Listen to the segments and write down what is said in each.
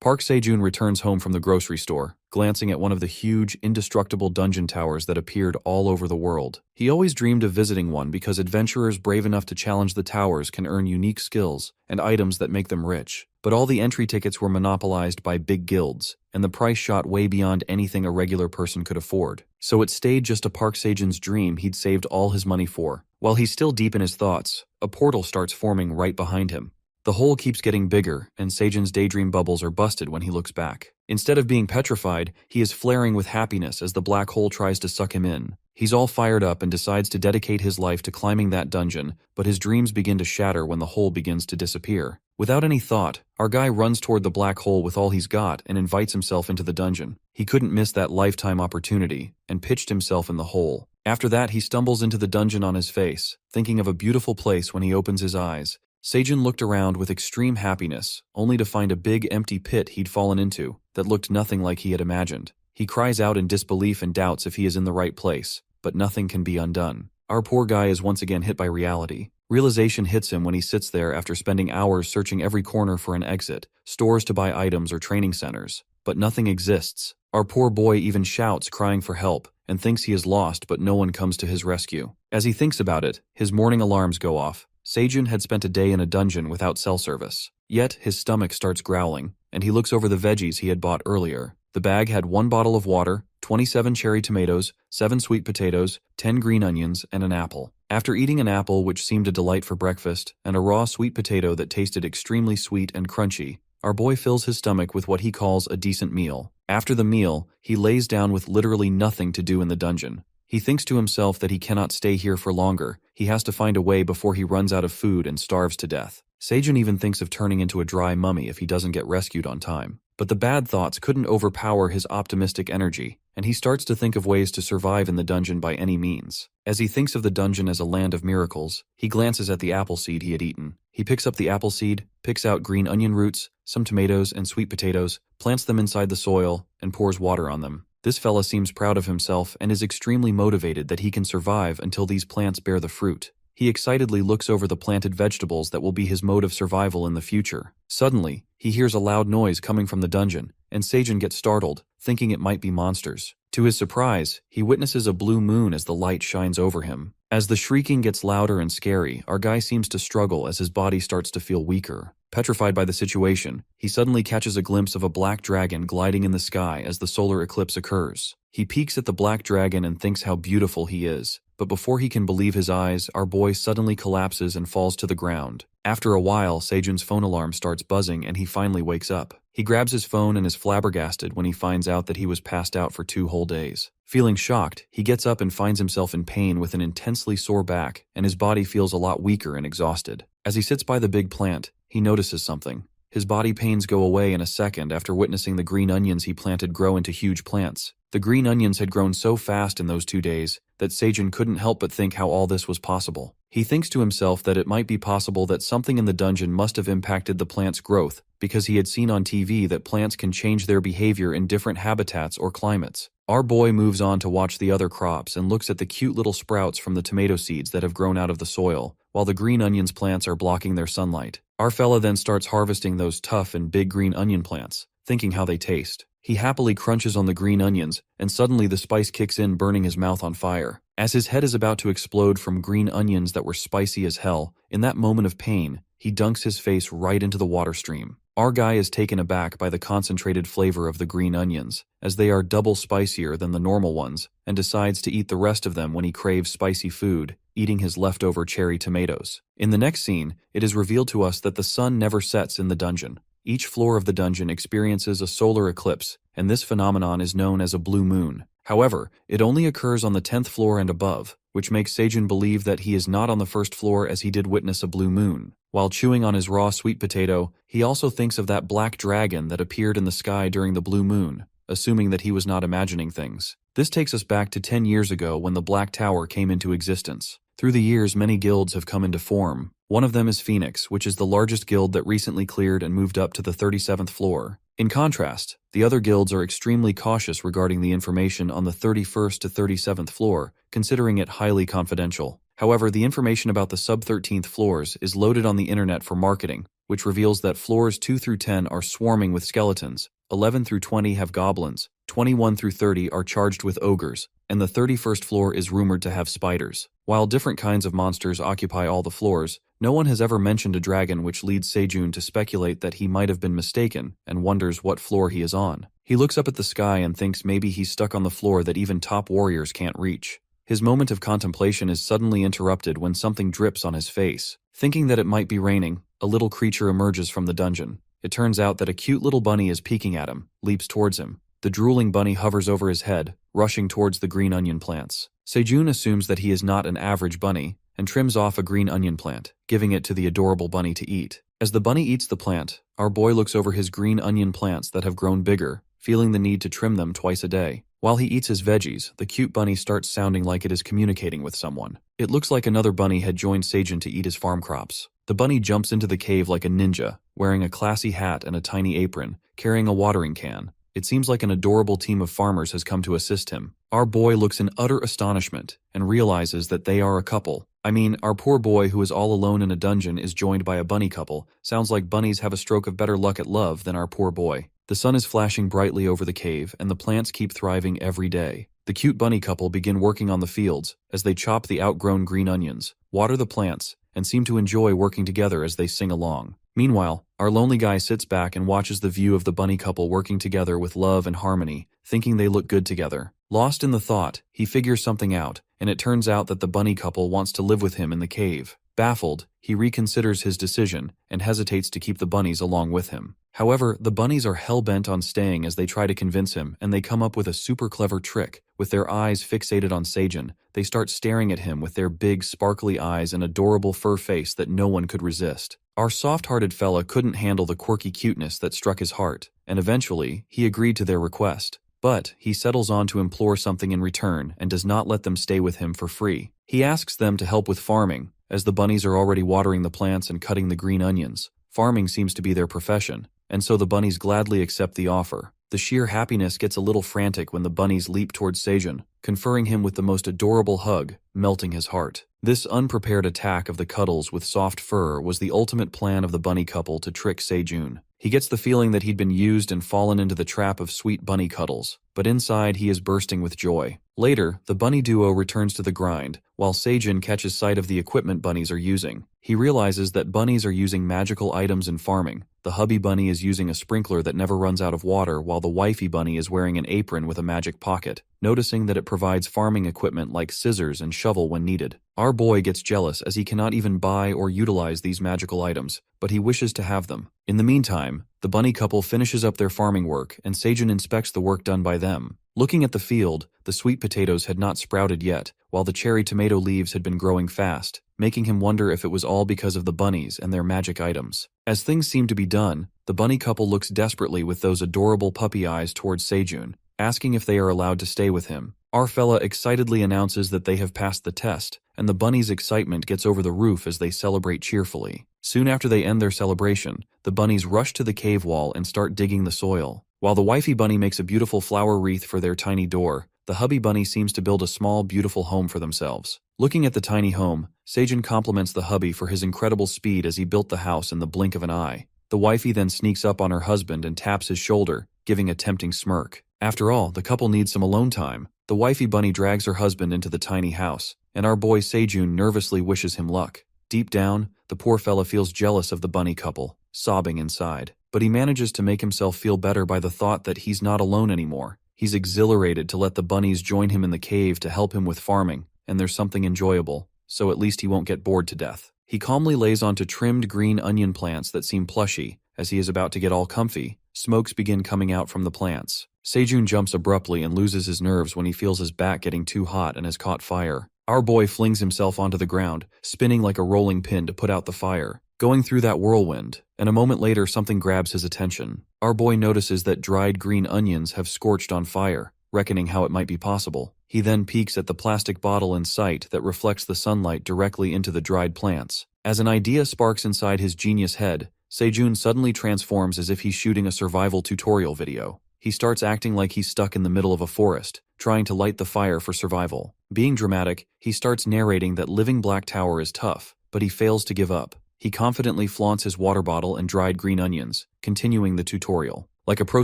Park Sejun returns home from the grocery store, glancing at one of the huge, indestructible dungeon towers that appeared all over the world. He always dreamed of visiting one because adventurers brave enough to challenge the towers can earn unique skills and items that make them rich. But all the entry tickets were monopolized by big guilds, and the price shot way beyond anything a regular person could afford. So it stayed just a Park Sejun's dream he'd saved all his money for. While he's still deep in his thoughts, a portal starts forming right behind him. The hole keeps getting bigger, and Sejun's daydream bubbles are busted when he looks back. Instead of being petrified, he is flaring with happiness as the black hole tries to suck him in. He's all fired up and decides to dedicate his life to climbing that dungeon, but his dreams begin to shatter when the hole begins to disappear. Without any thought, our guy runs toward the black hole with all he's got and invites himself into the dungeon. He couldn't miss that lifetime opportunity, and pitched himself in the hole. After that, he stumbles into the dungeon on his face, thinking of a beautiful place when he opens his eyes. Sejun looked around with extreme happiness, only to find a big empty pit he'd fallen into that looked nothing like he had imagined. He cries out in disbelief and doubts if he is in the right place, but nothing can be undone. Our poor guy is once again hit by reality. Realization hits him when he sits there after spending hours searching every corner for an exit, stores to buy items or training centers, but nothing exists. Our poor boy even shouts, crying for help, and thinks he is lost, but no one comes to his rescue. As he thinks about it, his morning alarms go off. Sejun had spent a day in a dungeon without cell service. Yet, his stomach starts growling, and he looks over the veggies he had bought earlier. The bag had 1 bottle of water, 27 cherry tomatoes, 7 sweet potatoes, 10 green onions, and an apple. After eating an apple, which seemed a delight for breakfast, and a raw sweet potato that tasted extremely sweet and crunchy, our boy fills his stomach with what he calls a decent meal. After the meal, he lays down with literally nothing to do in the dungeon. He thinks to himself that he cannot stay here for longer. He has to find a way before he runs out of food and starves to death. Sejun even thinks of turning into a dry mummy if he doesn't get rescued on time. But the bad thoughts couldn't overpower his optimistic energy, and he starts to think of ways to survive in the dungeon by any means. As he thinks of the dungeon as a land of miracles, he glances at the apple seed he had eaten. He picks up the apple seed, picks out green onion roots, some tomatoes and sweet potatoes, plants them inside the soil, and pours water on them. This fella seems proud of himself and is extremely motivated that he can survive until these plants bear the fruit. He excitedly looks over the planted vegetables that will be his mode of survival in the future. Suddenly, he hears a loud noise coming from the dungeon, and Sejun gets startled, thinking it might be monsters. To his surprise, he witnesses a blue moon as the light shines over him. As the shrieking gets louder and scary, our guy seems to struggle as his body starts to feel weaker. Petrified by the situation, he suddenly catches a glimpse of a black dragon gliding in the sky as the solar eclipse occurs. He peeks at the black dragon and thinks how beautiful he is, but before he can believe his eyes, our boy suddenly collapses and falls to the ground. After a while, Sejun's phone alarm starts buzzing and he finally wakes up. He grabs his phone and is flabbergasted when he finds out that he was passed out for 2 whole days. Feeling shocked, he gets up and finds himself in pain with an intensely sore back, and his body feels a lot weaker and exhausted. As he sits by the big plant, he notices something. His body pains go away in a second after witnessing the green onions he planted grow into huge plants. The green onions had grown so fast in those 2 days that Sejun couldn't help but think how all this was possible. He thinks to himself that it might be possible that something in the dungeon must have impacted the plant's growth, because he had seen on TV that plants can change their behavior in different habitats or climates. Our boy moves on to watch the other crops and looks at the cute little sprouts from the tomato seeds that have grown out of the soil, while the green onions plants are blocking their sunlight. Our fella then starts harvesting those tough and big green onion plants, thinking how they taste. He happily crunches on the green onions, and suddenly the spice kicks in, burning his mouth on fire. As his head is about to explode from green onions that were spicy as hell, in that moment of pain, he dunks his face right into the water stream. Our guy is taken aback by the concentrated flavor of the green onions, as they are double spicier than the normal ones, and decides to eat the rest of them when he craves spicy food, eating his leftover cherry tomatoes. In the next scene, it is revealed to us that the sun never sets in the dungeon. Each floor of the dungeon experiences a solar eclipse, and this phenomenon is known as a blue moon. However, it only occurs on the 10th floor and above, which makes Sejun believe that he is not on the first floor as he did witness a blue moon. While chewing on his raw sweet potato, he also thinks of that black dragon that appeared in the sky during the blue moon, assuming that he was not imagining things. This takes us back to 10 years ago when the Black Tower came into existence. Through the years, many guilds have come into form. One of them is Phoenix, which is the largest guild that recently cleared and moved up to the 37th floor. In contrast, the other guilds are extremely cautious regarding the information on the 31st to 37th floor, considering it highly confidential. However, the information about the sub-13th floors is loaded on the internet for marketing, which reveals that floors 2 through 10 are swarming with skeletons, 11 through 20 have goblins, 21 through 30 are charged with ogres, and the 31st floor is rumored to have spiders. While different kinds of monsters occupy all the floors, no one has ever mentioned a dragon, which leads Sejun to speculate that he might have been mistaken and wonders what floor he is on. He looks up at the sky and thinks maybe he's stuck on the floor that even top warriors can't reach. His moment of contemplation is suddenly interrupted when something drips on his face. Thinking that it might be raining, a little creature emerges from the dungeon. It turns out that a cute little bunny is peeking at him, leaps towards him. The drooling bunny hovers over his head, rushing towards the green onion plants. Sejun assumes that he is not an average bunny, and trims off a green onion plant, giving it to the adorable bunny to eat. As the bunny eats the plant, our boy looks over his green onion plants that have grown bigger, feeling the need to trim them twice a day. While he eats his veggies, the cute bunny starts sounding like it is communicating with someone. It looks like another bunny had joined Sejun to eat his farm crops. The bunny jumps into the cave like a ninja, wearing a classy hat and a tiny apron, carrying a watering can. It seems like an adorable team of farmers has come to assist him. Our boy looks in utter astonishment and realizes that they are a couple. I mean, our poor boy who is all alone in a dungeon is joined by a bunny couple. Sounds like bunnies have a stroke of better luck at love than our poor boy. The sun is flashing brightly over the cave, and the plants keep thriving every day. The cute bunny couple begin working on the fields as they chop the outgrown green onions, water the plants, and seem to enjoy working together as they sing along. Meanwhile, our lonely guy sits back and watches the view of the bunny couple working together with love and harmony, thinking they look good together. Lost in the thought, he figures something out, and it turns out that the bunny couple wants to live with him in the cave. Baffled, he reconsiders his decision and hesitates to keep the bunnies along with him. However, the bunnies are hell-bent on staying as they try to convince him, and they come up with a super clever trick. With their eyes fixated on Sejun, they start staring at him with their big, sparkly eyes and adorable fur face that no one could resist. Our soft-hearted fella couldn't handle the quirky cuteness that struck his heart, and eventually, he agreed to their request. But he settles on to implore something in return and does not let them stay with him for free. He asks them to help with farming, as the bunnies are already watering the plants and cutting the green onions. Farming seems to be their profession, and so the bunnies gladly accept the offer. The sheer happiness gets a little frantic when the bunnies leap towards Sejun, conferring him with the most adorable hug, melting his heart. This unprepared attack of the cuddles with soft fur was the ultimate plan of the bunny couple to trick Sejun. He gets the feeling that he'd been used and fallen into the trap of sweet bunny cuddles, but inside he is bursting with joy. Later, the bunny duo returns to the grind, while Sejun catches sight of the equipment bunnies are using. He realizes that bunnies are using magical items in farming. The hubby bunny is using a sprinkler that never runs out of water, while the wifey bunny is wearing an apron with a magic pocket, noticing that it provides farming equipment like scissors and shovel when needed. Our boy gets jealous as he cannot even buy or utilize these magical items, but he wishes to have them. In the meantime, the bunny couple finishes up their farming work, and Sejun inspects the work done by them. Looking at the field, the sweet potatoes had not sprouted yet, while the cherry tomato leaves had been growing fast, making him wonder if it was all because of the bunnies and their magic items. As things seem to be done, the bunny couple looks desperately with those adorable puppy eyes towards Sejun, asking if they are allowed to stay with him. Our fella excitedly announces that they have passed the test, and the bunnies' excitement gets over the roof as they celebrate cheerfully. Soon after they end their celebration, the bunnies rush to the cave wall and start digging the soil. While the wifey bunny makes a beautiful flower wreath for their tiny door, the hubby bunny seems to build a small, beautiful home for themselves. Looking at the tiny home, Sejun compliments the hubby for his incredible speed as he built the house in the blink of an eye. The wifey then sneaks up on her husband and taps his shoulder, giving a tempting smirk. After all, the couple needs some alone time. The wifey bunny drags her husband into the tiny house, and our boy Sejun nervously wishes him luck. Deep down, the poor fella feels jealous of the bunny couple, sobbing inside. But he manages to make himself feel better by the thought that he's not alone anymore. He's exhilarated to let the bunnies join him in the cave to help him with farming, and there's something enjoyable, so at least he won't get bored to death. He calmly lays onto trimmed green onion plants that seem plushy. As he is about to get all comfy, smokes begin coming out from the plants. Sejun jumps abruptly and loses his nerves when he feels his back getting too hot and has caught fire. Our boy flings himself onto the ground, spinning like a rolling pin to put out the fire, going through that whirlwind, and a moment later something grabs his attention. Our boy notices that dried green onions have scorched on fire, reckoning how it might be possible. He then peeks at the plastic bottle in sight that reflects the sunlight directly into the dried plants. As an idea sparks inside his genius head, Sejun suddenly transforms as if he's shooting a survival tutorial video. he starts acting like he's stuck in the middle of a forest, trying to light the fire for survival. Being dramatic, he starts narrating that living Black Tower is tough, but he fails to give up. He confidently flaunts his water bottle and dried green onions, continuing the tutorial. Like a pro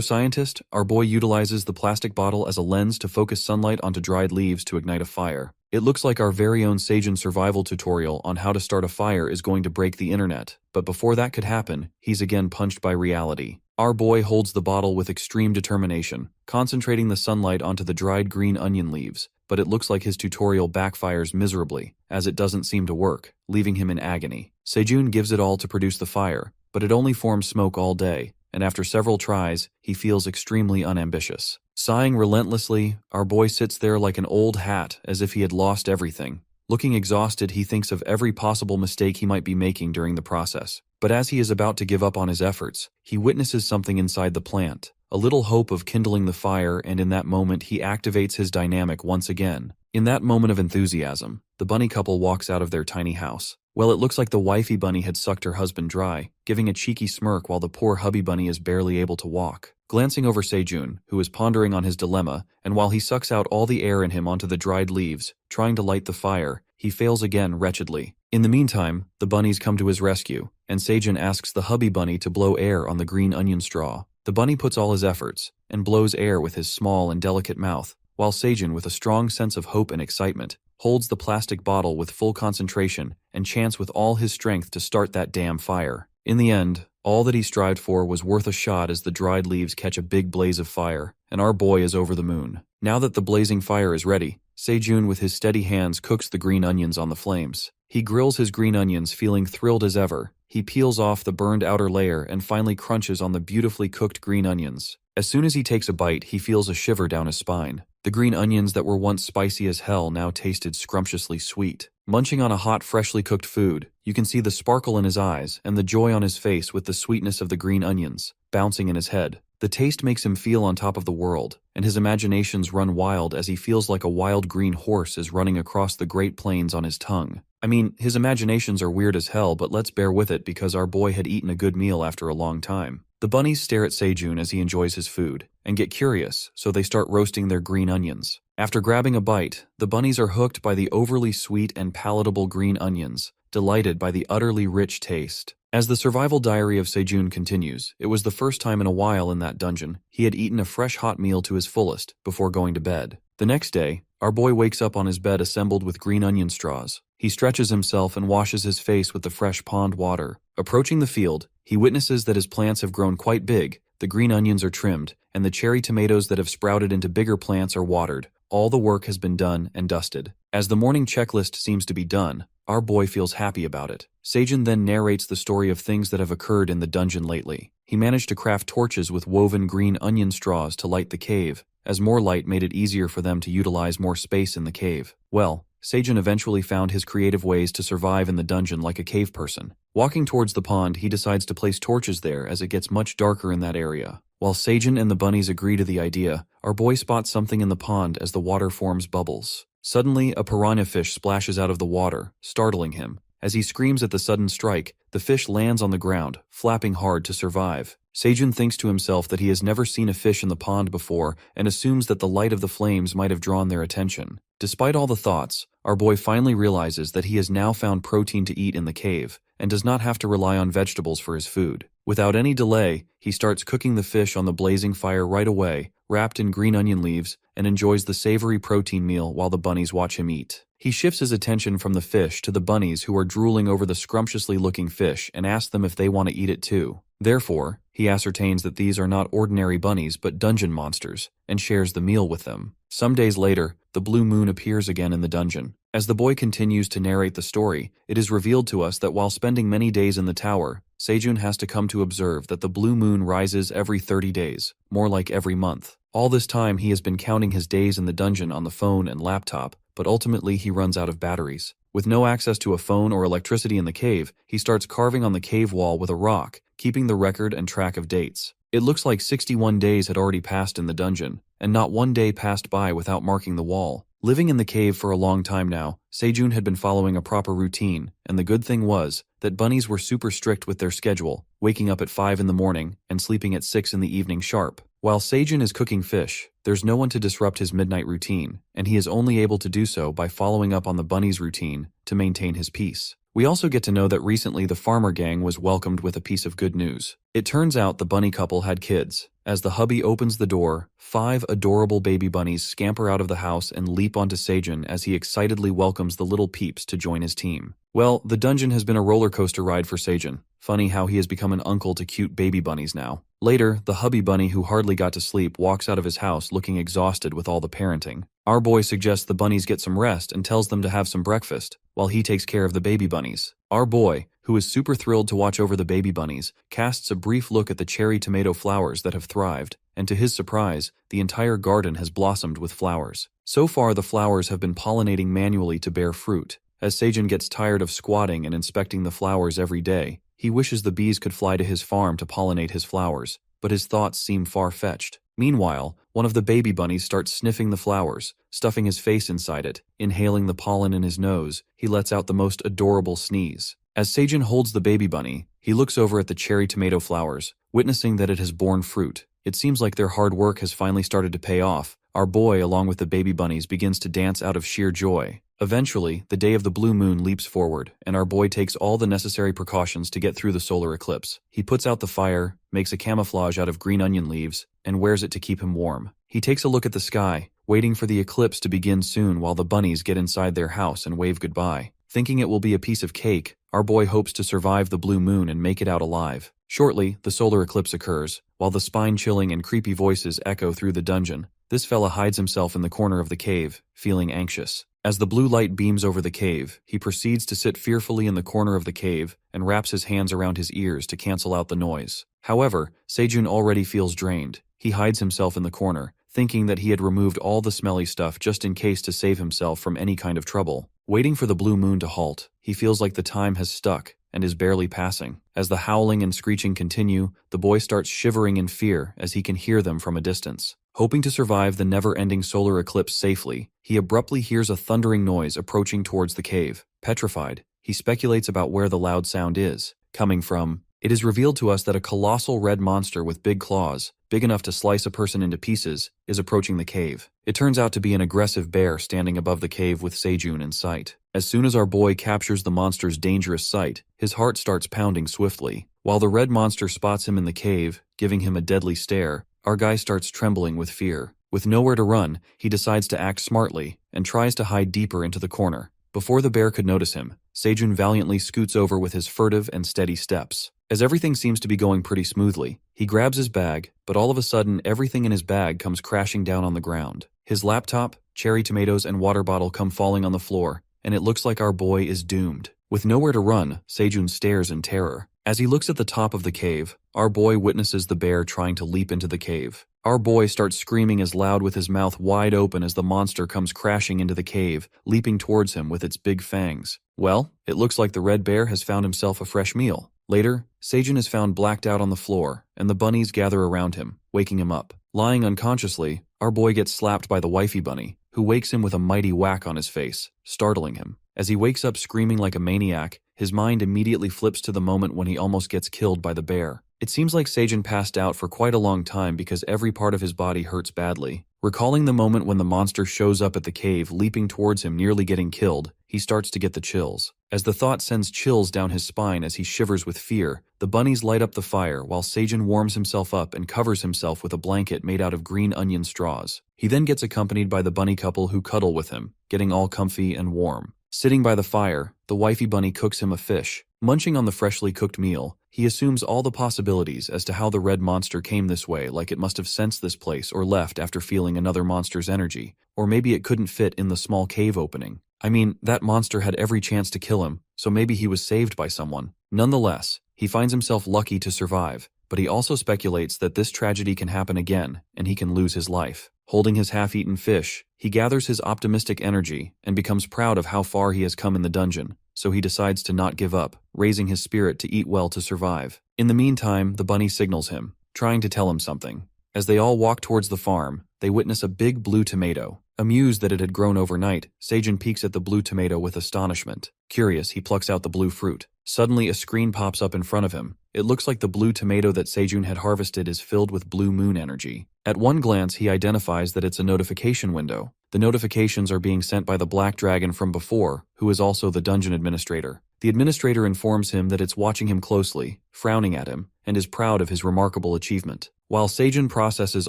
scientist, our boy utilizes the plastic bottle as a lens to focus sunlight onto dried leaves to ignite a fire. It looks like our very own Seijun survival tutorial on how to start a fire is going to break the internet, but before that could happen, he's again punched by reality. Our boy holds the bottle with extreme determination, concentrating the sunlight onto the dried green onion leaves, but it looks like his tutorial backfires miserably, as it doesn't seem to work, leaving him in agony. Seijun gives it all to produce the fire, but it only forms smoke all day, and after several tries, he feels extremely unambitious. Sighing relentlessly, our boy sits there like an old hat as if he had lost everything. Looking exhausted, he thinks of every possible mistake he might be making during the process. But as he is about to give up on his efforts, he witnesses something inside the plant, a little hope of kindling the fire, and in that moment he activates his dynamic once again. In that moment of enthusiasm, the bunny couple walks out of their tiny house. Well, it looks like the wifey bunny had sucked her husband dry, giving a cheeky smirk while the poor hubby bunny is barely able to walk. Glancing over Seijun, who is pondering on his dilemma, and while he sucks out all the air in him onto the dried leaves, trying to light the fire, he fails again wretchedly. In the meantime, the bunnies come to his rescue, and Seijun asks the hubby bunny to blow air on the green onion straw. The bunny puts all his efforts, and blows air with his small and delicate mouth, while Seijun, with a strong sense of hope and excitement, holds the plastic bottle with full concentration and chants with all his strength to start that damn fire. In the end, all that he strived for was worth a shot as the dried leaves catch a big blaze of fire, and our boy is over the moon. Now that the blazing fire is ready, Seijun with his steady hands cooks the green onions on the flames. He grills his green onions, feeling thrilled as ever. He peels off the burned outer layer and finally crunches on the beautifully cooked green onions. As soon as he takes a bite, he feels a shiver down his spine. The green onions that were once spicy as hell now tasted scrumptiously sweet. Munching on a hot, freshly cooked food, you can see the sparkle in his eyes and the joy on his face with the sweetness of the green onions bouncing in his head. The taste makes him feel on top of the world, and his imaginations run wild as he feels like a wild green horse is running across the Great Plains on his tongue. I mean, his imaginations are weird as hell, but let's bear with it because our boy had eaten a good meal after a long time. The bunnies stare at Seijun as he enjoys his food, and get curious, so they start roasting their green onions. After grabbing a bite, the bunnies are hooked by the overly sweet and palatable green onions, delighted by the utterly rich taste. As the survival diary of Seijun continues, it was the first time in a while in that dungeon he had eaten a fresh hot meal to his fullest before going to bed. The next day, our boy wakes up on his bed assembled with green onion straws. He stretches himself and washes his face with the fresh pond water. Approaching the field, he witnesses that his plants have grown quite big, the green onions are trimmed, and the cherry tomatoes that have sprouted into bigger plants are watered. All the work has been done and dusted. As the morning checklist seems to be done, our boy feels happy about it. Seijun then narrates the story of things that have occurred in the dungeon lately. He managed to craft torches with woven green onion straws to light the cave, as more light made it easier for them to utilize more space in the cave. Well, Seijun eventually found his creative ways to survive in the dungeon like a cave person. Walking towards the pond, he decides to place torches there as it gets much darker in that area. While Seijun and the bunnies agree to the idea, our boy spots something in the pond as the water forms bubbles. Suddenly, a piranha fish splashes out of the water, startling him. As he screams at the sudden strike, the fish lands on the ground, flapping hard to survive. Seijun thinks to himself that he has never seen a fish in the pond before and assumes that the light of the flames might have drawn their attention. Despite all the thoughts, our boy finally realizes that he has now found protein to eat in the cave and does not have to rely on vegetables for his food. Without any delay, he starts cooking the fish on the blazing fire right away, wrapped in green onion leaves, and enjoys the savory protein meal while the bunnies watch him eat. He shifts his attention from the fish to the bunnies who are drooling over the scrumptiously looking fish and asks them if they want to eat it too. Therefore, he ascertains that these are not ordinary bunnies but dungeon monsters, and shares the meal with them. Some days later, the blue moon appears again in the dungeon. As the boy continues to narrate the story, it is revealed to us that while spending many days in the tower, Seijun has to come to observe that the blue moon rises every 30 days, more like every month. All this time he has been counting his days in the dungeon on the phone and laptop, but ultimately he runs out of batteries. With no access to a phone or electricity in the cave, he starts carving on the cave wall with a rock, keeping the record and track of dates. It looks like 61 days had already passed in the dungeon, and not one day passed by without marking the wall. Living in the cave for a long time now, Seijun had been following a proper routine, and the good thing was that bunnies were super strict with their schedule, waking up at 5 in the morning and sleeping at 6 in the evening sharp. While Seijun is cooking fish, there's no one to disrupt his midnight routine, and he is only able to do so by following up on the bunny's routine to maintain his peace. We also get to know that recently the farmer gang was welcomed with a piece of good news. It turns out the bunny couple had kids. As the hubby opens the door, 5 adorable baby bunnies scamper out of the house and leap onto Seijun as he excitedly welcomes the little peeps to join his team. Well, the dungeon has been a roller coaster ride for Seijun. Funny how he has become an uncle to cute baby bunnies now. Later, the hubby bunny who hardly got to sleep walks out of his house looking exhausted with all the parenting. Our boy suggests the bunnies get some rest and tells them to have some breakfast, while he takes care of the baby bunnies. Our boy, who is super thrilled to watch over the baby bunnies, casts a brief look at the cherry tomato flowers that have thrived, and to his surprise, the entire garden has blossomed with flowers. So far, the flowers have been pollinating manually to bear fruit. As Seijun gets tired of squatting and inspecting the flowers every day, he wishes the bees could fly to his farm to pollinate his flowers, but his thoughts seem far-fetched. Meanwhile, one of the baby bunnies starts sniffing the flowers, stuffing his face inside it, inhaling the pollen in his nose. He lets out the most adorable sneeze. As Seijun holds the baby bunny, he looks over at the cherry tomato flowers, witnessing that it has borne fruit. It seems like their hard work has finally started to pay off. Our boy, along with the baby bunnies, begins to dance out of sheer joy. Eventually, the day of the blue moon leaps forward, and our boy takes all the necessary precautions to get through the solar eclipse. He puts out the fire, makes a camouflage out of green onion leaves, and wears it to keep him warm. He takes a look at the sky, waiting for the eclipse to begin soon while the bunnies get inside their house and wave goodbye. Thinking it will be a piece of cake, our boy hopes to survive the blue moon and make it out alive. Shortly, the solar eclipse occurs, while the spine-chilling and creepy voices echo through the dungeon. This fella hides himself in the corner of the cave, feeling anxious. As the blue light beams over the cave, he proceeds to sit fearfully in the corner of the cave and wraps his hands around his ears to cancel out the noise. However, Seijun already feels drained. He hides himself in the corner, thinking that he had removed all the smelly stuff just in case to save himself from any kind of trouble. Waiting for the blue moon to halt, he feels like the time has stuck and is barely passing. As the howling and screeching continue, the boy starts shivering in fear as he can hear them from a distance. Hoping to survive the never-ending solar eclipse safely, he abruptly hears a thundering noise approaching towards the cave. Petrified, he speculates about where the loud sound is coming from. It is revealed to us that a colossal red monster with big claws, big enough to slice a person into pieces, is approaching the cave. It turns out to be an aggressive bear standing above the cave with Seijun in sight. As soon as our boy captures the monster's dangerous sight, his heart starts pounding swiftly. While the red monster spots him in the cave, giving him a deadly stare, our guy starts trembling with fear. With nowhere to run, he decides to act smartly and tries to hide deeper into the corner. Before the bear could notice him, Seijun valiantly scoots over with his furtive and steady steps. As everything seems to be going pretty smoothly, he grabs his bag, but all of a sudden everything in his bag comes crashing down on the ground. His laptop, cherry tomatoes, and water bottle come falling on the floor, and it looks like our boy is doomed. With nowhere to run, Seijun stares in terror. As he looks at the top of the cave, our boy witnesses the bear trying to leap into the cave. Our boy starts screaming as loud with his mouth wide open as the monster comes crashing into the cave, leaping towards him with its big fangs. Well, it looks like the red bear has found himself a fresh meal. Later, Seijun is found blacked out on the floor, and the bunnies gather around him, waking him up. Lying unconsciously, our boy gets slapped by the wifey bunny, who wakes him with a mighty whack on his face, startling him. As he wakes up screaming like a maniac, his mind immediately flips to the moment when he almost gets killed by the bear. It seems like Seijun passed out for quite a long time because every part of his body hurts badly. Recalling the moment when the monster shows up at the cave leaping towards him nearly getting killed, he starts to get the chills. As the thought sends chills down his spine as he shivers with fear, the bunnies light up the fire while Seijun warms himself up and covers himself with a blanket made out of green onion straws. He then gets accompanied by the bunny couple who cuddle with him, getting all comfy and warm. Sitting by the fire, the wifey bunny cooks him a fish. Munching on the freshly cooked meal, he assumes all the possibilities as to how the red monster came this way, like it must have sensed this place or left after feeling another monster's energy. Or maybe it couldn't fit in the small cave opening. I mean, that monster had every chance to kill him, so maybe he was saved by someone. Nonetheless, he finds himself lucky to survive, but he also speculates that this tragedy can happen again, and he can lose his life. Holding his half-eaten fish, he gathers his optimistic energy and becomes proud of how far he has come in the dungeon, so he decides to not give up, raising his spirit to eat well to survive. In the meantime, the bunny signals him, trying to tell him something. As they all walk towards the farm, they witness a big blue tomato. Amused that it had grown overnight, Seijun peeks at the blue tomato with astonishment. Curious, he plucks out the blue fruit. Suddenly, a screen pops up in front of him. It looks like the blue tomato that Sejun had harvested is filled with blue moon energy. At one glance, he identifies that it's a notification window. The notifications are being sent by the black dragon from before, who is also the dungeon administrator. The administrator informs him that it's watching him closely, frowning at him, and is proud of his remarkable achievement. While Sejun processes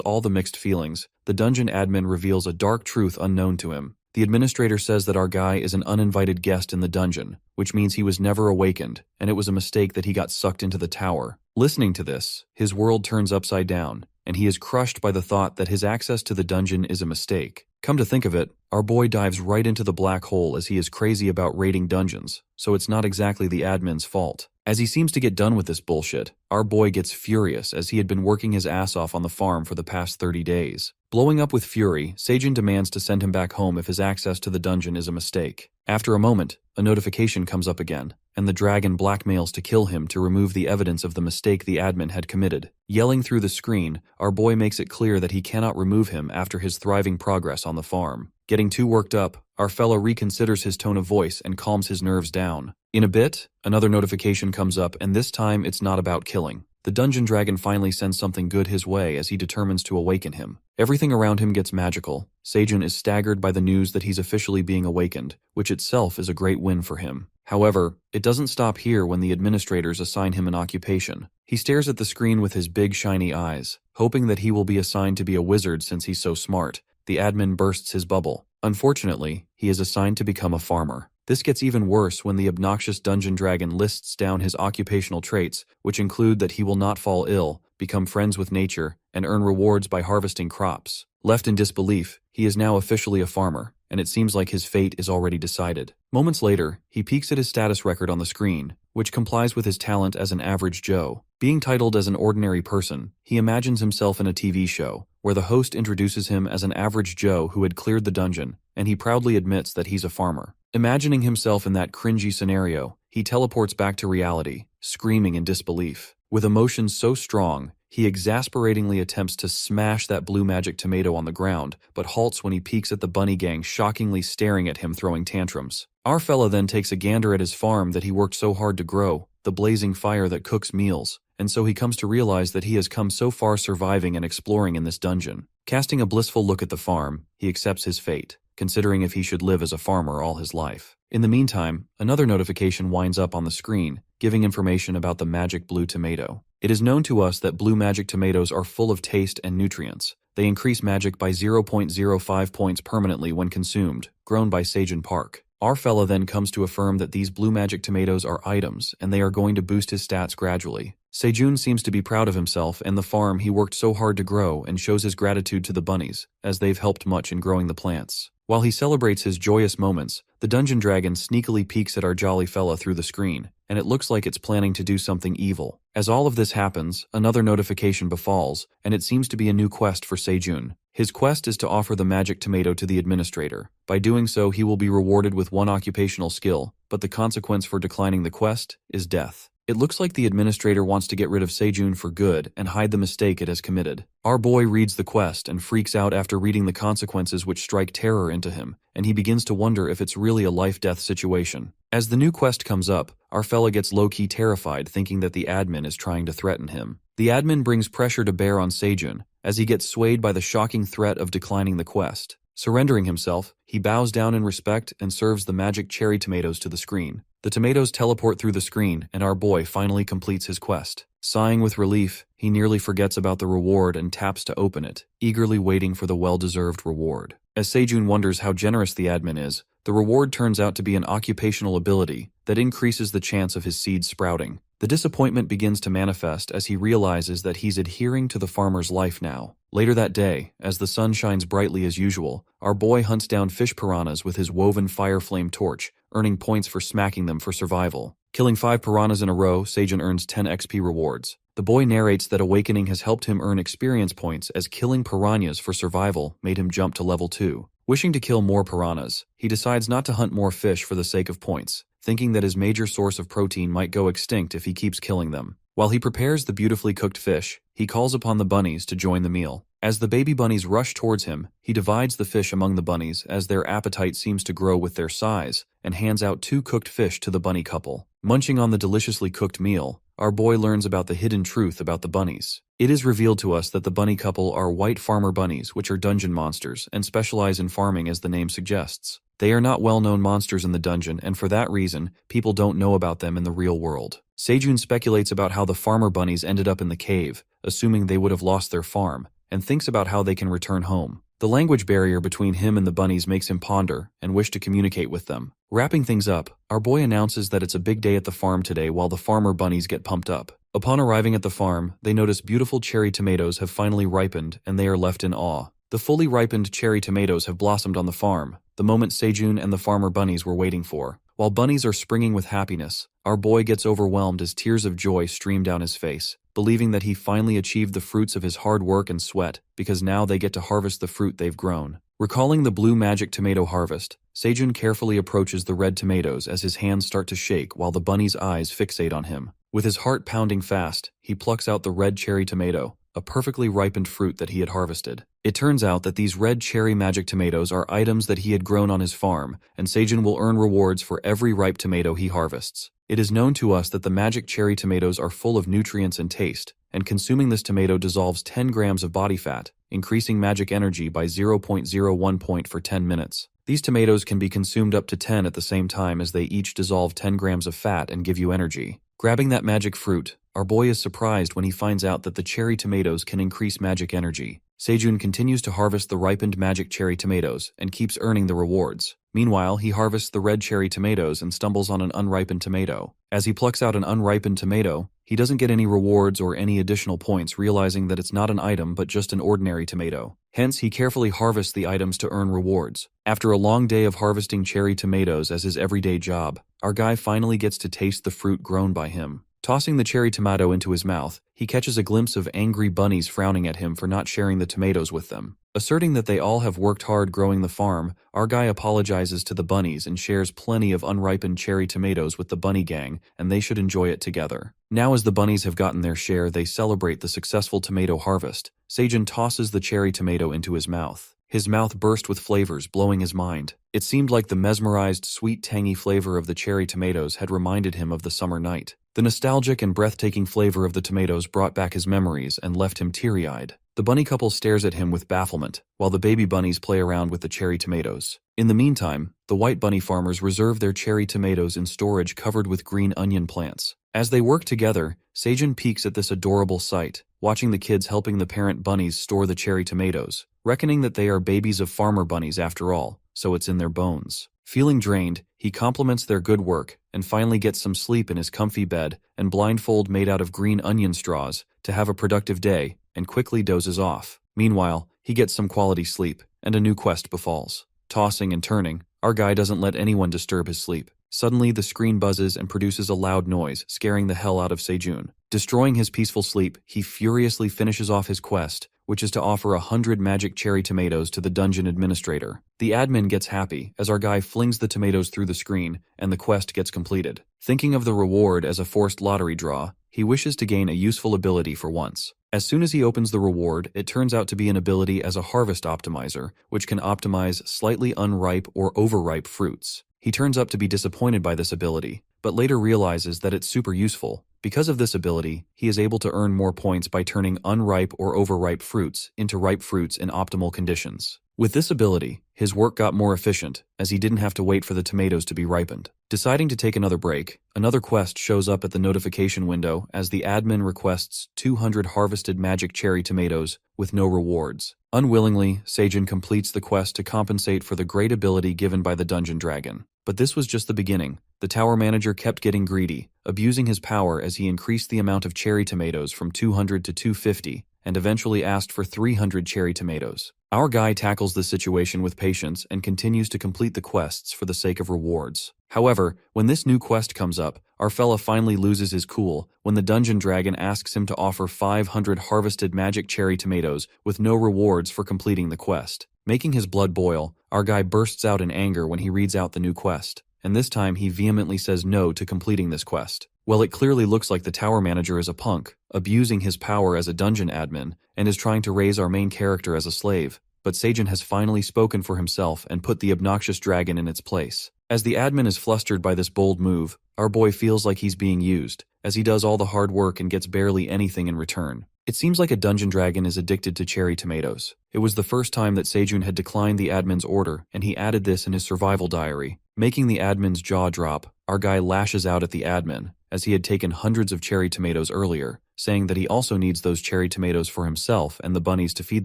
all the mixed feelings, the dungeon admin reveals a dark truth unknown to him. The administrator says that our guy is an uninvited guest in the dungeon, which means he was never awakened, and it was a mistake that he got sucked into the tower. Listening to this, his world turns upside down, and he is crushed by the thought that his access to the dungeon is a mistake. Come to think of it, our boy dives right into the black hole as he is crazy about raiding dungeons, so it's not exactly the admin's fault. As he seems to get done with this bullshit, our boy gets furious as he had been working his ass off on the farm for the past 30 days. Blowing up with fury, Sejun demands to send him back home if his access to the dungeon is a mistake. After a moment, a notification comes up again, and the dragon blackmails to kill him to remove the evidence of the mistake the admin had committed. Yelling through the screen, our boy makes it clear that he cannot remove him after his thriving progress on the farm. Getting too worked up, our fellow reconsiders his tone of voice and calms his nerves down. In a bit, another notification comes up, and this time it's not about killing. The dungeon dragon finally sends something good his way as he determines to awaken him. Everything around him gets magical. Sejun is staggered by the news that he's officially being awakened, which itself is a great win for him. However, it doesn't stop here when the administrators assign him an occupation. He stares at the screen with his big shiny eyes, hoping that he will be assigned to be a wizard since he's so smart. The admin bursts his bubble. Unfortunately, he is assigned to become a farmer. This gets even worse when the obnoxious dungeon dragon lists down his occupational traits, which include that he will not fall ill, become friends with nature, and earn rewards by harvesting crops. Left in disbelief, he is now officially a farmer, and it seems like his fate is already decided. Moments later, he peeks at his status record on the screen, which complies with his talent as an average Joe. Being titled as an ordinary person, he imagines himself in a TV show, where the host introduces him as an average Joe who had cleared the dungeon, and he proudly admits that he's a farmer. Imagining himself in that cringy scenario, he teleports back to reality, screaming in disbelief. With emotions so strong, he exasperatingly attempts to smash that blue magic tomato on the ground, but halts when he peeks at the bunny gang shockingly staring at him throwing tantrums. Our fella then takes a gander at his farm that he worked so hard to grow, the blazing fire that cooks meals, and so he comes to realize that he has come so far surviving and exploring in this dungeon. Casting a blissful look at the farm, he accepts his fate, considering if he should live as a farmer all his life. In the meantime, another notification winds up on the screen, giving information about the magic blue tomato. It is known to us that blue magic tomatoes are full of taste and nutrients. They increase magic by 0.05 points permanently when consumed, grown by Sejun Park. Our fella then comes to affirm that these blue magic tomatoes are items, and they are going to boost his stats gradually. Sejun seems to be proud of himself and the farm he worked so hard to grow, and shows his gratitude to the bunnies, as they've helped much in growing the plants. While he celebrates his joyous moments, the dungeon dragon sneakily peeks at our jolly fella through the screen, and it looks like it's planning to do something evil. As all of this happens, another notification befalls, and it seems to be a new quest for Sejun. His quest is to offer the magic tomato to the administrator. By doing so, he will be rewarded with one occupational skill, but the consequence for declining the quest is death. It looks like the administrator wants to get rid of Sejun for good and hide the mistake it has committed. Our boy reads the quest and freaks out after reading the consequences, which strike terror into him, and he begins to wonder if it's really a life-death situation. As the new quest comes up, our fella gets low-key terrified, thinking that the admin is trying to threaten him. The admin brings pressure to bear on Sejun, as he gets swayed by the shocking threat of declining the quest. Surrendering himself, he bows down in respect and serves the magic cherry tomatoes to the screen. The tomatoes teleport through the screen, and our boy finally completes his quest. Sighing with relief, he nearly forgets about the reward and taps to open it, eagerly waiting for the well-deserved reward. As Sejun wonders how generous the admin is, the reward turns out to be an occupational ability that increases the chance of his seed sprouting. The disappointment begins to manifest as he realizes that he's adhering to the farmer's life now. Later that day, as the sun shines brightly as usual, our boy hunts down fish piranhas with his woven fire flame torch, earning points for smacking them for survival. Killing 5 piranhas in a row, Sejun earns 10 XP rewards. The boy narrates that awakening has helped him earn experience points, as killing piranhas for survival made him jump to level 2. Wishing to kill more piranhas, he decides not to hunt more fish for the sake of points, thinking that his major source of protein might go extinct if he keeps killing them. While he prepares the beautifully cooked fish, he calls upon the bunnies to join the meal. As the baby bunnies rush towards him, he divides the fish among the bunnies as their appetite seems to grow with their size, and hands out 2 cooked fish to the bunny couple. Munching on the deliciously cooked meal, our boy learns about the hidden truth about the bunnies. It is revealed to us that the bunny couple are white farmer bunnies, which are dungeon monsters and specialize in farming as the name suggests. They are not well-known monsters in the dungeon, and for that reason, people don't know about them in the real world. Sejun speculates about how the farmer bunnies ended up in the cave, assuming they would have lost their farm, and thinks about how they can return home. The language barrier between him and the bunnies makes him ponder and wish to communicate with them. Wrapping things up, our boy announces that it's a big day at the farm today while the farmer bunnies get pumped up. Upon arriving at the farm, they notice beautiful cherry tomatoes have finally ripened and they are left in awe. The fully ripened cherry tomatoes have blossomed on the farm, the moment Sejun and the farmer bunnies were waiting for. While bunnies are springing with happiness, our boy gets overwhelmed as tears of joy stream down his face, believing that he finally achieved the fruits of his hard work and sweat, because now they get to harvest the fruit they've grown. Recalling the blue magic tomato harvest, Sejun carefully approaches the red tomatoes as his hands start to shake while the bunny's eyes fixate on him. With his heart pounding fast, he plucks out the red cherry tomato, a perfectly ripened fruit that he had harvested. It turns out that these red cherry magic tomatoes are items that he had grown on his farm, and Sejun will earn rewards for every ripe tomato he harvests. It is known to us that the magic cherry tomatoes are full of nutrients and taste, and consuming this tomato dissolves 10 grams of body fat, increasing magic energy by 0.01 point for 10 minutes. These tomatoes can be consumed up to 10 at the same time as they each dissolve 10 grams of fat and give you energy. Grabbing that magic fruit, our boy is surprised when he finds out that the cherry tomatoes can increase magic energy. Sejun continues to harvest the ripened magic cherry tomatoes and keeps earning the rewards. Meanwhile, he harvests the red cherry tomatoes and stumbles on an unripened tomato. As he plucks out an unripened tomato, he doesn't get any rewards or any additional points, realizing that it's not an item but just an ordinary tomato. Hence, he carefully harvests the items to earn rewards. After a long day of harvesting cherry tomatoes as his everyday job, our guy finally gets to taste the fruit grown by him. Tossing the cherry tomato into his mouth, he catches a glimpse of angry bunnies frowning at him for not sharing the tomatoes with them. Asserting that they all have worked hard growing the farm, our guy apologizes to the bunnies and shares plenty of unripened cherry tomatoes with the bunny gang, and they should enjoy it together. Now as the bunnies have gotten their share, they celebrate the successful tomato harvest. Sejun tosses the cherry tomato into his mouth. His mouth burst with flavors, blowing his mind. It seemed like the mesmerized, sweet, tangy flavor of the cherry tomatoes had reminded him of the summer night. The nostalgic and breathtaking flavor of the tomatoes brought back his memories and left him teary-eyed. The bunny couple stares at him with bafflement, while the baby bunnies play around with the cherry tomatoes. In the meantime, the white bunny farmers reserve their cherry tomatoes in storage covered with green onion plants. As they work together, Sejun peeks at this adorable sight, watching the kids helping the parent bunnies store the cherry tomatoes, reckoning that they are babies of farmer bunnies after all, so it's in their bones. Feeling drained, he compliments their good work and finally gets some sleep in his comfy bed and blindfold made out of green onion straws to have a productive day, and quickly dozes off. Meanwhile, he gets some quality sleep, and a new quest befalls. Tossing and turning, our guy doesn't let anyone disturb his sleep. Suddenly, the screen buzzes and produces a loud noise, scaring the hell out of Sejun. Destroying his peaceful sleep, he furiously finishes off his quest, which is to offer 100 magic cherry tomatoes to the dungeon administrator. The admin gets happy as our guy flings the tomatoes through the screen, and the quest gets completed. Thinking of the reward as a forced lottery draw, he wishes to gain a useful ability for once. As soon as he opens the reward, it turns out to be an ability as a harvest optimizer, which can optimize slightly unripe or overripe fruits. He turns up to be disappointed by this ability, but later realizes that it's super useful. Because of this ability, he is able to earn more points by turning unripe or overripe fruits into ripe fruits in optimal conditions. With this ability, his work got more efficient, as he didn't have to wait for the tomatoes to be ripened. Deciding to take another break, another quest shows up at the notification window as the admin requests 200 harvested magic cherry tomatoes with no rewards. Unwillingly, Sejun completes the quest to compensate for the great ability given by the dungeon dragon. But this was just the beginning. The tower manager kept getting greedy, abusing his power as he increased the amount of cherry tomatoes from 200 to 250, and eventually asked for 300 cherry tomatoes. Our guy tackles the situation with patience and continues to complete the quests for the sake of rewards. However, when this new quest comes up, our fella finally loses his cool when the dungeon dragon asks him to offer 500 harvested magic cherry tomatoes with no rewards for completing the quest. Making his blood boil, our guy bursts out in anger when he reads out the new quest, and this time he vehemently says no to completing this quest. Well, it clearly looks like the tower manager is a punk, abusing his power as a dungeon admin, and is trying to raise our main character as a slave. But Seijun has finally spoken for himself and put the obnoxious dragon in its place. As the admin is flustered by this bold move, our boy feels like he's being used, as he does all the hard work and gets barely anything in return. It seems like a dungeon dragon is addicted to cherry tomatoes. It was the first time that Seijun had declined the admin's order, and he added this in his survival diary. Making the admin's jaw drop, our guy lashes out at the admin, as he had taken hundreds of cherry tomatoes earlier, saying that he also needs those cherry tomatoes for himself and the bunnies to feed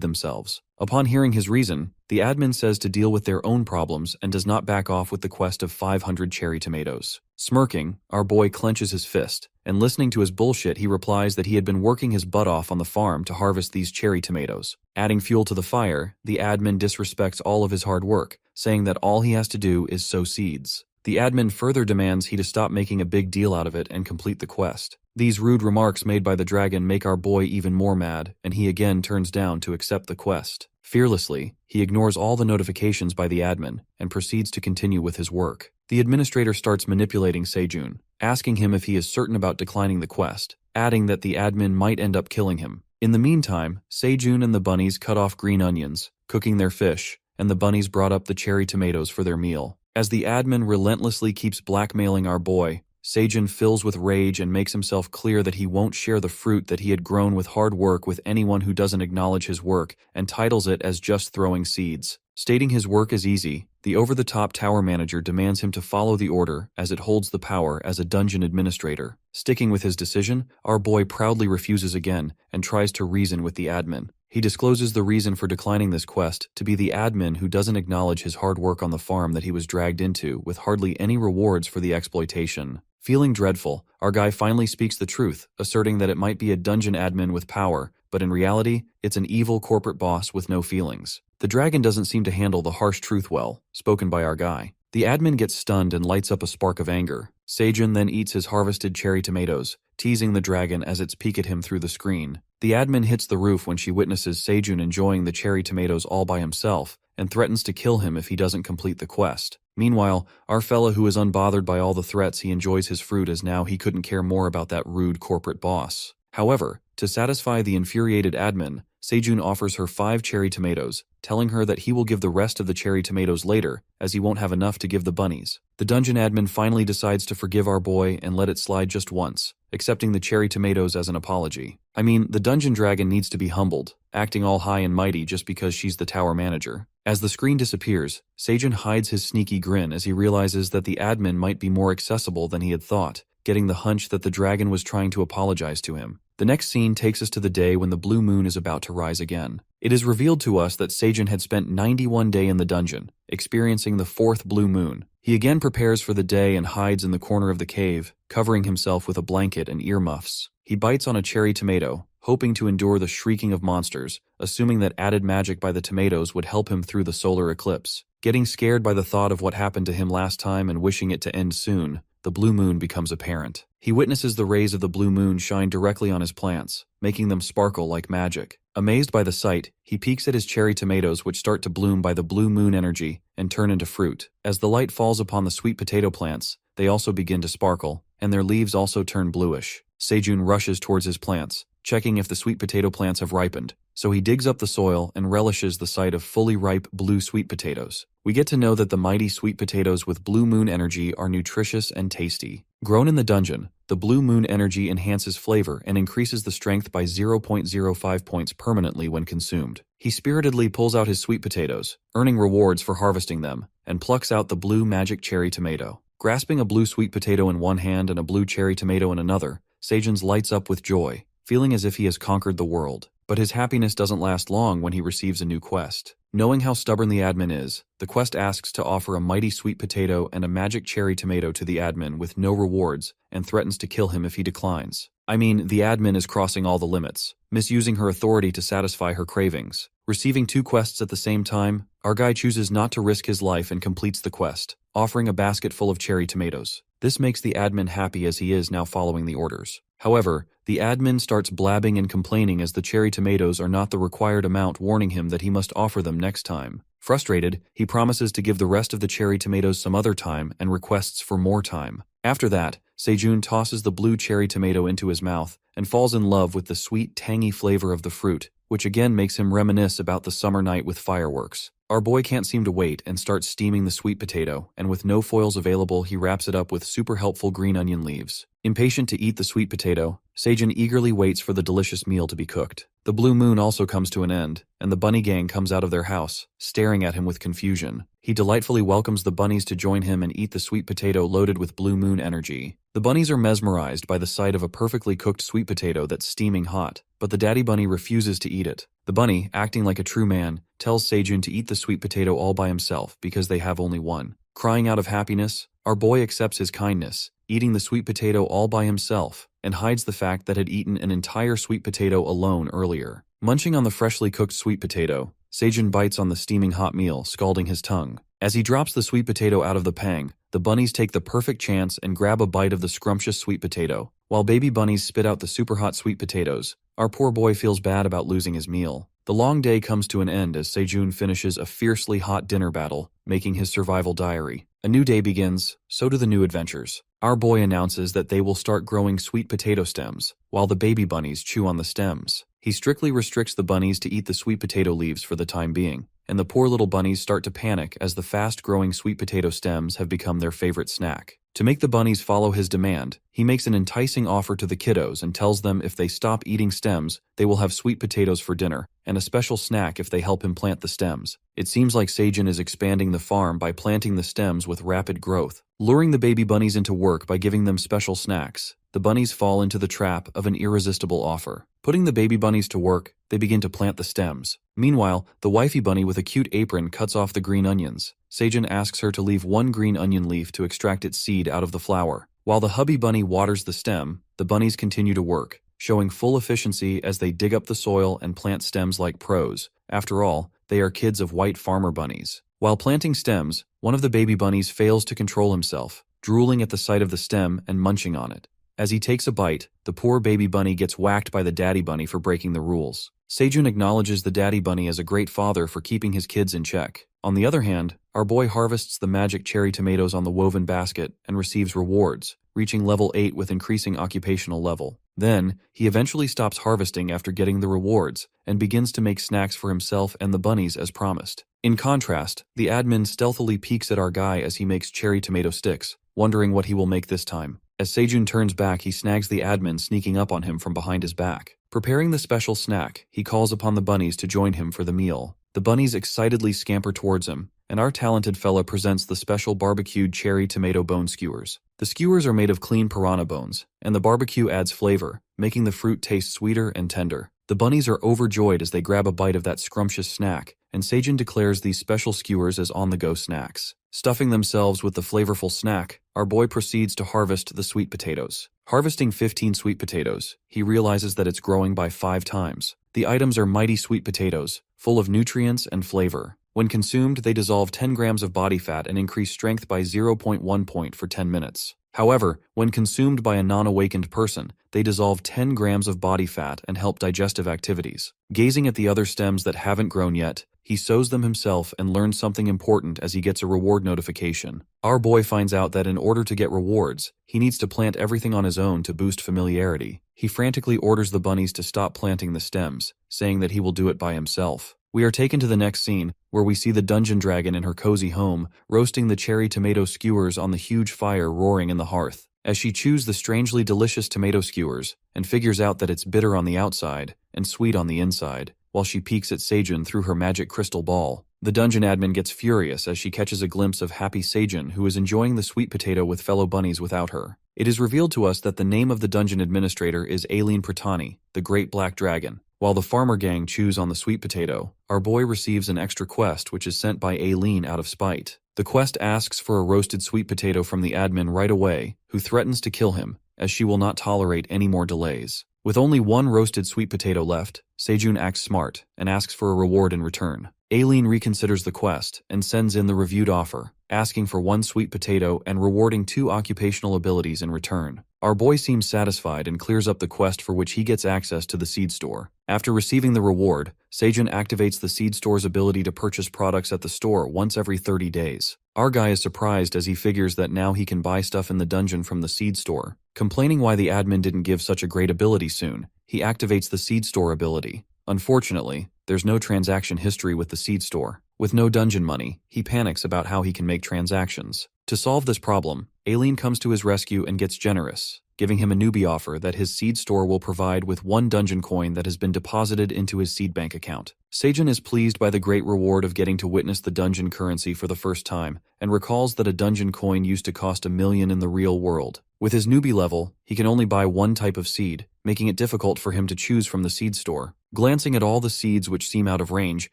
themselves. Upon hearing his reason, the admin says to deal with their own problems and does not back off with the quest of 500 cherry tomatoes. Smirking, our boy clenches his fist, and listening to his bullshit, he replies that he had been working his butt off on the farm to harvest these cherry tomatoes. Adding fuel to the fire, the admin disrespects all of his hard work, saying that all he has to do is sow seeds. The admin further demands he to stop making a big deal out of it and complete the quest. These rude remarks made by the dragon make our boy even more mad, and he again turns down to accept the quest. Fearlessly, he ignores all the notifications by the admin and proceeds to continue with his work. The administrator starts manipulating Seijun, asking him if he is certain about declining the quest, adding that the admin might end up killing him. In the meantime, Seijun and the bunnies cut off green onions, cooking their fish, and the bunnies brought up the cherry tomatoes for their meal. As the admin relentlessly keeps blackmailing our boy, Seijun fills with rage and makes himself clear that he won't share the fruit that he had grown with hard work with anyone who doesn't acknowledge his work, and titles it as just throwing seeds. Stating his work is easy, the over-the-top tower manager demands him to follow the order as it holds the power as a dungeon administrator. Sticking with his decision, our boy proudly refuses again and tries to reason with the admin. He discloses the reason for declining this quest to be the admin who doesn't acknowledge his hard work on the farm that he was dragged into with hardly any rewards for the exploitation. Feeling dreadful, our guy finally speaks the truth, asserting that it might be a dungeon admin with power, but in reality, it's an evil corporate boss with no feelings. The dragon doesn't seem to handle the harsh truth well, spoken by our guy. The admin gets stunned and lights up a spark of anger. Seijun then eats his harvested cherry tomatoes, teasing the dragon as it's peek at him through the screen. The admin hits the roof when she witnesses Seijun enjoying the cherry tomatoes all by himself, and threatens to kill him if he doesn't complete the quest. Meanwhile, our fella who is unbothered by all the threats, he enjoys his fruit as now he couldn't care more about that rude corporate boss. However, to satisfy the infuriated admin, Seijun offers her 5 cherry tomatoes, telling her that he will give the rest of the cherry tomatoes later, as he won't have enough to give the bunnies. The dungeon admin finally decides to forgive our boy and let it slide just once, accepting the cherry tomatoes as an apology. I mean, the dungeon dragon needs to be humbled, acting all high and mighty just because she's the tower manager. As the screen disappears, Seijun hides his sneaky grin as he realizes that the admin might be more accessible than he had thought, getting the hunch that the dragon was trying to apologize to him. The next scene takes us to the day when the blue moon is about to rise again. It is revealed to us that Seijun had spent 91 days in the dungeon, experiencing the 4th blue moon. He again prepares for the day and hides in the corner of the cave, covering himself with a blanket and earmuffs. He bites on a cherry tomato, hoping to endure the shrieking of monsters, assuming that added magic by the tomatoes would help him through the solar eclipse. Getting scared by the thought of what happened to him last time and wishing it to end soon, the blue moon becomes apparent. He witnesses the rays of the blue moon shine directly on his plants, making them sparkle like magic. Amazed by the sight, he peeks at his cherry tomatoes, which start to bloom by the blue moon energy and turn into fruit. As the light falls upon the sweet potato plants, they also begin to sparkle, and their leaves also turn bluish. Seijun rushes towards his plants, checking if the sweet potato plants have ripened. So he digs up the soil and relishes the sight of fully ripe blue sweet potatoes. We get to know that the mighty sweet potatoes with blue moon energy are nutritious and tasty. Grown in the dungeon, the blue moon energy enhances flavor and increases the strength by 0.05 points permanently when consumed. He spiritedly pulls out his sweet potatoes, earning rewards for harvesting them, and plucks out the blue magic cherry tomato. Grasping a blue sweet potato in one hand and a blue cherry tomato in another, Seijun lights up with joy, feeling as if he has conquered the world. But his happiness doesn't last long when he receives a new quest. Knowing how stubborn the admin is, the quest asks to offer a mighty sweet potato and a magic cherry tomato to the admin with no rewards, and threatens to kill him if he declines. I mean, the admin is crossing all the limits, misusing her authority to satisfy her cravings. Receiving 2 quests at the same time, our guy chooses not to risk his life and completes the quest, offering a basket full of cherry tomatoes. This makes the admin happy as he is now following the orders. However, the admin starts blabbing and complaining as the cherry tomatoes are not the required amount, warning him that he must offer them next time. Frustrated, he promises to give the rest of the cherry tomatoes some other time and requests for more time. After that, Sejun tosses the blue cherry tomato into his mouth and falls in love with the sweet, tangy flavor of the fruit, which again makes him reminisce about the summer night with fireworks. Our boy can't seem to wait and starts steaming the sweet potato, and with no foils available, he wraps it up with super helpful green onion leaves. Impatient to eat the sweet potato, Sejun eagerly waits for the delicious meal to be cooked. The blue moon also comes to an end, and the bunny gang comes out of their house, staring at him with confusion. He delightfully welcomes the bunnies to join him and eat the sweet potato loaded with blue moon energy. The bunnies are mesmerized by the sight of a perfectly cooked sweet potato that's steaming hot, but the daddy bunny refuses to eat it. The bunny, acting like a true man, tells Sejun to eat the sweet potato all by himself because they have only one. Crying out of happiness, our boy accepts his kindness, eating the sweet potato all by himself, and hides the fact that had eaten an entire sweet potato alone earlier. Munching on the freshly cooked sweet potato, Sejun bites on the steaming hot meal, scalding his tongue. As he drops the sweet potato out of the pang, the bunnies take the perfect chance and grab a bite of the scrumptious sweet potato. While baby bunnies spit out the super hot sweet potatoes, our poor boy feels bad about losing his meal. The long day comes to an end as Sejun finishes a fiercely hot dinner battle, making his survival diary. A new day begins, so do the new adventures. Our boy announces that they will start growing sweet potato stems, while the baby bunnies chew on the stems. He strictly restricts the bunnies to eat the sweet potato leaves for the time being, and the poor little bunnies start to panic as the fast-growing sweet potato stems have become their favorite snack. To make the bunnies follow his demand, he makes an enticing offer to the kiddos and tells them if they stop eating stems, they will have sweet potatoes for dinner, and a special snack if they help him plant the stems. It seems like Sejun is expanding the farm by planting the stems with rapid growth, luring the baby bunnies into work by giving them special snacks. The bunnies fall into the trap of an irresistible offer. Putting the baby bunnies to work, they begin to plant the stems. Meanwhile, the wifey bunny with a cute apron cuts off the green onions. Sejun asks her to leave one green onion leaf to extract its seed out of the flower. While the hubby bunny waters the stem, the bunnies continue to work, showing full efficiency as they dig up the soil and plant stems like pros. After all, they are kids of white farmer bunnies. While planting stems, one of the baby bunnies fails to control himself, drooling at the sight of the stem and munching on it. As he takes a bite, the poor baby bunny gets whacked by the daddy bunny for breaking the rules. Sejun acknowledges the daddy bunny as a great father for keeping his kids in check. On the other hand, our boy harvests the magic cherry tomatoes on the woven basket and receives rewards, reaching level 8 with increasing occupational level. Then, he eventually stops harvesting after getting the rewards and begins to make snacks for himself and the bunnies as promised. In contrast, the admin stealthily peeks at our guy as he makes cherry tomato sticks, wondering what he will make this time. As Sejun turns back, he snags the admin sneaking up on him from behind his back. Preparing the special snack, he calls upon the bunnies to join him for the meal. The bunnies excitedly scamper towards him, and our talented fella presents the special barbecued cherry tomato bone skewers. The skewers are made of clean piranha bones, and the barbecue adds flavor, making the fruit taste sweeter and tender. The bunnies are overjoyed as they grab a bite of that scrumptious snack, and Sejun declares these special skewers as on-the-go snacks. Stuffing themselves with the flavorful snack, our boy proceeds to harvest the sweet potatoes. Harvesting 15 sweet potatoes, he realizes that it's growing by 5 times. The items are mighty sweet potatoes, full of nutrients and flavor. When consumed, they dissolve 10 grams of body fat and increase strength by 0.1 point for 10 minutes. However, when consumed by a non-awakened person, they dissolve 10 grams of body fat and help digestive activities. Gazing at the other stems that haven't grown yet, he sows them himself and learns something important as he gets a reward notification. Our boy finds out that in order to get rewards, he needs to plant everything on his own to boost familiarity. He frantically orders the bunnies to stop planting the stems, saying that he will do it by himself. We are taken to the next scene, where we see the dungeon dragon in her cozy home, roasting the cherry tomato skewers on the huge fire roaring in the hearth. As she chews the strangely delicious tomato skewers, and figures out that it's bitter on the outside, and sweet on the inside, while she peeks at Sejun through her magic crystal ball. The dungeon admin gets furious as she catches a glimpse of happy Sejun, who is enjoying the sweet potato with fellow bunnies without her. It is revealed to us that the name of the dungeon administrator is Ailen Pratani, the Great Black Dragon. While the farmer gang chews on the sweet potato, our boy receives an extra quest which is sent by Ailen out of spite. The quest asks for a roasted sweet potato from the admin right away, who threatens to kill him, as she will not tolerate any more delays. With only one roasted sweet potato left, Sejun acts smart and asks for a reward in return. Ailen reconsiders the quest and sends in the reviewed offer, asking for 1 sweet potato and rewarding 2 occupational abilities in return. Our boy seems satisfied and clears up the quest for which he gets access to the seed store. After receiving the reward, Seijun activates the seed store's ability to purchase products at the store once every 30 days. Our guy is surprised as he figures that now he can buy stuff in the dungeon from the seed store. Complaining why the admin didn't give such a great ability soon, he activates the seed store ability. Unfortunately, there's no transaction history with the seed store. With no dungeon money, he panics about how he can make transactions. To solve this problem, Ailen comes to his rescue and gets generous, giving him a newbie offer that his seed store will provide with 1 dungeon coin that has been deposited into his seed bank account. Seijun is pleased by the great reward of getting to witness the dungeon currency for the first time, and recalls that a dungeon coin used to cost 1 million in the real world. With his newbie level, he can only buy 1 type of seed, making it difficult for him to choose from the seed store. Glancing at all the seeds which seem out of range,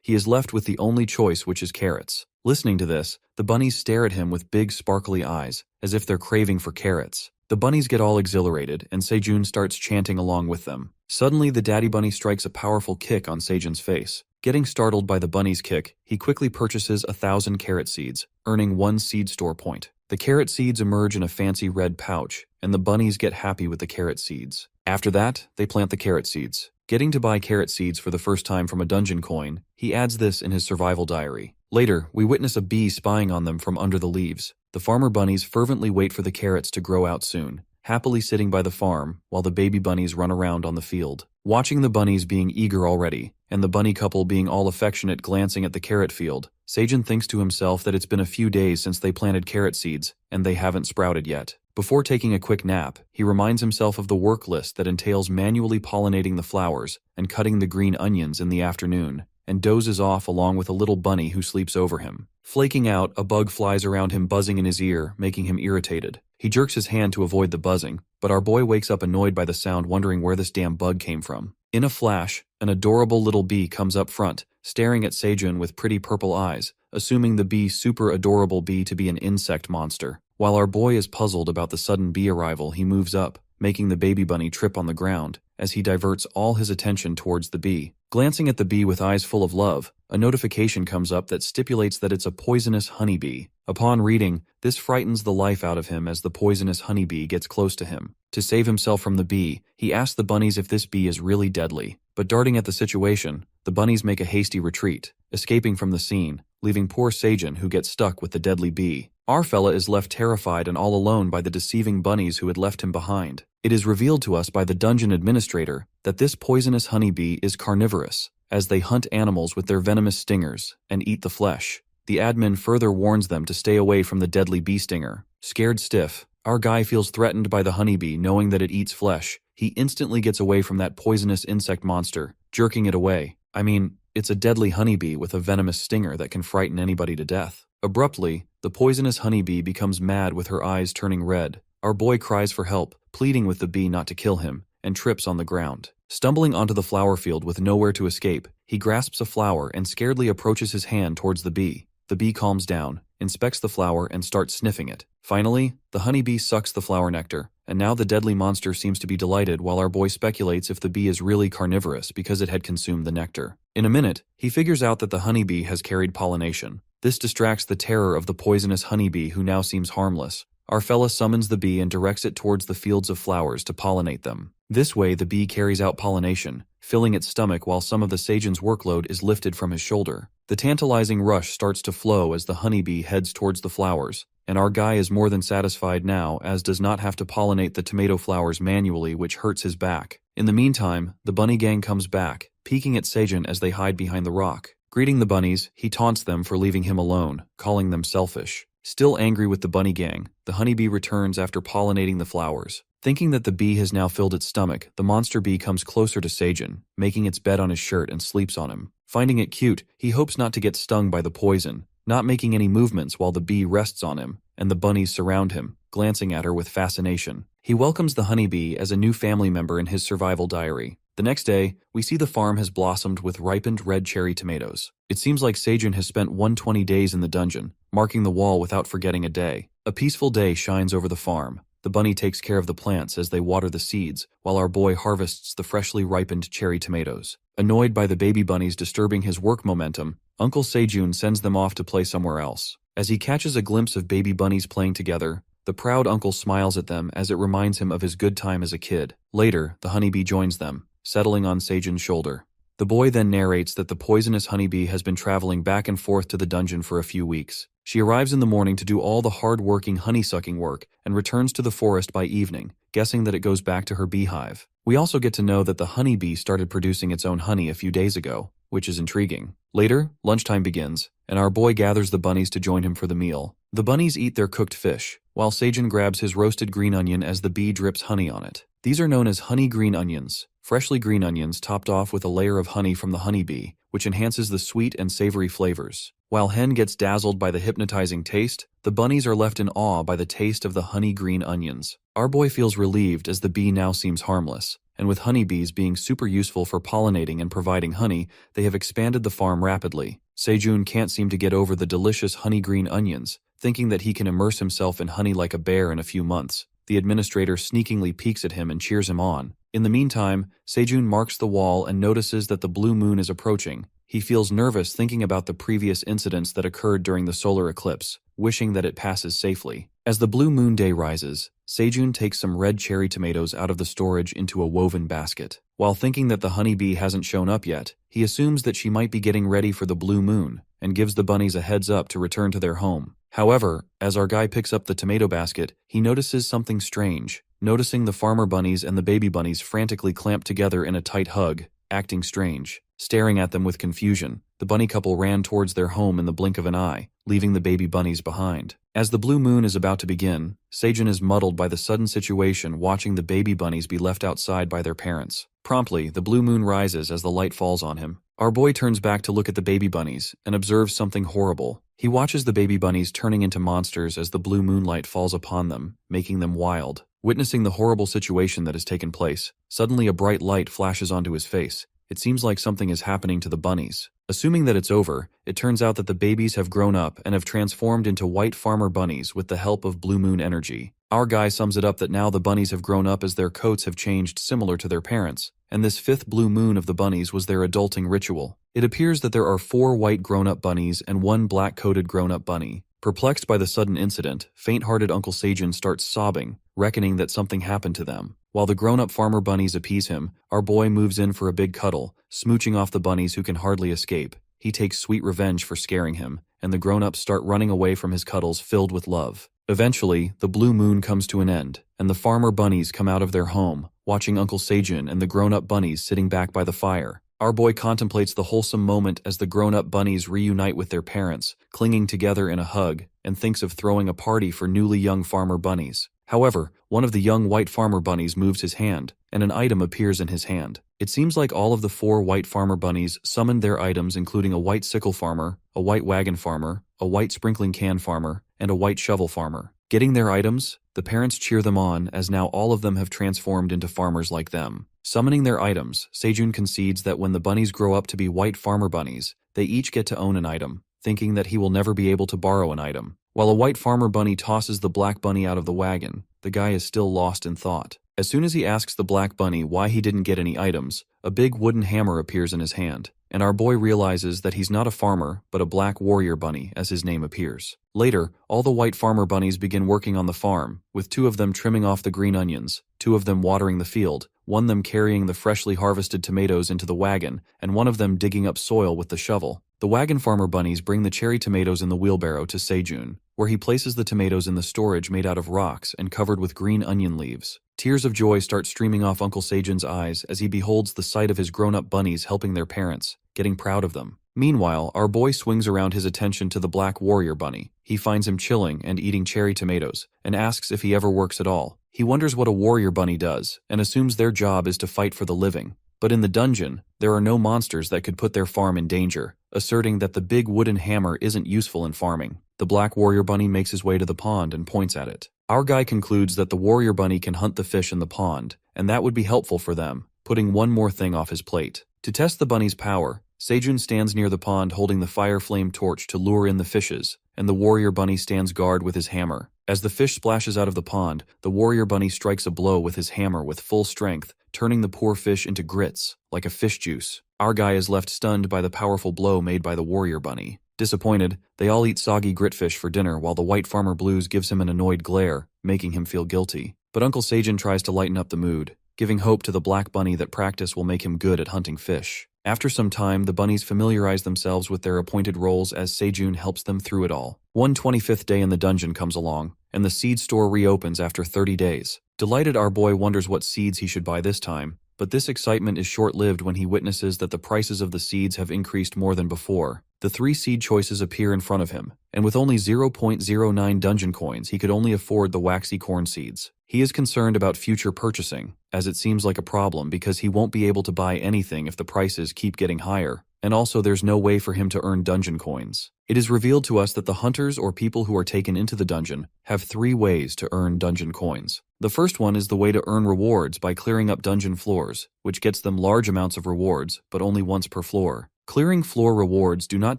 he is left with the only choice, which is carrots. Listening to this, the bunnies stare at him with big sparkly eyes, as if they're craving for carrots. The bunnies get all exhilarated, and Seijun starts chanting along with them. Suddenly, the daddy bunny strikes a powerful kick on Seijun's face. Getting startled by the bunny's kick, he quickly purchases 1,000 carrot seeds, earning 1 seed store point. The carrot seeds emerge in a fancy red pouch, and the bunnies get happy with the carrot seeds. After that, they plant the carrot seeds. Getting to buy carrot seeds for the first time from a dungeon coin, he adds this in his survival diary. Later, we witness a bee spying on them from under the leaves. The farmer bunnies fervently wait for the carrots to grow out soon, happily sitting by the farm while the baby bunnies run around on the field. Watching the bunnies being eager already, and the bunny couple being all affectionate glancing at the carrot field, Seijun thinks to himself that it's been a few days since they planted carrot seeds, and they haven't sprouted yet. Before taking a quick nap, he reminds himself of the work list that entails manually pollinating the flowers and cutting the green onions in the afternoon, and dozes off along with a little bunny who sleeps over him. Flaking out, a bug flies around him buzzing in his ear, making him irritated. He jerks his hand to avoid the buzzing, but our boy wakes up annoyed by the sound, wondering where this damn bug came from. In a flash, an adorable little bee comes up front, staring at Seijun with pretty purple eyes, assuming the bee super adorable bee to be an insect monster. While our boy is puzzled about the sudden bee arrival, he moves up, making the baby bunny trip on the ground, as he diverts all his attention towards the bee. Glancing at the bee with eyes full of love, a notification comes up that stipulates that it's a poisonous honeybee. Upon reading, this frightens the life out of him as the poisonous honeybee gets close to him. To save himself from the bee, he asks the bunnies if this bee is really deadly. But darting at the situation, the bunnies make a hasty retreat, escaping from the scene, leaving poor Seijun who gets stuck with the deadly bee. Our fella is left terrified and all alone by the deceiving bunnies who had left him behind. It is revealed to us by the dungeon administrator that this poisonous honeybee is carnivorous, as they hunt animals with their venomous stingers and eat the flesh. The admin further warns them to stay away from the deadly bee stinger. Scared stiff, our guy feels threatened by the honeybee, knowing that it eats flesh. He instantly gets away from that poisonous insect monster, jerking it away. I mean, it's a deadly honeybee with a venomous stinger that can frighten anybody to death. Abruptly, the poisonous honeybee becomes mad with her eyes turning red. Our boy cries for help, pleading with the bee not to kill him, and trips on the ground. Stumbling onto the flower field with nowhere to escape, he grasps a flower and scaredly approaches his hand towards the bee. The bee calms down, inspects the flower, and starts sniffing it. Finally, the honeybee sucks the flower nectar, and now the deadly monster seems to be delighted while our boy speculates if the bee is really carnivorous because it had consumed the nectar. In a minute, he figures out that the honeybee has carried pollination. This distracts the terror of the poisonous honeybee, who now seems harmless. Our fella summons the bee and directs it towards the fields of flowers to pollinate them. This way, the bee carries out pollination, filling its stomach while some of the Seijun's workload is lifted from his shoulder. The tantalizing rush starts to flow as the honeybee heads towards the flowers, and our guy is more than satisfied now, as does not have to pollinate the tomato flowers manually, which hurts his back. In the meantime, the bunny gang comes back, peeking at Seijun as they hide behind the rock. Greeting the bunnies, he taunts them for leaving him alone, calling them selfish. Still angry with the bunny gang, the honeybee returns after pollinating the flowers. Thinking that the bee has now filled its stomach, the monster bee comes closer to Seijun, making its bed on his shirt and sleeps on him. Finding it cute, he hopes not to get stung by the poison, not making any movements while the bee rests on him, and the bunnies surround him, glancing at her with fascination. He welcomes the honeybee as a new family member in his survival diary. The next day, we see the farm has blossomed with ripened red cherry tomatoes. It seems like Seijun has spent 120 days in the dungeon, marking the wall without forgetting a day. A peaceful day shines over the farm. The bunny takes care of the plants as they water the seeds, while our boy harvests the freshly ripened cherry tomatoes. Annoyed by the baby bunnies disturbing his work momentum, Uncle Seijun sends them off to play somewhere else. As he catches a glimpse of baby bunnies playing together, The proud uncle smiles at them as it reminds him of his good time as a kid. Later, the honeybee joins them, settling on Sejun's shoulder. The boy then narrates that the poisonous honeybee has been traveling back and forth to the dungeon for a few weeks. She arrives in the morning to do all the hard-working honey-sucking work and returns to the forest by evening, guessing that it goes back to her beehive. We also get to know that the honeybee started producing its own honey a few days ago, which is intriguing. Later, lunchtime begins, and our boy gathers the bunnies to join him for the meal. The bunnies eat their cooked fish, while Sejun grabs his roasted green onion as the bee drips honey on it. These are known as honey green onions, freshly green onions topped off with a layer of honey from the honeybee, which enhances the sweet and savory flavors. While Hen gets dazzled by the hypnotizing taste, the bunnies are left in awe by the taste of the honey green onions. Our boy feels relieved as the bee now seems harmless, and with honeybees being super useful for pollinating and providing honey, they have expanded the farm rapidly. Sejun can't seem to get over the delicious honey green onions, thinking that he can immerse himself in honey like a bear in a few months. The administrator sneakingly peeks at him and cheers him on. In the meantime, Sejun marks the wall and notices that the blue moon is approaching. He feels nervous thinking about the previous incidents that occurred during the solar eclipse, wishing that it passes safely. As the blue moon day rises, Sejun takes some red cherry tomatoes out of the storage into a woven basket. While thinking that the honeybee hasn't shown up yet, he assumes that she might be getting ready for the blue moon, and gives the bunnies a heads up to return to their home. However, as our guy picks up the tomato basket, he notices something strange. Noticing the farmer bunnies and the baby bunnies frantically clamped together in a tight hug, acting strange. Staring at them with confusion, the bunny couple ran towards their home in the blink of an eye, leaving the baby bunnies behind. As the blue moon is about to begin, Sejun is muddled by the sudden situation watching the baby bunnies be left outside by their parents. Promptly, the blue moon rises as the light falls on him. Our boy turns back to look at the baby bunnies and observes something horrible. He watches the baby bunnies turning into monsters as the blue moonlight falls upon them, making them wild. Witnessing the horrible situation that has taken place, suddenly a bright light flashes onto his face. It seems like something is happening to the bunnies. Assuming that it's over, it turns out that the babies have grown up and have transformed into white farmer bunnies with the help of blue moon energy. Our guy sums it up that now the bunnies have grown up as their coats have changed similar to their parents, and this fifth blue moon of the bunnies was their adulting ritual. It appears that there are 4 white grown-up bunnies and 1 black-coated grown-up bunny. Perplexed by the sudden incident, faint-hearted Uncle Sejun starts sobbing, reckoning that something happened to them. While the grown-up farmer bunnies appease him, our boy moves in for a big cuddle, smooching off the bunnies who can hardly escape. He takes sweet revenge for scaring him, and the grown-ups start running away from his cuddles filled with love. Eventually, the blue moon comes to an end, and the farmer bunnies come out of their home, watching Uncle Sejun and the grown-up bunnies sitting back by the fire. Our boy contemplates the wholesome moment as the grown-up bunnies reunite with their parents, clinging together in a hug, and thinks of throwing a party for newly young farmer bunnies. However, one of the young white farmer bunnies moves his hand, and an item appears in his hand. It seems like all of the 4 white farmer bunnies summoned their items, including a white sickle farmer, a white wagon farmer, a white sprinkling can farmer, and a white shovel farmer. Getting their items, the parents cheer them on as now all of them have transformed into farmers like them. Summoning their items, Sejun concedes that when the bunnies grow up to be white farmer bunnies, they each get to own an item, thinking that he will never be able to borrow an item. While a white farmer bunny tosses the black bunny out of the wagon, the guy is still lost in thought. As soon as he asks the black bunny why he didn't get any items, a big wooden hammer appears in his hand, and our boy realizes that he's not a farmer, but a black warrior bunny as his name appears. Later, all the white farmer bunnies begin working on the farm, with 2 of them trimming off the green onions, 2 of them watering the field, 1 of them carrying the freshly harvested tomatoes into the wagon, and 1 of them digging up soil with the shovel. The wagon farmer bunnies bring the cherry tomatoes in the wheelbarrow to Sejun, where he places the tomatoes in the storage made out of rocks and covered with green onion leaves. Tears of joy start streaming off Uncle Sejun's eyes as he beholds the sight of his grown-up bunnies helping their parents, getting proud of them. Meanwhile, our boy swings around his attention to the black warrior bunny. He finds him chilling and eating cherry tomatoes, and asks if he ever works at all. He wonders what a warrior bunny does, and assumes their job is to fight for the living. But in the dungeon, there are no monsters that could put their farm in danger, asserting that the big wooden hammer isn't useful in farming. The black warrior bunny makes his way to the pond and points at it. Our guy concludes that the warrior bunny can hunt the fish in the pond, and that would be helpful for them, putting one more thing off his plate. To test the bunny's power, Sejun stands near the pond holding the fire flame torch to lure in the fishes, and the warrior bunny stands guard with his hammer. As the fish splashes out of the pond, the warrior bunny strikes a blow with his hammer with full strength, turning the poor fish into grits, like a fish juice. Our guy is left stunned by the powerful blow made by the warrior bunny. Disappointed, they all eat soggy gritfish for dinner while the white farmer Blues gives him an annoyed glare, making him feel guilty. But Uncle Seijun tries to lighten up the mood, giving hope to the black bunny that practice will make him good at hunting fish. After some time, the bunnies familiarize themselves with their appointed roles as Seijun helps them through it all. 125th day in the dungeon comes along, and the seed store reopens after 30 days. Delighted, our boy wonders what seeds he should buy this time, but this excitement is short-lived when he witnesses that the prices of the seeds have increased more than before. The 3 seed choices appear in front of him, and with only 0.09 dungeon coins he could only afford the waxy corn seeds. He is concerned about future purchasing, as it seems like a problem because he won't be able to buy anything if the prices keep getting higher, and also there's no way for him to earn dungeon coins. It is revealed to us that the hunters or people who are taken into the dungeon have 3 ways to earn dungeon coins. The first one is the way to earn rewards by clearing up dungeon floors, which gets them large amounts of rewards, but only once per floor. Clearing floor rewards do not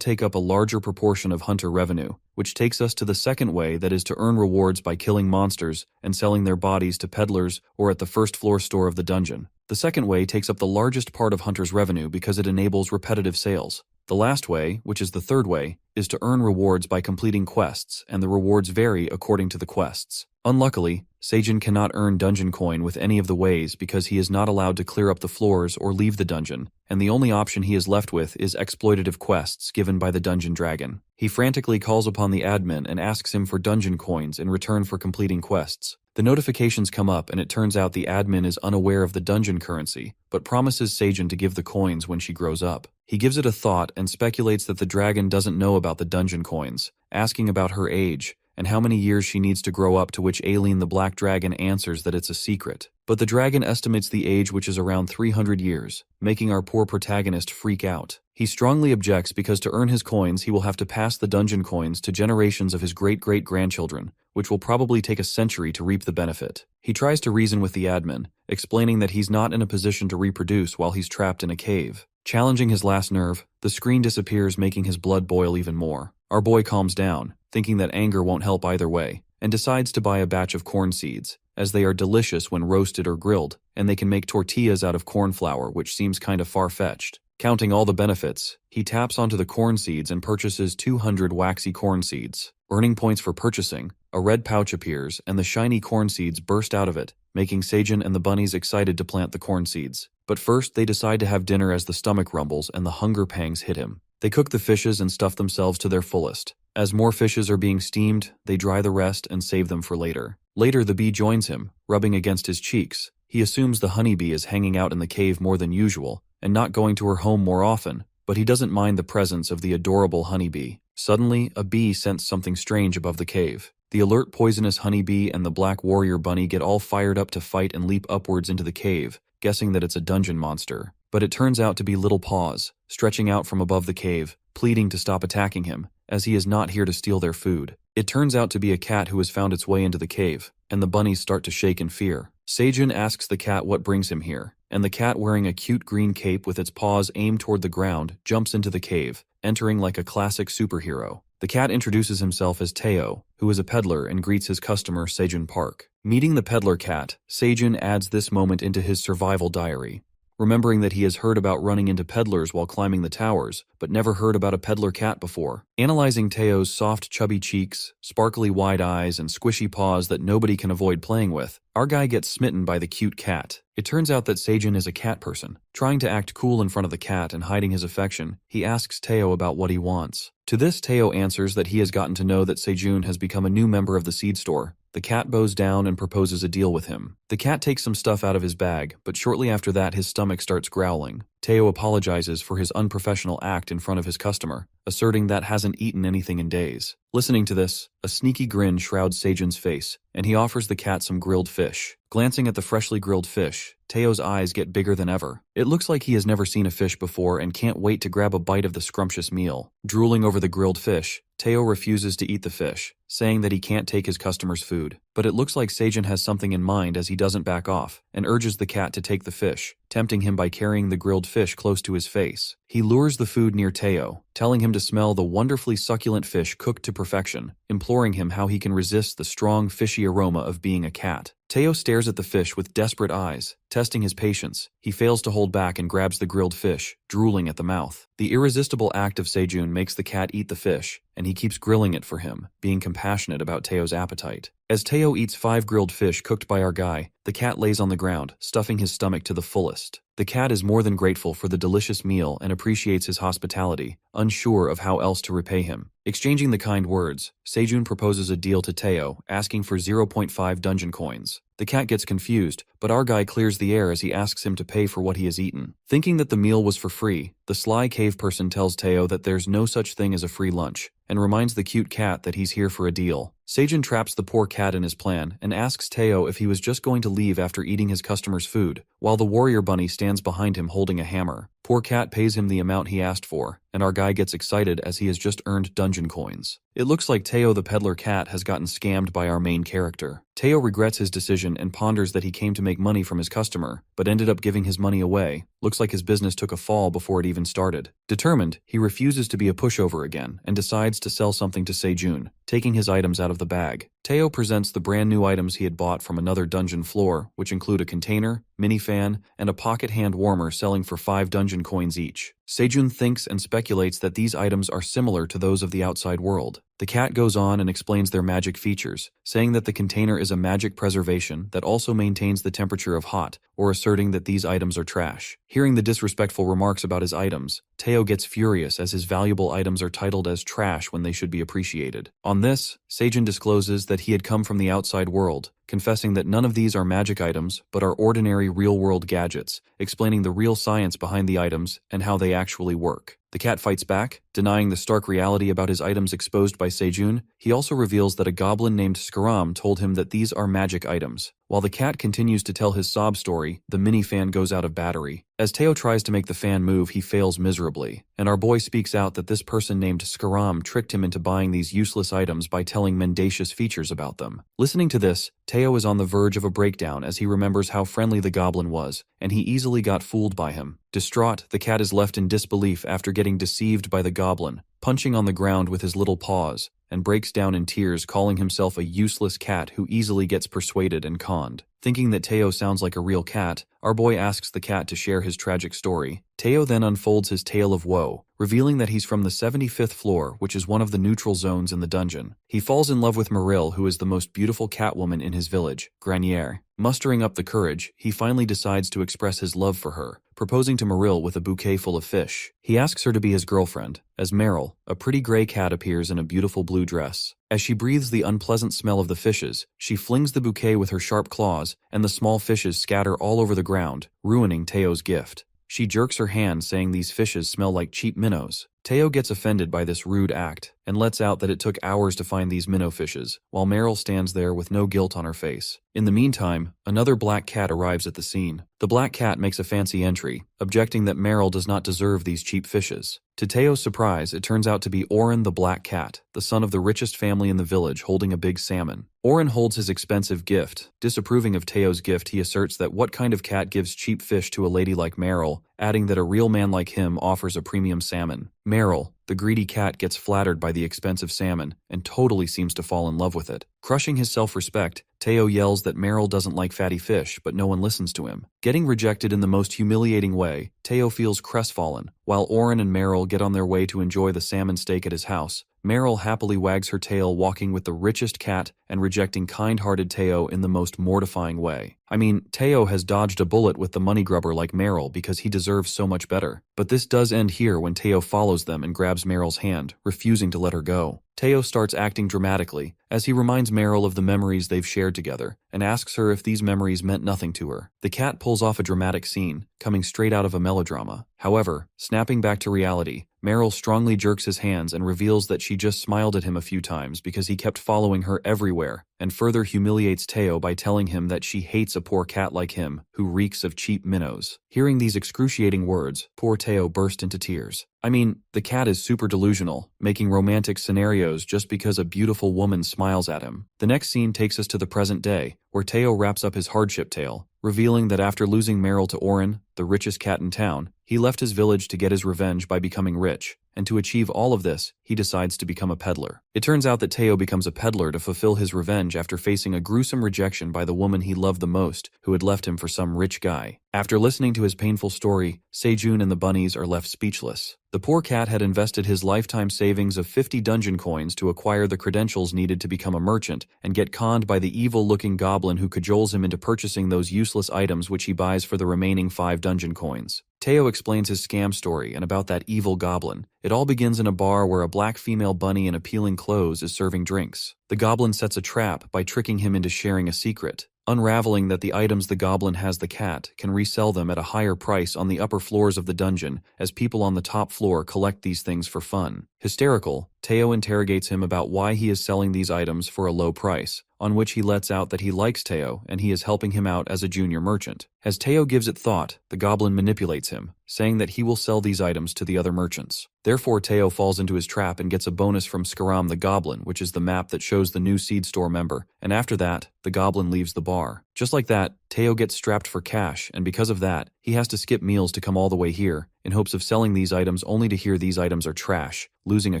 take up a larger proportion of hunter revenue, which takes us to the second way, that is to earn rewards by killing monsters and selling their bodies to peddlers or at the first floor store of the dungeon. The second way takes up the largest part of hunters' revenue because it enables repetitive sales. The last way, which is the third way, is to earn rewards by completing quests, and the rewards vary according to the quests. Unluckily, Seijun cannot earn dungeon coin with any of the ways because he is not allowed to clear up the floors or leave the dungeon, and the only option he is left with is exploitative quests given by the dungeon dragon. He frantically calls upon the admin and asks him for dungeon coins in return for completing quests. The notifications come up and it turns out the admin is unaware of the dungeon currency, but promises Seijun to give the coins when she grows up. He gives it a thought and speculates that the dragon doesn't know about the dungeon coins, asking about her age and how many years she needs to grow up, to which Ailen the black dragon answers that it's a secret. But the dragon estimates the age, which is around 300 years, making our poor protagonist freak out. He strongly objects because to earn his coins he will have to pass the dungeon coins to generations of his great-great-grandchildren, which will probably take a century to reap the benefit. He tries to reason with the admin, explaining that he's not in a position to reproduce while he's trapped in a cave. Challenging his last nerve, the screen disappears, making his blood boil even more. Our boy calms down, thinking that anger won't help either way, and decides to buy a batch of corn seeds, as they are delicious when roasted or grilled, and they can make tortillas out of corn flour, which seems kind of far-fetched. Counting all the benefits, he taps onto the corn seeds and purchases 200 waxy corn seeds. Earning points for purchasing, a red pouch appears and the shiny corn seeds burst out of it, making Seijun and the bunnies excited to plant the corn seeds. But first they decide to have dinner as the stomach rumbles and the hunger pangs hit him. They cook the fishes and stuff themselves to their fullest. As more fishes are being steamed, they dry the rest and save them for later. Later the bee joins him, rubbing against his cheeks. He assumes the honeybee is hanging out in the cave more than usual and not going to her home more often, but he doesn't mind the presence of the adorable honeybee. Suddenly, a bee scents something strange above the cave. The alert poisonous honeybee and the black warrior bunny get all fired up to fight and leap upwards into the cave, guessing that it's a dungeon monster. But it turns out to be Little Paws, stretching out from above the cave, pleading to stop attacking him, as he is not here to steal their food. It turns out to be a cat who has found its way into the cave, and the bunnies start to shake in fear. Seijun asks the cat what brings him here, and the cat, wearing a cute green cape with its paws aimed toward the ground, jumps into the cave, entering like a classic superhero. The cat introduces himself as Teao, who is a peddler, and greets his customer Seijun Park. Meeting the peddler cat, Seijun adds this moment into his survival diary, remembering that he has heard about running into peddlers while climbing the towers, but never heard about a peddler cat before. Analyzing Teo's soft, chubby cheeks, sparkly wide eyes, and squishy paws that nobody can avoid playing with, our guy gets smitten by the cute cat. It turns out that Seijun is a cat person. Trying to act cool in front of the cat and hiding his affection, he asks Teao about what he wants. To this, Teao answers that he has gotten to know that Seijun has become a new member of the seed store. The cat bows down and proposes a deal with him. The cat takes some stuff out of his bag, but shortly after that his stomach starts growling. Teao apologizes for his unprofessional act in front of his customer, asserting that hasn't eaten anything in days. Listening to this, a sneaky grin shrouds Seijun's face, and he offers the cat some grilled fish. Glancing at the freshly grilled fish, Teo's eyes get bigger than ever. It looks like he has never seen a fish before and can't wait to grab a bite of the scrumptious meal. Drooling over the grilled fish, Teao refuses to eat the fish, saying that he can't take his customer's food. but it looks like Seijun has something in mind as he doesn't back off, and urges the cat to take the fish, tempting him by carrying the grilled fish close to his face. He lures the food near Teao, telling him to smell the wonderfully succulent fish cooked to perfection, imploring him how he can resist the strong fishy aroma of being a cat. Teao stares at the fish with desperate eyes, testing his patience. He fails to hold back and grabs the grilled fish, drooling at the mouth. The irresistible act of Seijun makes the cat eat the fish, and he keeps grilling it for him, being compassionate about Teo's appetite. As Teao eats 5 grilled fish cooked by our guy, the cat lays on the ground, stuffing his stomach to the fullest. The cat is more than grateful for the delicious meal and appreciates his hospitality, unsure of how else to repay him. Exchanging the kind words, Seijun proposes a deal to Teao, asking for 0.5 dungeon coins. The cat gets confused, but our guy clears the air as he asks him to pay for what he has eaten. Thinking that the meal was for free, the sly cave person tells Teao that there's no such thing as a free lunch, and reminds the cute cat that he's here for a deal. Seijun traps the poor cat in his plan and asks Teao if he was just going to leave after eating his customer's food, while the warrior bunny stands behind him holding a hammer. Poor cat pays him the amount he asked for, and our guy gets excited as he has just earned dungeon coins. It looks like Teao the peddler cat has gotten scammed by our main character. Teao regrets his decision and ponders that he came to make money from his customer, but ended up giving his money away. Looks like his business took a fall before it even started. Determined, he refuses to be a pushover again and decides to sell something to Seijun, taking his items out of the bag. Teao presents the brand new items he had bought from another dungeon floor, which include a container, mini fan, and a pocket hand warmer selling for 5 dungeon coins each. Seijun thinks and speculates that these items are similar to those of the outside world. The cat goes on and explains their magic features, saying that the container is a magic preservation that also maintains the temperature of hot, or asserting that these items are trash. Hearing the disrespectful remarks about his items, Teao gets furious as his valuable items are titled as trash when they should be appreciated. On this, Seijun discloses that he had come from the outside world, confessing that none of these are magic items but are ordinary real-world gadgets, explaining the real science behind the items and how they actually work. The cat fights back, denying the stark reality about his items exposed by Seijun. He also reveals that a goblin named Scaram told him that these are magic items. While the cat continues to tell his sob story, the mini fan goes out of battery. As Teao tries to make the fan move, he fails miserably, and our boy speaks out that this person named Scaram tricked him into buying these useless items by telling mendacious features about them. Listening to this, Teao is on the verge of a breakdown as he remembers how friendly the goblin was, and he easily got fooled by him. Distraught, the cat is left in disbelief after getting deceived by the goblin, punching on the ground with his little paws, and breaks down in tears, calling himself a useless cat who easily gets persuaded and conned. Thinking that Teao sounds like a real cat, our boy asks the cat to share his tragic story. Teao then unfolds his tale of woe, revealing that he's from the 75th floor, which is one of the neutral zones in the dungeon. He falls in love with Maril, who is the most beautiful catwoman in his village, Granier. Mustering up the courage, he finally decides to express his love for her, proposing to Maril with a bouquet full of fish. He asks her to be his girlfriend, as Meryl, a pretty gray cat, appears in a beautiful blue dress. As she breathes the unpleasant smell of the fishes, she flings the bouquet with her sharp claws, and the small fishes scatter all over the ground, ruining Teo's gift. She jerks her hand, saying these fishes smell like cheap minnows. Teao gets offended by this rude act, and lets out that it took hours to find these minnow fishes, while Meryl stands there with no guilt on her face. In the meantime, another black cat arrives at the scene. The black cat makes a fancy entry, objecting that Meryl does not deserve these cheap fishes. To Teo's surprise, it turns out to be Oren the black cat, the son of the richest family in the village, holding a big salmon. Oren holds his expensive gift. Disapproving of Teo's gift, he asserts that what kind of cat gives cheap fish to a lady like Meryl, adding that a real man like him offers a premium salmon. Meryl, the greedy cat, gets flattered by the expensive salmon and totally seems to fall in love with it. Crushing his self-respect, Teao yells that Meryl doesn't like fatty fish, but no one listens to him. Getting rejected in the most humiliating way, Teao feels crestfallen. While Oren and Meryl get on their way to enjoy the salmon steak at his house, Meryl happily wags her tail, walking with the richest cat and rejecting kind-hearted Teao in the most mortifying way. I mean, Teao has dodged a bullet with the money grubber like Meryl because he deserves so much better. But this does end here when Teao follows them and grabs Meryl's hand, refusing to let her go. Teao starts acting dramatically, as he reminds Meryl of the memories they've shared together, and asks her if these memories meant nothing to her. The cat pulls off a dramatic scene, coming straight out of a melodrama. However, snapping back to reality, Meryl strongly jerks his hands and reveals that she just smiled at him a few times because he kept following her everywhere, and further humiliates Teao by telling him that she hates a poor cat like him, who reeks of cheap minnows. Hearing these excruciating words, poor Teao burst into tears. I mean, the cat is super delusional, making romantic scenarios just because a beautiful woman smiles smiles at him. The next scene takes us to the present day, where Teao wraps up his hardship tale, revealing that after losing Meryl to Oren, the richest cat in town, he left his village to get his revenge by becoming rich, and to achieve all of this, he decides to become a peddler. It turns out that Teao becomes a peddler to fulfill his revenge after facing a gruesome rejection by the woman he loved the most, who had left him for some rich guy. After listening to his painful story, Sejun and the bunnies are left speechless. The poor cat had invested his lifetime savings of 50 dungeon coins to acquire the credentials needed to become a merchant, and get conned by the evil-looking goblin who cajoles him into purchasing those useless items which he buys for the remaining 5 dungeon coins. Teao explains his scam story and about that evil goblin. It all begins in a bar where a black female bunny in appealing clothes is serving drinks. The goblin sets a trap by tricking him into sharing a secret, unraveling that the items the goblin has the cat can resell them at a higher price on the upper floors of the dungeon, as people on the top floor collect these things for fun. Hysterical, Teao interrogates him about why he is selling these items for a low price, on which he lets out that he likes Teao and he is helping him out as a junior merchant. As Teao gives it thought, the goblin manipulates him, saying that he will sell these items to the other merchants. Therefore, Teao falls into his trap and gets a bonus from Scaram the goblin, which is the map that shows the new seed store member, and after that, the goblin leaves the bar. Just like that, Teao gets strapped for cash, and because of that, he has to skip meals to come all the way here, in hopes of selling these items only to hear these items are trash, losing a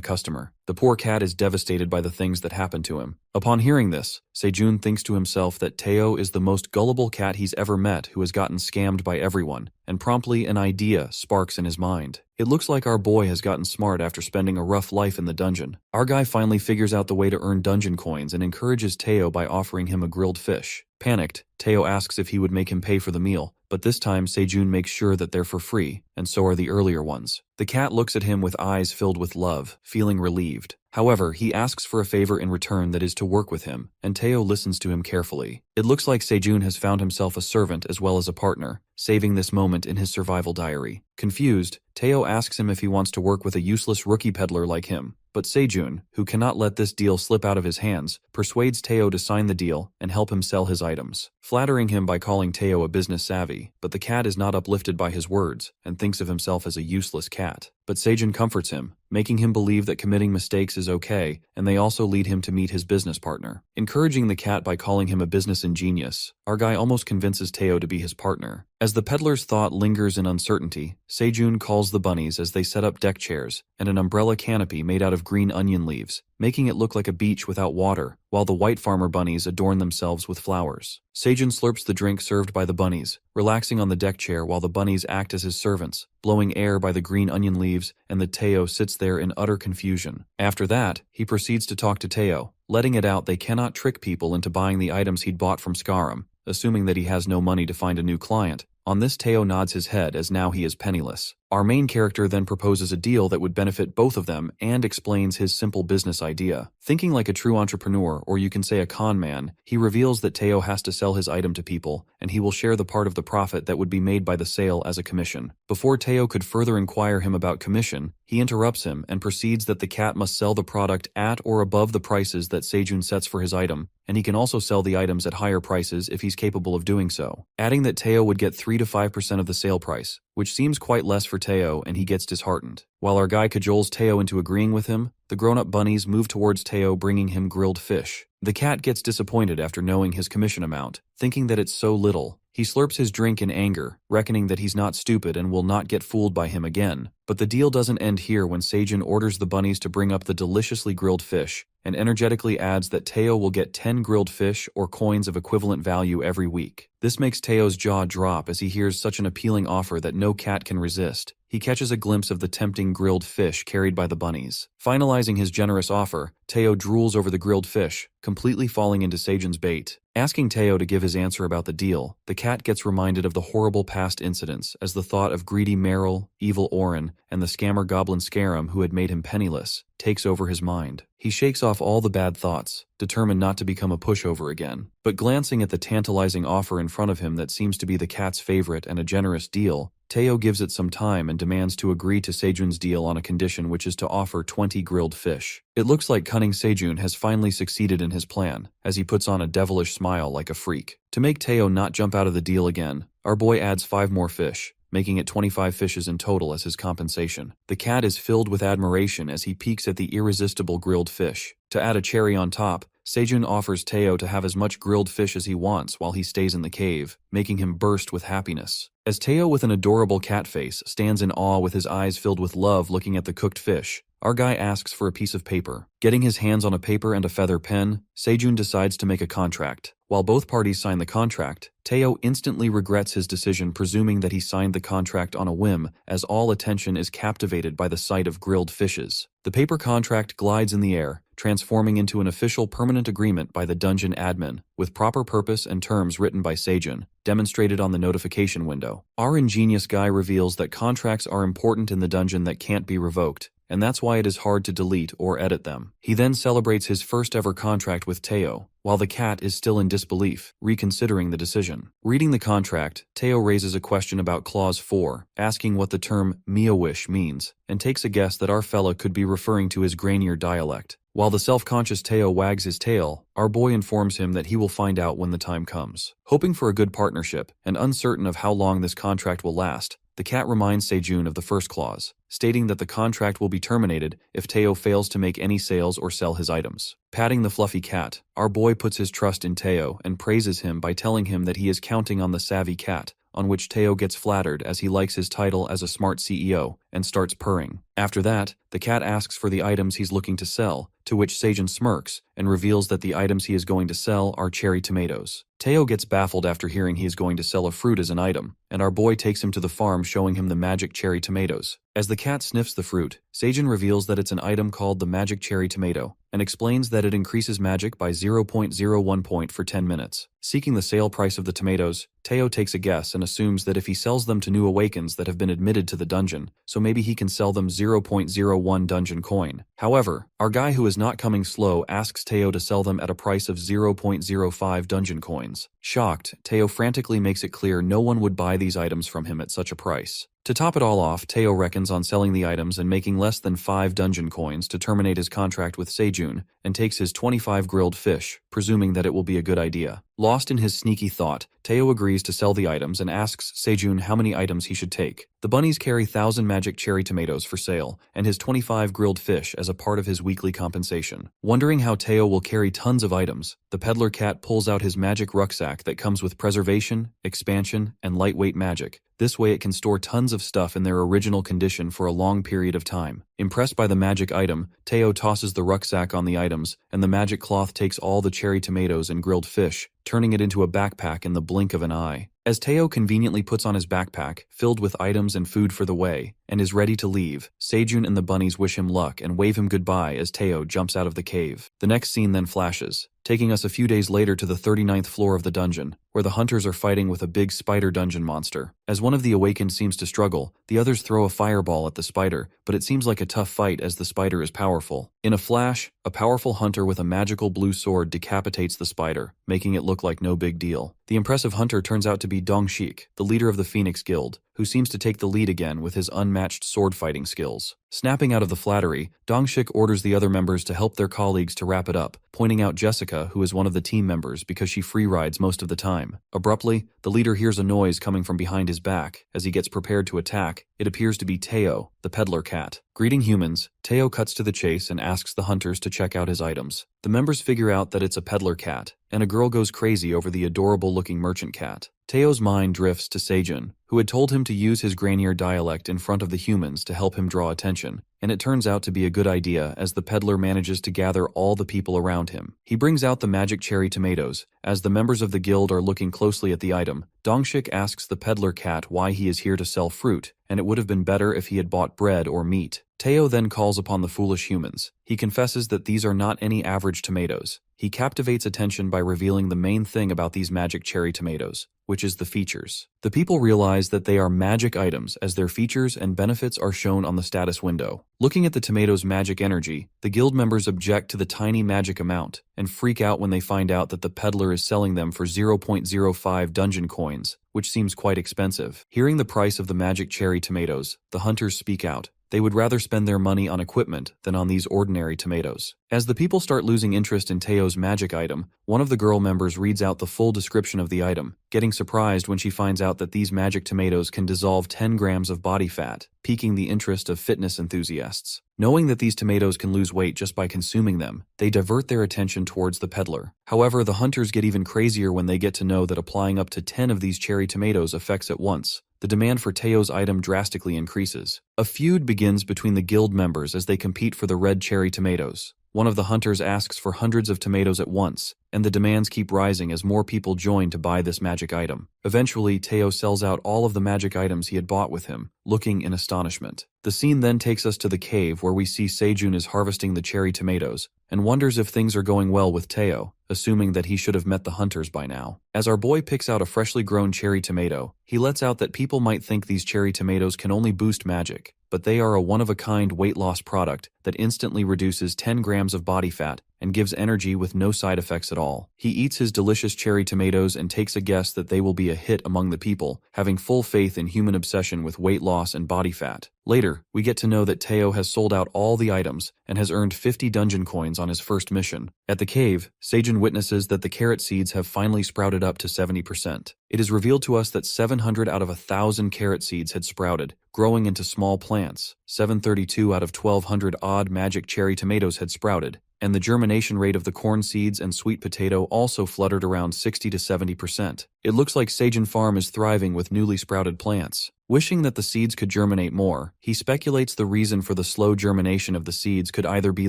customer. The poor cat is devastated by the things that happen to him. Upon hearing this, Sejun thinks to himself that Teao is the most gullible cat he's ever met who has gotten scammed by everyone, and promptly an idea sparks in his mind. It looks like our boy has gotten smart after spending a rough life in the dungeon. Our guy finally figures out the way to earn dungeon coins and encourages Teao by offering him a grilled fish. Panicked, Teao asks if he would make him pay for the meal, but this time Sejun makes sure that they're for free, and so are the earlier ones. The cat looks at him with eyes filled with love, feeling relieved. However, he asks for a favor in return that is to work with him, and Teao listens to him carefully. It looks like Sejun has found himself a servant as well as a partner, saving this moment in his survival diary. Confused, Teao asks him if he wants to work with a useless rookie peddler like him, but Sejun, who cannot let this deal slip out of his hands, persuades Teao to sign the deal and help him sell his items, flattering him by calling Teao a business savvy. But the cat is not uplifted by his words and thinks of himself as a useless cat. But Sejun comforts him, making him believe that committing mistakes is okay, and they also lead him to meet his business partner. Encouraging the cat by calling him a business ingenious, our guy almost convinces Teao to be his partner. As the peddler's thought lingers in uncertainty, Sejun calls the bunnies as they set up deck chairs and an umbrella canopy made out of green onion leaves, making it look like a beach without water, while the white farmer bunnies adorn themselves with flowers. Sejun slurps the drink served by the bunnies, relaxing on the deck chair while the bunnies act as his servants, blowing air by the green onion leaves, and the Teao sits there in utter confusion. After that, he proceeds to talk to Teao, letting it out they cannot trick people into buying the items he'd bought from Scaram, assuming that he has no money to find a new client. On this, Teao nods his head as now he is penniless. Our main character then proposes a deal that would benefit both of them and explains his simple business idea. Thinking like a true entrepreneur, or you can say a con man, he reveals that Teao has to sell his item to people, and he will share the part of the profit that would be made by the sale as a commission. Before Teao could further inquire him about commission, he interrupts him and proceeds that the cat must sell the product at or above the prices that Sejun sets for his item, and he can also sell the items at higher prices if he's capable of doing so, adding that Teao would get 3 to 5% of the sale price, which seems quite less for Teao, and he gets disheartened. While our guy cajoles Teao into agreeing with him, the grown-up bunnies move towards Teao, bringing him grilled fish. The cat gets disappointed after knowing his commission amount, thinking that it's so little. He slurps his drink in anger, reckoning that he's not stupid and will not get fooled by him again. But the deal doesn't end here when Sejun orders the bunnies to bring up the deliciously grilled fish, and energetically adds that Teao will get 10 grilled fish or coins of equivalent value every week. This makes Teo's jaw drop as he hears such an appealing offer that no cat can resist. He catches a glimpse of the tempting grilled fish carried by the bunnies. Finalizing his generous offer, Teao drools over the grilled fish, completely falling into Sejun's bait. Asking Teao to give his answer about the deal, the cat gets reminded of the horrible past incidents as the thought of greedy Meryl, evil Oren, and the scammer goblin Scaram who had made him penniless takes over his mind. He shakes off all the bad thoughts, determined not to become a pushover again. But glancing at the tantalizing offer in front of him that seems to be the cat's favorite and a generous deal, Teao gives it some time and demands to agree to Sejun's deal on a condition, which is to offer 20 grilled fish. It looks like cunning Sejun has finally succeeded in his plan, as he puts on a devilish smile like a freak. To make Teao not jump out of the deal again, our boy adds 5 more fish, making it 25 fishes in total as his compensation. The cat is filled with admiration as he peeks at the irresistible grilled fish. To add a cherry on top, Sejun offers Teao to have as much grilled fish as he wants while he stays in the cave, making him burst with happiness. As Teao with an adorable cat face stands in awe with his eyes filled with love looking at the cooked fish, our guy asks for a piece of paper. Getting his hands on a paper and a feather pen, Sejun decides to make a contract. While both parties sign the contract, Teao instantly regrets his decision, presuming that he signed the contract on a whim, as all attention is captivated by the sight of grilled fishes. The paper contract glides in the air, transforming into an official permanent agreement by the dungeon admin, with proper purpose and terms written by Sejun, demonstrated on the notification window. Our ingenious guy reveals that contracts are important in the dungeon that can't be revoked, and that's why it is hard to delete or edit them. He then celebrates his first ever contract with Teao, while the cat is still in disbelief, reconsidering the decision. Reading the contract, Teao raises a question about Clause 4, asking what the term "meowish" means, and takes a guess that our fella could be referring to his grainier dialect. While the self-conscious Teao wags his tail, our boy informs him that he will find out when the time comes. Hoping for a good partnership, and uncertain of how long this contract will last, the cat reminds Sejun of the first clause, stating that the contract will be terminated if Teao fails to make any sales or sell his items. Patting the fluffy cat, our boy puts his trust in Teao and praises him by telling him that he is counting on the savvy cat, on which Teao gets flattered as he likes his title as a smart CEO and starts purring. After that, the cat asks for the items he's looking to sell, to which Sejun smirks and reveals that the items he is going to sell are cherry tomatoes. Teao gets baffled after hearing he is going to sell a fruit as an item, and our boy takes him to the farm showing him the magic cherry tomatoes. As the cat sniffs the fruit, Sejun reveals that it's an item called the magic cherry tomato, and explains that it increases magic by 0.01 point for 10 minutes. Seeking the sale price of the tomatoes, Teao takes a guess and assumes that if he sells them to new awakens that have been admitted to the dungeon, so maybe he can sell them 0.01 dungeon coin. However, our guy who is not coming slow asks Teao to sell them at a price of 0.05 dungeon coins. Shocked, Teao frantically makes it clear no one would buy these items from him at such a price. To top it all off, Teao reckons on selling the items and making less than 5 dungeon coins to terminate his contract with Sejun, and takes his 25 grilled fish, presuming that it will be a good idea. Lost in his sneaky thought, Teao agrees to sell the items and asks Sejun how many items he should take. The bunnies carry 1,000 magic cherry tomatoes for sale, and his 25 grilled fish as a part of his weekly compensation. Wondering how Teao will carry tons of items, the peddler cat pulls out his magic rucksack that comes with preservation, expansion, and lightweight magic. This way it can store tons of stuff in their original condition for a long period of time. Impressed by the magic item, Teao tosses the rucksack on the items, and the magic cloth takes all the cherry tomatoes and grilled fish, turning it into a backpack in the blink of an eye. As Teao conveniently puts on his backpack, filled with items and food for the way, and is ready to leave, Sejun and the bunnies wish him luck and wave him goodbye as Teao jumps out of the cave. The next scene then flashes, taking us a few days later to the 39th floor of the dungeon, where the hunters are fighting with a big spider dungeon monster. As one of the awakened seems to struggle, the others throw a fireball at the spider, but it seems like a tough fight as the spider is powerful. In a flash, a powerful hunter with a magical blue sword decapitates the spider, making it look like no big deal. The impressive hunter turns out to be Dongshik, the leader of the Phoenix Guild, who seems to take the lead again with his unmatched sword-fighting skills. Snapping out of the flattery, Dongshik orders the other members to help their colleagues to wrap it up, pointing out Jessica, who is one of the team members because she free rides most of the time. Abruptly, the leader hears a noise coming from behind his back. As he gets prepared to attack, it appears to be Teao, the peddler cat. Greeting humans, Teao cuts to the chase and asks the hunters to check out his items. The members figure out that it's a peddler cat, and a girl goes crazy over the adorable-looking merchant cat. Teo's mind drifts to Sejun, who had told him to use his grainier dialect in front of the humans to help him draw attention, and it turns out to be a good idea as the peddler manages to gather all the people around him. He brings out the magic cherry tomatoes. As the members of the guild are looking closely at the item, Dongshik asks the peddler cat why he is here to sell fruit, and it would have been better if he had bought bread or meat. Teao then calls upon the foolish humans. He confesses that these are not any average tomatoes. He captivates attention by revealing the main thing about these magic cherry tomatoes, which is the features. The people realize that they are magic items as their features and benefits are shown on the status window. Looking at the tomatoes' magic energy, the guild members object to the tiny magic amount and freak out when they find out that the peddler is selling them for 0.05 dungeon coins, which seems quite expensive. Hearing the price of the magic cherry tomatoes, the hunters speak out, They would rather spend their money on equipment than on these ordinary tomatoes. As the people start losing interest in Teao's magic item, one of the girl members reads out the full description of the item, getting surprised when she finds out that these magic tomatoes can dissolve 10 grams of body fat, piquing the interest of fitness enthusiasts. Knowing that these tomatoes can lose weight just by consuming them, they divert their attention towards the peddler. However, the hunters get even crazier when they get to know that applying up to 10 of these cherry tomatoes affects at once. The demand for Teao's item drastically increases. A feud begins between the guild members as they compete for the red cherry tomatoes. One of the hunters asks for hundreds of tomatoes at once, and the demands keep rising as more people join to buy this magic item. Eventually, Teao sells out all of the magic items he had bought with him, looking in astonishment. The scene then takes us to the cave where we see Sejun is harvesting the cherry tomatoes, and wonders if things are going well with Teao, assuming that he should have met the hunters by now. As our boy picks out a freshly grown cherry tomato, he lets out that people might think these cherry tomatoes can only boost magic, but they are a one-of-a-kind weight loss product that instantly reduces 10 grams of body fat and gives energy with no side effects at all. He eats his delicious cherry tomatoes and takes a guess that they will be a hit among the people, having full faith in human obsession with weight loss and body fat. Later, we get to know that Teao has sold out all the items and has earned 50 dungeon coins on his first mission. At the cave, Sejun witnesses that the carrot seeds have finally sprouted up to 70%. It is revealed to us that 700 out of 1,000 carrot seeds had sprouted, growing into small plants. 732 out of 1,200 odd magic cherry tomatoes had sprouted, and the germination rate of the corn seeds and sweet potato also fluttered around 60 to 70%. It looks like Sejun Farm is thriving with newly sprouted plants. Wishing that the seeds could germinate more, he speculates the reason for the slow germination of the seeds could either be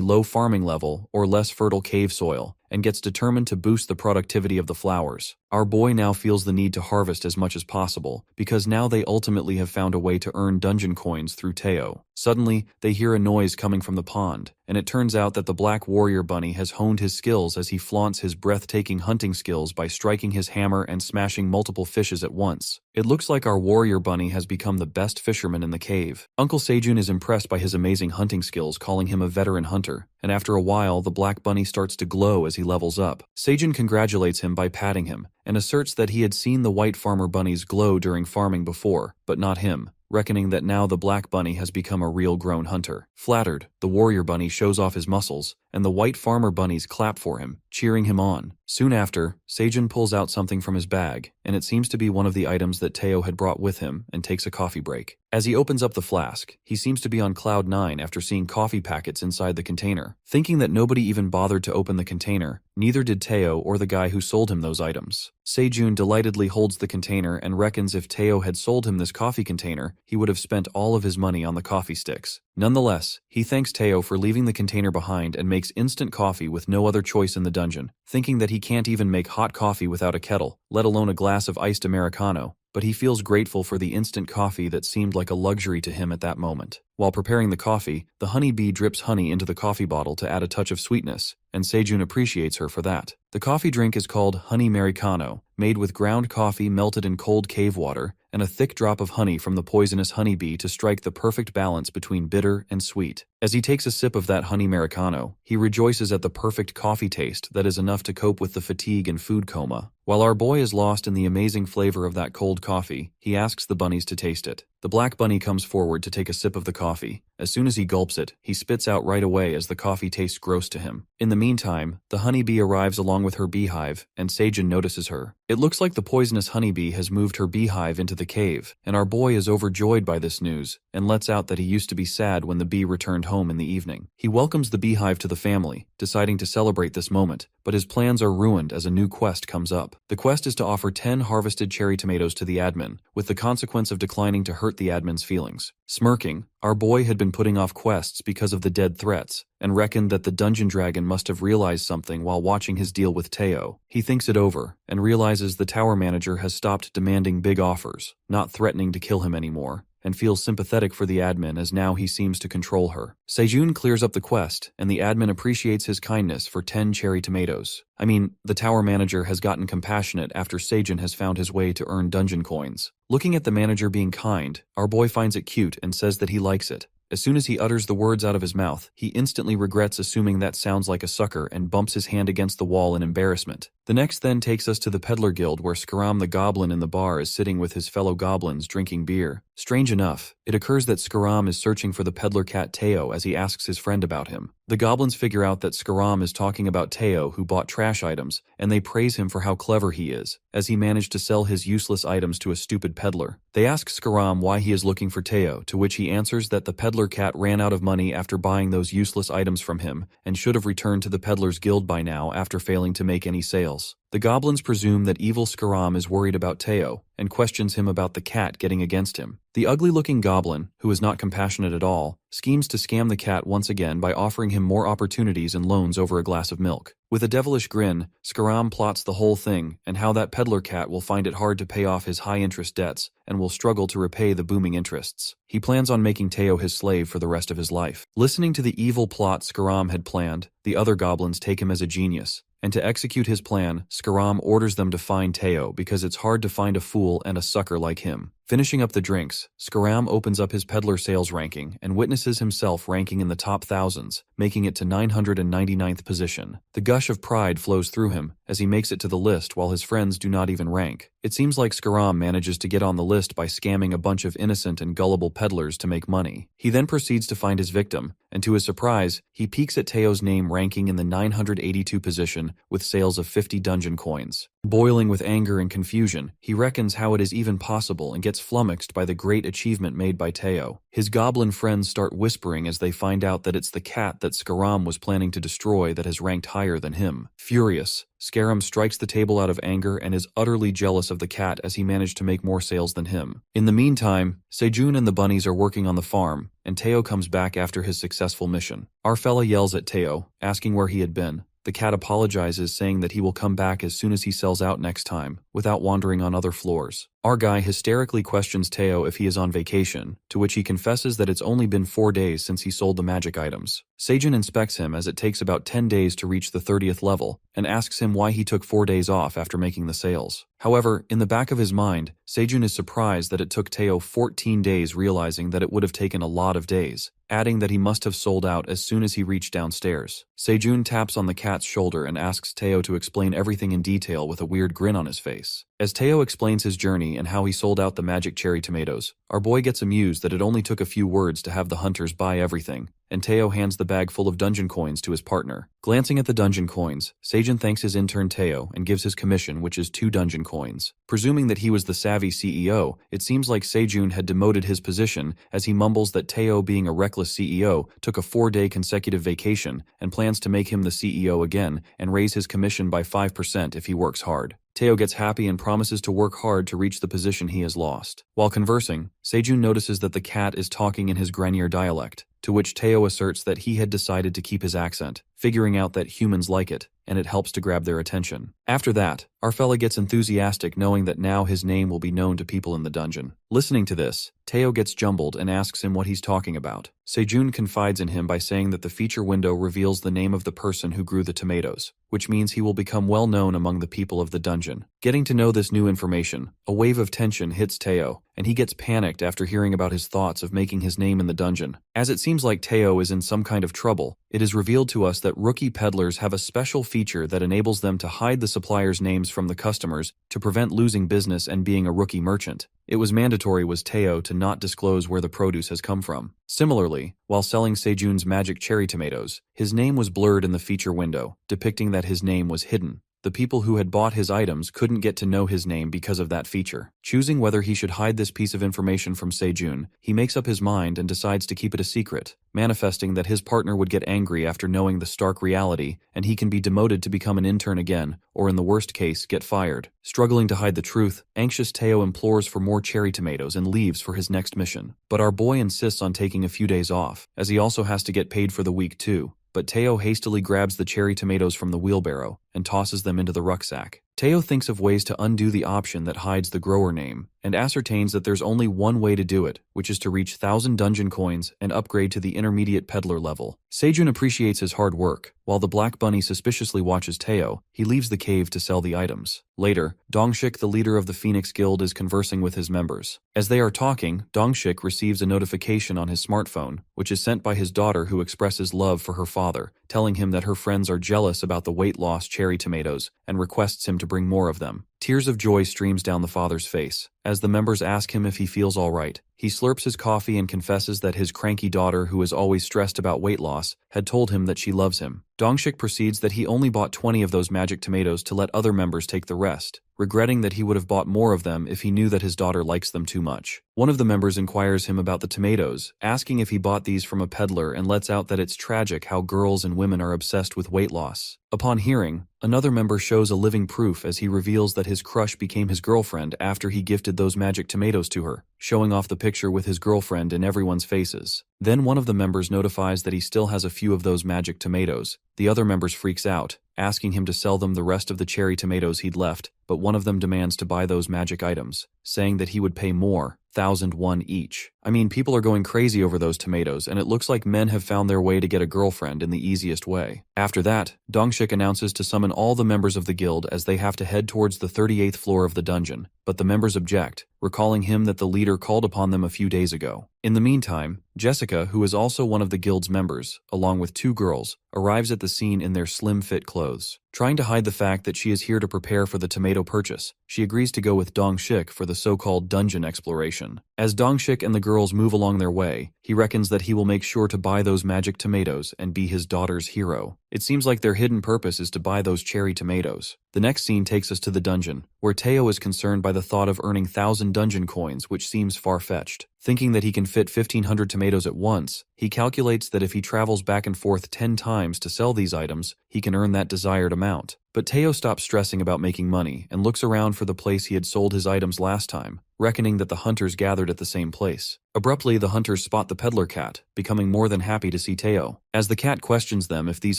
low farming level or less fertile cave soil, and gets determined to boost the productivity of the flowers. Our boy now feels the need to harvest as much as possible, because now they ultimately have found a way to earn dungeon coins through Teao. Suddenly, they hear a noise coming from the pond, and it turns out that the black warrior bunny has honed his skills as he flaunts his breathtaking hunting skills by striking his hammer and smashing multiple fishes at once. It looks like our warrior bunny has become the best fisherman in the cave. Uncle Sejun is impressed by his amazing hunting skills, calling him a veteran hunter, and after a while, the black bunny starts to glow as he levels up. Sejun congratulates him by patting him, and asserts that he had seen the white farmer bunnies glow during farming before, but not him, reckoning that now the black bunny has become a real grown hunter. Flattered, the warrior bunny shows off his muscles, and the white farmer bunnies clap for him, cheering him on. Soon after, Sejun pulls out something from his bag, and it seems to be one of the items that Teao had brought with him, and takes a coffee break. As he opens up the flask, he seems to be on cloud 9 after seeing coffee packets inside the container. Thinking that nobody even bothered to open the container, neither did Teao or the guy who sold him those items. Sejun delightedly holds the container and reckons if Teao had sold him this coffee container, he would have spent all of his money on the coffee sticks. Nonetheless, he thanks Teao for leaving the container behind and makes instant coffee with no other choice in the dungeon, thinking that he can't even make hot coffee without a kettle, let alone a glass of iced Americano, but he feels grateful for the instant coffee that seemed like a luxury to him at that moment. While preparing the coffee, the honey bee drips honey into the coffee bottle to add a touch of sweetness, and Sejun appreciates her for that. The coffee drink is called honey americano, made with ground coffee melted in cold cave water, and a thick drop of honey from the poisonous honeybee to strike the perfect balance between bitter and sweet. As he takes a sip of that honey americano, he rejoices at the perfect coffee taste that is enough to cope with the fatigue and food coma. While our boy is lost in the amazing flavor of that cold coffee, he asks the bunnies to taste it. The black bunny comes forward to take a sip of the coffee. As soon as he gulps it, he spits out right away as the coffee tastes gross to him. In the meantime, the honeybee arrives along with her beehive, and Sejun notices her. It looks like the poisonous honeybee has moved her beehive into the cave, and our boy is overjoyed by this news, and lets out that he used to be sad when the bee returned home in the evening. He welcomes the beehive to the family, deciding to celebrate this moment, but his plans are ruined as a new quest comes up. The quest is to offer 10 harvested cherry tomatoes to the admin, with the consequence of declining to hurt the admin's feelings. Smirking, our boy had been putting off quests because of the dead threats, and reckoned that the dungeon dragon must have realized something while watching his deal with Teao. He thinks it over, and realizes the tower manager has stopped demanding big offers, not threatening to kill him anymore, and feels sympathetic for the admin as now he seems to control her. Sejun clears up the quest, and the admin appreciates his kindness for 10 cherry tomatoes. I mean, the tower manager has gotten compassionate after Sejun has found his way to earn dungeon coins. Looking at the manager being kind, our boy finds it cute and says that he likes it. As soon as he utters the words out of his mouth, he instantly regrets assuming that sounds like a sucker and bumps his hand against the wall in embarrassment. The next then takes us to the peddler guild where Scaram the goblin in the bar is sitting with his fellow goblins drinking beer. Strange enough, it occurs that Scaram is searching for the peddler cat Teao as he asks his friend about him. The goblins figure out that Scaram is talking about Teao who bought trash items, and they praise him for how clever he is, as he managed to sell his useless items to a stupid peddler. They ask Scaram why he is looking for Teao, to which he answers that the peddler cat ran out of money after buying those useless items from him, and should have returned to the peddler's guild by now after failing to make any sales. The goblins presume that evil Scaram is worried about Teao, and questions him about the cat getting against him. The ugly-looking goblin, who is not compassionate at all, schemes to scam the cat once again by offering him more opportunities and loans over a glass of milk. With a devilish grin, Scaram plots the whole thing and how that peddler cat will find it hard to pay off his high-interest debts and will struggle to repay the booming interests. He plans on making Teao his slave for the rest of his life. Listening to the evil plot Scaram had planned, the other goblins take him as a genius. And to execute his plan, Scaram orders them to find Teao because it's hard to find a fool and a sucker like him. Finishing up the drinks, Scaram opens up his peddler sales ranking and witnesses himself ranking in the top thousands, making it to 999th position. The gush of pride flows through him as he makes it to the list while his friends do not even rank. It seems like Scaram manages to get on the list by scamming a bunch of innocent and gullible peddlers to make money. He then proceeds to find his victim, and to his surprise, he peeks at Teao's name ranking in the 982 position with sales of 50 dungeon coins. Boiling with anger and confusion, he reckons how it is even possible and gets flummoxed by the great achievement made by Teao. His goblin friends start whispering as they find out that it's the cat that Scaram was planning to destroy that has ranked higher than him. Furious, Scaram strikes the table out of anger and is utterly jealous of the cat as he managed to make more sales than him. In the meantime, Sejun and the bunnies are working on the farm, and Teao comes back after his successful mission. Our fella yells at Teao, asking where he had been. The cat apologizes, saying that he will come back as soon as he sells out next time, without wandering on other floors. Our guy hysterically questions Teao if he is on vacation, to which he confesses that it's only been 4 days since he sold the magic items. Sejun inspects him as it takes about 10 days to reach the 30th level, and asks him why he took 4 days off after making the sales. However, in the back of his mind, Sejun is surprised that it took Teao 14 days, realizing that it would have taken a lot of days, adding that he must have sold out as soon as he reached downstairs. Sejun taps on the cat's shoulder and asks Teao to explain everything in detail with a weird grin on his face. As Teao explains his journey and how he sold out the magic cherry tomatoes, our boy gets amused that it only took a few words to have the hunters buy everything, and Teao hands the bag full of dungeon coins to his partner. Glancing at the dungeon coins, Sejun thanks his intern Teao and gives his commission, which is 2 dungeon coins. Presuming that he was the savvy CEO, it seems like Sejun had demoted his position as he mumbles that Teao, being a reckless CEO, took a 4-day consecutive vacation and plans to make him the CEO again and raise his commission by 5% if he works hard. Teao gets happy and promises to work hard to reach the position he has lost. While conversing, Sejun notices that the cat is talking in his Grenier dialect, to which Teao asserts that he had decided to keep his accent, figuring out that humans like it, and it helps to grab their attention. After that, our fella gets enthusiastic knowing that now his name will be known to people in the dungeon. Listening to this, Teao gets jumbled and asks him what he's talking about. Sejun confides in him by saying that the feature window reveals the name of the person who grew the tomatoes, which means he will become well known among the people of the dungeon. Getting to know this new information, a wave of tension hits Teao, and he gets panicked after hearing about his thoughts of making his name in the dungeon. As it seems like Teao is in some kind of trouble, it is revealed to us that rookie peddlers have a special feature that enables them to hide the suppliers' names from the customers to prevent losing business and being a rookie merchant. It was mandatory was Teao to not disclose where the produce has come from. Similarly, while selling Sejun's magic cherry tomatoes, his name was blurred in the feature window, depicting that his name was hidden. The people who had bought his items couldn't get to know his name because of that feature. Choosing whether he should hide this piece of information from Sejun, he makes up his mind and decides to keep it a secret, manifesting that his partner would get angry after knowing the stark reality, and he can be demoted to become an intern again, or in the worst case, get fired. Struggling to hide the truth, anxious Teao implores for more cherry tomatoes and leaves for his next mission. But our boy insists on taking a few days off, as he also has to get paid for the week too. But Teao hastily grabs the cherry tomatoes from the wheelbarrow and tosses them into the rucksack. Teao thinks of ways to undo the option that hides the grower name, and ascertains that there's only one way to do it, which is to reach 1,000 dungeon coins and upgrade to the intermediate peddler level. Sejun appreciates his hard work. While the black bunny suspiciously watches Teao, he leaves the cave to sell the items. Later, Dongshik, the leader of the Phoenix Guild, is conversing with his members. As they are talking, Dongshik receives a notification on his smartphone, which is sent by his daughter, who expresses love for her father, telling him that her friends are jealous about the weight loss cherry tomatoes and requests him to bring more of them. Tears of joy streams down the father's face. As the members ask him if he feels alright, he slurps his coffee and confesses that his cranky daughter, who is always stressed about weight loss, had told him that she loves him. Dongshik proceeds that he only bought 20 of those magic tomatoes to let other members take the rest, regretting that he would have bought more of them if he knew that his daughter likes them too much. One of the members inquires him about the tomatoes, asking if he bought these from a peddler, and lets out that it's tragic how girls and women are obsessed with weight loss. Upon hearing, another member shows a living proof as he reveals that his crush became his girlfriend after he gifted those magic tomatoes to her, showing off the picture with his girlfriend in everyone's faces. Then one of the members notifies that he still has a few of those magic tomatoes. The other members freaks out, asking him to sell them the rest of the cherry tomatoes he'd left, but one of them demands to buy those magic items, saying that he would pay more, 1,001 each. I mean, people are going crazy over those tomatoes, and it looks like men have found their way to get a girlfriend in the easiest way. After that, Dongshik announces to summon all the members of the guild as they have to head towards the 38th floor of the dungeon, but the members object, recalling him that the leader called upon them a few days ago. In the meantime, Jessica, who is also one of the guild's members, along with 2 girls, arrives at the scene in their slim-fit clothes. Trying to hide the fact that she is here to prepare for the tomato purchase, she agrees to go with Dongshik for the so-called dungeon exploration. As Dongshik and the girls move along their way, he reckons that he will make sure to buy those magic tomatoes and be his daughter's hero. It seems like their hidden purpose is to buy those cherry tomatoes. The next scene takes us to the dungeon, where Teao is concerned by the thought of earning 1,000 dungeon coins, which seems far-fetched. Thinking that he can fit 1,500 tomatoes at once, he calculates that if he travels back and forth 10 times to sell these items, he can earn that desired amount. But Teao stops stressing about making money and looks around for the place he had sold his items last time, reckoning that the hunters gathered at the same place. Abruptly, the hunters spot the peddler cat, becoming more than happy to see Teao. As the cat questions them if these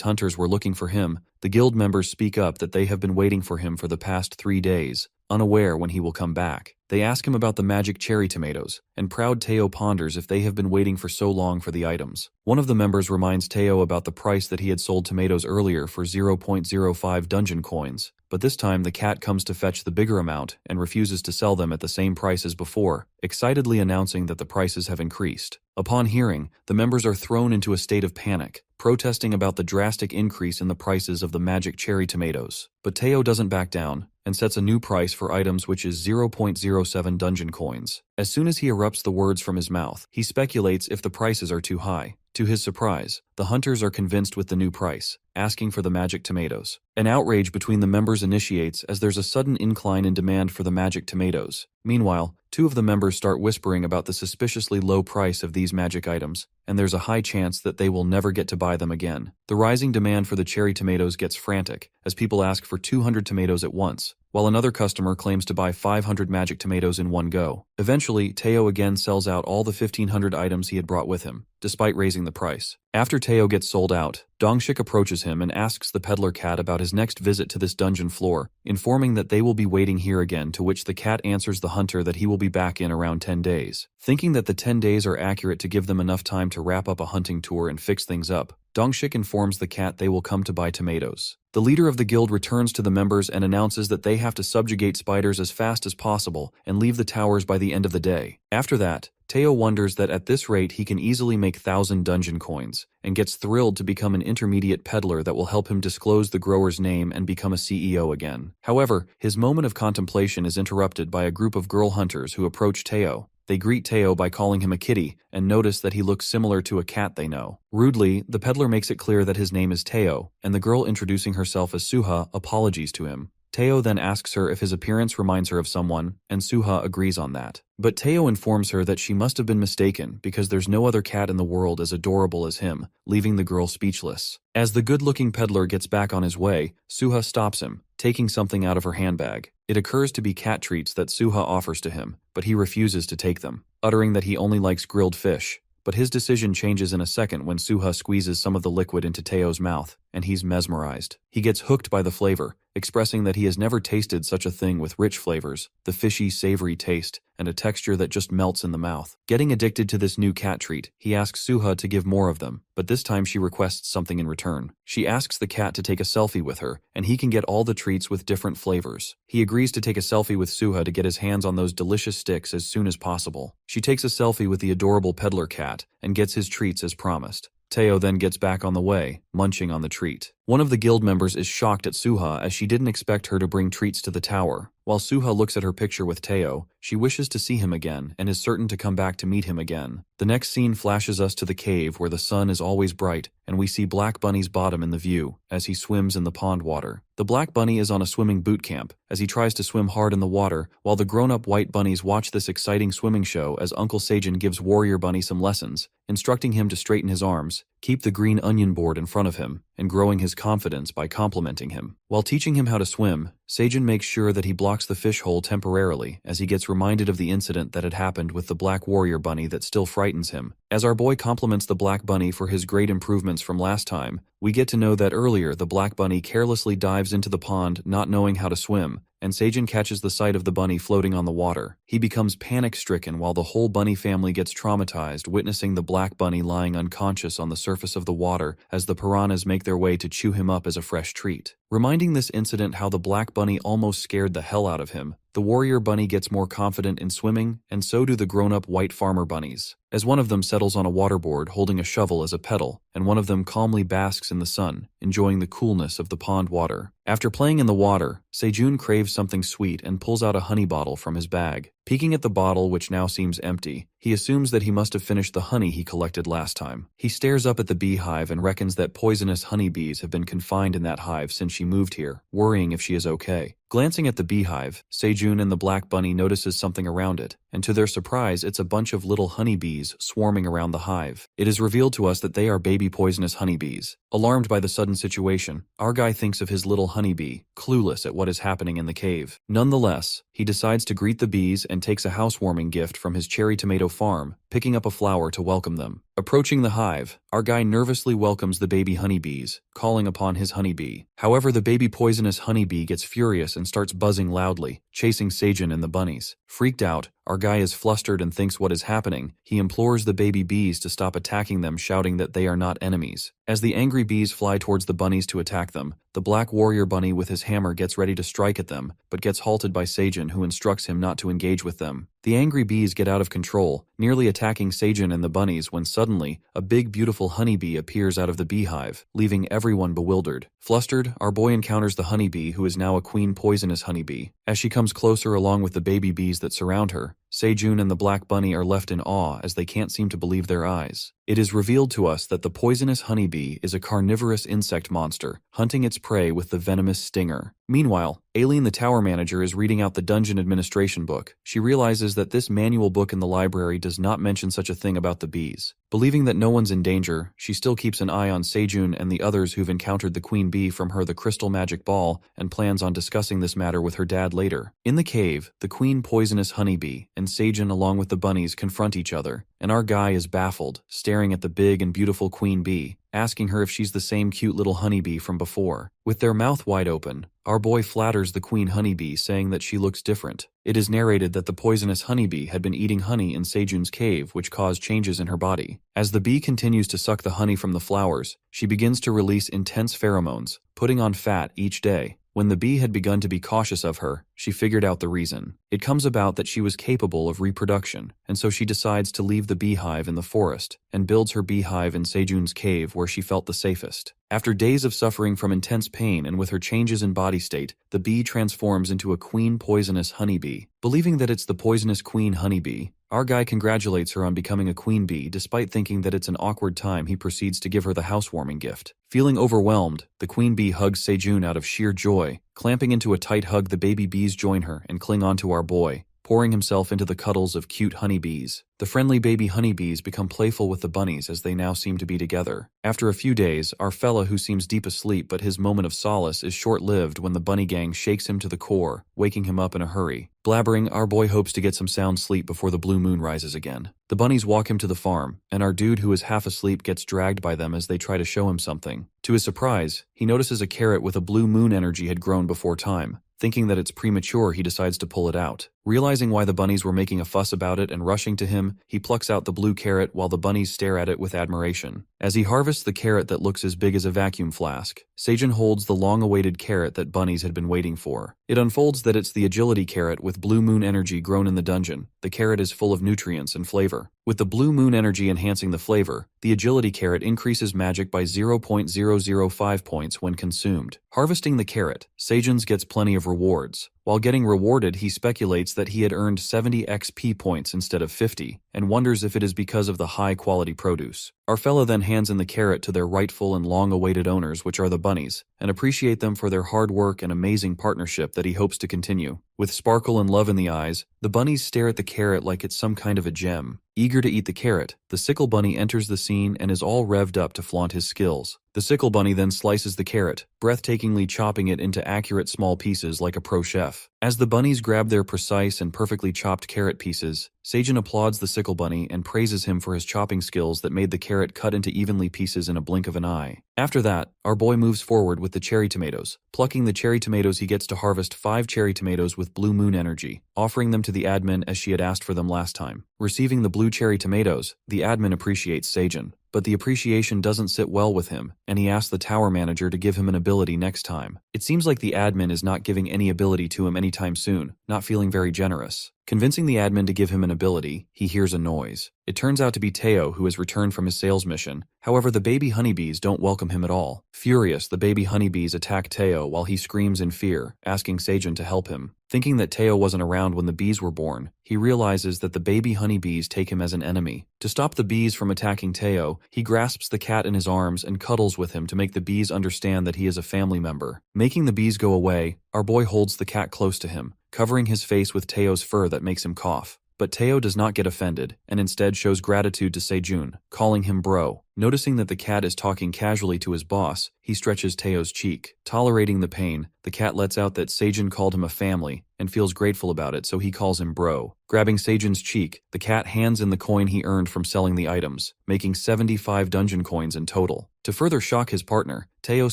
hunters were looking for him, the guild members speak up that they have been waiting for him for the past 3 days, unaware when he will come back. They ask him about the magic cherry tomatoes, and proud Teao ponders if they have been waiting for so long for the items. One of the members reminds Teao about the price that he had sold tomatoes earlier for 0.05 dungeon coins, but this time the cat comes to fetch the bigger amount and refuses to sell them at the same price as before, excitedly announcing that the prices have increased. Upon hearing, the members are thrown into a state of panic, protesting about the drastic increase in the prices of the magic cherry tomatoes. But Teao doesn't back down, and sets a new price for items, which is 0.07 dungeon coins. As soon as he erupts the words from his mouth, he speculates if the prices are too high. To his surprise, the hunters are convinced with the new price, asking for the magic tomatoes. An outrage between the members initiates as there's a sudden incline in demand for the magic tomatoes. Meanwhile, 2 of the members start whispering about the suspiciously low price of these magic items, and there's a high chance that they will never get to buy them again. The rising demand for the cherry tomatoes gets frantic, as people ask for 200 tomatoes at once, while another customer claims to buy 500 magic tomatoes in one go. Eventually, Teao again sells out all the 1,500 items he had brought with him, despite raising the price. After Teao gets sold out, Dongshik approaches him and asks the peddler cat about his next visit to this dungeon floor, informing that they will be waiting here again, to which the cat answers the hunter that he will be back in around 10 days. Thinking that the 10 days are accurate to give them enough time to wrap up a hunting tour and fix things up, Dongshik informs the cat they will come to buy tomatoes. The leader of the guild returns to the members and announces that they have to subjugate spiders as fast as possible and leave the towers by the end of the day. After that, Teao wonders that at this rate he can easily make 1,000 dungeon coins, and gets thrilled to become an intermediate peddler that will help him disclose the grower's name and become a CEO again. However, his moment of contemplation is interrupted by a group of girl hunters who approach Teao. They greet Teao by calling him a kitty, and notice that he looks similar to a cat they know. Rudely, the peddler makes it clear that his name is Teao, and the girl introducing herself as Suha apologies to him. Teao then asks her if his appearance reminds her of someone, and Suha agrees on that. But Teao informs her that she must have been mistaken because there's no other cat in the world as adorable as him, leaving the girl speechless. As the good-looking peddler gets back on his way, Suha stops him, taking something out of her handbag. It occurs to be cat treats that Suha offers to him, but he refuses to take them, uttering that he only likes grilled fish. But his decision changes in a second when Suha squeezes some of the liquid into Teo's mouth, and he's mesmerized. He gets hooked by the flavor, expressing that he has never tasted such a thing with rich flavors, the fishy, savory taste, and a texture that just melts in the mouth. Getting addicted to this new cat treat, he asks Suha to give more of them, but this time she requests something in return. She asks the cat to take a selfie with her, and he can get all the treats with different flavors. He agrees to take a selfie with Suha to get his hands on those delicious sticks as soon as possible. She takes a selfie with the adorable peddler cat, and gets his treats as promised. Teao then gets back on the way, munching on the treat. One of the guild members is shocked at Suha as she didn't expect her to bring treats to the tower. While Suha looks at her picture with Teao, she wishes to see him again and is certain to come back to meet him again. The next scene flashes us to the cave where the sun is always bright, and we see Black Bunny's bottom in the view as he swims in the pond water. The Black Bunny is on a swimming boot camp as he tries to swim hard in the water, while the grown-up white bunnies watch this exciting swimming show as Uncle Seijin gives Warrior Bunny some lessons, instructing him to straighten his arms, keep the green onion board in front of him, and growing his confidence by complimenting him. While teaching him how to swim, Seijin makes sure that he blocks the fish hole temporarily as he gets reminded of the incident that had happened with the Black Warrior Bunny that still frightens him. As our boy compliments the Black Bunny for his great improvements from last time, we get to know that earlier the Black Bunny carelessly dives into the pond not knowing how to swim, and Seijin catches the sight of the bunny floating on the water. He becomes panic-stricken while the whole bunny family gets traumatized witnessing the Black Bunny lying unconscious on the surface of the water as the piranhas make their way to chew him up as a fresh treat. Reminding this incident how the Black Bunny almost scared the hell out of him, the Warrior Bunny gets more confident in swimming, and so do the grown-up white farmer bunnies. As one of them settles on a waterboard holding a shovel as a pedal, and one of them calmly basks in the sun, enjoying the coolness of the pond water. After playing in the water, Seijun craves something sweet and pulls out a honey bottle from his bag. Peeking at the bottle, which now seems empty, he assumes that he must have finished the honey he collected last time. He stares up at the beehive and reckons that poisonous honeybees have been confined in that hive since she moved here, worrying if she is okay. Glancing at the beehive, Seijun and the Black Bunny notices something around it, and to their surprise it's a bunch of little honeybees swarming around the hive. It is revealed to us that they are baby poisonous honeybees. Alarmed by the sudden situation, our guy thinks of his little honeybee, clueless at what is happening in the cave. Nonetheless, he decides to greet the bees and takes a housewarming gift from his cherry tomato farm, picking up a flower to welcome them. Approaching the hive, our guy nervously welcomes the baby honeybees, calling upon his honeybee. However, the baby poisonous honeybee gets furious and starts buzzing loudly, chasing Seijun and the bunnies. Freaked out, our guy is flustered and thinks what is happening. He implores the baby bees to stop attacking them, shouting that they are not enemies. As the angry bees fly towards the bunnies to attack them, the Black Warrior Bunny with his hammer gets ready to strike at them, but gets halted by Seijun, who instructs him not to engage with them. The angry bees get out of control, nearly attacking Seijun and the bunnies when suddenly, a big beautiful honeybee appears out of the beehive, leaving everyone bewildered. Flustered, our boy encounters the honeybee, who is now a queen poisonous honeybee. As she comes closer along with the baby bees that surround her, Seijun and the Black Bunny are left in awe as they can't seem to believe their eyes. It is revealed to us that the poisonous honeybee is a carnivorous insect monster, hunting its prey with the venomous stinger. Meanwhile, Ailen the tower manager is reading out the dungeon administration book. She realizes that this manual book in the library does not mention such a thing about the bees. Believing that no one's in danger, she still keeps an eye on Seijun and the others who've encountered the queen bee from the crystal magic ball and plans on discussing this matter with her dad later. In the cave, the queen poisonous honeybee and Seijun along with the bunnies confront each other, and our guy is baffled, staring at the big and beautiful queen bee, asking her if she's the same cute little honeybee from before. With their mouth wide open, our boy flatters the queen honeybee, saying that she looks different. It is narrated that the poisonous honeybee had been eating honey in Seijun's cave, which caused changes in her body. As the bee continues to suck the honey from the flowers, she begins to release intense pheromones, putting on fat each day. When the bee had begun to be cautious of her, she figured out the reason. It comes about that she was capable of reproduction, and so she decides to leave the beehive in the forest and builds her beehive in Seijun's cave where she felt the safest. After days of suffering from intense pain and with her changes in body state, the bee transforms into a queen poisonous honeybee. Believing that it's the poisonous queen honeybee, our guy congratulates her on becoming a queen bee. Despite thinking that it's an awkward time, he proceeds to give her the housewarming gift. Feeling overwhelmed, the queen bee hugs Seijun out of sheer joy. Clamping into a tight hug, the baby bees join her and cling on to our boy, pouring himself into the cuddles of cute honeybees. The friendly baby honeybees become playful with the bunnies as they now seem to be together. After a few days, our fella, who seems deep asleep but his moment of solace is short-lived when the bunny gang shakes him to the core, waking him up in a hurry. Blabbering, our boy hopes to get some sound sleep before the blue moon rises again. The bunnies walk him to the farm, and our dude, who is half asleep, gets dragged by them as they try to show him something. To his surprise, he notices a carrot with a blue moon energy had grown before time. Thinking that it's premature, he decides to pull it out. Realizing why the bunnies were making a fuss about it and rushing to him, he plucks out the blue carrot while the bunnies stare at it with admiration. As he harvests the carrot that looks as big as a vacuum flask, Seijun holds the long-awaited carrot that bunnies had been waiting for. It unfolds that it's the agility carrot with blue moon energy grown in the dungeon. The carrot is full of nutrients and flavor. With the blue moon energy enhancing the flavor, the agility carrot increases magic by 0.005 points when consumed. Harvesting the carrot, Seijun gets plenty of rewards. While getting rewarded, he speculates that he had earned 70 XP points instead of 50, and wonders if it is because of the high-quality produce. Our fella then hands in the carrot to their rightful and long-awaited owners, which are the bunnies, and appreciate them for their hard work and amazing partnership that he hopes to continue. With sparkle and love in the eyes, the bunnies stare at the carrot like it's some kind of a gem. Eager to eat the carrot, the sickle bunny enters the scene and is all revved up to flaunt his skills. The sickle bunny then slices the carrot, breathtakingly chopping it into accurate small pieces like a pro chef. As the bunnies grab their precise and perfectly chopped carrot pieces, Seijun applauds the sickle bunny and praises him for his chopping skills that made the carrot cut into evenly pieces in a blink of an eye. After that, our boy moves forward with the cherry tomatoes. Plucking the cherry tomatoes, he gets to harvest 5 cherry tomatoes with blue moon energy, offering them to the admin as she had asked for them last time. Receiving the blue cherry tomatoes, the admin appreciates Seijun, but the appreciation doesn't sit well with him, and he asks the tower manager to give him an ability next time. It seems like the admin is not giving any ability to him anytime soon, not feeling very generous. Convincing the admin to give him an ability, he hears a noise. It turns out to be Teao, who has returned from his sales mission. However, the baby honeybees don't welcome him at all. Furious, the baby honeybees attack Teao while he screams in fear, asking Seijun to help him. Thinking that Teao wasn't around when the bees were born, he realizes that the baby honeybees take him as an enemy. To stop the bees from attacking Teao, he grasps the cat in his arms and cuddles with him to make the bees understand that he is a family member. Making the bees go away, our boy holds the cat close to him, covering his face with Teo's fur that makes him cough. But Teao does not get offended, and instead shows gratitude to Seijun, calling him bro. Noticing that the cat is talking casually to his boss, he stretches Teo's cheek. Tolerating the pain, the cat lets out that Seijun called him a family, and feels grateful about it, so he calls him bro. Grabbing Seijun's cheek, the cat hands in the coin he earned from selling the items, making 75 dungeon coins in total. To further shock his partner, Teao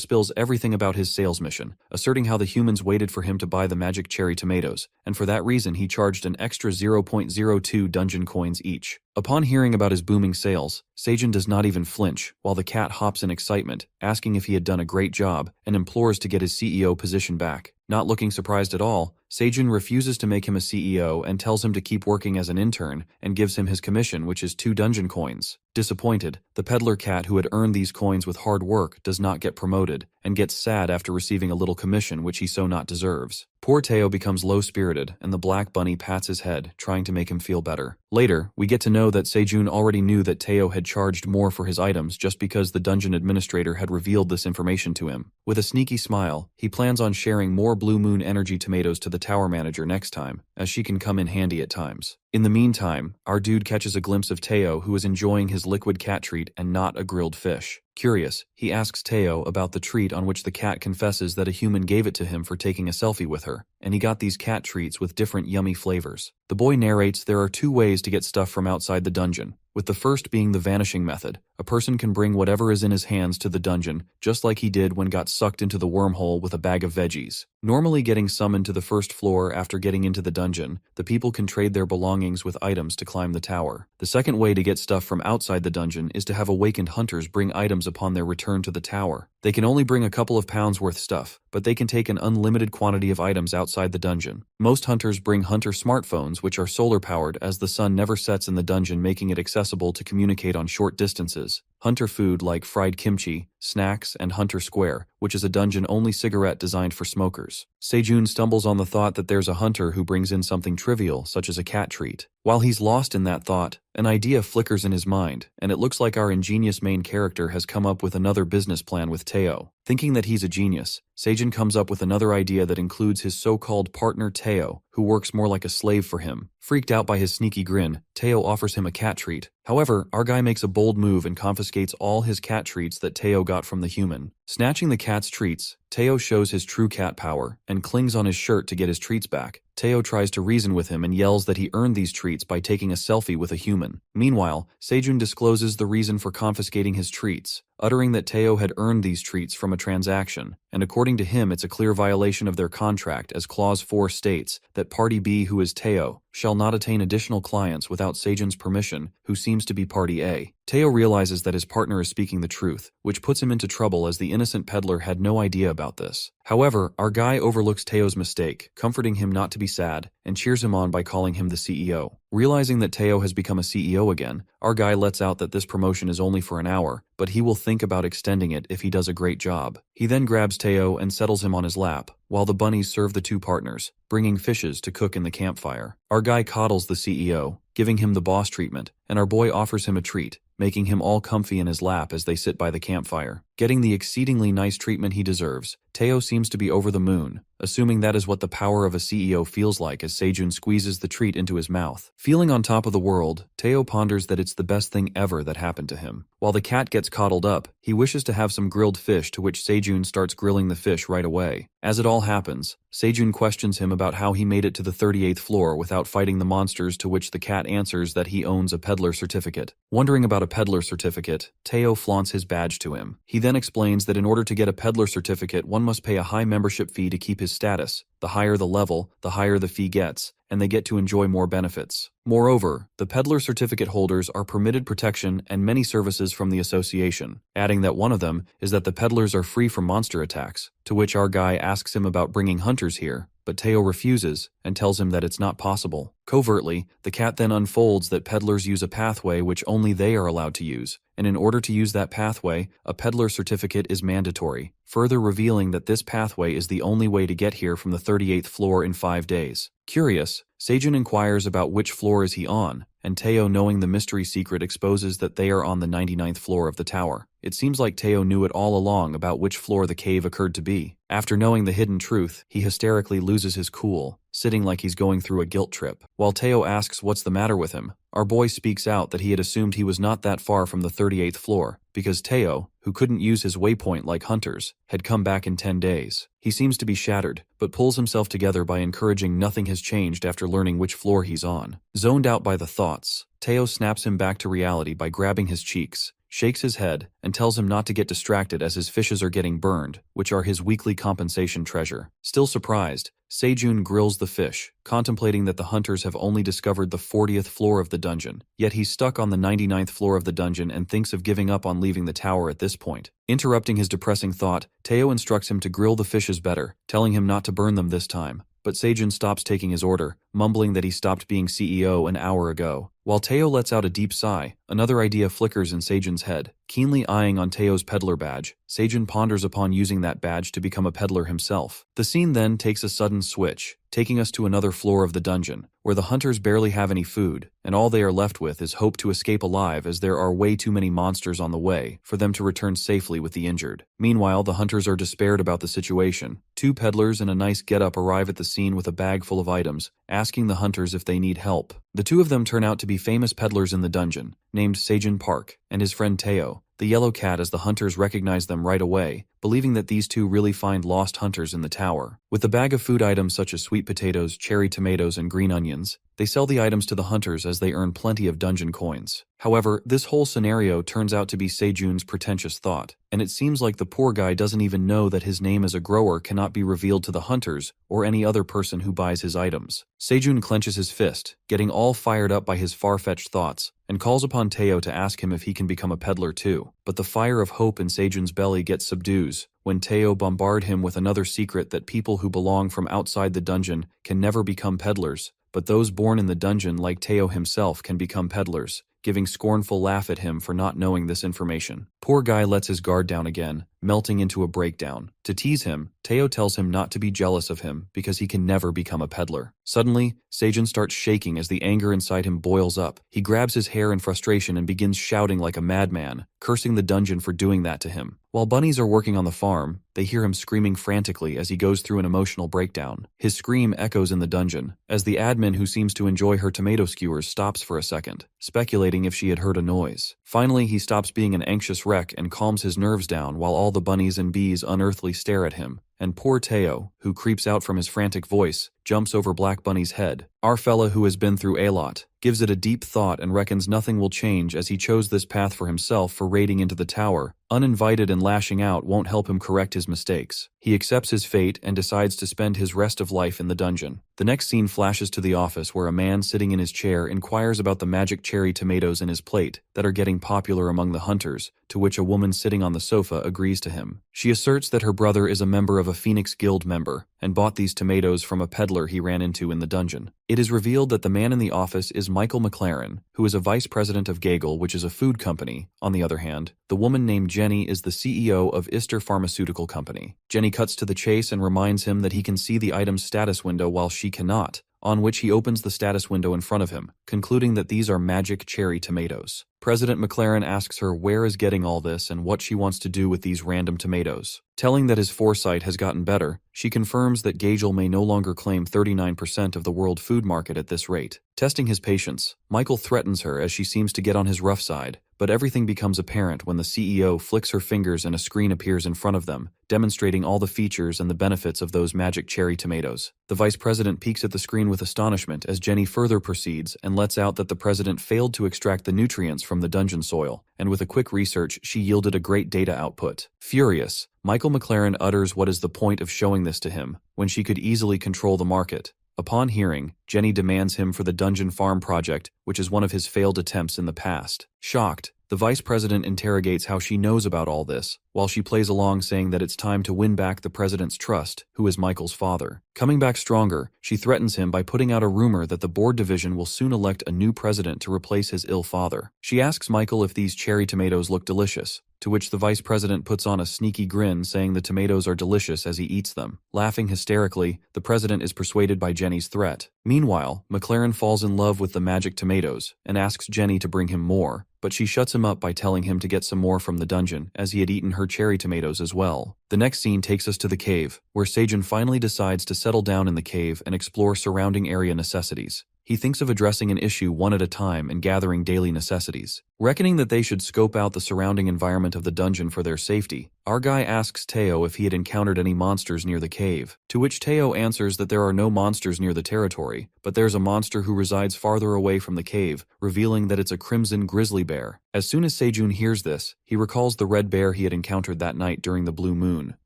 spills everything about his sales mission, asserting how the humans waited for him to buy the magic cherry tomatoes, and for that reason he charged an extra 0.02 dungeon coins each. Upon hearing about his booming sales, Seijun does not even flinch, while the cat hops in excitement, asking if he had done a great job, and implores to get his CEO position back. Not looking surprised at all, Seijun refuses to make him a CEO and tells him to keep working as an intern, and gives him his commission, which is 2 dungeon coins. Disappointed, the peddler cat who had earned these coins with hard work does not get promoted, and gets sad after receiving a little commission which he so not deserves. Poor Teao becomes low-spirited, and the black bunny pats his head, trying to make him feel better. Later, we get to know that Seijun already knew that Teao had charged more for his items just because the dungeon administrator had revealed this information to him. With a sneaky smile, he plans on sharing more blue moon energy tomatoes to the tower manager next time, as she can come in handy at times. In the meantime, our dude catches a glimpse of Teao, who is enjoying his liquid cat treat and not a grilled fish. Curious, he asks Teao about the treat, on which the cat confesses that a human gave it to him for taking a selfie with her, and he got these cat treats with different yummy flavors. The boy narrates there are 2 ways to get stuff from outside the dungeon, with the first being the vanishing method. A person can bring whatever is in his hands to the dungeon, just like he did when got sucked into the wormhole with a bag of veggies. Normally getting summoned to the first floor after getting into the dungeon, the people can trade their belongings with items to climb the tower. The second way to get stuff from outside the dungeon is to have awakened hunters bring items upon their return to the tower. They can only bring a couple of pounds worth stuff, but they can take an unlimited quantity of items outside the dungeon. Most hunters bring hunter smartphones, which are solar powered, as the sun never sets in the dungeon, making it accessible to communicate on short distances. Hunter food like fried kimchi, snacks, and Hunter Square, which is a dungeon-only cigarette designed for smokers. Seijun stumbles on the thought that there's a hunter who brings in something trivial, such as a cat treat. While he's lost in that thought, an idea flickers in his mind, and it looks like our ingenious main character has come up with another business plan with Teao. Thinking that he's a genius, Seijun comes up with another idea that includes his so-called partner Teao, who works more like a slave for him. Freaked out by his sneaky grin, Teao offers him a cat treat. However, our guy makes a bold move and confiscates all his cat treats that Teao got from the human. Snatching the cat's treats, Teao shows his true cat power, and clings on his shirt to get his treats back. Teao tries to reason with him and yells that he earned these treats by taking a selfie with a human. Meanwhile, Seijun discloses the reason for confiscating his treats, uttering that Teao had earned these treats from a transaction, and according to him it's a clear violation of their contract, as Clause 4 states that Party B, who is Teao, shall not attain additional clients without Seijun's permission, who seems to be Party A. Teao realizes that his partner is speaking the truth, which puts him into trouble as the innocent peddler had no idea about this. However, our guy overlooks Teo's mistake, comforting him not to be sad, and cheers him on by calling him the CEO. Realizing that Teao has become a CEO again, our guy lets out that this promotion is only for an hour, but he will think about extending it if he does a great job. He then grabs Teao and settles him on his lap, while the bunnies serve the two partners, bringing fishes to cook in the campfire. Our guy coddles the CEO, giving him the boss treatment, and our boy offers him a treat, making him all comfy in his lap as they sit by the campfire. Getting the exceedingly nice treatment he deserves, Teao seems to be over the moon, assuming that is what the power of a CEO feels like as Sejun squeezes the treat into his mouth. Feeling on top of the world, Teao ponders that it's the best thing ever that happened to him. While the cat gets coddled up, he wishes to have some grilled fish, to which Sejun starts grilling the fish right away. As it all happens, Sejun questions him about how he made it to the 38th floor without fighting the monsters, to which the cat answers that he owns a peddler certificate. Wondering about a peddler certificate, Teao flaunts his badge to him. He then explains that in order to get a peddler certificate, one must pay a high membership fee to keep his status. The higher the level, the higher the fee gets, and they get to enjoy more benefits. Moreover, the peddler certificate holders are permitted protection and many services from the association, adding that one of them is that the peddlers are free from monster attacks, to which our guy asks him about bringing hunters here, but Teao refuses and tells him that it's not possible. Covertly, the cat then unfolds that peddlers use a pathway which only they are allowed to use, and in order to use that pathway, a peddler certificate is mandatory, further revealing that this pathway is the only way to get here from the 38th floor in 5 days. Curious, Sejun inquires about which floor is he on, and Teao, knowing the mystery secret, exposes that they are on the 99th floor of the tower. It seems like Teao knew it all along about which floor the cave occurred to be. After knowing the hidden truth, he hysterically loses his cool, sitting like he's going through a guilt trip. While Teao asks what's the matter with him, our boy speaks out that he had assumed he was not that far from the 38th floor, because Teao, who couldn't use his waypoint like hunters, had come back in 10 days. He seems to be shattered, but pulls himself together by encouraging nothing has changed after learning which floor he's on. Zoned out by the thoughts, Teao snaps him back to reality by grabbing his cheeks, shakes his head, and tells him not to get distracted as his fishes are getting burned, which are his weekly compensation treasure. Still surprised, Sejun grills the fish, contemplating that the hunters have only discovered the 40th floor of the dungeon, yet he's stuck on the 99th floor of the dungeon and thinks of giving up on leaving the tower at this point. Interrupting his depressing thought, Teao instructs him to grill the fishes better, telling him not to burn them this time. But Sejun stops taking his order, mumbling that he stopped being CEO an hour ago. While Teao lets out a deep sigh, another idea flickers in Sejun's head. Keenly eyeing on Teo's peddler badge, Sejun ponders upon using that badge to become a peddler himself. The scene then takes a sudden switch, taking us to another floor of the dungeon, where the hunters barely have any food, and all they are left with is hope to escape alive, as there are way too many monsters on the way for them to return safely with the injured. Meanwhile, the hunters are despaired about the situation. 2 peddlers in a nice getup arrive at the scene with a bag full of items, asking the hunters if they need help. The 2 of them turn out to be famous peddlers in the dungeon, named Sejun Park and his friend Teao, the yellow cat, as the hunters recognize them right away, believing that these 2 really find lost hunters in the tower. With a bag of food items such as sweet potatoes, cherry tomatoes, and green onions, they sell the items to the hunters as they earn plenty of dungeon coins. However, this whole scenario turns out to be Sejun's pretentious thought, and it seems like the poor guy doesn't even know that his name as a grower cannot be revealed to the hunters or any other person who buys his items. Sejun clenches his fist, getting all fired up by his far-fetched thoughts, and calls upon Teao to ask him if he can become a peddler too. But the fire of hope in Sejun's belly gets subdues when Teao bombards him with another secret that people who belong from outside the dungeon can never become peddlers, but those born in the dungeon like Teao himself can become peddlers, giving scornful laugh at him for not knowing this information. Poor guy lets his guard down again, melting into a breakdown. To tease him, Teao tells him not to be jealous of him because he can never become a peddler. Suddenly, Sejun starts shaking as the anger inside him boils up. He grabs his hair in frustration and begins shouting like a madman, cursing the dungeon for doing that to him. While bunnies are working on the farm, they hear him screaming frantically as he goes through an emotional breakdown. His scream echoes in the dungeon, as the admin, who seems to enjoy her tomato skewers, stops for a second, speculating if she had heard a noise. Finally, he stops being an anxious wreck and calms his nerves down while all the bunnies and bees unearthly stare at him. And poor Teao, who creeps out from his frantic voice, jumps over Black Bunny's head. Our fella, who has been through a lot, gives it a deep thought and reckons nothing will change as he chose this path for himself for raiding into the tower. Uninvited and lashing out won't help him correct his mistakes. He accepts his fate and decides to spend his rest of life in the dungeon. The next scene flashes to the office where a man sitting in his chair inquires about the magic cherry tomatoes in his plate that are getting popular among the hunters, to which a woman sitting on the sofa agrees to him. She asserts that her brother is a member of a Phoenix Guild member, and bought these tomatoes from a peddler he ran into in the dungeon. It is revealed that the man in the office is Michael McLaren, who is a vice president of Gagel, which is a food company. On the other hand, the woman named Jenny is the CEO of Ister Pharmaceutical Company. Jenny cuts to the chase and reminds him that he can see the item's status window while she cannot, on which he opens the status window in front of him, concluding that these are magic cherry tomatoes. President McLaren asks her where is getting all this and what she wants to do with these random tomatoes. Telling that his foresight has gotten better, she confirms that Gagel may no longer claim 39% of the world food market at this rate. Testing his patience, Michael threatens her as she seems to get on his rough side, but everything becomes apparent when the CEO flicks her fingers and a screen appears in front of them, demonstrating all the features and the benefits of those magic cherry tomatoes. The vice president peeks at the screen with astonishment as Jenny further proceeds and lets out that the president failed to extract the nutrients from the dungeon soil, and with a quick research she yielded a great data output. Furious, Michael McLaren utters what is the point of showing this to him, when she could easily control the market. Upon hearing, Jenny demands him for the dungeon farm project, which is one of his failed attempts in the past. Shocked, the vice president interrogates how she knows about all this, while she plays along saying that it's time to win back the president's trust, who is Michael's father. Coming back stronger, she threatens him by putting out a rumor that the board division will soon elect a new president to replace his ill father. She asks Michael if these cherry tomatoes look delicious, to which the vice president puts on a sneaky grin saying the tomatoes are delicious as he eats them. Laughing hysterically, the president is persuaded by Jenny's threat. Meanwhile, McLaren falls in love with the magic tomatoes and asks Jenny to bring him more, but she shuts him up by telling him to get some more from the dungeon as he had eaten her cherry tomatoes as well. The next scene takes us to the cave, where Seijun finally decides to settle down in the cave and explore surrounding area necessities. He thinks of addressing an issue one at a time and gathering daily necessities. Reckoning that they should scope out the surrounding environment of the dungeon for their safety, our guy asks Teao if he had encountered any monsters near the cave, to which Teao answers that there are no monsters near the territory, but there's a monster who resides farther away from the cave, revealing that it's a crimson grizzly bear. As soon as Seijun hears this, he recalls the red bear he had encountered that night during the blue moon,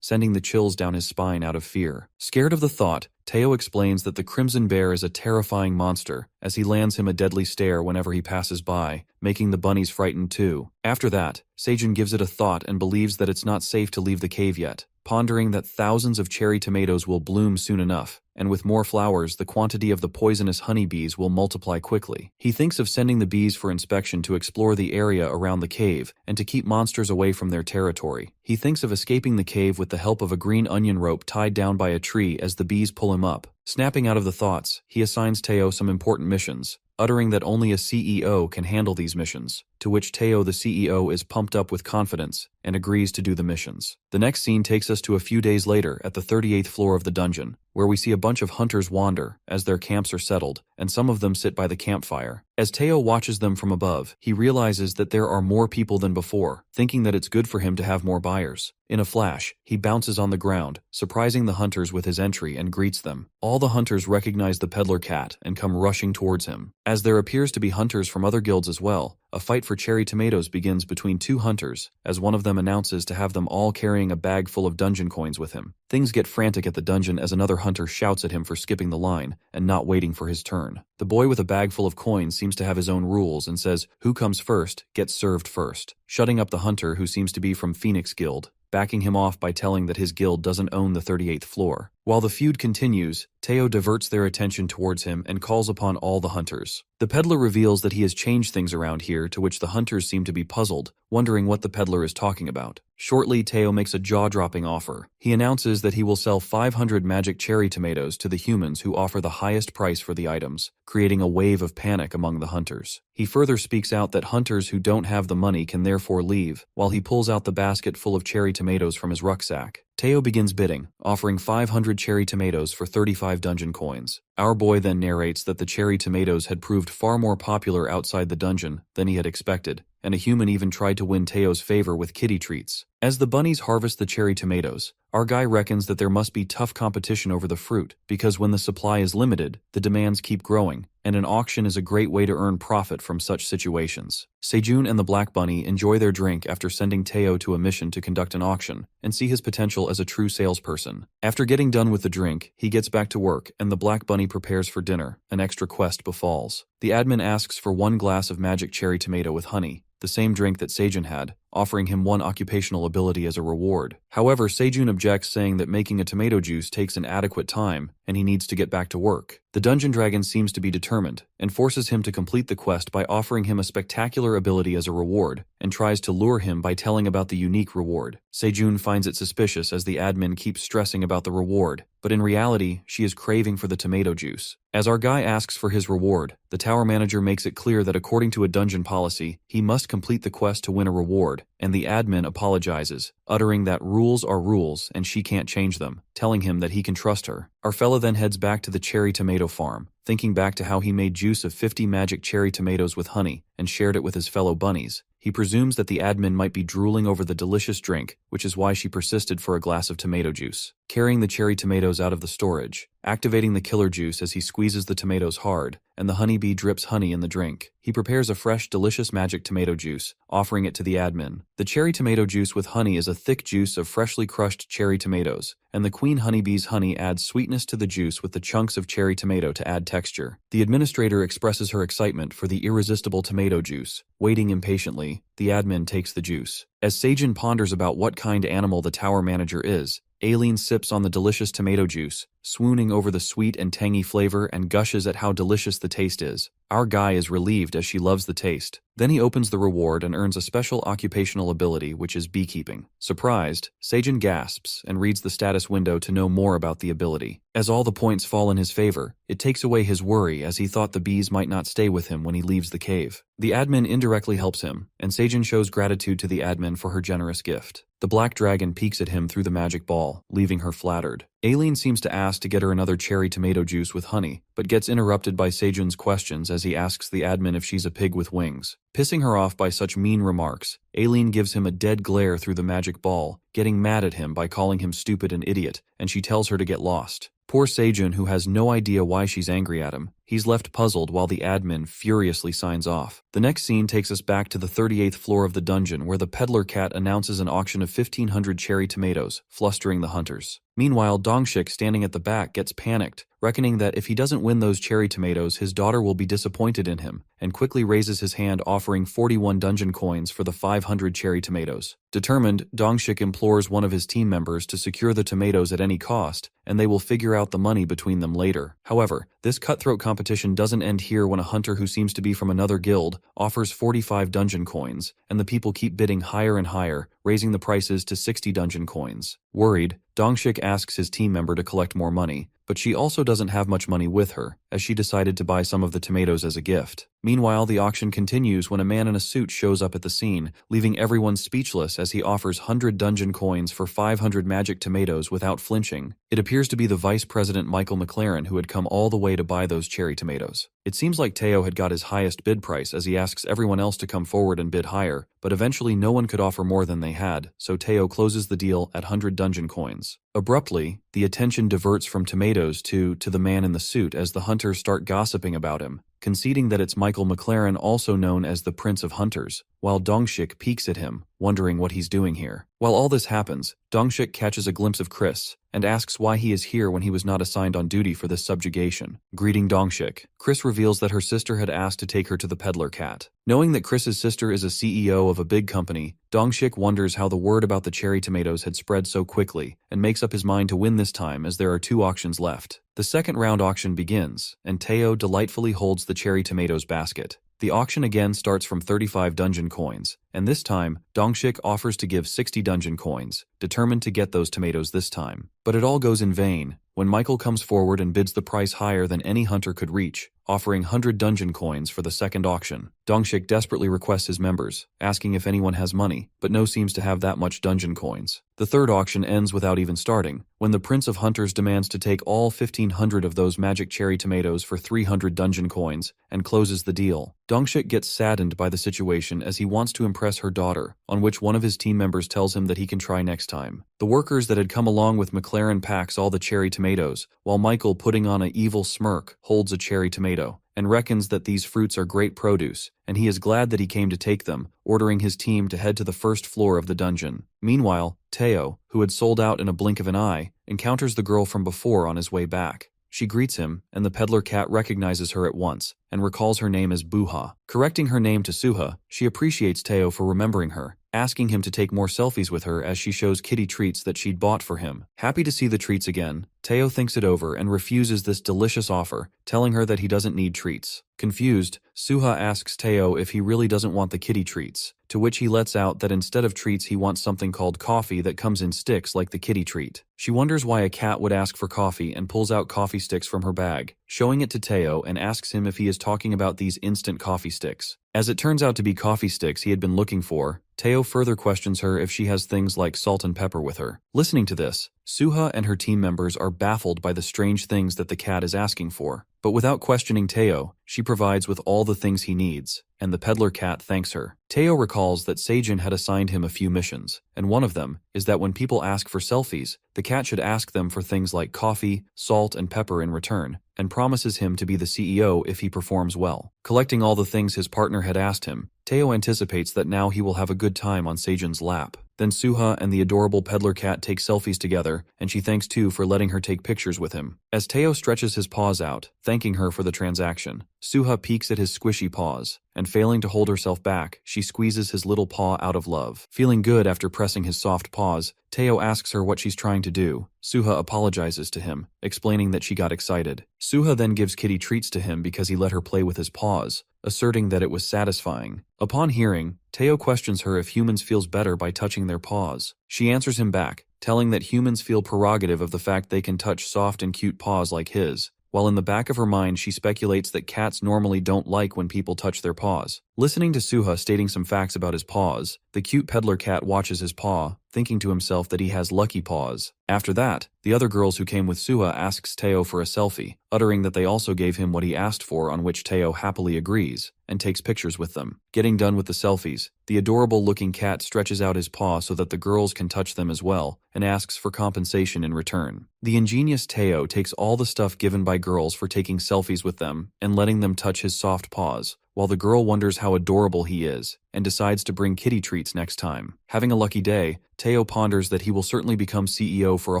sending the chills down his spine out of fear. Scared of the thought, Teao explains that the crimson bear is a terrifying monster, as he lands him a deadly stare whenever he passes by, making the bunnies frightened too. After that, Seijun gives it a thought and believes that it's not safe to leave the cave yet, pondering that thousands of cherry tomatoes will bloom soon enough, and with more flowers the quantity of the poisonous honeybees will multiply quickly. He thinks of sending the bees for inspection to explore the area around the cave and to keep monsters away from their territory. He thinks of escaping the cave with the help of a green onion rope tied down by a tree as the bees pull him up. Snapping out of the thoughts, he assigns Teao some important missions, uttering that only a CEO can handle these missions, to which Teao the CEO is pumped up with confidence and agrees to do the missions. The next scene takes us to a few days later at the 38th floor of the dungeon, where we see a bunch of hunters wander as their camps are settled, and some of them sit by the campfire. As Teao watches them from above, he realizes that there are more people than before, thinking that it's good for him to have more buyers. In a flash, he bounces on the ground, surprising the hunters with his entry and greets them. All the hunters recognize the peddler cat and come rushing towards him. As there appears to be hunters from other guilds as well, a fight for cherry tomatoes begins between two hunters, as one of them announces to have them all carrying a bag full of dungeon coins with him. Things get frantic at the dungeon as another hunter shouts at him for skipping the line and not waiting for his turn. The boy with a bag full of coins seems to have his own rules and says, "Who comes first, gets served first," shutting up the hunter who seems to be from Phoenix Guild, backing him off by telling that his guild doesn't own the 38th floor. While the feud continues, Teao diverts their attention towards him and calls upon all the hunters. The peddler reveals that he has changed things around here, to which the hunters seem to be puzzled, wondering what the peddler is talking about. Shortly, Teao makes a jaw-dropping offer. He announces that he will sell 500 magic cherry tomatoes to the humans who offer the highest price for the items, creating a wave of panic among the hunters. He further speaks out that hunters who don't have the money can therefore leave, while he pulls out the basket full of cherry tomatoes from his rucksack. Teao begins bidding, offering 500 cherry tomatoes for 35 dungeon coins. Our boy then narrates that the cherry tomatoes had proved far more popular outside the dungeon than he had expected, and a human even tried to win Teo's favor with kitty treats. As the bunnies harvest the cherry tomatoes, our guy reckons that there must be tough competition over the fruit, because when the supply is limited, the demands keep growing, and an auction is a great way to earn profit from such situations. Seijun and the Black Bunny enjoy their drink after sending Teao to a mission to conduct an auction, and see his potential as a true salesperson. After getting done with the drink, he gets back to work, and the Black Bunny prepares for dinner. An extra quest befalls. The admin asks for 1 glass of magic cherry tomato with honey, the same drink that Seijun had, offering him one occupational ability as a reward. However, Sejun objects, saying that making a tomato juice takes an adequate time, and he needs to get back to work. The dungeon dragon seems to be determined, and forces him to complete the quest by offering him a spectacular ability as a reward, and tries to lure him by telling about the unique reward. Sejun finds it suspicious as the admin keeps stressing about the reward, but in reality, she is craving for the tomato juice. As our guy asks for his reward, the tower manager makes it clear that according to a dungeon policy, he must complete the quest to win a reward, and the admin apologizes, uttering that rules are rules and she can't change them, telling him that he can trust her. Our fella then heads back to the cherry tomato farm, thinking back to how he made juice of 50 magic cherry tomatoes with honey and shared it with his fellow bunnies. He presumes that the admin might be drooling over the delicious drink, which is why she persisted for a glass of tomato juice. Carrying the cherry tomatoes out of the storage, activating the killer juice as he squeezes the tomatoes hard, and the honeybee drips honey in the drink. He prepares a fresh, delicious magic tomato juice, offering it to the admin. The cherry tomato juice with honey is a thick juice of freshly crushed cherry tomatoes, and the queen honeybee's honey adds sweetness to the juice with the chunks of cherry tomato to add texture. The administrator expresses her excitement for the irresistible tomato juice. Waiting impatiently, the admin takes the juice. As Sejun ponders about what kind animal the tower manager is, Ailen sips on the delicious tomato juice, swooning over the sweet and tangy flavor and gushes at how delicious the taste is. Our guy is relieved as she loves the taste. Then he opens the reward and earns a special occupational ability, which is beekeeping. Surprised, Sejun gasps and reads the status window to know more about the ability. As all the points fall in his favor, it takes away his worry as he thought the bees might not stay with him when he leaves the cave. The admin indirectly helps him, and Sejun shows gratitude to the admin for her generous gift. The black dragon peeks at him through the magic ball, leaving her flattered. Ailen seems to ask to get her another cherry tomato juice with honey, but gets interrupted by Sejun's questions as he asks the admin if she's a pig with wings. Pissing her off by such mean remarks, Ailen gives him a dead glare through the magic ball, getting mad at him by calling him stupid and idiot, and she tells her to get lost. Poor Sejun, who has no idea why she's angry at him. He's left puzzled while the admin furiously signs off. The next scene takes us back to the 38th floor of the dungeon, where the peddler cat announces an auction of 1,500 cherry tomatoes, flustering the hunters. Meanwhile, Dongshik, standing at the back, gets panicked, reckoning that if he doesn't win those cherry tomatoes, his daughter will be disappointed in him, and quickly raises his hand, offering 41 dungeon coins for the 500 cherry tomatoes. Determined, Dongshik implores one of his team members to secure the tomatoes at any cost, and they will figure out the money between them later. However, this cutthroat competition doesn't end here when a hunter who seems to be from another guild offers 45 dungeon coins, and the people keep bidding higher and higher, raising the prices to 60 dungeon coins. Worried, Dongshik asks his team member to collect more money, but she also doesn't have much money with her, as she decided to buy some of the tomatoes as a gift. Meanwhile, the auction continues when a man in a suit shows up at the scene, leaving everyone speechless as he offers 100 dungeon coins for 500 magic tomatoes without flinching. It appears to be the Vice President Michael McLaren who had come all the way to buy those cherry tomatoes. It seems like Teao had got his highest bid price as he asks everyone else to come forward and bid higher, but eventually no one could offer more than they had, so Teao closes the deal at 100 dungeon coins. Abruptly, the attention diverts from tomatoes to the man in the suit as the hunters start gossiping about him, conceding that it's Michael McLaren, also known as the Prince of Hunters, while Dongshik peeks at him, wondering what he's doing here. While all this happens, Dongshik catches a glimpse of Chris, and asks why he is here when he was not assigned on duty for this subjugation. Greeting Dongshik, Chris reveals that her sister had asked to take her to the peddler cat. Knowing that Chris's sister is a CEO of a big company, Dongshik wonders how the word about the cherry tomatoes had spread so quickly, and makes up his mind to win this time as there are 2 auctions left. The second round auction begins, and Teao delightfully holds the cherry tomatoes basket. The auction again starts from 35 dungeon coins, and this time, Dongshik offers to give 60 dungeon coins, determined to get those tomatoes this time. But it all goes in vain when Michael comes forward and bids the price higher than any hunter could reach, offering 100 dungeon coins for the second auction. Dongshik desperately requests his members, asking if anyone has money, but no seems to have that much dungeon coins. The third auction ends without even starting, when the Prince of Hunters demands to take all 1,500 of those magic cherry tomatoes for 300 dungeon coins, and closes the deal. Dongshik gets saddened by the situation as he wants to impress her daughter, on which one of his team members tells him that he can try next time. The workers that had come along with McLaren packs all the cherry tomatoes, while Michael, putting on an evil smirk, holds a cherry tomato, and reckons that these fruits are great produce, and he is glad that he came to take them, ordering his team to head to the first floor of the dungeon. Meanwhile, Teao, who had sold out in a blink of an eye, encounters the girl from before on his way back. She greets him, and the peddler cat recognizes her at once, and recalls her name as Buha. Correcting her name to Suha, she appreciates Teao for remembering her, asking him to take more selfies with her as she shows kitty treats that she'd bought for him. Happy to see the treats again, Teao thinks it over and refuses this delicious offer, telling her that he doesn't need treats. Confused, Suha asks Teao if he really doesn't want the kitty treats, to which he lets out that instead of treats he wants something called coffee that comes in sticks like the kitty treat. She wonders why a cat would ask for coffee and pulls out coffee sticks from her bag, showing it to Teao and asks him if he is talking about these instant coffee sticks. As it turns out to be coffee sticks he had been looking for, Teao further questions her if she has things like salt and pepper with her. Listening to this, Suha and her team members are baffled by the strange things that the cat is asking for. But without questioning Teao, she provides with all the things he needs, and the peddler cat thanks her. Teao recalls that Seijin had assigned him a few missions, and one of them is that when people ask for selfies, the cat should ask them for things like coffee, salt, and pepper in return, and promises him to be the CEO if he performs well. Collecting all the things his partner had asked him, Teao anticipates that now he will have a good time on Seijin's lap. Then Suha and the adorable peddler cat take selfies together, and she thanks Tu for letting her take pictures with him. As Teao stretches his paws out, thanking her for the transaction, Suha peeks at his squishy paws, and failing to hold herself back, she squeezes his little paw out of love. Feeling good after pressing his soft paws, Teao asks her what she's trying to do. Suha apologizes to him, explaining that she got excited. Suha then gives kitty treats to him because he let her play with his paws, asserting that it was satisfying. Upon hearing, Teao questions her if humans feels better by touching their paws. She answers him back, telling that humans feel prerogative of the fact they can touch soft and cute paws like his, while in the back of her mind she speculates that cats normally don't like when people touch their paws. Listening to Suha stating some facts about his paws, the cute peddler cat watches his paw, thinking to himself that he has lucky paws. After that, the other girls who came with Suha asks Teao for a selfie, uttering that they also gave him what he asked for, on which Teao happily agrees, and takes pictures with them. Getting done with the selfies, the adorable-looking cat stretches out his paw so that the girls can touch them as well, and asks for compensation in return. The ingenious Teao takes all the stuff given by girls for taking selfies with them and letting them touch his soft paws, while the girl wonders how adorable he is, and decides to bring kitty treats next time. Having a lucky day, Teao ponders that he will certainly become CEO for a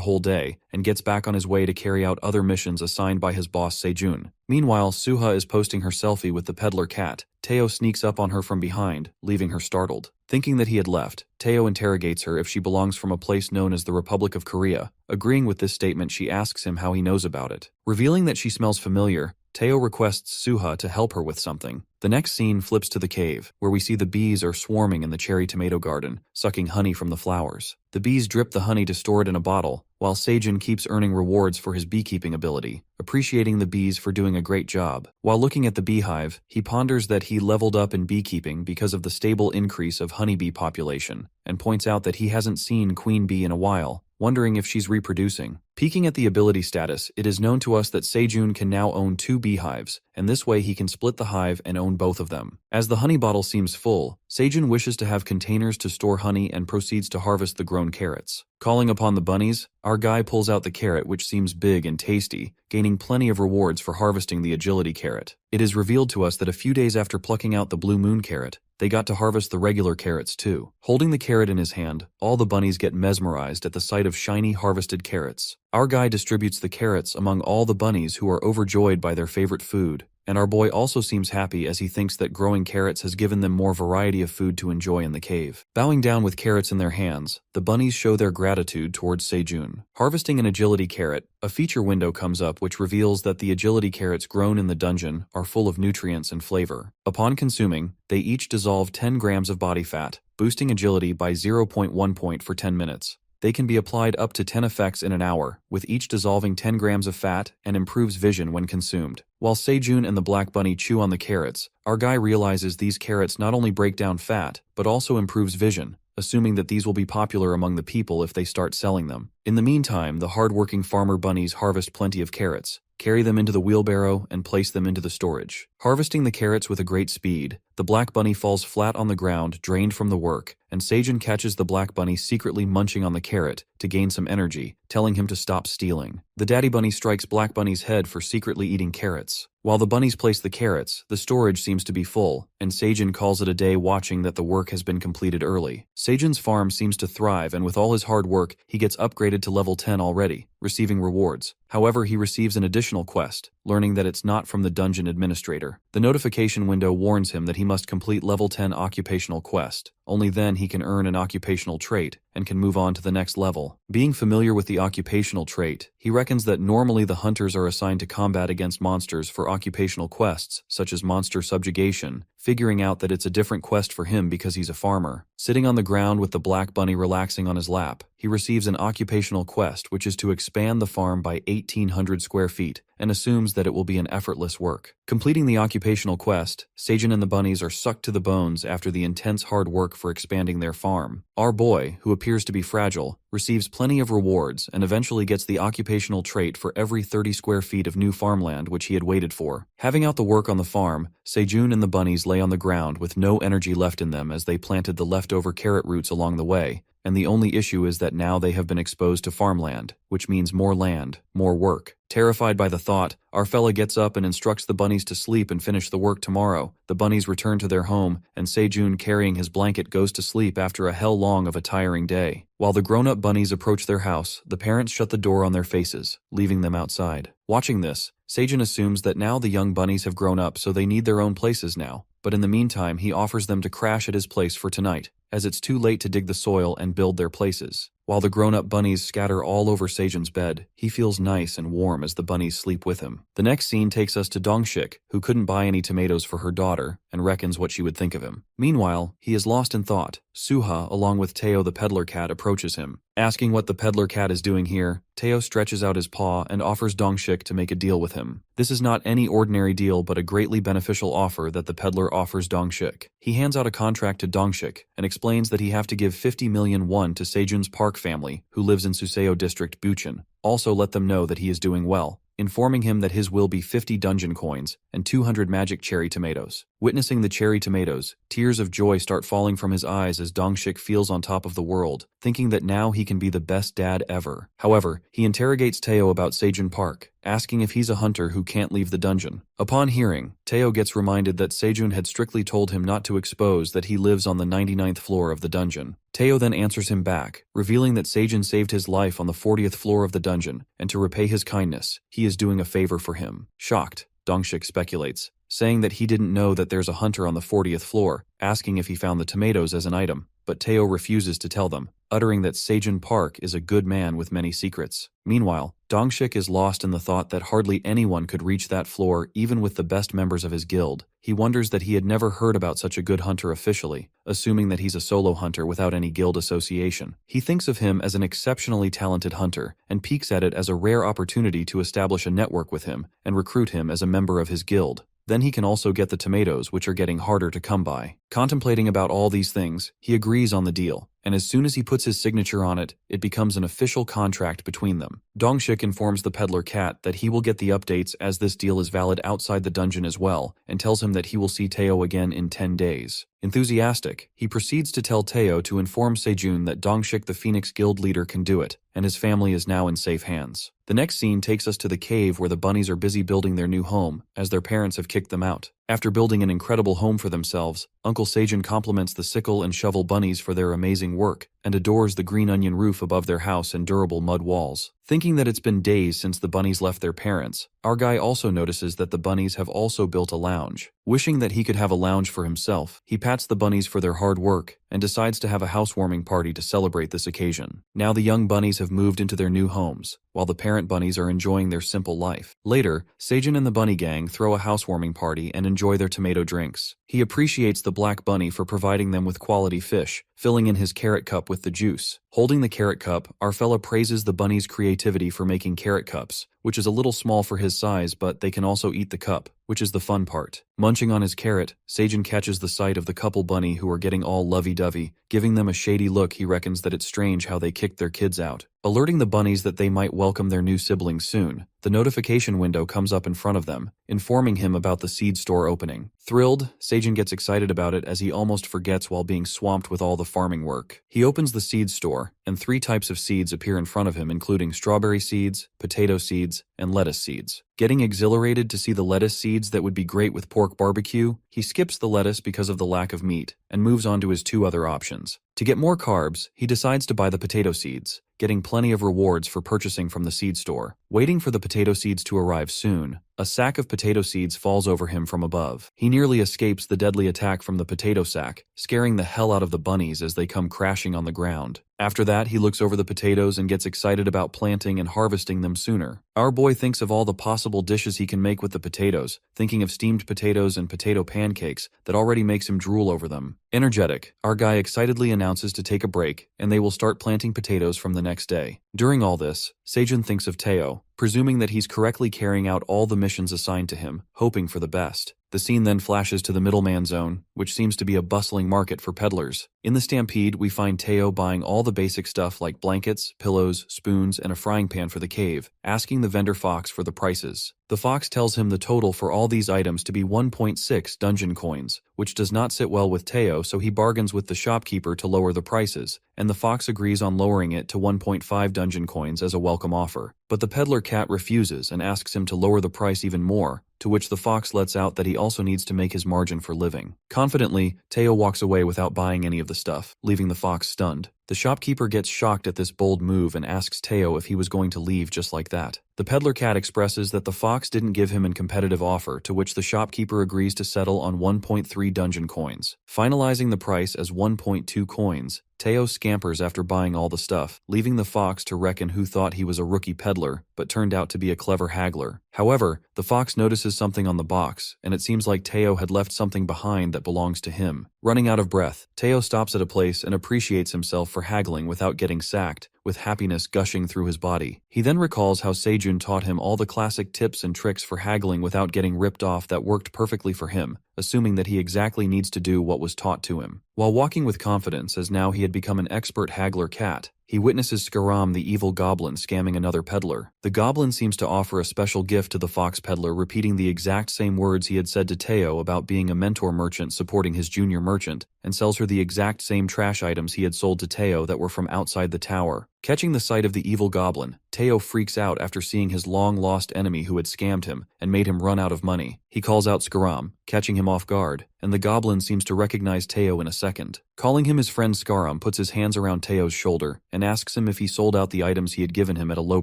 whole day, and gets back on his way to carry out other missions assigned by his boss Seijun. Meanwhile, Suha is posting her selfie with the peddler cat. Teao sneaks up on her from behind, leaving her startled. Thinking that he had left, Teao interrogates her if she belongs from a place known as the Republic of Korea. Agreeing with this statement, she asks him how he knows about it. Revealing that she smells familiar, Teao requests Suha to help her with something. The next scene flips to the cave, where we see the bees are swarming in the cherry tomato garden, sucking honey from the flowers. The bees drip the honey to store it in a bottle, while Seijun keeps earning rewards for his beekeeping ability, appreciating the bees for doing a great job. While looking at the beehive, he ponders that he leveled up in beekeeping because of the stable increase of honeybee population, and points out that he hasn't seen Queen Bee in a while, wondering if she's reproducing. Peeking at the ability status, it is known to us that Seijun can now own 2 beehives, and this way he can split the hive and own both of them. As the honey bottle seems full, Seijun wishes to have containers to store honey and proceeds to harvest the grown carrots. Calling upon the bunnies, our guy pulls out the carrot, which seems big and tasty, gaining plenty of rewards for harvesting the agility carrot. It is revealed to us that a few days after plucking out the blue moon carrot, they got to harvest the regular carrots too. Holding the carrot in his hand, all the bunnies get mesmerized at the sight of shiny harvested carrots. Our guy distributes the carrots among all the bunnies, who are overjoyed by their favorite food, and our boy also seems happy as he thinks that growing carrots has given them more variety of food to enjoy in the cave. Bowing down with carrots in their hands, the bunnies show their gratitude towards Seijun. Harvesting an agility carrot, a feature window comes up which reveals that the agility carrots grown in the dungeon are full of nutrients and flavor. Upon consuming, they each dissolve 10 grams of body fat, boosting agility by 0.1 point for 10 minutes. They can be applied up to 10 effects in an hour, with each dissolving 10 grams of fat, and improves vision when consumed. While Seijun and the black bunny chew on the carrots, our guy realizes these carrots not only break down fat, but also improves vision, assuming that these will be popular among the people if they start selling them. In the meantime, the hard-working farmer bunnies harvest plenty of carrots, carry them into the wheelbarrow, and place them into the storage. Harvesting the carrots with a great speed, the black bunny falls flat on the ground, drained from the work, and Seijun catches the black bunny secretly munching on the carrot to gain some energy, telling him to stop stealing. The daddy bunny strikes black bunny's head for secretly eating carrots. While the bunnies place the carrots, the storage seems to be full, and Seijun calls it a day, watching that the work has been completed early. Seijun's farm seems to thrive, and with all his hard work, he gets upgraded to level 10 already. receiving rewards. However, he receives an additional quest, learning that it's not from the dungeon administrator. The notification window warns him that he must complete level 10 occupational quest. Only then he can earn an occupational trait and can move on to the next level. Being familiar with the occupational trait, he reckons that normally the hunters are assigned to combat against monsters for occupational quests, such as monster subjugation, figuring out that it's a different quest for him because he's a farmer. Sitting on the ground with the black bunny relaxing on his lap, he receives an occupational quest which is to expand the farm by 1,800 square feet, and assumes that it will be an effortless work. Completing the occupational quest, Seijun and the bunnies are sucked to the bones after the intense hard work for expanding their farm. Our boy, who appears to be fragile, receives plenty of rewards and eventually gets the occupational trait for every 30 square feet of new farmland which he had waited for. Having out the work on the farm, Seijun and the bunnies lay on the ground with no energy left in them as they planted the leftover carrot roots along the way, and the only issue is that now they have been exposed to farmland, which means more land, more work. Terrified by the thought, our fella gets up and instructs the bunnies to sleep and finish the work tomorrow. The bunnies return to their home, and Seijun, carrying his blanket, goes to sleep after a hell long of a tiring day. While the grown-up bunnies approach their house, the parents shut the door on their faces, leaving them outside. Watching this, Seijun assumes that now the young bunnies have grown up, so they need their own places now. But in the meantime, he offers them to crash at his place for tonight, as it's too late to dig the soil and build their places. While the grown-up bunnies scatter all over Seijun's bed, he feels nice and warm as the bunnies sleep with him. The next scene takes us to Dongshik, who couldn't buy any tomatoes for her daughter, and reckons what she would think of him. Meanwhile, he is lost in thought. Suha, along with Teao the peddler cat, approaches him. Asking what the peddler cat is doing here, Teao stretches out his paw and offers Dongshik to make a deal with him. This is not any ordinary deal but a greatly beneficial offer that the peddler offers Dongshik. He hands out a contract to Dongshik and explains that he have to give 50 million won to Seijun's Park family, who lives in Suseo district Buchin. Also let them know that he is doing well, informing him that his will be 50 dungeon coins and 200 magic cherry tomatoes. Witnessing the cherry tomatoes, tears of joy start falling from his eyes as Dongshik feels on top of the world, thinking that now he can be the best dad ever. However, he interrogates Teao about Seijun Park, asking if he's a hunter who can't leave the dungeon. Upon hearing, Teao gets reminded that Seijun had strictly told him not to expose that he lives on the 99th floor of the dungeon. Teao then answers him back, revealing that Seijun saved his life on the 40th floor of the dungeon, and to repay his kindness, he is doing a favor for him. Shocked, Dongshik speculates, saying that he didn't know that there's a hunter on the 40th floor, asking if he found the tomatoes as an item, but Teao refuses to tell them, uttering that Seijun Park is a good man with many secrets. Meanwhile, Dongshik is lost in the thought that hardly anyone could reach that floor even with the best members of his guild. He wonders that he had never heard about such a good hunter officially, assuming that he's a solo hunter without any guild association. He thinks of him as an exceptionally talented hunter, and peeks at it as a rare opportunity to establish a network with him and recruit him as a member of his guild. Then he can also get the tomatoes, which are getting harder to come by. Contemplating about all these things, he agrees on the deal, and as soon as he puts his signature on it, it becomes an official contract between them. Dongshik informs the peddler cat that he will get the updates as this deal is valid outside the dungeon as well, and tells him that he will see Teao again in 10 days. Enthusiastic, he proceeds to tell Teao to inform Seijun that Dongshik the Phoenix Guild leader can do it, and his family is now in safe hands. The next scene takes us to the cave where the bunnies are busy building their new home, as their parents have kicked them out. After building an incredible home for themselves, Uncle Seijun compliments the sickle and shovel bunnies for their amazing work, and adores the green onion roof above their house and durable mud walls. Thinking that it's been days since the bunnies left their parents, our guy also notices that the bunnies have also built a lounge. Wishing that he could have a lounge for himself, he pats the bunnies for their hard work and decides to have a housewarming party to celebrate this occasion. Now the young bunnies have moved into their new homes, while the parent bunnies are enjoying their simple life. Later, Seijun and the bunny gang throw a housewarming party and enjoy their tomato drinks. He appreciates the black bunny for providing them with quality fish, filling in his carrot cup with the juice. Holding the carrot cup, our fella praises the bunny's creativity for making carrot cups, which is a little small for his size, but they can also eat the cup, which is the fun part. Munching on his carrot, Seijun catches the sight of the couple bunny who are getting all lovey-dovey, giving them a shady look. He reckons that it's strange how they kicked their kids out. Alerting the bunnies that they might welcome their new siblings soon, the notification window comes up in front of them, informing him about the seed store opening. Thrilled, Seijun gets excited about it as he almost forgets while being swamped with all the farming work. He opens the seed store, and 3 types of seeds appear in front of him, including strawberry seeds, potato seeds, and lettuce seeds. Getting exhilarated to see the lettuce seeds that would be great with pork barbecue, He skips the lettuce because of the lack of meat and moves on to his 2 other options. To get more carbs, he decides to buy the potato seeds, getting plenty of rewards for purchasing from the seed store. Waiting for the potato seeds to arrive soon, a sack of potato seeds falls over him from above. He nearly escapes the deadly attack from the potato sack, scaring the hell out of the bunnies as they come crashing on the ground. After that, he looks over the potatoes and gets excited about planting and harvesting them sooner. Our boy thinks of all the possible dishes he can make with the potatoes, thinking of steamed potatoes and potato pancakes that already makes him drool over them. Energetic, our guy excitedly announces to take a break, and they will start planting potatoes from the next day. During all this, Sejun thinks of Teao, presuming that he's correctly carrying out all the missions assigned to him, hoping for the best. The scene then flashes to the middleman zone, which seems to be a bustling market for peddlers. In the stampede, we find Teao buying all the basic stuff like blankets, pillows, spoons, and a frying pan for the cave, asking the vendor fox for the prices. The fox tells him the total for all these items to be 1.6 dungeon coins, which does not sit well with Teao, so he bargains with the shopkeeper to lower the prices, and the fox agrees on lowering it to 1.5 dungeon coins as a welcome offer. But the peddler cat refuses and asks him to lower the price even more, to which the fox lets out that he also needs to make his margin for living. Confidently, Teao walks away without buying any of the stuff, leaving the fox stunned. The shopkeeper gets shocked at this bold move and asks Teao if he was going to leave just like that. The peddler cat expresses that the fox didn't give him a competitive offer, to which the shopkeeper agrees to settle on 1.3 dungeon coins. Finalizing the price as 1.2 coins, Teao scampers after buying all the stuff, leaving the fox to reckon who thought he was a rookie peddler, but turned out to be a clever haggler. However, the fox notices something on the box, and it seems like Teao had left something behind that belongs to him. Running out of breath, Teao stops at a place and appreciates himself for haggling without getting sacked, with happiness gushing through his body. He then recalls how Sejun taught him all the classic tips and tricks for haggling without getting ripped off that worked perfectly for him, assuming that he exactly needs to do what was taught to him. While walking with confidence as now he had become an expert haggler cat, he witnesses Scaram, the evil goblin, scamming another peddler. The goblin seems to offer a special gift to the fox peddler, repeating the exact same words he had said to Teao about being a mentor merchant supporting his junior merchant, and sells her the exact same trash items he had sold to Teao that were from outside the tower. Catching the sight of the evil goblin, Teao freaks out after seeing his long-lost enemy who had scammed him and made him run out of money. He calls out Scaram, catching him off guard, and the goblin seems to recognize Teao in a second. Calling him his friend, Scaram puts his hands around Teao's shoulder and asks him if he sold out the items he had given him at a low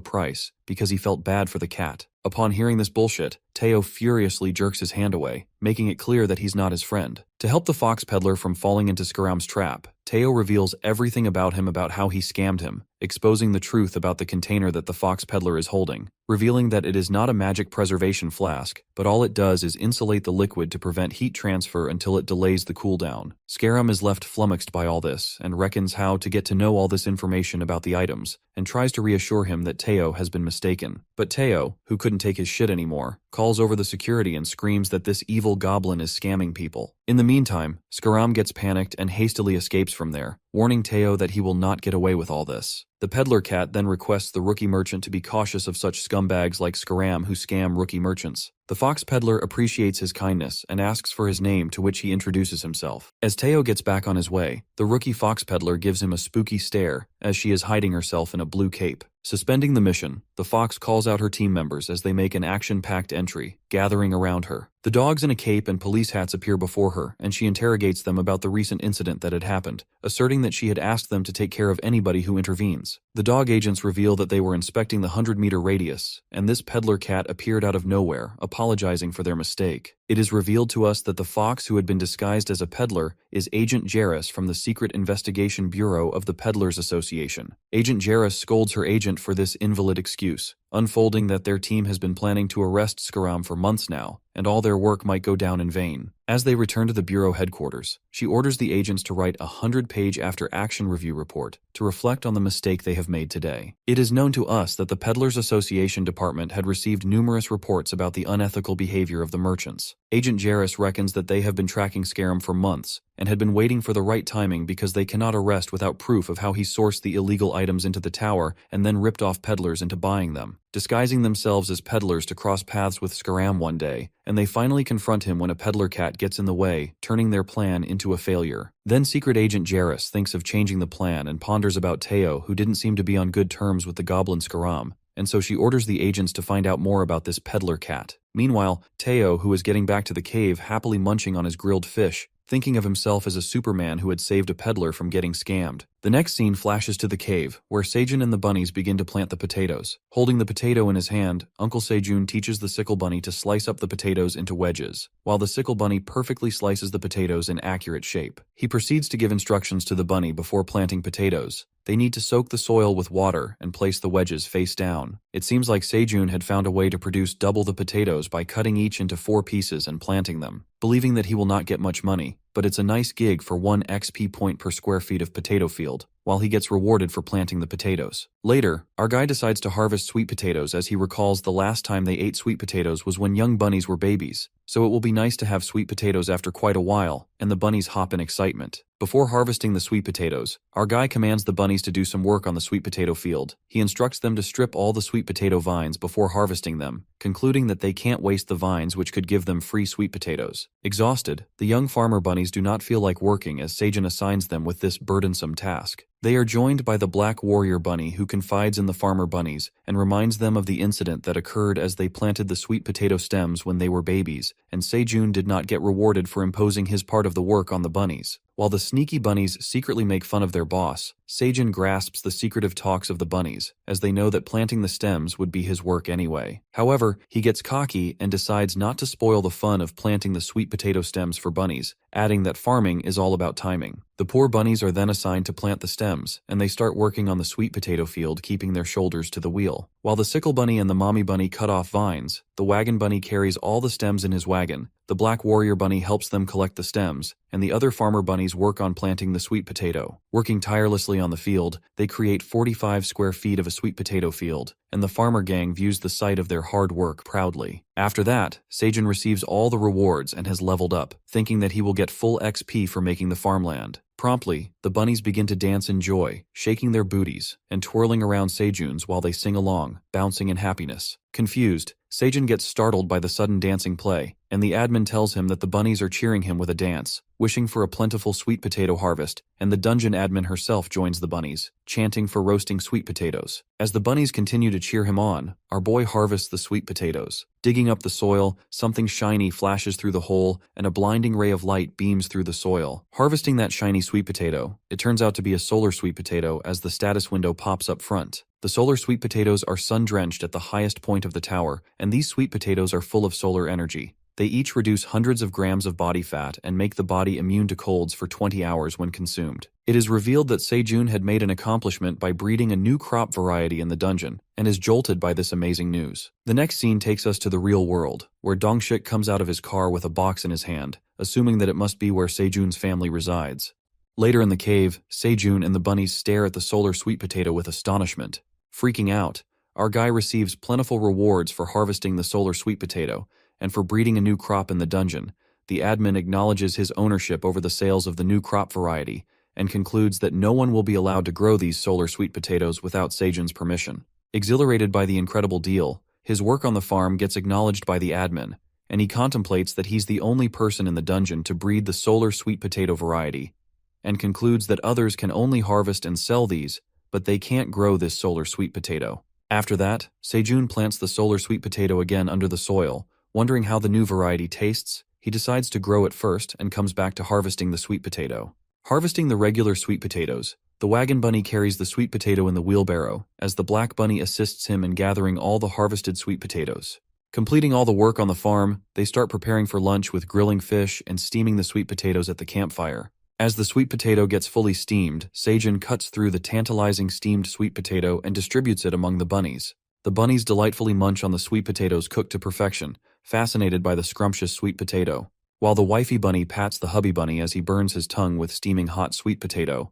price, because he felt bad for the cat. Upon hearing this bullshit, Teao furiously jerks his hand away, making it clear that he's not his friend. To help the fox peddler from falling into Scaram's trap, Teao reveals everything about him, about how he scammed him, exposing the truth about the container that the fox peddler is holding, revealing that it is not a magic preservation flask, but all it does is insulate the liquid to prevent heat transfer until it delays the cooldown. Scaram is left flummoxed by all this and reckons how to get to know all this information about the items, and tries to reassure him that Teao has been mistaken. But Teao, who couldn't take his shit anymore, calls over the security and screams that this evil goblin is scamming people. In the meantime, Scaram gets panicked and hastily escapes from there, warning Teao that he will not get away with all this. The peddler cat then requests the rookie merchant to be cautious of such scumbags like Scaram who scam rookie merchants. The fox peddler appreciates his kindness and asks for his name, to which he introduces himself. As Teao gets back on his way, the rookie fox peddler gives him a spooky stare as she is hiding herself in a blue cape. Suspending the mission, the fox calls out her team members as they make an action-packed entry, gathering around her. The dogs in a cape and police hats appear before her, and she interrogates them about the recent incident that had happened, asserting that she had asked them to take care of anybody who intervenes. The dog agents reveal that they were inspecting the 100-meter radius, and this peddler cat appeared out of nowhere, apologizing for their mistake. It is revealed to us that the fox who had been disguised as a peddler is Agent Jarrus from the Secret Investigation Bureau of the Peddlers Association. Agent Jarrus scolds her agent for this invalid excuse, unfolding that their team has been planning to arrest Scaram for months now, and all their work might go down in vain. As they return to the Bureau headquarters, she orders the agents to write a 100-page after-action review report to reflect on the mistake they have made today. It is known to us that the Peddlers Association Department had received numerous reports about the unethical behavior of the merchants. Agent Jarrus reckons that they have been tracking Scaram for months and had been waiting for the right timing because they cannot arrest without proof of how he sourced the illegal items into the tower and then ripped off peddlers into buying them, disguising themselves as peddlers to cross paths with Scaram one day, and they finally confront him when a peddler cat gets in the way, turning their plan into a failure. Then Secret Agent Jarrus thinks of changing the plan and ponders about Teao, who didn't seem to be on good terms with the goblin Scaram, and so she orders the agents to find out more about this peddler cat. Meanwhile, Teao, who is getting back to the cave, happily munching on his grilled fish, thinking of himself as a Superman who had saved a peddler from getting scammed. The next scene flashes to the cave, where Sejun and the bunnies begin to plant the potatoes. Holding the potato in his hand, Uncle Sejun teaches the sickle bunny to slice up the potatoes into wedges, while the sickle bunny perfectly slices the potatoes in accurate shape. He proceeds to give instructions to the bunny before planting potatoes. They need to soak the soil with water and place the wedges face down. It seems like Sejun had found a way to produce double the potatoes by cutting each into 4 pieces and planting them, believing that he will not get much money, but it's a nice gig for 1 XP point per square feet of potato field, while he gets rewarded for planting the potatoes. Later, our guy decides to harvest sweet potatoes as he recalls the last time they ate sweet potatoes was when young bunnies were babies, so it will be nice to have sweet potatoes after quite a while, and the bunnies hop in excitement. Before harvesting the sweet potatoes, our guy commands the bunnies to do some work on the sweet potato field. He instructs them to strip all the sweet potato vines before harvesting them, concluding that they can't waste the vines which could give them free sweet potatoes. Exhausted, the young farmer bunnies do not feel like working as Sejun assigns them with this burdensome task. They are joined by the black warrior bunny who confides in the farmer bunnies and reminds them of the incident that occurred as they planted the sweet potato stems when they were babies, and Sejun did not get rewarded for imposing his part of the work on the bunnies. While the sneaky bunnies secretly make fun of their boss, Sejun grasps the secretive talks of the bunnies, as they know that planting the stems would be his work anyway. However, he gets cocky and decides not to spoil the fun of planting the sweet potato stems for bunnies, adding that farming is all about timing. The poor bunnies are then assigned to plant the stems, and they start working on the sweet potato field, keeping their shoulders to the wheel. While the sickle bunny and the mommy bunny cut off vines, the wagon bunny carries all the stems in his wagon, the black warrior bunny helps them collect the stems, and the other farmer bunnies work on planting the sweet potato. Working tirelessly on the field, they create 45 square feet of a sweet potato field, and the farmer gang views the sight of their hard work proudly. After that, Sejun receives all the rewards and has leveled up, thinking that he will get full XP for making the farmland. Promptly, the bunnies begin to dance in joy, shaking their booties and twirling around Sejun's while they sing along, bouncing in happiness. Confused, Sejun gets startled by the sudden dancing play, and the admin tells him that the bunnies are cheering him with a dance, wishing for a plentiful sweet potato harvest, and the dungeon admin herself joins the bunnies, chanting for roasting sweet potatoes. As the bunnies continue to cheer him on, our boy harvests the sweet potatoes. Digging up the soil, something shiny flashes through the hole, and a blinding ray of light beams through the soil. Harvesting that shiny sweet potato, it turns out to be a solar sweet potato as the status window pops up front. The solar sweet potatoes are sun-drenched at the highest point of the tower, and these sweet potatoes are full of solar energy. They each reduce hundreds of grams of body fat and make the body immune to colds for 20 hours when consumed. It is revealed that Sejun had made an accomplishment by breeding a new crop variety in the dungeon, and is jolted by this amazing news. The next scene takes us to the real world, where Dongshik comes out of his car with a box in his hand, assuming that it must be where Sejun's family resides. Later in the cave, Sejun and the bunnies stare at the solar sweet potato with astonishment. Freaking out, our guy receives plentiful rewards for harvesting the solar sweet potato, and for breeding a new crop in the dungeon. The admin acknowledges his ownership over the sales of the new crop variety, and concludes that no one will be allowed to grow these solar sweet potatoes without Sejun's permission. Exhilarated by the incredible deal, his work on the farm gets acknowledged by the admin, and he contemplates that he's the only person in the dungeon to breed the solar sweet potato variety, and concludes that others can only harvest and sell these, but they can't grow this solar sweet potato. After that, Sejun plants the solar sweet potato again under the soil. Wondering how the new variety tastes, he decides to grow it first and comes back to harvesting the sweet potato. Harvesting the regular sweet potatoes, the wagon bunny carries the sweet potato in the wheelbarrow, as the black bunny assists him in gathering all the harvested sweet potatoes. Completing all the work on the farm, they start preparing for lunch with grilling fish and steaming the sweet potatoes at the campfire. As the sweet potato gets fully steamed, Sejun cuts through the tantalizing steamed sweet potato and distributes it among the bunnies. The bunnies delightfully munch on the sweet potatoes cooked to perfection, fascinated by the scrumptious sweet potato, while the wifey bunny pats the hubby bunny as he burns his tongue with steaming hot sweet potato.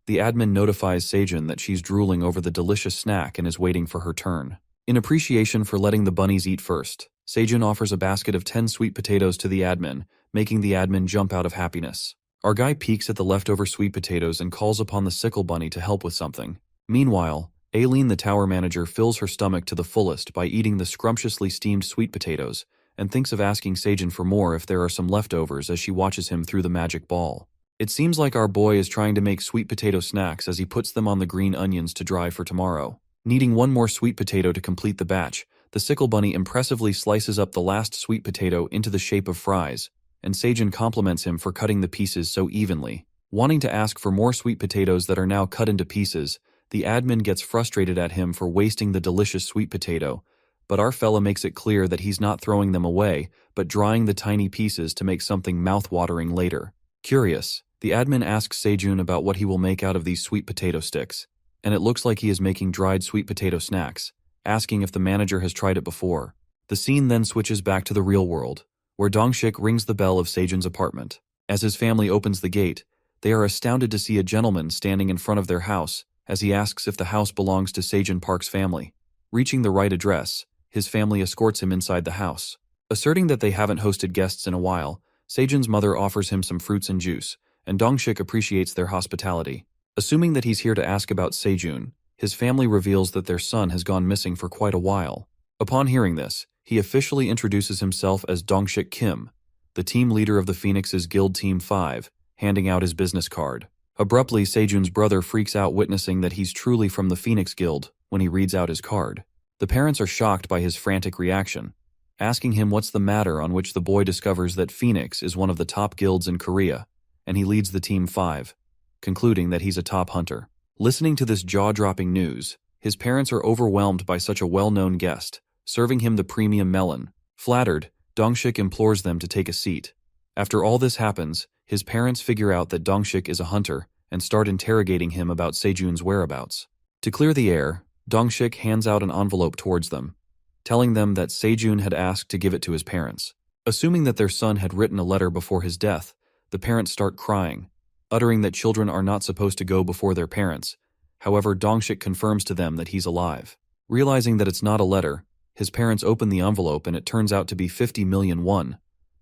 The admin notifies Sejun that she's drooling over the delicious snack and is waiting for her turn. In appreciation for letting the bunnies eat first, Sejun offers a basket of 10 sweet potatoes to the admin, making the admin jump out of happiness. Our guy peeks at the leftover sweet potatoes and calls upon the sickle bunny to help with something. Meanwhile, Ailen, the tower manager, fills her stomach to the fullest by eating the scrumptiously steamed sweet potatoes, and thinks of asking Sejun for more if there are some leftovers as she watches him through the magic ball. It seems like our boy is trying to make sweet potato snacks as he puts them on the green onions to dry for tomorrow. Needing one more sweet potato to complete the batch, The sickle bunny impressively slices up the last sweet potato into the shape of fries, and Seijun compliments him for cutting the pieces so evenly. Wanting to ask for more sweet potatoes that are now cut into pieces, the admin gets frustrated at him for wasting the delicious sweet potato, but our fella makes it clear that he's not throwing them away, but drying the tiny pieces to make something mouth-watering later. Curious, the admin asks Seijun about what he will make out of these sweet potato sticks, and it looks like he is making dried sweet potato snacks, asking if the manager has tried it before. The scene then switches back to the real world, where Dongshik rings the bell of Seijun's apartment. As his family opens the gate, they are astounded to see a gentleman standing in front of their house as he asks if the house belongs to Seijun Park's family. Reaching the right address, his family escorts him inside the house. Asserting that they haven't hosted guests in a while, Seijun's mother offers him some fruits and juice, and Dongshik appreciates their hospitality. Assuming that he's here to ask about Seijun, his family reveals that their son has gone missing for quite a while. Upon hearing this, he officially introduces himself as Dongshik Kim, the team leader of the Phoenix's Guild Team 5, handing out his business card. Abruptly, Seijun's brother freaks out witnessing that he's truly from the Phoenix Guild when he reads out his card. The parents are shocked by his frantic reaction, asking him what's the matter, on which the boy discovers that Phoenix is one of the top guilds in Korea, and he leads the Team 5, concluding that he's a top hunter. Listening to this jaw-dropping news, his parents are overwhelmed by such a well-known guest, serving him the premium melon. Flattered, Dongshik implores them to take a seat. After all this happens, his parents figure out that Dongshik is a hunter and start interrogating him about Seijun's whereabouts. To clear the air, Dongshik hands out an envelope towards them, telling them that Seijun had asked to give it to his parents. Assuming that their son had written a letter before his death, the parents start crying, uttering that children are not supposed to go before their parents. However, Dongshik confirms to them that he's alive. Realizing that it's not a letter, his parents open the envelope and it turns out to be 50 million won.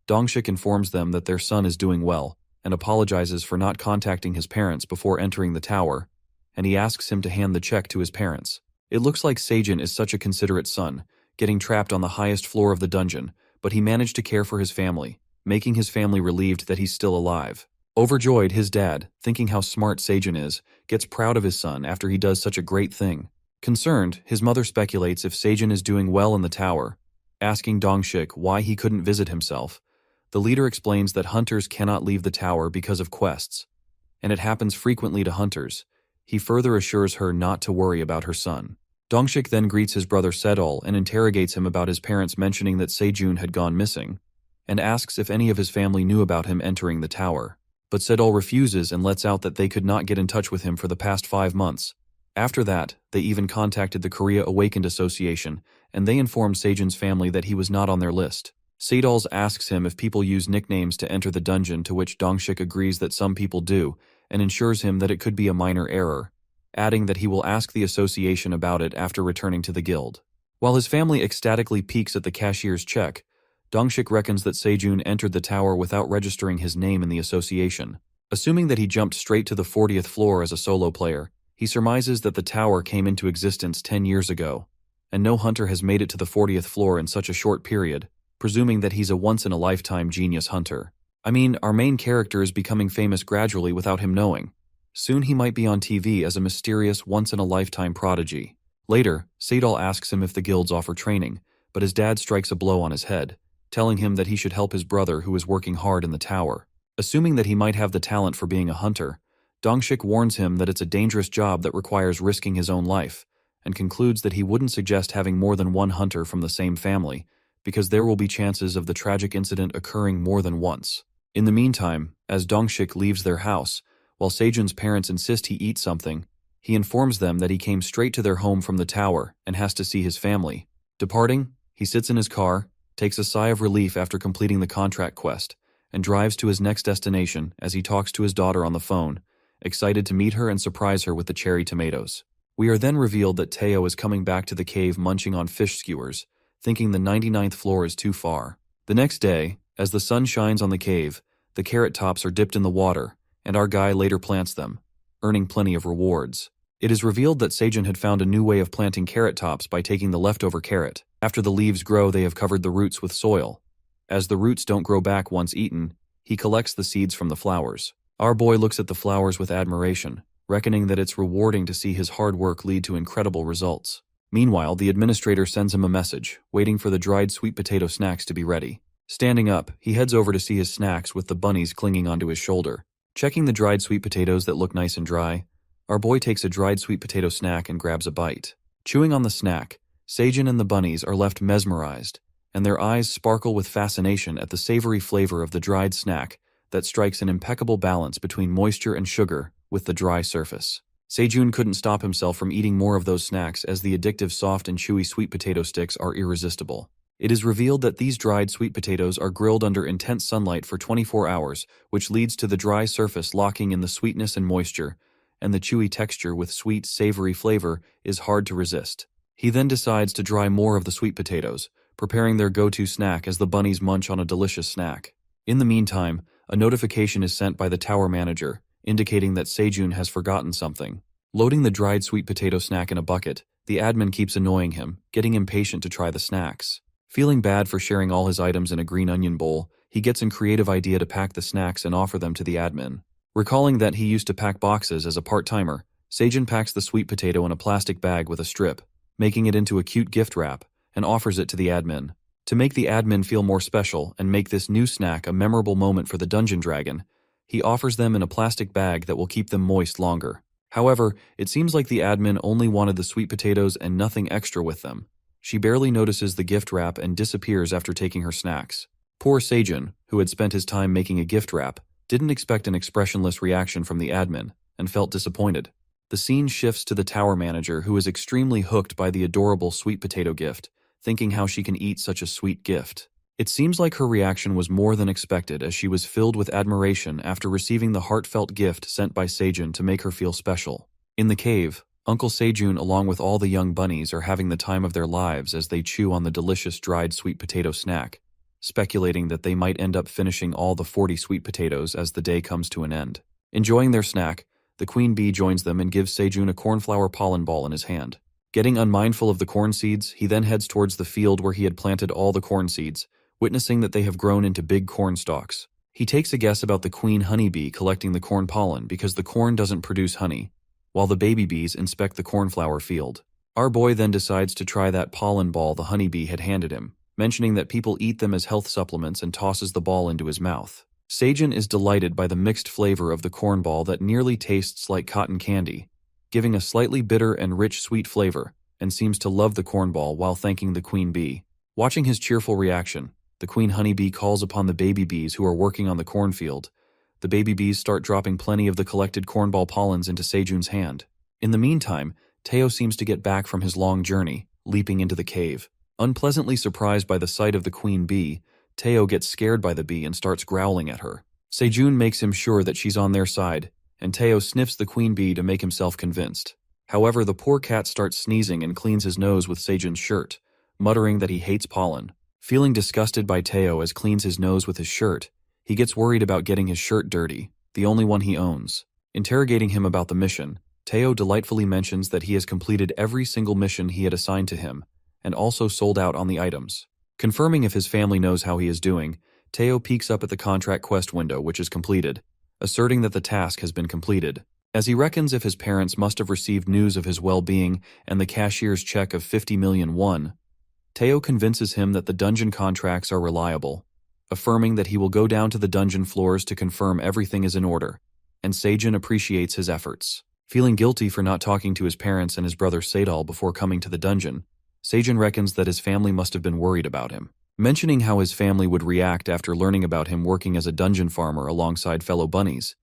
Dongshik informs them that their son is doing well, and apologizes for not contacting his parents before entering the tower, and he asks him to hand the check to his parents. It looks like Seijun is such a considerate son, getting trapped on the highest floor of the dungeon, but he managed to care for his family, making his family relieved that he's still alive. Overjoyed, his dad, thinking how smart Seijun is, gets proud of his son after he does such a great thing. Concerned, his mother speculates if Seijun is doing well in the tower, asking Dongshik why he couldn't visit himself. The leader explains that hunters cannot leave the tower because of quests, and it happens frequently to hunters. He further assures her not to worry about her son. Dongshik then greets his brother Sedol and interrogates him about his parents mentioning that Seijun had gone missing, and asks if any of his family knew about him entering the tower. But Sedol refuses and lets out that they could not get in touch with him for the past 5 months. After that, they even contacted the Korea Awakened Association, and they informed Seijun's family that he was not on their list. Sedol asks him if people use nicknames to enter the dungeon, to which Dongshik agrees that some people do, and assures him that it could be a minor error, adding that he will ask the association about it after returning to the guild. While his family ecstatically peeks at the cashier's check, Dongshik reckons that Seijun entered the tower without registering his name in the association. Assuming that he jumped straight to the 40th floor as a solo player, he surmises that the tower came into existence 10 years ago, and no hunter has made it to the 40th floor in such a short period, presuming that he's a once-in-a-lifetime genius hunter. I mean, our main character is becoming famous gradually without him knowing. Soon he might be on TV as a mysterious once-in-a-lifetime prodigy. Later, Sedol asks him if the guilds offer training, but his dad strikes a blow on his head, telling him that he should help his brother who is working hard in the tower. Assuming that he might have the talent for being a hunter, Dongshik warns him that it's a dangerous job that requires risking his own life, and concludes that he wouldn't suggest having more than one hunter from the same family, because there will be chances of the tragic incident occurring more than once. In the meantime, as Dongshik leaves their house, while Seijun's parents insist he eat something, he informs them that he came straight to their home from the tower and has to see his family. Departing, he sits in his car, takes a sigh of relief after completing the contract quest, and drives to his next destination as he talks to his daughter on the phone, excited to meet her and surprise her with the cherry tomatoes. We are then revealed that Teao is coming back to the cave munching on fish skewers, thinking the 99th floor is too far. The next day, as the sun shines on the cave, the carrot tops are dipped in the water, and our guy later plants them, earning plenty of rewards. It is revealed that Seijun had found a new way of planting carrot tops by taking the leftover carrot. After the leaves grow, they have covered the roots with soil. As the roots don't grow back once eaten, he collects the seeds from the flowers. Our boy looks at the flowers with admiration, reckoning that it's rewarding to see his hard work lead to incredible results. Meanwhile, the administrator sends him a message, waiting for the dried sweet potato snacks to be ready. Standing up, he heads over to see his snacks with the bunnies clinging onto his shoulder. Checking the dried sweet potatoes that look nice and dry, our boy takes a dried sweet potato snack and grabs a bite. Chewing on the snack, Seijun and the bunnies are left mesmerized, and their eyes sparkle with fascination at the savory flavor of the dried snack that strikes an impeccable balance between moisture and sugar with the dry surface. Seijun couldn't stop himself from eating more of those snacks as the addictive soft and chewy sweet potato sticks are irresistible. It is revealed that these dried sweet potatoes are grilled under intense sunlight for 24 hours, which leads to the dry surface locking in the sweetness and moisture, and the chewy texture with sweet, savory flavor is hard to resist. He then decides to dry more of the sweet potatoes, preparing their go-to snack as the bunnies munch on a delicious snack. In the meantime, a notification is sent by the tower manager, indicating that Seijun has forgotten something. Loading the dried sweet potato snack in a bucket, the admin keeps annoying him, getting impatient to try the snacks. Feeling bad for sharing all his items in a green onion bowl, he gets a creative idea to pack the snacks and offer them to the admin. Recalling that he used to pack boxes as a part-timer, Seijun packs the sweet potato in a plastic bag with a strip, making it into a cute gift wrap, and offers it to the admin. To make the admin feel more special and make this new snack a memorable moment for the dungeon dragon, he offers them in a plastic bag that will keep them moist longer. However, it seems like the admin only wanted the sweet potatoes and nothing extra with them. She barely notices the gift wrap and disappears after taking her snacks. Poor Seijun, who had spent his time making a gift wrap, didn't expect an expressionless reaction from the admin, and felt disappointed. The scene shifts to the tower manager, who is extremely hooked by the adorable sweet potato gift, thinking how she can eat such a sweet gift. It seems like her reaction was more than expected, as she was filled with admiration after receiving the heartfelt gift sent by Seijun to make her feel special. In the cave, Uncle Seijun along with all the young bunnies are having the time of their lives as they chew on the delicious dried sweet potato snack, speculating that they might end up finishing all the 40 sweet potatoes as the day comes to an end. Enjoying their snack, the queen bee joins them and gives Seijun a cornflower pollen ball in his hand. Getting unmindful of the corn seeds, he then heads towards the field where he had planted all the corn seeds, witnessing that they have grown into big corn stalks. He takes a guess about the queen honeybee collecting the corn pollen because the corn doesn't produce honey, while the baby bees inspect the cornflower field. Our boy then decides to try that pollen ball the honeybee had handed him, mentioning that people eat them as health supplements, and tosses the ball into his mouth. Seijun is delighted by the mixed flavor of the corn ball that nearly tastes like cotton candy, giving a slightly bitter and rich sweet flavor, and seems to love the corn ball while thanking the queen bee. Watching his cheerful reaction, the queen honeybee calls upon the baby bees who are working on the cornfield. The baby bees start dropping plenty of the collected cornball pollens into Seijun's hand. In the meantime, Teao seems to get back from his long journey, leaping into the cave. Unpleasantly surprised by the sight of the queen bee, Teao gets scared by the bee and starts growling at her. Seijun makes him sure that she's on their side, and Teao sniffs the queen bee to make himself convinced. However, the poor cat starts sneezing and cleans his nose with Seijun's shirt, muttering that he hates pollen. Feeling disgusted by Teao as cleans his nose with his shirt, he gets worried about getting his shirt dirty, the only one he owns. Interrogating him about the mission, Teao delightfully mentions that he has completed every single mission he had assigned to him, and also sold out on the items. Confirming if his family knows how he is doing, Teao peeks up at the contract quest window, which is completed, asserting that the task has been completed. As he reckons if his parents must have received news of his well-being and the cashier's check of 50 million won, Teao convinces him that the dungeon contracts are reliable, affirming that he will go down to the dungeon floors to confirm everything is in order, and Seijun appreciates his efforts. Feeling guilty for not talking to his parents and his brother Sadal before coming to the dungeon, Seijun reckons that his family must have been worried about him. Mentioning how his family would react after learning about him working as a dungeon farmer alongside fellow bunnies,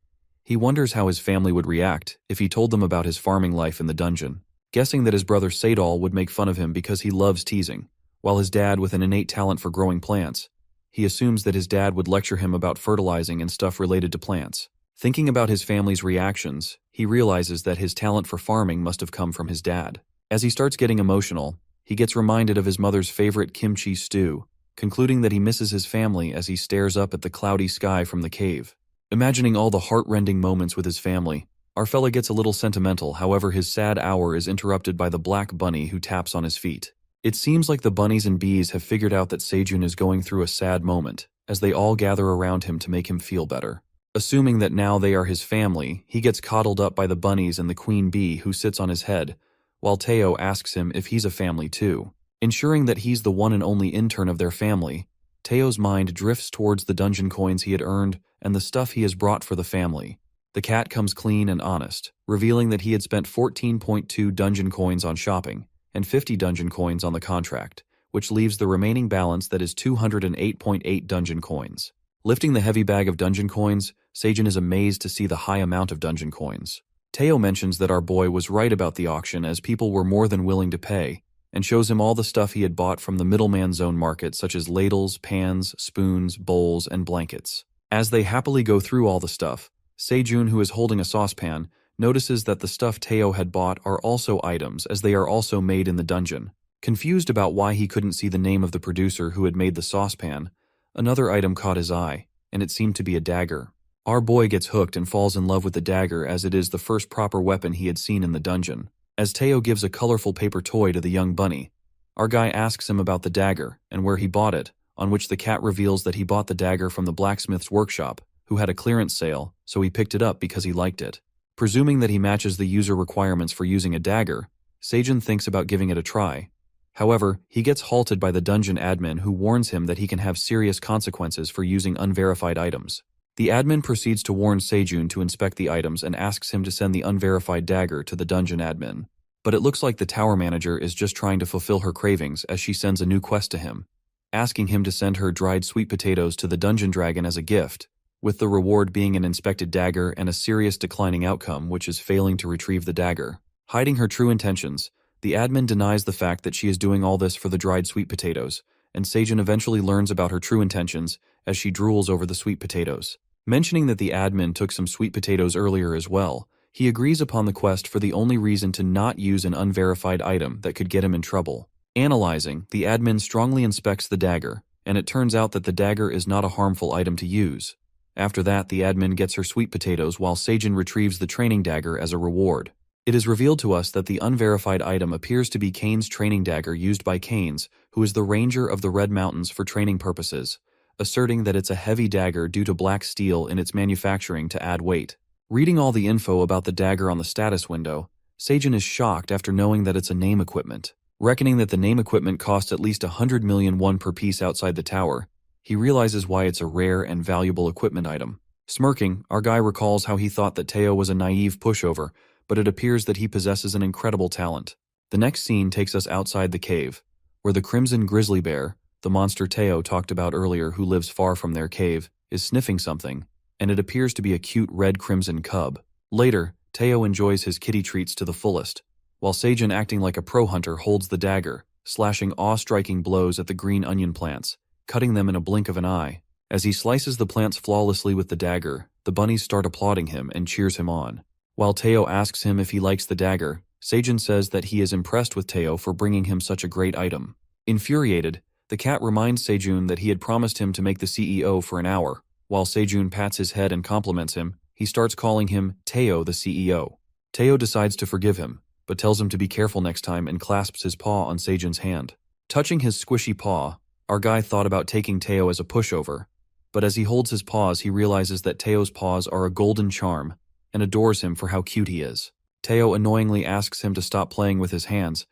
he wonders how his family would react if he told them about his farming life in the dungeon. Guessing that his brother Sadal would make fun of him because he loves teasing, while his dad with an innate talent for growing plants, he assumes that his dad would lecture him about fertilizing and stuff related to plants. Thinking about his family's reactions, he realizes that his talent for farming must have come from his dad. As he starts getting emotional, he gets reminded of his mother's favorite kimchi stew, concluding that he misses his family as he stares up at the cloudy sky from the cave. Imagining all the heart-rending moments with his family, our fella gets a little sentimental. However, his sad hour is interrupted by the black bunny who taps on his feet. It seems like the bunnies and bees have figured out that Seijun is going through a sad moment, as they all gather around him to make him feel better. Assuming that now they are his family, he gets coddled up by the bunnies and the queen bee who sits on his head, while Teao asks him if he's a family too. Ensuring that he's the one and only intern of their family, Teo's mind drifts towards the dungeon coins he had earned and the stuff he has brought for the family. The cat comes clean and honest, revealing that he had spent 14.2 dungeon coins on shopping and 50 dungeon coins on the contract, which leaves the remaining balance that is 208.8 dungeon coins. Lifting the heavy bag of dungeon coins, Seijun is amazed to see the high amount of dungeon coins. Teao mentions that our boy was right about the auction as people were more than willing to pay, and shows him all the stuff he had bought from the middleman zone market such as ladles, pans, spoons, bowls, and blankets. As they happily go through all the stuff, Seijun, who is holding a saucepan, notices that the stuff Teao had bought are also items as they are also made in the dungeon. Confused about why he couldn't see the name of the producer who had made the saucepan, another item caught his eye, and it seemed to be a dagger. Our boy gets hooked and falls in love with the dagger as it is the first proper weapon he had seen in the dungeon. As Teao gives a colorful paper toy to the young bunny, our guy asks him about the dagger and where he bought it, on which the cat reveals that he bought the dagger from the blacksmith's workshop, who had a clearance sale, so he picked it up because he liked it. Presuming that he matches the user requirements for using a dagger, Seijun thinks about giving it a try. However, he gets halted by the dungeon admin who warns him that he can have serious consequences for using unverified items. The admin proceeds to warn Seijun to inspect the items and asks him to send the unverified dagger to the dungeon admin. But it looks like the tower manager is just trying to fulfill her cravings as she sends a new quest to him, asking him to send her dried sweet potatoes to the dungeon dragon as a gift, with the reward being an inspected dagger and a serious declining outcome, which is failing to retrieve the dagger. Hiding her true intentions, the admin denies the fact that she is doing all this for the dried sweet potatoes, and Seijun eventually learns about her true intentions as she drools over the sweet potatoes. Mentioning that the admin took some sweet potatoes earlier as well, he agrees upon the quest for the only reason to not use an unverified item that could get him in trouble. Analyzing, the admin strongly inspects the dagger, and it turns out that the dagger is not a harmful item to use. After that, the admin gets her sweet potatoes while Seijun retrieves the training dagger as a reward. It is revealed to us that the unverified item appears to be Kane's training dagger used by Kanes, who is the ranger of the Red Mountains for training purposes, asserting that it's a heavy dagger due to black steel in its manufacturing to add weight. Reading all the info about the dagger on the status window, Seijun is shocked after knowing that it's a name equipment. Reckoning that the name equipment costs at least 100 million won per piece outside the tower, he realizes why it's a rare and valuable equipment item. Smirking, our guy recalls how he thought that Teao was a naive pushover, but it appears that he possesses an incredible talent. The next scene takes us outside the cave, where the crimson grizzly bear, the monster Teao talked about earlier who lives far from their cave, is sniffing something, and it appears to be a cute red-crimson cub. Later, Teao enjoys his kitty treats to the fullest, while Seijun, acting like a pro hunter, holds the dagger, slashing awe-striking blows at the green onion plants, cutting them in a blink of an eye. As he slices the plants flawlessly with the dagger, the bunnies start applauding him and cheers him on. While Teao asks him if he likes the dagger, Seijun says that he is impressed with Teao for bringing him such a great item. Infuriated, the cat reminds Seijun that he had promised him to make the CEO for an hour. While Seijun pats his head and compliments him, he starts calling him Teao the CEO. Teao decides to forgive him, but tells him to be careful next time and clasps his paw on Seijun's hand. Touching his squishy paw, our guy thought about taking Teao as a pushover, but as he holds his paws he realizes that Teo's paws are a golden charm and adores him for how cute he is. Teao annoyingly asks him to stop playing with his hands,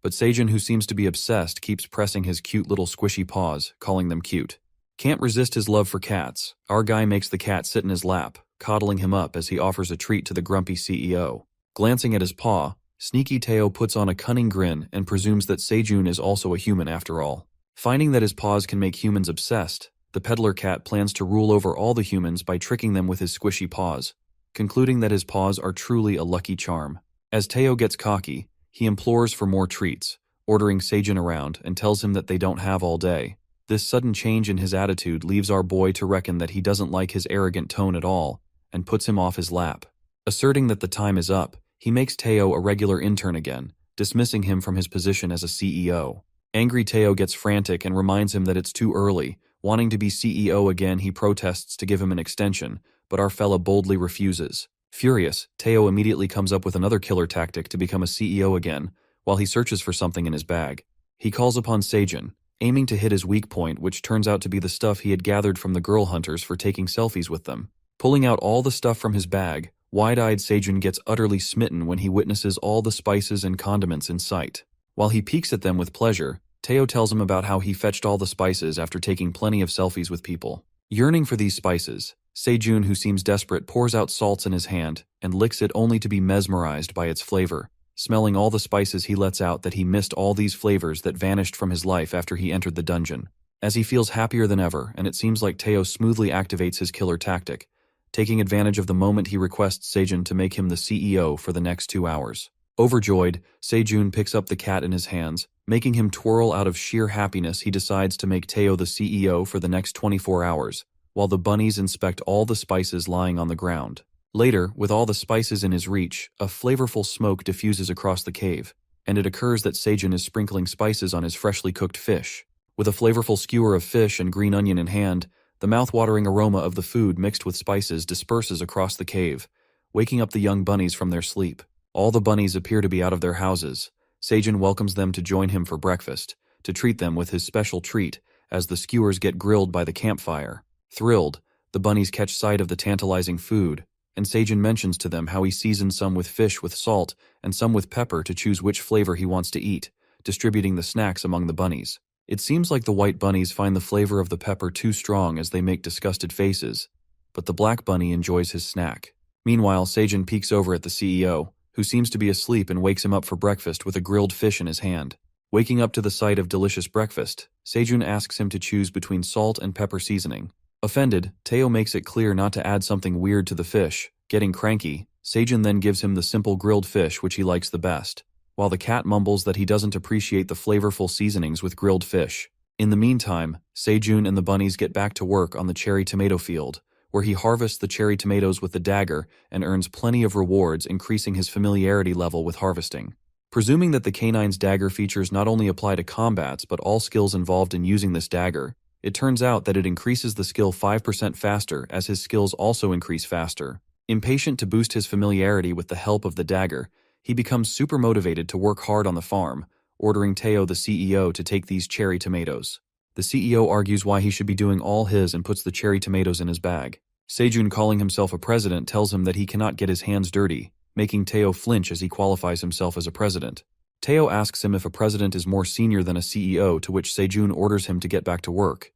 but Seijun, who seems to be obsessed, keeps pressing his cute little squishy paws, calling them cute. Can't resist his love for cats, our guy makes the cat sit in his lap, coddling him up as he offers a treat to the grumpy CEO. Glancing at his paw, sneaky Teao puts on a cunning grin and presumes that Seijun is also a human after all. Finding that his paws can make humans obsessed, the peddler cat plans to rule over all the humans by tricking them with his squishy paws, concluding that his paws are truly a lucky charm. As Teao gets cocky, he implores for more treats, ordering Seijun around and tells him that they don't have all day. This sudden change in his attitude leaves our boy to reckon that he doesn't like his arrogant tone at all, and puts him off his lap. Asserting that the time is up, he makes Teao a regular intern again, dismissing him from his position as a CEO. Angry Teao gets frantic and reminds him that it's too early. Wanting to be CEO again, he protests to give him an extension, but our fella boldly refuses. Furious, Teao immediately comes up with another killer tactic to become a CEO again, while he searches for something in his bag. He calls upon Seijun, aiming to hit his weak point, which turns out to be the stuff he had gathered from the girl hunters for taking selfies with them. Pulling out all the stuff from his bag, Wide-eyed Sejun gets utterly smitten when he witnesses all the spices and condiments in sight. While he peeks at them with pleasure, Teao tells him about how he fetched all the spices after taking plenty of selfies with people. Yearning for these spices, Sejun, who seems desperate, pours out salts in his hand and licks it only to be mesmerized by its flavor. Smelling all the spices, he lets out that he missed all these flavors that vanished from his life after he entered the dungeon. As he feels happier than ever, and it seems like Teao smoothly activates his killer tactic, taking advantage of the moment, he requests Sejun to make him the CEO for the next 2 hours. Overjoyed, Sejun picks up the cat in his hands. Making him twirl out of sheer happiness, he decides to make Teao the CEO for the next 24 hours, while the bunnies inspect all the spices lying on the ground. Later, with all the spices in his reach, a flavorful smoke diffuses across the cave, and it occurs that Sejun is sprinkling spices on his freshly cooked fish. With a flavorful skewer of fish and green onion in hand, the mouth-watering aroma of the food mixed with spices disperses across the cave, waking up the young bunnies from their sleep. All the bunnies appear to be out of their houses. Sejun welcomes them to join him for breakfast, to treat them with his special treat as the skewers get grilled by the campfire. Thrilled, the bunnies catch sight of the tantalizing food, and Sejun mentions to them how he seasoned some with fish with salt and some with pepper to choose which flavor he wants to eat, distributing the snacks among the bunnies. It seems like the white bunnies find the flavor of the pepper too strong as they make disgusted faces, but the black bunny enjoys his snack. Meanwhile, Sejun peeks over at the CEO, who seems to be asleep, and wakes him up for breakfast with a grilled fish in his hand. Waking up to the sight of delicious breakfast, Sejun asks him to choose between salt and pepper seasoning. Offended, Teao makes it clear not to add something weird to the fish. Getting cranky, Sejun then gives him the simple grilled fish which he likes the best, while the cat mumbles that he doesn't appreciate the flavorful seasonings with grilled fish. In the meantime, Sejun and the bunnies get back to work on the cherry tomato field, where he harvests the cherry tomatoes with the dagger and earns plenty of rewards, increasing his familiarity level with harvesting. Presuming that the canine's dagger features not only apply to combats but all skills involved in using this dagger, it turns out that it increases the skill 5% faster, as his skills also increase faster. Impatient to boost his familiarity with the help of the dagger, he becomes super motivated to work hard on the farm, ordering Teao, the CEO, to take these cherry tomatoes. The CEO argues why he should be doing all his and puts the cherry tomatoes in his bag. Sejun, calling himself a president, tells him that he cannot get his hands dirty, making Teao flinch as he qualifies himself as a president. Teao asks him if a president is more senior than a CEO, to which Sejun orders him to get back to work.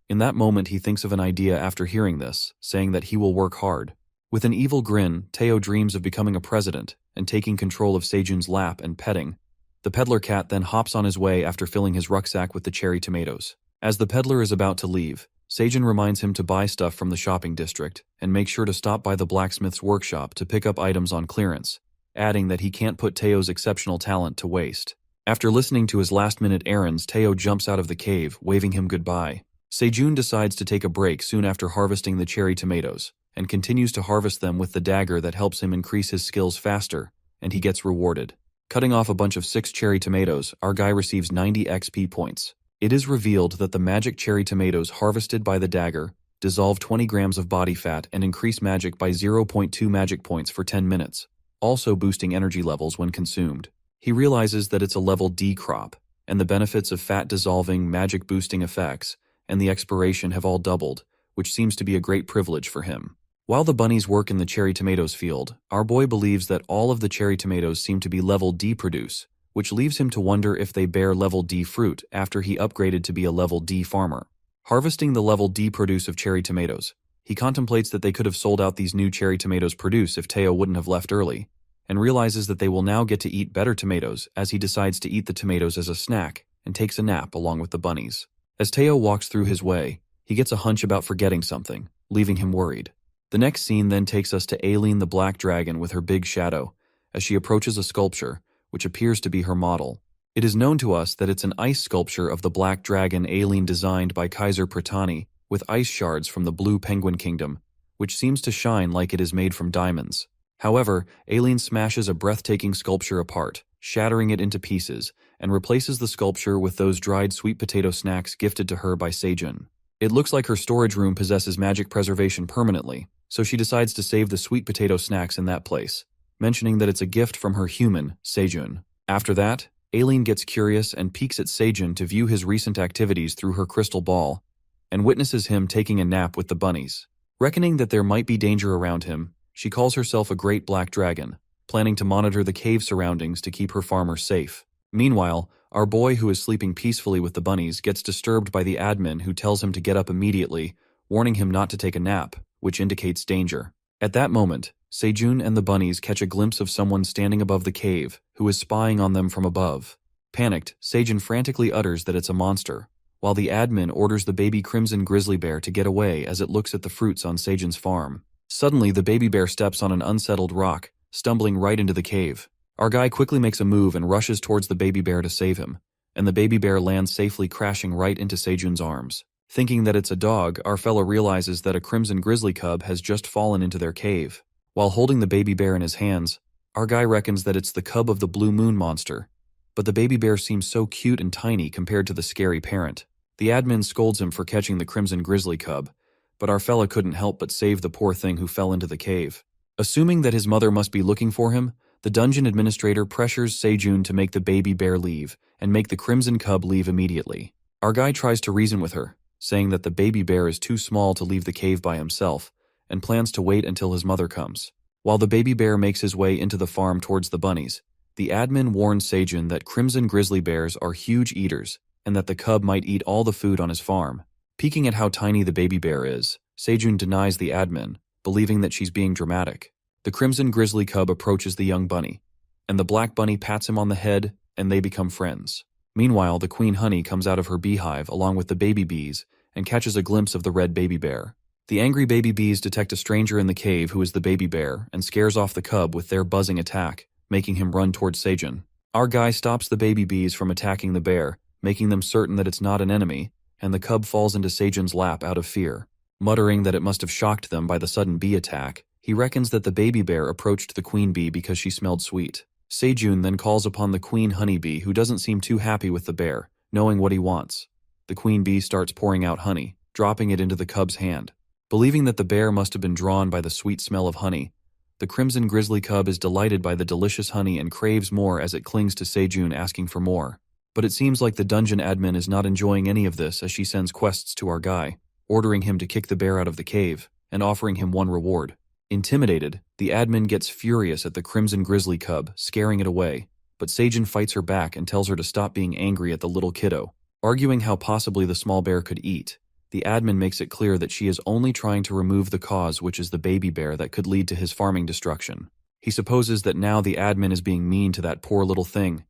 In that moment, he thinks of an idea after hearing this, saying that he will work hard. With an evil grin, Teao dreams of becoming a president and taking control of Sejun's lap and petting. The peddler cat then hops on his way after filling his rucksack with the cherry tomatoes. As the peddler is about to leave, Sejun reminds him to buy stuff from the shopping district and make sure to stop by the blacksmith's workshop to pick up items on clearance, adding that he can't put Teo's exceptional talent to waste. After listening to his last-minute errands, Teao jumps out of the cave, waving him goodbye. Sejun decides to take a break soon after harvesting the cherry tomatoes, and continues to harvest them with the dagger that helps him increase his skills faster, and he gets rewarded. Cutting off a bunch of 6 cherry tomatoes, our guy receives 90 XP points. It is revealed that the magic cherry tomatoes harvested by the dagger dissolve 20 grams of body fat and increase magic by 0.2 magic points for 10 minutes, also boosting energy levels when consumed. He realizes that it's a level D crop, and the benefits of fat dissolving, magic boosting effects, and the expiration have all doubled, which seems to be a great privilege for him. While the bunnies work in the cherry tomatoes field, our boy believes that all of the cherry tomatoes seem to be level D produce, which leaves him to wonder if they bear level D fruit after he upgraded to be a level D farmer. Harvesting the level D produce of cherry tomatoes, he contemplates that they could have sold out these new cherry tomatoes produce if Teao wouldn't have left early, and realizes that they will now get to eat better tomatoes as he decides to eat the tomatoes as a snack and takes a nap along with the bunnies. As Teao walks through his way, he gets a hunch about forgetting something, leaving him worried. The next scene then takes us to Ailen, the black dragon, with her big shadow, as she approaches a sculpture, which appears to be her model. It is known to us that it's an ice sculpture of the black dragon Ailen designed by Kaiser Pratani, with ice shards from the blue penguin kingdom, which seems to shine like it is made from diamonds. However, Ailen smashes a breathtaking sculpture apart, shattering it into pieces, and replaces the sculpture with those dried sweet potato snacks gifted to her by Sejun. It looks like her storage room possesses magic preservation permanently, so she decides to save the sweet potato snacks in that place, mentioning that it's a gift from her human, Sejun. After that, Ailen gets curious and peeks at Sejun to view his recent activities through her crystal ball, and witnesses him taking a nap with the bunnies. Reckoning that there might be danger around him, She calls herself a great black dragon, planning to monitor the cave surroundings to keep her farmers safe. Meanwhile, our boy who is sleeping peacefully with the bunnies gets disturbed by the admin who tells him to get up immediately, warning him not to take a nap, which indicates danger. At that moment, Sejun and the bunnies catch a glimpse of someone standing above the cave who is spying on them from above. Panicked, Sejun frantically utters that it's a monster, while the admin orders the baby crimson grizzly bear to get away as it looks at the fruits on Sejun's farm. Suddenly, the baby bear steps on an unsettled rock, stumbling right into the cave. Our guy quickly makes a move and rushes towards the baby bear to save him, and the baby bear lands safely crashing right into Sejun's arms. Thinking that it's a dog, our fellow realizes that a crimson grizzly cub has just fallen into their cave. While holding the baby bear in his hands, our guy reckons that it's the cub of the blue moon monster, but the baby bear seems so cute and tiny compared to the scary parent. The admin scolds him for catching the crimson grizzly cub, but our fella couldn't help but save the poor thing who fell into the cave. Assuming that his mother must be looking for him, the dungeon administrator pressures Sejun to make the baby bear leave and make the crimson cub leave immediately. Our guy tries to reason with her, saying that the baby bear is too small to leave the cave by himself and plans to wait until his mother comes. While the baby bear makes his way into the farm towards the bunnies, the admin warns Sejun that crimson grizzly bears are huge eaters and that the cub might eat all the food on his farm. Peeking at how tiny the baby bear is, Sejun denies the admin, believing that she's being dramatic. The crimson grizzly cub approaches the young bunny, and the black bunny pats him on the head, and they become friends. Meanwhile, the queen honey comes out of her beehive along with the baby bees and catches a glimpse of the red baby bear. The angry baby bees detect a stranger in the cave who is the baby bear and scares off the cub with their buzzing attack, making him run towards Sejun. Our guy stops the baby bees from attacking the bear, making them certain that it's not an enemy, and the cub falls into Sejun's lap out of fear. Muttering that it must have shocked them by the sudden bee attack, he reckons that the baby bear approached the queen bee because she smelled sweet. Sejun then calls upon the queen honeybee, who doesn't seem too happy with the bear, knowing what he wants. The queen bee starts pouring out honey, dropping it into the cub's hand. Believing that the bear must have been drawn by the sweet smell of honey, the crimson grizzly cub is delighted by the delicious honey and craves more as it clings to Sejun, asking for more. But it seems like the dungeon admin is not enjoying any of this as she sends quests to our guy, ordering him to kick the bear out of the cave and offering him one reward. Intimidated, the admin gets furious at the crimson grizzly cub, scaring it away, but Sejun fights her back and tells her to stop being angry at the little kiddo. Arguing how possibly the small bear could eat, the admin makes it clear that she is only trying to remove the cause, which is the baby bear that could lead to his farming destruction. He supposes that now the admin is being mean to that poor little thing.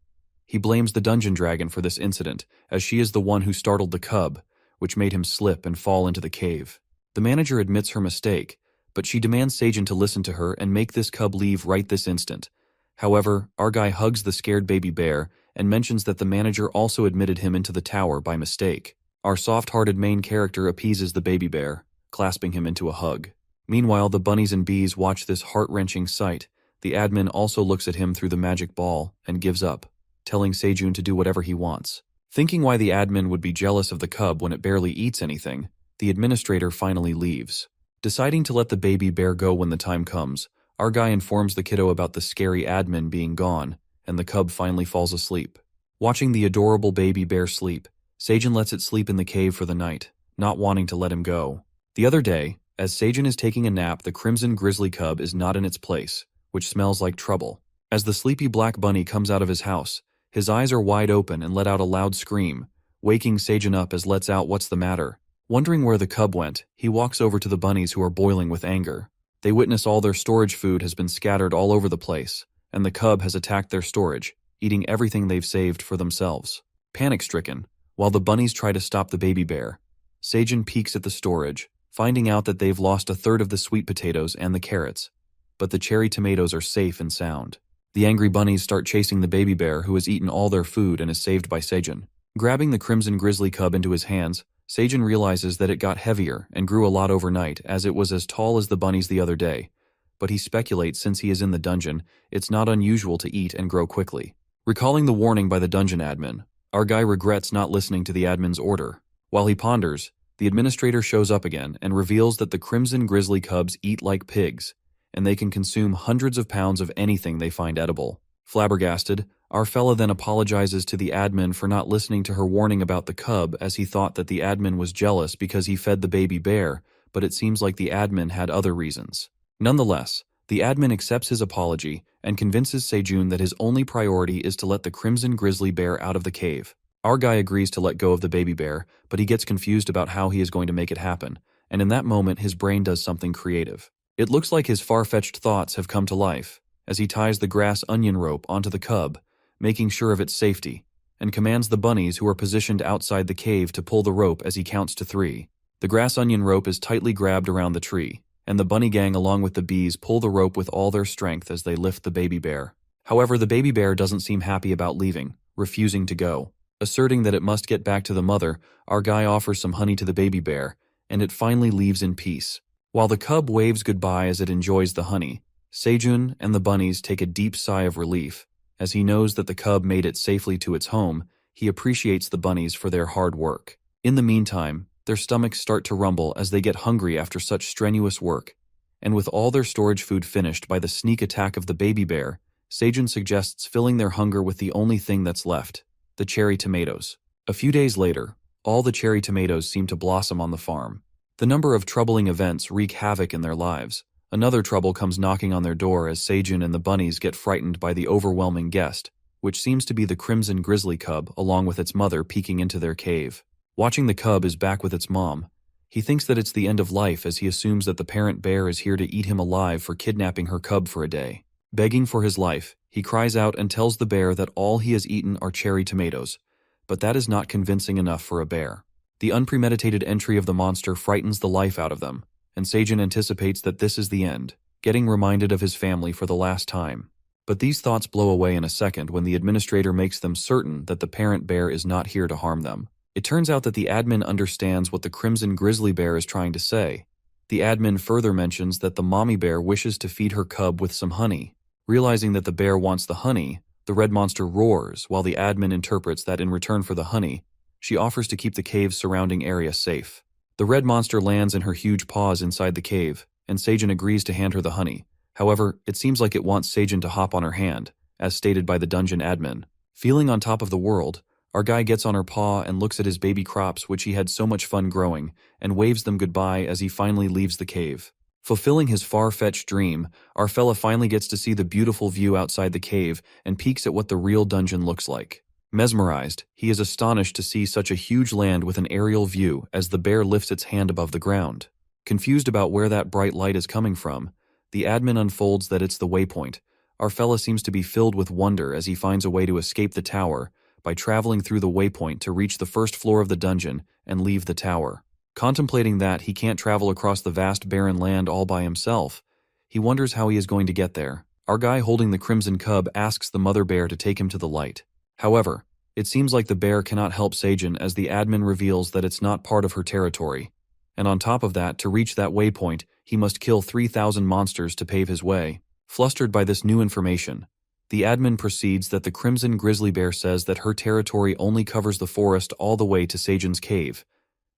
He blames the dungeon dragon for this incident, as she is the one who startled the cub, which made him slip and fall into the cave. The manager admits her mistake, but she demands Sejun to listen to her and make this cub leave right this instant. However, our guy hugs the scared baby bear and mentions that the manager also admitted him into the tower by mistake. Our soft-hearted main character appeases the baby bear, clasping him into a hug. Meanwhile, the bunnies and bees watch this heart-wrenching sight. The admin also looks at him through the magic ball and gives up, telling Sejun to do whatever he wants. Thinking why the admin would be jealous of the cub when it barely eats anything, the administrator finally leaves. Deciding to let the baby bear go when the time comes, our guy informs the kiddo about the scary admin being gone, and the cub finally falls asleep. Watching the adorable baby bear sleep, Sejun lets it sleep in the cave for the night, not wanting to let him go. The other day, as Sejun is taking a nap, the crimson grizzly cub is not in its place, which smells like trouble. As the sleepy black bunny comes out of his house, his eyes are wide open and let out a loud scream, waking Sejun up as lets out what's the matter. Wondering where the cub went, he walks over to the bunnies who are boiling with anger. They witness all their storage food has been scattered all over the place, and the cub has attacked their storage, eating everything they've saved for themselves. Panic-stricken, while the bunnies try to stop the baby bear, Sejun peeks at the storage, finding out that they've lost a third of the sweet potatoes and the carrots, but the cherry tomatoes are safe and sound. The angry bunnies start chasing the baby bear, who has eaten all their food and is saved by Sejun. Grabbing the crimson grizzly cub into his hands, Sejun realizes that it got heavier and grew a lot overnight, as it was as tall as the bunnies the other day. But he speculates, since he is in the dungeon, it's not unusual to eat and grow quickly. Recalling the warning by the dungeon admin, our guy regrets not listening to the admin's order. While he ponders, the administrator shows up again and reveals that the crimson grizzly cubs eat like pigs, and they can consume hundreds of pounds of anything they find edible. Flabbergasted, our fella then apologizes to the admin for not listening to her warning about the cub, as he thought that the admin was jealous because he fed the baby bear, but it seems like the admin had other reasons. Nonetheless, The admin accepts his apology and convinces Sejun that his only priority is to let the crimson grizzly bear out of the cave. Our guy agrees to let go of the baby bear, but he gets confused about how he is going to make it happen, and in that moment his brain does something creative. It looks like his far-fetched thoughts have come to life, as he ties the grass onion rope onto the cub, making sure of its safety, and commands the bunnies who are positioned outside the cave to pull the rope as he counts to 3. The grass onion rope is tightly grabbed around the tree, and the bunny gang along with the bees pull the rope with all their strength as they lift the baby bear. However, the baby bear doesn't seem happy about leaving, refusing to go. Asserting that it must get back to the mother, our guy offers some honey to the baby bear, and it finally leaves in peace. While the cub waves goodbye as it enjoys the honey, Sejun and the bunnies take a deep sigh of relief. As he knows that the cub made it safely to its home, he appreciates the bunnies for their hard work. In the meantime, their stomachs start to rumble as they get hungry after such strenuous work, and with all their storage food finished by the sneak attack of the baby bear, Sejun suggests filling their hunger with the only thing that's left, the cherry tomatoes. A few days later, all the cherry tomatoes seem to blossom on the farm. The number of troubling events wreak havoc in their lives. Another trouble comes knocking on their door as Sejun and the bunnies get frightened by the overwhelming guest, which seems to be the crimson grizzly cub along with its mother peeking into their cave. Watching the cub is back with its mom, he thinks that it's the end of life as he assumes that the parent bear is here to eat him alive for kidnapping her cub for a day. Begging for his life, he cries out and tells the bear that all he has eaten are cherry tomatoes, but that is not convincing enough for a bear. The unpremeditated entry of the monster frightens the life out of them, and Sejun anticipates that this is the end, getting reminded of his family for the last time. But these thoughts blow away in a second when the administrator makes them certain that the parent bear is not here to harm them. It turns out that the admin understands what the crimson grizzly bear is trying to say. The admin further mentions that the mommy bear wishes to feed her cub with some honey. Realizing that the bear wants the honey, the red monster roars while the admin interprets that in return for the honey, she offers to keep the cave's surrounding area safe. The red monster lands in her huge paws inside the cave, and Sejun agrees to hand her the honey. However, it seems like it wants Sejun to hop on her hand, as stated by the dungeon admin. Feeling on top of the world, our guy gets on her paw and looks at his baby crops which he had so much fun growing, and waves them goodbye as he finally leaves the cave. Fulfilling his far-fetched dream, our fella finally gets to see the beautiful view outside the cave and peeks at what the real dungeon looks like. Mesmerized, he is astonished to see such a huge land with an aerial view as the bear lifts its hand above the ground. Confused about where that bright light is coming from, the admin unfolds that it's the waypoint. Our fella seems to be filled with wonder as he finds a way to escape the tower by traveling through the waypoint to reach the first floor of the dungeon and leave the tower. Contemplating that he can't travel across the vast barren land all by himself, he wonders how he is going to get there. Our guy holding the crimson cub asks the mother bear to take him to the light. However, it seems like the bear cannot help Sejun as the admin reveals that it's not part of her territory. And on top of that, to reach that waypoint, he must kill 3,000 monsters to pave his way. Flustered by this new information, the admin proceeds that the crimson grizzly bear says that her territory only covers the forest all the way to Sejun's cave,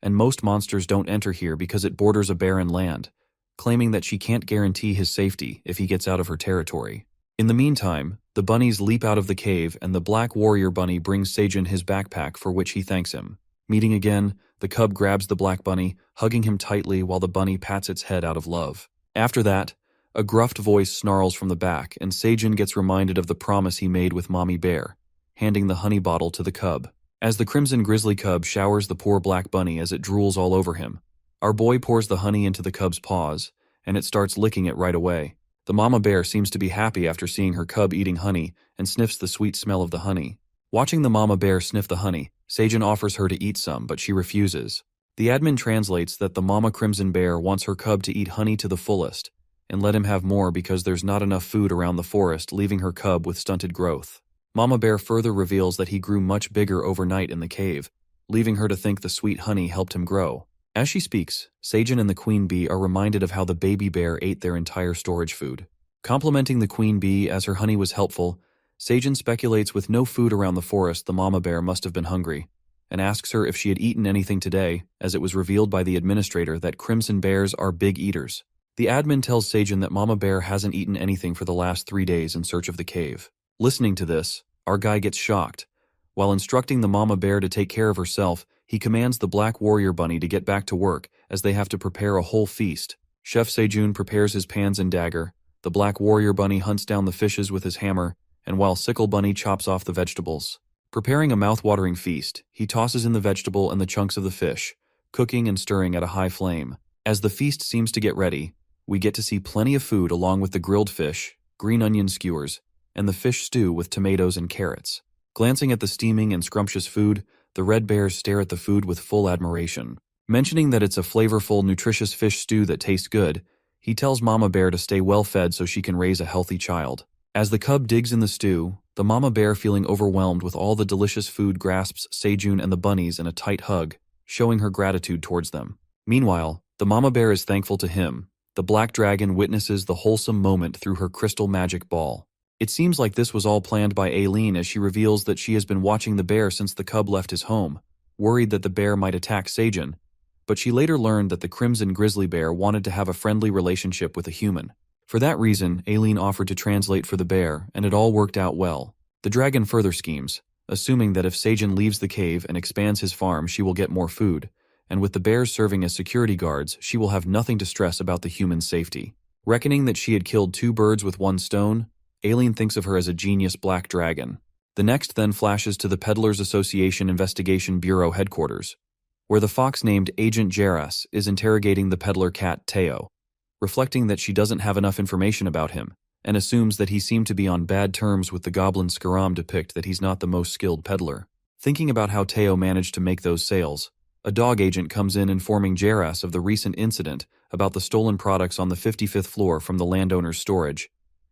and most monsters don't enter here because it borders a barren land, claiming that she can't guarantee his safety if he gets out of her territory. In the meantime, the bunnies leap out of the cave and the black warrior bunny brings Sejun his backpack for which he thanks him. Meeting again, the cub grabs the black bunny, hugging him tightly while the bunny pats its head out of love. After that, a gruffed voice snarls from the back and Sejun gets reminded of the promise he made with Mommy Bear, handing the honey bottle to the cub. As the crimson grizzly cub showers the poor black bunny as it drools all over him, our boy pours the honey into the cub's paws, and it starts licking it right away. The mama bear seems to be happy after seeing her cub eating honey and sniffs the sweet smell of the honey. Watching the mama bear sniff the honey, Sejun offers her to eat some, but she refuses. The admin translates that the mama crimson bear wants her cub to eat honey to the fullest, and let him have more because there's not enough food around the forest, leaving her cub with stunted growth. Mama Bear further reveals that he grew much bigger overnight in the cave, leaving her to think the sweet honey helped him grow. As she speaks, Sejun and the queen bee are reminded of how the baby bear ate their entire storage food. Complimenting the queen bee as her honey was helpful, Sejun speculates with no food around the forest the mama bear must have been hungry, and asks her if she had eaten anything today, as it was revealed by the administrator that crimson bears are big eaters. The admin tells Sejun that Mama Bear hasn't eaten anything for the last 3 days in search of the cave. Listening to this, our guy gets shocked. While instructing the Mama Bear to take care of herself, he commands the Black Warrior Bunny to get back to work as they have to prepare a whole feast. Chef Sejun prepares his pans and dagger. the black warrior bunny hunts down the fishes with his hammer, and while Sickle Bunny chops off the vegetables. Preparing a mouth-watering feast, he tosses in the vegetable and the chunks of the fish, cooking and stirring at a high flame. As the feast seems to get ready, we get to see plenty of food along with the grilled fish, green onion skewers, and the fish stew with tomatoes and carrots. Glancing at the steaming and scrumptious food, the red bears stare at the food with full admiration. Mentioning that it's a flavorful, nutritious fish stew that tastes good, he tells Mama Bear to stay well-fed so she can raise a healthy child. As the cub digs in the stew, the Mama Bear, feeling overwhelmed with all the delicious food, grasps Sejun and the bunnies in a tight hug, showing her gratitude towards them. Meanwhile, the Mama Bear is thankful to him. The black dragon witnesses the wholesome moment through her crystal magic ball. It seems like this was all planned by Ailen, as she reveals that she has been watching the bear since the cub left his home, worried that the bear might attack Sejun, but she later learned that the crimson grizzly bear wanted to have a friendly relationship with a human. For that reason, Ailen offered to translate for the bear, and it all worked out well. The dragon further schemes, assuming that if Sejun leaves the cave and expands his farm, she will get more food, and with the bears serving as security guards, she will have nothing to stress about the human's safety. Reckoning that she had killed 2 birds with 1 stone, Ailen thinks of her as a genius black dragon. The next then flashes to the Peddlers Association Investigation Bureau headquarters, where the fox named Agent Jaras is interrogating the peddler cat Teao, reflecting that she doesn't have enough information about him, and assumes that he seemed to be on bad terms with the goblin Scaram, depict that he's not the most skilled peddler. Thinking about how Teao managed to make those sales, a dog agent comes in informing Jaras of the recent incident about the stolen products on the 55th floor from the landowner's storage,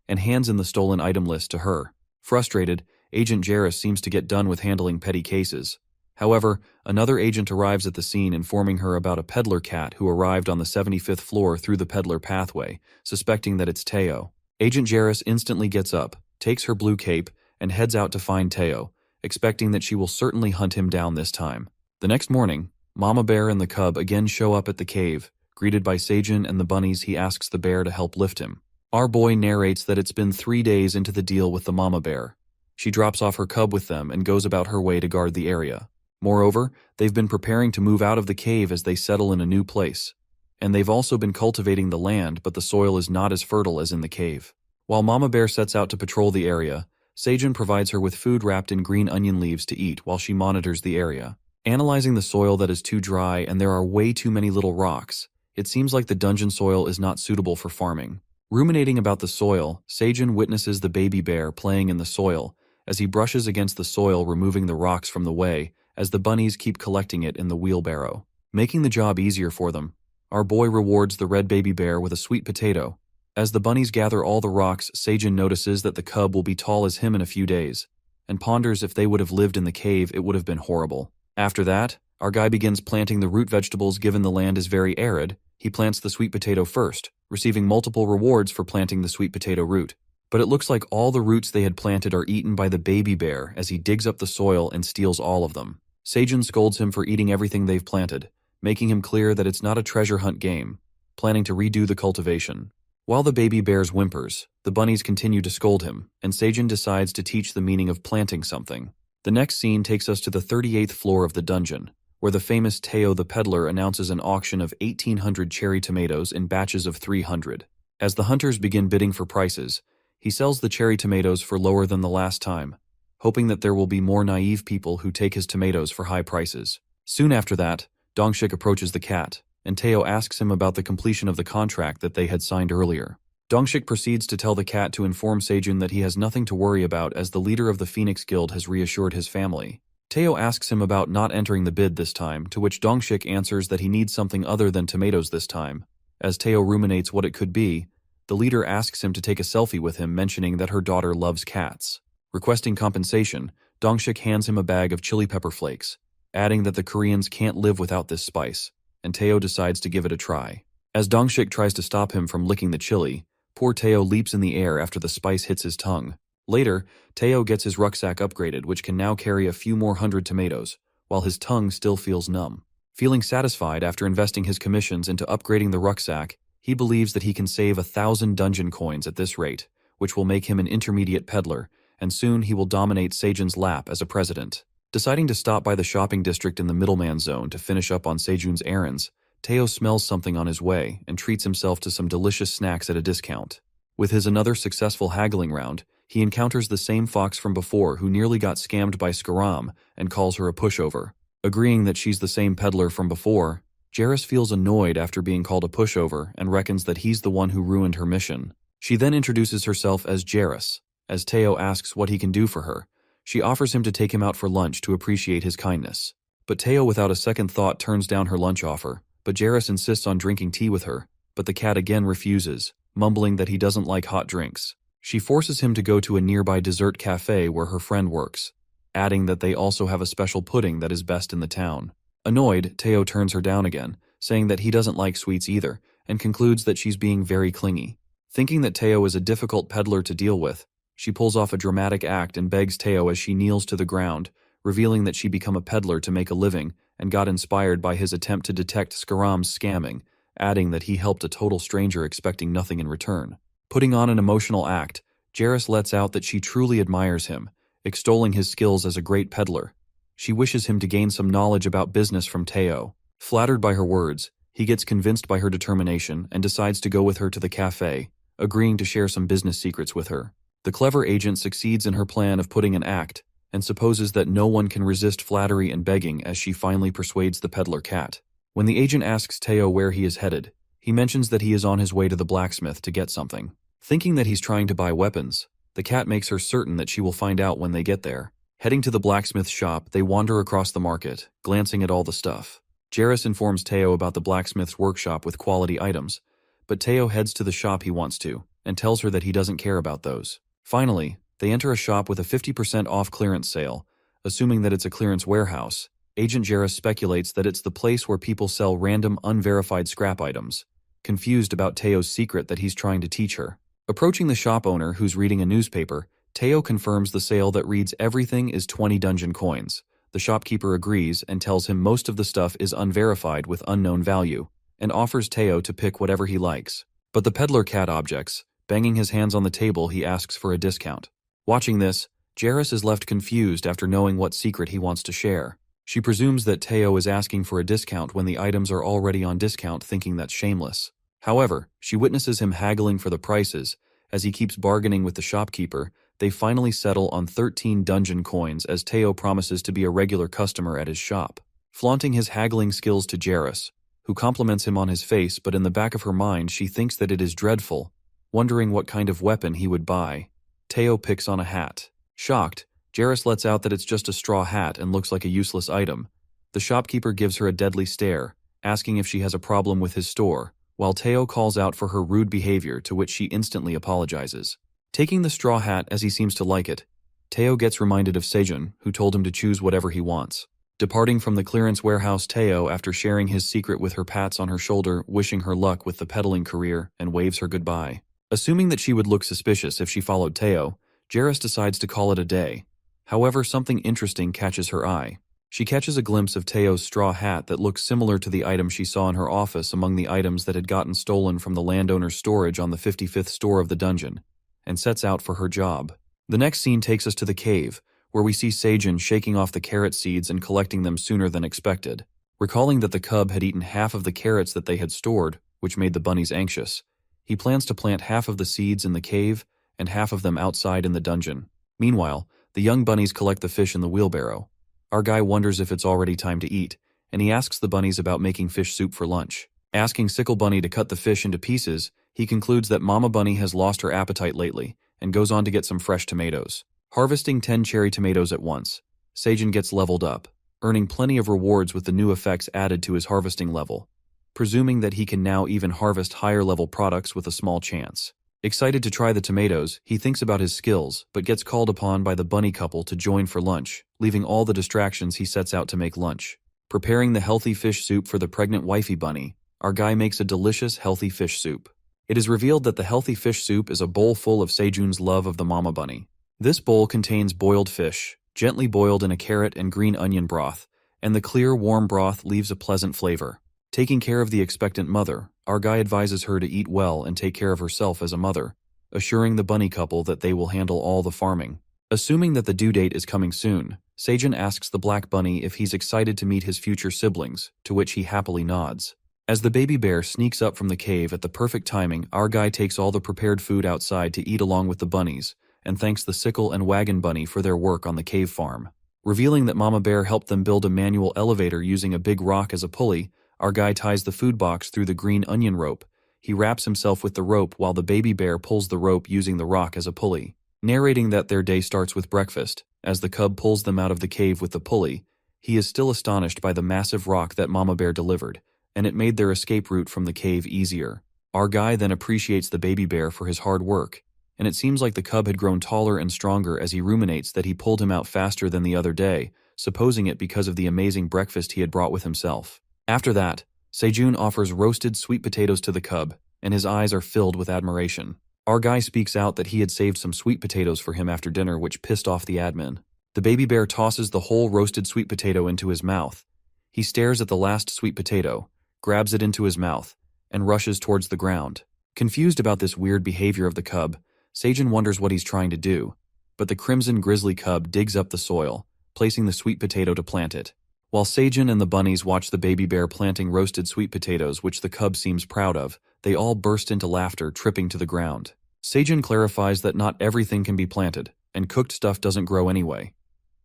and hands in the stolen item list to her. Frustrated, Agent Jaras seems to get done with handling petty cases. However, another agent arrives at the scene informing her about a peddler cat who arrived on the 75th floor through the peddler pathway, suspecting that it's Teao. Agent Jaras instantly gets up, takes her blue cape, and heads out to find Teao, expecting that she will certainly hunt him down this time. The next morning, Mama Bear and the cub again show up at the cave. Greeted by Sejun and the bunnies, he asks the bear to help lift him. Our boy narrates that it's been 3 days into the deal with the Mama Bear. She drops off her cub with them and goes about her way to guard the area. Moreover, they've been preparing to move out of the cave as they settle in a new place. And they've also been cultivating the land, but the soil is not as fertile as in the cave. While Mama Bear sets out to patrol the area, Sejun provides her with food wrapped in green onion leaves to eat while she monitors the area. Analyzing the soil that is too dry and there are way too many little rocks, it seems like the dungeon soil is not suitable for farming. Ruminating about the soil, Sejun witnesses the baby bear playing in the soil as he brushes against the soil, removing the rocks from the way, as the bunnies keep collecting it in the wheelbarrow. Making the job easier for them, our boy rewards the red baby bear with a sweet potato. As the bunnies gather all the rocks, Sejun notices that the cub will be tall as him in a few days, and ponders if they would have lived in the cave, it would have been horrible. After that, our guy begins planting the root vegetables. Given the land is very arid, he plants the sweet potato first, receiving multiple rewards for planting the sweet potato root. But it looks like all the roots they had planted are eaten by the baby bear as he digs up the soil and steals all of them. Sejun scolds him for eating everything they've planted, making him clear that it's not a treasure hunt game, planning to redo the cultivation. While the baby bears whimpers, the bunnies continue to scold him, and Sejun decides to teach the meaning of planting something. The next scene takes us to the 38th floor of the dungeon, where the famous Teao the peddler announces an auction of 1,800 cherry tomatoes in batches of 300. As the hunters begin bidding for prices, he sells the cherry tomatoes for lower than the last time, hoping that there will be more naive people who take his tomatoes for high prices. Soon after that, Dongshik approaches the cat, and Teao asks him about the completion of the contract that they had signed earlier. Dongshik proceeds to tell the cat to inform Sejun that he has nothing to worry about, as the leader of the Phoenix Guild has reassured his family. Teao asks him about not entering the bid this time, to which Dongshik answers that he needs something other than tomatoes this time. As Teao ruminates what it could be, the leader asks him to take a selfie with him, mentioning that her daughter loves cats. Requesting compensation, Dongshik hands him a bag of chili pepper flakes, adding that the Koreans can't live without this spice, and Teao decides to give it a try. As Dongshik tries to stop him from licking the chili, poor Teao leaps in the air after the spice hits his tongue. Later, Teao gets his rucksack upgraded, which can now carry a few more hundred tomatoes, while his tongue still feels numb. Feeling satisfied after investing his commissions into upgrading the rucksack, he believes that he can save 1,000 dungeon coins at this rate, which will make him an intermediate peddler, and soon he will dominate Sejun's lap as a president. Deciding to stop by the shopping district in the middleman zone to finish up on Sejun's errands, Teao smells something on his way and treats himself to some delicious snacks at a discount. With his another successful haggling round, he encounters the same fox from before who nearly got scammed by Scaram and calls her a pushover. Agreeing that she's the same peddler from before, Jarrus feels annoyed after being called a pushover and reckons that he's the one who ruined her mission. She then introduces herself as Jarrus. As Teao asks what he can do for her, she offers him to take him out for lunch to appreciate his kindness. But Teao without a second thought turns down her lunch offer, but Jarrus insists on drinking tea with her, but the cat again refuses, mumbling that he doesn't like hot drinks. She forces him to go to a nearby dessert cafe where her friend works, adding that they also have a special pudding that is best in the town. Annoyed, Teao turns her down again, saying that he doesn't like sweets either, and concludes that she's being very clingy. Thinking that Teao is a difficult peddler to deal with, she pulls off a dramatic act and begs Teao as she kneels to the ground, revealing that she became a peddler to make a living and got inspired by his attempt to detect Scaram's scamming, adding that he helped a total stranger expecting nothing in return. Putting on an emotional act, Jarrus lets out that she truly admires him, extolling his skills as a great peddler. She wishes him to gain some knowledge about business from Teao. Flattered by her words, he gets convinced by her determination and decides to go with her to the cafe, agreeing to share some business secrets with her. The clever agent succeeds in her plan of putting an act and supposes that no one can resist flattery and begging as she finally persuades the peddler cat. When the agent asks Teao where he is headed, he mentions that he is on his way to the blacksmith to get something. Thinking that he's trying to buy weapons, the cat makes her certain that she will find out when they get there. Heading to the blacksmith's shop, they wander across the market, glancing at all the stuff. Jarrus informs Teao about the blacksmith's workshop with quality items, but Teao heads to the shop he wants to, and tells her that he doesn't care about those. Finally, they enter a shop with a 50% off clearance sale. Assuming that it's a clearance warehouse, Agent Jarrus speculates that it's the place where people sell random, unverified scrap items, confused about Teo's secret that he's trying to teach her. Approaching the shop owner, who's reading a newspaper, Teao confirms the sale that reads everything is 20 dungeon coins. The shopkeeper agrees and tells him most of the stuff is unverified with unknown value, and offers Teao to pick whatever he likes. But the peddler cat objects. Banging his hands on the table, he asks for a discount. Watching this, Jarrus is left confused after knowing what secret he wants to share. She presumes that Teao is asking for a discount when the items are already on discount, thinking that's shameless. However, she witnesses him haggling for the prices. As he keeps bargaining with the shopkeeper, they finally settle on 13 dungeon coins as Teao promises to be a regular customer at his shop. Flaunting his haggling skills to Jarrus, who compliments him on his face, but in the back of her mind she thinks that it is dreadful. Wondering what kind of weapon he would buy, Teao picks on a hat. Shocked, Jarrus lets out that it's just a straw hat and looks like a useless item. The shopkeeper gives her a deadly stare, asking if she has a problem with his store, while Teao calls out for her rude behavior, to which she instantly apologizes. Taking the straw hat as he seems to like it, Teao gets reminded of Sejun, who told him to choose whatever he wants. Departing from the clearance warehouse, Teao, after sharing his secret with her, pats on her shoulder, wishing her luck with the peddling career, and waves her goodbye. Assuming that she would look suspicious if she followed Teao, Jarrus decides to call it a day. However, something interesting catches her eye. She catches a glimpse of Teo's straw hat that looks similar to the item she saw in her office among the items that had gotten stolen from the landowner's storage on the 55th store of the dungeon, and sets out for her job. The next scene takes us to the cave, where we see Sejun shaking off the carrot seeds and collecting them sooner than expected. Recalling that the cub had eaten half of the carrots that they had stored, which made the bunnies anxious, he plans to plant half of the seeds in the cave and half of them outside in the dungeon. Meanwhile, the young bunnies collect the fish in the wheelbarrow. Our guy wonders if it's already time to eat, and he asks the bunnies about making fish soup for lunch. Asking Sickle Bunny to cut the fish into pieces, he concludes that Mama Bunny has lost her appetite lately, and goes on to get some fresh tomatoes. Harvesting 10 cherry tomatoes at once, Sejun gets leveled up, earning plenty of rewards with the new effects added to his harvesting level, presuming that he can now even harvest higher-level products with a small chance. Excited to try the tomatoes, he thinks about his skills, but gets called upon by the bunny couple to join for lunch. Leaving all the distractions, he sets out to make lunch. Preparing the healthy fish soup for the pregnant wifey bunny, our guy makes a delicious healthy fish soup. It is revealed that the healthy fish soup is a bowl full of Sejun's love of the mama bunny. This bowl contains boiled fish, gently boiled in a carrot and green onion broth, and the clear, warm broth leaves a pleasant flavor. Taking care of the expectant mother, our guy advises her to eat well and take care of herself as a mother, assuring the bunny couple that they will handle all the farming. Assuming that the due date is coming soon, Sejun asks the black bunny if he's excited to meet his future siblings, to which he happily nods. As the baby bear sneaks up from the cave at the perfect timing, our guy takes all the prepared food outside to eat along with the bunnies, and thanks the sickle and wagon bunny for their work on the cave farm. Revealing that Mama Bear helped them build a manual elevator using a big rock as a pulley, our guy ties the food box through the green onion rope. He wraps himself with the rope while the baby bear pulls the rope using the rock as a pulley. Narrating that their day starts with breakfast, as the cub pulls them out of the cave with the pulley, he is still astonished by the massive rock that Mama Bear delivered, and it made their escape route from the cave easier. Our guy then appreciates the baby bear for his hard work, and it seems like the cub had grown taller and stronger as he ruminates that he pulled him out faster than the other day, supposing it because of the amazing breakfast he had brought with himself. After that, Sejun offers roasted sweet potatoes to the cub, and his eyes are filled with admiration. Our guy speaks out that he had saved some sweet potatoes for him after dinner, which pissed off the admin. The baby bear tosses the whole roasted sweet potato into his mouth. He stares at the last sweet potato, grabs it into his mouth, and rushes towards the ground. Confused about this weird behavior of the cub, Sejun wonders what he's trying to do, but the crimson grizzly cub digs up the soil, placing the sweet potato to plant it. While Sejun and the bunnies watch the baby bear planting roasted sweet potatoes, which the cub seems proud of, they all burst into laughter, tripping to the ground. Sejun clarifies that not everything can be planted, and cooked stuff doesn't grow anyway.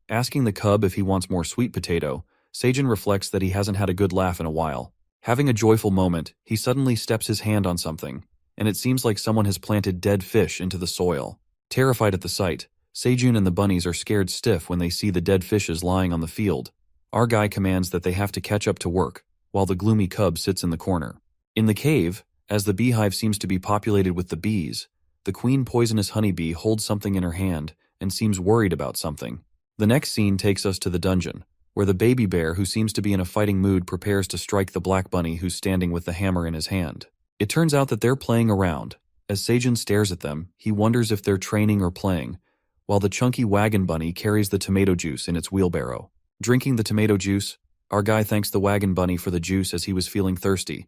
Asking the cub if he wants more sweet potato, Sejun reflects that he hasn't had a good laugh in a while. Having a joyful moment, he suddenly steps his hand on something, and it seems like someone has planted dead fish into the soil. Terrified at the sight, Sejun and the bunnies are scared stiff when they see the dead fishes lying on the field. Our guy commands that they have to catch up to work, while the gloomy cub sits in the corner. In the cave, as the beehive seems to be populated with the bees, the queen poisonous honeybee holds something in her hand and seems worried about something. The next scene takes us to the dungeon, where the baby bear, who seems to be in a fighting mood, prepares to strike the black bunny who's standing with the hammer in his hand. It turns out that they're playing around. As Sejun stares at them, he wonders if they're training or playing, while the chunky wagon bunny carries the tomato juice in its wheelbarrow. Drinking the tomato juice, our guy thanks the wagon bunny for the juice as he was feeling thirsty,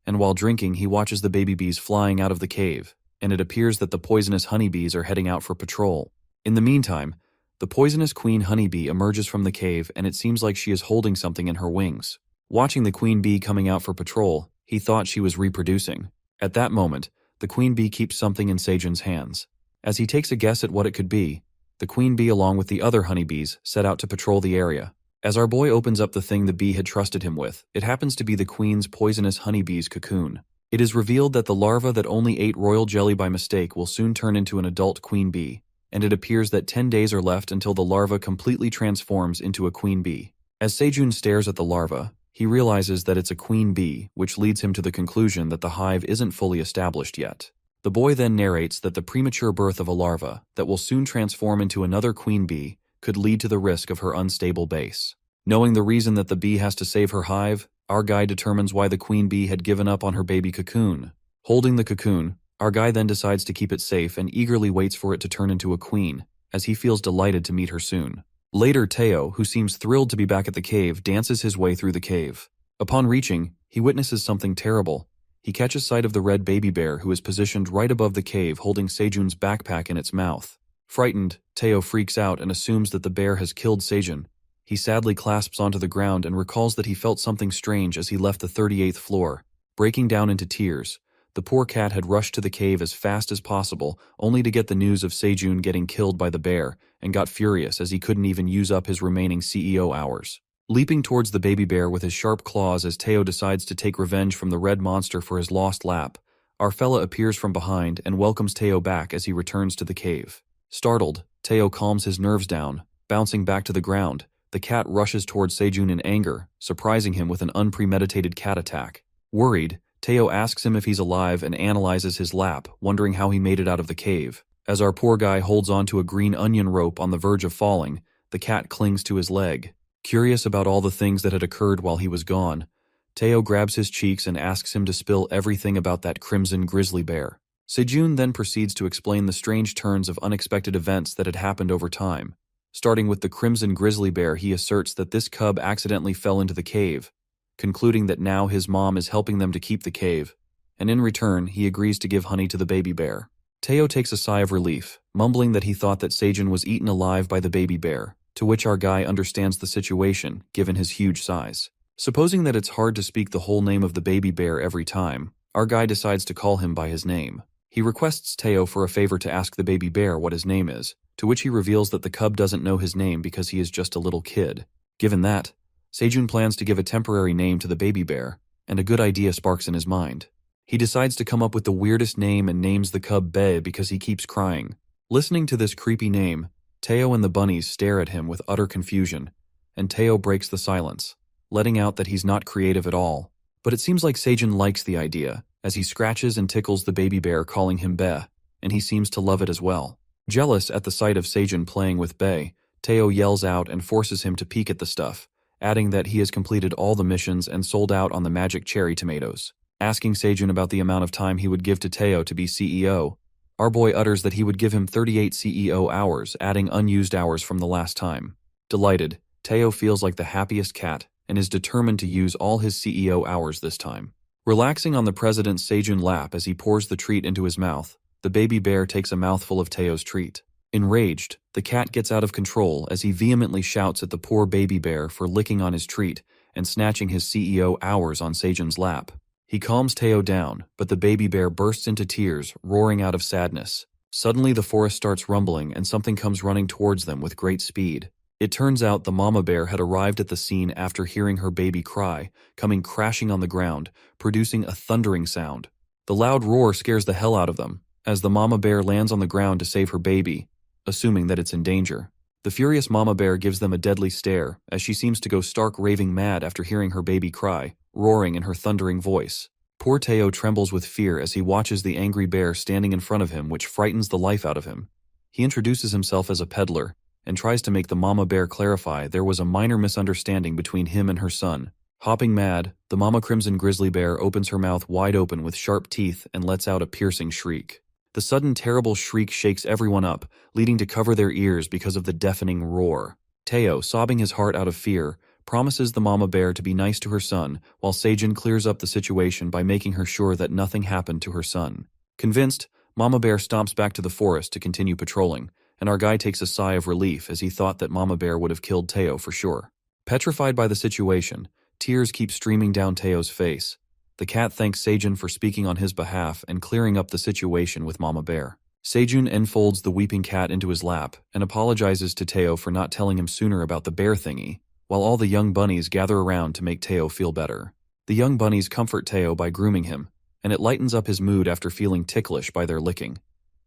and while drinking he watches the baby bees flying out of the cave, and it appears that the poisonous honeybees are heading out for patrol. In the meantime, the poisonous queen honeybee emerges from the cave, and it seems like she is holding something in her wings. Watching the queen bee coming out for patrol, he thought she was reproducing. At that moment, the queen bee keeps something in Sejun's hands. As he takes a guess at what it could be, the queen bee along with the other honeybees set out to patrol the area. As our boy opens up the thing the bee had trusted him with, it happens to be the queen's poisonous honeybee's cocoon. It is revealed that the larva that only ate royal jelly by mistake will soon turn into an adult queen bee, and it appears that 10 days are left until the larva completely transforms into a queen bee. As Sejun stares at the larva, he realizes that it's a queen bee, which leads him to the conclusion that the hive isn't fully established yet. The boy then narrates that the premature birth of a larva that will soon transform into another queen bee could lead to the risk of her unstable base. Knowing the reason that the bee has to save her hive, our guy determines why the queen bee had given up on her baby cocoon. Holding the cocoon, our guy then decides to keep it safe and eagerly waits for it to turn into a queen, as he feels delighted to meet her soon. Later, Teao, who seems thrilled to be back at the cave, dances his way through the cave. Upon reaching, he witnesses something terrible. He catches sight of the red baby bear who is positioned right above the cave holding Sejun's backpack in its mouth. Frightened, Teao freaks out and assumes that the bear has killed Sejun. He sadly clasps onto the ground and recalls that he felt something strange as he left the 38th floor. Breaking down into tears, the poor cat had rushed to the cave as fast as possible, only to get the news of Sejun getting killed by the bear, and got furious as he couldn't even use up his remaining CEO hours. Leaping towards the baby bear with his sharp claws as Teao decides to take revenge from the red monster for his lost lap, our fella appears from behind and welcomes Teao back as he returns to the cave. Startled, Teao calms his nerves down. Bouncing back to the ground, the cat rushes towards Sejun in anger, surprising him with an unpremeditated cat attack. Worried, Teao asks him if he's alive and analyzes his lap, wondering how he made it out of the cave. As our poor guy holds onto a green onion rope on the verge of falling, the cat clings to his leg. Curious about all the things that had occurred while he was gone, Teao grabs his cheeks and asks him to spill everything about that crimson grizzly bear. Sejun then proceeds to explain the strange turns of unexpected events that had happened over time. Starting with the crimson grizzly bear, he asserts that this cub accidentally fell into the cave, concluding that now his mom is helping them to keep the cave, and in return, he agrees to give honey to the baby bear. Teao takes a sigh of relief, mumbling that he thought that Sejun was eaten alive by the baby bear, to which our guy understands the situation, given his huge size. Supposing that it's hard to speak the whole name of the baby bear every time, our guy decides to call him by his name. He requests Teao for a favor to ask the baby bear what his name is, to which he reveals that the cub doesn't know his name because he is just a little kid. Given that, Sejun plans to give a temporary name to the baby bear, and a good idea sparks in his mind. He decides to come up with the weirdest name and names the cub Be because he keeps crying. Listening to this creepy name, Teao and the bunnies stare at him with utter confusion, and Teao breaks the silence, letting out that he's not creative at all. But it seems like Sejun likes the idea, as he scratches and tickles the baby bear calling him Be, and he seems to love it as well. Jealous at the sight of Sejun playing with Be, Teao yells out and forces him to peek at the stuff, adding that he has completed all the missions and sold out on the magic cherry tomatoes. Asking Sejun about the amount of time he would give to Teao to be CEO, our boy utters that he would give him 38 CEO hours, adding unused hours from the last time. Delighted, Teao feels like the happiest cat and is determined to use all his CEO hours this time. Relaxing on the president's Sejun lap as he pours the treat into his mouth, the baby bear takes a mouthful of Teo's treat. Enraged, the cat gets out of control as he vehemently shouts at the poor baby bear for licking on his treat and snatching his CEO hours on Sejun's lap. He calms Teao down, but the baby bear bursts into tears, roaring out of sadness. Suddenly the forest starts rumbling and something comes running towards them with great speed. It turns out the mama bear had arrived at the scene after hearing her baby cry, coming crashing on the ground, producing a thundering sound. The loud roar scares the hell out of them, as the mama bear lands on the ground to save her baby, assuming that it's in danger. The furious mama bear gives them a deadly stare, as she seems to go stark raving mad after hearing her baby cry, roaring in her thundering voice. Poor Teao trembles with fear as he watches the angry bear standing in front of him, which frightens the life out of him. He introduces himself as a peddler, and tries to make the mama bear clarify there was a minor misunderstanding between him and her son. Hopping mad, the mama crimson grizzly bear opens her mouth wide open with sharp teeth and lets out a piercing shriek. The sudden terrible shriek shakes everyone up, leading to cover their ears because of the deafening roar. Teao, sobbing his heart out of fear, promises the mama bear to be nice to her son, while Sejun clears up the situation by making her sure that nothing happened to her son. Convinced, mama bear stomps back to the forest to continue patrolling, and our guy takes a sigh of relief as he thought that mama bear would have killed Teao for sure. Petrified by the situation, tears keep streaming down Teo's face. The cat thanks Sejun for speaking on his behalf and clearing up the situation with mama bear. Sejun enfolds the weeping cat into his lap and apologizes to Teao for not telling him sooner about the bear thingy, while all the young bunnies gather around to make Teao feel better. The young bunnies comfort Teao by grooming him, and it lightens up his mood after feeling ticklish by their licking.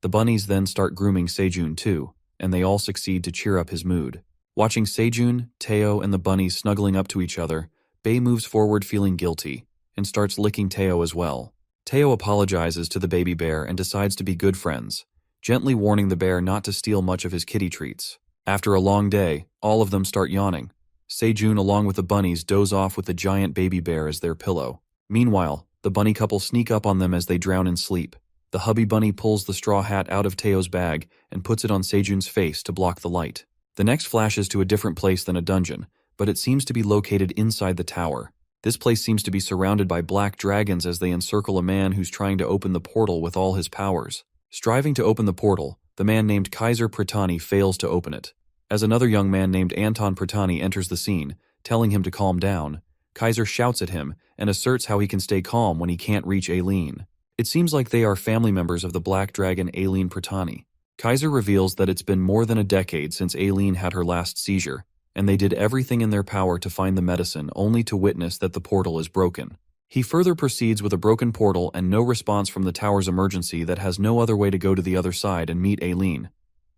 The bunnies then start grooming Sejun too, and they all succeed to cheer up his mood. Watching Sejun, Teao, and the bunnies snuggling up to each other, Bei moves forward feeling guilty, and starts licking Teao as well. Teao apologizes to the baby bear and decides to be good friends, gently warning the bear not to steal much of his kitty treats. After a long day, all of them start yawning. Sejun along with the bunnies doze off with the giant baby bear as their pillow. Meanwhile, the bunny couple sneak up on them as they drown in sleep. The hubby bunny pulls the straw hat out of Teo's bag and puts it on Sejun's face to block the light. The next flashes to a different place than a dungeon, but it seems to be located inside the tower. This place seems to be surrounded by black dragons as they encircle a man who's trying to open the portal with all his powers. Striving to open the portal, the man named Kaiser Pratani fails to open it. As another young man named Anton Pratani enters the scene, telling him to calm down, Kaiser shouts at him and asserts how he can stay calm when he can't reach Ailen. It seems like they are family members of the black dragon Ailen Pratani. Kaiser reveals that it's been more than a decade since Ailen had her last seizure, and they did everything in their power to find the medicine only to witness that the portal is broken. He further proceeds with a broken portal and no response from the tower's emergency that has no other way to go to the other side and meet Ailen,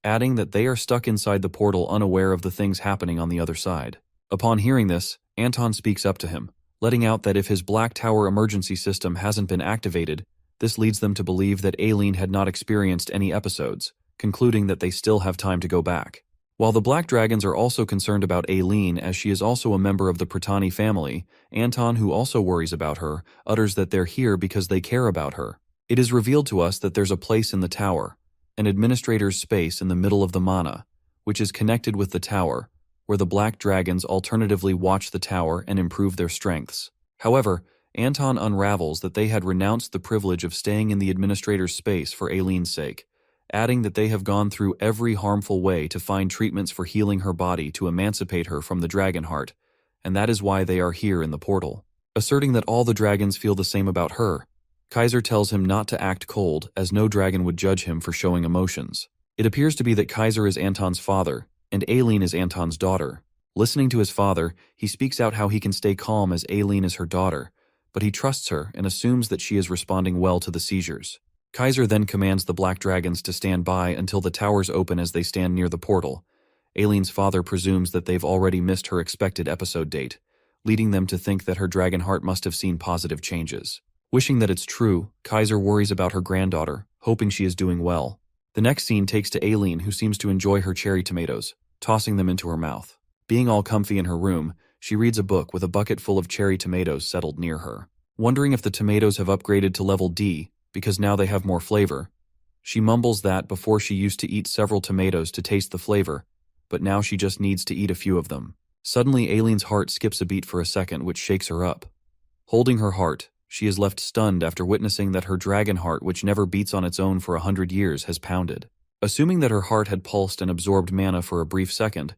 adding that they are stuck inside the portal unaware of the things happening on the other side. Upon hearing this, Anton speaks up to him, letting out that if his black tower emergency system hasn't been activated, this leads them to believe that Ailen had not experienced any episodes, concluding that they still have time to go back. While the Black Dragons are also concerned about Ailen as she is also a member of the Pratani family, Anton, who also worries about her, utters that they're here because they care about her. It is revealed to us that there's a place in the tower, an administrator's space in the middle of the mana, which is connected with the tower, where the Black Dragons alternatively watch the tower and improve their strengths. However, Anton unravels that they had renounced the privilege of staying in the administrator's space for Ailen's sake, adding that they have gone through every harmful way to find treatments for healing her body to emancipate her from the dragon heart, and that is why they are here in the portal. Asserting that all the dragons feel the same about her, Kaiser tells him not to act cold, as no dragon would judge him for showing emotions. It appears to be that Kaiser is Anton's father, and Ailen is Anton's daughter. Listening to his father, he speaks out how he can stay calm as Ailen is her daughter, but he trusts her and assumes that she is responding well to the seizures. Kaiser then commands the black dragons to stand by until the towers open as they stand near the portal. Ailen's father presumes that they've already missed her expected episode date, leading them to think that her dragon heart must have seen positive changes. Wishing that it's true, Kaiser worries about her granddaughter, hoping she is doing well. The next scene takes to Ailen, who seems to enjoy her cherry tomatoes, tossing them into her mouth. Being all comfy in her room, she reads a book with a bucket full of cherry tomatoes settled near her. Wondering if the tomatoes have upgraded to level D, because now they have more flavor. She mumbles that before she used to eat several tomatoes to taste the flavor, but now she just needs to eat a few of them. Suddenly, Ailen's heart skips a beat for a second, which shakes her up. Holding her heart, she is left stunned after witnessing that her dragon heart, which never beats on its own for 100 years, has pounded. Assuming that her heart had pulsed and absorbed mana for a brief second,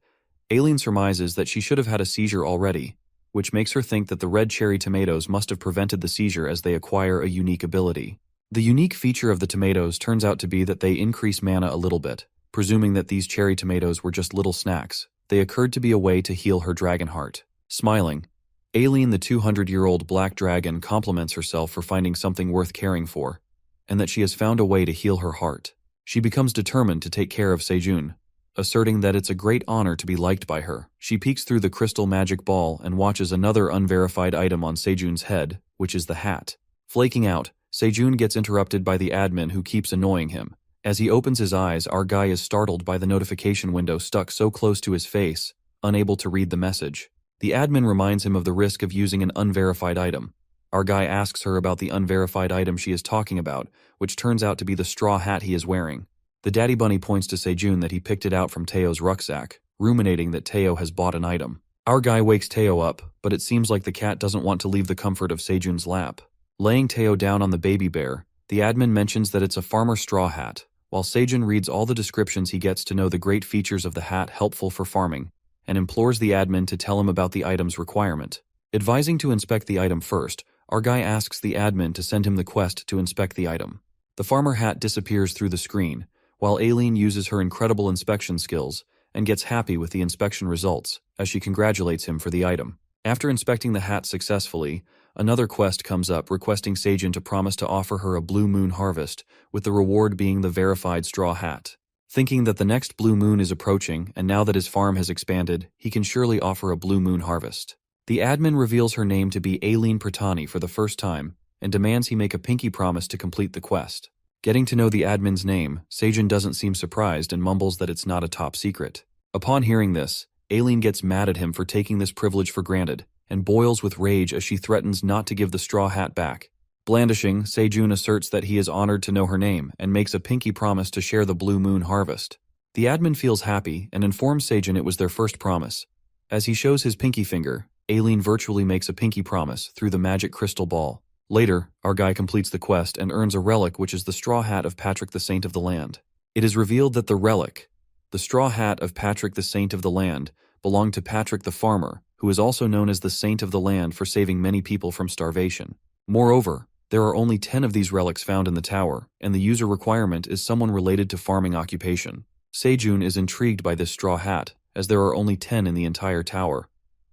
Ailen surmises that she should have had a seizure already, which makes her think that the red cherry tomatoes must have prevented the seizure as they acquire a unique ability. The unique feature of the tomatoes turns out to be that they increase mana a little bit. Presuming that these cherry tomatoes were just little snacks, they occurred to be a way to heal her dragon heart. Smiling, Ailen, the 200-year-old black dragon, compliments herself for finding something worth caring for, and that she has found a way to heal her heart. She becomes determined to take care of Sejun, asserting that it's a great honor to be liked by her. She peeks through the crystal magic ball and watches another unverified item on Sejun's head, which is the hat. Flaking out, Sejun gets interrupted by the admin who keeps annoying him. As he opens his eyes, our guy is startled by the notification window stuck so close to his face, unable to read the message. The admin reminds him of the risk of using an unverified item. Our guy asks her about the unverified item she is talking about, which turns out to be the straw hat he is wearing. The daddy bunny points to Sejun that he picked it out from Teo's rucksack, ruminating that Teo has bought an item. Our guy wakes Teo up, but it seems like the cat doesn't want to leave the comfort of Sejun's lap. Laying Teo down on the baby bear, the admin mentions that it's a farmer straw hat, while Sejun reads all the descriptions he gets to know the great features of the hat helpful for farming, and implores the admin to tell him about the item's requirement. Advising to inspect the item first, our guy asks the admin to send him the quest to inspect the item. The farmer hat disappears through the screen, while Ailen uses her incredible inspection skills and gets happy with the inspection results as she congratulates him for the item. After inspecting the hat successfully, another quest comes up requesting Sejun to promise to offer her a blue moon harvest, with the reward being the verified straw hat. Thinking that the next blue moon is approaching, and now that his farm has expanded, he can surely offer a blue moon harvest. The admin reveals her name to be Ailen Pratani for the first time, and demands he make a pinky promise to complete the quest. Getting to know the admin's name, Sejun doesn't seem surprised and mumbles that it's not a top secret. Upon hearing this, Ailen gets mad at him for taking this privilege for granted, and boils with rage as she threatens not to give the straw hat back. Blandishing, Sejun asserts that he is honored to know her name and makes a pinky promise to share the blue moon harvest. The admin feels happy and informs Sejun it was their first promise. As he shows his pinky finger, Ailen virtually makes a pinky promise through the magic crystal ball. Later, our guy completes the quest and earns a relic, which is the straw hat of Patrick the Saint of the Land. It is revealed that the relic, the straw hat of Patrick the Saint of the Land, belonged to Patrick the Farmer, who is also known as the Saint of the Land for saving many people from starvation. Moreover, there are only 10 of these relics found in the tower, and the user requirement is someone related to farming occupation. Sejun is intrigued by this straw hat, as there are only 10 in the entire tower,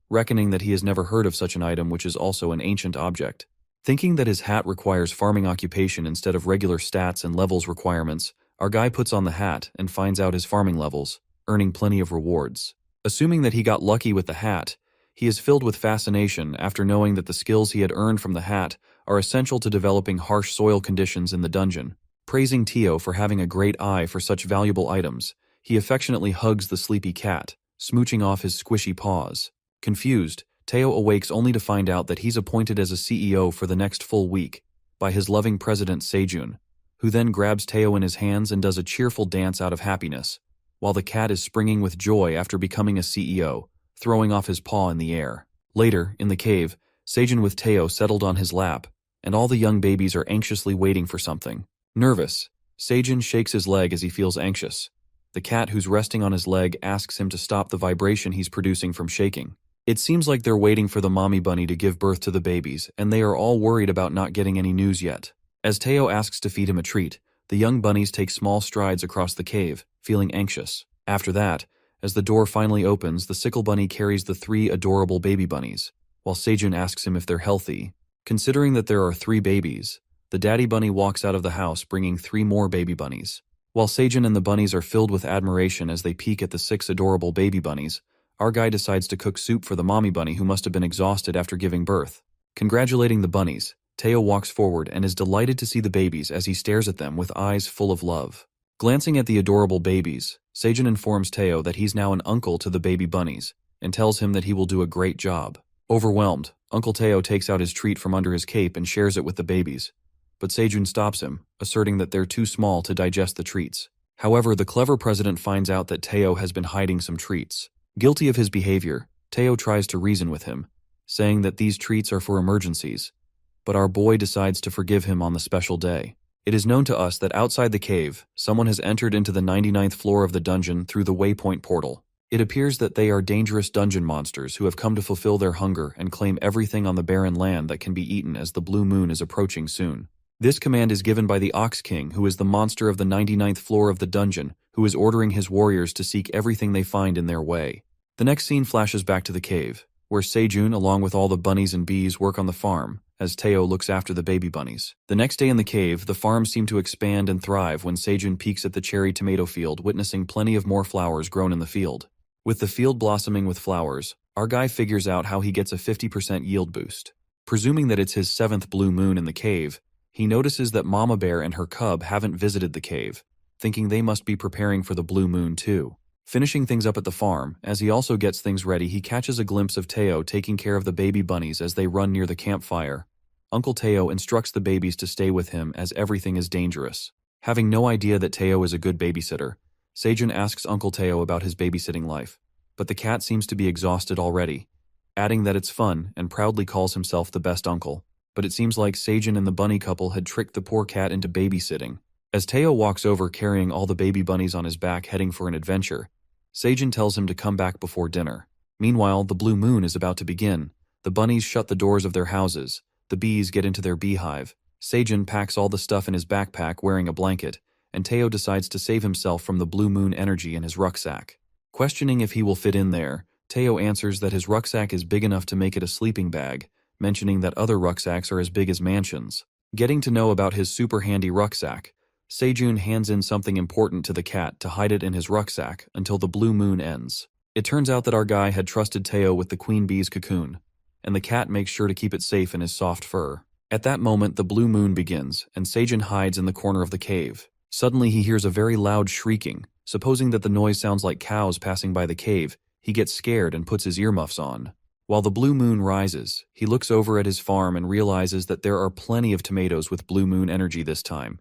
reckoning that he has never heard of such an item, which is also an ancient object. Thinking that his hat requires farming occupation instead of regular stats and levels requirements, our guy puts on the hat and finds out his farming levels, earning plenty of rewards. Assuming that he got lucky with the hat, he is filled with fascination after knowing that the skills he had earned from the hat are essential to developing harsh soil conditions in the dungeon. Praising Teao for having a great eye for such valuable items, he affectionately hugs the sleepy cat, smooching off his squishy paws. Confused, Teao awakes only to find out that he's appointed as a CEO for the next full week by his loving president Sejun, who then grabs Teao in his hands and does a cheerful dance out of happiness, while the cat is springing with joy after becoming a CEO, throwing off his paw in the air. Later, in the cave, Sejun with Teao settled on his lap, and all the young babies are anxiously waiting for something. Nervous, Sejun shakes his leg as he feels anxious. The cat who's resting on his leg asks him to stop the vibration he's producing from shaking. It seems like they're waiting for the mommy bunny to give birth to the babies, and they are all worried about not getting any news yet. As Teao asks to feed him a treat, the young bunnies take small strides across the cave, feeling anxious. After that, as the door finally opens, the sickle bunny carries the 3 adorable baby bunnies, while Sejun asks him if they're healthy. Considering that there are 3 babies, the daddy bunny walks out of the house bringing 3 more baby bunnies. While Sejun and the bunnies are filled with admiration as they peek at the 6 adorable baby bunnies, our guy decides to cook soup for the mommy bunny who must have been exhausted after giving birth. Congratulating the bunnies, Teao walks forward and is delighted to see the babies as he stares at them with eyes full of love. Glancing at the adorable babies, Sejun informs Teao that he's now an uncle to the baby bunnies and tells him that he will do a great job. Overwhelmed, Uncle Teao takes out his treat from under his cape and shares it with the babies. But Sejun stops him, asserting that they're too small to digest the treats. However, the clever president finds out that Teao has been hiding some treats. Guilty of his behavior, Teao tries to reason with him, saying that these treats are for emergencies. But our boy decides to forgive him on the special day. It is known to us that outside the cave, someone has entered into the 99th floor of the dungeon through the waypoint portal. It appears that they are dangerous dungeon monsters who have come to fulfill their hunger and claim everything on the barren land that can be eaten as the blue moon is approaching soon. This command is given by the Ox King, who is the monster of the 99th floor of the dungeon, who is ordering his warriors to seek everything they find in their way. The next scene flashes back to the cave, where Sejun, along with all the bunnies and bees, work on the farm, as Teao looks after the baby bunnies. The next day in the cave, the farm seemed to expand and thrive when Sejun peeks at the cherry tomato field, witnessing plenty of more flowers grown in the field. With the field blossoming with flowers, our guy figures out how he gets a 50% yield boost. Presuming that it's his 7th blue moon in the cave, he notices that Mama Bear and her cub haven't visited the cave, thinking they must be preparing for the blue moon too. Finishing things up at the farm, as he also gets things ready, he catches a glimpse of Teao taking care of the baby bunnies as they run near the campfire. Uncle Teao instructs the babies to stay with him as everything is dangerous. Having no idea that Teao is a good babysitter, Sejun asks Uncle Teao about his babysitting life, but the cat seems to be exhausted already, adding that it's fun and proudly calls himself the best uncle. But it seems like Sejun and the bunny couple had tricked the poor cat into babysitting. As Teao walks over carrying all the baby bunnies on his back heading for an adventure, Sejun tells him to come back before dinner. Meanwhile, the blue moon is about to begin. The bunnies shut the doors of their houses, the bees get into their beehive, Sejun packs all the stuff in his backpack wearing a blanket, and Teao decides to save himself from the blue moon energy in his rucksack. Questioning if he will fit in there, Teao answers that his rucksack is big enough to make it a sleeping bag, mentioning that other rucksacks are as big as mansions. Getting to know about his super handy rucksack, Sejun hands in something important to the cat to hide it in his rucksack until the blue moon ends. It turns out that our guy had trusted Teao with the queen bee's cocoon, and the cat makes sure to keep it safe in his soft fur. At that moment, the blue moon begins, and Sejun hides in the corner of the cave. Suddenly, he hears a very loud shrieking. Supposing that the noise sounds like cows passing by the cave, he gets scared and puts his earmuffs on. While the blue moon rises, he looks over at his farm and realizes that there are plenty of tomatoes with blue moon energy this time,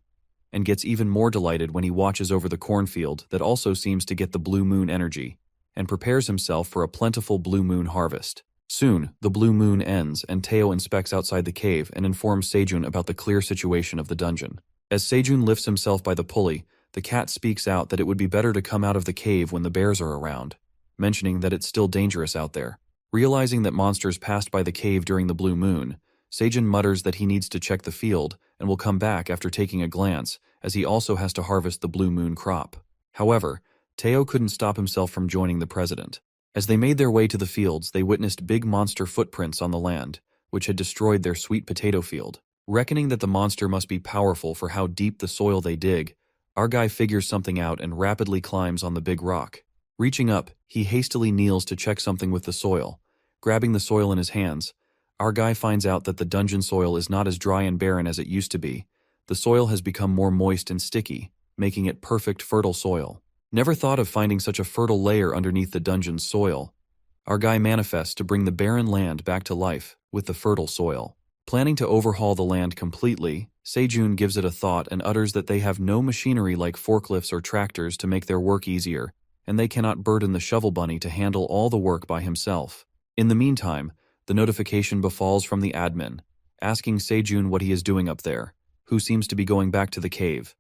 and gets even more delighted when he watches over the cornfield that also seems to get the blue moon energy, and prepares himself for a plentiful blue moon harvest. Soon, the blue moon ends and Teao inspects outside the cave and informs Sejun about the clear situation of the dungeon. As Sejun lifts himself by the pulley, the cat speaks out that it would be better to come out of the cave when the bears are around, mentioning that it's still dangerous out there. Realizing that monsters passed by the cave during the blue moon, Sejun mutters that he needs to check the field and will come back after taking a glance, as he also has to harvest the blue moon crop. However, Teao couldn't stop himself from joining the president. As they made their way to the fields, they witnessed big monster footprints on the land, which had destroyed their sweet potato field. Reckoning that the monster must be powerful for how deep the soil they dig, our guy figures something out and rapidly climbs on the big rock. Reaching up, he hastily kneels to check something with the soil. Grabbing the soil in his hands, our guy finds out that the dungeon soil is not as dry and barren as it used to be. The soil has become more moist and sticky, making it perfect fertile soil. Never thought of finding such a fertile layer underneath the dungeon's soil. Our guy manifests to bring the barren land back to life with the fertile soil. Planning to overhaul the land completely, Sejun gives it a thought and utters that they have no machinery like forklifts or tractors to make their work easier, and they cannot burden the shovel bunny to handle all the work by himself. In the meantime, the notification befalls from the admin, asking Sejun what he is doing up there, who seems to be going back to the cave.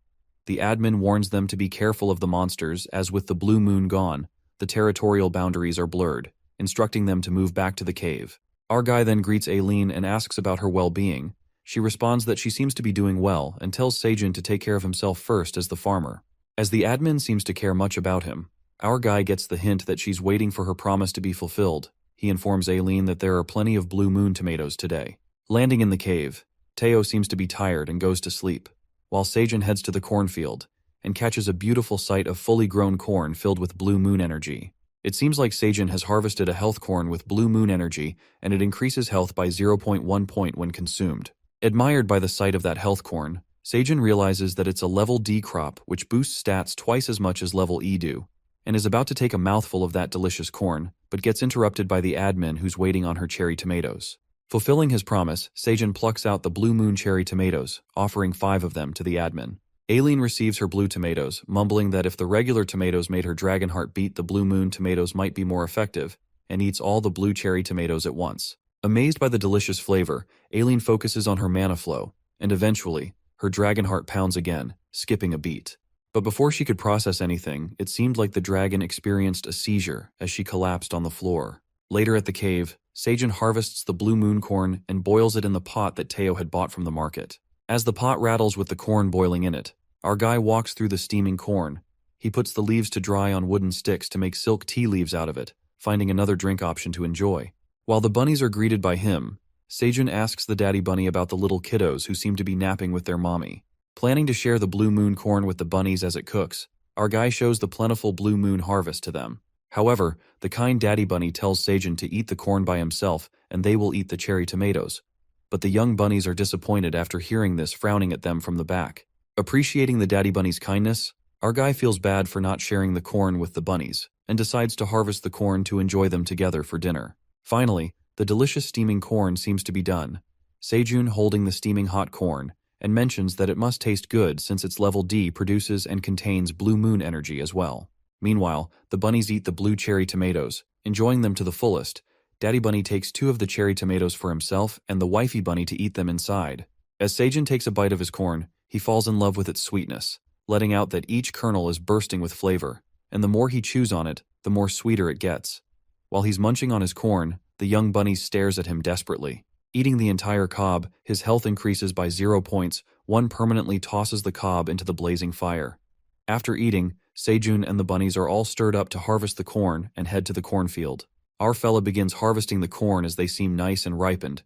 The admin warns them to be careful of the monsters, as with the blue moon gone, the territorial boundaries are blurred, instructing them to move back to the cave. Our guy then greets Ailen and asks about her well-being. She responds that she seems to be doing well and tells Seijun to take care of himself first as the farmer. As the admin seems to care much about him, our guy gets the hint that she's waiting for her promise to be fulfilled. He informs Ailen that there are plenty of blue moon tomatoes today. Landing in the cave, Teao seems to be tired and goes to sleep, while Seijun heads to the cornfield and catches a beautiful sight of fully grown corn filled with blue moon energy. It seems like Seijun has harvested a health corn with blue moon energy, and it increases health by 0.1 point when consumed. Admired by the sight of that health corn, Seijun realizes that it's a level D crop which boosts stats twice as much as level E do, and is about to take a mouthful of that delicious corn, but gets interrupted by the admin who's waiting on her cherry tomatoes. Fulfilling his promise, Seijun plucks out the blue moon cherry tomatoes, offering 5 of them to the admin. Ailen receives her blue tomatoes, mumbling that if the regular tomatoes made her dragon heart beat, the blue moon tomatoes might be more effective, and eats all the blue cherry tomatoes at once. Amazed by the delicious flavor, Ailen focuses on her mana flow, and eventually, her dragon heart pounds again, skipping a beat. But before she could process anything, it seemed like the dragon experienced a seizure as she collapsed on the floor. Later at the cave, Seijun harvests the blue moon corn and boils it in the pot that Teao had bought from the market. As the pot rattles with the corn boiling in it, our guy walks through the steaming corn. He puts the leaves to dry on wooden sticks to make silk tea leaves out of it, finding another drink option to enjoy. While the bunnies are greeted by him, Seijun asks the daddy bunny about the little kiddos who seem to be napping with their mommy. Planning to share the blue moon corn with the bunnies as it cooks, our guy shows the plentiful blue moon harvest to them. However, the kind daddy bunny tells Seijun to eat the corn by himself and they will eat the cherry tomatoes. But the young bunnies are disappointed after hearing this, frowning at them from the back. Appreciating the daddy bunny's kindness, our guy feels bad for not sharing the corn with the bunnies and decides to harvest the corn to enjoy them together for dinner. Finally, the delicious steaming corn seems to be done. Seijun holding the steaming hot corn and mentions that it must taste good since its level D produces and contains blue moon energy as well. Meanwhile, the bunnies eat the blue cherry tomatoes, enjoying them to the fullest. Daddy bunny takes 2 of the cherry tomatoes for himself and the wifey bunny to eat them inside. As Seijun takes a bite of his corn, he falls in love with its sweetness, letting out that each kernel is bursting with flavor, and the more he chews on it, the more sweeter it gets. While he's munching on his corn, the young bunny stares at him desperately. Eating the entire cob, his health increases by 0 points. One permanently tosses the cob into the blazing fire. After eating, Seijun and the bunnies are all stirred up to harvest the corn and head to the cornfield. Our fella begins harvesting the corn as they seem nice and ripened.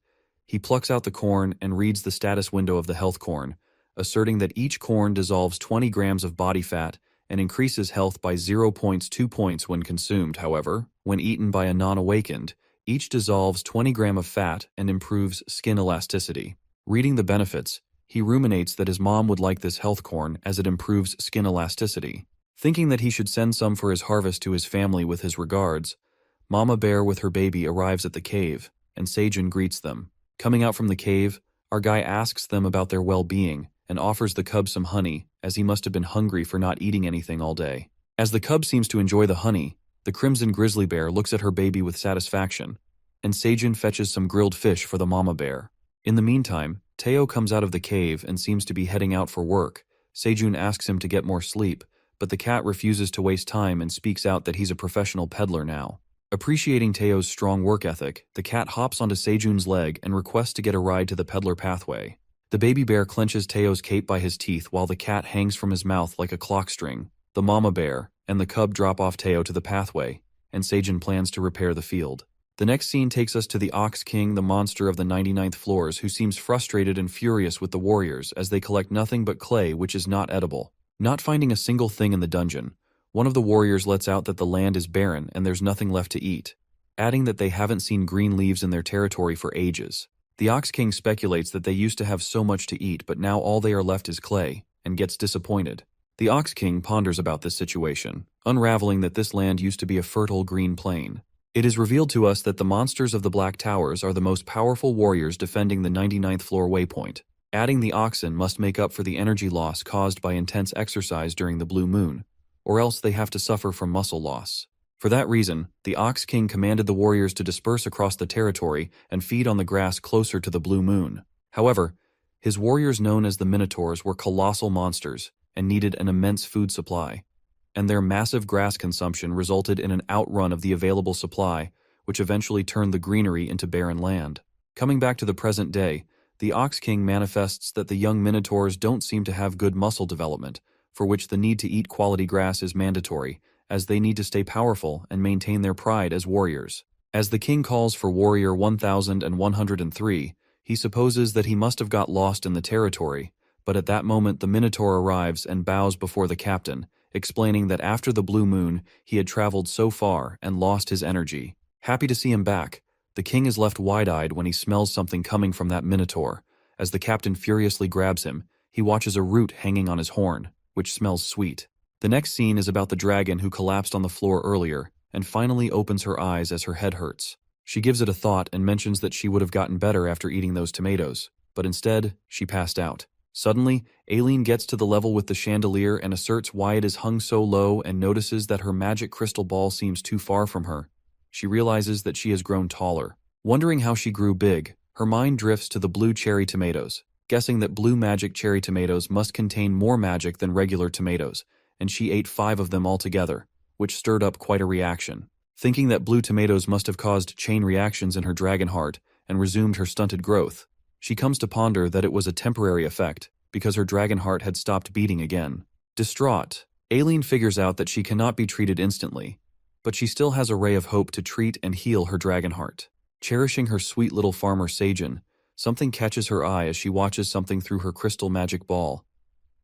He plucks out the corn and reads the status window of the health corn, asserting that each corn dissolves 20 grams of body fat and increases health by 0.2 points when consumed. However, when eaten by a non-awakened, each dissolves 20 grams of fat and improves skin elasticity. Reading the benefits, he ruminates that his mom would like this health corn as it improves skin elasticity. Thinking that he should send some for his harvest to his family with his regards, Mama Bear with her baby arrives at the cave, and Seijun greets them. Coming out from the cave, our guy asks them about their well-being and offers the cub some honey, as he must have been hungry for not eating anything all day. As the cub seems to enjoy the honey, the crimson grizzly bear looks at her baby with satisfaction, and Seijun fetches some grilled fish for the mama bear. In the meantime, Teao comes out of the cave and seems to be heading out for work. Seijun asks him to get more sleep, but the cat refuses to waste time and speaks out that he's a professional peddler now. Appreciating Teo's strong work ethic, the cat hops onto Seijun's leg and requests to get a ride to the peddler pathway. The baby bear clenches Teo's cape by his teeth while the cat hangs from his mouth like a clock string. The mama bear and the cub drop off Teao to the pathway, and Seijun plans to repair the field. The next scene takes us to the Ox King, the monster of the 99th floors, who seems frustrated and furious with the warriors as they collect nothing but clay which is not edible. Not finding a single thing in the dungeon, one of the warriors lets out that the land is barren and there's nothing left to eat, adding that they haven't seen green leaves in their territory for ages. The Ox King speculates that they used to have so much to eat, but now all they are left is clay, and gets disappointed. The Ox King ponders about this situation, unraveling that this land used to be a fertile green plain. It is revealed to us that the monsters of the Black Towers are the most powerful warriors defending the 99th floor waypoint. Adding the oxen must make up for the energy loss caused by intense exercise during the blue moon, or else they have to suffer from muscle loss. For that reason, the Ox King commanded the warriors to disperse across the territory and feed on the grass closer to the blue moon. However, his warriors known as the Minotaurs were colossal monsters and needed an immense food supply, and their massive grass consumption resulted in an outrun of the available supply, which eventually turned the greenery into barren land. Coming back to the present day, the Ox King manifests that the young minotaurs don't seem to have good muscle development, for which the need to eat quality grass is mandatory, as they need to stay powerful and maintain their pride as warriors. As the king calls for warrior 1103, he supposes that he must have got lost in the territory, but at that moment the minotaur arrives and bows before the captain, explaining that after the blue moon he had traveled so far and lost his energy. Happy to see him back, the king is left wide-eyed when he smells something coming from that minotaur. As the captain furiously grabs him, he watches a root hanging on his horn, which smells sweet. The next scene is about the dragon who collapsed on the floor earlier and finally opens her eyes as her head hurts. She gives it a thought and mentions that she would have gotten better after eating those tomatoes, but instead, she passed out. Suddenly, Ailen gets to the level with the chandelier and asserts why it is hung so low and notices that her magic crystal ball seems too far from her. She realizes that she has grown taller. Wondering how she grew big, her mind drifts to the blue cherry tomatoes, guessing that blue magic cherry tomatoes must contain more magic than regular tomatoes, and she ate 5 of them altogether, which stirred up quite a reaction. Thinking that blue tomatoes must have caused chain reactions in her dragon heart and resumed her stunted growth, she comes to ponder that it was a temporary effect because her dragon heart had stopped beating again. Distraught, Ailen figures out that she cannot be treated instantly, but she still has a ray of hope to treat and heal her dragon heart. Cherishing her sweet little farmer Sagen, something catches her eye as she watches something through her crystal magic ball.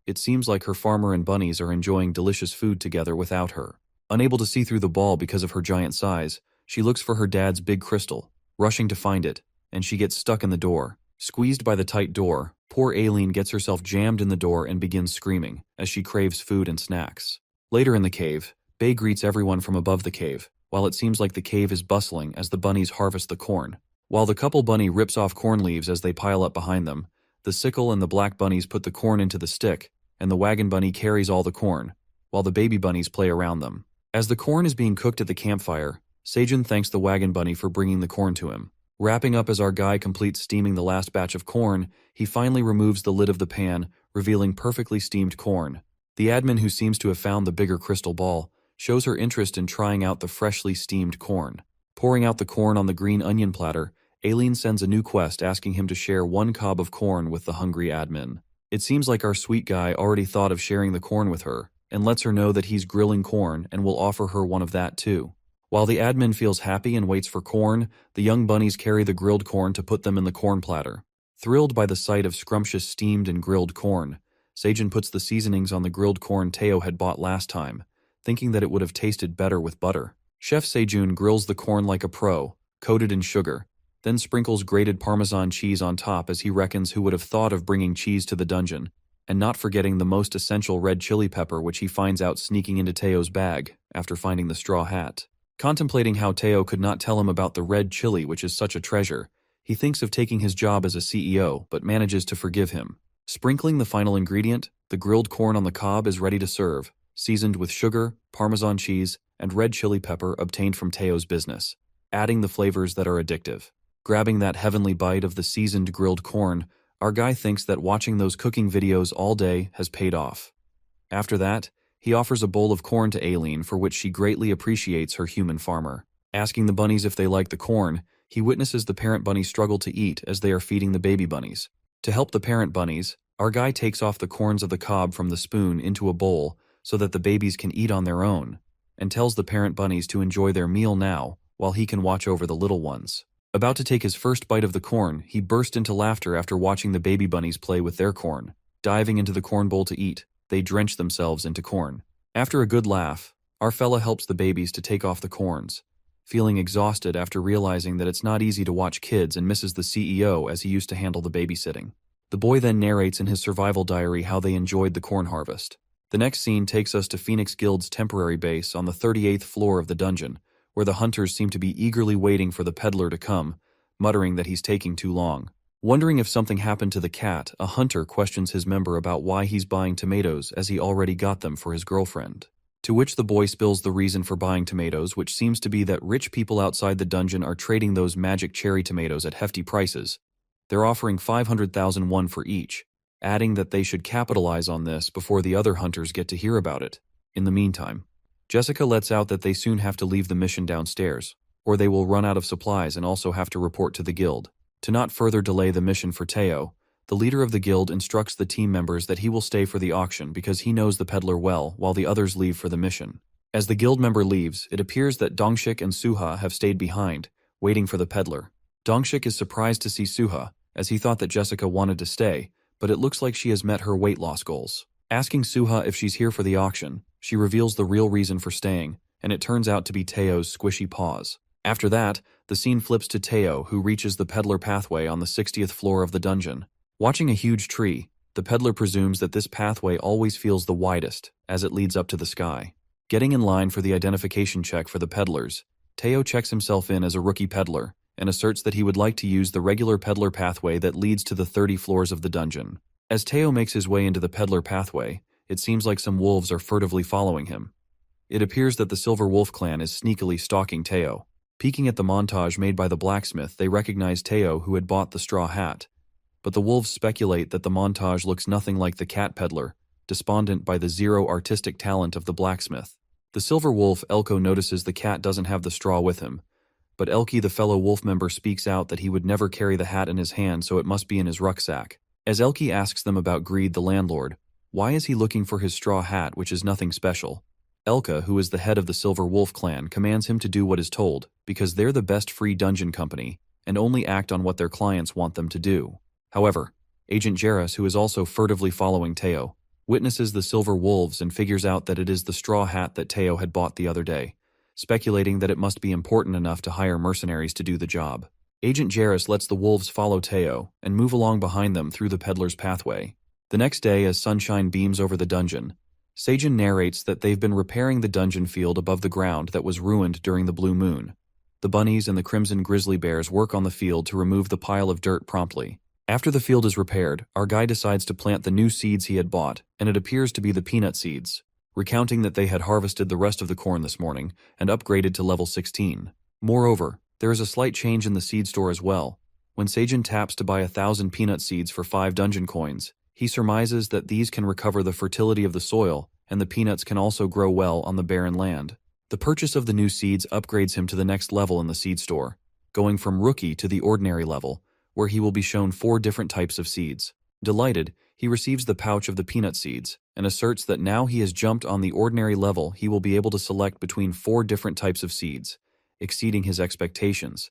It seems like her farmer and bunnies are enjoying delicious food together without her. Unable to see through the ball because of her giant size, she looks for her dad's big crystal, rushing to find it, and she gets stuck in the door. Squeezed by the tight door, poor Ailen gets herself jammed in the door and begins screaming as she craves food and snacks. Later in the cave, Bay greets everyone from above the cave, while it seems like the cave is bustling as the bunnies harvest the corn. While the couple bunny rips off corn leaves as they pile up behind them, the sickle and the black bunnies put the corn into the stick, and the wagon bunny carries all the corn, while the baby bunnies play around them. As the corn is being cooked at the campfire, Sagen thanks the wagon bunny for bringing the corn to him. Wrapping up as our guy completes steaming the last batch of corn, he finally removes the lid of the pan, revealing perfectly steamed corn. The admin, who seems to have found the bigger crystal ball, shows her interest in trying out the freshly steamed corn. Pouring out the corn on the green onion platter, Ailen sends a new quest asking him to share 1 cob of corn with the hungry admin. It seems like our sweet guy already thought of sharing the corn with her, and lets her know that he's grilling corn and will offer her one of that too. While the admin feels happy and waits for corn, the young bunnies carry the grilled corn to put them in the corn platter. Thrilled by the sight of scrumptious steamed and grilled corn, Sagen puts the seasonings on the grilled corn Teao had bought last time, thinking that it would have tasted better with butter. Chef Sejun grills the corn like a pro, coated in sugar, then sprinkles grated Parmesan cheese on top as he reckons who would have thought of bringing cheese to the dungeon, and not forgetting the most essential red chili pepper which he finds out sneaking into Teo's bag after finding the straw hat. Contemplating how Teao could not tell him about the red chili, which is such a treasure, he thinks of taking his job as a CEO but manages to forgive him. Sprinkling the final ingredient, the grilled corn on the cob is ready to serve, seasoned with sugar, Parmesan cheese, and red chili pepper obtained from Teo's business, adding the flavors that are addictive. Grabbing that heavenly bite of the seasoned grilled corn, our guy thinks that watching those cooking videos all day has paid off. After that, he offers a bowl of corn to Ailen, for which she greatly appreciates her human farmer. Asking the bunnies if they like the corn, he witnesses the parent bunny struggle to eat as they are feeding the baby bunnies. To help the parent bunnies, our guy takes off the corns of the cob from the spoon into a bowl so that the babies can eat on their own, and tells the parent bunnies to enjoy their meal now while he can watch over the little ones. About to take his first bite of the corn, he burst into laughter after watching the baby bunnies play with their corn. Diving into the corn bowl to eat, they drench themselves into corn. After a good laugh, our fella helps the babies to take off the corns, feeling exhausted after realizing that it's not easy to watch kids and misses the CEO as he used to handle the babysitting. The boy then narrates in his survival diary how they enjoyed the corn harvest. The next scene takes us to Phoenix Guild's temporary base on the 38th floor of the dungeon, where the hunters seem to be eagerly waiting for the peddler to come, muttering that he's taking too long. Wondering if something happened to the cat, a hunter questions his member about why he's buying tomatoes as he already got them for his girlfriend. To which the boy spills the reason for buying tomatoes, which seems to be that rich people outside the dungeon are trading those magic cherry tomatoes at hefty prices. They're offering 500,000 won for each, adding that they should capitalize on this before the other hunters get to hear about it. In the meantime, Jessica lets out that they soon have to leave the mission downstairs. or they will run out of supplies and also have to report to the guild. To not further delay the mission for Teao, the leader of the guild instructs the team members that he will stay for the auction because he knows the peddler well, while the others leave for the mission. As the guild member leaves, it appears that Dongshik and Suha have stayed behind, waiting for the peddler. Dongshik is surprised to see Suha, as he thought that Jessica wanted to stay, but it looks like she has met her weight loss goals. Asking Suha if she's here for the auction, she reveals the real reason for staying, and it turns out to be Teo's squishy paws. After that, the scene flips to Teao, who reaches the peddler pathway on the 60th floor of the dungeon. Watching a huge tree, the peddler presumes that this pathway always feels the widest, as it leads up to the sky. Getting in line for the identification check for the peddlers, Teao checks himself in as a rookie peddler, and asserts that he would like to use the regular peddler pathway that leads to the 30 floors of the dungeon. As Teao makes his way into the peddler pathway, it seems like some wolves are furtively following him. It appears that the Silver Wolf clan is sneakily stalking Teao. Peeking at the montage made by the blacksmith, they recognize Teao, who had bought the straw hat. But the wolves speculate that the montage looks nothing like the cat peddler, despondent by the zero artistic talent of the blacksmith. The Silver Wolf, Elko, notices the cat doesn't have the straw with him, but Elki, the fellow wolf member, speaks out that he would never carry the hat in his hand, so it must be in his rucksack. As Elki asks them about Greed, the landlord, why is he looking for his straw hat, which is nothing special? Elka, who is the head of the Silver Wolf clan, commands him to do what is told, because they're the best free dungeon company, and only act on what their clients want them to do. However, Agent Jarrus, who is also furtively following Teao, witnesses the Silver Wolves and figures out that it is the straw hat that Teao had bought the other day, speculating that it must be important enough to hire mercenaries to do the job. Agent Jarrus lets the wolves follow Teao and move along behind them through the peddler's pathway. The next day, as sunshine beams over the dungeon, Seijin narrates that they've been repairing the dungeon field above the ground that was ruined during the blue moon. The bunnies and the crimson grizzly bears work on the field to remove the pile of dirt promptly. After the field is repaired, our guy decides to plant the new seeds he had bought, and it appears to be the peanut seeds, recounting that they had harvested the rest of the corn this morning and upgraded to level 16. Moreover, there is a slight change in the seed store as well. When Seijin taps to buy 1,000 peanut seeds for 5 dungeon coins, he surmises that these can recover the fertility of the soil, and the peanuts can also grow well on the barren land. The purchase of the new seeds upgrades him to the next level in the seed store, going from rookie to the ordinary level, where he will be shown 4 different types of seeds. Delighted, he receives the pouch of the peanut seeds, and asserts that now he has jumped on the ordinary level, he will be able to select between 4 different types of seeds, exceeding his expectations.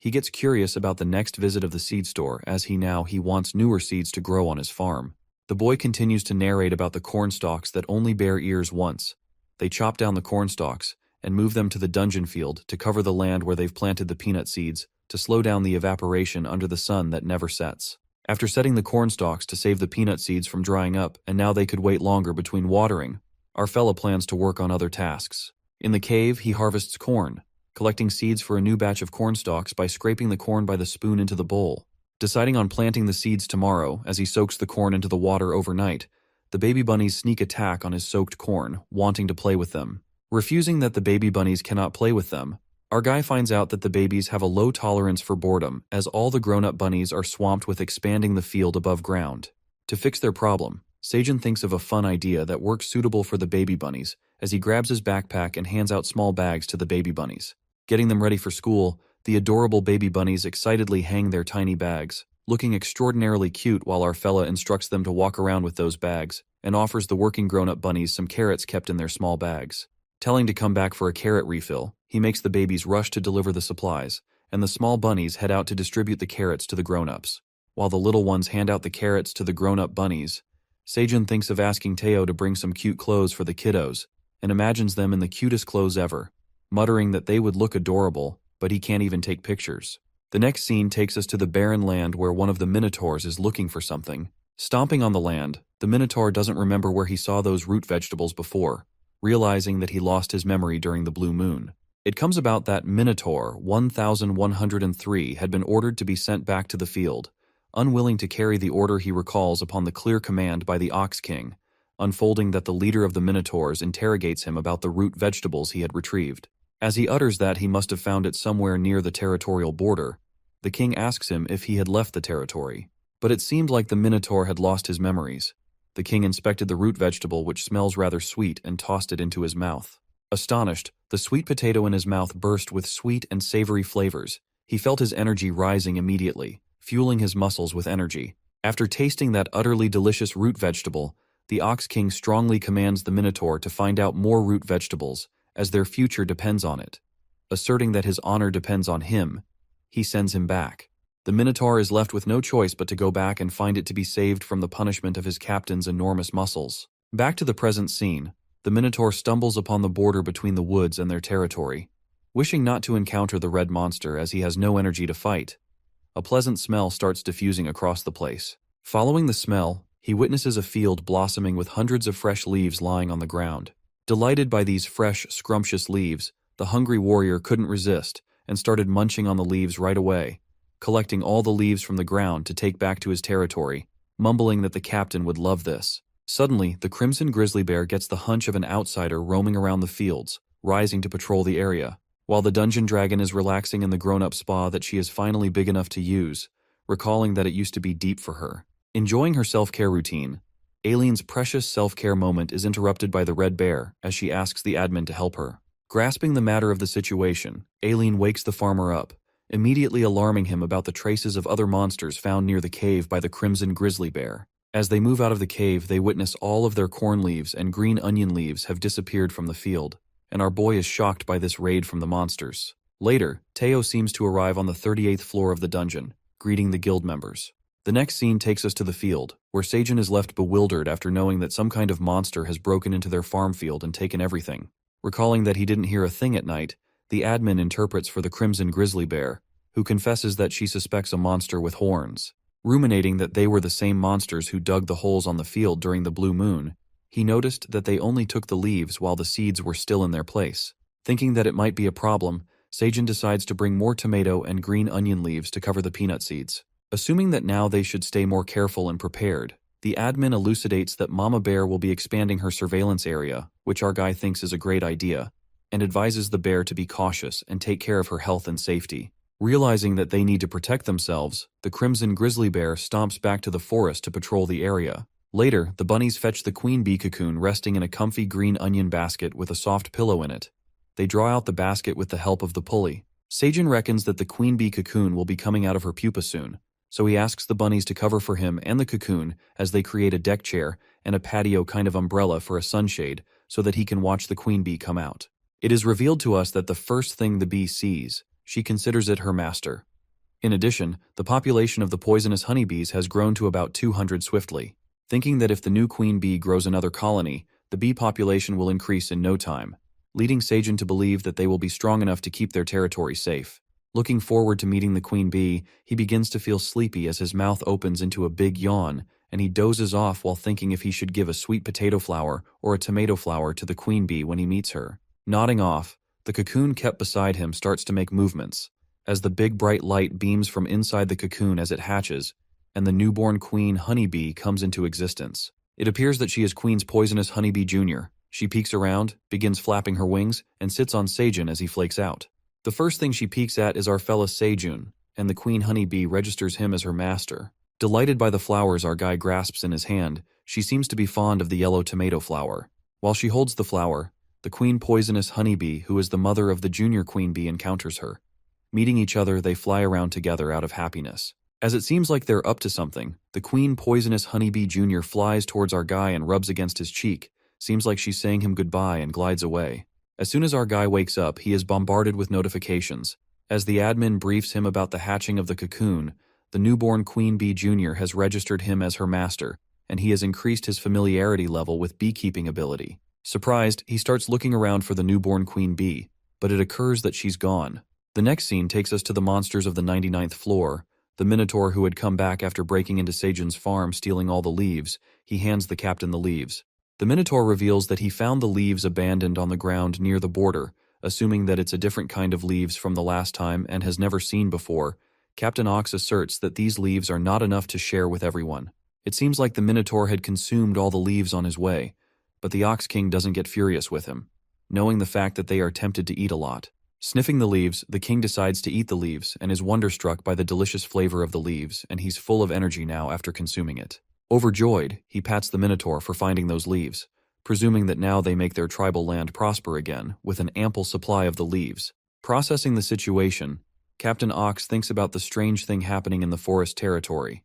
He gets curious about the next visit of the seed store, as he wants newer seeds to grow on his farm. The boy continues to narrate about the corn stalks that only bear ears once. They chop down the corn stalks and move them to the dungeon field to cover the land where they've planted the peanut seeds, to slow down the evaporation under the sun that never sets. After setting the corn stalks to save the peanut seeds from drying up, and now they could wait longer between watering, our fella plans to work on other tasks. In the cave, he harvests corn, collecting seeds for a new batch of corn stalks by scraping the corn by the spoon into the bowl. Deciding on planting the seeds tomorrow, as he soaks the corn into the water overnight, the baby bunnies sneak attack on his soaked corn, wanting to play with them. Refusing that the baby bunnies cannot play with them, our guy finds out that the babies have a low tolerance for boredom, as all the grown-up bunnies are swamped with expanding the field above ground. To fix their problem, Seijin thinks of a fun idea that works suitable for the baby bunnies, as he grabs his backpack and hands out small bags to the baby bunnies. Getting them ready for school, the adorable baby bunnies excitedly hang their tiny bags, looking extraordinarily cute, while our fella instructs them to walk around with those bags, and offers the working grown-up bunnies some carrots kept in their small bags. Telling to come back for a carrot refill, he makes the babies rush to deliver the supplies, and the small bunnies head out to distribute the carrots to the grown-ups. While the little ones hand out the carrots to the grown-up bunnies, Seijin thinks of asking Teao to bring some cute clothes for the kiddos, and imagines them in the cutest clothes ever, muttering that they would look adorable, but he can't even take pictures. The next scene takes us to the barren land where one of the minotaurs is looking for something. Stomping on the land, the minotaur doesn't remember where he saw those root vegetables before, realizing that he lost his memory during the blue moon. It comes about that Minotaur 1103 had been ordered to be sent back to the field, unwilling to carry the order he recalls upon the clear command by the Ox King, unfolding that the leader of the Minotaurs interrogates him about the root vegetables he had retrieved. As he utters that he must have found it somewhere near the territorial border, the king asks him if he had left the territory. But it seemed like the Minotaur had lost his memories. The king inspected the root vegetable, which smells rather sweet, and tossed it into his mouth. Astonished, the sweet potato in his mouth burst with sweet and savory flavors. He felt his energy rising immediately, fueling his muscles with energy. After tasting that utterly delicious root vegetable, the Ox King strongly commands the Minotaur to find out more root vegetables, as their future depends on it. Asserting that his honor depends on him, he sends him back. The Minotaur is left with no choice but to go back and find it to be saved from the punishment of his captain's enormous muscles. Back to the present scene, the Minotaur stumbles upon the border between the woods and their territory. Wishing not to encounter the red monster as he has no energy to fight, a pleasant smell starts diffusing across the place. Following the smell, he witnesses a field blossoming with hundreds of fresh leaves lying on the ground. Delighted by these fresh, scrumptious leaves, the hungry warrior couldn't resist and started munching on the leaves right away, collecting all the leaves from the ground to take back to his territory, mumbling that the captain would love this. Suddenly, the crimson grizzly bear gets the hunch of an outsider roaming around the fields, rising to patrol the area, while the dungeon dragon is relaxing in the grown-up spa that she is finally big enough to use, recalling that it used to be deep for her. Enjoying her self-care routine, Ailen's precious self-care moment is interrupted by the red bear as she asks the admin to help her. Grasping the matter of the situation, Ailen wakes the farmer up, immediately alarming him about the traces of other monsters found near the cave by the crimson grizzly bear. As they move out of the cave, they witness all of their corn leaves and green onion leaves have disappeared from the field, and our boy is shocked by this raid from the monsters. Later, Teao seems to arrive on the 38th floor of the dungeon, greeting the guild members. The next scene takes us to the field, where Seijin is left bewildered after knowing that some kind of monster has broken into their farm field and taken everything. Recalling that he didn't hear a thing at night, the admin interprets for the crimson grizzly bear, who confesses that she suspects a monster with horns. Ruminating that they were the same monsters who dug the holes on the field during the blue moon, he noticed that they only took the leaves while the seeds were still in their place. Thinking that it might be a problem, Seijin decides to bring more tomato and green onion leaves to cover the peanut seeds. Assuming that now they should stay more careful and prepared, the admin elucidates that Mama Bear will be expanding her surveillance area, which our guy thinks is a great idea, and advises the bear to be cautious and take care of her health and safety. Realizing that they need to protect themselves, the crimson grizzly bear stomps back to the forest to patrol the area. Later, the bunnies fetch the queen bee cocoon resting in a comfy green onion basket with a soft pillow in it. They draw out the basket with the help of the pulley. Seijin reckons that the queen bee cocoon will be coming out of her pupa soon, so he asks the bunnies to cover for him and the cocoon as they create a deck chair and a patio kind of umbrella for a sunshade so that he can watch the queen bee come out. It is revealed to us that the first thing the bee sees, she considers it her master. In addition, the population of the poisonous honeybees has grown to about 200 swiftly. Thinking that if the new queen bee grows another colony, the bee population will increase in no time, leading Seijin to believe that they will be strong enough to keep their territory safe. Looking forward to meeting the queen bee, he begins to feel sleepy as his mouth opens into a big yawn, and he dozes off while thinking if he should give a sweet potato flower or a tomato flower to the queen bee when he meets her. Nodding off, the cocoon kept beside him starts to make movements, as the big bright light beams from inside the cocoon as it hatches, and the newborn queen honeybee comes into existence. It appears that she is Queen's poisonous honeybee junior. She peeks around, begins flapping her wings, and sits on Seijin as he flakes out. The first thing she peeks at is our fella Seijun, and the queen honeybee registers him as her master. Delighted by the flowers our guy grasps in his hand, she seems to be fond of the yellow tomato flower. While she holds the flower, the queen poisonous honeybee, who is the mother of the junior queen bee, encounters her. Meeting each other, they fly around together out of happiness. As it seems like they're up to something, the queen poisonous honeybee junior flies towards our guy and rubs against his cheek. Seems like she's saying him goodbye and glides away. As soon as our guy wakes up, he is bombarded with notifications. As the admin briefs him about the hatching of the cocoon, the newborn queen bee junior has registered him as her master, and he has increased his familiarity level with beekeeping ability. Surprised, he starts looking around for the newborn queen bee, but it occurs that she's gone. The next scene takes us to the monsters of the 99th floor. The Minotaur, who had come back after breaking into Seijin's farm stealing all the leaves, he hands the captain the leaves. The Minotaur reveals that he found the leaves abandoned on the ground near the border, assuming that it's a different kind of leaves from the last time and has never seen before. Captain Ox asserts that these leaves are not enough to share with everyone. It seems like the Minotaur had consumed all the leaves on his way, but the Ox King doesn't get furious with him, knowing the fact that they are tempted to eat a lot. Sniffing the leaves, the king decides to eat the leaves and is wonderstruck by the delicious flavor of the leaves, and he's full of energy now after consuming it. Overjoyed, he pats the Minotaur for finding those leaves, presuming that now they make their tribal land prosper again, with an ample supply of the leaves. Processing the situation, Captain Ox thinks about the strange thing happening in the forest territory.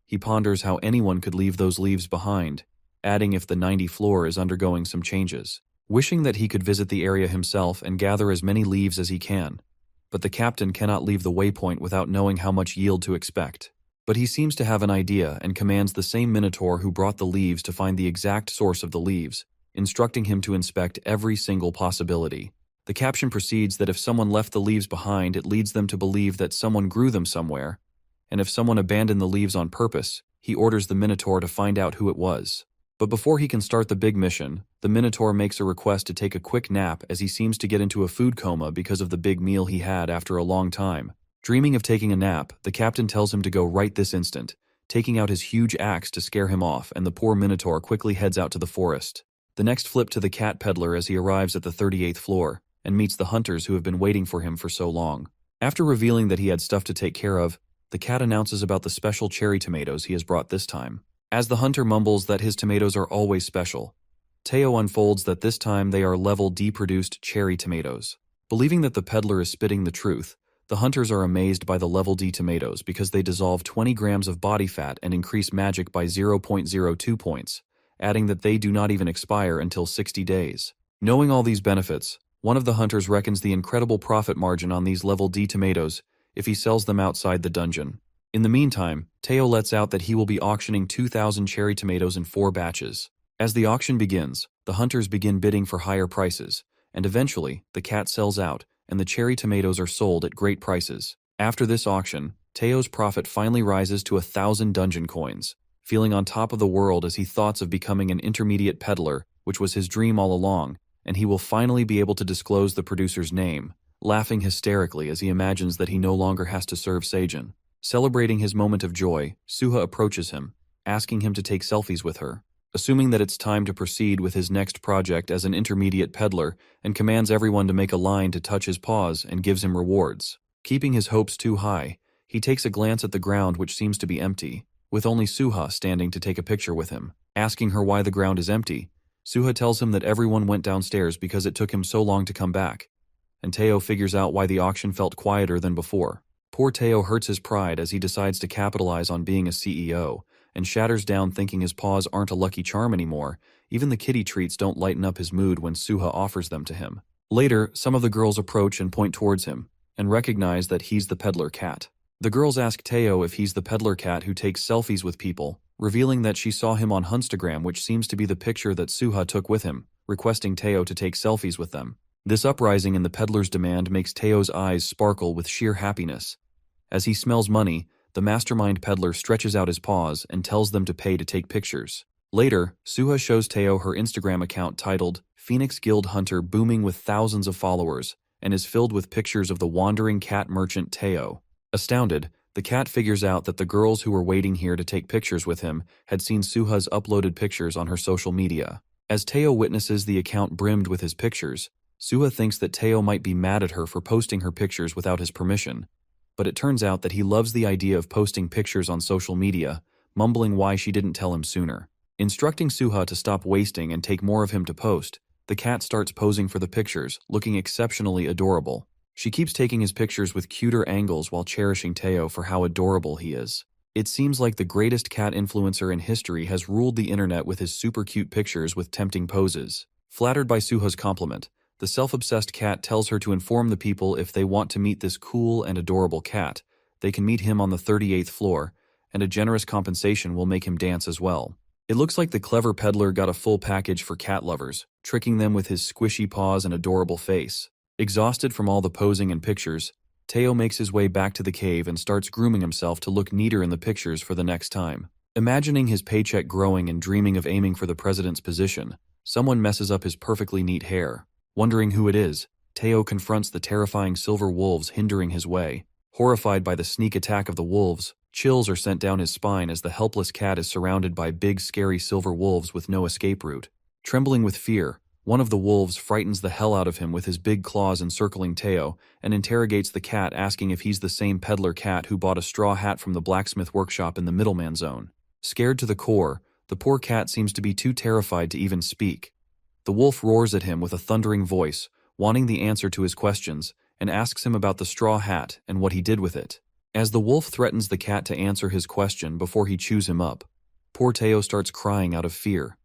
He ponders how anyone could leave those leaves behind, adding if the 90th floor is undergoing some changes. Wishing that he could visit the area himself and gather as many leaves as he can. But the captain cannot leave the waypoint without knowing how much yield to expect. But he seems to have an idea and commands the same minotaur who brought the leaves to find the exact source of the leaves, instructing him to inspect every single possibility. The caption proceeds that if someone left the leaves behind, it leads them to believe that someone grew them somewhere, and if someone abandoned the leaves on purpose, he orders the minotaur to find out who it was. But before he can start the big mission, the minotaur makes a request to take a quick nap as he seems to get into a food coma because of the big meal he had after a long time. Dreaming of taking a nap, the captain tells him to go right this instant, taking out his huge axe to scare him off, and the poor minotaur quickly heads out to the forest. The next flip to the cat peddler as he arrives at the 38th floor, and meets the hunters who have been waiting for him for so long. After revealing that he had stuff to take care of, the cat announces about the special cherry tomatoes he has brought this time. As the hunter mumbles that his tomatoes are always special, Teao unfolds that this time they are level D produced cherry tomatoes. Believing that the peddler is spitting the truth, the hunters are amazed by the level D tomatoes because they dissolve 20 grams of body fat and increase magic by 0.02 points, adding that they do not even expire until 60 days. Knowing all these benefits, one of the hunters reckons the incredible profit margin on these level D tomatoes if he sells them outside the dungeon. In the meantime, Teao lets out that he will be auctioning 2,000 cherry tomatoes in 4 batches. As the auction begins, the hunters begin bidding for higher prices, and eventually, the cat sells out, and the cherry tomatoes are sold at great prices. After this auction, Teo's profit finally rises to 1,000 dungeon coins, feeling on top of the world as he thoughts of becoming an intermediate peddler, which was his dream all along, and he will finally be able to disclose the producer's name, laughing hysterically as he imagines that he no longer has to serve Seijin. Celebrating his moment of joy, Suha approaches him, asking him to take selfies with her. Assuming that it's time to proceed with his next project as an intermediate peddler, and commands everyone to make a line to touch his paws and gives him rewards. Keeping his hopes too high, he takes a glance at the ground which seems to be empty, with only Suha standing to take a picture with him. Asking her why the ground is empty, Suha tells him that everyone went downstairs because it took him so long to come back, and Teao figures out why the auction felt quieter than before. Poor Teao hurts his pride as he decides to capitalize on being a CEO, and shatters down thinking his paws aren't a lucky charm anymore. Even the kitty treats don't lighten up his mood when Suha offers them to him. Later, some of the girls approach and point towards him, and recognize that he's the peddler cat. The girls ask Teao if he's the peddler cat who takes selfies with people, revealing that she saw him on Instagram, which seems to be the picture that Suha took with him, requesting Teao to take selfies with them. This uprising in the peddler's demand makes Teo's eyes sparkle with sheer happiness. As he smells money, the mastermind peddler stretches out his paws and tells them to pay to take pictures. Later, Suha shows Teao her Instagram account titled Phoenix Guild Hunter, booming with thousands of followers, and is filled with pictures of the wandering cat merchant Teao. Astounded, the cat figures out that the girls who were waiting here to take pictures with him had seen Suha's uploaded pictures on her social media. As Teao witnesses the account brimmed with his pictures, Suha thinks that Teao might be mad at her for posting her pictures without his permission, but it turns out that he loves the idea of posting pictures on social media, mumbling why she didn't tell him sooner. Instructing Suha to stop wasting and take more of him to post, the cat starts posing for the pictures, looking exceptionally adorable. She keeps taking his pictures with cuter angles while cherishing Teao for how adorable he is. It seems like the greatest cat influencer in history has ruled the internet with his super cute pictures with tempting poses. Flattered by Suha's compliment, the self-obsessed cat tells her to inform the people if they want to meet this cool and adorable cat, they can meet him on the 38th floor, and a generous compensation will make him dance as well. It looks like the clever peddler got a full package for cat lovers, tricking them with his squishy paws and adorable face. Exhausted from all the posing and pictures, Teao makes his way back to the cave and starts grooming himself to look neater in the pictures for the next time. Imagining his paycheck growing and dreaming of aiming for the president's position, someone messes up his perfectly neat hair. Wondering who it is, Teao confronts the terrifying silver wolves hindering his way. Horrified by the sneak attack of the wolves, chills are sent down his spine as the helpless cat is surrounded by big scary silver wolves with no escape route. Trembling with fear, one of the wolves frightens the hell out of him with his big claws encircling Teao and interrogates the cat, asking if he's the same peddler cat who bought a straw hat from the blacksmith workshop in the middleman zone. Scared to the core, the poor cat seems to be too terrified to even speak. The wolf roars at him with a thundering voice, wanting the answer to his questions, and asks him about the straw hat and what he did with it. As the wolf threatens the cat to answer his question before he chews him up, poor Teao starts crying out of fear.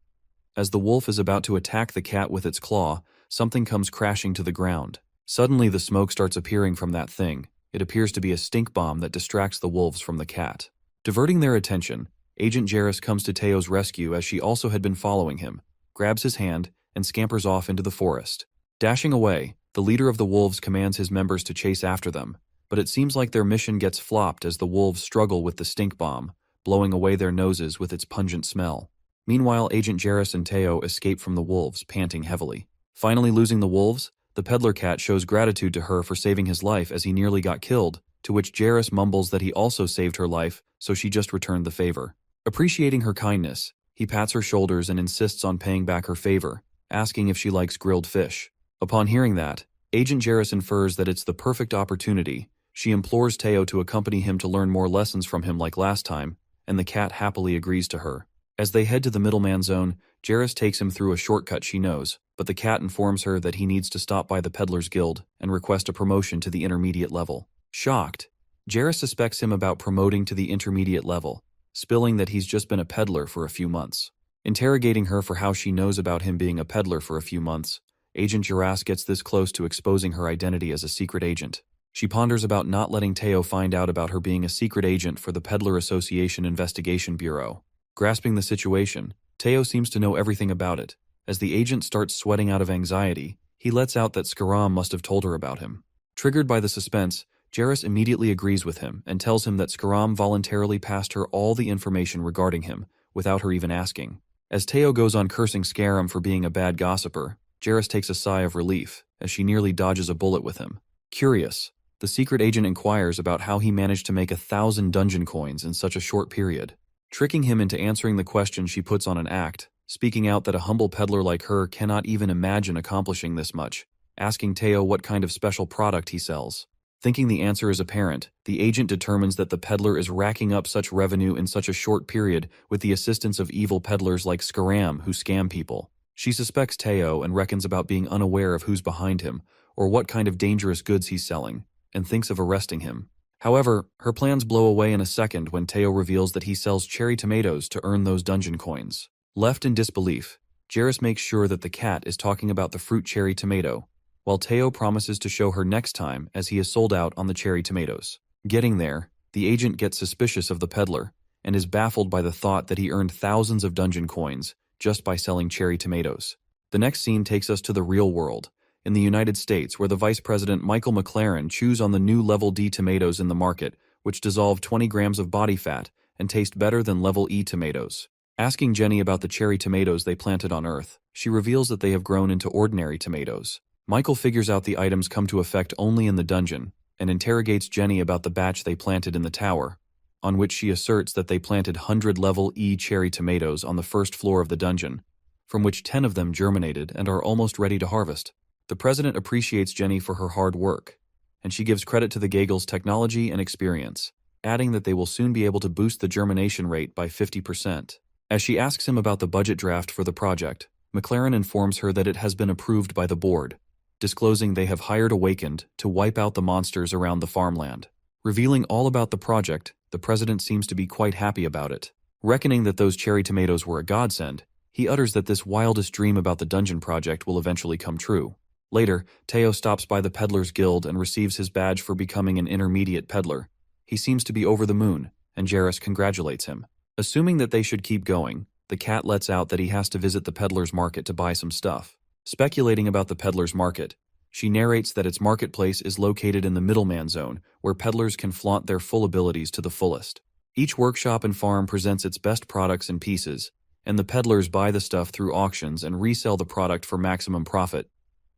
As the wolf is about to attack the cat with its claw, something comes crashing to the ground. Suddenly the smoke starts appearing from that thing. It appears to be a stink bomb that distracts the wolves from the cat. Diverting their attention, Agent Jarrus comes to Teo's rescue as she also had been following him, grabs his hand, and scampers off into the forest. Dashing away, the leader of the wolves commands his members to chase after them, but it seems like their mission gets flopped as the wolves struggle with the stink bomb, blowing away their noses with its pungent smell. Meanwhile, Agent Jarrus and Teao escape from the wolves, panting heavily. Finally losing the wolves, the peddler cat shows gratitude to her for saving his life as he nearly got killed, to which Jarrus mumbles that he also saved her life, so she just returned the favor. Appreciating her kindness, he pats her shoulders and insists on paying back her favor, asking if she likes grilled fish. Upon hearing that, Agent Jarrus infers that it's the perfect opportunity. She implores Teao to accompany him to learn more lessons from him like last time, and the cat happily agrees to her. As they head to the middleman zone, Jarrus takes him through a shortcut she knows, but the cat informs her that he needs to stop by the Peddler's Guild and request a promotion to the intermediate level. Shocked, Jarrus suspects him about promoting to the intermediate level, spilling that he's just been a peddler for a few months. Interrogating her for how she knows about him being a peddler for a few months, Agent Jarrus gets this close to exposing her identity as a secret agent. She ponders about not letting Teao find out about her being a secret agent for the Peddler Association Investigation Bureau. Grasping the situation, Teao seems to know everything about it. As the agent starts sweating out of anxiety, he lets out that Scaram must have told her about him. Triggered by the suspense, Jarrus immediately agrees with him and tells him that Scaram voluntarily passed her all the information regarding him, without her even asking. As Teao goes on cursing Scaram for being a bad gossiper, Jarrus takes a sigh of relief, as she nearly dodges a bullet with him. Curious, the secret agent inquires about how he managed to make 1,000 dungeon coins in such a short period. Tricking him into answering the question, she puts on an act, speaking out that a humble peddler like her cannot even imagine accomplishing this much, asking Teao what kind of special product he sells. Thinking the answer is apparent, the agent determines that the peddler is racking up such revenue in such a short period with the assistance of evil peddlers like Scaram who scam people. She suspects Teao and reckons about being unaware of who's behind him, or what kind of dangerous goods he's selling, and thinks of arresting him. However, her plans blow away in a second when Teao reveals that he sells cherry tomatoes to earn those dungeon coins. Left in disbelief, Jarrus makes sure that the cat is talking about the fruit cherry tomato, while Teao promises to show her next time as he is sold out on the cherry tomatoes. Getting there, the agent gets suspicious of the peddler, and is baffled by the thought that he earned thousands of dungeon coins just by selling cherry tomatoes. The next scene takes us to the real world, in the United States, where the Vice President Michael McLaren chews on the new Level D tomatoes in the market, which dissolve 20 grams of body fat and taste better than Level E tomatoes. Asking Jenny about the cherry tomatoes they planted on Earth, she reveals that they have grown into ordinary tomatoes. Michael figures out the items come to effect only in the dungeon, and interrogates Jenny about the batch they planted in the tower, on which she asserts that they planted 100 Level E cherry tomatoes on the first floor of the dungeon, from which 10 of them germinated and are almost ready to harvest. The president appreciates Jenny for her hard work, and she gives credit to the Gagel's technology and experience, adding that they will soon be able to boost the germination rate by 50%. As she asks him about the budget draft for the project, McLaren informs her that it has been approved by the board, disclosing they have hired Awakened to wipe out the monsters around the farmland. Revealing all about the project, the president seems to be quite happy about it. Reckoning that those cherry tomatoes were a godsend, he utters that this wildest dream about the dungeon project will eventually come true. Later, Teao stops by the Peddler's Guild and receives his badge for becoming an intermediate peddler. He seems to be over the moon, and Jarrus congratulates him. Assuming that they should keep going, the cat lets out that he has to visit the peddler's market to buy some stuff. Speculating about the peddler's market, she narrates that its marketplace is located in the middleman zone, where peddlers can flaunt their full abilities to the fullest. Each workshop and farm presents its best products and pieces, and the peddlers buy the stuff through auctions and resell the product for maximum profit,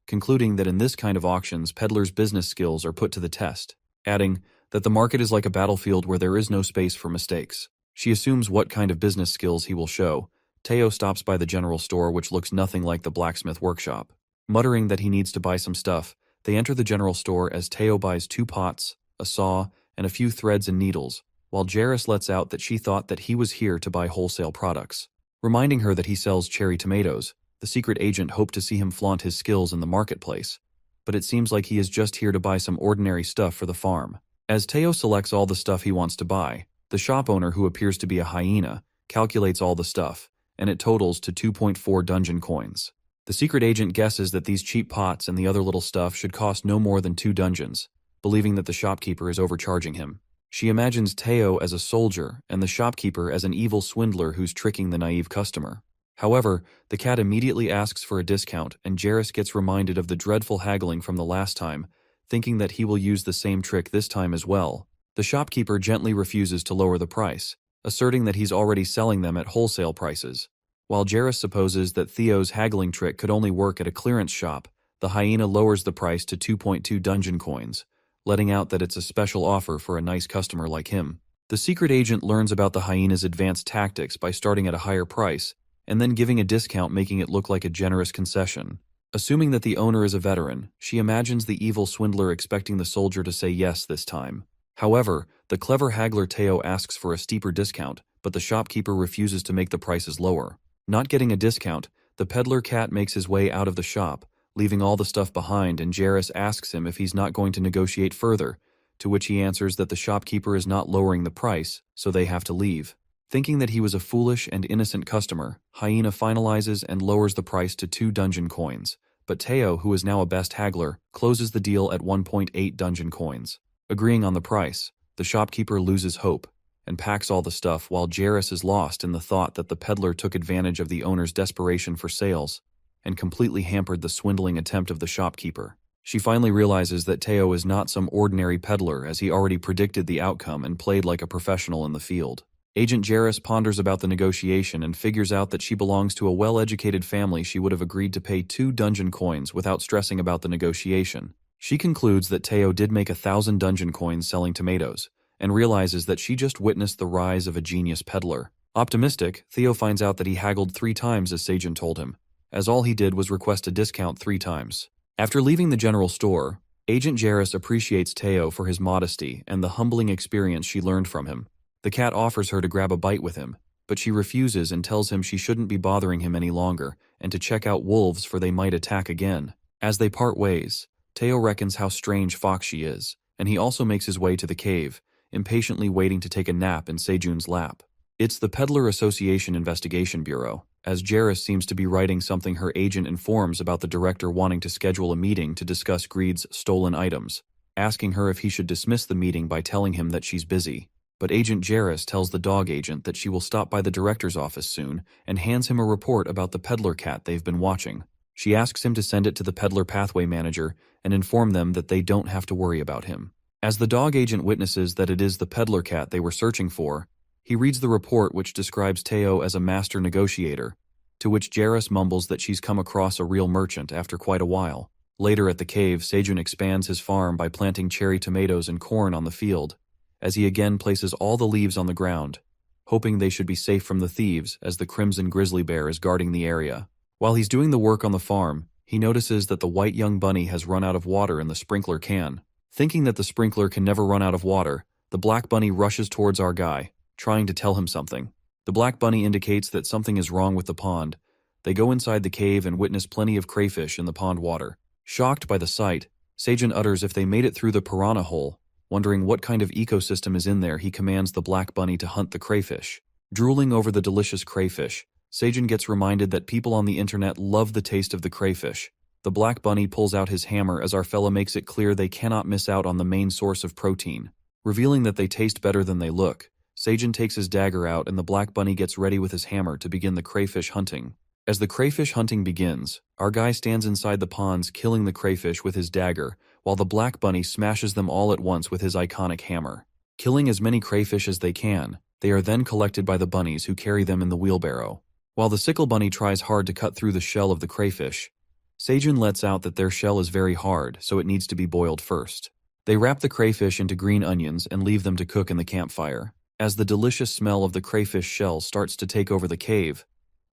concluding that in this kind of auctions, peddlers' business skills are put to the test, adding that the market is like a battlefield where there is no space for mistakes. She assumes what kind of business skills he will show. Teao stops by the general store, which looks nothing like the blacksmith workshop. Muttering that he needs to buy some stuff, they enter the general store as Teao buys 2 pots, a saw, and a few threads and needles, while Jarrus lets out that she thought that he was here to buy wholesale products. Reminding her that he sells cherry tomatoes, The secret agent hoped to see him flaunt his skills in the marketplace, but it seems like he is just here to buy some ordinary stuff for the farm. As Teao selects all the stuff he wants to buy, the shop owner, who appears to be a hyena, calculates all the stuff, and it totals to 2.4 dungeon coins. The secret agent guesses that these cheap pots and the other little stuff should cost no more than 2 dungeons, believing that the shopkeeper is overcharging him. She imagines Teao as a soldier and the shopkeeper as an evil swindler who's tricking the naive customer. However, the cat immediately asks for a discount, and Jairus gets reminded of the dreadful haggling from the last time, thinking that he will use the same trick this time as well. The shopkeeper gently refuses to lower the price, asserting that he's already selling them at wholesale prices. While Jairus supposes that Theo's haggling trick could only work at a clearance shop, the hyena lowers the price to 2.2 dungeon coins, letting out that it's a special offer for a nice customer like him. The secret agent learns about the hyena's advanced tactics by starting at a higher price, and then giving a discount, making it look like a generous concession. Assuming that the owner is a veteran, she imagines the evil swindler expecting the soldier to say yes this time. However, the clever haggler Teao asks for a steeper discount, but the shopkeeper refuses to make the prices lower. Not getting a discount, the peddler cat makes his way out of the shop, leaving all the stuff behind, and Jairus asks him if he's not going to negotiate further, to which he answers that the shopkeeper is not lowering the price, so they have to leave. Thinking that he was a foolish and innocent customer, Hyena finalizes and lowers the price to 2 dungeon coins, but Teao, who is now a best haggler, closes the deal at 1.8 dungeon coins. Agreeing on the price, the shopkeeper loses hope and packs all the stuff, while Jairus is lost in the thought that the peddler took advantage of the owner's desperation for sales and completely hampered the swindling attempt of the shopkeeper. She finally realizes that Teao is not some ordinary peddler, as he already predicted the outcome and played like a professional in the field. Agent Jairus ponders about the negotiation and figures out that she belongs to a well-educated family. She would have agreed to pay 2 dungeon coins without stressing about the negotiation. She concludes that Teao did make 1,000 dungeon coins selling tomatoes, and realizes that she just witnessed the rise of a genius peddler. Optimistic, Theo finds out that he haggled 3 times as Seijun told him, as all he did was request a discount 3 times. After leaving the general store, Agent Jairus appreciates Teao for his modesty and the humbling experience she learned from him. The cat offers her to grab a bite with him, but she refuses and tells him she shouldn't be bothering him any longer and to check out wolves, for they might attack again. As they part ways, Teao reckons how strange fox she is, and he also makes his way to the cave, impatiently waiting to take a nap in Seijun's lap. It's the Peddler Association Investigation Bureau, as Jairus seems to be writing something. Her agent informs about the director wanting to schedule a meeting to discuss Greed's stolen items, asking her if he should dismiss the meeting by telling him that she's busy. But Agent Jairus tells the dog agent that she will stop by the director's office soon and hands him a report about the peddler cat they've been watching. She asks him to send it to the peddler pathway manager and inform them that they don't have to worry about him. As the dog agent witnesses that it is the peddler cat they were searching for, he reads the report, which describes Teao as a master negotiator, to which Jairus mumbles that she's come across a real merchant after quite a while. Later at the cave, Seijun expands his farm by planting cherry tomatoes and corn on the field, as he again places all the leaves on the ground, hoping they should be safe from the thieves, as the crimson grizzly bear is guarding the area. While he's doing the work on the farm, he notices that the white young bunny has run out of water in the sprinkler can. Thinking that the sprinkler can never run out of water, the black bunny rushes towards our guy, trying to tell him something. The black bunny indicates that something is wrong with the pond. They go inside the cave and witness plenty of crayfish in the pond water. Shocked by the sight, Seijun utters if they made it through the piranha hole. Wondering what kind of ecosystem is in there, he commands the black bunny to hunt the crayfish. Drooling over the delicious crayfish, Seijun gets reminded that people on the internet love the taste of the crayfish. The black bunny pulls out his hammer as our fella makes it clear they cannot miss out on the main source of protein. Revealing that they taste better than they look, Seijun takes his dagger out and the black bunny gets ready with his hammer to begin the crayfish hunting. As the crayfish hunting begins, our guy stands inside the ponds killing the crayfish with his dagger, while the black bunny smashes them all at once with his iconic hammer. Killing as many crayfish as they can, they are then collected by the bunnies who carry them in the wheelbarrow. While the sickle bunny tries hard to cut through the shell of the crayfish, Seijun lets out that their shell is very hard, so it needs to be boiled first. They wrap the crayfish into green onions and leave them to cook in the campfire. As the delicious smell of the crayfish shell starts to take over the cave,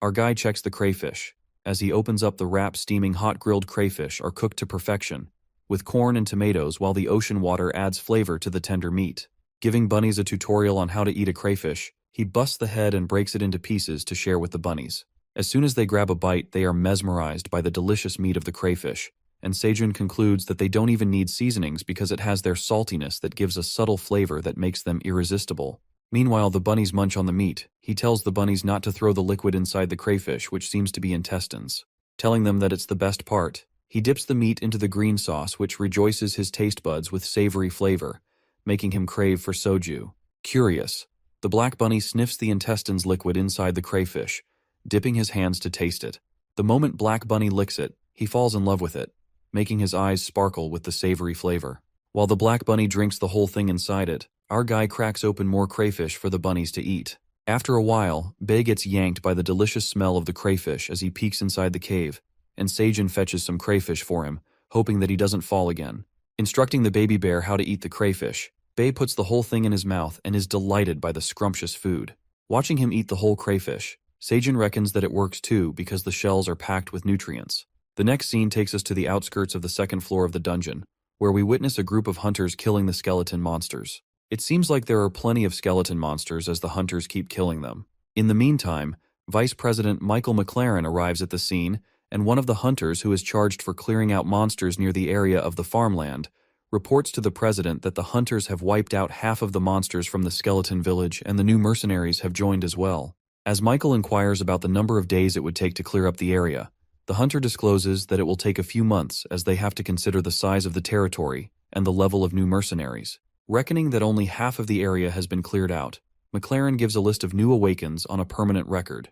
our guy checks the crayfish. As he opens up the wrap, steaming hot grilled crayfish are cooked to perfection, with corn and tomatoes, while the ocean water adds flavor to the tender meat. Giving bunnies a tutorial on how to eat a crayfish, he busts the head and breaks it into pieces to share with the bunnies. As soon as they grab a bite, they are mesmerized by the delicious meat of the crayfish, and Sejun concludes that they don't even need seasonings because it has their saltiness that gives a subtle flavor that makes them irresistible. Meanwhile, the bunnies munch on the meat. He tells the bunnies not to throw the liquid inside the crayfish, which seems to be intestines, telling them that it's the best part. He dips the meat into the green sauce, which rejoices his taste buds with savory flavor, making him crave for soju. Curious, the black bunny sniffs the intestines liquid inside the crayfish, dipping his hands to taste it. The moment Black Bunny licks it, he falls in love with it, making his eyes sparkle with the savory flavor. While the Black Bunny drinks the whole thing inside it, our guy cracks open more crayfish for the bunnies to eat. After a while, Bae gets yanked by the delicious smell of the crayfish as he peeks inside the cave, and Sejun fetches some crayfish for him, hoping that he doesn't fall again. Instructing the baby bear how to eat the crayfish, Bae puts the whole thing in his mouth and is delighted by the scrumptious food. Watching him eat the whole crayfish, Sejun reckons that it works too because the shells are packed with nutrients. The next scene takes us to the outskirts of the second floor of the dungeon, where we witness a group of hunters killing the skeleton monsters. It seems like there are plenty of skeleton monsters as the hunters keep killing them. In the meantime, Vice President Michael McLaren arrives at the scene, and one of the hunters who is charged for clearing out monsters near the area of the farmland reports to the president that the hunters have wiped out half of the monsters from the skeleton village and the new mercenaries have joined as well. As Michael inquires about the number of days it would take to clear up the area, the hunter discloses that it will take a few months as they have to consider the size of the territory and the level of new mercenaries. Reckoning that only half of the area has been cleared out, McLaren gives a list of new awakens on a permanent record,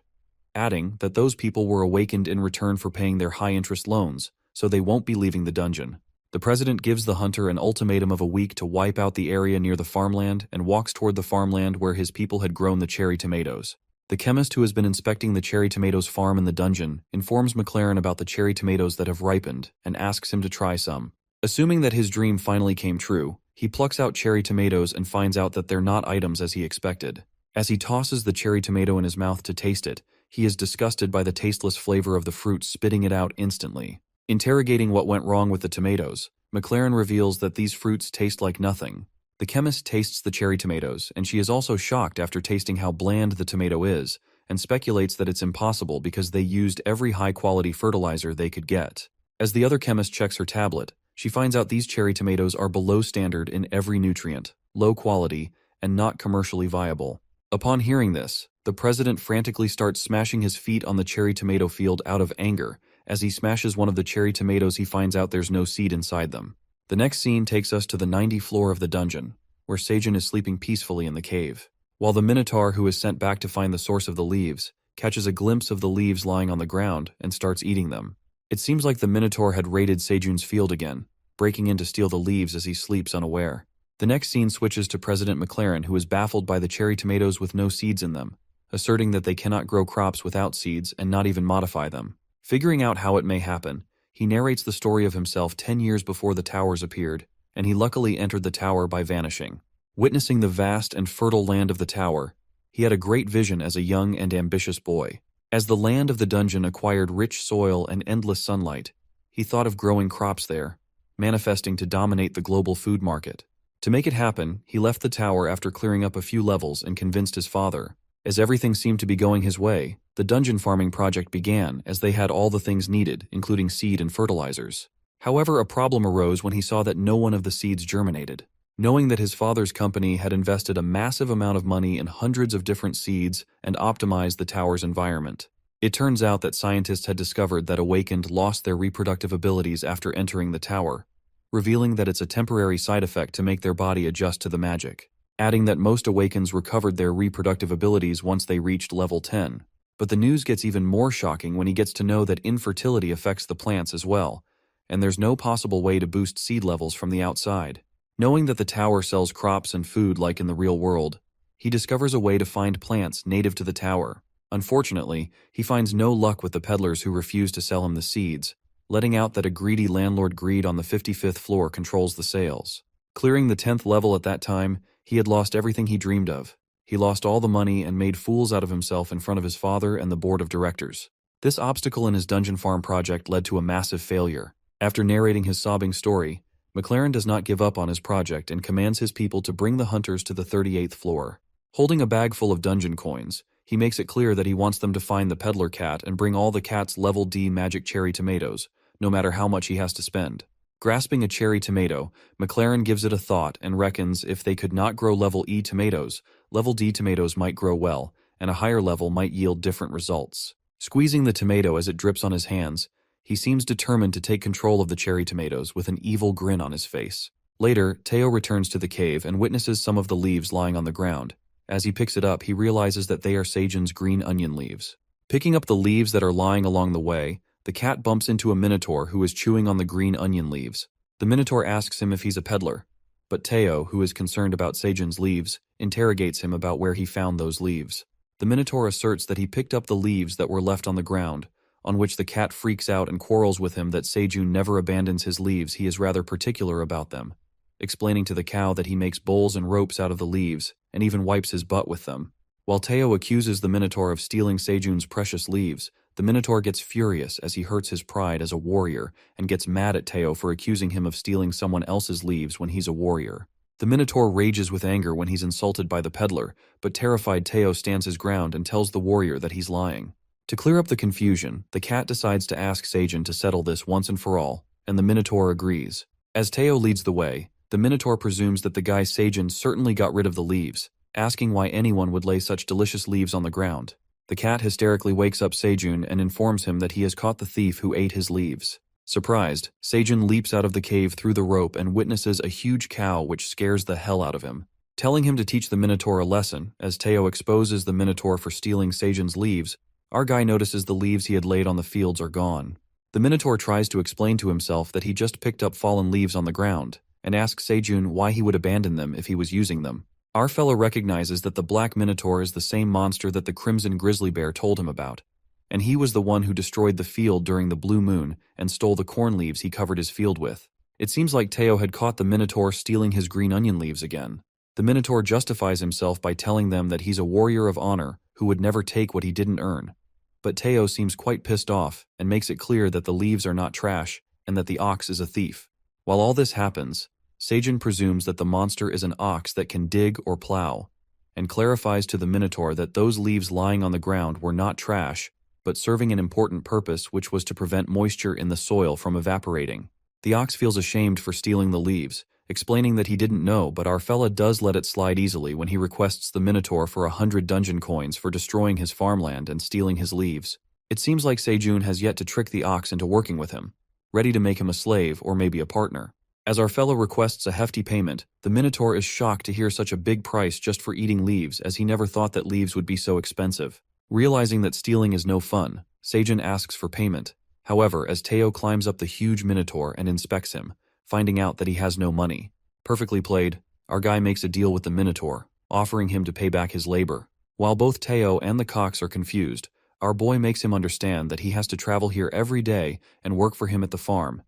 adding that those people were awakened in return for paying their high-interest loans, so they won't be leaving the dungeon. The president gives the hunter an ultimatum of a week to wipe out the area near the farmland and walks toward the farmland where his people had grown the cherry tomatoes. The chemist who has been inspecting the cherry tomatoes farm in the dungeon informs McLaren about the cherry tomatoes that have ripened and asks him to try some. Assuming that his dream finally came true, he plucks out cherry tomatoes and finds out that they're not items as he expected. As he tosses the cherry tomato in his mouth to taste it, he is disgusted by the tasteless flavor of the fruit, spitting it out instantly. Interrogating what went wrong with the tomatoes, McLaren reveals that these fruits taste like nothing. The chemist tastes the cherry tomatoes, and she is also shocked after tasting how bland the tomato is, and speculates that it's impossible because they used every high-quality fertilizer they could get. As the other chemist checks her tablet, she finds out these cherry tomatoes are below standard in every nutrient, low quality, and not commercially viable. Upon hearing this, the president frantically starts smashing his feet on the cherry tomato field out of anger. As he smashes one of the cherry tomatoes, he finds out there's no seed inside them. The next scene takes us to the 90th floor of the dungeon, where Sejun is sleeping peacefully in the cave. While the minotaur who is sent back to find the source of the leaves catches a glimpse of the leaves lying on the ground and starts eating them. It seems like the minotaur had raided Sejun's field again, breaking in to steal the leaves as he sleeps unaware. The next scene switches to President McLaren, who is baffled by the cherry tomatoes with no seeds in them, asserting that they cannot grow crops without seeds and not even modify them. Figuring out how it may happen, he narrates the story of himself 10 years before the towers appeared, and he luckily entered the tower by vanishing. Witnessing the vast and fertile land of the tower, he had a great vision as a young and ambitious boy. As the land of the dungeon acquired rich soil and endless sunlight, he thought of growing crops there, manifesting to dominate the global food market. To make it happen, he left the tower after clearing up a few levels and convinced his father. As everything seemed to be going his way, the dungeon farming project began as they had all the things needed, including seed and fertilizers. However, a problem arose when he saw that no one of the seeds germinated. Knowing that his father's company had invested a massive amount of money in hundreds of different seeds and optimized the tower's environment, it turns out that scientists had discovered that Awakened lost their reproductive abilities after entering the tower, revealing that it's a temporary side effect to make their body adjust to the magic, adding that most Awakens recovered their reproductive abilities once they reached level 10. But the news gets even more shocking when he gets to know that infertility affects the plants as well, and there's no possible way to boost seed levels from the outside. Knowing that the tower sells crops and food like in the real world, he discovers a way to find plants native to the tower. Unfortunately, he finds no luck with the peddlers who refuse to sell him the seeds, letting out that a greedy landlord greed on the 55th floor controls the sales. Clearing the 10th level at that time, he had lost everything he dreamed of. He lost all the money and made fools out of himself in front of his father and the board of directors. This obstacle in his dungeon farm project led to a massive failure. After narrating his sobbing story, McLaren does not give up on his project and commands his people to bring the hunters to the 38th floor. Holding a bag full of dungeon coins, He makes it clear that he wants them to find the peddler cat and bring all the cat's level D magic cherry tomatoes, no matter how much he has to spend. Grasping a cherry tomato, McLaren gives it a thought and reckons if they could not grow level E tomatoes, level D tomatoes might grow well, and a higher level might yield different results. Squeezing the tomato as it drips on his hands, he seems determined to take control of the cherry tomatoes with an evil grin on his face. Later, Teao returns to the cave and witnesses some of the leaves lying on the ground. As he picks it up, he realizes that they are Seijun's green onion leaves. Picking up the leaves that are lying along the way, the cat bumps into a minotaur who is chewing on the green onion leaves. The minotaur asks him if he's a peddler, but Teao, who is concerned about Seijun's leaves, interrogates him about where he found those leaves. The minotaur asserts that he picked up the leaves that were left on the ground, on which the cat freaks out and quarrels with him that Seijun never abandons his leaves. He is rather particular about them, explaining to the cow that he makes bowls and ropes out of the leaves, and even wipes his butt with them. While Teao accuses the minotaur of stealing Seijun's precious leaves, the minotaur gets furious as he hurts his pride as a warrior and gets mad at Teao for accusing him of stealing someone else's leaves when he's a warrior. The minotaur rages with anger when he's insulted by the peddler, but terrified Teao stands his ground and tells the warrior that he's lying. To clear up the confusion, the cat decides to ask Seijun to settle this once and for all, and the minotaur agrees. As Teao leads the way, the minotaur presumes that the guy Seijun certainly got rid of the leaves, asking why anyone would lay such delicious leaves on the ground. The cat hysterically wakes up Seijun and informs him that he has caught the thief who ate his leaves. Surprised, Seijun leaps out of the cave through the rope and witnesses a huge cow which scares the hell out of him. Telling him to teach the minotaur a lesson, as Teao exposes the minotaur for stealing Seijun's leaves, our guy notices the leaves he had laid on the fields are gone. The minotaur tries to explain to himself that he just picked up fallen leaves on the ground, and asks Seijun why he would abandon them if he was using them. Our fellow recognizes that the black minotaur is the same monster that the crimson grizzly bear told him about, and he was the one who destroyed the field during the blue moon and stole the corn leaves he covered his field with. It seems like Teao had caught the minotaur stealing his green onion leaves again. The minotaur justifies himself by telling them that he's a warrior of honor who would never take what he didn't earn. But Teao seems quite pissed off and makes it clear that the leaves are not trash and that the ox is a thief. While all this happens, Seijun presumes that the monster is an ox that can dig or plow, and clarifies to the minotaur that those leaves lying on the ground were not trash, but serving an important purpose, which was to prevent moisture in the soil from evaporating. The ox feels ashamed for stealing the leaves, explaining that he didn't know, but our fella does let it slide easily when he requests the minotaur for 100 dungeon coins for destroying his farmland and stealing his leaves. It seems like Seijun has yet to trick the ox into working with him, ready to make him a slave or maybe a partner. As our fellow requests a hefty payment, the minotaur is shocked to hear such a big price just for eating leaves, as he never thought that leaves would be so expensive. Realizing that stealing is no fun, Seijun asks for payment. However, as Teao climbs up the huge minotaur and inspects him, finding out that he has no money. Perfectly played, our guy makes a deal with the minotaur, offering him to pay back his labor. While both Teao and the cox are confused, our boy makes him understand that he has to travel here every day and work for him at the farm,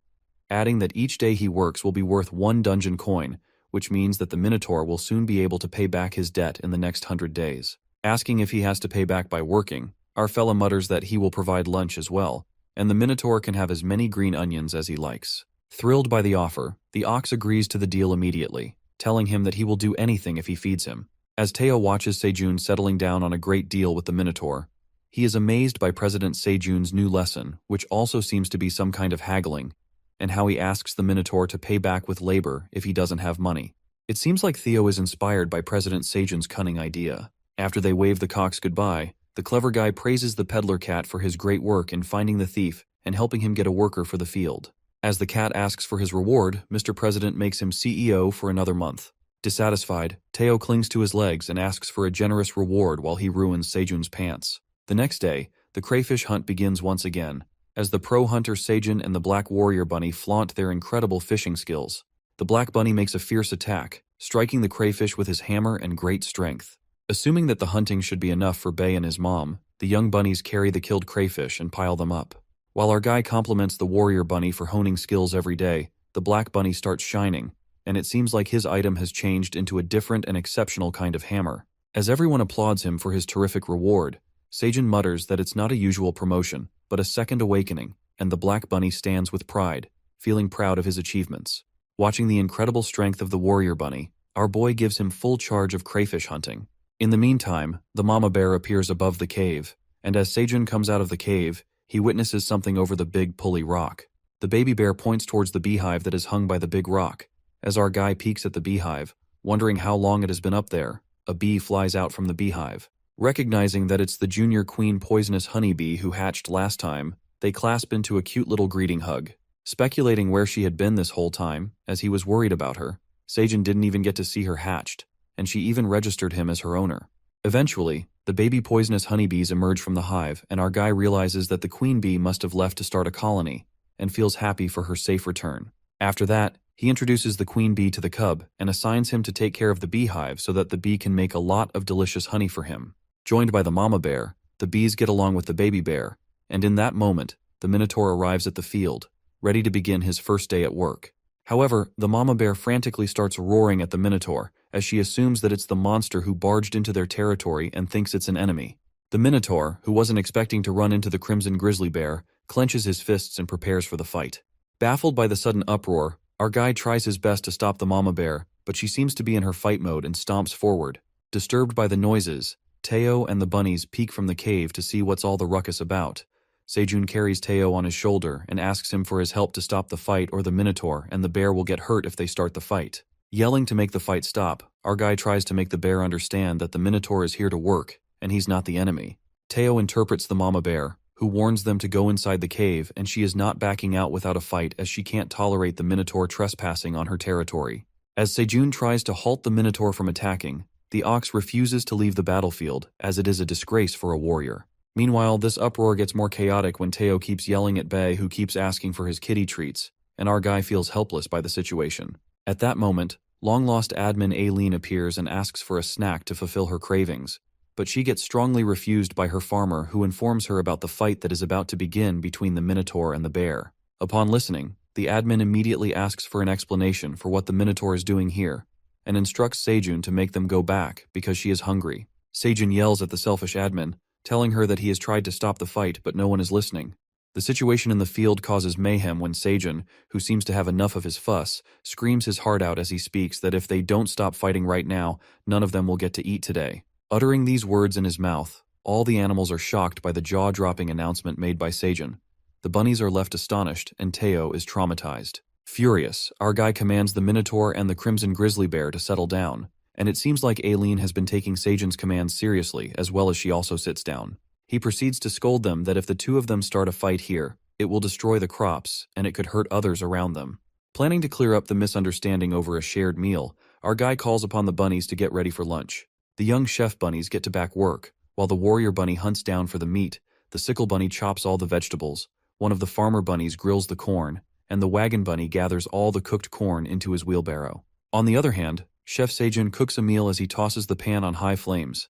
adding that each day he works will be worth 1 dungeon coin, which means that the minotaur will soon be able to pay back his debt in the next 100 days. Asking if he has to pay back by working, our fella mutters that he will provide lunch as well, and the minotaur can have as many green onions as he likes. Thrilled by the offer, the ox agrees to the deal immediately, telling him that he will do anything if he feeds him. As Teao watches Seijun settling down on a great deal with the minotaur, he is amazed by President Seijun's new lesson, which also seems to be some kind of haggling, and how he asks the minotaur to pay back with labor if he doesn't have money. It seems like Teao is inspired by President Seijun's cunning idea. After they wave the cox goodbye, the clever guy praises the peddler cat for his great work in finding the thief and helping him get a worker for the field. As the cat asks for his reward, Mr. President makes him CEO for another month. Dissatisfied, Teao clings to his legs and asks for a generous reward while he ruins Seijun's pants. The next day, the crayfish hunt begins once again, as the pro hunter Seijun and the black warrior bunny flaunt their incredible fishing skills. The black bunny makes a fierce attack, striking the crayfish with his hammer and great strength. Assuming that the hunting should be enough for Bay and his mom, the young bunnies carry the killed crayfish and pile them up. While our guy compliments the warrior bunny for honing skills every day, the black bunny starts shining, and it seems like his item has changed into a different and exceptional kind of hammer. As everyone applauds him for his terrific reward, Seijun mutters that it's not a usual promotion, but a second awakening, and the black bunny stands with pride, feeling proud of his achievements. Watching the incredible strength of the warrior bunny, our boy gives him full charge of crayfish hunting. In the meantime, the mama bear appears above the cave, and as Sejun comes out of the cave, he witnesses something over the big pulley rock. The baby bear points towards the beehive that is hung by the big rock. As our guy peeks at the beehive, wondering how long it has been up there, a bee flies out from the beehive. Recognizing that it's the junior queen poisonous honeybee who hatched last time, they clasp into a cute little greeting hug. Speculating where she had been this whole time, as he was worried about her, Sejun didn't even get to see her hatched, and she even registered him as her owner. Eventually, the baby poisonous honeybees emerge from the hive, and our guy realizes that the queen bee must have left to start a colony, and feels happy for her safe return. After that, he introduces the queen bee to the cub and assigns him to take care of the beehive so that the bee can make a lot of delicious honey for him. Joined by the mama bear, the bees get along with the baby bear, and in that moment, the minotaur arrives at the field, ready to begin his first day at work. However, the mama bear frantically starts roaring at the minotaur, as she assumes that it's the monster who barged into their territory and thinks it's an enemy. The minotaur, who wasn't expecting to run into the crimson grizzly bear, clenches his fists and prepares for the fight. Baffled by the sudden uproar, our guy tries his best to stop the mama bear, but she seems to be in her fight mode and stomps forward. Disturbed by the noises, Teao and the bunnies peek from the cave to see what's all the ruckus about. Sejun carries Teao on his shoulder and asks him for his help to stop the fight or the minotaur and the bear will get hurt if they start the fight. Yelling to make the fight stop, our guy tries to make the bear understand that the minotaur is here to work, and he's not the enemy. Teao interprets the mama bear, who warns them to go inside the cave, and she is not backing out without a fight as she can't tolerate the minotaur trespassing on her territory. As Sejun tries to halt the minotaur from attacking, the ox refuses to leave the battlefield, as it is a disgrace for a warrior. Meanwhile, this uproar gets more chaotic when Teao keeps yelling at Bae, who keeps asking for his kitty treats, and our guy feels helpless by the situation. At that moment, long-lost admin Ailen appears and asks for a snack to fulfill her cravings, but she gets strongly refused by her farmer, who informs her about the fight that is about to begin between the minotaur and the bear. Upon listening, the admin immediately asks for an explanation for what the minotaur is doing here, and instructs Sejun to make them go back because she is hungry. Sejun yells at the selfish admin, telling her that he has tried to stop the fight but no one is listening. The situation in the field causes mayhem when Sejun, who seems to have enough of his fuss, screams his heart out as he speaks that if they don't stop fighting right now, none of them will get to eat today. Uttering these words in his mouth, all the animals are shocked by the jaw-dropping announcement made by Sejun. The bunnies are left astonished and Teao is traumatized. Furious, our guy commands the minotaur and the crimson grizzly bear to settle down, and it seems like Ailen has been taking Sejun's commands seriously, as well as she also sits down. He proceeds to scold them that if the two of them start a fight here, it will destroy the crops, and it could hurt others around them. Planning to clear up the misunderstanding over a shared meal, our guy calls upon the bunnies to get ready for lunch. The young chef bunnies get to back work, while the warrior bunny hunts down for the meat, the sickle bunny chops all the vegetables, one of the farmer bunnies grills the corn, and the wagon bunny gathers all the cooked corn into his wheelbarrow. On the other hand, Chef Sejun cooks a meal as he tosses the pan on high flames.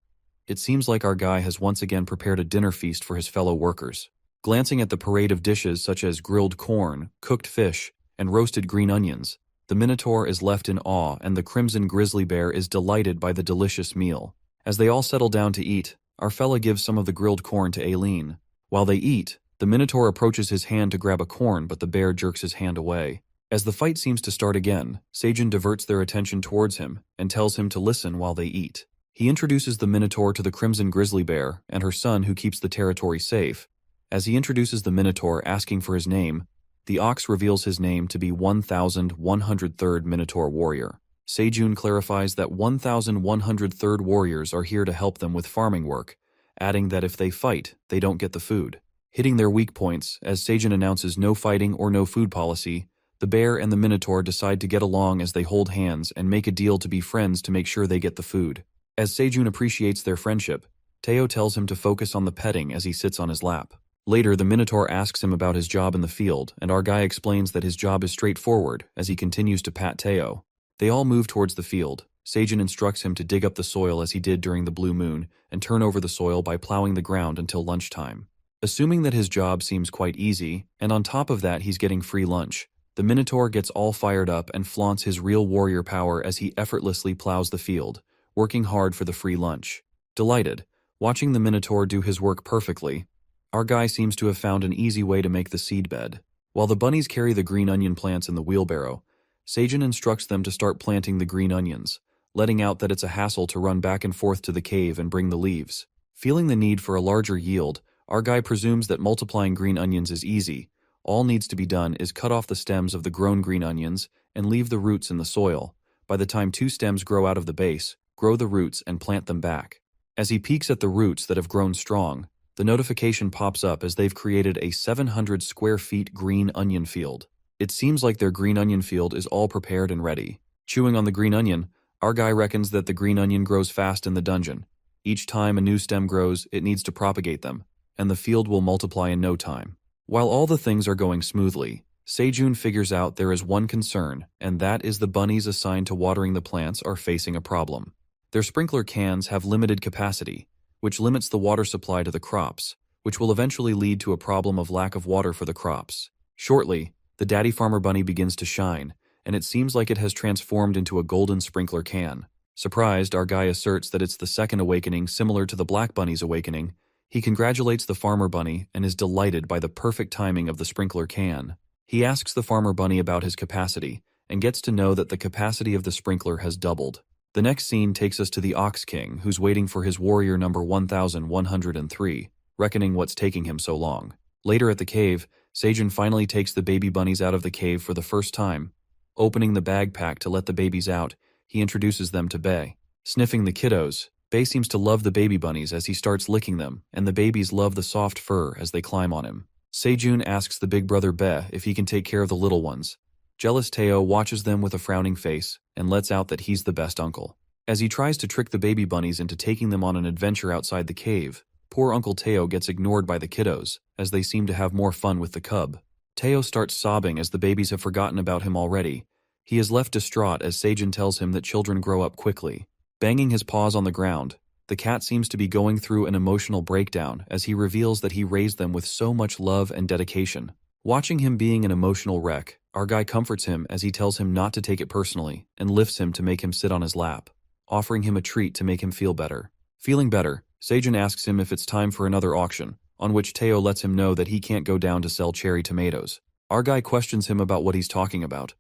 It seems like our guy has once again prepared a dinner feast for his fellow workers. Glancing at the parade of dishes such as grilled corn, cooked fish, and roasted green onions, the minotaur is left in awe and the crimson grizzly bear is delighted by the delicious meal. As they all settle down to eat, our fella gives some of the grilled corn to Ailen. While they eat, the minotaur approaches his hand to grab a corn, but the bear jerks his hand away. As the fight seems to start again, Sejun diverts their attention towards him and tells him to listen while they eat. He introduces the minotaur to the crimson grizzly bear and her son who keeps the territory safe. As he introduces the minotaur asking for his name, the ox reveals his name to be 1103rd Minotaur Warrior. Sejun clarifies that 1103rd warriors are here to help them with farming work, adding that if they fight, they don't get the food. Hitting their weak points, as Sejun announces no fighting or no food policy, the bear and the minotaur decide to get along as they hold hands and make a deal to be friends to make sure they get the food. As Sejun appreciates their friendship, Teao tells him to focus on the petting as he sits on his lap. Later, the minotaur asks him about his job in the field, and our guy explains that his job is straightforward as he continues to pat Teao. They all move towards the field. Sejun instructs him to dig up the soil as he did during the blue moon and turn over the soil by plowing the ground until lunchtime. Assuming that his job seems quite easy, and on top of that he's getting free lunch, the minotaur gets all fired up and flaunts his real warrior power as he effortlessly plows the field, working hard for the free lunch. Delighted, watching the minotaur do his work perfectly, our guy seems to have found an easy way to make the seed bed. While the bunnies carry the green onion plants in the wheelbarrow, Sejun instructs them to start planting the green onions, letting out that it's a hassle to run back and forth to the cave and bring the leaves. Feeling the need for a larger yield, our guy presumes that multiplying green onions is easy. All needs to be done is cut off the stems of the grown green onions and leave the roots in the soil. By the time 2 stems grow out of the base, grow the roots and plant them back. As he peeks at the roots that have grown strong, the notification pops up as they've created a 700 square feet green onion field. It seems like their green onion field is all prepared and ready. Chewing on the green onion, our guy reckons that the green onion grows fast in the dungeon. Each time a new stem grows, it needs to propagate them, and the field will multiply in no time. While all the things are going smoothly, Sejun figures out there is one concern, and that is the bunnies assigned to watering the plants are facing a problem. Their sprinkler cans have limited capacity, which limits the water supply to the crops, which will eventually lead to a problem of lack of water for the crops. Shortly, the daddy farmer bunny begins to shine, and it seems like it has transformed into a golden sprinkler can. Surprised, our guy asserts that it's the second awakening similar to the black bunny's awakening. He congratulates the farmer bunny and is delighted by the perfect timing of the sprinkler can. He asks the farmer bunny about his capacity, and gets to know that the capacity of the sprinkler has doubled. The next scene takes us to the Ox King, who's waiting for his warrior number 1103, reckoning what's taking him so long. Later at the cave, Sejun finally takes the baby bunnies out of the cave for the first time. Opening the bag pack to let the babies out, he introduces them to Bae. Sniffing the kiddos, Bae seems to love the baby bunnies as he starts licking them, and the babies love the soft fur as they climb on him. Sejun asks the big brother Bae if he can take care of the little ones. Jealous Teao watches them with a frowning face and lets out that he's the best uncle. As he tries to trick the baby bunnies into taking them on an adventure outside the cave, poor Uncle Teao gets ignored by the kiddos, as they seem to have more fun with the cub. Teao starts sobbing as the babies have forgotten about him already. He is left distraught as Sejun tells him that children grow up quickly. Banging his paws on the ground, the cat seems to be going through an emotional breakdown as he reveals that he raised them with so much love and dedication. Watching him being an emotional wreck, our guy comforts him as he tells him not to take it personally and lifts him to make him sit on his lap, offering him a treat to make him feel better. Feeling better, Sejun asks him if it's time for another auction, on which Teao lets him know that he can't go down to sell cherry tomatoes. Our guy questions him about what he's talking about,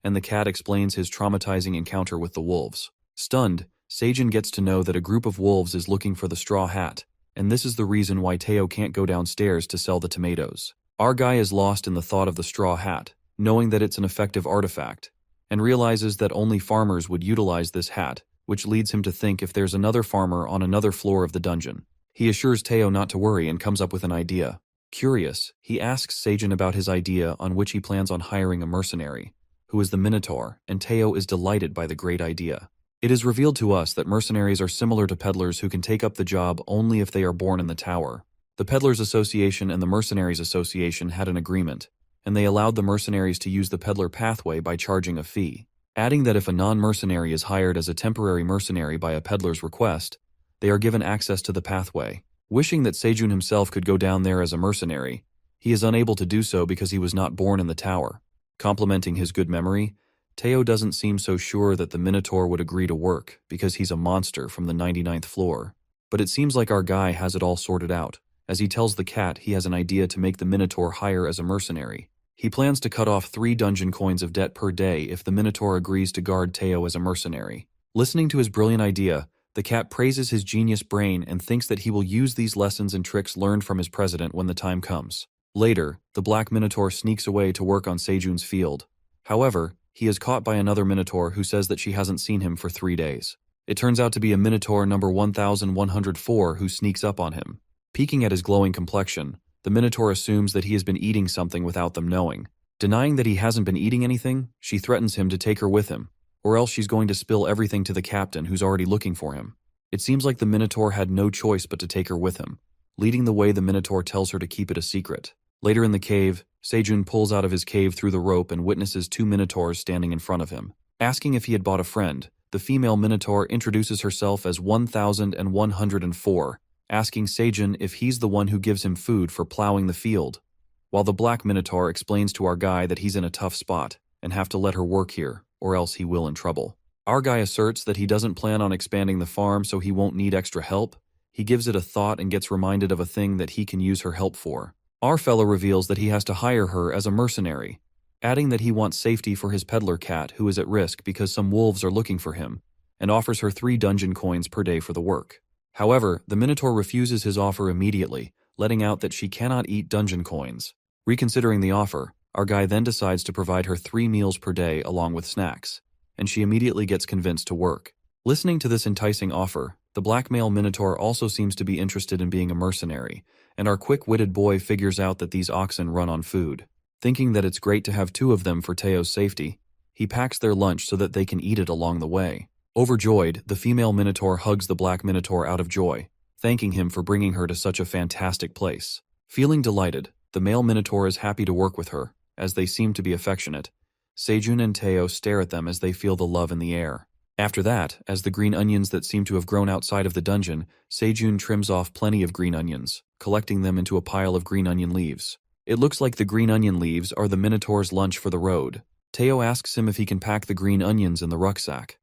and the cat explains his traumatizing encounter with the wolves. Stunned, Sejun gets to know that a group of wolves is looking for the straw hat, and this is the reason why Teao can't go downstairs to sell the tomatoes. Our guy is lost in the thought of the straw hat, knowing that it's an effective artifact, and realizes that only farmers would utilize this hat, which leads him to think if there's another farmer on another floor of the dungeon. He assures Teao not to worry and comes up with an idea. Curious, he asks Sejun about his idea on which he plans on hiring a mercenary, who is the Minotaur, and Teao is delighted by the great idea. It is revealed to us that mercenaries are similar to peddlers who can take up the job only if they are born in the tower. The Peddlers Association and the Mercenaries Association had an agreement, and they allowed the mercenaries to use the peddler pathway by charging a fee, adding that if a non-mercenary is hired as a temporary mercenary by a peddler's request, they are given access to the pathway. Wishing that Sejun himself could go down there as a mercenary, he is unable to do so because he was not born in the tower. Complimenting his good memory, Teao doesn't seem so sure that the Minotaur would agree to work because he's a monster from the 99th floor, but it seems like our guy has it all sorted out, as he tells the cat he has an idea to make the Minotaur hire as a mercenary. He plans to cut off 3 dungeon coins of debt per day if the Minotaur agrees to guard Teao as a mercenary. Listening to his brilliant idea, the cat praises his genius brain and thinks that he will use these lessons and tricks learned from his president when the time comes. Later, the Black Minotaur sneaks away to work on Sejun's field. However, he is caught by another Minotaur who says that she hasn't seen him for 3 days. It turns out to be a Minotaur number 1104 who sneaks up on him. Peeking at his glowing complexion, the Minotaur assumes that he has been eating something without them knowing. Denying that he hasn't been eating anything, she threatens him to take her with him, or else she's going to spill everything to the captain who's already looking for him. It seems like the Minotaur had no choice but to take her with him. Leading the way, the Minotaur tells her to keep it a secret. Later in the cave, Sejun pulls out of his cave through the rope and witnesses 2 Minotaurs standing in front of him. Asking if he had bought a friend, the female Minotaur introduces herself as 1104, asking Sejun if he's the one who gives him food for plowing the field, while the Black Minotaur explains to our guy that he's in a tough spot and have to let her work here, or else he will in trouble. Our guy asserts that he doesn't plan on expanding the farm so he won't need extra help. He gives it a thought and gets reminded of a thing that he can use her help for. Our fellow reveals that he has to hire her as a mercenary, adding that he wants safety for his peddler cat who is at risk because some wolves are looking for him, and offers her 3 dungeon coins per day for the work. However, the Minotaur refuses his offer immediately, letting out that she cannot eat dungeon coins. Reconsidering the offer, our guy then decides to provide her 3 meals per day along with snacks, and she immediately gets convinced to work. Listening to this enticing offer, the black male Minotaur also seems to be interested in being a mercenary, and our quick-witted boy figures out that these oxen run on food. Thinking that it's great to have 2 of them for Teao's safety, he packs their lunch so that they can eat it along the way. Overjoyed, the female Minotaur hugs the black Minotaur out of joy, thanking him for bringing her to such a fantastic place. Feeling delighted, the male Minotaur is happy to work with her, as they seem to be affectionate. Sejun and Teao stare at them as they feel the love in the air. After that, as the green onions that seem to have grown outside of the dungeon, Sejun trims off plenty of green onions, collecting them into a pile of green onion leaves. It looks like the green onion leaves are the Minotaur's lunch for the road. Teao asks him if he can pack the green onions in the rucksack,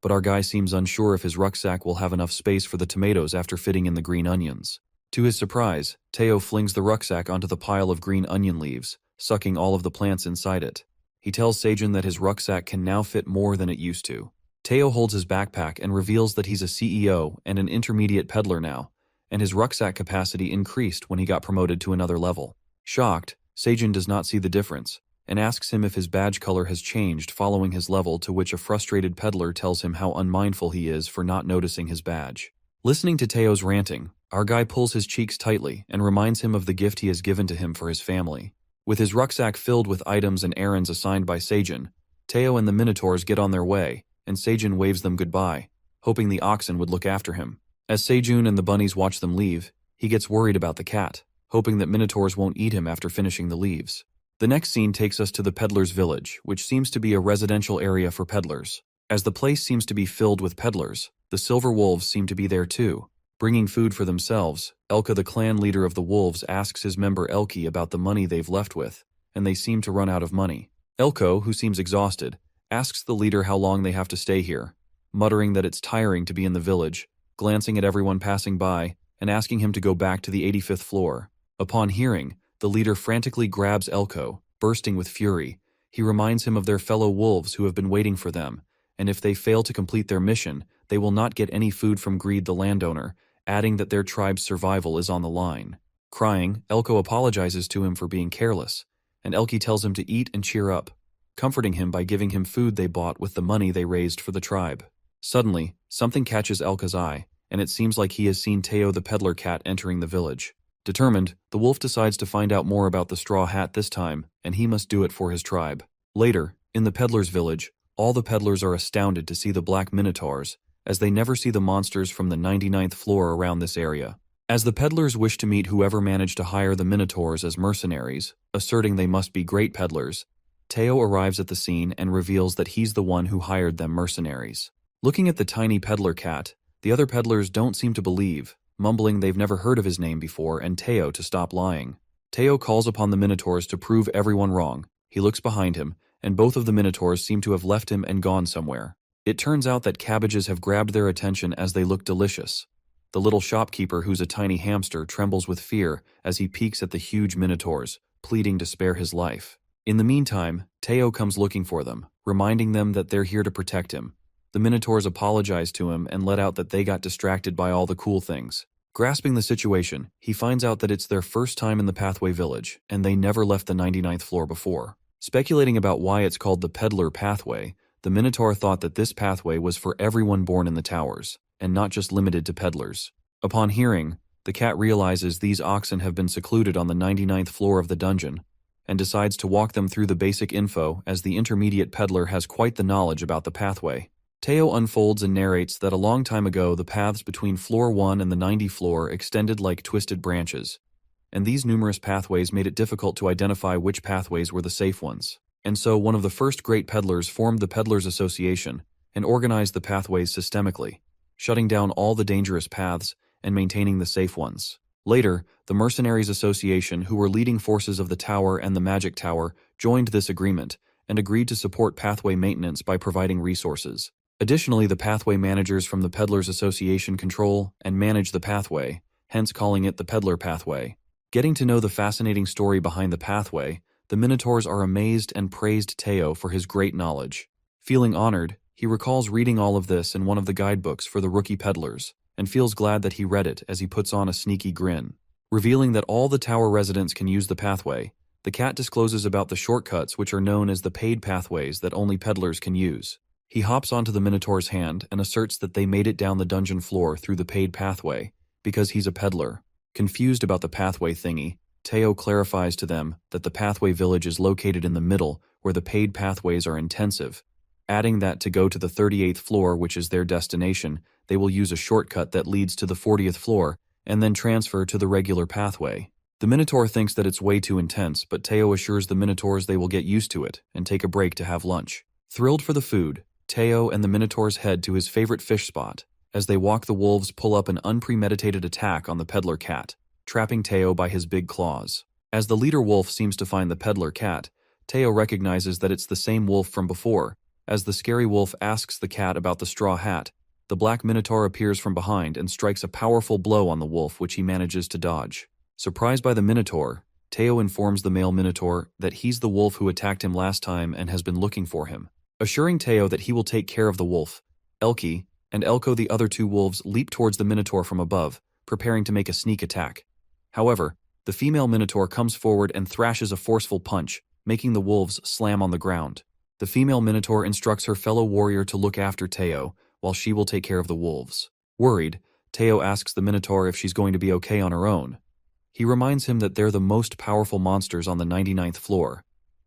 but our guy seems unsure if his rucksack will have enough space for the tomatoes after fitting in the green onions. To his surprise, Teao flings the rucksack onto the pile of green onion leaves, sucking all of the plants inside it. He tells Sejun that his rucksack can now fit more than it used to. Teao holds his backpack and reveals that he's a CEO and an intermediate peddler now, and his rucksack capacity increased when he got promoted to another level. Shocked, Sejun does not see the difference, and asks him if his badge color has changed following his level, to which a frustrated peddler tells him how unmindful he is for not noticing his badge. Listening to Teo's ranting, our guy pulls his cheeks tightly and reminds him of the gift he has given to him for his family. With his rucksack filled with items and errands assigned by Sejun, Teao and the Minotaurs get on their way, and Sejun waves them goodbye, hoping the oxen would look after him. As Sejun and the bunnies watch them leave, he gets worried about the cat, hoping that Minotaurs won't eat him after finishing the leaves. The next scene takes us to the peddler's village, which seems to be a residential area for peddlers. As the place seems to be filled with peddlers, the silver wolves seem to be there too. Bringing food for themselves, Elka, the clan leader of the wolves, asks his member Elki about the money they've left with, and they seem to run out of money. Elko, who seems exhausted, asks the leader how long they have to stay here, muttering that it's tiring to be in the village, glancing at everyone passing by, and asking him to go back to the 85th floor. Upon hearing, the leader frantically grabs Elko, bursting with fury. He reminds him of their fellow wolves who have been waiting for them, and if they fail to complete their mission, they will not get any food from Greed the landowner, adding that their tribe's survival is on the line. Crying, Elko apologizes to him for being careless, and Elki tells him to eat and cheer up, comforting him by giving him food they bought with the money they raised for the tribe. Suddenly, something catches Elka's eye, and it seems like he has seen Teao the peddler cat entering the village. Determined, the wolf decides to find out more about the straw hat this time, and he must do it for his tribe. Later, in the peddler's village, all the peddlers are astounded to see the black minotaurs, as they never see the monsters from the 99th floor around this area. As the peddlers wish to meet whoever managed to hire the minotaurs as mercenaries, asserting they must be great peddlers, Teao arrives at the scene and reveals that he's the one who hired them mercenaries. Looking at the tiny peddler cat, the other peddlers don't seem to believe, mumbling they've never heard of his name before, and Teao to stop lying. Teao calls upon the minotaurs to prove everyone wrong. He looks behind him, and both of the minotaurs seem to have left him and gone somewhere. It turns out that cabbages have grabbed their attention as they look delicious. The little shopkeeper, who's a tiny hamster, trembles with fear as he peeks at the huge minotaurs, pleading to spare his life. In the meantime, Teao comes looking for them, reminding them that they're here to protect him. The minotaurs apologize to him and let out that they got distracted by all the cool things. Grasping the situation, he finds out that it's their first time in the Pathway Village, and they never left the 99th floor before. Speculating about why it's called the Peddler Pathway, the Minotaur thought that this pathway was for everyone born in the towers, and not just limited to peddlers. Upon hearing, the cat realizes these oxen have been secluded on the 99th floor of the dungeon, and decides to walk them through the basic info, as the intermediate peddler has quite the knowledge about the pathway. Teao unfolds and narrates that a long time ago the paths between floor 1 and the 90th floor extended like twisted branches, and these numerous pathways made it difficult to identify which pathways were the safe ones. And so one of the first great peddlers formed the Peddlers Association and organized the pathways systemically, shutting down all the dangerous paths and maintaining the safe ones. Later, the Mercenaries Association, who were leading forces of the Tower and the Magic Tower, joined this agreement and agreed to support pathway maintenance by providing resources. Additionally, the pathway managers from the Peddlers Association control and manage the pathway, hence calling it the Peddler Pathway. Getting to know the fascinating story behind the pathway, the Minotaurs are amazed and praised Teao for his great knowledge. Feeling honored, He recalls reading all of this in one of the guidebooks for the rookie peddlers, and feels glad that he read it as he puts on a sneaky grin. Revealing that all the tower residents can use the pathway, the cat discloses about the shortcuts which are known as the paid pathways that only peddlers can use. He hops onto the Minotaur's hand and asserts that they made it down the dungeon floor through the paid pathway, because he's a peddler. Confused about the pathway thingy, Teao clarifies to them that the pathway village is located in the middle where the paid pathways are intensive, adding that to go to the 38th floor, which is their destination, they will use a shortcut that leads to the 40th floor and then transfer to the regular pathway. The Minotaur thinks that it's way too intense, but Teao assures the Minotaurs they will get used to it and take a break to have lunch. Thrilled for the food, Teao and the Minotaurs head to his favorite fish spot. As they walk, the wolves pull up an unpremeditated attack on the peddler cat, trapping Teao by his big claws. As the leader wolf seems to find the peddler cat, Teao recognizes that it's the same wolf from before. As the scary wolf asks the cat about the straw hat, the black Minotaur appears from behind and strikes a powerful blow on the wolf, which he manages to dodge. Surprised by the Minotaur, Teao informs the male Minotaur that he's the wolf who attacked him last time and has been looking for him. Assuring Teao that he will take care of the wolf, Elke and Elko, the other two wolves, leap towards the Minotaur from above, preparing to make a sneak attack. However, the female Minotaur comes forward and thrashes a forceful punch, making the wolves slam on the ground. The female Minotaur instructs her fellow warrior to look after Teao, while she will take care of the wolves. Worried, Teao asks the Minotaur if she's going to be okay on her own. He reminds him that they're the most powerful monsters on the 99th floor.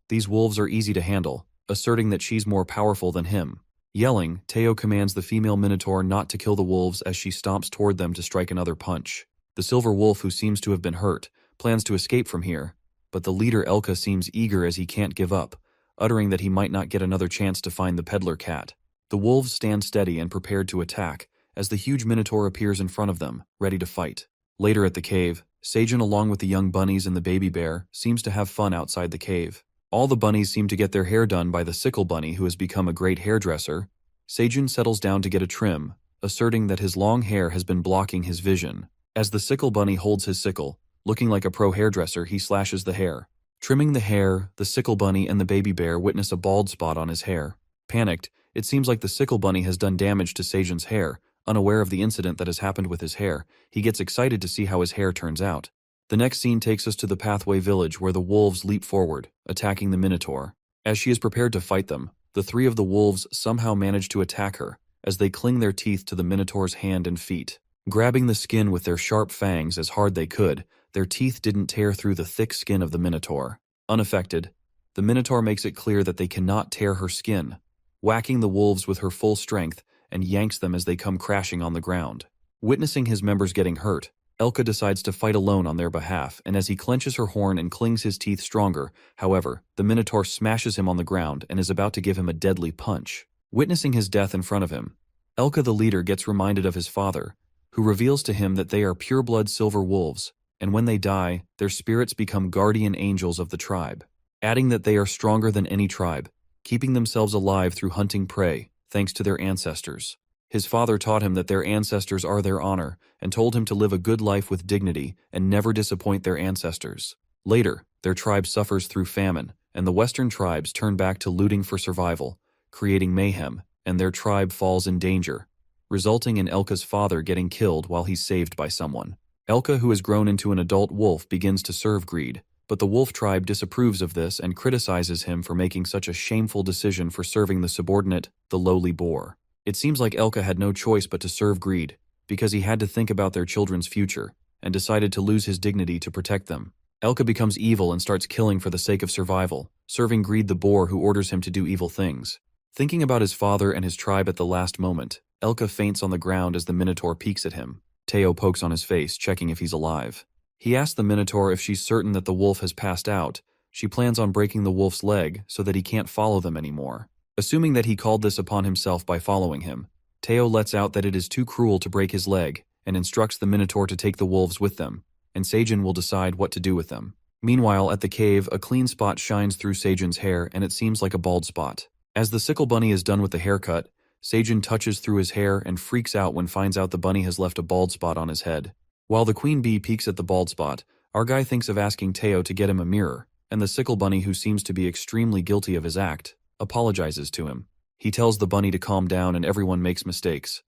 These wolves are easy to handle, asserting that she's more powerful than him. Yelling, Teao commands the female Minotaur not to kill the wolves as she stomps toward them to strike another punch. The silver wolf, who seems to have been hurt, plans to escape from here, but the leader Elka seems eager as he can't give up, uttering that he might not get another chance to find the peddler cat. The wolves stand steady and prepared to attack, as the huge Minotaur appears in front of them, ready to fight. Later at the cave, Seijun, along with the young bunnies and the baby bear, seems to have fun outside the cave. All the bunnies seem to get their hair done by the sickle bunny, who has become a great hairdresser. Seijun settles down to get a trim, asserting that his long hair has been blocking his vision. As the sickle bunny holds his sickle, looking like a pro hairdresser, he slashes the hair. Trimming the hair, the sickle bunny and the baby bear witness a bald spot on his hair. Panicked, it seems like the sickle bunny has done damage to Seijun's hair. Unaware of the incident that has happened with his hair, he gets excited to see how his hair turns out. The next scene takes us to the pathway village, where the wolves leap forward, attacking the Minotaur. As she is prepared to fight them, the three of the wolves somehow manage to attack her, as they cling their teeth to the Minotaur's hand and feet. Grabbing the skin with their sharp fangs as hard they could, their teeth didn't tear through the thick skin of the Minotaur. Unaffected, the Minotaur makes it clear that they cannot tear her skin, whacking the wolves with her full strength and yanks them as they come crashing on the ground. Witnessing his members getting hurt, Elka decides to fight alone on their behalf, and as he clenches her horn and clings his teeth stronger, however, the Minotaur smashes him on the ground and is about to give him a deadly punch. Witnessing his death in front of him, Elka the leader gets reminded of his father, who reveals to him that they are pureblood silver wolves, and when they die, their spirits become guardian angels of the tribe, adding that they are stronger than any tribe, keeping themselves alive through hunting prey, thanks to their ancestors. His father taught him that their ancestors are their honor, and told him to live a good life with dignity and never disappoint their ancestors. Later, their tribe suffers through famine, and the Western tribes turn back to looting for survival, creating mayhem, and their tribe falls in danger, resulting in Elka's father getting killed while he's saved by someone. Elka, who has grown into an adult wolf, begins to serve greed, but the wolf tribe disapproves of this and criticizes him for making such a shameful decision for serving the subordinate, the lowly boar. It seems like Elka had no choice but to serve greed, because he had to think about their children's future, and decided to lose his dignity to protect them. Elka becomes evil and starts killing for the sake of survival, serving greed the boar who orders him to do evil things. Thinking about his father and his tribe at the last moment, Elka faints on the ground as the Minotaur peeks at him. Teao pokes on his face, checking if he's alive. He asks the Minotaur if she's certain that the wolf has passed out. She plans on breaking the wolf's leg so that he can't follow them anymore. Assuming that he called this upon himself by following him, Teao lets out that it is too cruel to break his leg and instructs the Minotaur to take the wolves with them, and Seijun will decide what to do with them. Meanwhile, at the cave, a clean spot shines through Seijun's hair and it seems like a bald spot. As the sickle bunny is done with the haircut, Seijun touches through his hair and freaks out when finds out the bunny has left a bald spot on his head. While the queen bee peeks at the bald spot, our guy thinks of asking Teao to get him a mirror, and the sickle bunny, who seems to be extremely guilty of his act, apologizes to him. He tells the bunny to calm down and everyone makes mistakes.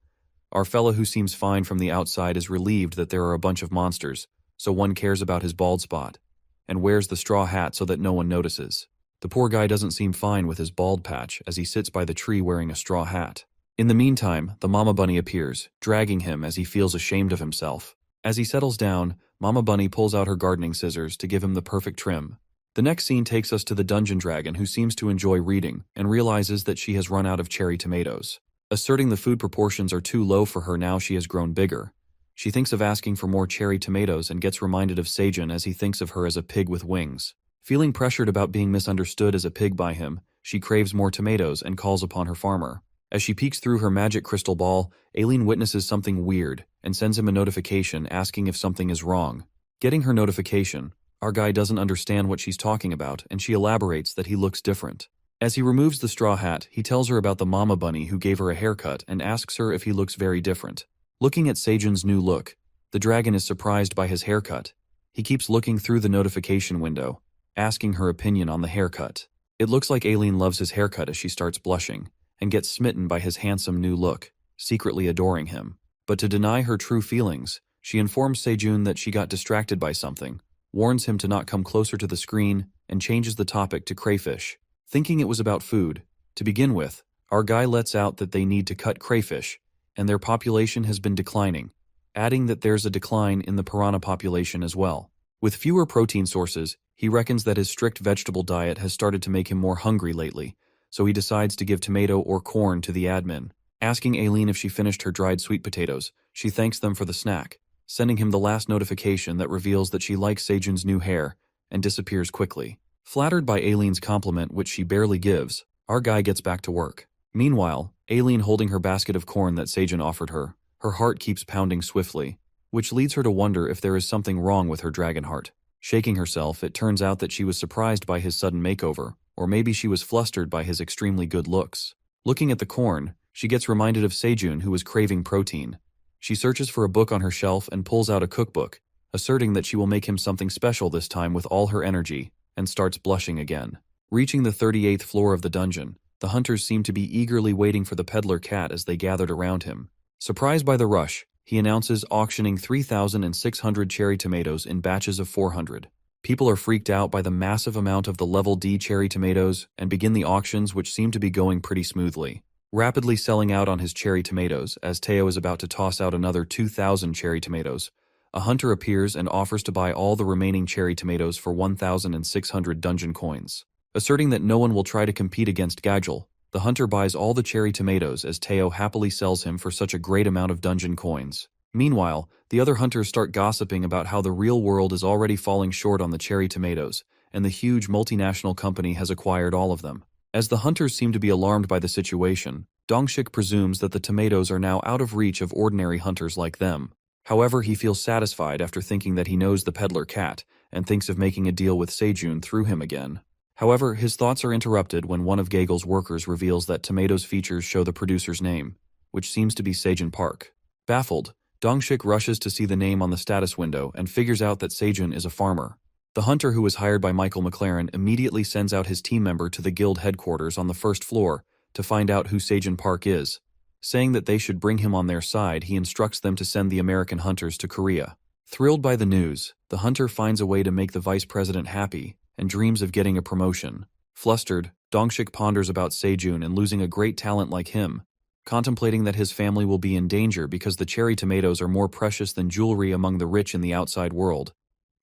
Our fella who seems fine from the outside is relieved that there are a bunch of monsters, so one cares about his bald spot, and wears the straw hat so that no one notices. The poor guy doesn't seem fine with his bald patch as he sits by the tree wearing a straw hat. In the meantime, the mama bunny appears, dragging him as he feels ashamed of himself. As he settles down, Mama Bunny pulls out her gardening scissors to give him the perfect trim. The next scene takes us to the dungeon dragon who seems to enjoy reading and realizes that she has run out of cherry tomatoes. Asserting the food proportions are too low for her now she has grown bigger. She thinks of asking for more cherry tomatoes and gets reminded of Seijun as he thinks of her as a pig with wings. Feeling pressured about being misunderstood as a pig by him, she craves more tomatoes and calls upon her farmer. As she peeks through her magic crystal ball, Ailen witnesses something weird and sends him a notification asking if something is wrong. Getting her notification, our guy doesn't understand what she's talking about and she elaborates that he looks different. As he removes the straw hat, he tells her about the mama bunny who gave her a haircut and asks her if he looks very different. Looking at Seijun's new look, the dragon is surprised by his haircut. He keeps looking through the notification window, asking her opinion on the haircut. It looks like Ailen loves his haircut as she starts blushing, and gets smitten by his handsome new look, secretly adoring him. But to deny her true feelings, she informs Seijun that she got distracted by something, warns him to not come closer to the screen, and changes the topic to crayfish. Thinking it was about food, to begin with, our guy lets out that they need to cut crayfish, and their population has been declining, adding that there's a decline in the piranha population as well. With fewer protein sources, he reckons that his strict vegetable diet has started to make him more hungry lately, so he decides to give tomato or corn to the admin. Asking Ailen if she finished her dried sweet potatoes, she thanks them for the snack, sending him the last notification that reveals that she likes Seijun's new hair, and disappears quickly. Flattered by Ailen's compliment which she barely gives, our guy gets back to work. Meanwhile, Ailen holding her basket of corn that Seijun offered her, her heart keeps pounding swiftly, which leads her to wonder if there is something wrong with her dragon heart. Shaking herself, it turns out that she was surprised by his sudden makeover, or maybe she was flustered by his extremely good looks. Looking at the corn, she gets reminded of Seijun who was craving protein. She searches for a book on her shelf and pulls out a cookbook, asserting that she will make him something special this time with all her energy, and starts blushing again. Reaching the 38th floor of the dungeon, the hunters seem to be eagerly waiting for the peddler cat as they gathered around him. Surprised by the rush, he announces auctioning 3,600 cherry tomatoes in batches of 400. People are freaked out by the massive amount of the level D cherry tomatoes and begin the auctions which seem to be going pretty smoothly. Rapidly selling out on his cherry tomatoes as Teao is about to toss out another 2,000 cherry tomatoes, a hunter appears and offers to buy all the remaining cherry tomatoes for 1,600 dungeon coins. Asserting that no one will try to compete against Gagel, the hunter buys all the cherry tomatoes as Teao happily sells him for such a great amount of dungeon coins. Meanwhile, the other hunters start gossiping about how the real world is already falling short on the cherry tomatoes, and the huge multinational company has acquired all of them. As the hunters seem to be alarmed by the situation, Dongshik presumes that the tomatoes are now out of reach of ordinary hunters like them. However, he feels satisfied after thinking that he knows the peddler cat, and thinks of making a deal with Seijun through him again. However, his thoughts are interrupted when one of Gagel's workers reveals that tomatoes features show the producer's name, which seems to be Seijun Park. Baffled, Dongshik rushes to see the name on the status window and figures out that Seijun is a farmer. The hunter who was hired by Michael McLaren immediately sends out his team member to the guild headquarters on the first floor to find out who Seijun Park is. Saying that they should bring him on their side, he instructs them to send the American hunters to Korea. Thrilled by the news, the hunter finds a way to make the vice president happy and dreams of getting a promotion. Flustered, Dongshik ponders about Seijun and losing a great talent like him, contemplating that his family will be in danger because the cherry tomatoes are more precious than jewelry among the rich in the outside world,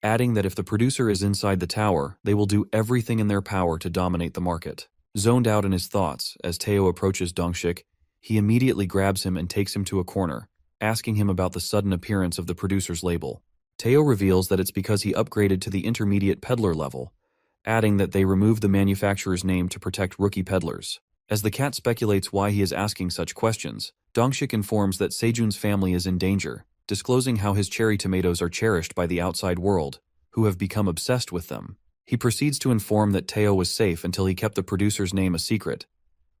adding that if the producer is inside the tower, they will do everything in their power to dominate the market. Zoned out in his thoughts, as Teao approaches Dongshik, he immediately grabs him and takes him to a corner, asking him about the sudden appearance of the producer's label. Teao reveals that it's because he upgraded to the intermediate peddler level, adding that they removed the manufacturer's name to protect rookie peddlers. As the cat speculates why he is asking such questions, Dongshik informs that Seijun's family is in danger, disclosing how his cherry tomatoes are cherished by the outside world, who have become obsessed with them. He proceeds to inform that Teao was safe until he kept the producer's name a secret.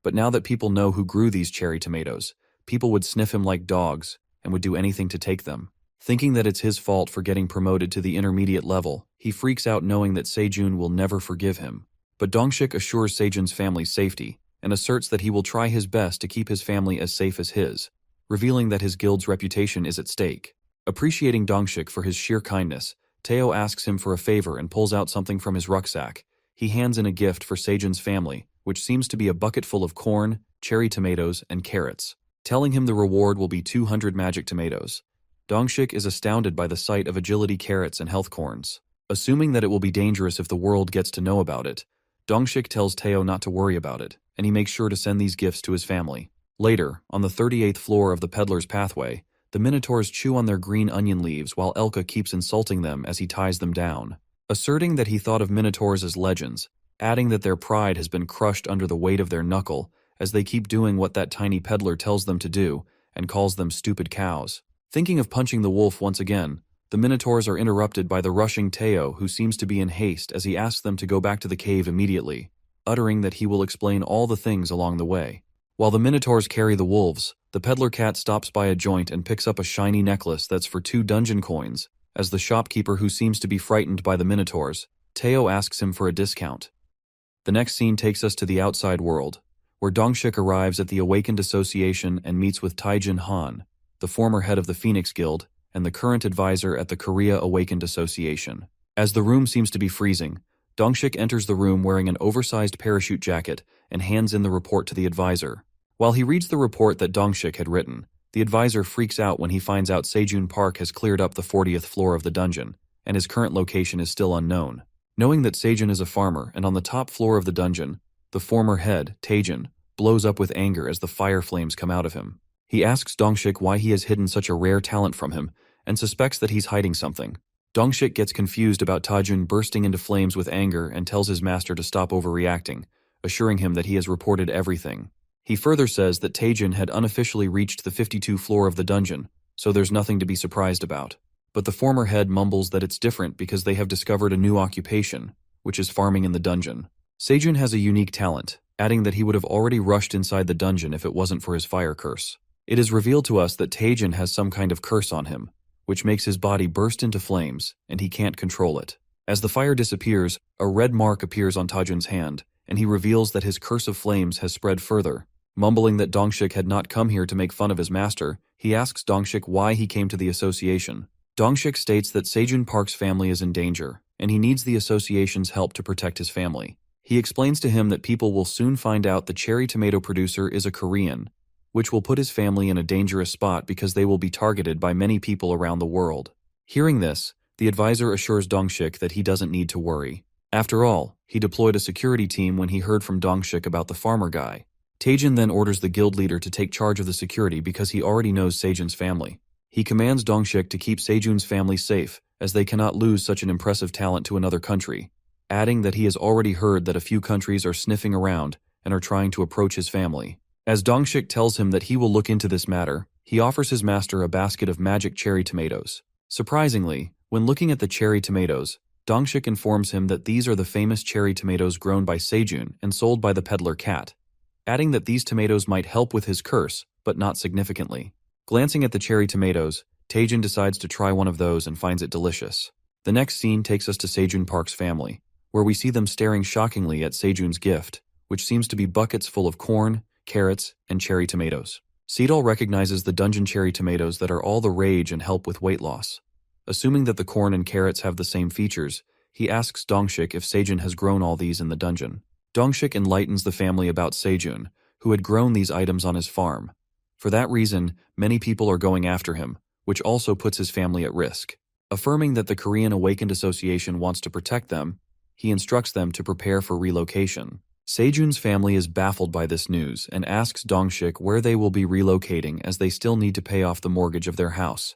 But now that people know who grew these cherry tomatoes, people would sniff him like dogs and would do anything to take them. Thinking that it's his fault for getting promoted to the intermediate level, he freaks out knowing that Seijun will never forgive him. But Dongshik assures Seijun's family's safety, and asserts that he will try his best to keep his family as safe as his, revealing that his guild's reputation is at stake. Appreciating Dongshik for his sheer kindness, Teao asks him for a favor and pulls out something from his rucksack. He hands in a gift for Sejun's family, which seems to be a bucket full of corn, cherry tomatoes, and carrots, telling him the reward will be 200 magic tomatoes. Dongshik is astounded by the sight of agility carrots and health corns. Assuming that it will be dangerous if the world gets to know about it, Dongshik tells Teao not to worry about it, and he makes sure to send these gifts to his family. Later, on the 38th floor of the peddler's pathway, the minotaurs chew on their green onion leaves while Elka keeps insulting them as he ties them down, asserting that he thought of minotaurs as legends, adding that their pride has been crushed under the weight of their knuckle as they keep doing what that tiny peddler tells them to do and calls them stupid cows. Thinking of punching the wolf once again, the minotaurs are interrupted by the rushing Teao, who seems to be in haste as he asks them to go back to the cave immediately, uttering that he will explain all the things along the way. While the minotaurs carry the wolves, the peddler cat stops by a joint and picks up a shiny necklace that's for 2 dungeon coins. As the shopkeeper, who seems to be frightened by the minotaurs, Teao asks him for a discount. The next scene takes us to the outside world, where Dongshik arrives at the Awakened Association and meets with Taijin Han, the former head of the Phoenix Guild and the current advisor at the Korea Awakened Association. As the room seems to be freezing, Dongshik enters the room wearing an oversized parachute jacket and hands in the report to the advisor. While he reads the report that Dongshik had written, the advisor freaks out when he finds out Sejun Park has cleared up the 40th floor of the dungeon, and his current location is still unknown. Knowing that Sejun is a farmer and on the top floor of the dungeon, the former head, Taejin, blows up with anger as the fire flames come out of him. He asks Dongshik why he has hidden such a rare talent from him and suspects that he's hiding something. Dongshik gets confused about Taejin bursting into flames with anger and tells his master to stop overreacting, assuring him that he has reported everything. He further says that Taejin had unofficially reached the 52th floor of the dungeon, so there's nothing to be surprised about. But the former head mumbles that it's different because they have discovered a new occupation, which is farming in the dungeon. Sejun has a unique talent, adding that he would have already rushed inside the dungeon if it wasn't for his fire curse. It is revealed to us that Taejin has some kind of curse on him, which makes his body burst into flames, and he can't control it. As the fire disappears, a red mark appears on Taejin's hand, and he reveals that his curse of flames has spread further. Mumbling that Dongshik had not come here to make fun of his master, he asks Dongshik why he came to the association. Dongshik states that Sejun Park's family is in danger, and he needs the association's help to protect his family. He explains to him that people will soon find out the cherry tomato producer is a Korean, which will put his family in a dangerous spot because they will be targeted by many people around the world. Hearing this, the advisor assures Dongshik that he doesn't need to worry. After all, he deployed a security team when he heard from Dongshik about the farmer guy. Taejin then orders the guild leader to take charge of the security because he already knows Sejun's family. He commands Dongshik to keep Sejun's family safe, as they cannot lose such an impressive talent to another country, adding that he has already heard that a few countries are sniffing around and are trying to approach his family. As Dongshik tells him that he will look into this matter, he offers his master a basket of magic cherry tomatoes. Surprisingly, when looking at the cherry tomatoes, Dongshik informs him that these are the famous cherry tomatoes grown by Sejun and sold by the peddler cat, adding that these tomatoes might help with his curse, but not significantly. Glancing at the cherry tomatoes, Taejin decides to try one of those and finds it delicious. The next scene takes us to Sejun Park's family, where we see them staring shockingly at Sejun's gift, which seems to be buckets full of corn, carrots, and cherry tomatoes. Seedal recognizes the dungeon cherry tomatoes that are all the rage and help with weight loss. Assuming that the corn and carrots have the same features, he asks Dongshik if Sejun has grown all these in the dungeon. Dongshik enlightens the family about Sejun, who had grown these items on his farm. For that reason, many people are going after him, which also puts his family at risk. Affirming that the Korean Awakened Association wants to protect them, he instructs them to prepare for relocation. Sejun's family is baffled by this news and asks Dongshik where they will be relocating as they still need to pay off the mortgage of their house.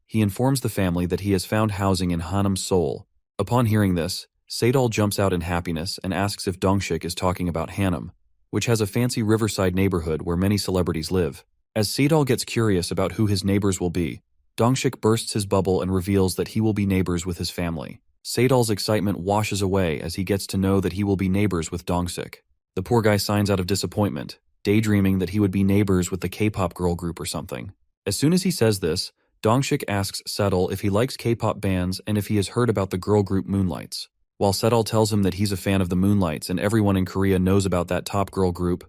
He informs the family that he has found housing in Hanam's Seoul. Upon hearing this, Seidal jumps out in happiness and asks if Dongshik is talking about Hanam, which has a fancy riverside neighborhood where many celebrities live. As Seidal gets curious about who his neighbors will be, Dongshik bursts his bubble and reveals that he will be neighbors with his family. Seidal's excitement washes away as he gets to know that he will be neighbors with Dongshik. The poor guy signs out of disappointment, daydreaming that he would be neighbors with the K-pop girl group or something. As soon as he says this, Dongshik asks Settle if he likes K-pop bands and if he has heard about the girl group Moonlights. While Sedol tells him that he's a fan of the Moonlights and everyone in Korea knows about that top girl group,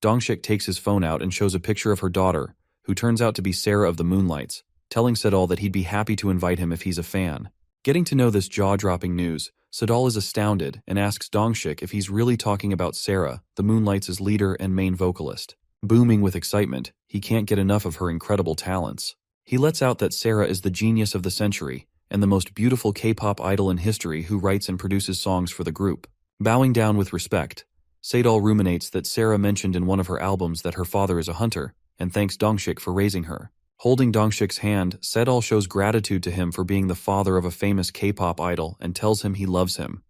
Dongshik takes his phone out and shows a picture of her daughter, who turns out to be Sarah of the Moonlights, telling Sedol that he'd be happy to invite him if he's a fan. Getting to know this jaw-dropping news, Sedol is astounded and asks Dongshik if he's really talking about Sarah, the Moonlights' leader and main vocalist. Booming with excitement, he can't get enough of her incredible talents. He lets out that Sarah is the genius of the century and the most beautiful K-pop idol in history who writes and produces songs for the group. Bowing down with respect, Sedol ruminates that Sarah mentioned in one of her albums that her father is a hunter and thanks Dongshik for raising her. Holding Dongshik's hand, Sedol shows gratitude to him for being the father of a famous K-pop idol and tells him he loves him.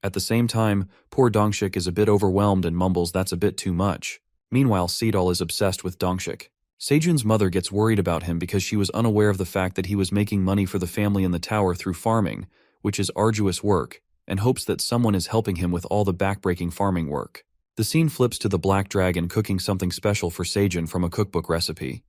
At the same time, poor Dongshik is a bit overwhelmed and mumbles that's a bit too much. Meanwhile, Sedol is obsessed with Dongshik. Sejun's mother gets worried about him because she was unaware of the fact that he was making money for the family in the tower through farming, which is arduous work, and hopes that someone is helping him with all the backbreaking farming work. The scene flips to the Black Dragon cooking something special for Sejun from a cookbook recipe.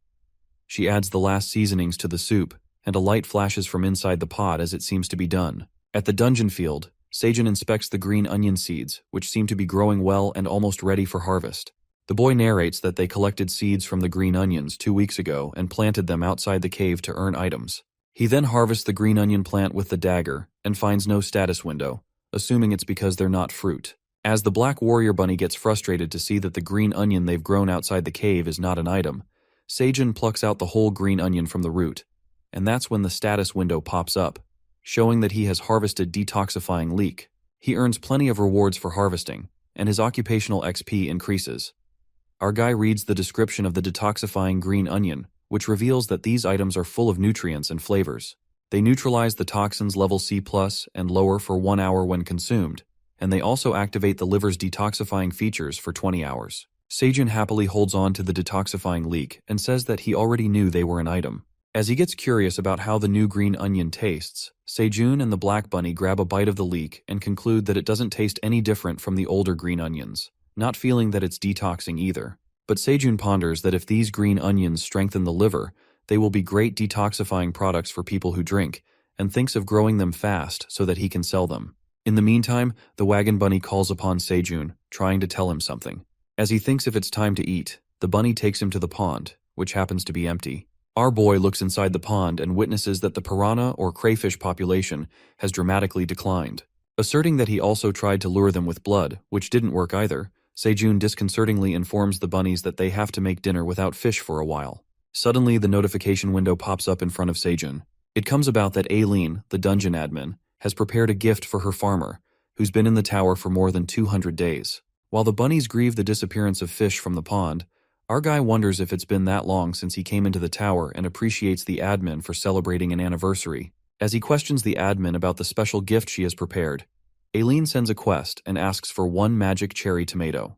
She adds the last seasonings to the soup, and a light flashes from inside the pot as it seems to be done. At the dungeon field, Sejun inspects the green onion seeds, which seem to be growing well and almost ready for harvest. The boy narrates that they collected seeds from the green onions 2 weeks ago and planted them outside the cave to earn items. He then harvests the green onion plant with the dagger and finds no status window, assuming it's because they're not fruit. As the Black Warrior Bunny gets frustrated to see that the green onion they've grown outside the cave is not an item, Sejun plucks out the whole green onion from the root, and that's when the status window pops up, showing that he has harvested detoxifying leek. He earns plenty of rewards for harvesting, and his occupational XP increases. Our guy reads the description of the detoxifying green onion, which reveals that these items are full of nutrients and flavors. They neutralize the toxins level C+ and lower for 1 hour when consumed, and they also activate the liver's detoxifying features for 20 hours. Sejun happily holds on to the detoxifying leek and says that he already knew they were an item. As he gets curious about how the new green onion tastes, Sejun and the Black Bunny grab a bite of the leek and conclude that it doesn't taste any different from the older green onions, not feeling that it's detoxing either. But Sejun ponders that if these green onions strengthen the liver, they will be great detoxifying products for people who drink, and thinks of growing them fast so that he can sell them. In the meantime, the Wagon Bunny calls upon Sejun, trying to tell him something. As he thinks if it's time to eat, the bunny takes him to the pond, which happens to be empty. Our boy looks inside the pond and witnesses that the piranha or crayfish population has dramatically declined. Asserting that he also tried to lure them with blood, which didn't work either, Sejun disconcertingly informs the bunnies that they have to make dinner without fish for a while. Suddenly, the notification window pops up in front of Sejun. It comes about that Ailen, the dungeon admin, has prepared a gift for her farmer, who's been in the tower for more than 200 days. While the bunnies grieve the disappearance of fish from the pond, our guy wonders if it's been that long since he came into the tower and appreciates the admin for celebrating an anniversary. As he questions the admin about the special gift she has prepared, Ailen sends a quest and asks for 1 magic cherry tomato.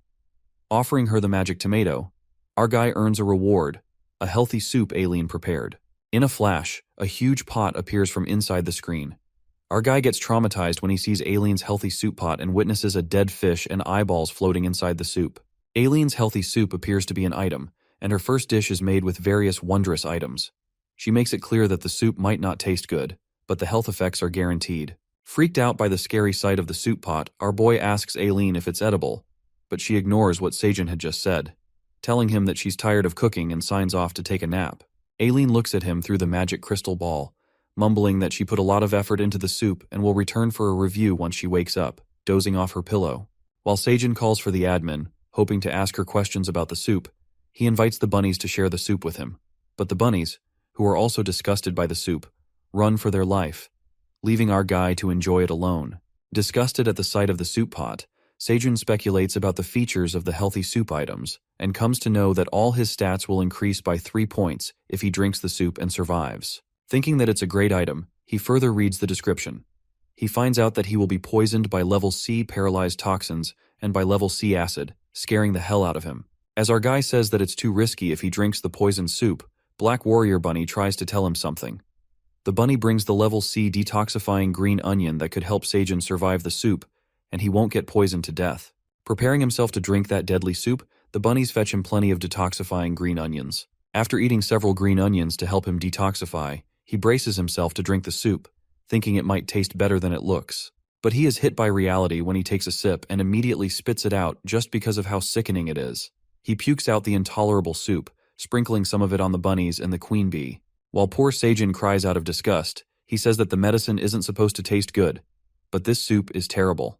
Offering her the magic tomato, our guy earns a reward, a healthy soup Ailen prepared. In a flash, a huge pot appears from inside the screen. Our guy gets traumatized when he sees Ailen's healthy soup pot and witnesses a dead fish and eyeballs floating inside the soup. Ailen's healthy soup appears to be an item, and her first dish is made with various wondrous items. She makes it clear that the soup might not taste good, but the health effects are guaranteed. Freaked out by the scary sight of the soup pot, our boy asks Ailen if it's edible, but she ignores what Sejun had just said, telling him that she's tired of cooking and signs off to take a nap. Ailen looks at him through the magic crystal ball, mumbling that she put a lot of effort into the soup and will return for a review once she wakes up, dozing off her pillow. While Sejun calls for the admin, hoping to ask her questions about the soup, he invites the bunnies to share the soup with him. But the bunnies, who are also disgusted by the soup, run for their life, leaving our guy to enjoy it alone. Disgusted at the sight of the soup pot, Sejun speculates about the features of the healthy soup items and comes to know that all his stats will increase by 3 points if he drinks the soup and survives. Thinking that it's a great item, he further reads the description. He finds out that he will be poisoned by level C paralyzed toxins and by level C acid, scaring the hell out of him. As our guy says that it's too risky if he drinks the poisoned soup, Black Warrior Bunny tries to tell him something. The bunny brings the level C detoxifying green onion that could help Sejun survive the soup, and he won't get poisoned to death. Preparing himself to drink that deadly soup, the bunnies fetch him plenty of detoxifying green onions. After eating several green onions to help him detoxify, he braces himself to drink the soup, thinking it might taste better than it looks. But he is hit by reality when he takes a sip and immediately spits it out just because of how sickening it is. He pukes out the intolerable soup, sprinkling some of it on the bunnies and the queen bee. While poor Seijin cries out of disgust, he says that the medicine isn't supposed to taste good, but this soup is terrible.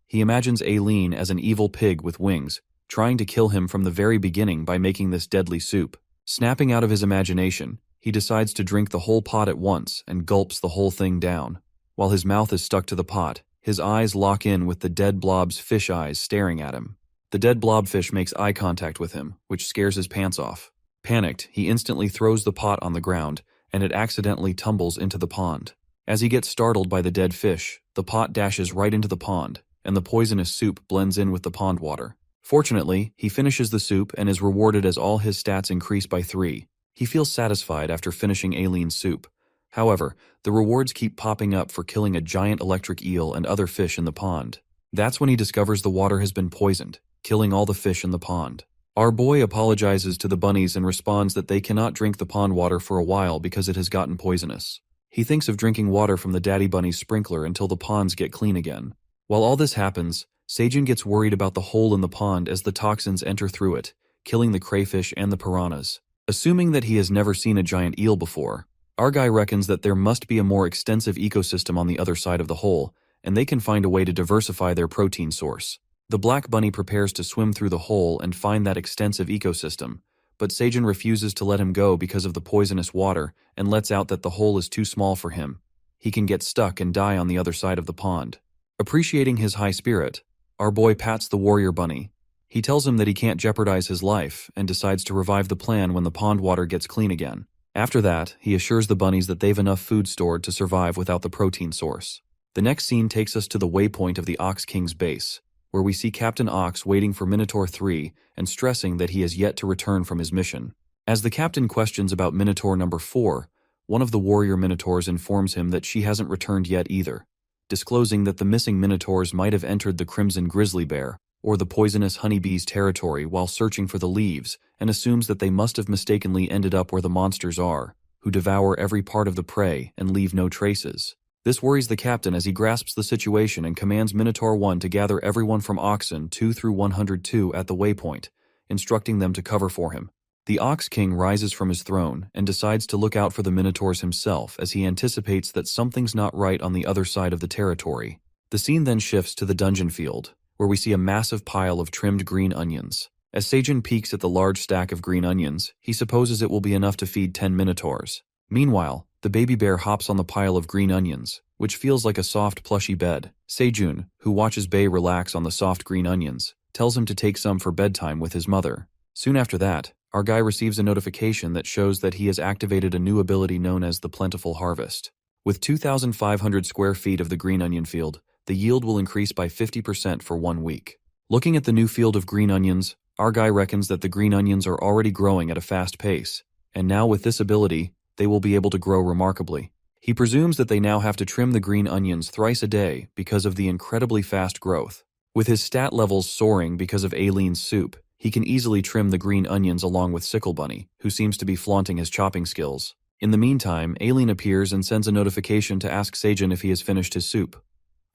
He imagines Ailen as an evil pig with wings, trying to kill him from the very beginning by making this deadly soup. Snapping out of his imagination, he decides to drink the whole pot at once and gulps the whole thing down. While his mouth is stuck to the pot, his eyes lock in with the dead blob's fish eyes staring at him. The dead blobfish makes eye contact with him, which scares his pants off. Panicked, he instantly throws the pot on the ground, and it accidentally tumbles into the pond. As he gets startled by the dead fish, the pot dashes right into the pond, and the poisonous soup blends in with the pond water. Fortunately, he finishes the soup and is rewarded as all his stats increase by 3. He feels satisfied after finishing Ailen's soup. However, the rewards keep popping up for killing a giant electric eel and other fish in the pond. That's when he discovers the water has been poisoned, killing all the fish in the pond. Our boy apologizes to the bunnies and responds that they cannot drink the pond water for a while because it has gotten poisonous. He thinks of drinking water from the daddy bunny's sprinkler until the ponds get clean again. While all this happens, Seijin gets worried about the hole in the pond as the toxins enter through it, killing the crayfish and the piranhas. Assuming that he has never seen a giant eel before, our guy reckons that there must be a more extensive ecosystem on the other side of the hole, and they can find a way to diversify their protein source. The black bunny prepares to swim through the hole and find that extensive ecosystem, but Seijin refuses to let him go because of the poisonous water and lets out that the hole is too small for him. He can get stuck and die on the other side of the pond. Appreciating his high spirit, our boy pats the warrior bunny. He tells him that he can't jeopardize his life and decides to revive the plan when the pond water gets clean again. After that, he assures the bunnies that they've enough food stored to survive without the protein source. The next scene takes us to the waypoint of the Ox King's base, where we see Captain Ox waiting for Minotaur 3 and stressing that he has yet to return from his mission. As the captain questions about Minotaur number 4, one of the warrior Minotaurs informs him that she hasn't returned yet either, disclosing that the missing Minotaurs might have entered the Crimson Grizzly Bear or the poisonous honeybee's territory while searching for the leaves, and assumes that they must have mistakenly ended up where the monsters are, who devour every part of the prey and leave no traces. This worries the captain as he grasps the situation and commands Minotaur 1 to gather everyone from Oxen 2 through 102 at the waypoint, instructing them to cover for him. The Ox King rises from his throne and decides to look out for the Minotaurs himself as he anticipates that something's not right on the other side of the territory. The scene then shifts to the dungeon field, where we see a massive pile of trimmed green onions. As Seijin peeks at the large stack of green onions, he supposes it will be enough to feed 10 Minotaurs. Meanwhile, the baby bear hops on the pile of green onions, which feels like a soft, plushy bed. Seijun, who watches Bei relax on the soft green onions, tells him to take some for bedtime with his mother. Soon after that, our guy receives a notification that shows that he has activated a new ability known as the Plentiful Harvest. With 2,500 square feet of the green onion field, the yield will increase by 50% for 1 week. Looking at the new field of green onions, our guy reckons that the green onions are already growing at a fast pace, and now with this ability, they will be able to grow remarkably. He presumes that they now have to trim the green onions thrice a day because of the incredibly fast growth. With his stat levels soaring because of Ailen's soup, he can easily trim the green onions along with Sickle Bunny, who seems to be flaunting his chopping skills. In the meantime, Ailen appears and sends a notification to ask Seijin if he has finished his soup.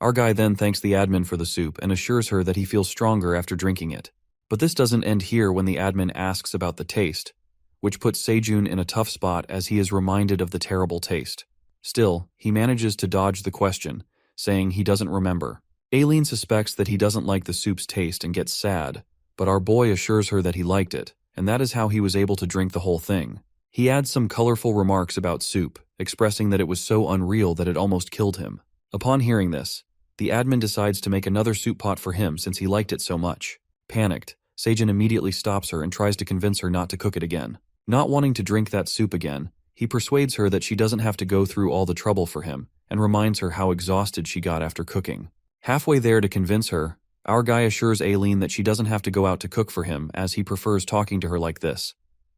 Our guy then thanks the admin for the soup and assures her that he feels stronger after drinking it. But this doesn't end here when the admin asks about the taste, which puts Seijun in a tough spot as he is reminded of the terrible taste. Still, he manages to dodge the question, saying he doesn't remember. Ailen suspects that he doesn't like the soup's taste and gets sad, but our boy assures her that he liked it, and that is how he was able to drink the whole thing. He adds some colorful remarks about soup, expressing that it was so unreal that it almost killed him. Upon hearing this, the admin decides to make another soup pot for him since he liked it so much. Panicked, Seijin immediately stops her and tries to convince her not to cook it again. Not wanting to drink that soup again, he persuades her that she doesn't have to go through all the trouble for him, and reminds her how exhausted she got after cooking. Halfway there to convince her, our guy assures Ailen that she doesn't have to go out to cook for him as he prefers talking to her like this,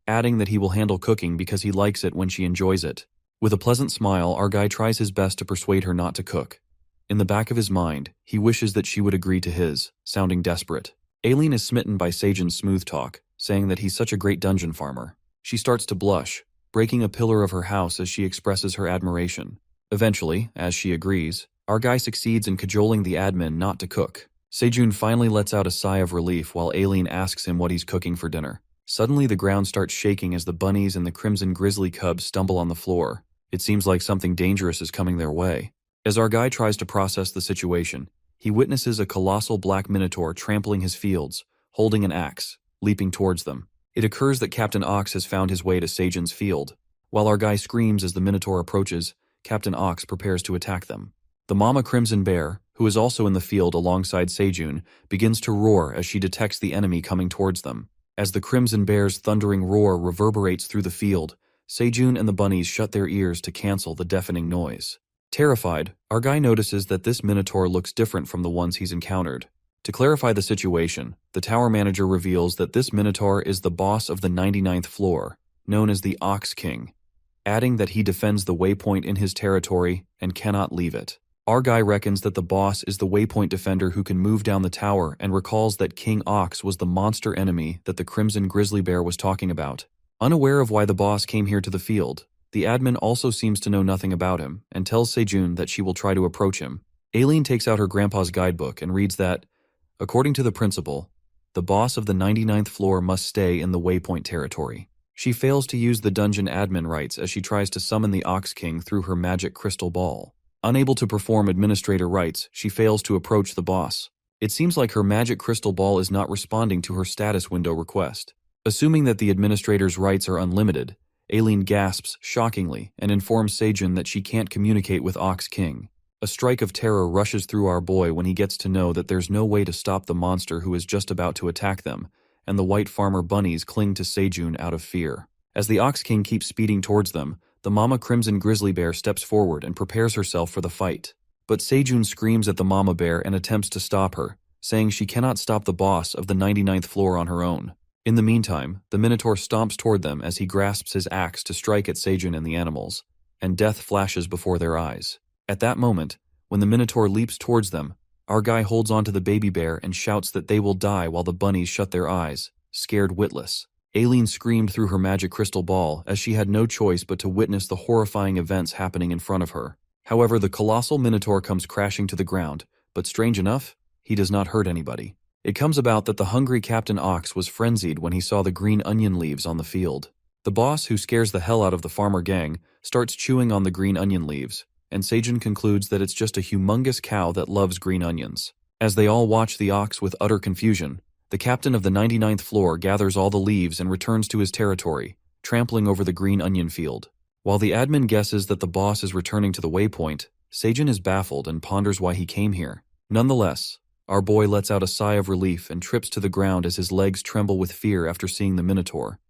adding that he will handle cooking because he likes it when she enjoys it. With a pleasant smile, our guy tries his best to persuade her not to cook. In the back of his mind, he wishes that she would agree to his, sounding desperate. Ailen is smitten by Seijin's smooth talk, saying that he's such a great dungeon farmer. She starts to blush, breaking a pillar of her house as she expresses her admiration. Eventually, as she agrees, Our guy succeeds in cajoling the admin not to cook. Sejun finally lets out a sigh of relief while Ailen asks him what he's cooking for dinner. Suddenly the ground starts shaking as the bunnies and the crimson grizzly cubs stumble on the floor. It seems like something dangerous is coming their way. As our guy tries to process the situation, he witnesses a colossal black minotaur trampling his fields, holding an axe, leaping towards them. It occurs that Captain Ox has found his way to Sejun's field. While our guy screams as the minotaur approaches, Captain Ox prepares to attack them. The mama crimson bear, who is also in the field alongside Sejun, begins to roar as she detects the enemy coming towards them. As the crimson bear's thundering roar reverberates through the field, Sejun and the bunnies shut their ears to cancel the deafening noise. Terrified, our guy notices that this minotaur looks different from the ones he's encountered. To clarify the situation, the tower manager reveals that this minotaur is the boss of the 99th floor, known as the Ox King, adding that he defends the waypoint in his territory and cannot leave it. Our guy reckons that the boss is the waypoint defender who can move down the tower and recalls that King Ox was the monster enemy that the Crimson Grizzly Bear was talking about. Unaware of why the boss came here to the field, the admin also seems to know nothing about him and tells Sejun that she will try to approach him. Ailen takes out her grandpa's guidebook and reads that, according to the principal, the boss of the 99th floor must stay in the waypoint territory. She fails to use the dungeon admin rights as she tries to summon the Ox King through her magic crystal ball. Unable to perform administrator rights, she fails to approach the boss. It seems like her magic crystal ball is not responding to her status window request. Assuming that the administrator's rights are unlimited, Ailen gasps shockingly and informs Sejun that she can't communicate with Ox King. A strike of terror rushes through our boy when he gets to know that there's no way to stop the monster who is just about to attack them, and the white farmer bunnies cling to Sejun out of fear. As the Ox King keeps speeding towards them, the mama crimson grizzly bear steps forward and prepares herself for the fight. But Sejun screams at the mama bear and attempts to stop her, saying she cannot stop the boss of the 99th floor on her own. In the meantime, the minotaur stomps toward them as he grasps his axe to strike at Sejun and the animals, and death flashes before their eyes. At that moment, when the minotaur leaps towards them, our guy holds onto the baby bear and shouts that they will die while the bunnies shut their eyes, scared witless. Ailen screamed through her magic crystal ball as she had no choice but to witness the horrifying events happening in front of her. However, the colossal minotaur comes crashing to the ground, but strange enough, he does not hurt anybody. It comes about that the hungry Captain Ox was frenzied when he saw the green onion leaves on the field. The boss, who scares the hell out of the farmer gang, starts chewing on the green onion leaves, and Sejun concludes that it's just a humongous cow that loves green onions. As they all watch the ox with utter confusion, the captain of the 99th floor gathers all the leaves and returns to his territory, trampling over the green onion field. While the admin guesses that the boss is returning to the waypoint, Sejun is baffled and ponders why he came here. Nonetheless, our boy lets out a sigh of relief and trips to the ground as his legs tremble with fear after seeing the minotaur,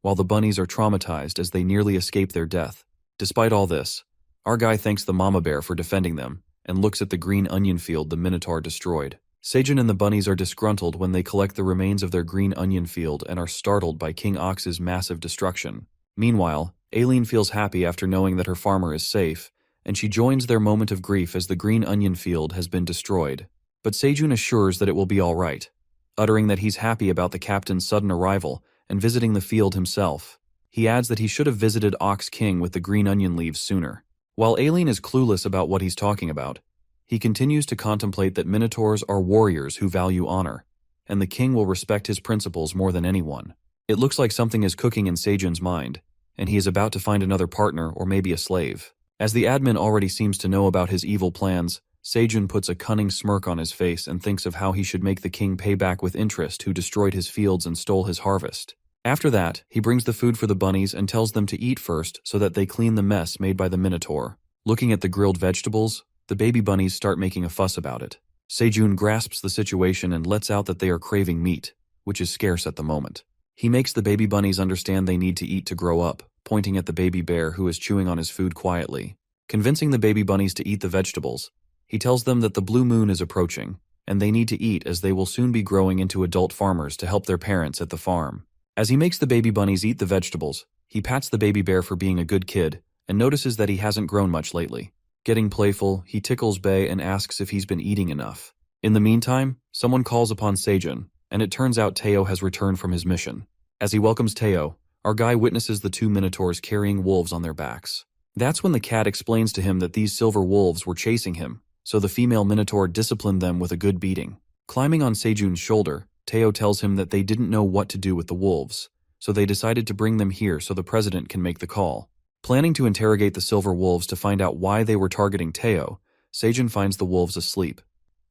while the bunnies are traumatized as they nearly escape their death. Despite all this, our guy thanks the mama bear for defending them and looks at the green onion field the minotaur destroyed. Sejun and the bunnies are disgruntled when they collect the remains of their green onion field and are startled by King Ox's massive destruction. Meanwhile, Ailen feels happy after knowing that her farmer is safe, and she joins their moment of grief as the green onion field has been destroyed. But Sejun assures that it will be all right, uttering that he's happy about the captain's sudden arrival and visiting the field himself. He adds that he should have visited Ox King with the green onion leaves sooner. While Ailen is clueless about what he's talking about, he continues to contemplate that minotaurs are warriors who value honor, and the king will respect his principles more than anyone. It looks like something is cooking in Sejun's mind, and he is about to find another partner or maybe a slave. As the admin already seems to know about his evil plans, Sejun puts a cunning smirk on his face and thinks of how he should make the king pay back with interest who destroyed his fields and stole his harvest. After that, he brings the food for the bunnies and tells them to eat first so that they clean the mess made by the minotaur. Looking at the grilled vegetables, the baby bunnies start making a fuss about it. Sejun grasps the situation and lets out that they are craving meat, which is scarce at the moment. He makes the baby bunnies understand they need to eat to grow up, pointing at the baby bear who is chewing on his food quietly. Convincing the baby bunnies to eat the vegetables, he tells them that the blue moon is approaching, and they need to eat as they will soon be growing into adult farmers to help their parents at the farm. As he makes the baby bunnies eat the vegetables, he pats the baby bear for being a good kid and notices that he hasn't grown much lately. Getting playful, he tickles Bae and asks if he's been eating enough. In the meantime, someone calls upon Sejun, and it turns out Teao has returned from his mission. As he welcomes Teao, our guy witnesses the two minotaurs carrying wolves on their backs. That's when the cat explains to him that these silver wolves were chasing him, so the female minotaur disciplined them with a good beating. Climbing on Sejun's shoulder, Teao tells him that they didn't know what to do with the wolves, so they decided to bring them here so the president can make the call. Planning to interrogate the silver wolves to find out why they were targeting Teao, Sejun finds the wolves asleep.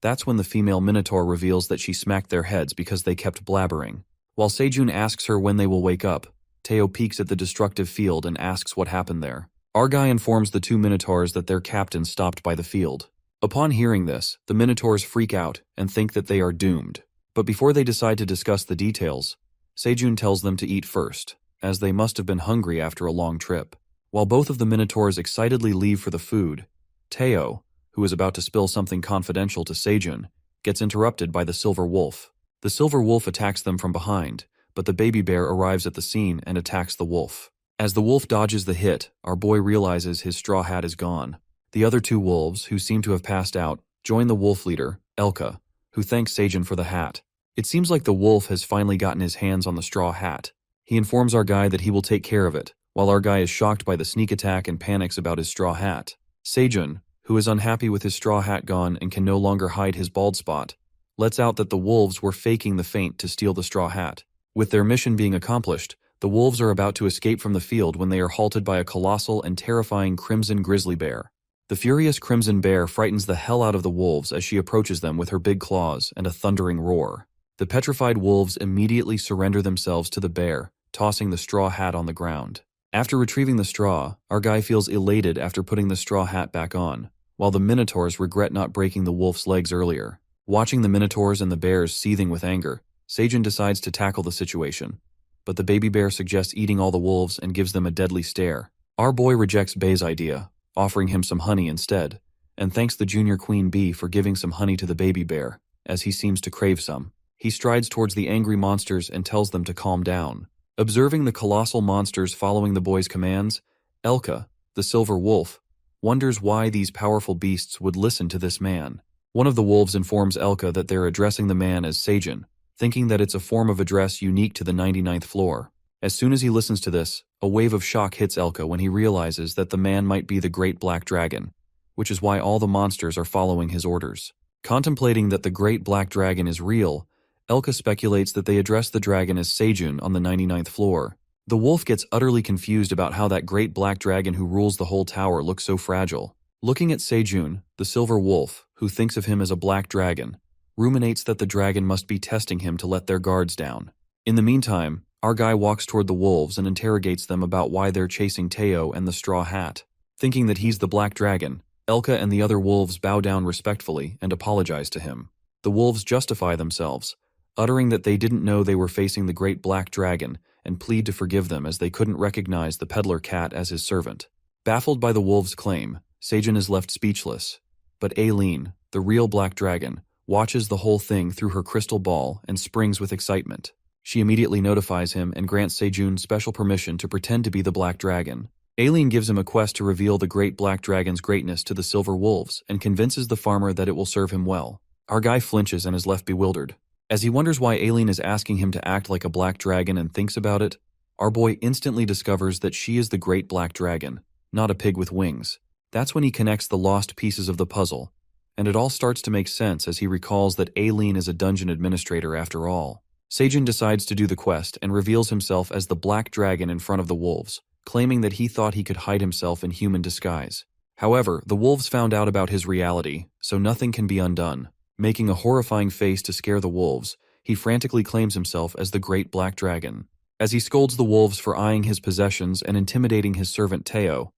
That's when the female minotaur reveals that she smacked their heads because they kept blabbering. While Sejun asks her when they will wake up, Teao peeks at the destructive field and asks what happened there. Our guy informs the two minotaurs that their captain stopped by the field. Upon hearing this, the minotaurs freak out and think that they are doomed. But before they decide to discuss the details, Sejun tells them to eat first, as they must have been hungry after a long trip. While both of the minotaurs excitedly leave for the food, Teao, who is about to spill something confidential to Sejun, gets interrupted by the silver wolf. The silver wolf attacks them from behind, but the baby bear arrives at the scene and attacks the wolf. As the wolf dodges the hit, our boy realizes his straw hat is gone. The other two wolves, who seem to have passed out, join the wolf leader, Elka, who thanks Sejun for the hat. It seems like the wolf has finally gotten his hands on the straw hat. He informs our guy that he will take care of it, while our guy is shocked by the sneak attack and panics about his straw hat. Sejun, who is unhappy with his straw hat gone and can no longer hide his bald spot, lets out that the wolves were faking the feint to steal the straw hat. With their mission being accomplished, the wolves are about to escape from the field when they are halted by a colossal and terrifying crimson grizzly bear. The furious crimson bear frightens the hell out of the wolves as she approaches them with her big claws and a thundering roar. The petrified wolves immediately surrender themselves to the bear, tossing the straw hat on the ground. After retrieving the straw, our guy feels elated after putting the straw hat back on, while the minotaurs regret not breaking the wolf's legs earlier. Watching the minotaurs and the bears seething with anger, Sejun decides to tackle the situation. But the baby bear suggests eating all the wolves and gives them a deadly stare. Our boy rejects Bei's idea, offering him some honey instead, and thanks the junior queen bee for giving some honey to the baby bear, as he seems to crave some. He strides towards the angry monsters and tells them to calm down. Observing the colossal monsters following the boy's commands, Elka, the silver wolf, wonders why these powerful beasts would listen to this man. One of the wolves informs Elka that they're addressing the man as Sejun, thinking that it's a form of address unique to the 99th floor. As soon as he listens to this, a wave of shock hits Elka when he realizes that the man might be the Great Black Dragon, which is why all the monsters are following his orders. Contemplating that the Great Black Dragon is real, Elka speculates that they address the dragon as Sejun on the 99th floor. The wolf gets utterly confused about how that Great Black Dragon who rules the whole tower looks so fragile. Looking at Sejun, the silver wolf, who thinks of him as a black dragon, ruminates that the dragon must be testing him to let their guards down. In the meantime, our guy walks toward the wolves and interrogates them about why they're chasing Teao and the straw hat. Thinking that he's the black dragon, Elka and the other wolves bow down respectfully and apologize to him. The wolves justify themselves, uttering that they didn't know they were facing the Great Black Dragon and plead to forgive them as they couldn't recognize the peddler cat as his servant. Baffled by the wolves' claim, Sejun is left speechless, but Ailen, the real black dragon, watches the whole thing through her crystal ball and springs with excitement. She immediately notifies him and grants Sejun special permission to pretend to be the black dragon. Ailen gives him a quest to reveal the Great Black Dragon's greatness to the silver wolves and convinces the farmer that it will serve him well. Our guy flinches and is left bewildered. As he wonders why Ailen is asking him to act like a black dragon and thinks about it, our boy instantly discovers that she is the Great Black Dragon, not a pig with wings. That's when he connects the lost pieces of the puzzle, and it all starts to make sense as he recalls that Ailen is a dungeon administrator after all. Sejun decides to do the quest and reveals himself as the black dragon in front of the wolves, claiming that he thought he could hide himself in human disguise. However, the wolves found out about his reality, so nothing can be undone. Making a horrifying face to scare the wolves, he frantically claims himself as the Great Black Dragon. As he scolds the wolves for eyeing his possessions and intimidating his servant Teao,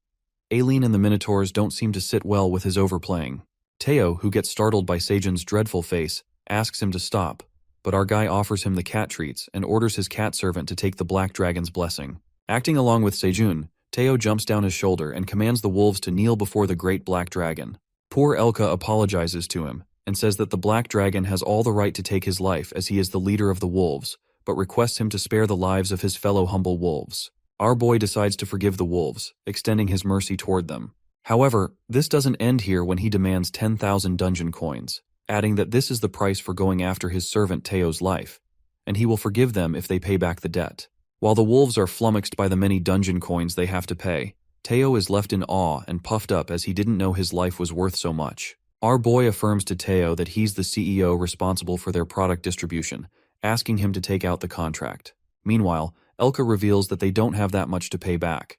Ailen and the minotaurs don't seem to sit well with his overplaying. Teao, who gets startled by Sejun's dreadful face, asks him to stop, but our guy offers him the cat treats and orders his cat servant to take the Black Dragon's blessing. Acting along with Sejun, Teao jumps down his shoulder and commands the wolves to kneel before the Great Black Dragon. Poor Elka apologizes to him and says that the Black Dragon has all the right to take his life as he is the leader of the wolves, but requests him to spare the lives of his fellow humble wolves. Our boy decides to forgive the wolves, extending his mercy toward them. However, this doesn't end here when he demands 10,000 dungeon coins, adding that this is the price for going after his servant Teo's life, and he will forgive them if they pay back the debt. While the wolves are flummoxed by the many dungeon coins they have to pay, Teao is left in awe and puffed up as he didn't know his life was worth so much. Our boy affirms to Teao that he's the CEO responsible for their product distribution, asking him to take out the contract. Meanwhile, Elka reveals that they don't have that much to pay back.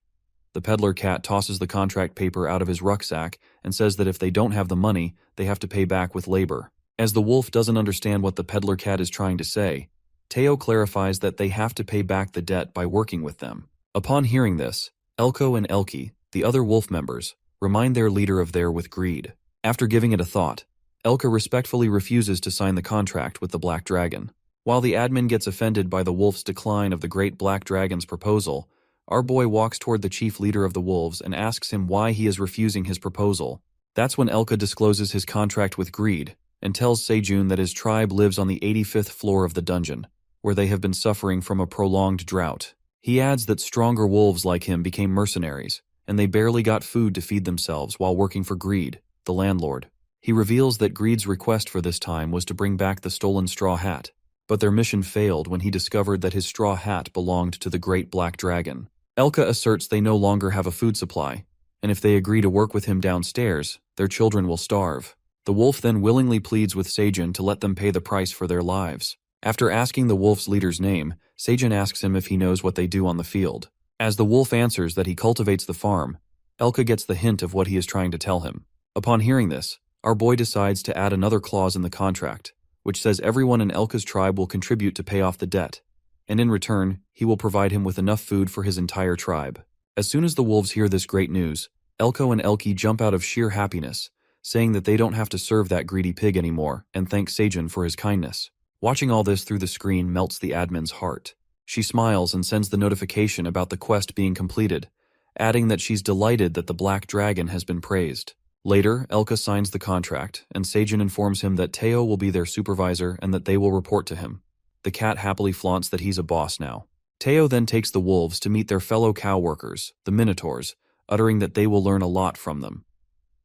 The peddler cat tosses the contract paper out of his rucksack and says that if they don't have the money, they have to pay back with labor. As the wolf doesn't understand what the peddler cat is trying to say, Teao clarifies that they have to pay back the debt by working with them. Upon hearing this, Elko and Elki, the other wolf members, remind their leader of their with greed. After giving it a thought, Elka respectfully refuses to sign the contract with the Black Dragon. While the admin gets offended by the wolf's decline of the Great Black Dragon's proposal, our boy walks toward the chief leader of the wolves and asks him why he is refusing his proposal. That's when Elka discloses his contract with greed and tells Sejun that his tribe lives on the 85th floor of the dungeon, where they have been suffering from a prolonged drought. He adds that stronger wolves like him became mercenaries, and they barely got food to feed themselves while working for Greed, the landlord. He reveals that Greed's request for this time was to bring back the stolen straw hat, but their mission failed when he discovered that his straw hat belonged to the Great Black Dragon. Elka asserts they no longer have a food supply, and if they agree to work with him downstairs, their children will starve. The wolf then willingly pleads with Sejun to let them pay the price for their lives. After asking the wolf's leader's name, Sejun asks him if he knows what they do on the field. As the wolf answers that he cultivates the farm, Elka gets the hint of what he is trying to tell him. Upon hearing this, our boy decides to add another clause in the contract, which says everyone in Elka's tribe will contribute to pay off the debt, and in return, he will provide him with enough food for his entire tribe. As soon as the wolves hear this great news, Elko and Elki jump out of sheer happiness, saying that they don't have to serve that greedy pig anymore, and thank Sejun for his kindness. Watching all this through the screen melts the admin's heart. She smiles and sends the notification about the quest being completed, adding that she's delighted that the Black Dragon has been praised. Later, Elka signs the contract, and Sejun informs him that Teao will be their supervisor and that they will report to him. The cat happily flaunts that he's a boss now. Teao then takes the wolves to meet their fellow cow workers, the minotaurs, uttering that they will learn a lot from them.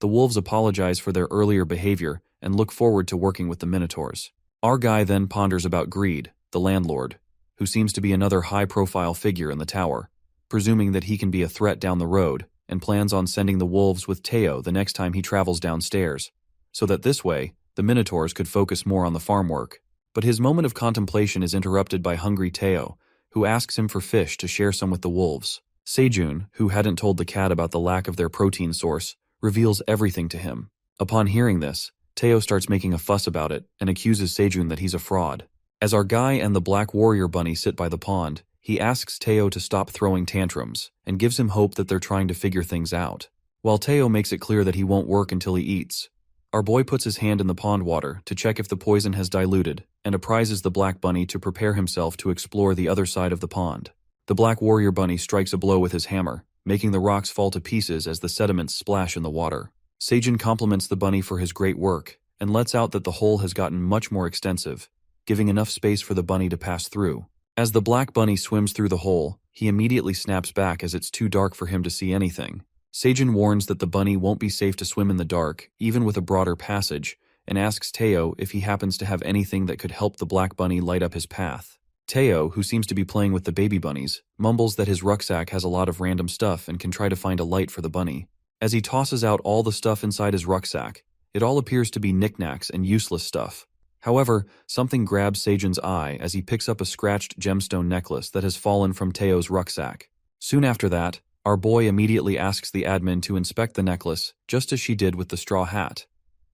The wolves apologize for their earlier behavior and look forward to working with the minotaurs. Our guy then ponders about Greed, the landlord, who seems to be another high-profile figure in the tower, presuming that he can be a threat down the road, and plans on sending the wolves with Teao the next time he travels downstairs, so that this way, the minotaurs could focus more on the farm work. But his moment of contemplation is interrupted by hungry Teao, who asks him for fish to share some with the wolves. Sejun, who hadn't told the cat about the lack of their protein source, reveals everything to him. Upon hearing this, Teao starts making a fuss about it and accuses Sejun that he's a fraud. As our guy and the Black Warrior Bunny sit by the pond, he asks Teao to stop throwing tantrums and gives him hope that they're trying to figure things out. While Teao makes it clear that he won't work until he eats, our boy puts his hand in the pond water to check if the poison has diluted and apprises the Black Bunny to prepare himself to explore the other side of the pond. The Black Warrior Bunny strikes a blow with his hammer, making the rocks fall to pieces as the sediments splash in the water. Sejun compliments the bunny for his great work and lets out that the hole has gotten much more extensive, giving enough space for the bunny to pass through. As the Black Bunny swims through the hole, he immediately snaps back as it's too dark for him to see anything. Sejun warns that the bunny won't be safe to swim in the dark, even with a broader passage, and asks Teao if he happens to have anything that could help the Black Bunny light up his path. Teao, who seems to be playing with the baby bunnies, mumbles that his rucksack has a lot of random stuff and can try to find a light for the bunny. As he tosses out all the stuff inside his rucksack, it all appears to be knickknacks and useless stuff. However, something grabs Sejun's eye as he picks up a scratched gemstone necklace that has fallen from Teo's rucksack. Soon after that, our boy immediately asks the admin to inspect the necklace, just as she did with the straw hat.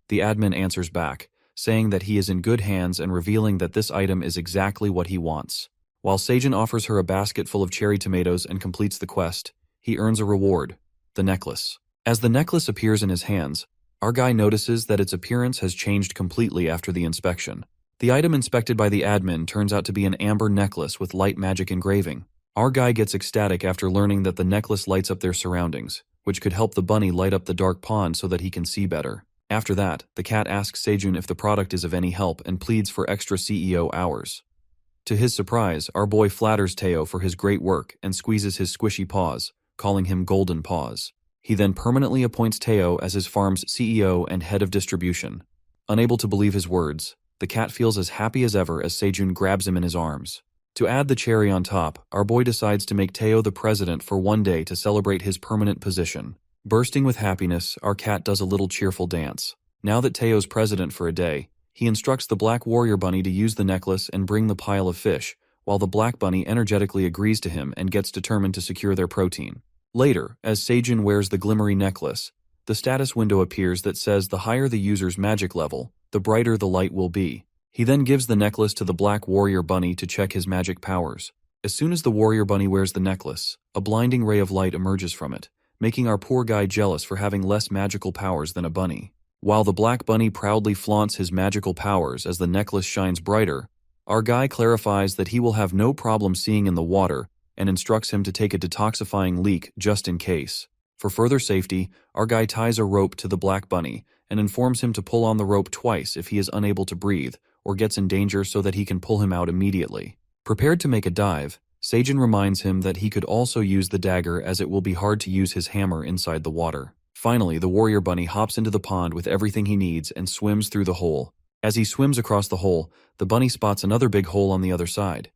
The admin answers back, saying that he is in good hands and revealing that this item is exactly what he wants. While Sejun offers her a basket full of cherry tomatoes and completes the quest, he earns a reward, the necklace. As the necklace appears in his hands, our guy notices that its appearance has changed completely after the inspection. The item inspected by the admin turns out to be an amber necklace with light magic engraving. Our guy gets ecstatic after learning that the necklace lights up their surroundings, which could help the bunny light up the dark pond so that he can see better. After that, the cat asks Sejun if the product is of any help and pleads for extra CEO hours. To his surprise, our boy flatters Teao for his great work and squeezes his squishy paws, calling him Golden Paws. He then permanently appoints Teao as his farm's CEO and head of distribution. Unable to believe his words, the cat feels as happy as ever as Sejun grabs him in his arms. To add the cherry on top, our boy decides to make Teao the president for one day to celebrate his permanent position. Bursting with happiness, our cat does a little cheerful dance. Now that Teo's president for a day, he instructs the black warrior bunny to use the necklace and bring the pile of fish, while the black bunny energetically agrees to him and gets determined to secure their protein. Later, as Seijun wears the glimmery necklace, the status window appears that says the higher the user's magic level, the brighter the light will be. He then gives the necklace to the black warrior bunny to check his magic powers. As soon as the warrior bunny wears the necklace, a blinding ray of light emerges from it, making our poor guy jealous for having less magical powers than a bunny. While the black bunny proudly flaunts his magical powers as the necklace shines brighter, our guy clarifies that he will have no problem seeing in the water and instructs him to take a detoxifying leak just in case. For further safety, our guy ties a rope to the black bunny and informs him to pull on the rope twice if he is unable to breathe or gets in danger so that he can pull him out immediately. Prepared to make a dive, Seijun reminds him that he could also use the dagger as it will be hard to use his hammer inside the water. Finally, the warrior bunny hops into the pond with everything he needs and swims through the hole. As he swims across the hole, the bunny spots another big hole on the other side.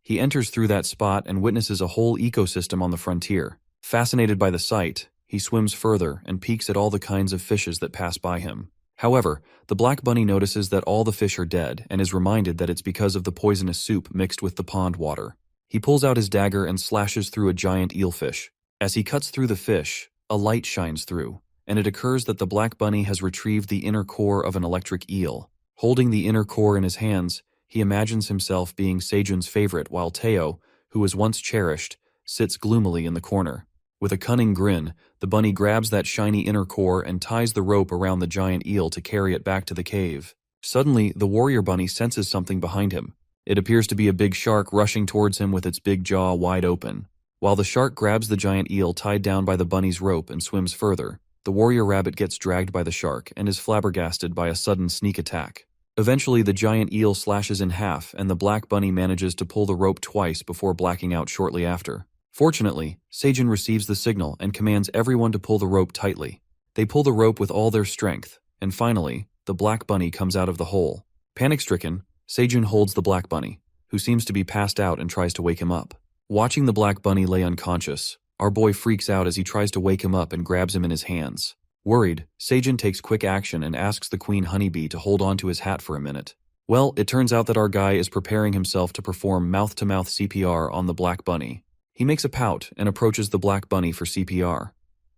He enters through that spot and witnesses a whole ecosystem on the frontier. Fascinated by the sight, he swims further and peeks at all the kinds of fishes that pass by him. However, the black bunny notices that all the fish are dead and is reminded that it's because of the poisonous soup mixed with the pond water. He pulls out his dagger and slashes through a giant eelfish. As he cuts through the fish, a light shines through, and it occurs that the black bunny has retrieved the inner core of an electric eel. Holding the inner core in his hands, he imagines himself being Seijun's favorite while Teao, who was once cherished, sits gloomily in the corner. With a cunning grin, the bunny grabs that shiny inner core and ties the rope around the giant eel to carry it back to the cave. Suddenly, the warrior bunny senses something behind him. It appears to be a big shark rushing towards him with its big jaw wide open. While the shark grabs the giant eel tied down by the bunny's rope and swims further, the warrior rabbit gets dragged by the shark and is flabbergasted by a sudden sneak attack. Eventually, the giant eel slashes in half and the black bunny manages to pull the rope twice before blacking out shortly after. Fortunately, Seijun receives the signal and commands everyone to pull the rope tightly. They pull the rope with all their strength, and finally, the black bunny comes out of the hole. Panic-stricken, Seijun holds the black bunny, who seems to be passed out and tries to wake him up. Watching the black bunny lay unconscious, our boy freaks out as he tries to wake him up and grabs him in his hands. Worried, Seijun takes quick action and asks the queen honeybee to hold on to his hat for a minute. Well, it turns out that our guy is preparing himself to perform mouth-to-mouth CPR on the black bunny. He makes a pout and approaches the black bunny for CPR.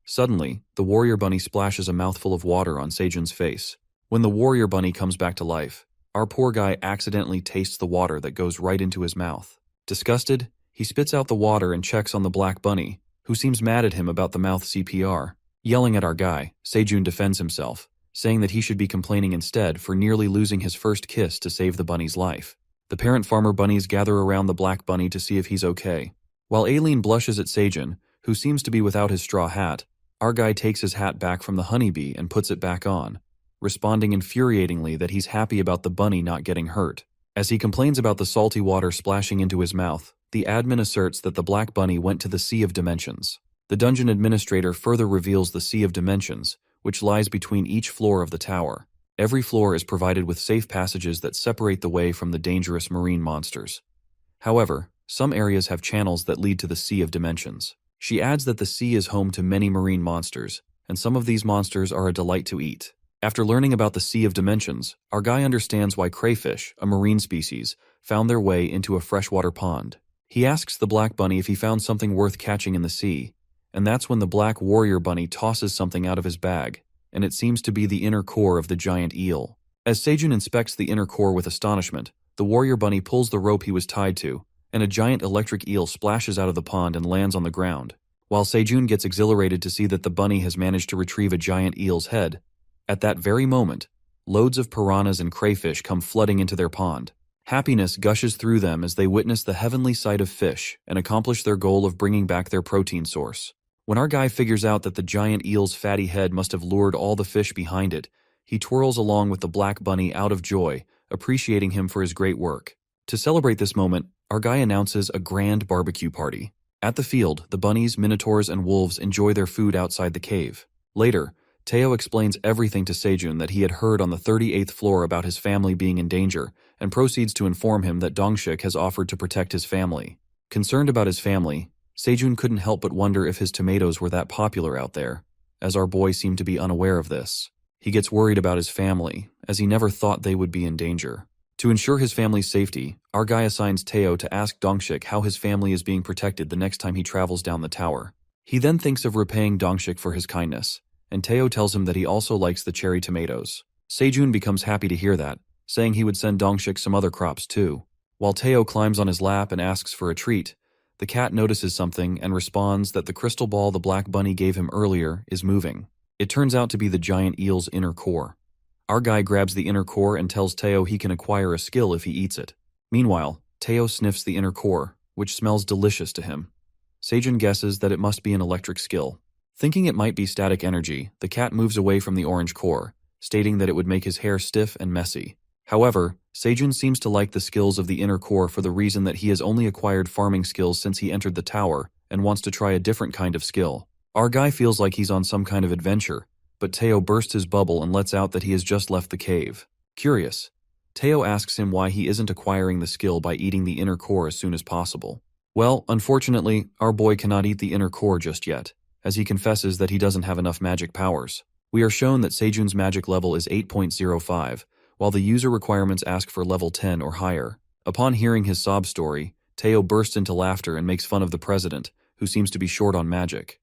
Suddenly, the warrior bunny splashes a mouthful of water on Seijun's face. When the warrior bunny comes back to life, our poor guy accidentally tastes the water that goes right into his mouth. Disgusted, he spits out the water and checks on the black bunny, who seems mad at him about the mouth CPR. Yelling at our guy, Seijun defends himself, saying that he should be complaining instead for nearly losing his first kiss to save the bunny's life. The parent farmer bunnies gather around the black bunny to see if he's okay. While Ailen blushes at Seijun, who seems to be without his straw hat, our guy takes his hat back from the honeybee and puts it back on, responding infuriatingly that he's happy about the bunny not getting hurt. As he complains about the salty water splashing into his mouth, the admin asserts that the black bunny went to the Sea of Dimensions. The dungeon administrator further reveals the Sea of Dimensions, which lies between each floor of the tower. Every floor is provided with safe passages that separate the way from the dangerous marine monsters. However, some areas have channels that lead to the Sea of Dimensions. She adds that the sea is home to many marine monsters, and some of these monsters are a delight to eat. After learning about the Sea of Dimensions, our guy understands why crayfish, a marine species, found their way into a freshwater pond. He asks the black bunny if he found something worth catching in the sea, and that's when the black warrior bunny tosses something out of his bag, and it seems to be the inner core of the giant eel. As Seijun inspects the inner core with astonishment, the warrior bunny pulls the rope he was tied to, and a giant electric eel splashes out of the pond and lands on the ground. While Seijun gets exhilarated to see that the bunny has managed to retrieve a giant eel's head, at that very moment, loads of piranhas and crayfish come flooding into their pond. Happiness gushes through them as they witness the heavenly sight of fish and accomplish their goal of bringing back their protein source. When our guy figures out that the giant eel's fatty head must have lured all the fish behind it, he twirls along with the black bunny out of joy, appreciating him for his great work. To celebrate this moment, our guy announces a grand barbecue party. At the field, the bunnies, minotaurs, and wolves enjoy their food outside the cave. Later, Teao explains everything to Seijun that he had heard on the 38th floor about his family being in danger, and proceeds to inform him that Dongshik has offered to protect his family. Concerned about his family, Seijun couldn't help but wonder if his tomatoes were that popular out there, as our boy seemed to be unaware of this. He gets worried about his family, as he never thought they would be in danger. To ensure his family's safety, our guy assigns Teao to ask Dongshik how his family is being protected the next time he travels down the tower. He then thinks of repaying Dongshik for his kindness, and Teao tells him that he also likes the cherry tomatoes. Sejun becomes happy to hear that, saying he would send Dongshik some other crops too. While Teao climbs on his lap and asks for a treat, the cat notices something and responds that the crystal ball the black bunny gave him earlier is moving. It turns out to be the giant eel's inner core. Our guy grabs the inner core and tells Teao he can acquire a skill if he eats it. Meanwhile, Teao sniffs the inner core, which smells delicious to him. Sejun guesses that it must be an electric skill. Thinking it might be static energy, the cat moves away from the orange core, stating that it would make his hair stiff and messy. However, Sejun seems to like the skills of the inner core for the reason that he has only acquired farming skills since he entered the tower and wants to try a different kind of skill. Our guy feels like he's on some kind of adventure, but Teao bursts his bubble and lets out that he has just left the cave. Curious, Teao asks him why he isn't acquiring the skill by eating the inner core as soon as possible. Well, unfortunately, our boy cannot eat the inner core just yet, as he confesses that he doesn't have enough magic powers. We are shown that Sejun's magic level is 8.05, while the user requirements ask for level 10 or higher. Upon hearing his sob story, Teao bursts into laughter and makes fun of the president, who seems to be short on magic.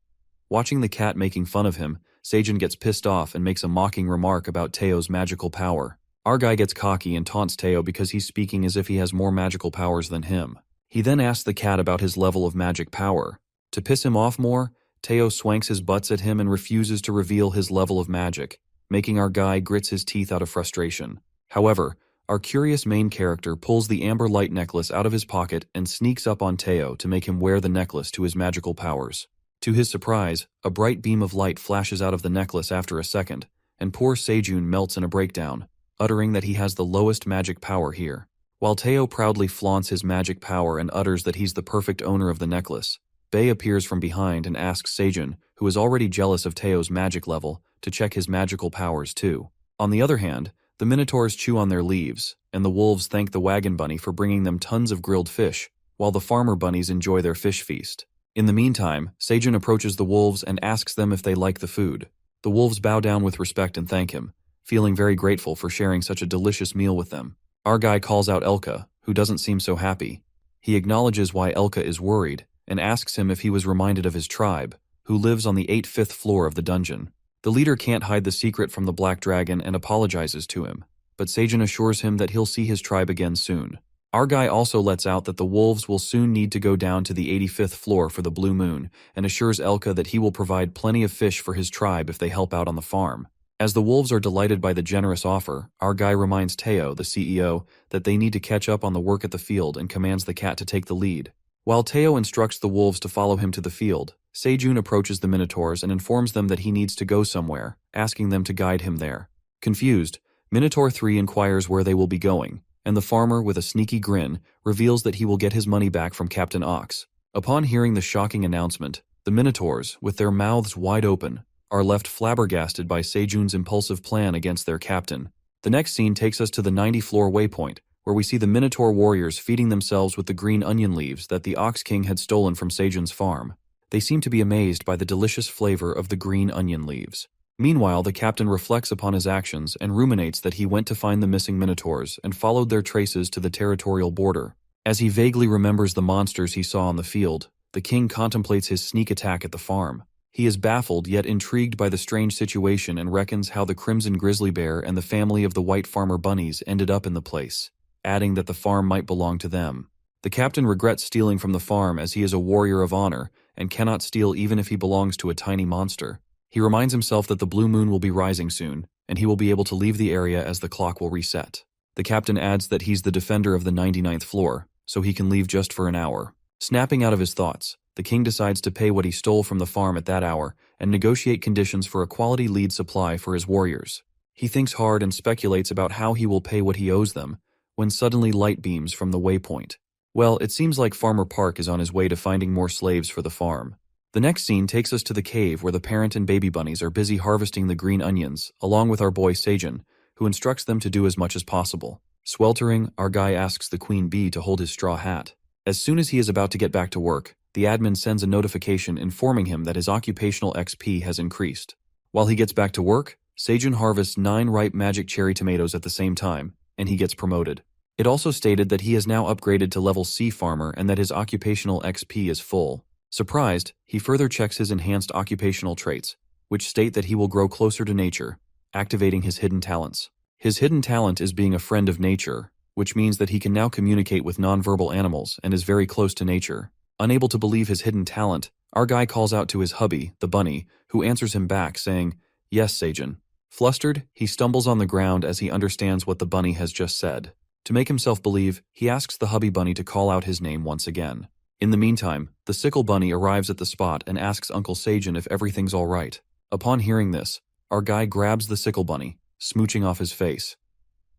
Watching the cat making fun of him, Sejun gets pissed off and makes a mocking remark about Teo's magical power. Our guy gets cocky and taunts Teao because he's speaking as if he has more magical powers than him. He then asks the cat about his level of magic power. To piss him off more, Teao swanks his butts at him and refuses to reveal his level of magic, making our guy grits his teeth out of frustration. However, our curious main character pulls the amber light necklace out of his pocket and sneaks up on Teao to make him wear the necklace to his magical powers. To his surprise, a bright beam of light flashes out of the necklace after a second, and poor Sejun melts in a breakdown, uttering that he has the lowest magic power here. While Teao proudly flaunts his magic power and utters that he's the perfect owner of the necklace, Bei appears from behind and asks Sejun, who is already jealous of Teo's magic level, to check his magical powers too. On the other hand, the minotaurs chew on their leaves, and the wolves thank the wagon bunny for bringing them tons of grilled fish, while the farmer bunnies enjoy their fish feast. In the meantime, Sejun approaches the wolves and asks them if they like the food. The wolves bow down with respect and thank him, feeling very grateful for sharing such a delicious meal with them. Our guy calls out Elka, who doesn't seem so happy. He acknowledges why Elka is worried, and asks him if he was reminded of his tribe, who lives on the 85th floor of the dungeon. The leader can't hide the secret from the Black Dragon and apologizes to him, but Sejun assures him that he'll see his tribe again soon. Our guy also lets out that the wolves will soon need to go down to the 85th floor for the Blue Moon, and assures Elka that he will provide plenty of fish for his tribe if they help out on the farm. As the wolves are delighted by the generous offer, our guy reminds Teao, the CEO, that they need to catch up on the work at the field and commands the cat to take the lead. While Teao instructs the wolves to follow him to the field, Sejun approaches the minotaurs and informs them that he needs to go somewhere, asking them to guide him there. Confused, Minotaur 3 inquires where they will be going, and the farmer, with a sneaky grin, reveals that he will get his money back from Captain Ox. Upon hearing the shocking announcement, the minotaurs, with their mouths wide open, are left flabbergasted by Sejun's impulsive plan against their captain. The next scene takes us to the 90th floor waypoint, where we see the Minotaur warriors feeding themselves with the green onion leaves that the Ox King had stolen from Sejun's farm. They seem to be amazed by the delicious flavor of the green onion leaves. Meanwhile, the captain reflects upon his actions and ruminates that he went to find the missing Minotaurs and followed their traces to the territorial border. As he vaguely remembers the monsters he saw on the field, the king contemplates his sneak attack at the farm. He is baffled yet intrigued by the strange situation and reckons how the Crimson Grizzly Bear and the family of the White Farmer Bunnies ended up in the place, adding that the farm might belong to them. The captain regrets stealing from the farm as he is a warrior of honor and cannot steal even if he belongs to a tiny monster. He reminds himself that the blue moon will be rising soon, and he will be able to leave the area as the clock will reset. The captain adds that he's the defender of the 99th floor, so he can leave just for an hour. Snapping out of his thoughts, the king decides to pay what he stole from the farm at that hour and negotiate conditions for a quality lead supply for his warriors. He thinks hard and speculates about how he will pay what he owes them, when suddenly light beams from the waypoint. Well, it seems like Farmer Park is on his way to finding more slaves for the farm. The next scene takes us to the cave where the parent and baby bunnies are busy harvesting the green onions, along with our boy Sejun, who instructs them to do as much as possible. Sweltering, our guy asks the queen bee to hold his straw hat. As soon as he is about to get back to work, the admin sends a notification informing him that his occupational XP has increased. While he gets back to work, Seijun harvests 9 ripe magic cherry tomatoes at the same time, and he gets promoted. It also stated that he has now upgraded to level C farmer and that his occupational XP is full. Surprised, he further checks his enhanced occupational traits, which state that he will grow closer to nature, activating his hidden talents. His hidden talent is being a friend of nature, which means that he can now communicate with nonverbal animals and is very close to nature. Unable to believe his hidden talent, our guy calls out to his hubby, the bunny, who answers him back saying, "Yes, Seijun." Flustered, he stumbles on the ground as he understands what the bunny has just said. To make himself believe, he asks the hubby bunny to call out his name once again. In the meantime, the sickle bunny arrives at the spot and asks Uncle Seijun if everything's all right. Upon hearing this, our guy grabs the sickle bunny, smooching off his face.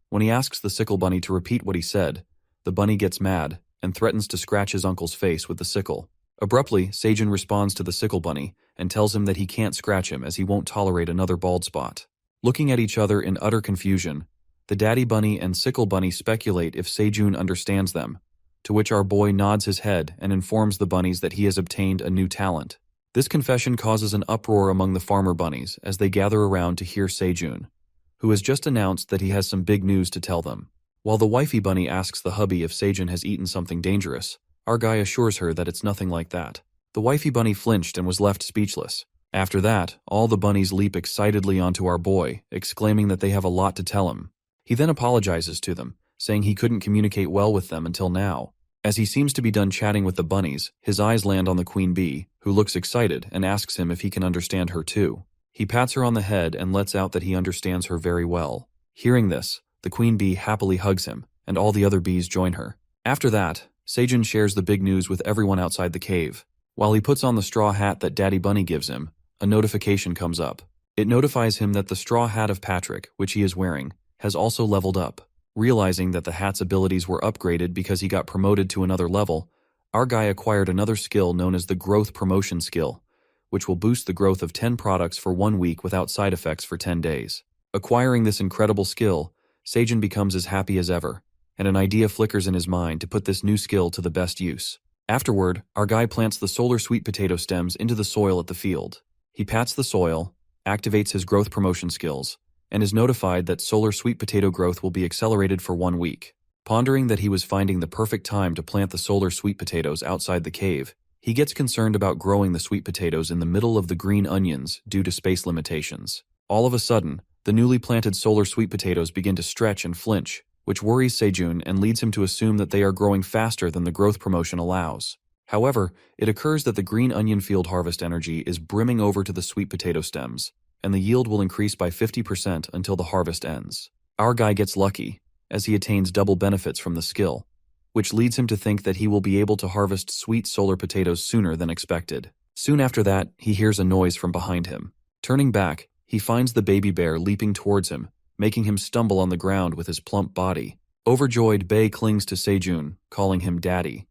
When he asks the sickle bunny to repeat what he said, the bunny gets mad and threatens to scratch his uncle's face with the sickle. Abruptly, Seijun responds to the sickle bunny and tells him that he can't scratch him as he won't tolerate another bald spot. Looking at each other in utter confusion, the daddy bunny and sickle bunny speculate if Seijun understands them, to which our boy nods his head and informs the bunnies that he has obtained a new talent. This confession causes an uproar among the farmer bunnies as they gather around to hear Seijun, who has just announced that he has some big news to tell them. While the wifey bunny asks the hubby if Seijun has eaten something dangerous, our guy assures her that it's nothing like that. The wifey bunny flinched and was left speechless. After that, all the bunnies leap excitedly onto our boy, exclaiming that they have a lot to tell him. He then apologizes to them, saying he couldn't communicate well with them until now. As he seems to be done chatting with the bunnies, his eyes land on the queen bee, who looks excited and asks him if he can understand her too. He pats her on the head and lets out that he understands her very well. Hearing this, the queen bee happily hugs him, and all the other bees join her. After that, Seijun shares the big news with everyone outside the cave. While he puts on the straw hat that Daddy Bunny gives him, a notification comes up. It notifies him that the straw hat of Patrick, which he is wearing, has also leveled up. Realizing that the hat's abilities were upgraded because he got promoted to another level, our guy acquired another skill known as the Growth Promotion skill, which will boost the growth of 10 products for 1 week without side effects for 10 days. Acquiring this incredible skill, Seijun becomes as happy as ever, and an idea flickers in his mind to put this new skill to the best use. Afterward, our guy plants the solar sweet potato stems into the soil at the field. He pats the soil, activates his growth promotion skills, and is notified that solar sweet potato growth will be accelerated for 1 week. Pondering that he was finding the perfect time to plant the solar sweet potatoes outside the cave, he gets concerned about growing the sweet potatoes in the middle of the green onions due to space limitations. All of a sudden, the newly planted solar sweet potatoes begin to stretch and flinch, which worries Seijun and leads him to assume that they are growing faster than the growth promotion allows. However, it occurs that the green onion field harvest energy is brimming over to the sweet potato stems, and the yield will increase by 50% until the harvest ends. Our guy gets lucky, as he attains double benefits from the skill, which leads him to think that he will be able to harvest sweet solar potatoes sooner than expected. Soon after that, he hears a noise from behind him. Turning back, he finds the baby bear leaping towards him, making him stumble on the ground with his plump body. Overjoyed, Bei clings to Seijun, calling him daddy.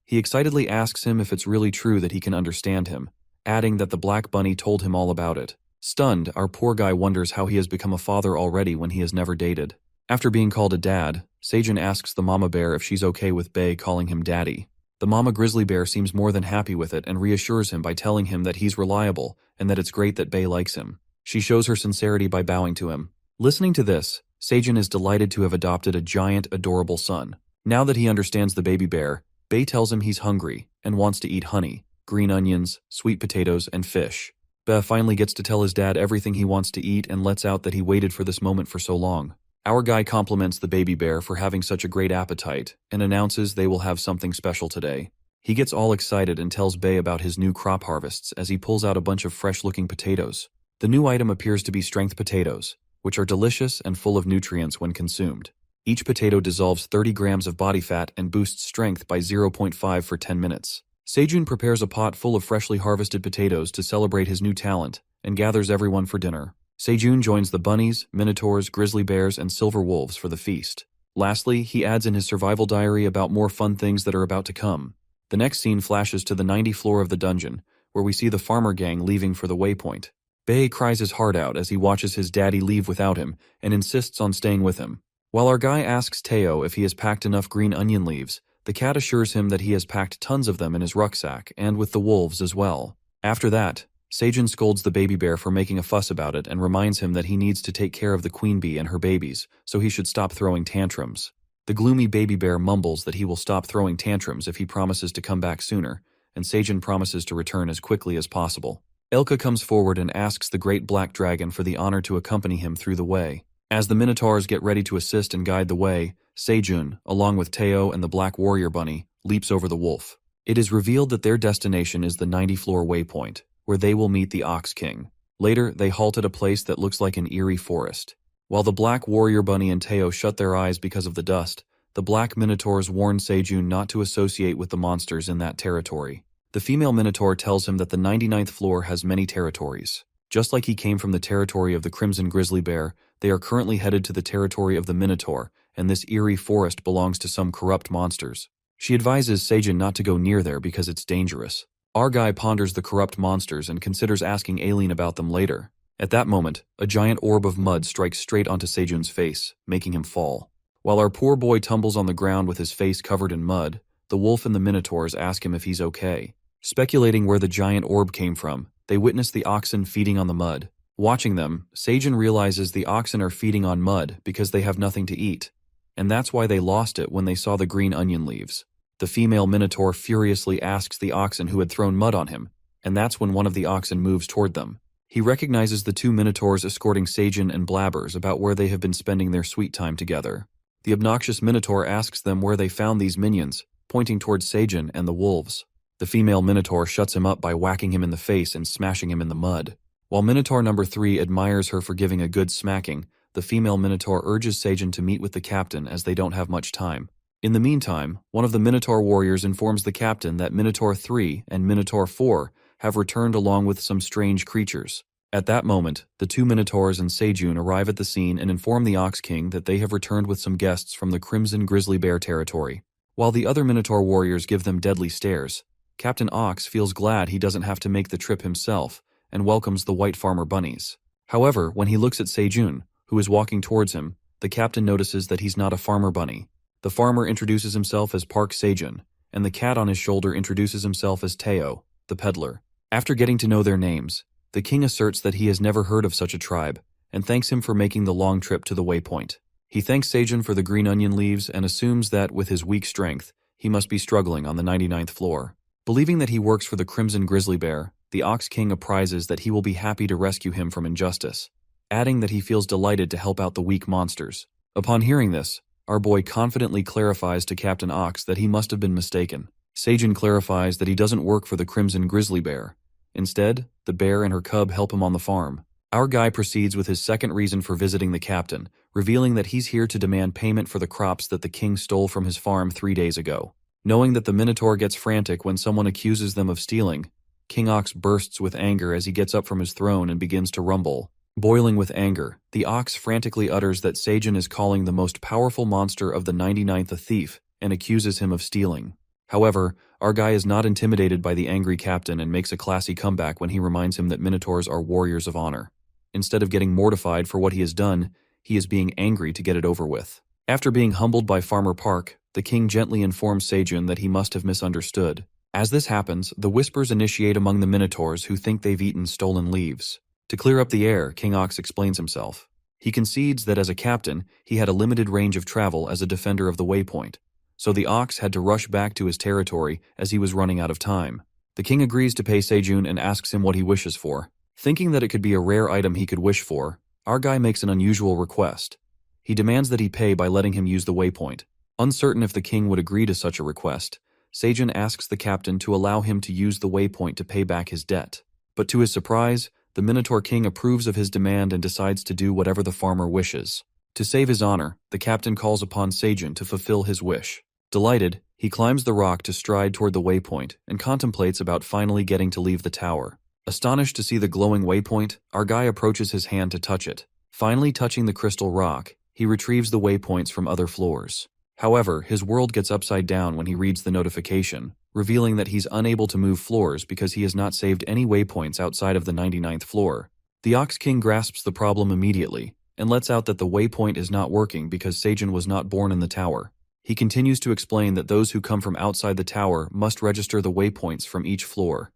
He excitedly asks him if it's really true that he can understand him, adding that the black bunny told him all about it. Stunned, our poor guy wonders how he has become a father already when he has never dated. After being called a dad, Seijun asks the mama bear if she's okay with Bei calling him daddy. The mama grizzly bear seems more than happy with it and reassures him by telling him that he's reliable and that it's great that Bei likes him. She shows her sincerity by bowing to him. Listening to this, Seijun is delighted to have adopted a giant, adorable son. Now that he understands the baby bear, Bei tells him he's hungry and wants to eat honey, green onions, sweet potatoes, and fish. Bei finally gets to tell his dad everything he wants to eat and lets out that he waited for this moment for so long. Our guy compliments the baby bear for having such a great appetite and announces they will have something special today. He gets all excited and tells Bei about his new crop harvests as he pulls out a bunch of fresh-looking potatoes. The new item appears to be strength potatoes, which are delicious and full of nutrients when consumed. Each potato dissolves 30 grams of body fat and boosts strength by 0.5 for 10 minutes. Seijun prepares a pot full of freshly harvested potatoes to celebrate his new talent and gathers everyone for dinner. Seijun joins the bunnies, minotaurs, grizzly bears, and silver wolves for the feast. Lastly, he adds in his survival diary about more fun things that are about to come. The next scene flashes to the 90th floor of the dungeon, where we see the farmer gang leaving for the waypoint. Bei cries his heart out as he watches his daddy leave without him and insists on staying with him. While our guy asks Teao if he has packed enough green onion leaves, the cat assures him that he has packed tons of them in his rucksack and with the wolves as well. After that, Seijun scolds the baby bear for making a fuss about it and reminds him that he needs to take care of the queen bee and her babies, so he should stop throwing tantrums. The gloomy baby bear mumbles that he will stop throwing tantrums if he promises to come back sooner, and Seijun promises to return as quickly as possible. Elka comes forward and asks the great black dragon for the honor to accompany him through the way. As the minotaurs get ready to assist and guide the way, Seijun, along with Teao and the black warrior bunny, leaps over the wolf. It is revealed that their destination is the 90th-floor waypoint, where they will meet the Ox King. Later, they halt at a place that looks like an eerie forest. While the black warrior bunny and Teao shut their eyes because of the dust, the black minotaurs warn Seijun not to associate with the monsters in that territory. The female minotaur tells him that the 99th floor has many territories. Just like he came from the territory of the crimson grizzly bear, they are currently headed to the territory of the minotaur, and this eerie forest belongs to some corrupt monsters. She advises Seijun not to go near there because it's dangerous. Our guy ponders the corrupt monsters and considers asking Ailen about them later. At that moment, a giant orb of mud strikes straight onto Seijun's face, making him fall. While our poor boy tumbles on the ground with his face covered in mud, the wolf and the minotaurs ask him if he's okay. Speculating where the giant orb came from, they witness the oxen feeding on the mud. Watching them, Seijun realizes the oxen are feeding on mud because they have nothing to eat, and that's why they lost it when they saw the green onion leaves. The female minotaur furiously asks the oxen who had thrown mud on him, and that's when one of the oxen moves toward them. He recognizes the two minotaurs escorting Seijun and blabbers about where they have been spending their sweet time together. The obnoxious minotaur asks them where they found these minions, pointing towards Seijun and the wolves. The female minotaur shuts him up by whacking him in the face and smashing him in the mud. While Minotaur number 3 admires her for giving a good smacking, the female minotaur urges Seijun to meet with the captain as they don't have much time. In the meantime, one of the minotaur warriors informs the captain that Minotaur 3 and Minotaur 4 have returned along with some strange creatures. At that moment, the two minotaurs and Seijun arrive at the scene and inform the Ox King that they have returned with some guests from the Crimson Grizzly Bear territory. While the other minotaur warriors give them deadly stares, Captain Ox feels glad he doesn't have to make the trip himself and welcomes the white farmer bunnies. However, when he looks at Seijun, who is walking towards him, the captain notices that he's not a farmer bunny. The farmer introduces himself as Park Seijun, and the cat on his shoulder introduces himself as Teao, the peddler. After getting to know their names, the king asserts that he has never heard of such a tribe, and thanks him for making the long trip to the waypoint. He thanks Seijun for the green onion leaves and assumes that, with his weak strength, he must be struggling on the 99th floor. Believing that he works for the Crimson Grizzly Bear, the Ox King apprises that he will be happy to rescue him from injustice, adding that he feels delighted to help out the weak monsters. Upon hearing this, our boy confidently clarifies to Captain Ox that he must have been mistaken. Seijun clarifies that he doesn't work for the Crimson Grizzly Bear. Instead, the bear and her cub help him on the farm. Our guy proceeds with his second reason for visiting the captain, revealing that he's here to demand payment for the crops that the king stole from his farm 3 days ago. Knowing that the Minotaur gets frantic when someone accuses them of stealing, King Ox bursts with anger as he gets up from his throne and begins to rumble. Boiling with anger, the ox frantically utters that Seijun is calling the most powerful monster of the 99th a thief and accuses him of stealing. However, our guy is not intimidated by the angry captain and makes a classy comeback when he reminds him that Minotaurs are warriors of honor. Instead of getting mortified for what he has done, he is being angry to get it over with. After being humbled by Farmer Park, the king gently informs Seijun that he must have misunderstood. As this happens, the whispers initiate among the Minotaurs who think they've eaten stolen leaves. To clear up the air, King Ox explains himself. He concedes that as a captain, he had a limited range of travel as a defender of the waypoint, so the ox had to rush back to his territory as he was running out of time. The king agrees to pay Seijun and asks him what he wishes for. Thinking that it could be a rare item he could wish for, our guy makes an unusual request. He demands that he pay by letting him use the waypoint. Uncertain if the king would agree to such a request, Seijun asks the captain to allow him to use the waypoint to pay back his debt. But to his surprise, the Minotaur King approves of his demand and decides to do whatever the farmer wishes. To save his honor, the captain calls upon Seijun to fulfill his wish. Delighted, he climbs the rock to stride toward the waypoint and contemplates about finally getting to leave the tower. Astonished to see the glowing waypoint, our guy approaches his hand to touch it. Finally touching the crystal rock, he retrieves the waypoints from other floors. However, his world gets upside down when he reads the notification, revealing that he's unable to move floors because he has not saved any waypoints outside of the 99th floor. The Ox King grasps the problem immediately, and lets out that the waypoint is not working because Seijun was not born in the tower. He continues to explain that those who come from outside the tower must register the waypoints from each floor.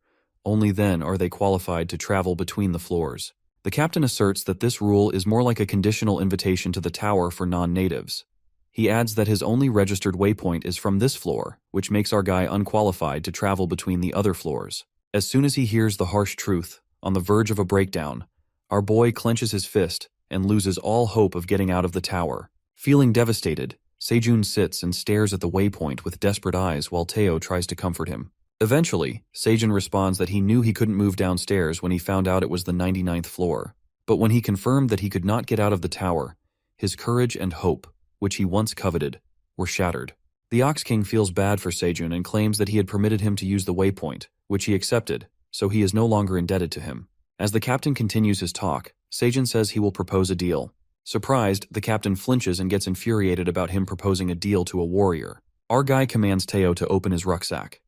Only then are they qualified to travel between the floors. The captain asserts that this rule is more like a conditional invitation to the tower for non-natives. He adds that his only registered waypoint is from this floor, which makes our guy unqualified to travel between the other floors. As soon as he hears the harsh truth, on the verge of a breakdown, our boy clenches his fist and loses all hope of getting out of the tower. Feeling devastated, Sejun sits and stares at the waypoint with desperate eyes while Teao tries to comfort him. Eventually, Sejun responds that he knew he couldn't move downstairs when he found out it was the 99th floor. But when he confirmed that he could not get out of the tower, his courage and hope, which he once coveted, were shattered. The Ox King feels bad for Sejun and claims that he had permitted him to use the waypoint, which he accepted, so he is no longer indebted to him. As the captain continues his talk, Sejun says he will propose a deal. Surprised, the captain flinches and gets infuriated about him proposing a deal to a warrior. Our guy commands Teao to open his rucksack.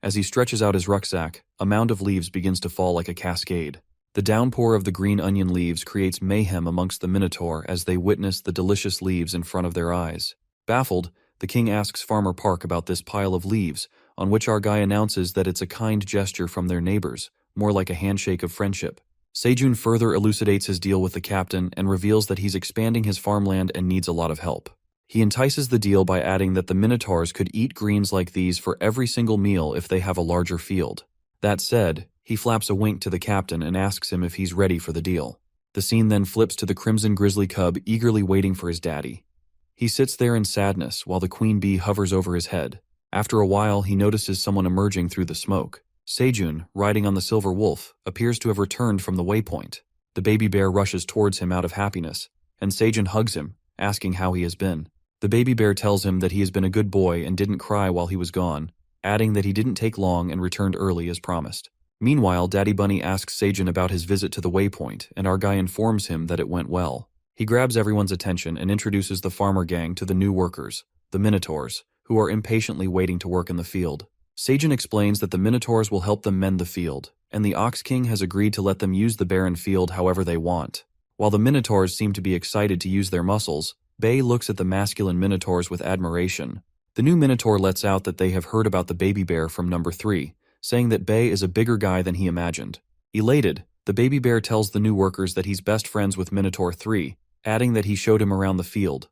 As he stretches out his rucksack, a mound of leaves begins to fall like a cascade. The downpour of the green onion leaves creates mayhem amongst the Minotaur as they witness the delicious leaves in front of their eyes. Baffled, the king asks Farmer Park about this pile of leaves, on which our guy announces that it's a kind gesture from their neighbors, more like a handshake of friendship. Sejun further elucidates his deal with the captain and reveals that he's expanding his farmland and needs a lot of help. He entices the deal by adding that the Minotaurs could eat greens like these for every single meal if they have a larger field. That said, he flaps a wink to the captain and asks him if he's ready for the deal. The scene then flips to the crimson grizzly cub eagerly waiting for his daddy. He sits there in sadness while the queen bee hovers over his head. After a while, he notices someone emerging through the smoke. Sejun, riding on the silver wolf, appears to have returned from the waypoint. The baby bear rushes towards him out of happiness, and Sejun hugs him, asking how he has been. The baby bear tells him that he has been a good boy and didn't cry while he was gone, adding that he didn't take long and returned early as promised. Meanwhile, Daddy Bunny asks Sejun about his visit to the waypoint, and our guy informs him that it went well. He grabs everyone's attention and introduces the farmer gang to the new workers, the Minotaurs, who are impatiently waiting to work in the field. Sejun explains that the Minotaurs will help them mend the field, and the Ox King has agreed to let them use the barren field however they want. While the Minotaurs seem to be excited to use their muscles, Bay looks at the masculine Minotaurs with admiration. The new Minotaur lets out that they have heard about the baby bear from number 3, saying that Bay is a bigger guy than he imagined. Elated, the baby bear tells the new workers that he's best friends with Minotaur 3, adding that he showed him around the field.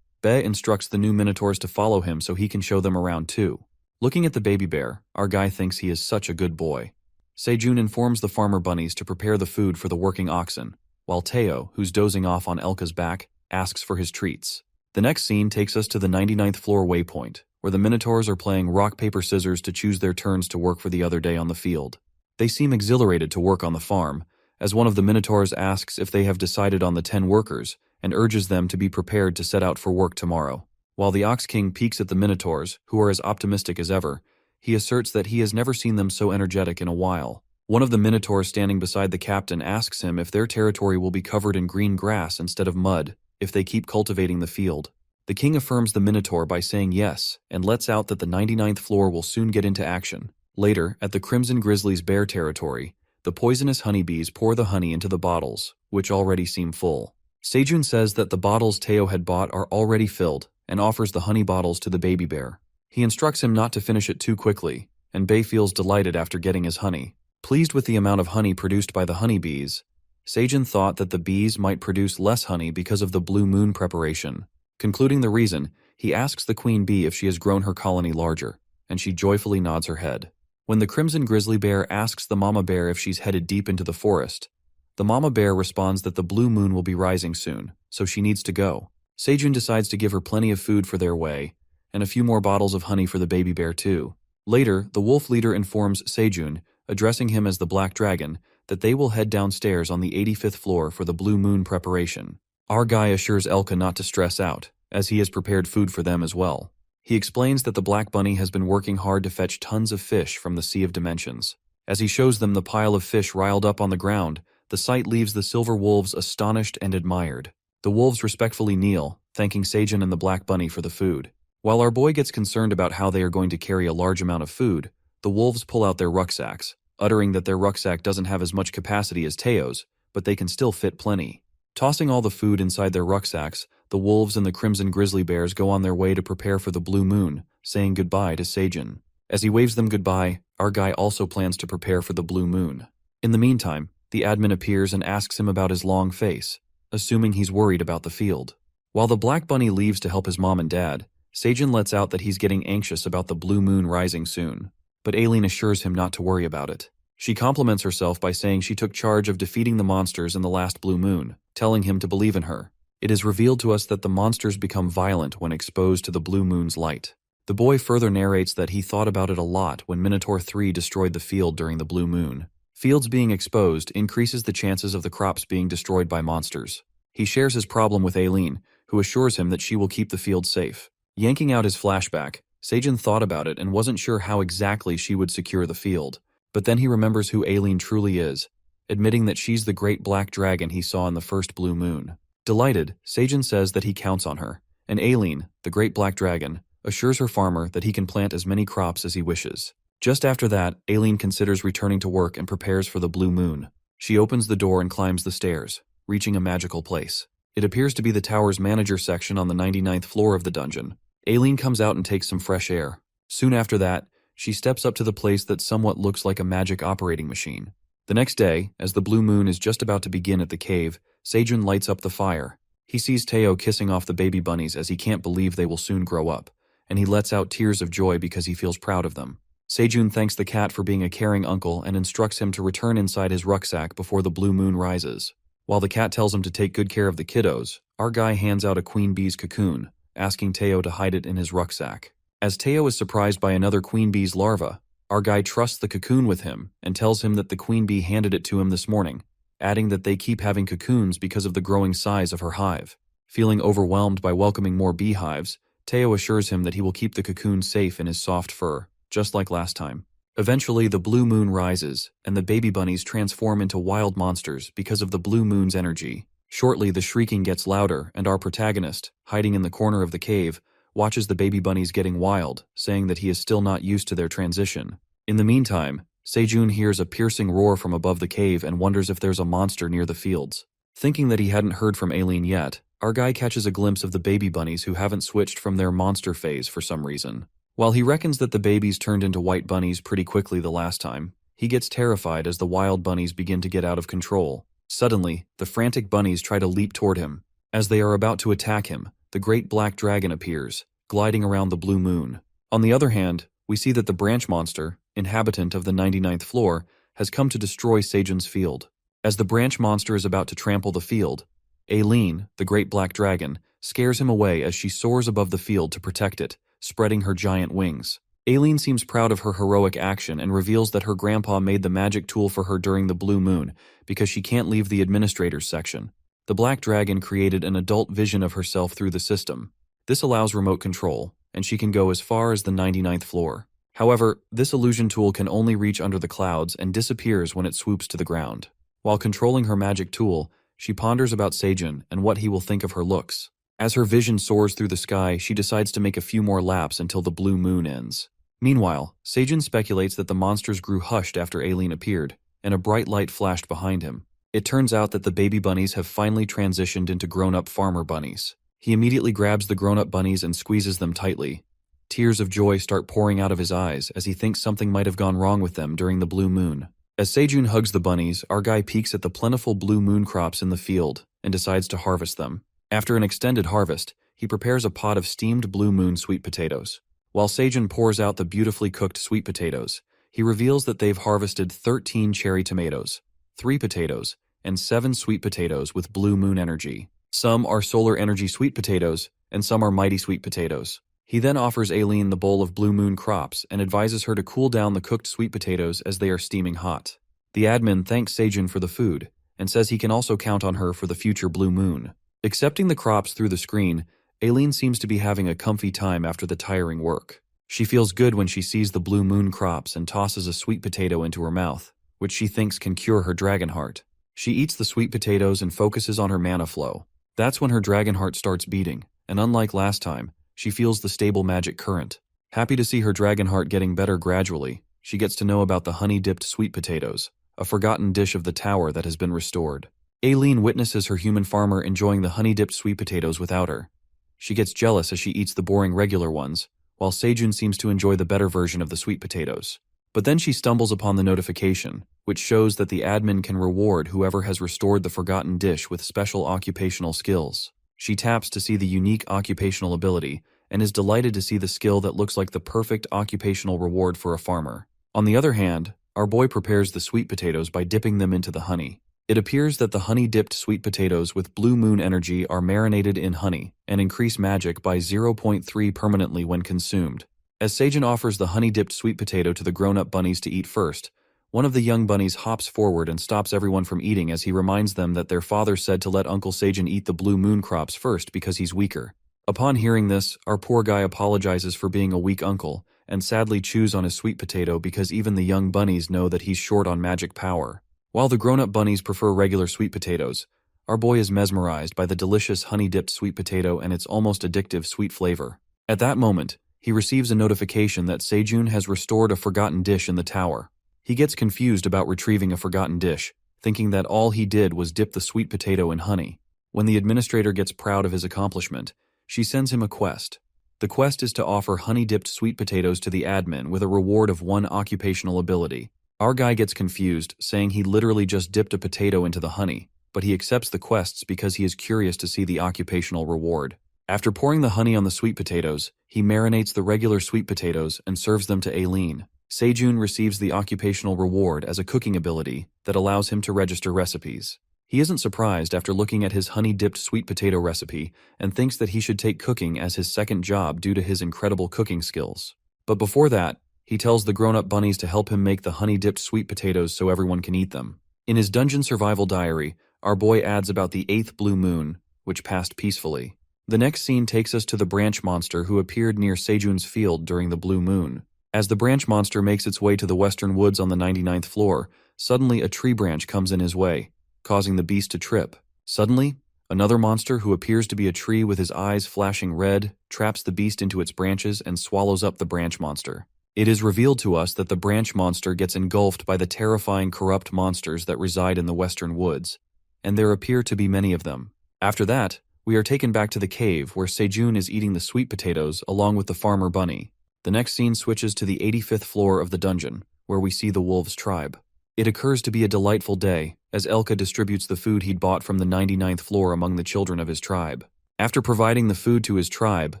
Bay instructs the new Minotaurs to follow him so he can show them around too. Looking at the baby bear, our guy thinks he is such a good boy. Sejun informs the farmer bunnies to prepare the food for the working oxen, while Teao, who's dozing off on Elka's back, asks for his treats. The next scene takes us to the 99th floor waypoint, where the Minotaurs are playing rock, paper, scissors to choose their turns to work for the other day on the field. They seem exhilarated to work on the farm, as one of the Minotaurs asks if they have decided on the 10 workers, and urges them to be prepared to set out for work tomorrow. While the Ox King peeks at the Minotaurs, who are as optimistic as ever, he asserts that he has never seen them so energetic in a while. One of the Minotaurs standing beside the captain asks him if their territory will be covered in green grass instead of mud, if they keep cultivating the field. The king affirms the Minotaur by saying yes, and lets out that the 99th floor will soon get into action. Later, at the Crimson Grizzly's bear territory, the poisonous honeybees pour the honey into the bottles, which already seem full. Sejun says that the bottles Teao had bought are already filled, and offers the honey bottles to the baby bear. He instructs him not to finish it too quickly, and Bay feels delighted after getting his honey. Pleased with the amount of honey produced by the honeybees, Sejun thought that the bees might produce less honey because of the blue moon preparation. Concluding the reason, he asks the queen bee if she has grown her colony larger, and she joyfully nods her head. When the crimson grizzly bear asks the mama bear if she's headed deep into the forest, the mama bear responds that the blue moon will be rising soon, so she needs to go. Sejun decides to give her plenty of food for their way, and a few more bottles of honey for the baby bear too. Later, the wolf leader informs Sejun, addressing him as the Black Dragon, that they will head downstairs on the 85th floor for the blue moon preparation. Our guy assures Elka not to stress out, as he has prepared food for them as well. He explains that the Black Bunny has been working hard to fetch tons of fish from the Sea of Dimensions. As he shows them the pile of fish riled up on the ground, the sight leaves the silver wolves astonished and admired. The wolves respectfully kneel, thanking Sejun and the Black Bunny for the food. While our boy gets concerned about how they are going to carry a large amount of food, the wolves pull out their rucksacks, uttering that their rucksack doesn't have as much capacity as Teo's, but they can still fit plenty. Tossing all the food inside their rucksacks, the wolves and the crimson grizzly bears go on their way to prepare for the blue moon, saying goodbye to Sejun. As he waves them goodbye, our guy also plans to prepare for the blue moon. In the meantime, the admin appears and asks him about his long face, assuming he's worried about the field. While the black bunny leaves to help his mom and dad, Seijun lets out that he's getting anxious about the blue moon rising soon. But Ailen assures him not to worry about it. She compliments herself by saying she took charge of defeating the monsters in the last blue moon, telling him to believe in her. It is revealed to us that the monsters become violent when exposed to the blue moon's light. The boy further narrates that he thought about it a lot when Minotaur 3 destroyed the field during the blue moon. Fields being exposed increases the chances of the crops being destroyed by monsters. He shares his problem with Ailen, who assures him that she will keep the field safe. Yanking out his flashback, Seijun thought about it and wasn't sure how exactly she would secure the field. But then he remembers who Ailen truly is, admitting that she's the great black dragon he saw in the first blue moon. Delighted, Seijun says that he counts on her, and Ailen, the great black dragon, assures her farmer that he can plant as many crops as he wishes. Just after that, Ailen considers returning to work and prepares for the blue moon. She opens the door and climbs the stairs, reaching a magical place. It appears to be the tower's manager section on the 99th floor of the dungeon. Ailen comes out and takes some fresh air. Soon after that, she steps up to the place that somewhat looks like a magic operating machine. The next day, as the blue moon is just about to begin at the cave, Seijun lights up the fire. He sees Teao kissing off the baby bunnies as he can't believe they will soon grow up, and he lets out tears of joy because he feels proud of them. Seijun thanks the cat for being a caring uncle and instructs him to return inside his rucksack before the blue moon rises. While the cat tells him to take good care of the kiddos, our guy hands out a queen bee's cocoon, asking Teao to hide it in his rucksack. As Teao is surprised by another queen bee's larva, our guy trusts the cocoon with him and tells him that the queen bee handed it to him this morning, adding that they keep having cocoons because of the growing size of her hive. Feeling overwhelmed by welcoming more beehives, Teao assures him that he will keep the cocoon safe in his soft fur, just like last time. Eventually, the blue moon rises, and the baby bunnies transform into wild monsters because of the blue moon's energy. Shortly, the shrieking gets louder, and our protagonist, hiding in the corner of the cave, watches the baby bunnies getting wild, saying that he is still not used to their transition. In the meantime, Seijun hears a piercing roar from above the cave and wonders if there's a monster near the fields. Thinking that he hadn't heard from Ailen yet, our guy catches a glimpse of the baby bunnies who haven't switched from their monster phase for some reason. While he reckons that the babies turned into white bunnies pretty quickly the last time, he gets terrified as the wild bunnies begin to get out of control. Suddenly, the frantic bunnies try to leap toward him. As they are about to attack him, the great black dragon appears, gliding around the blue moon. On the other hand, we see that the branch monster, inhabitant of the 99th floor, has come to destroy Seijun's field. As the branch monster is about to trample the field, Ailen, the great black dragon, scares him away as she soars above the field to protect it, spreading her giant wings. Ailen seems proud of her heroic action and reveals that her grandpa made the magic tool for her during the blue moon because she can't leave the administrator's section. The black dragon created an adult vision of herself through the system. This allows remote control, and she can go as far as the 99th floor. However, this illusion tool can only reach under the clouds and disappears when it swoops to the ground. While controlling her magic tool, she ponders about Seijun and what he will think of her looks. As her vision soars through the sky, she decides to make a few more laps until the blue moon ends. Meanwhile, Seijun speculates that the monsters grew hushed after Ailen appeared, and a bright light flashed behind him. It turns out that the baby bunnies have finally transitioned into grown-up farmer bunnies. He immediately grabs the grown-up bunnies and squeezes them tightly. Tears of joy start pouring out of his eyes as he thinks something might have gone wrong with them during the blue moon. As Seijun hugs the bunnies, our guy peeks at the plentiful blue moon crops in the field and decides to harvest them. After an extended harvest, he prepares a pot of steamed blue moon sweet potatoes. While Seijun pours out the beautifully cooked sweet potatoes, he reveals that they've harvested 13 cherry tomatoes, 3 potatoes, and 7 sweet potatoes with blue moon energy. Some are solar energy sweet potatoes, and some are mighty sweet potatoes. He then offers Ailen the bowl of blue moon crops and advises her to cool down the cooked sweet potatoes as they are steaming hot. The admin thanks Seijun for the food, and says he can also count on her for the future blue moon. Accepting the crops through the screen, Ailen seems to be having a comfy time after the tiring work. She feels good when she sees the blue moon crops and tosses a sweet potato into her mouth, which she thinks can cure her dragon heart. She eats the sweet potatoes and focuses on her mana flow. That's when her dragon heart starts beating, and unlike last time, she feels the stable magic current. Happy to see her dragon heart getting better gradually, she gets to know about the honey-dipped sweet potatoes, a forgotten dish of the tower that has been restored. Ailen witnesses her human farmer enjoying the honey-dipped sweet potatoes without her. She gets jealous as she eats the boring regular ones, while Sejun seems to enjoy the better version of the sweet potatoes. But then she stumbles upon the notification, which shows that the admin can reward whoever has restored the forgotten dish with special occupational skills. She taps to see the unique occupational ability, and is delighted to see the skill that looks like the perfect occupational reward for a farmer. On the other hand, our boy prepares the sweet potatoes by dipping them into the honey. It appears that the honey-dipped sweet potatoes with blue moon energy are marinated in honey and increase magic by 0.3 permanently when consumed. As Sejun offers the honey-dipped sweet potato to the grown-up bunnies to eat first, one of the young bunnies hops forward and stops everyone from eating as he reminds them that their father said to let Uncle Sejun eat the blue moon crops first because he's weaker. Upon hearing this, our poor guy apologizes for being a weak uncle and sadly chews on his sweet potato because even the young bunnies know that he's short on magic power. While the grown-up bunnies prefer regular sweet potatoes, our boy is mesmerized by the delicious honey-dipped sweet potato and its almost addictive sweet flavor. At that moment, he receives a notification that Sejun has restored a forgotten dish in the tower. He gets confused about retrieving a forgotten dish, thinking that all he did was dip the sweet potato in honey. When the administrator gets proud of his accomplishment, she sends him a quest. The quest is to offer honey-dipped sweet potatoes to the admin with a reward of 1 occupational ability. Our guy gets confused, saying he literally just dipped a potato into the honey, but he accepts the quests because he is curious to see the occupational reward. After pouring the honey on the sweet potatoes, he marinates the regular sweet potatoes and serves them to Ailen. Sejun receives the occupational reward as a cooking ability that allows him to register recipes. He isn't surprised after looking at his honey-dipped sweet potato recipe and thinks that he should take cooking as his second job due to his incredible cooking skills. But before that, he tells the grown-up bunnies to help him make the honey-dipped sweet potatoes so everyone can eat them. In his dungeon survival diary, our boy adds about the 8th blue moon, which passed peacefully. The next scene takes us to the branch monster who appeared near Sejun's field during the blue moon. As the branch monster makes its way to the western woods on the 99th floor, suddenly a tree branch comes in his way, causing the beast to trip. Suddenly, another monster who appears to be a tree with his eyes flashing red traps the beast into its branches and swallows up the branch monster. It is revealed to us that the branch monster gets engulfed by the terrifying corrupt monsters that reside in the western woods, and there appear to be many of them. After that, we are taken back to the cave where Sejun is eating the sweet potatoes along with the farmer bunny. The next scene switches to the 85th floor of the dungeon, where we see the wolves' tribe. It occurs to be a delightful day, as Elka distributes the food he'd bought from the 99th floor among the children of his tribe. After providing the food to his tribe,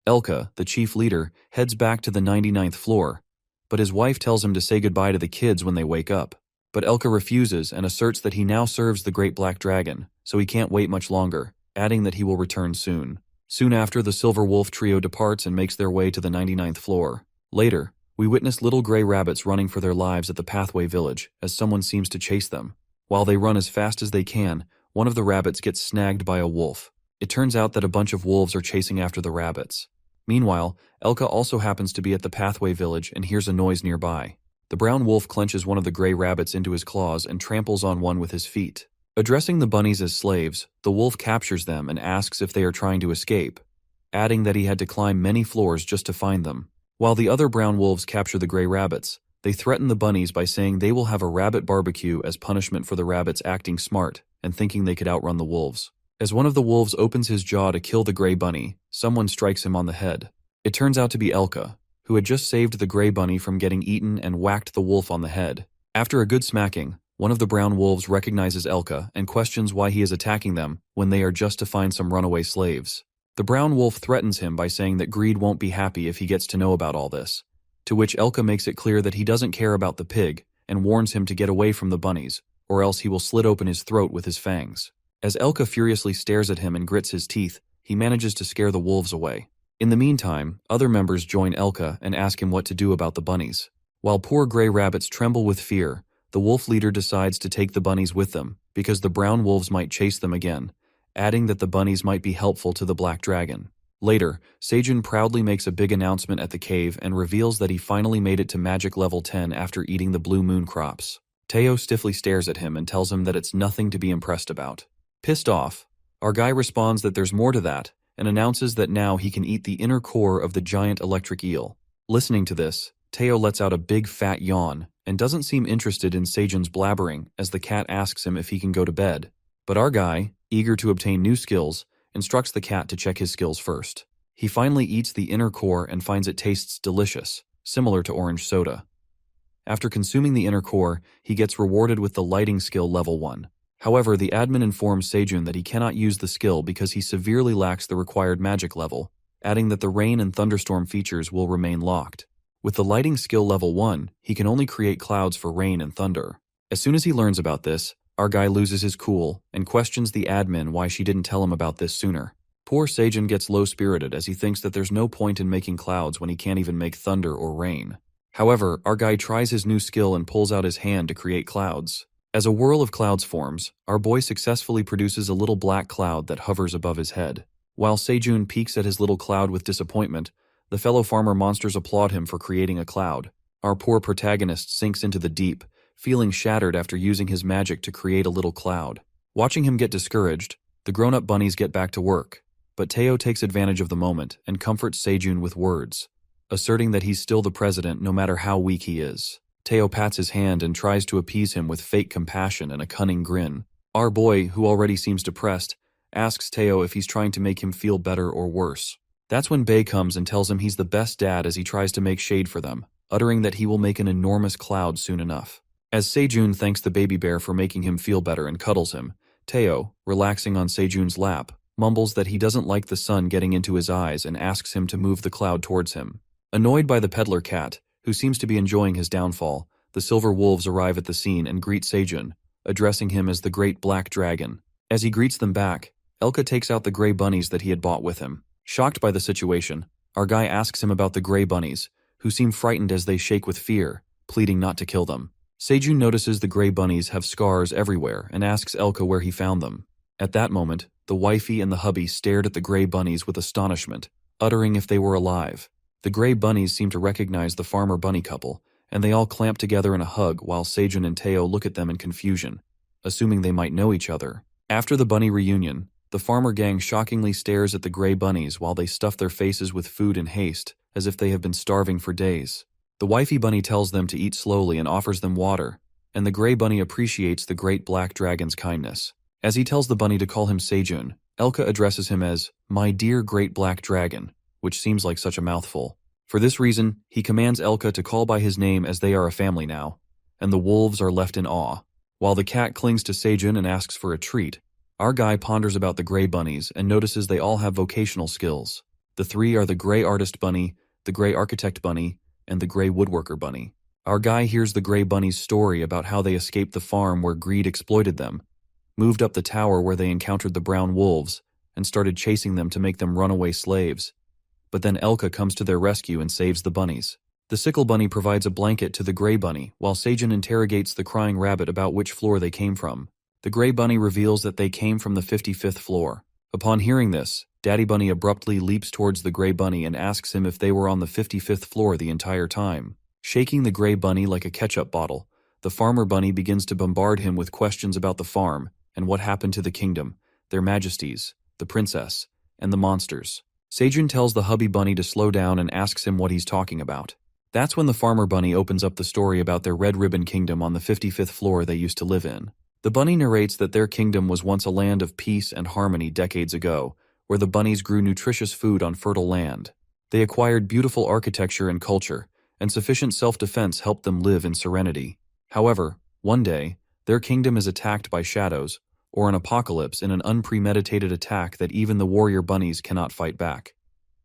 Elka, the chief leader, heads back to the 99th floor, but his wife tells him to say goodbye to the kids when they wake up. But Elka refuses and asserts that he now serves the Great Black Dragon, so he can't wait much longer, adding that he will return soon. Soon after, the Silver Wolf trio departs and makes their way to the 99th floor. Later, we witness little gray rabbits running for their lives at the Pathway Village as someone seems to chase them. While they run as fast as they can, one of the rabbits gets snagged by a wolf. It turns out that a bunch of wolves are chasing after the rabbits. Meanwhile, Elka also happens to be at the Pathway Village and hears a noise nearby. The brown wolf clenches one of the gray rabbits into his claws and tramples on one with his feet. Addressing the bunnies as slaves, the wolf captures them and asks if they are trying to escape, adding that he had to climb many floors just to find them. While the other brown wolves capture the gray rabbits, they threaten the bunnies by saying they will have a rabbit barbecue as punishment for the rabbits acting smart and thinking they could outrun the wolves. As one of the wolves opens his jaw to kill the gray bunny, someone strikes him on the head. It turns out to be Elka, who had just saved the gray bunny from getting eaten and whacked the wolf on the head. After a good smacking, one of the brown wolves recognizes Elka and questions why he is attacking them when they are just to find some runaway slaves. The brown wolf threatens him by saying that Greed won't be happy if he gets to know about all this, to which Elka makes it clear that he doesn't care about the pig and warns him to get away from the bunnies, or else he will slit open his throat with his fangs. As Elka furiously stares at him and grits his teeth, he manages to scare the wolves away. In the meantime, other members join Elka and ask him what to do about the bunnies. While poor gray rabbits tremble with fear, the wolf leader decides to take the bunnies with them because the brown wolves might chase them again, adding that the bunnies might be helpful to the black dragon. Later, Sejun proudly makes a big announcement at the cave and reveals that he finally made it to magic level 10 after eating the blue moon crops. Teao stiffly stares at him and tells him that it's nothing to be impressed about. Pissed off, our guy responds that there's more to that and announces that now he can eat the inner core of the giant electric eel. Listening to this, Teao lets out a big fat yawn and doesn't seem interested in Sejun's blabbering as the cat asks him if he can go to bed. But our guy, eager to obtain new skills, instructs the cat to check his skills first. He finally eats the inner core and finds it tastes delicious, similar to orange soda. After consuming the inner core, he gets rewarded with the lighting skill level 1. However, the admin informs Sejun that he cannot use the skill because he severely lacks the required magic level, adding that the rain and thunderstorm features will remain locked. With the lighting skill level 1, he can only create clouds for rain and thunder. As soon as he learns about this, our guy loses his cool and questions the admin why she didn't tell him about this sooner. Poor Sejun gets low-spirited as he thinks that there's no point in making clouds when he can't even make thunder or rain. However, our guy tries his new skill and pulls out his hand to create clouds. As a whirl of clouds forms, our boy successfully produces a little black cloud that hovers above his head. While Sejun peeks at his little cloud with disappointment, the fellow farmer monsters applaud him for creating a cloud. Our poor protagonist sinks into the deep, feeling shattered after using his magic to create a little cloud. Watching him get discouraged, the grown-up bunnies get back to work, but Teao takes advantage of the moment and comforts Sejun with words, asserting that he's still the president no matter how weak he is. Teao pats his hand and tries to appease him with fake compassion and a cunning grin. Our boy, who already seems depressed, asks Teao if he's trying to make him feel better or worse. That's when Bae comes and tells him he's the best dad as he tries to make shade for them, uttering that he will make an enormous cloud soon enough. As Sejun thanks the baby bear for making him feel better and cuddles him, Teao, relaxing on Sejun's lap, mumbles that he doesn't like the sun getting into his eyes and asks him to move the cloud towards him. Annoyed by the peddler cat, who seems to be enjoying his downfall, the silver wolves arrive at the scene and greet Sejun, addressing him as the Great Black Dragon. As he greets them back, Elka takes out the gray bunnies that he had bought with him. Shocked by the situation, our guy asks him about the gray bunnies, who seem frightened as they shake with fear, pleading not to kill them. Sejun notices the gray bunnies have scars everywhere and asks Elka where he found them. At that moment, the wifey and the hubby stared at the gray bunnies with astonishment, uttering if they were alive. The gray bunnies seem to recognize the farmer bunny couple, and they all clamp together in a hug while Sejun and Teao look at them in confusion, assuming they might know each other. After the bunny reunion, the farmer gang shockingly stares at the gray bunnies while they stuff their faces with food in haste, as if they have been starving for days. The wifey bunny tells them to eat slowly and offers them water, and the gray bunny appreciates the Great Black Dragon's kindness. As he tells the bunny to call him Sejun, Elka addresses him as, "My dear Great Black Dragon," which seems like such a mouthful. For this reason, he commands Elka to call by his name as they are a family now, and the wolves are left in awe. While the cat clings to Sejun and asks for a treat, our guy ponders about the gray bunnies and notices they all have vocational skills. The three are the gray artist bunny, the gray architect bunny, and the gray woodworker bunny. Our guy hears the gray bunny's story about how they escaped the farm where greed exploited them, moved up the tower where they encountered the brown wolves, and started chasing them to make them runaway slaves. But then Elka comes to their rescue and saves the bunnies. The sickle bunny provides a blanket to the gray bunny, while Sejun interrogates the crying rabbit about which floor they came from. The gray bunny reveals that they came from the 55th floor. Upon hearing this, Daddy Bunny abruptly leaps towards the gray bunny and asks him if they were on the 55th floor the entire time. Shaking the gray bunny like a ketchup bottle, the farmer bunny begins to bombard him with questions about the farm and what happened to the kingdom, their majesties, the princess, and the monsters. Sejun tells the hubby bunny to slow down and asks him what he's talking about. That's when the farmer bunny opens up the story about their red ribbon kingdom on the 55th floor they used to live in. The bunny narrates that their kingdom was once a land of peace and harmony decades ago, where the bunnies grew nutritious food on fertile land. They acquired beautiful architecture and culture, and sufficient self-defense helped them live in serenity. However, one day, their kingdom is attacked by shadows, or an apocalypse in an unpremeditated attack that even the warrior bunnies cannot fight back.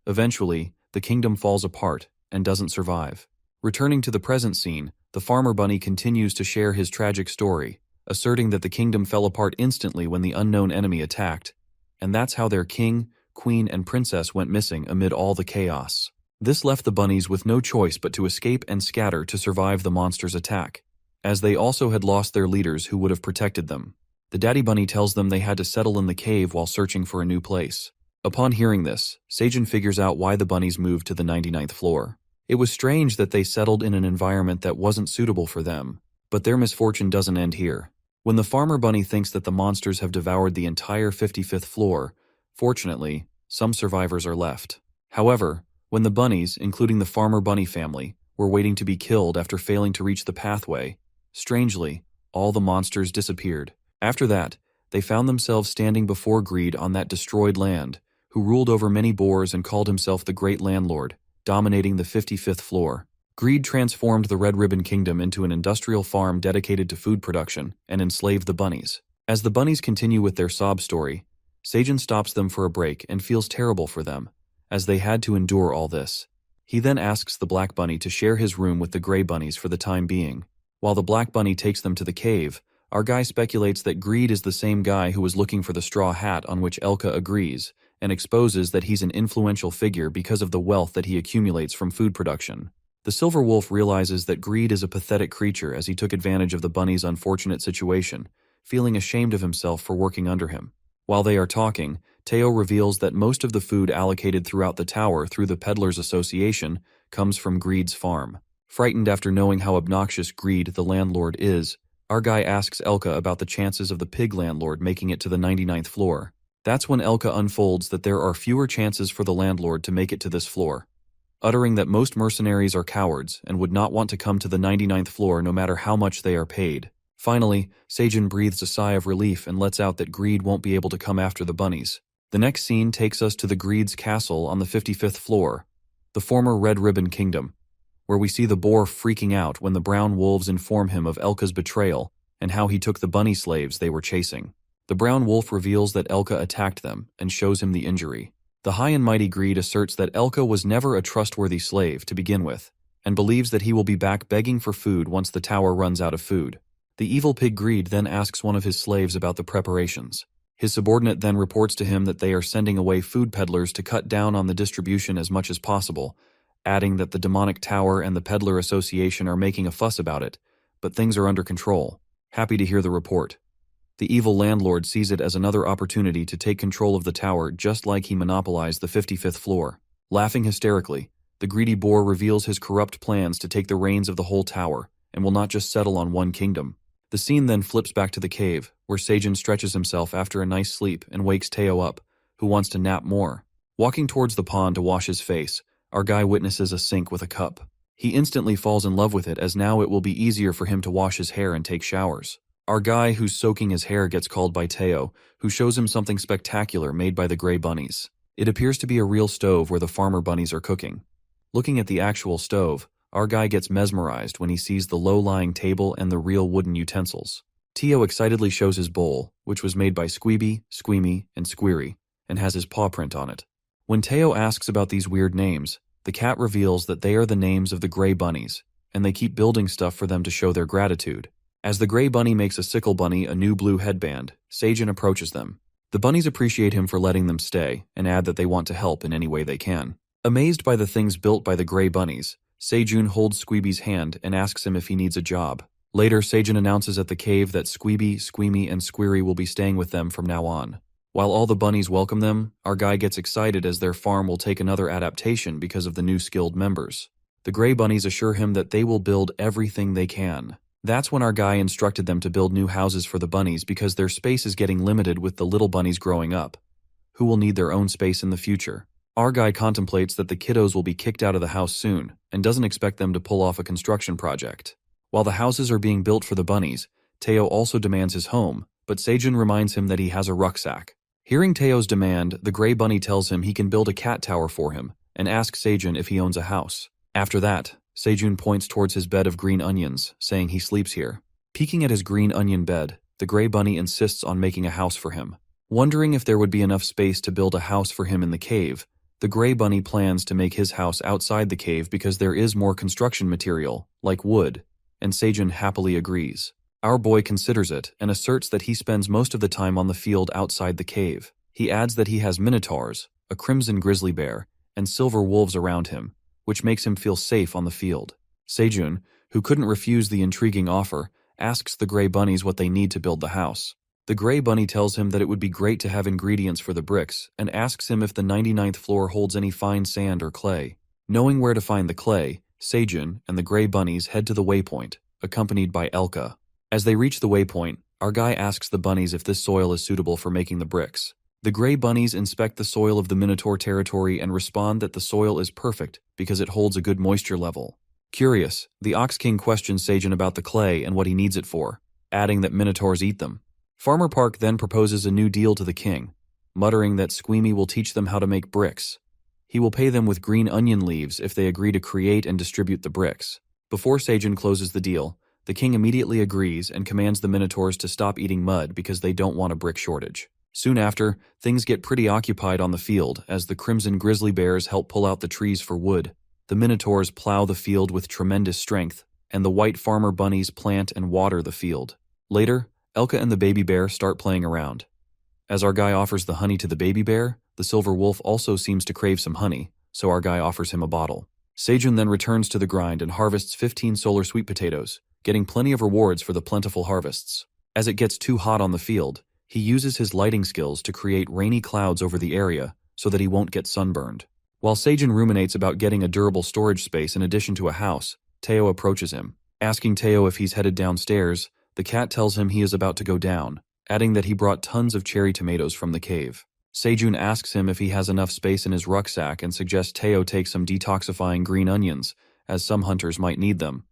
Eventually, the kingdom falls apart and doesn't survive. Returning to the present scene, the farmer bunny continues to share his tragic story, asserting that the kingdom fell apart instantly when the unknown enemy attacked, and that's how their king, queen, and princess went missing amid all the chaos. This left the bunnies with no choice but to escape and scatter to survive the monster's attack, as they also had lost their leaders who would have protected them. The daddy bunny tells them they had to settle in the cave while searching for a new place. Upon hearing this, Sejun figures out why the bunnies moved to the 99th floor. It was strange that they settled in an environment that wasn't suitable for them, but their misfortune doesn't end here. When the farmer bunny thinks that the monsters have devoured the entire 55th floor, fortunately, some survivors are left. However, when the bunnies, including the farmer bunny family, were waiting to be killed after failing to reach the pathway, strangely, all the monsters disappeared. After that, they found themselves standing before greed on that destroyed land, who ruled over many boars and called himself the Great Landlord, dominating the 55th floor. Greed transformed the Red Ribbon Kingdom into an industrial farm dedicated to food production and enslaved the bunnies. As the bunnies continue with their sob story, Seijin stops them for a break and feels terrible for them, as they had to endure all this. He then asks the Black Bunny to share his room with the Gray Bunnies for the time being. While the Black Bunny takes them to the cave, our guy speculates that Greed is the same guy who was looking for the straw hat, on which Elka agrees, and exposes that he's an influential figure because of the wealth that he accumulates from food production. The Silver Wolf realizes that Greed is a pathetic creature as he took advantage of the bunny's unfortunate situation, feeling ashamed of himself for working under him. While they are talking, Teao reveals that most of the food allocated throughout the tower through the Peddlers Association comes from Greed's farm. Frightened after knowing how obnoxious Greed, the landlord, is, our guy asks Elka about the chances of the pig landlord making it to the 99th floor. That's when Elka unfolds that there are fewer chances for the landlord to make it to this floor, uttering that most mercenaries are cowards and would not want to come to the 99th floor no matter how much they are paid. Finally, Seijin breathes a sigh of relief and lets out that Greed won't be able to come after the bunnies. The next scene takes us to the Greed's castle on the 55th floor, the former Red Ribbon Kingdom, where we see the boar freaking out when the brown wolves inform him of Elka's betrayal and how he took the bunny slaves they were chasing. The brown wolf reveals that Elka attacked them and shows him the injury. The high and mighty Greed asserts that Elka was never a trustworthy slave to begin with, and believes that he will be back begging for food once the tower runs out of food. The evil pig Greed then asks one of his slaves about the preparations. His subordinate then reports to him that they are sending away food peddlers to cut down on the distribution as much as possible, adding that the demonic tower and the Peddler Association are making a fuss about it, but things are under control. Happy to hear the report. The evil landlord sees it as another opportunity to take control of the tower just like he monopolized the 55th floor. Laughing hysterically, the greedy boar reveals his corrupt plans to take the reins of the whole tower and will not just settle on one kingdom. The scene then flips back to the cave, where Seijin stretches himself after a nice sleep and wakes Teao up, who wants to nap more. Walking towards the pond to wash his face, our guy witnesses a sink with a cup. He instantly falls in love with it as now it will be easier for him to wash his hair and take showers. Our guy who's soaking his hair gets called by Teao, who shows him something spectacular made by the Gray Bunnies. It appears to be a real stove where the farmer bunnies are cooking. Looking at the actual stove, our guy gets mesmerized when he sees the low-lying table and the real wooden utensils. Teao excitedly shows his bowl, which was made by Squeeby, Squeamy, and Squeary, and has his paw print on it. When Teao asks about these weird names, the cat reveals that they are the names of the Gray Bunnies, and they keep building stuff for them to show their gratitude. As the Gray Bunny makes a sickle bunny a new blue headband, Seijin approaches them. The bunnies appreciate him for letting them stay, and add that they want to help in any way they can. Amazed by the things built by the Gray Bunnies, Seijun holds Squeeby's hand and asks him if he needs a job. Later, Seijin announces at the cave that Squeeby, Squeamy, and Squeary will be staying with them from now on. While all the bunnies welcome them, our guy gets excited as their farm will take another adaptation because of the new skilled members. The Gray Bunnies assure him that they will build everything they can. That's when our guy instructed them to build new houses for the bunnies because their space is getting limited with the little bunnies growing up, who will need their own space in the future. Our guy contemplates that the kiddos will be kicked out of the house soon and doesn't expect them to pull off a construction project. While the houses are being built for the bunnies, Teao also demands his home, but Seijun reminds him that he has a rucksack. Hearing Teo's demand, the Gray Bunny tells him he can build a cat tower for him and asks Seijun if he owns a house. After that, Seijun points towards his bed of green onions, saying he sleeps here. Peeking at his green onion bed, the Gray Bunny insists on making a house for him. Wondering if there would be enough space to build a house for him in the cave, the Gray Bunny plans to make his house outside the cave because there is more construction material, like wood, and Seijun happily agrees. Our boy considers it and asserts that he spends most of the time on the field outside the cave. He adds that he has minotaurs, a crimson grizzly bear, and silver wolves around him, which makes him feel safe on the field. Seijun, who couldn't refuse the intriguing offer, asks the Gray Bunnies what they need to build the house. The Gray Bunny tells him that it would be great to have ingredients for the bricks and asks him if the 99th floor holds any fine sand or clay. Knowing where to find the clay, Seijun and the Gray Bunnies head to the waypoint, accompanied by Elka. As they reach the waypoint, our guy asks the bunnies if this soil is suitable for making the bricks. The Gray Bunnies inspect the soil of the Minotaur territory and respond that the soil is perfect because it holds a good moisture level. Curious, the Ox King questions Seijun about the clay and what he needs it for, adding that Minotaurs eat them. Farmer Park then proposes a new deal to the king. muttering that Squeamy will teach them how to make bricks. He will pay them with green onion leaves if they agree to create and distribute the bricks. Before Seijun closes the deal, the king immediately agrees and commands the minotaurs to stop eating mud because they don't want a brick shortage. Soon after, things get pretty occupied on the field as the crimson grizzly bears help pull out the trees for wood. The minotaurs plow the field with tremendous strength, and the white farmer bunnies plant and water the field. Later, Elka and the baby bear start playing around. As our guy offers the honey to the baby bear, the silver wolf also seems to crave some honey, so our guy offers him a bottle. Seijun then returns to the grind and harvests 15 solar sweet potatoes, getting plenty of rewards for the plentiful harvests. As it gets too hot on the field, he uses his lighting skills to create rainy clouds over the area so that he won't get sunburned. While Seijun ruminates about getting a durable storage space in addition to a house, Teao approaches him. Asking Teao if he's headed downstairs, the cat tells him he is about to go down, adding that he brought tons of cherry tomatoes from the cave. Seijun asks him if he has enough space in his rucksack and suggests Teao take some detoxifying green onions, as some hunters might need them.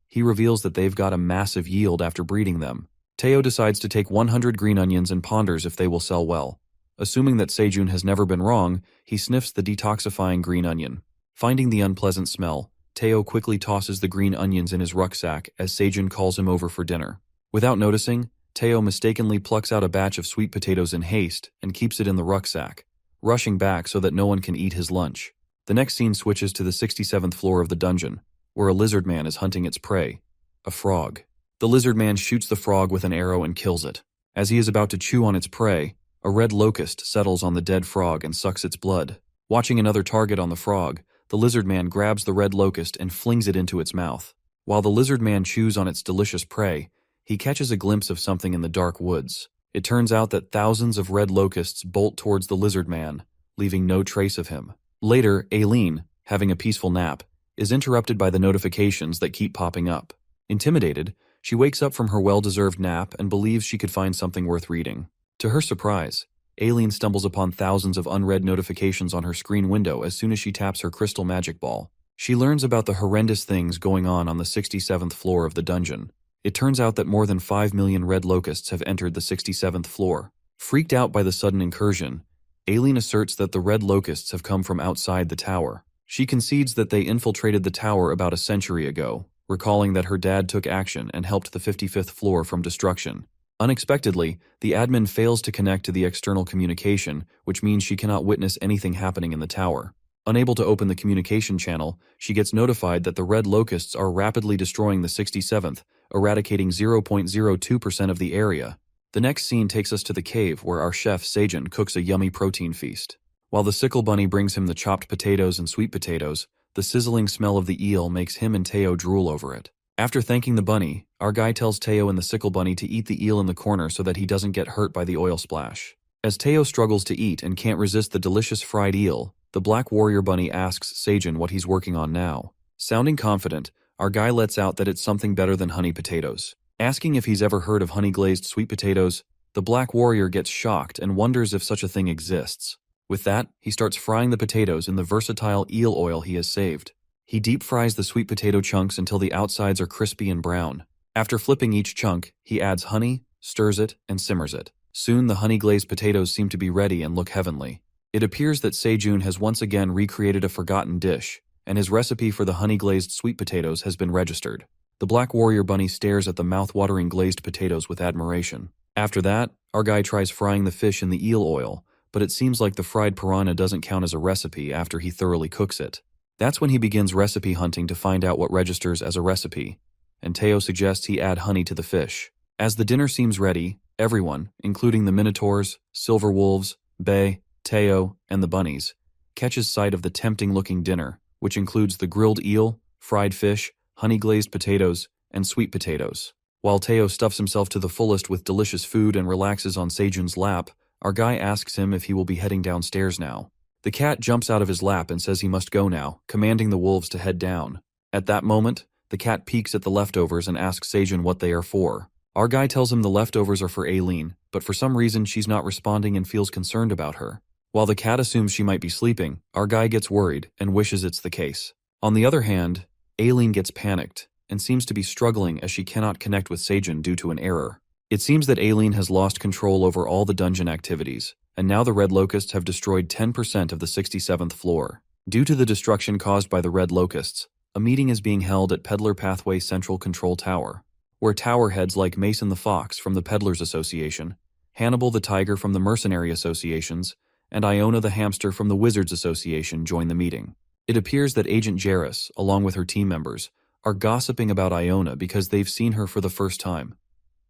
He reveals that they've got a massive yield after breeding them. Teao decides to take 100 green onions and ponders if they will sell well. Assuming that Seijun has never been wrong, he sniffs the detoxifying green onion. Finding the unpleasant smell, Teao quickly tosses the green onions in his rucksack as Seijun calls him over for dinner. Without noticing, Teao mistakenly plucks out a batch of sweet potatoes in haste and keeps it in the rucksack, rushing back so that no one can eat his lunch. The next scene switches to the 67th floor of the dungeon, where a lizard man is hunting its prey, a frog. The lizard man shoots the frog with an arrow and kills it. As he is about to chew on its prey, a red locust settles on the dead frog and sucks its blood. Watching another target on the frog, the lizard man grabs the red locust and flings it into its mouth. While the lizard man chews on its delicious prey, he catches a glimpse of something in the dark woods. It turns out that thousands of red locusts bolt towards the lizard man, leaving no trace of him. Later, Ailen, having a peaceful nap, is interrupted by the notifications that keep popping up. Intimidated, she wakes up from her well-deserved nap and believes she could find something worth reading. To her surprise, Ailen stumbles upon thousands of unread notifications on her screen window as soon as she taps her crystal magic ball. She learns about the horrendous things going on the 67th floor of the dungeon. It turns out that more than 5 million red locusts have entered the 67th floor. Freaked out by the sudden incursion, Ailen asserts that the red locusts have come from outside the tower. She concedes that they infiltrated the tower about a century ago, recalling that her dad took action and helped the 55th floor from destruction. Unexpectedly, the admin fails to connect to the external communication, which means she cannot witness anything happening in the tower. Unable to open the communication channel, she gets notified that the red locusts are rapidly destroying the 67th, eradicating 0.02% of the area. The next scene takes us to the cave where our chef Seijun cooks a yummy protein feast. While the sickle bunny brings him the chopped potatoes and sweet potatoes, the sizzling smell of the eel makes him and Teao drool over it. After thanking the bunny, our guy tells Teao and the sickle bunny to eat the eel in the corner so that he doesn't get hurt by the oil splash. As Teao struggles to eat and can't resist the delicious fried eel, the black warrior bunny asks Seijun what he's working on now. Sounding confident, our guy lets out that it's something better than honey potatoes. Asking if he's ever heard of honey-glazed sweet potatoes, the black warrior gets shocked and wonders if such a thing exists. With that, he starts frying the potatoes in the versatile eel oil he has saved. He deep fries the sweet potato chunks until the outsides are crispy and brown. After flipping each chunk, he adds honey, stirs it, and simmers it. Soon the honey-glazed potatoes seem to be ready and look heavenly. It appears that Seijun has once again recreated a forgotten dish, and his recipe for the honey-glazed sweet potatoes has been registered. The black warrior bunny stares at the mouth-watering glazed potatoes with admiration. After that, our guy tries frying the fish in the eel oil, but it seems like the fried piranha doesn't count as a recipe after he thoroughly cooks it. That's when he begins recipe hunting to find out what registers as a recipe, and Teao suggests he add honey to the fish. As the dinner seems ready, everyone, including the minotaurs, silver wolves, Bei, Teao, and the bunnies, catches sight of the tempting-looking dinner, which includes the grilled eel, fried fish, honey-glazed potatoes, and sweet potatoes. While Teao stuffs himself to the fullest with delicious food and relaxes on Seijun's lap, our guy asks him if he will be heading downstairs now. The cat jumps out of his lap and says he must go now, commanding the wolves to head down. At that moment, the cat peeks at the leftovers and asks Seijun what they are for. Our guy tells him the leftovers are for Ailen, but for some reason she's not responding and feels concerned about her. While the cat assumes she might be sleeping, our guy gets worried and wishes it's the case. On the other hand, Ailen gets panicked and seems to be struggling as she cannot connect with Seijun due to an error. It seems that Ailen has lost control over all the dungeon activities, and now the red locusts have destroyed 10% of the 67th floor. Due to the destruction caused by the red locusts, a meeting is being held at Peddler Pathway Central Control Tower, where tower heads like Mason the Fox from the Peddlers Association, Hannibal the Tiger from the Mercenary Associations, and Iona the Hamster from the Wizards Association join the meeting. It appears that Agent Jarrus, along with her team members, are gossiping about Iona because they've seen her for the first time.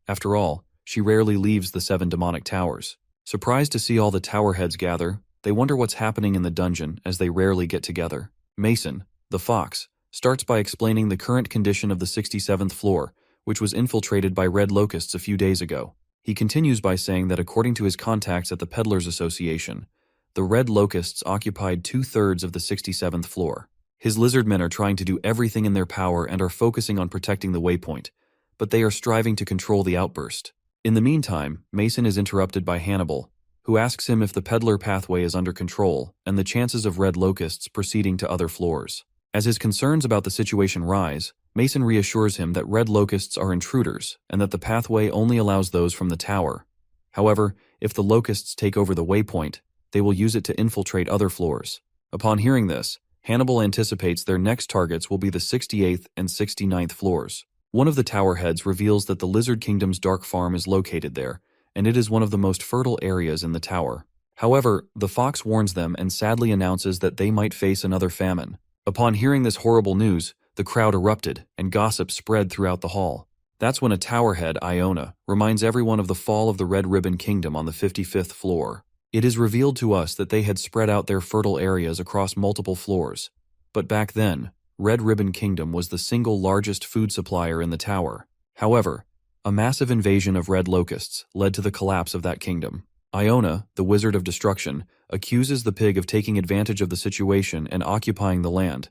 After all, she rarely leaves the 7 demonic towers. Surprised to see all the tower heads gather, they wonder what's happening in the dungeon as they rarely get together. Mason, the Fox, starts by explaining the current condition of the 67th floor, which was infiltrated by red locusts a few days ago. He continues by saying that according to his contacts at the Peddlers Association, the red locusts occupied 2/3 of the 67th floor. His lizard men are trying to do everything in their power and are focusing on protecting the waypoint, but they are striving to control the outburst. In the meantime, Mason is interrupted by Hannibal, who asks him if the Peddler Pathway is under control and the chances of red locusts proceeding to other floors. As his concerns about the situation rise, Mason reassures him that red locusts are intruders and that the pathway only allows those from the tower. However, if the locusts take over the waypoint, they will use it to infiltrate other floors. Upon hearing this, Hannibal anticipates their next targets will be the 68th and 69th floors. One of the tower heads reveals that the Lizard Kingdom's dark farm is located there, and it is one of the most fertile areas in the tower. However, the fox warns them and sadly announces that they might face another famine. Upon hearing this horrible news, the crowd erupted, and gossip spread throughout the hall. That's when a tower head, Iona, reminds everyone of the fall of the Red Ribbon Kingdom on the 55th floor. It is revealed to us that they had spread out their fertile areas across multiple floors. But back then, Red Ribbon Kingdom was the single largest food supplier in the tower. However, a massive invasion of red locusts led to the collapse of that kingdom. Iona, the Wizard of Destruction, accuses the pig of taking advantage of the situation and occupying the land,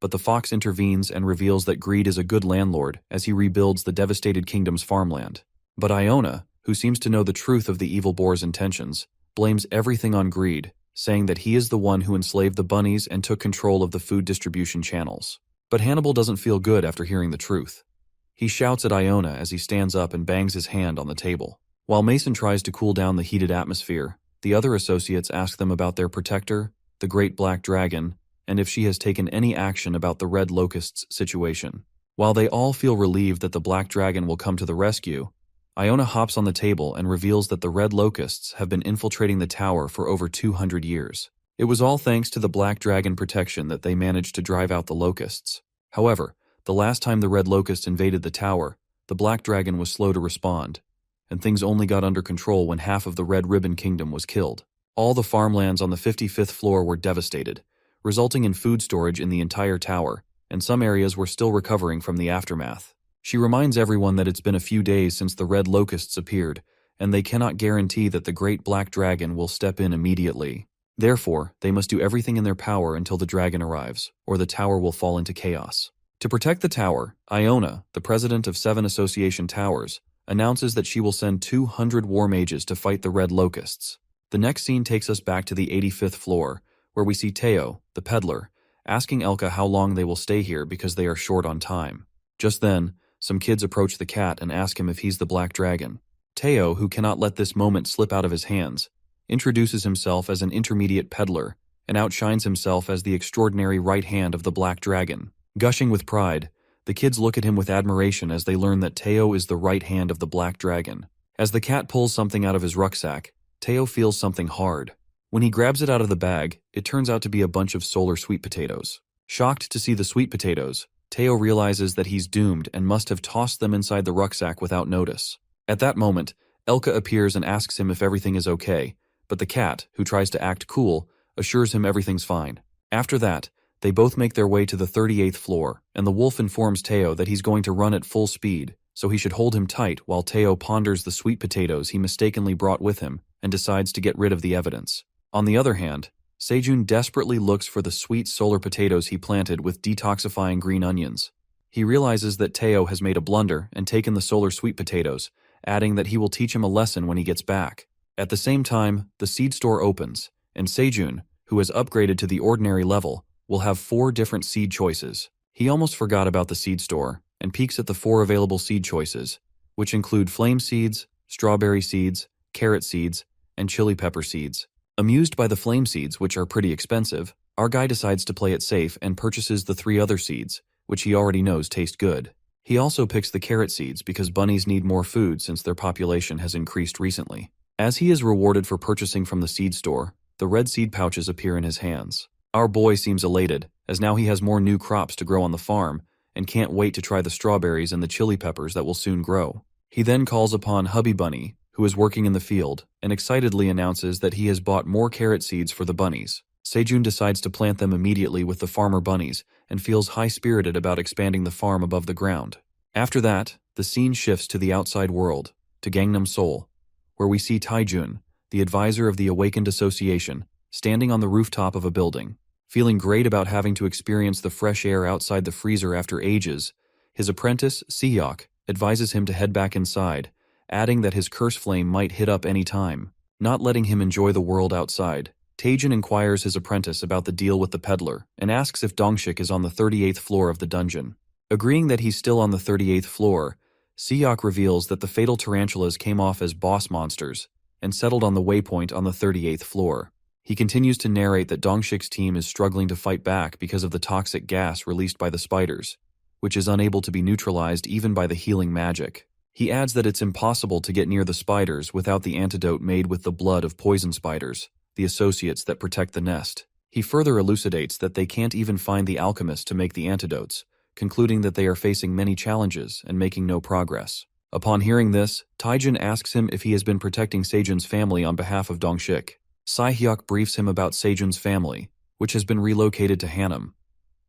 but the fox intervenes and reveals that Greed is a good landlord as he rebuilds the devastated kingdom's farmland. But Iona, who seems to know the truth of the evil boar's intentions, blames everything on Greed, saying that he is the one who enslaved the bunnies and took control of the food distribution channels. But Hannibal doesn't feel good after hearing the truth. He shouts at Iona as he stands up and bangs his hand on the table. While Mason tries to cool down the heated atmosphere, the other associates ask them about their protector, the Great Black Dragon, and if she has taken any action about the Red Locust's situation. While they all feel relieved that the Black Dragon will come to the rescue, Iona hops on the table and reveals that the Red Locusts have been infiltrating the tower for over 200 years. It was all thanks to the Black Dragon protection that they managed to drive out the Locusts. However, the last time the Red Locust invaded the tower, the Black Dragon was slow to respond, and things only got under control when half of the Red Ribbon Kingdom was killed. All the farmlands on the 55th floor were devastated, resulting in food storage in the entire tower, and some areas were still recovering from the aftermath. She reminds everyone that it's been a few days since the Red Locusts appeared, and they cannot guarantee that the Great Black Dragon will step in immediately. Therefore, they must do everything in their power until the dragon arrives, or the tower will fall into chaos. To protect the tower, Iona, the president of 7 Association Towers, announces that she will send 200 war mages to fight the Red Locusts. The next scene takes us back to the 85th floor, where we see Teao, the peddler, asking Elka how long they will stay here because they are short on time. Just then, some kids approach the cat and ask him if he's the Black Dragon. Teao, who cannot let this moment slip out of his hands, introduces himself as an intermediate peddler and outshines himself as the extraordinary right hand of the Black Dragon. Gushing with pride, the kids look at him with admiration as they learn that Teao is the right hand of the Black Dragon. As the cat pulls something out of his rucksack, Teao feels something hard. When he grabs it out of the bag, it turns out to be a bunch of solar sweet potatoes. Shocked to see the sweet potatoes, Teao realizes that he's doomed and must have tossed them inside the rucksack without notice. At that moment, Elka appears and asks him if everything is okay, but the cat, who tries to act cool, assures him everything's fine. After that, they both make their way to the 38th floor, and the wolf informs Teao that he's going to run at full speed, so he should hold him tight while Teao ponders the sweet potatoes he mistakenly brought with him and decides to get rid of the evidence. On the other hand, Sejun desperately looks for the sweet solar potatoes he planted with detoxifying green onions. He realizes that Teao has made a blunder and taken the solar sweet potatoes, adding that he will teach him a lesson when he gets back. At the same time, the seed store opens, and Sejun, who has upgraded to the ordinary level, will have 4 different seed choices. He almost forgot about the seed store and peeks at the 4 available seed choices, which include flame seeds, strawberry seeds, carrot seeds, and chili pepper seeds. Amused by the flame seeds, which are pretty expensive, our guy decides to play it safe and purchases the 3 other seeds, which he already knows taste good. He also picks the carrot seeds because bunnies need more food since their population has increased recently. As he is rewarded for purchasing from the seed store, the red seed pouches appear in his hands. Our boy seems elated, as now he has more new crops to grow on the farm, and can't wait to try the strawberries and the chili peppers that will soon grow. He then calls upon Hubby Bunny, who is working in the field, and excitedly announces that he has bought more carrot seeds for the bunnies. Sejun decides to plant them immediately with the farmer bunnies and feels high-spirited about expanding the farm above the ground. After that, the scene shifts to the outside world, to Gangnam Seoul, where we see Taejun, the advisor of the Awakened Association, standing on the rooftop of a building. Feeling great about having to experience the fresh air outside the freezer after ages, his apprentice, Seok, advises him to head back inside, adding that his curse flame might hit up any time. Not letting him enjoy the world outside, Taejun inquires his apprentice about the deal with the peddler and asks if Dongshik is on the 38th floor of the dungeon. Agreeing that he's still on the 38th floor, Seok reveals that the fatal tarantulas came off as boss monsters and settled on the waypoint on the 38th floor. He continues to narrate that Dongshik's team is struggling to fight back because of the toxic gas released by the spiders, which is unable to be neutralized even by the healing magic. He adds that it's impossible to get near the spiders without the antidote made with the blood of poison spiders, the associates that protect the nest. He further elucidates that they can't even find the alchemist to make the antidotes, concluding that they are facing many challenges and making no progress. Upon hearing this, Taejun asks him if he has been protecting Sejun's family on behalf of Dongshik. Sae-hyuk briefs him about Sejun's family, which has been relocated to Hanam.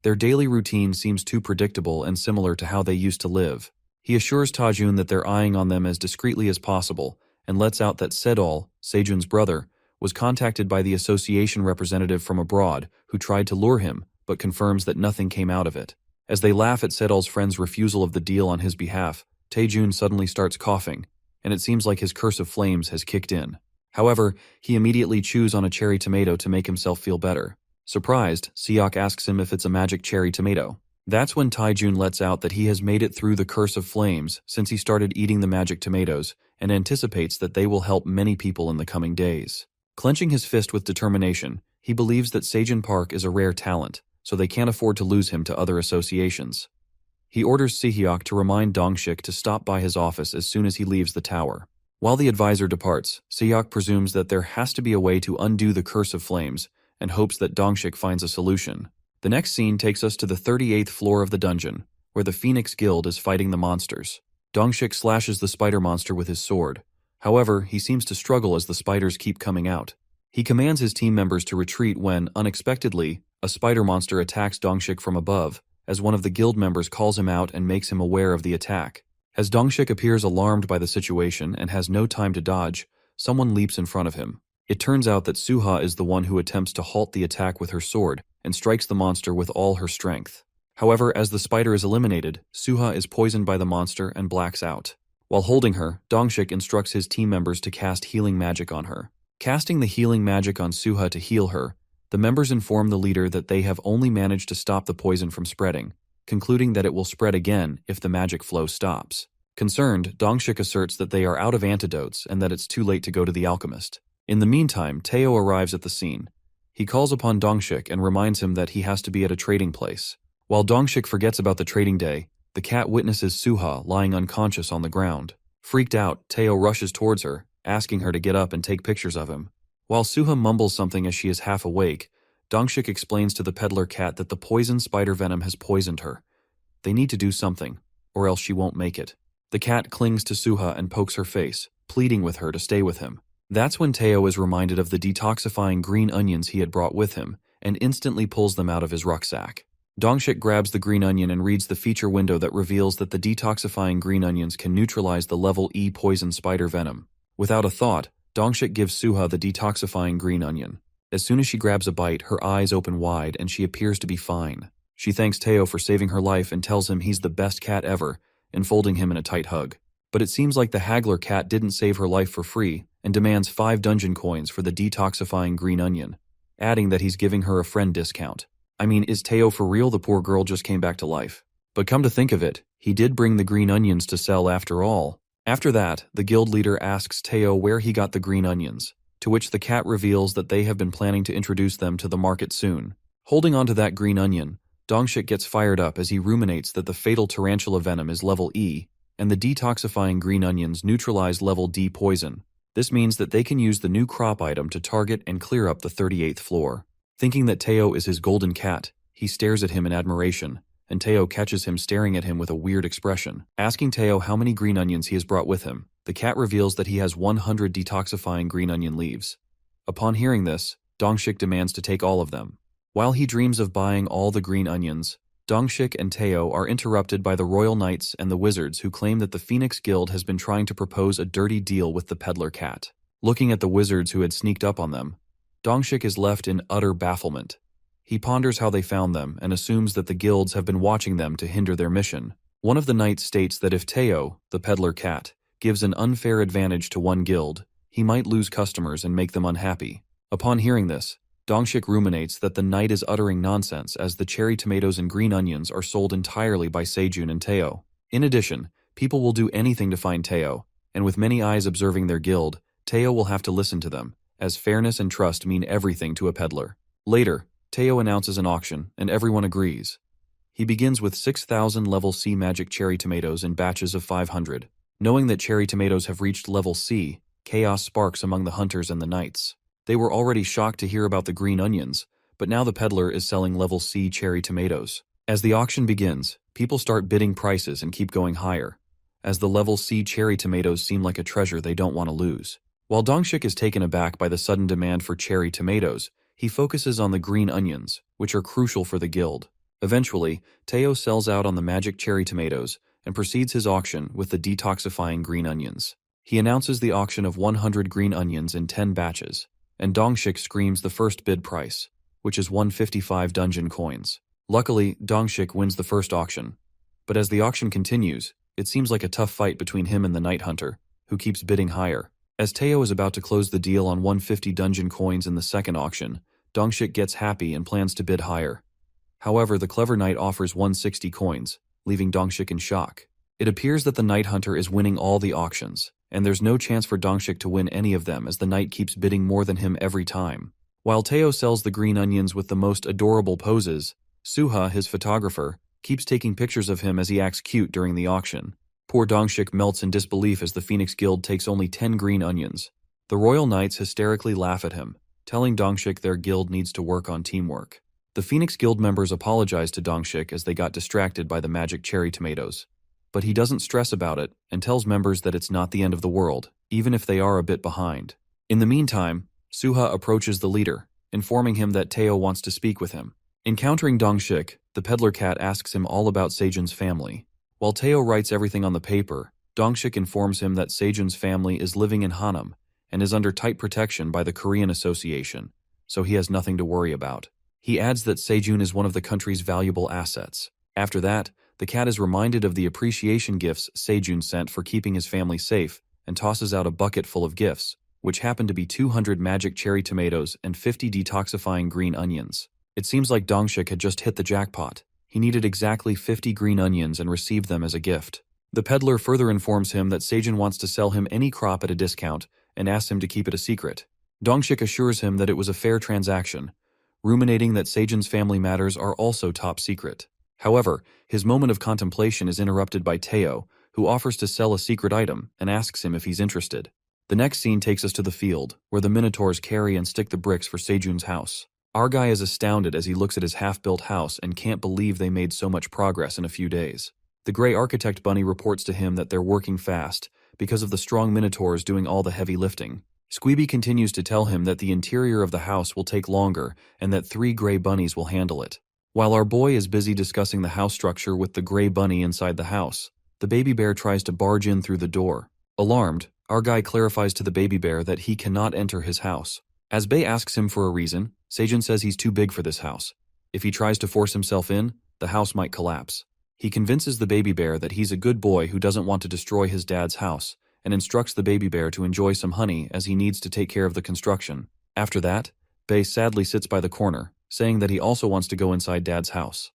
Their daily routine seems too predictable and similar to how they used to live. He assures Taejun that they're eyeing on them as discreetly as possible and lets out that Sedol, Sejun's brother, was contacted by the association representative from abroad who tried to lure him, but confirms that nothing came out of it. As they laugh at Sedol's friend's refusal of the deal on his behalf, Taejun suddenly starts coughing, and it seems like his curse of flames has kicked in. However, he immediately chews on a cherry tomato to make himself feel better. Surprised, Seok asks him if it's a magic cherry tomato. That's when Taejun lets out that he has made it through the curse of flames since he started eating the magic tomatoes and anticipates that they will help many people in the coming days. Clenching his fist with determination, he believes that Sejun Park is a rare talent, so they can't afford to lose him to other associations. He orders Sehyok to remind Dongshik to stop by his office as soon as he leaves the tower. While the advisor departs, Sehyok presumes that there has to be a way to undo the curse of flames and hopes that Dongshik finds a solution. The next scene takes us to the 38th floor of the dungeon, where the Phoenix Guild is fighting the monsters. Dongshik slashes the spider monster with his sword. However, he seems to struggle as the spiders keep coming out. He commands his team members to retreat when, unexpectedly, a spider monster attacks Dongshik from above, as one of the guild members calls him out and makes him aware of the attack. As Dongshik appears alarmed by the situation and has no time to dodge, someone leaps in front of him. It turns out that Suha is the one who attempts to halt the attack with her sword and strikes the monster with all her strength. However, as the spider is eliminated, Suha is poisoned by the monster and blacks out. While holding her, Dongshik instructs his team members to cast healing magic on her. Casting the healing magic on Suha to heal her, the members inform the leader that they have only managed to stop the poison from spreading, concluding that it will spread again if the magic flow stops. Concerned, Dongshik asserts that they are out of antidotes and that it's too late to go to the alchemist. In the meantime, Teao arrives at the scene. He calls upon Dongshik and reminds him that he has to be at a trading place. While Dongshik forgets about the trading day, the cat witnesses Suha lying unconscious on the ground. Freaked out, Teao rushes towards her, asking her to get up and take pictures of him. While Suha mumbles something as she is half awake, Dongshik explains to the peddler cat that the poison spider venom has poisoned her. They need to do something, or else she won't make it. The cat clings to Suha and pokes her face, pleading with her to stay with him. That's when Teao is reminded of the detoxifying green onions he had brought with him, and instantly pulls them out of his rucksack. Dongshik grabs the green onion and reads the feature window that reveals that the detoxifying green onions can neutralize the level E poison spider venom. Without a thought, Dongshik gives Suha the detoxifying green onion. As soon as she grabs a bite, her eyes open wide and she appears to be fine. She thanks Teao for saving her life and tells him he's the best cat ever, enfolding him in a tight hug. But it seems like the haggler cat didn't save her life for free and demands 5 dungeon coins for the detoxifying green onion, adding that he's giving her a friend discount. I mean, is Teao for real? The poor girl just came back to life. But come to think of it, he did bring the green onions to sell after all. After that, the guild leader asks Teao where he got the green onions. to which the cat reveals that they have been planning to introduce them to the market soon. Holding onto that green onion, Dongshik gets fired up as he ruminates that the fatal tarantula venom is level E, and the detoxifying green onions neutralize level D poison. This means that they can use the new crop item to target and clear up the 38th floor. Thinking that Teao is his golden cat, he stares at him in admiration, and Teao catches him staring at him with a weird expression. Asking Teao how many green onions he has brought with him, the cat reveals that he has 100 detoxifying green onion leaves. Upon hearing this, Dongshik demands to take all of them. While he dreams of buying all the green onions, Dongshik and Teao are interrupted by the royal knights and the wizards who claim that the Phoenix Guild has been trying to propose a dirty deal with the peddler cat. Looking at the wizards who had sneaked up on them, Dongshik is left in utter bafflement. He ponders how they found them and assumes that the guilds have been watching them to hinder their mission. One of the knights states that if Teao, the peddler cat, gives an unfair advantage to one guild, he might lose customers and make them unhappy. Upon hearing this, Dongshik ruminates that the knight is uttering nonsense as the cherry tomatoes and green onions are sold entirely by Sejun and Teao. In addition, people will do anything to find Teao, and with many eyes observing their guild, Teao will have to listen to them, as fairness and trust mean everything to a peddler. Later, Teao announces an auction, and everyone agrees. He begins with 6,000 level C magic cherry tomatoes in batches of 500. Knowing that cherry tomatoes have reached level C, chaos sparks among the hunters and the knights. They were already shocked to hear about the green onions, but now the peddler is selling level C cherry tomatoes. As the auction begins, people start bidding prices and keep going higher, as the level C cherry tomatoes seem like a treasure they don't want to lose. While Dongshik is taken aback by the sudden demand for cherry tomatoes, he focuses on the green onions, which are crucial for the guild. Eventually, Teao sells out on the magic cherry tomatoes and proceeds his auction with the detoxifying green onions. He announces the auction of 100 green onions in 10 batches, and Dongshik screams the first bid price, which is 155 dungeon coins. Luckily, Dongshik wins the first auction, but as the auction continues, it seems like a tough fight between him and the night hunter, who keeps bidding higher. As Teao is about to close the deal on 150 dungeon coins in the second auction, Dongshik gets happy and plans to bid higher. However, the clever knight offers 160 coins, leaving Dongshik in shock. It appears that the night hunter is winning all the auctions, and there's no chance for Dongshik to win any of them as the knight keeps bidding more than him every time. While Teao sells the green onions with the most adorable poses, Suha, his photographer, keeps taking pictures of him as he acts cute during the auction. Poor Dongshik melts in disbelief as the Phoenix Guild takes only 10 green onions. The royal knights hysterically laugh at him, telling Dongshik their guild needs to work on teamwork. The Phoenix Guild members apologize to Dongshik as they got distracted by the magic cherry tomatoes, but he doesn't stress about it and tells members that it's not the end of the world, even if they are a bit behind. In the meantime, Suha approaches the leader, informing him that Teao wants to speak with him. Encountering Dongshik, the peddler cat asks him all about Sejun's family. While Teao writes everything on the paper, Dongshik informs him that Sejun's family is living in Hanam and is under tight protection by the Korean Association, so he has nothing to worry about. He adds that Sejun is one of the country's valuable assets. After that, the cat is reminded of the appreciation gifts Sejun sent for keeping his family safe and tosses out a bucket full of gifts, which happen to be 200 magic cherry tomatoes and 50 detoxifying green onions. It seems like Dongshik had just hit the jackpot. He needed exactly 50 green onions and received them as a gift. The peddler further informs him that Sejun wants to sell him any crop at a discount and asks him to keep it a secret. Dongshik assures him that it was a fair transaction, ruminating that Sejun's family matters are also top secret. However, his moment of contemplation is interrupted by Teao, who offers to sell a secret item and asks him if he's interested. The next scene takes us to the field, where the minotaurs carry and stick the bricks for Sejun's house. Our guy is astounded as he looks at his half-built house and can't believe they made so much progress in a few days. The gray architect bunny reports to him that they're working fast because of the strong minotaurs doing all the heavy lifting. Squeeby continues to tell him that the interior of the house will take longer and that 3 gray bunnies will handle it. While our boy is busy discussing the house structure with the gray bunny inside the house, the baby bear tries to barge in through the door. Alarmed, our guy clarifies to the baby bear that he cannot enter his house. As Bei asks him for a reason, Sejun says he's too big for this house. If he tries to force himself in, the house might collapse. He convinces the baby bear that he's a good boy who doesn't want to destroy his dad's house, and instructs the baby bear to enjoy some honey as he needs to take care of the construction. After that, Bei sadly sits by the corner, saying that he also wants to go inside Dad's house.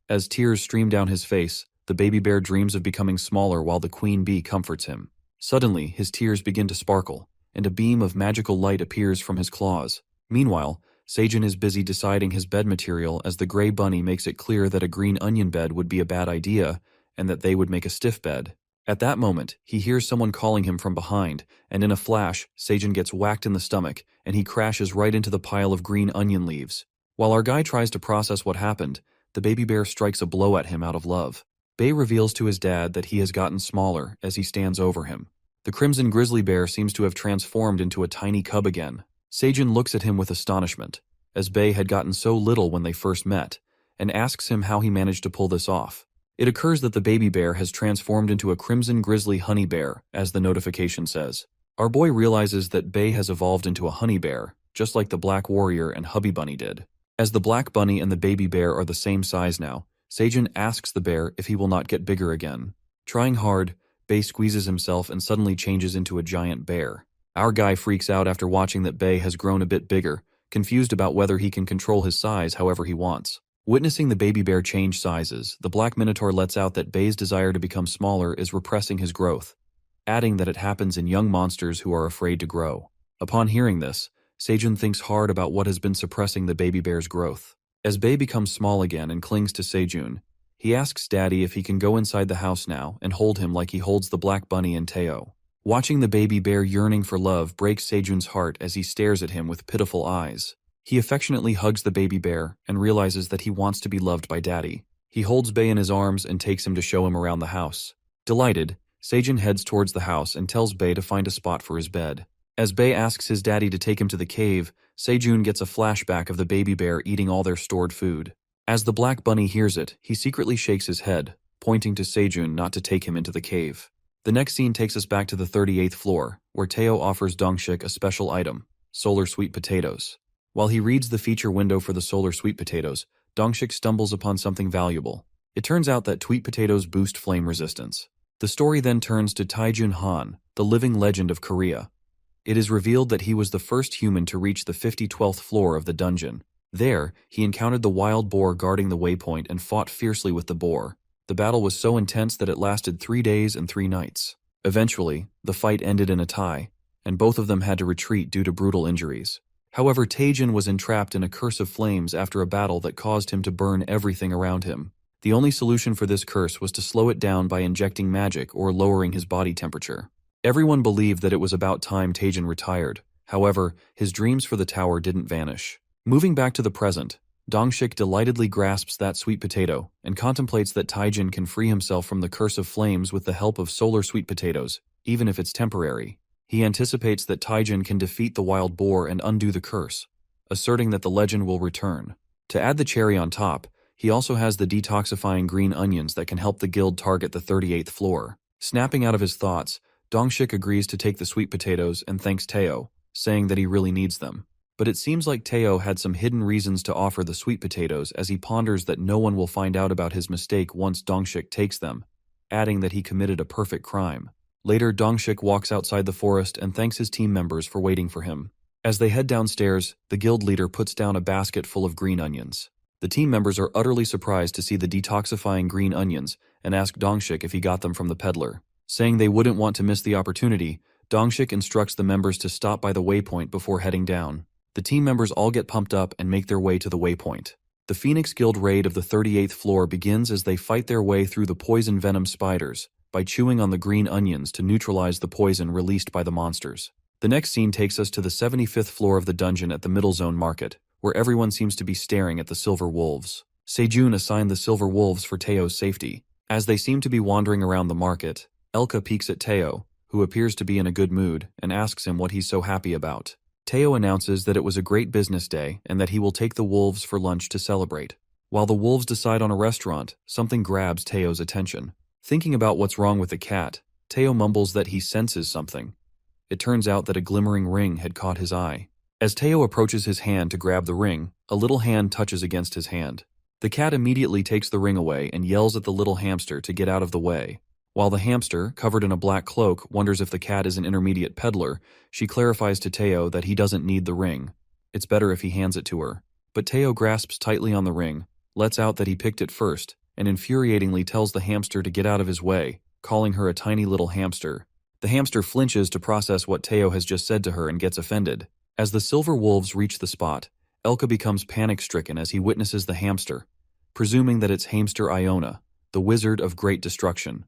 As tears stream down his face, the baby bear dreams of becoming smaller while the queen bee comforts him. Suddenly, his tears begin to sparkle, and a beam of magical light appears from his claws. Meanwhile, Seijun is busy deciding his bed material as the gray bunny makes it clear that a green onion bed would be a bad idea and that they would make a stiff bed. At that moment, he hears someone calling him from behind, and in a flash, Seijun gets whacked in the stomach, and he crashes right into the pile of green onion leaves. While our guy tries to process what happened, the baby bear strikes a blow at him out of love. Bei reveals to his dad that he has gotten smaller as he stands over him. The crimson grizzly bear seems to have transformed into a tiny cub again. Seijun looks at him with astonishment, as Bei had gotten so little when they first met, and asks him how he managed to pull this off. It occurs that the baby bear has transformed into a crimson grizzly honey bear, as the notification says. Our boy realizes that Bei has evolved into a honey bear, just like the black warrior and hubby bunny did. As the black bunny and the baby bear are the same size now, Seijun asks the bear if he will not get bigger again. Trying hard, Bei squeezes himself and suddenly changes into a giant bear. Our guy freaks out after watching that Bei has grown a bit bigger, confused about whether he can control his size however he wants. Witnessing the baby bear change sizes, the black minotaur lets out that Bei's desire to become smaller is repressing his growth, adding that it happens in young monsters who are afraid to grow. Upon hearing this, Seijun thinks hard about what has been suppressing the baby bear's growth. As Bei becomes small again and clings to Seijun, he asks Daddy if he can go inside the house now and hold him like he holds the black bunny and Teao. Watching the baby bear yearning for love breaks Seijun's heart as he stares at him with pitiful eyes. He affectionately hugs the baby bear and realizes that he wants to be loved by Daddy. He holds Bei in his arms and takes him to show him around the house. Delighted, Seijun heads towards the house and tells Bei to find a spot for his bed. As Bei asks his daddy to take him to the cave, Seijun gets a flashback of the baby bear eating all their stored food. As the black bunny hears it, he secretly shakes his head, pointing to Seijun not to take him into the cave. The next scene takes us back to the 38th floor, where Teao offers Dongshik a special item, solar sweet potatoes. While he reads the feature window for the solar sweet potatoes, Dongshik stumbles upon something valuable. It turns out that sweet potatoes boost flame resistance. The story then turns to Taijun Han, the living legend of Korea. It is revealed that he was the first human to reach the 52nd floor of the dungeon. There, he encountered the wild boar guarding the waypoint and fought fiercely with the boar. The battle was so intense that it lasted 3 days and 3 nights. Eventually, the fight ended in a tie, and both of them had to retreat due to brutal injuries. However, Taijun was entrapped in a curse of flames after a battle that caused him to burn everything around him. The only solution for this curse was to slow it down by injecting magic or lowering his body temperature. Everyone believed that it was about time Taijun retired. However, his dreams for the tower didn't vanish. Moving back to the present, Dongshik delightedly grasps that sweet potato and contemplates that Taijun can free himself from the curse of flames with the help of solar sweet potatoes, even if it's temporary. He anticipates that Taijun can defeat the wild boar and undo the curse, asserting that the legend will return. To add the cherry on top, he also has the detoxifying green onions that can help the guild target the 38th floor. Snapping out of his thoughts, Dongshik agrees to take the sweet potatoes and thanks Teao, saying that he really needs them. But it seems like Teao had some hidden reasons to offer the sweet potatoes as he ponders that no one will find out about his mistake once Dongshik takes them, adding that he committed a perfect crime. Later, Dongshik walks outside the forest and thanks his team members for waiting for him. As they head downstairs, the guild leader puts down a basket full of green onions. The team members are utterly surprised to see the detoxifying green onions and ask Dongshik if he got them from the peddler. Saying they wouldn't want to miss the opportunity, Dongshik instructs the members to stop by the waypoint before heading down. The team members all get pumped up and make their way to the waypoint. The Phoenix Guild raid of the 38th floor begins as they fight their way through the poison venom spiders by chewing on the green onions to neutralize the poison released by the monsters. The next scene takes us to the 75th floor of the dungeon at the Middle Zone Market, where everyone seems to be staring at the silver wolves. Seijun assigned the silver wolves for Teo's safety. As they seem to be wandering around the market, Elka peeks at Teao, who appears to be in a good mood, and asks him what he's so happy about. Teao announces that it was a great business day and that he will take the wolves for lunch to celebrate. While the wolves decide on a restaurant, something grabs Teo's attention. Thinking about what's wrong with the cat, Teao mumbles that he senses something. It turns out that a glimmering ring had caught his eye. As Teao approaches his hand to grab the ring, a little hand touches against his hand. The cat immediately takes the ring away and yells at the little hamster to get out of the way. While the hamster, covered in a black cloak, wonders if the cat is an intermediate peddler, she clarifies to Teao that he doesn't need the ring. It's better if he hands it to her. But Teao grasps tightly on the ring, lets out that he picked it first, and infuriatingly tells the hamster to get out of his way, calling her a tiny little hamster. The hamster flinches to process what Teao has just said to her and gets offended. As the silver wolves reach the spot, Elka becomes panic-stricken as he witnesses the hamster, presuming that it's hamster Iona, the wizard of great destruction.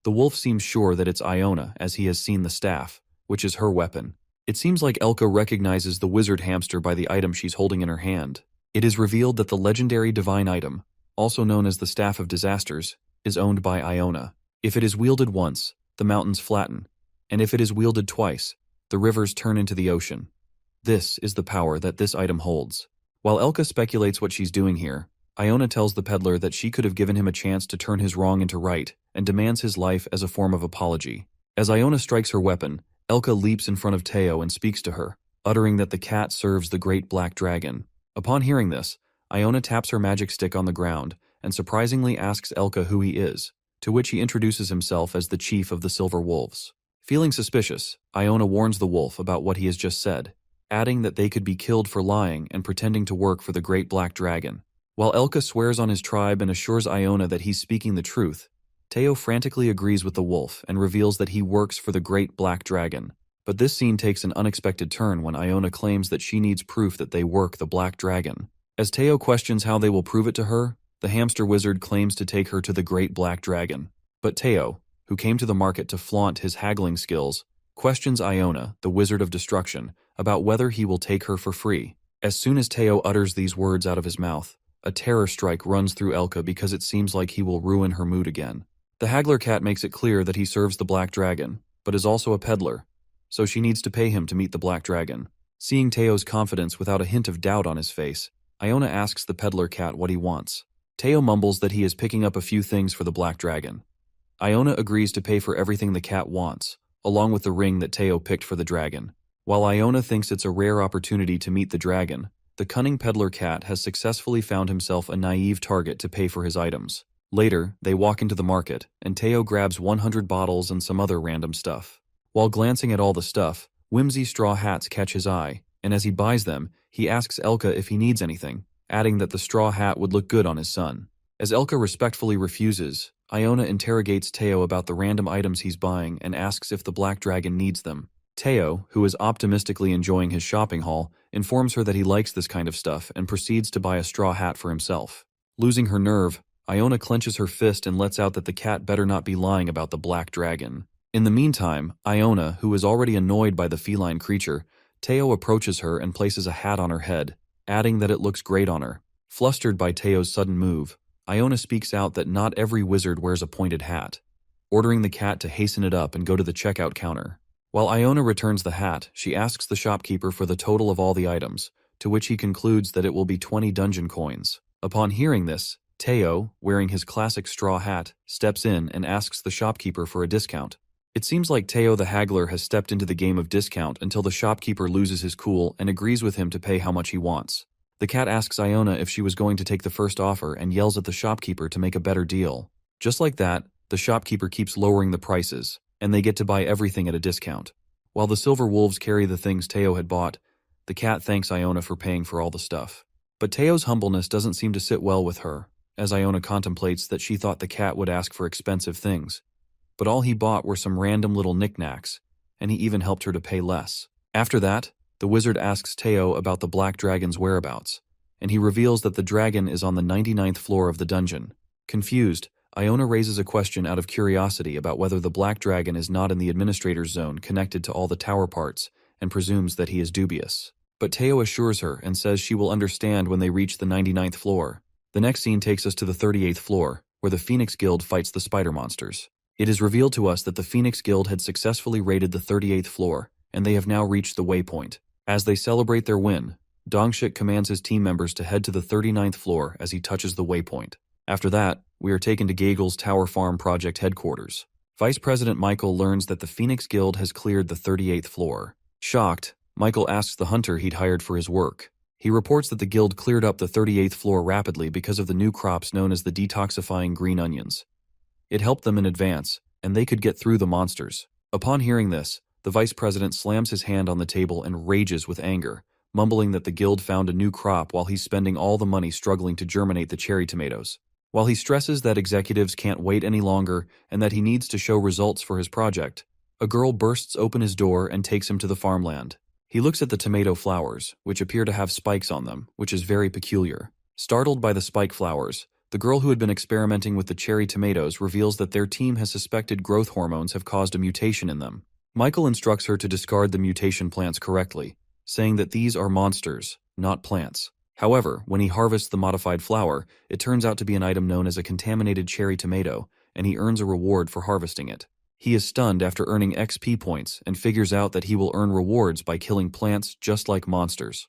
The wolf seems sure that it's Iona as he has seen the staff, which is her weapon. It seems like Elka recognizes the wizard hamster by the item she's holding in her hand. It is revealed that the legendary divine item, also known as the Staff of Disasters, is owned by Iona. If it is wielded once, the mountains flatten, and if it is wielded twice, the rivers turn into the ocean. This is the power that this item holds. While Elka speculates what she's doing here, Iona tells the peddler that she could have given him a chance to turn his wrong into right and demands his life as a form of apology. As Iona strikes her weapon, Elka leaps in front of Teao and speaks to her, uttering that the cat serves the great black dragon. Upon hearing this, Iona taps her magic stick on the ground and surprisingly asks Elka who he is, to which he introduces himself as the chief of the Silver Wolves. Feeling suspicious, Iona warns the wolf about what he has just said, adding that they could be killed for lying and pretending to work for the great black dragon. While Elka swears on his tribe and assures Iona that he's speaking the truth, Teao frantically agrees with the wolf and reveals that he works for the great black dragon. But this scene takes an unexpected turn when Iona claims that she needs proof that they work the black dragon. As Teao questions how they will prove it to her, the hamster wizard claims to take her to the great black dragon. But Teao, who came to the market to flaunt his haggling skills, questions Iona, the wizard of destruction, about whether he will take her for free. As soon as Teao utters these words out of his mouth, a terror strike runs through Elka because it seems like he will ruin her mood again. The haggler cat makes it clear that he serves the black dragon, but is also a peddler, so she needs to pay him to meet the black dragon. Seeing Teo's confidence without a hint of doubt on his face, Iona asks the peddler cat what he wants. Teo mumbles that he is picking up a few things for the black dragon. Iona agrees to pay for everything the cat wants, along with the ring that Teo picked for the dragon. While Iona thinks it's a rare opportunity to meet the dragon, the cunning peddler cat has successfully found himself a naive target to pay for his items. Later, they walk into the market, and Teo grabs 100 bottles and some other random stuff. While glancing at all the stuff, whimsy straw hats catch his eye, and as he buys them, he asks Elka if he needs anything, adding that the straw hat would look good on his son. As Elka respectfully refuses, Iona interrogates Teo about the random items he's buying and asks if the black dragon needs them. Teo, who is optimistically enjoying his shopping haul, informs her that he likes this kind of stuff and proceeds to buy a straw hat for himself. Losing her nerve, Iona clenches her fist and lets out that the cat better not be lying about the black dragon. In the meantime, Iona, who is already annoyed by the feline creature, Teo approaches her and places a hat on her head, adding that it looks great on her. Flustered by Teo's sudden move, Iona speaks out that not every wizard wears a pointed hat, ordering the cat to hasten it up and go to the checkout counter. While Iona returns the hat, she asks the shopkeeper for the total of all the items, to which he concludes that it will be 20 dungeon coins. Upon hearing this, Teo, wearing his classic straw hat, steps in and asks the shopkeeper for a discount. It seems like Teo the haggler has stepped into the game of discount until the shopkeeper loses his cool and agrees with him to pay how much he wants. The cat asks Iona if she was going to take the first offer and yells at the shopkeeper to make a better deal. Just like that, the shopkeeper keeps lowering the prices, and they get to buy everything at a discount. While the silver wolves carry the things Teo had bought, the cat thanks Iona for paying for all the stuff. But Teo's humbleness doesn't seem to sit well with her, as Iona contemplates that she thought the cat would ask for expensive things. But all he bought were some random little knickknacks, and he even helped her to pay less. After that, the wizard asks Teo about the black dragon's whereabouts, and he reveals that the dragon is on the 99th floor of the dungeon. Confused, Iona raises a question out of curiosity about whether the black dragon is not in the administrator's zone connected to all the tower parts, and presumes that he is dubious. But Teo assures her and says she will understand when they reach the 99th floor. The next scene takes us to the 38th floor, where the Phoenix Guild fights the spider monsters. It is revealed to us that the Phoenix Guild had successfully raided the 38th floor, and they have now reached the waypoint. As they celebrate their win, Dongshik commands his team members to head to the 39th floor as he touches the waypoint. After that, we are taken to Gagel's Tower Farm Project headquarters. Vice President Michael learns that the Phoenix Guild has cleared the 38th floor. Shocked, Michael asks the hunter he'd hired for his work. He reports that the guild cleared up the 38th floor rapidly because of the new crops known as the detoxifying green onions. It helped them in advance, and they could get through the monsters. Upon hearing this, the vice president slams his hand on the table and rages with anger, mumbling that the guild found a new crop while he's spending all the money struggling to germinate the cherry tomatoes. While he stresses that executives can't wait any longer and that he needs to show results for his project, A girl bursts open his door and takes him to the farmland. He looks at the tomato flowers, which appear to have spikes on them, which is very peculiar. Startled by the spike flowers, the girl who had been experimenting with the cherry tomatoes reveals that their team has suspected growth hormones have caused a mutation in them. Michael instructs her to discard the mutation plants correctly, saying that these are monsters, not plants. However, when he harvests the modified flower, it turns out to be an item known as a contaminated cherry tomato, and he earns a reward for harvesting it. He is stunned after earning XP points and figures out that he will earn rewards by killing plants just like monsters.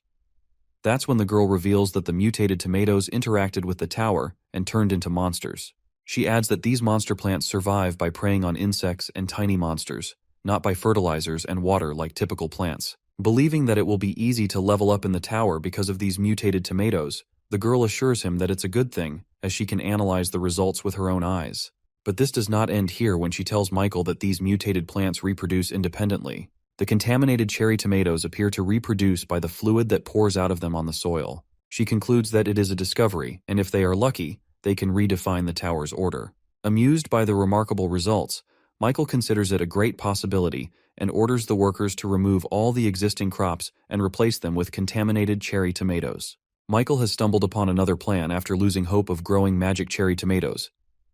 That's when the girl reveals that the mutated tomatoes interacted with the tower and turned into monsters. She adds that these monster plants survive by preying on insects and tiny monsters, not by fertilizers and water like typical plants. Believing that it will be easy to level up in the tower because of these mutated tomatoes, the girl assures him that it's a good thing, as she can analyze the results with her own eyes. But this does not end here when she tells Michael that these mutated plants reproduce independently. The contaminated cherry tomatoes appear to reproduce by the fluid that pours out of them on the soil. She concludes that it is a discovery, and if they are lucky, they can redefine the tower's order. Amused by the remarkable results, Michael considers it a great possibility and orders the workers to remove all the existing crops and replace them with contaminated cherry tomatoes. Michael has stumbled upon another plan after losing hope of growing magic cherry tomatoes.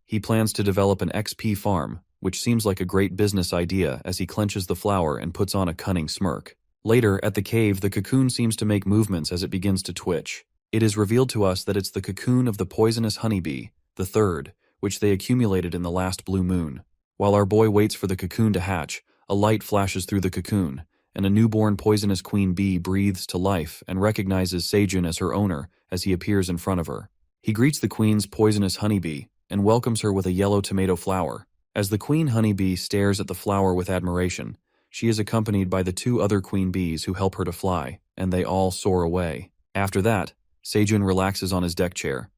He plans to develop an XP farm, which seems like a great business idea as he clenches the flower and puts on a cunning smirk. Later, at the cave, the cocoon seems to make movements as it begins to twitch. It is revealed to us that it's the cocoon of the poisonous honeybee, the third, which they accumulated in the last blue moon. While our boy waits for the cocoon to hatch, a light flashes through the cocoon, and a newborn poisonous queen bee breathes to life and recognizes Sejun as her owner as he appears in front of her. He greets the queen's poisonous honeybee and welcomes her with a yellow tomato flower. As the queen honeybee stares at the flower with admiration, she is accompanied by the two other queen bees who help her to fly, and they all soar away. After that, Sejun relaxes on his deck chair.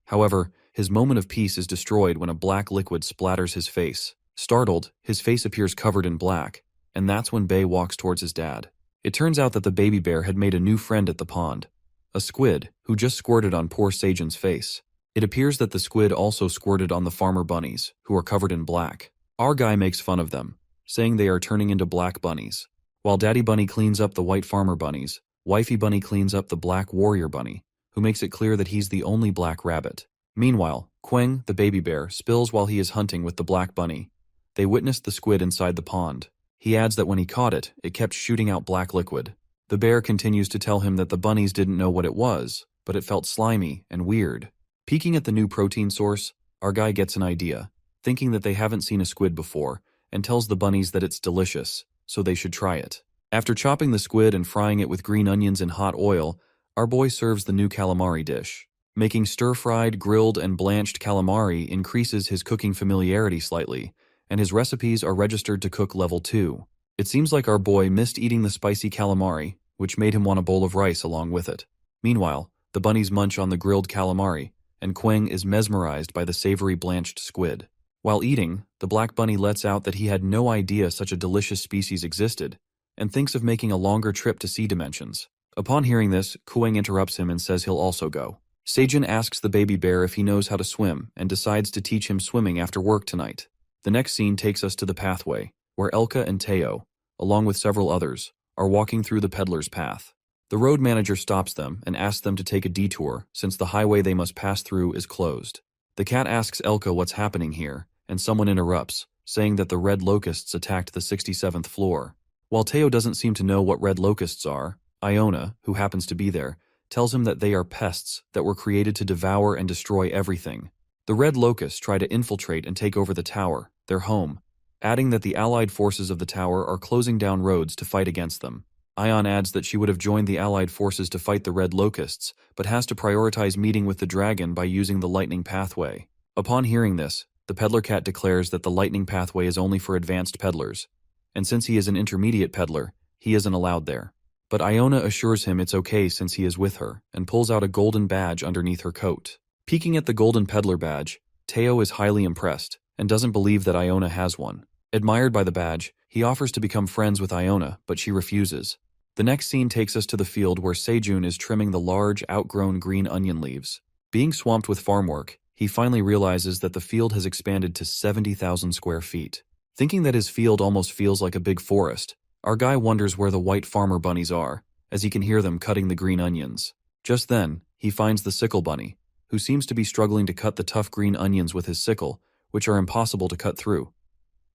However, his moment of peace is destroyed when a black liquid splatters his face. Startled, his face appears covered in black, and that's when Bae walks towards his dad. It turns out that the baby bear had made a new friend at the pond, a squid who just squirted on poor Sejun's face. It appears that the squid also squirted on the farmer bunnies, who are covered in black. Our guy makes fun of them, saying they are turning into black bunnies. While Daddy Bunny cleans up the white farmer bunnies, Wifey Bunny cleans up the black warrior bunny, who makes it clear that he's the only black rabbit. Meanwhile, Queng, the baby bear, spills while he is hunting with the black bunny. They witnessed the squid inside the pond. He adds that when he caught it, it kept shooting out black liquid. The bear continues to tell him that the bunnies didn't know what it was, but it felt slimy and weird. Peeking at the new protein source, our guy gets an idea, thinking that they haven't seen a squid before, and tells the bunnies that it's delicious, so they should try it. After chopping the squid and frying it with green onions in hot oil, our boy serves the new calamari dish. Making stir-fried, grilled, and blanched calamari increases his cooking familiarity slightly, and his recipes are registered to cook level 2. It seems like our boy missed eating the spicy calamari, which made him want a bowl of rice along with it. Meanwhile, the bunnies munch on the grilled calamari, and Queng is mesmerized by the savory blanched squid. While eating, the black bunny lets out that he had no idea such a delicious species existed, and thinks of making a longer trip to sea dimensions. Upon hearing this, Queng interrupts him and says he'll also go. Sejun asks the baby bear if he knows how to swim, and decides to teach him swimming after work tonight. The next scene takes us to the pathway, where Elka and Teao, along with several others, are walking through the peddler's path. The road manager stops them and asks them to take a detour since the highway they must pass through is closed. The cat asks Elka what's happening here, and someone interrupts, saying that the red locusts attacked the 67th floor. While Teao doesn't seem to know what red locusts are, Iona, who happens to be there, tells him that they are pests that were created to devour and destroy everything. The red locusts try to infiltrate and take over the tower, their home, adding that the allied forces of the tower are closing down roads to fight against them. Ion adds that she would have joined the allied forces to fight the red locusts, but has to prioritize meeting with the dragon by using the lightning pathway. Upon hearing this, the peddler cat declares that the lightning pathway is only for advanced peddlers, and since he is an intermediate peddler, he isn't allowed there. But Iona assures him it's okay since he is with her, and pulls out a golden badge underneath her coat. Peeking at the golden peddler badge, Teao is highly impressed, and doesn't believe that Iona has one. Admired by the badge, he offers to become friends with Iona, but she refuses. The next scene takes us to the field where Sejun is trimming the large, outgrown green onion leaves. Being swamped with farm work, he finally realizes that the field has expanded to 70,000 square feet. Thinking that his field almost feels like a big forest, our guy wonders where the white farmer bunnies are, as he can hear them cutting the green onions. Just then, he finds the sickle bunny, who seems to be struggling to cut the tough green onions with his sickle, which are impossible to cut through.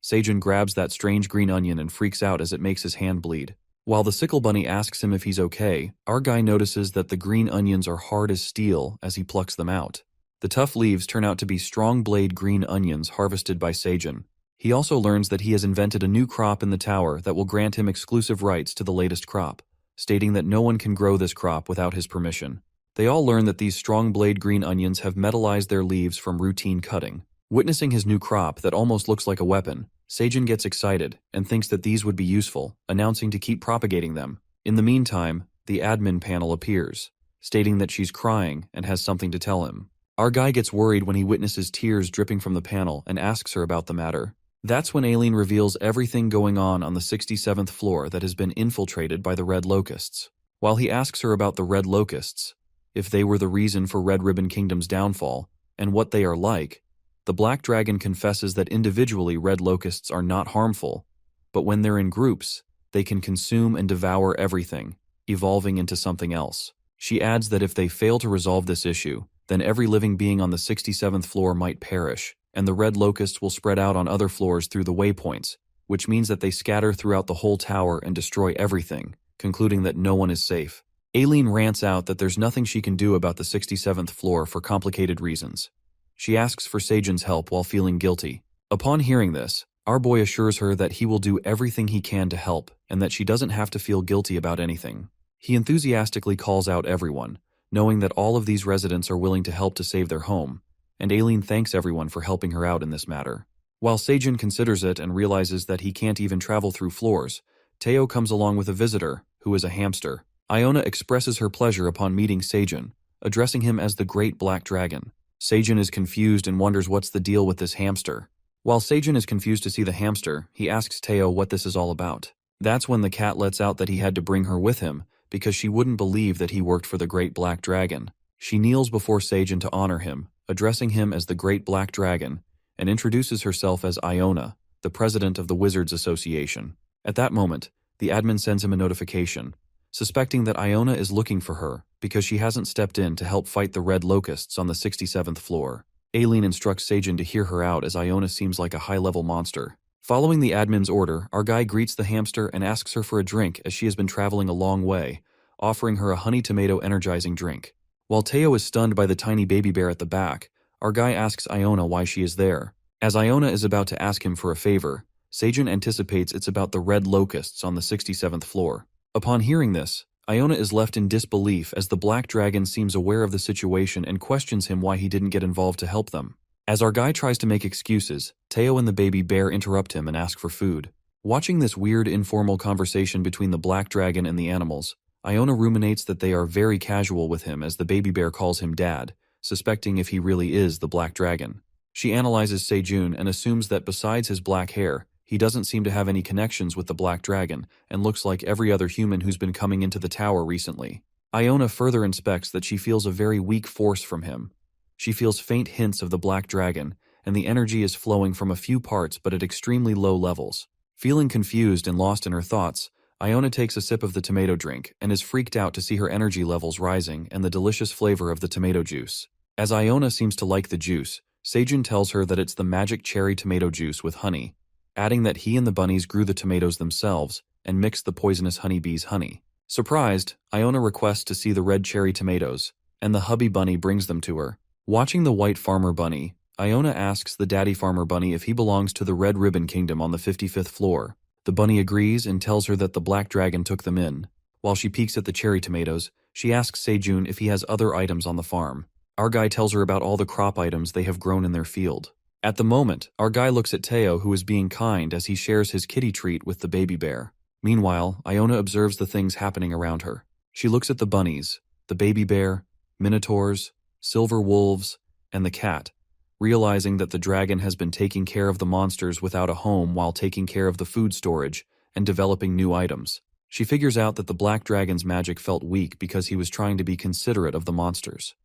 Seijun grabs that strange green onion and freaks out as it makes his hand bleed. While the sickle bunny asks him if he's okay, our guy notices that the green onions are hard as steel as he plucks them out. The tough leaves turn out to be strong blade green onions harvested by Seijun. He also learns that he has invented a new crop in the tower that will grant him exclusive rights to the latest crop, stating that no one can grow this crop without his permission. They all learn that these strong blade green onions have metallized their leaves from routine cutting. Witnessing his new crop that almost looks like a weapon, Seijun gets excited and thinks that these would be useful, announcing to keep propagating them. In the meantime, the admin panel appears, stating that she's crying and has something to tell him. Our guy gets worried when he witnesses tears dripping from the panel and asks her about the matter. That's when Ailen reveals everything going on the 67th floor that has been infiltrated by the red locusts. While he asks her about the red locusts, if they were the reason for Red Ribbon Kingdom's downfall, and what they are like, the Black Dragon confesses that individually red locusts are not harmful, but when they're in groups, they can consume and devour everything, evolving into something else. She adds that if they fail to resolve this issue, then every living being on the 67th floor might perish, and the red locusts will spread out on other floors through the waypoints, which means that they scatter throughout the whole tower and destroy everything, concluding that no one is safe. Ailen rants out that there's nothing she can do about the 67th floor for complicated reasons. She asks for Seijun's help while feeling guilty. Upon hearing this, our boy assures her that he will do everything he can to help and that she doesn't have to feel guilty about anything. He enthusiastically calls out everyone, knowing that all of these residents are willing to help to save their home, and Ailen thanks everyone for helping her out in this matter. While Seijun considers it and realizes that he can't even travel through floors, Teao comes along with a visitor, who is a hamster. Iona expresses her pleasure upon meeting Seijun, addressing him as the Great Black Dragon. Seijun is confused and wonders what's the deal with this hamster. While Seijun is confused to see the hamster, he asks Teao what this is all about. That's when the cat lets out that he had to bring her with him, because she wouldn't believe that he worked for the Great Black Dragon. She kneels before Seijun to honor him, addressing him as the Great Black Dragon, and introduces herself as Iona, the president of the Wizards Association. At that moment, the admin sends him a notification, suspecting that Iona is looking for her because she hasn't stepped in to help fight the red locusts on the 67th floor. Ailen instructs Seijun to hear her out as Iona seems like a high-level monster. Following the admin's order, our guy greets the hamster and asks her for a drink as she has been traveling a long way, offering her a honey tomato energizing drink. While Teao is stunned by the tiny baby bear at the back, our guy asks Iona why she is there. As Iona is about to ask him for a favor, Seijun anticipates it's about the red locusts on the 67th floor. Upon hearing this, Iona is left in disbelief as the Black Dragon seems aware of the situation and questions him why he didn't get involved to help them. As our guy tries to make excuses, Teao and the baby bear interrupt him and ask for food. Watching this weird informal conversation between the Black Dragon and the animals, Iona ruminates that they are very casual with him as the baby bear calls him dad, suspecting if he really is the Black Dragon. She analyzes Seijun and assumes that besides his black hair, he doesn't seem to have any connections with the Black Dragon and looks like every other human who's been coming into the tower recently. Iona further inspects that she feels a very weak force from him. She feels faint hints of the Black Dragon, and the energy is flowing from a few parts but at extremely low levels. Feeling confused and lost in her thoughts, Iona takes a sip of the tomato drink and is freaked out to see her energy levels rising and the delicious flavor of the tomato juice. As Iona seems to like the juice, Seijun tells her that it's the magic cherry tomato juice with honey, adding that he and the bunnies grew the tomatoes themselves and mixed the poisonous honeybee's honey. Surprised, Iona requests to see the red cherry tomatoes, and the hubby bunny brings them to her. Watching the white farmer bunny, Iona asks the daddy farmer bunny if he belongs to the Red Ribbon Kingdom on the 55th floor. The bunny agrees and tells her that the Black Dragon took them in. While she peeks at the cherry tomatoes, she asks Seijun if he has other items on the farm. Our guy tells her about all the crop items they have grown in their field. At the moment, our guy looks at Teao, who is being kind as he shares his kitty treat with the baby bear. Meanwhile, Iona observes the things happening around her. She looks at the bunnies, the baby bear, minotaurs, silver wolves, and the cat, realizing that the dragon has been taking care of the monsters without a home while taking care of the food storage and developing new items. She figures out that the Black Dragon's magic felt weak because he was trying to be considerate of the monsters.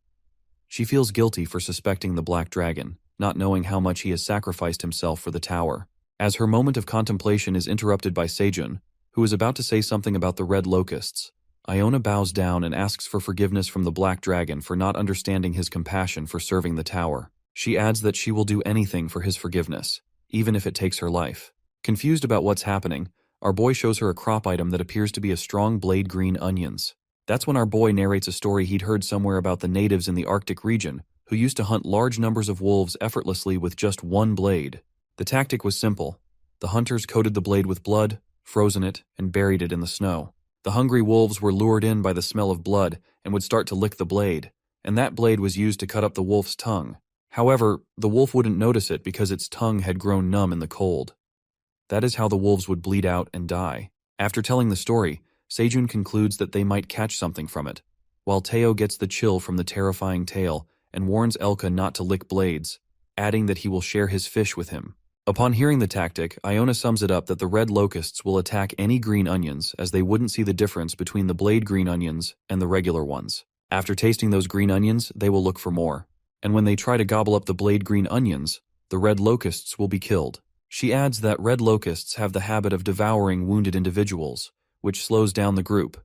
She feels guilty for suspecting the Black Dragon, not knowing how much he has sacrificed himself for the tower. As her moment of contemplation is interrupted by Sejun, who is about to say something about the red locusts, Iona bows down and asks for forgiveness from the Black Dragon for not understanding his compassion for serving the tower. She adds that she will do anything for his forgiveness, even if it takes her life. Confused about what's happening, our boy shows her a crop item that appears to be a strong blade green onions. That's when our boy narrates a story he'd heard somewhere about the natives in the Arctic region who used to hunt large numbers of wolves effortlessly with just one blade. The tactic was simple. The hunters coated the blade with blood, frozen it, and buried it in the snow. The hungry wolves were lured in by the smell of blood and would start to lick the blade, and that blade was used to cut up the wolf's tongue. However, the wolf wouldn't notice it because its tongue had grown numb in the cold. That is how the wolves would bleed out and die. After telling the story, Sejun concludes that they might catch something from it, while Teao gets the chill from the terrifying tale and warns Elka not to lick blades, adding that he will share his fish with him. Upon hearing the tactic, Iona sums it up that the red locusts will attack any green onions as they wouldn't see the difference between the blade green onions and the regular ones. After tasting those green onions, they will look for more. And when they try to gobble up the blade green onions, the red locusts will be killed. She adds that red locusts have the habit of devouring wounded individuals, which slows down the group.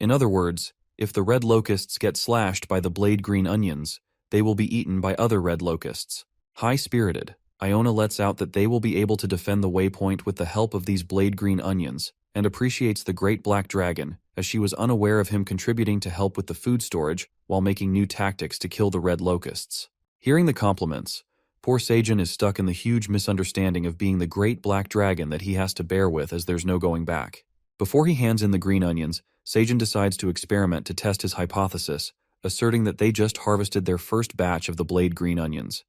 In other words, if the red locusts get slashed by the blade green onions, they will be eaten by other red locusts. High-spirited, Iona lets out that they will be able to defend the waypoint with the help of these blade green onions, and appreciates the Great Black Dragon, as she was unaware of him contributing to help with the food storage while making new tactics to kill the red locusts. Hearing the compliments, poor Sejun is stuck in the huge misunderstanding of being the Great Black Dragon that he has to bear with as there's no going back. Before he hands in the green onions, Sejun decides to experiment to test his hypothesis, asserting that they just harvested their first batch of the blade green onions.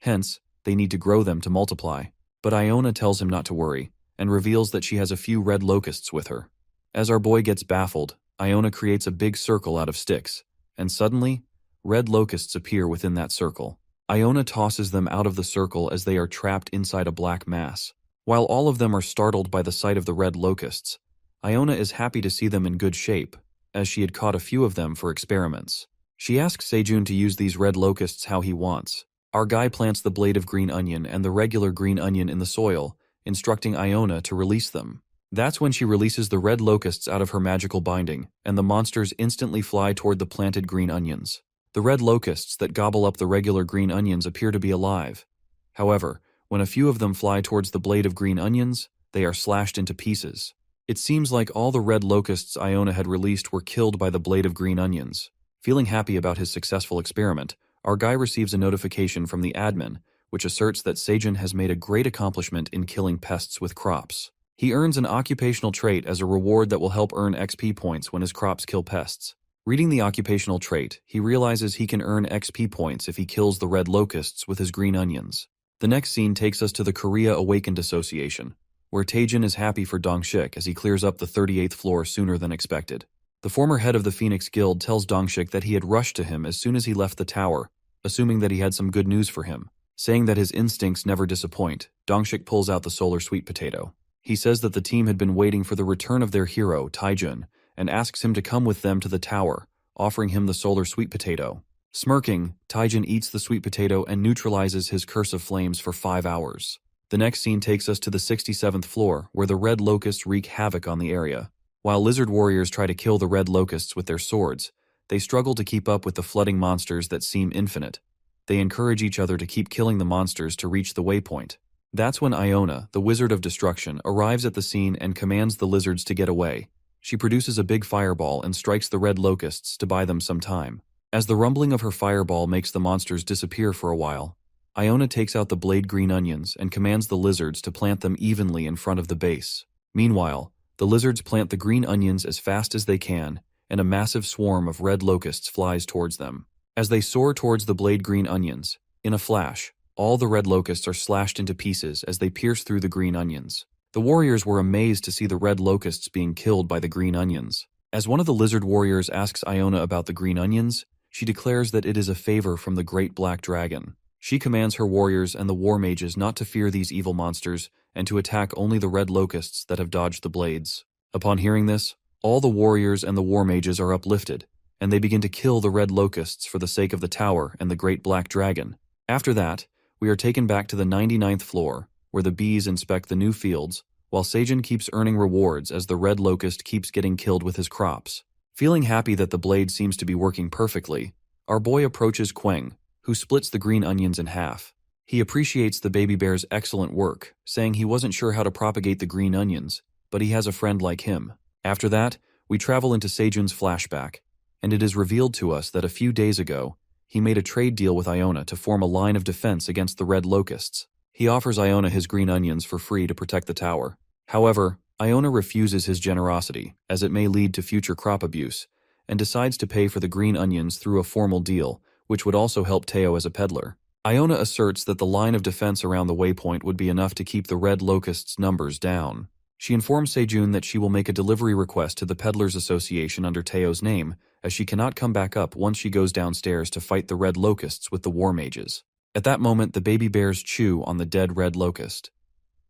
Hence, they need to grow them to multiply. But Iona tells him not to worry, and reveals that she has a few red locusts with her. As our boy gets baffled, Iona creates a big circle out of sticks, and suddenly, red locusts appear within that circle. Iona tosses them out of the circle as they are trapped inside a black mass. While all of them are startled by the sight of the red locusts, Iona is happy to see them in good shape, as she had caught a few of them for experiments. She asks Sejun to use these red locusts how he wants. Our guy plants the blade of green onion and the regular green onion in the soil, instructing Iona to release them. That's when she releases the red locusts out of her magical binding, and the monsters instantly fly toward the planted green onions. The red locusts that gobble up the regular green onions appear to be alive. However, when a few of them fly towards the blade of green onions, they are slashed into pieces. It seems like all the red locusts Iona had released were killed by the blade of green onions. Feeling happy about his successful experiment, our guy receives a notification from the admin, which asserts that Sejun has made a great accomplishment in killing pests with crops. He earns an occupational trait as a reward that will help earn XP points when his crops kill pests. Reading the occupational trait, he realizes he can earn XP points if he kills the red locusts with his green onions. The next scene takes us to the Korea Awakened Association, where Taejin is happy for Dongshik as he clears up the 38th floor sooner than expected. The former head of the Phoenix Guild tells Dongshik that he had rushed to him as soon as he left the tower, assuming that he had some good news for him. Saying that his instincts never disappoint, Dongshik pulls out the solar sweet potato. He says that the team had been waiting for the return of their hero, Taejun, and asks him to come with them to the tower, offering him the solar sweet potato. Smirking, Taejin eats the sweet potato and neutralizes his curse of flames for 5 hours. The next scene takes us to the 67th floor, where the red locusts wreak havoc on the area. While lizard warriors try to kill the red locusts with their swords, they struggle to keep up with the flooding monsters that seem infinite. They encourage each other to keep killing the monsters to reach the waypoint. That's when Iona, the Wizard of Destruction, arrives at the scene and commands the lizards to get away. She produces a big fireball and strikes the red locusts to buy them some time. As the rumbling of her fireball makes the monsters disappear for a while, Iona takes out the blade green onions and commands the lizards to plant them evenly in front of the base. Meanwhile, the lizards plant the green onions as fast as they can, and a massive swarm of red locusts flies towards them. As they soar towards the blade green onions, in a flash, all the red locusts are slashed into pieces as they pierce through the green onions. The warriors were amazed to see the red locusts being killed by the green onions. As one of the lizard warriors asks Iona about the green onions, she declares that it is a favor from the Great Black Dragon. She commands her warriors and the war mages not to fear these evil monsters and to attack only the red locusts that have dodged the blades. Upon hearing this, all the warriors and the war mages are uplifted, and they begin to kill the red locusts for the sake of the tower and the Great Black Dragon. After that, we are taken back to the 99th floor, where the bees inspect the new fields, while Sejun keeps earning rewards as the red locust keeps getting killed with his crops. Feeling happy that the blade seems to be working perfectly, our boy approaches Queng, who splits the green onions in half. He appreciates the baby bear's excellent work, saying he wasn't sure how to propagate the green onions, but he has a friend like him. After that, we travel into Sejun's flashback, and it is revealed to us that a few days ago, he made a trade deal with Iona to form a line of defense against the red locusts. He offers Iona his green onions for free to protect the tower. However, Iona refuses his generosity, as it may lead to future crop abuse, and decides to pay for the green onions through a formal deal, which would also help Teao as a peddler. Iona asserts that the line of defense around the waypoint would be enough to keep the red locusts' numbers down. She informs Sejun that she will make a delivery request to the Peddlers Association under Teo's name, as she cannot come back up once she goes downstairs to fight the red locusts with the war mages. At that moment, the baby bears chew on the dead red locust.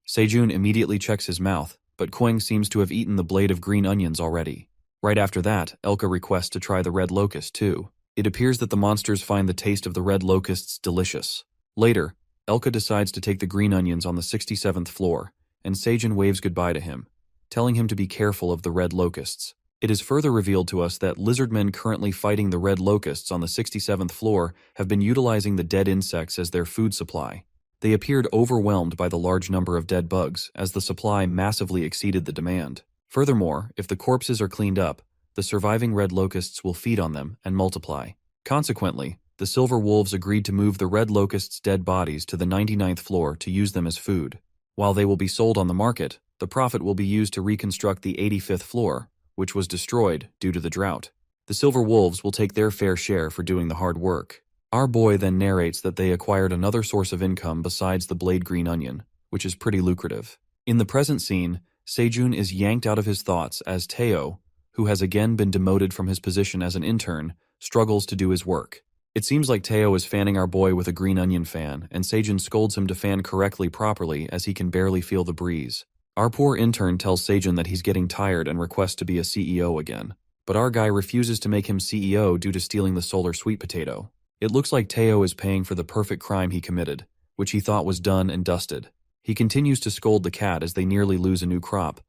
Sejun immediately checks his mouth, but Queng seems to have eaten the blade of green onions already. Right after that, Elka requests to try the red locust too. It appears that the monsters find the taste of the red locusts delicious. Later, Elka decides to take the green onions on the 67th floor, and Sejun waves goodbye to him, telling him to be careful of the red locusts. It is further revealed to us that lizardmen currently fighting the red locusts on the 67th floor have been utilizing the dead insects as their food supply. They appeared overwhelmed by the large number of dead bugs, as the supply massively exceeded the demand. Furthermore, if the corpses are cleaned up, the surviving red locusts will feed on them and multiply. Consequently, the silver wolves agreed to move the red locusts' dead bodies to the 99th floor to use them as food. While they will be sold on the market, the profit will be used to reconstruct the 85th floor, which was destroyed due to the drought. The silver wolves will take their fair share for doing the hard work. Our boy then narrates that they acquired another source of income besides the blade green onion, which is pretty lucrative. In the present scene, Sejun is yanked out of his thoughts as Teao, who has again been demoted from his position as an intern, struggles to do his work. It seems like Teao is fanning our boy with a green onion fan, and Sejun scolds him to fan correctly properly as he can barely feel the breeze. Our poor intern tells Sejun that he's getting tired and requests to be a CEO again. But our guy refuses to make him CEO due to stealing the solar sweet potato. It looks like Teao is paying for the perfect crime he committed, which he thought was done and dusted. He continues to scold the cat as they nearly lose a new crop,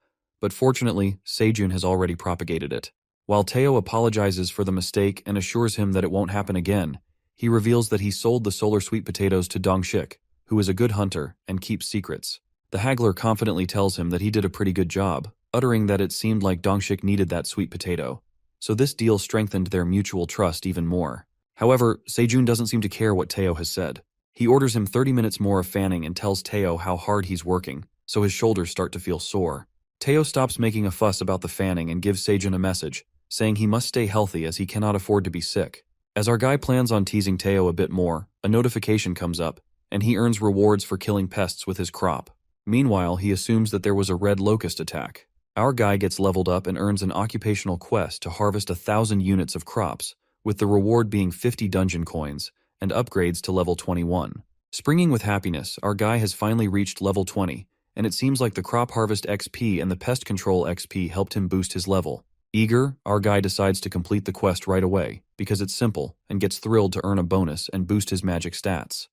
but fortunately, Sejun has already propagated it. While Teao apologizes for the mistake and assures him that it won't happen again, he reveals that he sold the solar sweet potatoes to Dongshik, who is a good hunter and keeps secrets. The haggler confidently tells him that he did a pretty good job, uttering that it seemed like Dongshik needed that sweet potato. So this deal strengthened their mutual trust even more. However, Sejun doesn't seem to care what Teao has said. He orders him 30 minutes more of fanning and tells Teao how hard he's working, so his shoulders start to feel sore. Teao stops making a fuss about the fanning and gives Sejun a message, saying he must stay healthy as he cannot afford to be sick. As our guy plans on teasing Teao a bit more, a notification comes up, and he earns rewards for killing pests with his crop. Meanwhile, he assumes that there was a red locust attack. Our guy gets leveled up and earns an occupational quest to harvest 1,000 units of crops, with the reward being 50 dungeon coins, and upgrades to level 21. Springing with happiness, our guy has finally reached level 20, and it seems like the crop harvest XP and the pest control XP helped him boost his level. Eager, our guy decides to complete the quest right away, because it's simple, and gets thrilled to earn a bonus and boost his magic stats.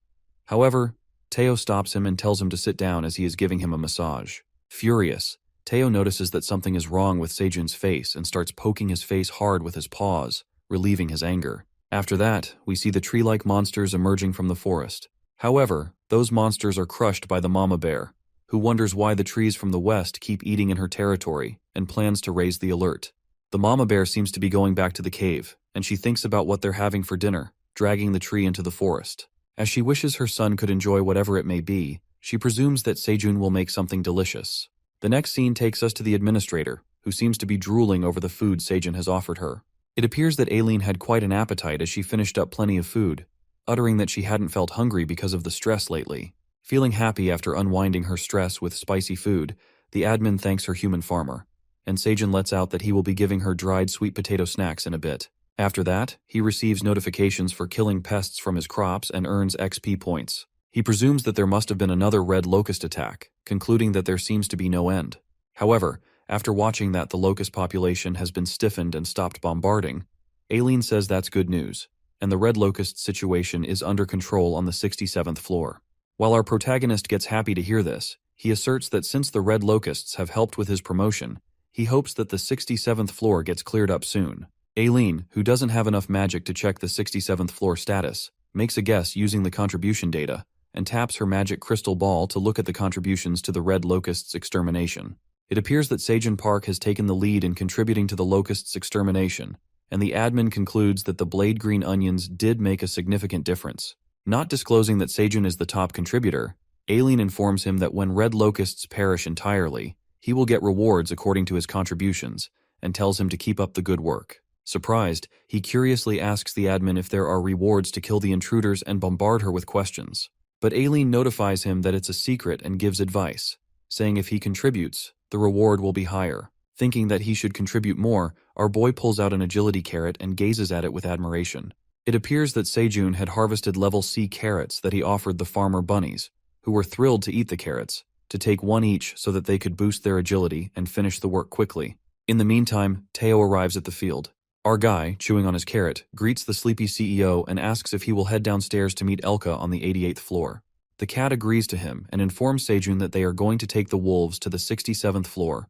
However, Teao stops him and tells him to sit down as he is giving him a massage. Furious, Teao notices that something is wrong with Sejun's face and starts poking his face hard with his paws, relieving his anger. After that, we see the tree-like monsters emerging from the forest. However, those monsters are crushed by the mama bear, who wonders why the trees from the west keep eating in her territory and plans to raise the alert. The mama bear seems to be going back to the cave, and she thinks about what they're having for dinner, dragging the tree into the forest. As she wishes her son could enjoy whatever it may be, she presumes that Sejun will make something delicious. The next scene takes us to the administrator, who seems to be drooling over the food Sejun has offered her. It appears that Ailen had quite an appetite as she finished up plenty of food, uttering that she hadn't felt hungry because of the stress lately. Feeling happy after unwinding her stress with spicy food, the admin thanks her human farmer, and Sejun lets out that he will be giving her dried sweet potato snacks in a bit. After that, he receives notifications for killing pests from his crops and earns XP points. He presumes that there must have been another red locust attack, concluding that there seems to be no end. However, after watching that the locust population has been stiffened and stopped bombarding, Ailen says that's good news, and the red locust situation is under control on the 67th floor. While our protagonist gets happy to hear this, he asserts that since the red locusts have helped with his promotion, he hopes that the 67th floor gets cleared up soon. Ailen, who doesn't have enough magic to check the 67th floor status, makes a guess using the contribution data, and taps her magic crystal ball to look at the contributions to the red locusts' extermination. It appears that Sejun Park has taken the lead in contributing to the locusts' extermination, and the admin concludes that the blade green onions did make a significant difference. Not disclosing that Sejun is the top contributor, Ailen informs him that when red locusts perish entirely, he will get rewards according to his contributions, and tells him to keep up the good work. Surprised, he curiously asks the admin if there are rewards to kill the intruders and bombard her with questions. But Ailen notifies him that it's a secret and gives advice, saying if he contributes, the reward will be higher. Thinking that he should contribute more, our boy pulls out an agility carrot and gazes at it with admiration. It appears that Sejun had harvested level C carrots that he offered the farmer bunnies, who were thrilled to eat the carrots, to take one each so that they could boost their agility and finish the work quickly. In the meantime, Teao arrives at the field. Our guy, chewing on his carrot, greets the sleepy CEO and asks if he will head downstairs to meet Elka on the 88th floor. The cat agrees to him and informs Sejun that they are going to take the wolves to the 67th floor,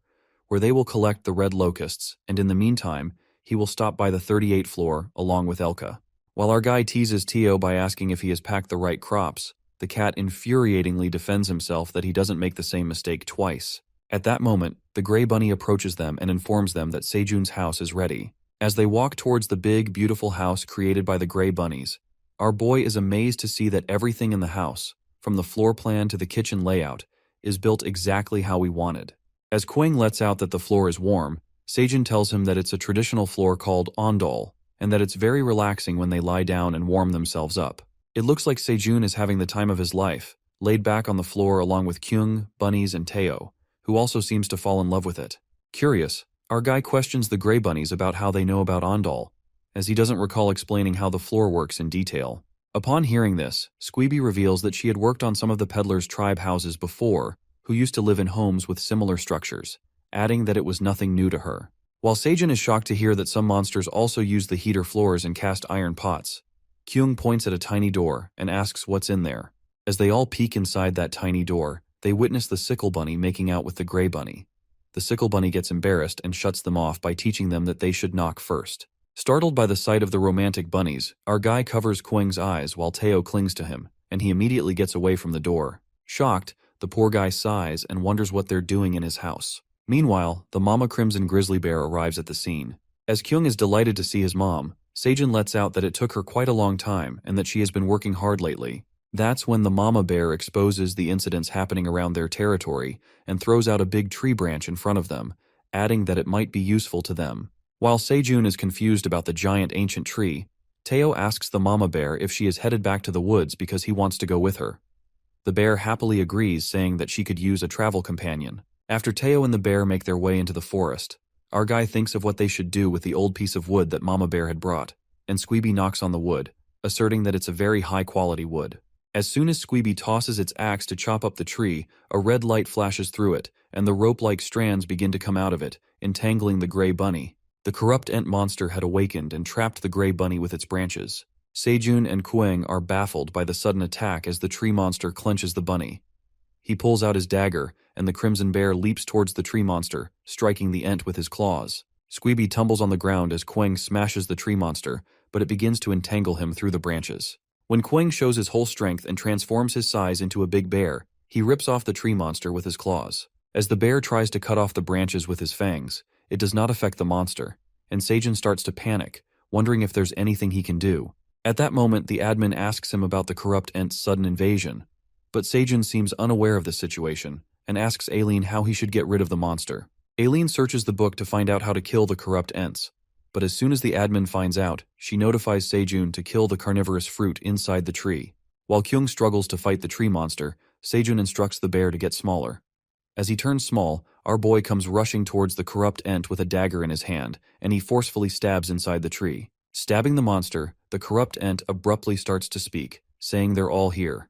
where they will collect the red locusts, and in the meantime, he will stop by the 38th floor along with Elka. While our guy teases Teao by asking if he has packed the right crops, the cat infuriatingly defends himself that he doesn't make the same mistake twice. At that moment, the gray bunny approaches them and informs them that Sejun's house is ready. As they walk towards the big, beautiful house created by the gray bunnies, our boy is amazed to see that everything in the house, from the floor plan to the kitchen layout, is built exactly how we wanted. As Quang lets out that the floor is warm, Sejun tells him that it's a traditional floor called ondol, and that it's very relaxing when they lie down and warm themselves up. It looks like Sejun is having the time of his life, laid back on the floor along with Kyung, Bunnies, and Teao, who also seems to fall in love with it. Curious, our guy questions the gray bunnies about how they know about ondol, as he doesn't recall explaining how the floor works in detail. Upon hearing this, Squeeby reveals that she had worked on some of the peddlers' tribe houses before, who used to live in homes with similar structures, adding that it was nothing new to her. While Sejun is shocked to hear that some monsters also use the heater floors and cast iron pots, Kyung points at a tiny door and asks what's in there. As they all peek inside that tiny door, they witness the sickle bunny making out with the gray bunny. The sickle bunny gets embarrassed and shuts them off by teaching them that they should knock first. Startled by the sight of the romantic bunnies, our guy covers Quang's eyes while Teao clings to him, and he immediately gets away from the door. Shocked, the poor guy sighs and wonders what they're doing in his house. Meanwhile, the mama crimson grizzly bear arrives at the scene. As Kyung is delighted to see his mom, Sejun lets out that it took her quite a long time and that she has been working hard lately. That's when the mama bear exposes the incidents happening around their territory and throws out a big tree branch in front of them, adding that it might be useful to them. While Sejun is confused about the giant ancient tree, Teao asks the mama bear if she is headed back to the woods because he wants to go with her. The bear happily agrees, saying that she could use a travel companion. After Teao and the bear make their way into the forest, our guy thinks of what they should do with the old piece of wood that Mama Bear had brought, and Squeeby knocks on the wood, asserting that it's a very high-quality wood. As soon as Squeeby tosses its axe to chop up the tree, a red light flashes through it, and the rope-like strands begin to come out of it, entangling the gray bunny. The corrupt ent monster had awakened and trapped the gray bunny with its branches. Sejun and Quang are baffled by the sudden attack as the tree monster clenches the bunny. He pulls out his dagger, and the crimson bear leaps towards the tree monster, striking the ent with his claws. Squeeby tumbles on the ground as Quang smashes the tree monster, but it begins to entangle him through the branches. When Quang shows his whole strength and transforms his size into a big bear, he rips off the tree monster with his claws. As the bear tries to cut off the branches with his fangs, it does not affect the monster, and Sejun starts to panic, wondering if there's anything he can do. At that moment, the admin asks him about the corrupt ent's sudden invasion, but Sejun seems unaware of the situation and asks Ailen how he should get rid of the monster. Ailen searches the book to find out how to kill the corrupt ents, but as soon as the admin finds out, she notifies Sejun to kill the carnivorous fruit inside the tree. While Kyung struggles to fight the tree monster, Sejun instructs the bear to get smaller. As he turns small, our boy comes rushing towards the corrupt ent with a dagger in his hand, and he forcefully stabs inside the tree. Stabbing the monster, the corrupt ent abruptly starts to speak, saying they're all here.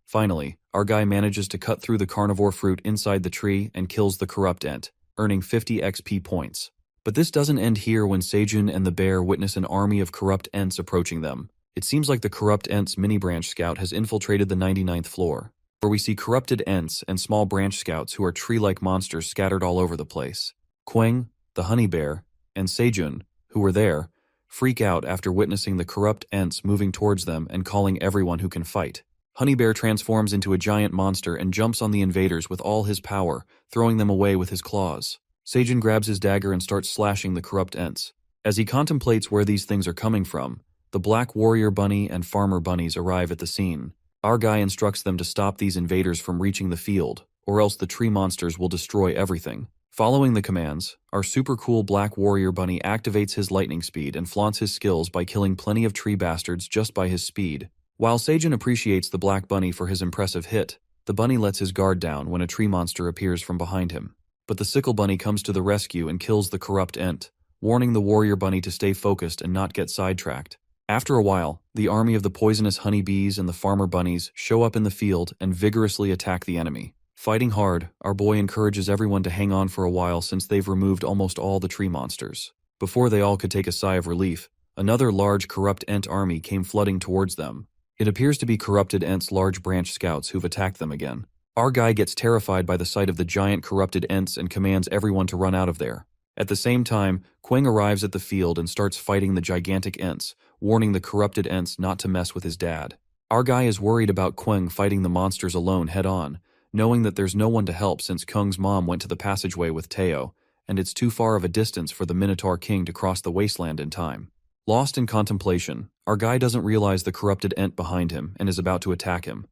Finally, our guy manages to cut through the carnivore fruit inside the tree and kills the corrupt ent, earning 50 XP points. But this doesn't end here when Sejun and the bear witness an army of corrupt ents approaching them. It seems like the corrupt Ent's mini-branch scout has infiltrated the 99th floor, where we see corrupted Ents and small branch scouts who are tree-like monsters scattered all over the place. Queng, the honey bear, and Sejun, who were there, freak out after witnessing the corrupt Ents moving towards them and calling everyone who can fight. Honey bear transforms into a giant monster and jumps on the invaders with all his power, throwing them away with his claws. Sejun grabs his dagger and starts slashing the corrupt Ents. As he contemplates where these things are coming from, the black warrior bunny and farmer bunnies arrive at the scene. Our guy instructs them to stop these invaders from reaching the field, or else the tree monsters will destroy everything. Following the commands, our super cool black warrior bunny activates his lightning speed and flaunts his skills by killing plenty of tree bastards just by his speed. While Sejun appreciates the black bunny for his impressive hit, the bunny lets his guard down when a tree monster appears from behind him. But the sickle bunny comes to the rescue and kills the corrupt Ent, warning the warrior bunny to stay focused and not get sidetracked. After a while, the army of the poisonous honey bees and the farmer bunnies show up in the field and vigorously attack the enemy. Fighting hard, our boy encourages everyone to hang on for a while since they've removed almost all the tree monsters. Before they all could take a sigh of relief, another large corrupt Ent army came flooding towards them. It appears to be corrupted Ent's large branch scouts who've attacked them again. Our guy gets terrified by the sight of the giant corrupted Ents and commands everyone to run out of there. At the same time, Queng arrives at the field and starts fighting the gigantic Ents, warning the corrupted Ents not to mess with his dad. Our guy is worried about Queng fighting the monsters alone head-on, knowing that there's no one to help since Queng's mom went to the passageway with Teao, and it's too far of a distance for the Minotaur King to cross the wasteland in time. Lost in contemplation, our guy doesn't realize the corrupted Ent behind him and is about to attack him.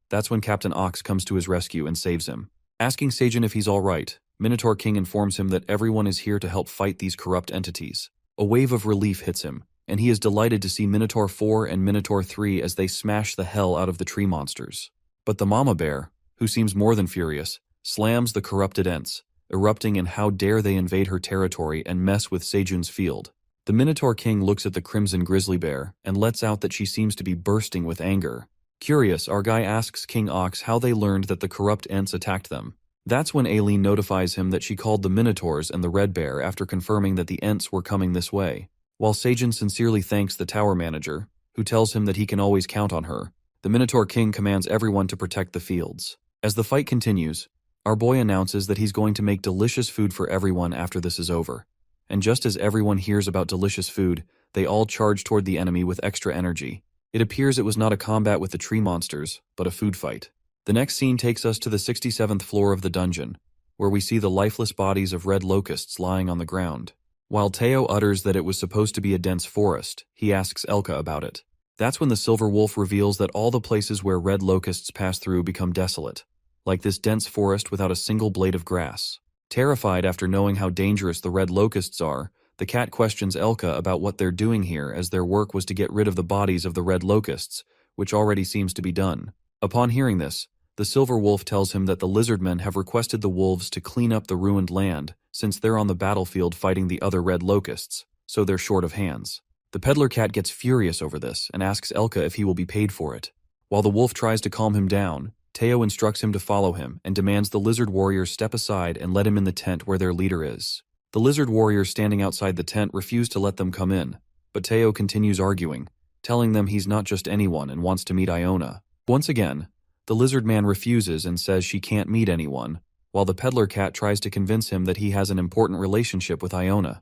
That's when Captain Ox comes to his rescue and saves him. Asking Sejun if he's alright, Minotaur King informs him that everyone is here to help fight these corrupt entities. A wave of relief hits him, and he is delighted to see Minotaur 4 and Minotaur 3 as they smash the hell out of the tree monsters. But the mama bear, who seems more than furious, slams the corrupted Ents, erupting in how dare they invade her territory and mess with Sejun's field. The Minotaur King looks at the crimson grizzly bear and lets out that she seems to be bursting with anger. Curious, our guy asks King Ox how they learned that the corrupt Ents attacked them. That's when Ailen notifies him that she called the Minotaurs and the red bear after confirming that the Ents were coming this way. While Sejun sincerely thanks the tower manager, who tells him that he can always count on her, the Minotaur King commands everyone to protect the fields. As the fight continues, our boy announces that he's going to make delicious food for everyone after this is over. And just as everyone hears about delicious food, they all charge toward the enemy with extra energy. It appears it was not a combat with the tree monsters, but a food fight. The next scene takes us to the 67th floor of the dungeon, where we see the lifeless bodies of red locusts lying on the ground. While Teao utters that it was supposed to be a dense forest, he asks Elka about it. That's when the silver wolf reveals that all the places where red locusts pass through become desolate, like this dense forest without a single blade of grass. Terrified after knowing how dangerous the red locusts are, the cat questions Elka about what they're doing here, as their work was to get rid of the bodies of the red locusts, which already seems to be done. Upon hearing this, the silver wolf tells him that the lizardmen have requested the wolves to clean up the ruined land since they're on the battlefield fighting the other red locusts, so they're short of hands. The peddler cat gets furious over this and asks Elka if he will be paid for it. While the wolf tries to calm him down, Teao instructs him to follow him and demands the lizard warriors step aside and let him in the tent where their leader is. The lizard warriors standing outside the tent refuse to let them come in, but Teao continues arguing, telling them he's not just anyone and wants to meet Iona. Once again, the lizard man refuses and says she can't meet anyone, while the peddler cat tries to convince him that he has an important relationship with Iona.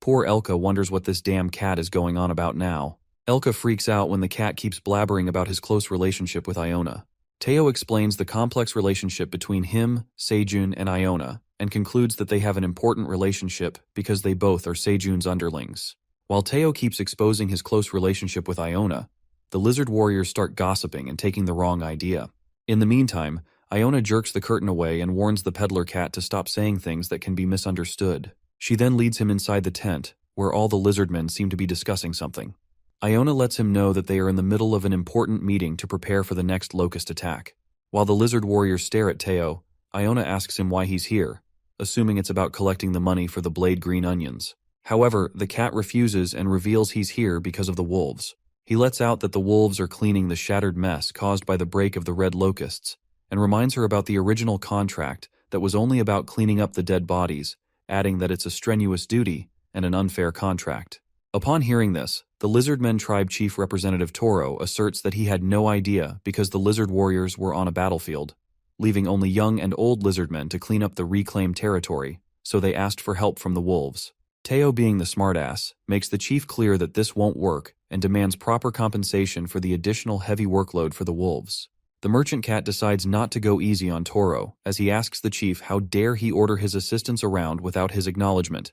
Poor Elka wonders what this damn cat is going on about now. Elka freaks out when the cat keeps blabbering about his close relationship with Iona. Teao explains the complex relationship between him, Sejun, and Iona, and concludes that they have an important relationship because they both are Sejun's underlings. While Teao keeps exposing his close relationship with Iona, the lizard warriors start gossiping and taking the wrong idea. In the meantime, Iona jerks the curtain away and warns the peddler cat to stop saying things that can be misunderstood. She then leads him inside the tent, where all the lizardmen seem to be discussing something. Iona lets him know that they are in the middle of an important meeting to prepare for the next locust attack. While the lizard warriors stare at Teao, Iona asks him why he's here, assuming it's about collecting the money for the blade green onions. However, the cat refuses and reveals he's here because of the wolves. He lets out that the wolves are cleaning the shattered mess caused by the break of the red locusts, and reminds her about the original contract that was only about cleaning up the dead bodies, adding that it's a strenuous duty and an unfair contract. Upon hearing this, the Lizardmen tribe chief representative Toro asserts that he had no idea because the lizard warriors were on a battlefield, leaving only young and old lizardmen to clean up the reclaimed territory, so they asked for help from the wolves. Teao, being the smartass, makes the chief clear that this won't work and demands proper compensation for the additional heavy workload for the wolves. The merchant cat decides not to go easy on Toro, as he asks the chief how dare he order his assistants around without his acknowledgement,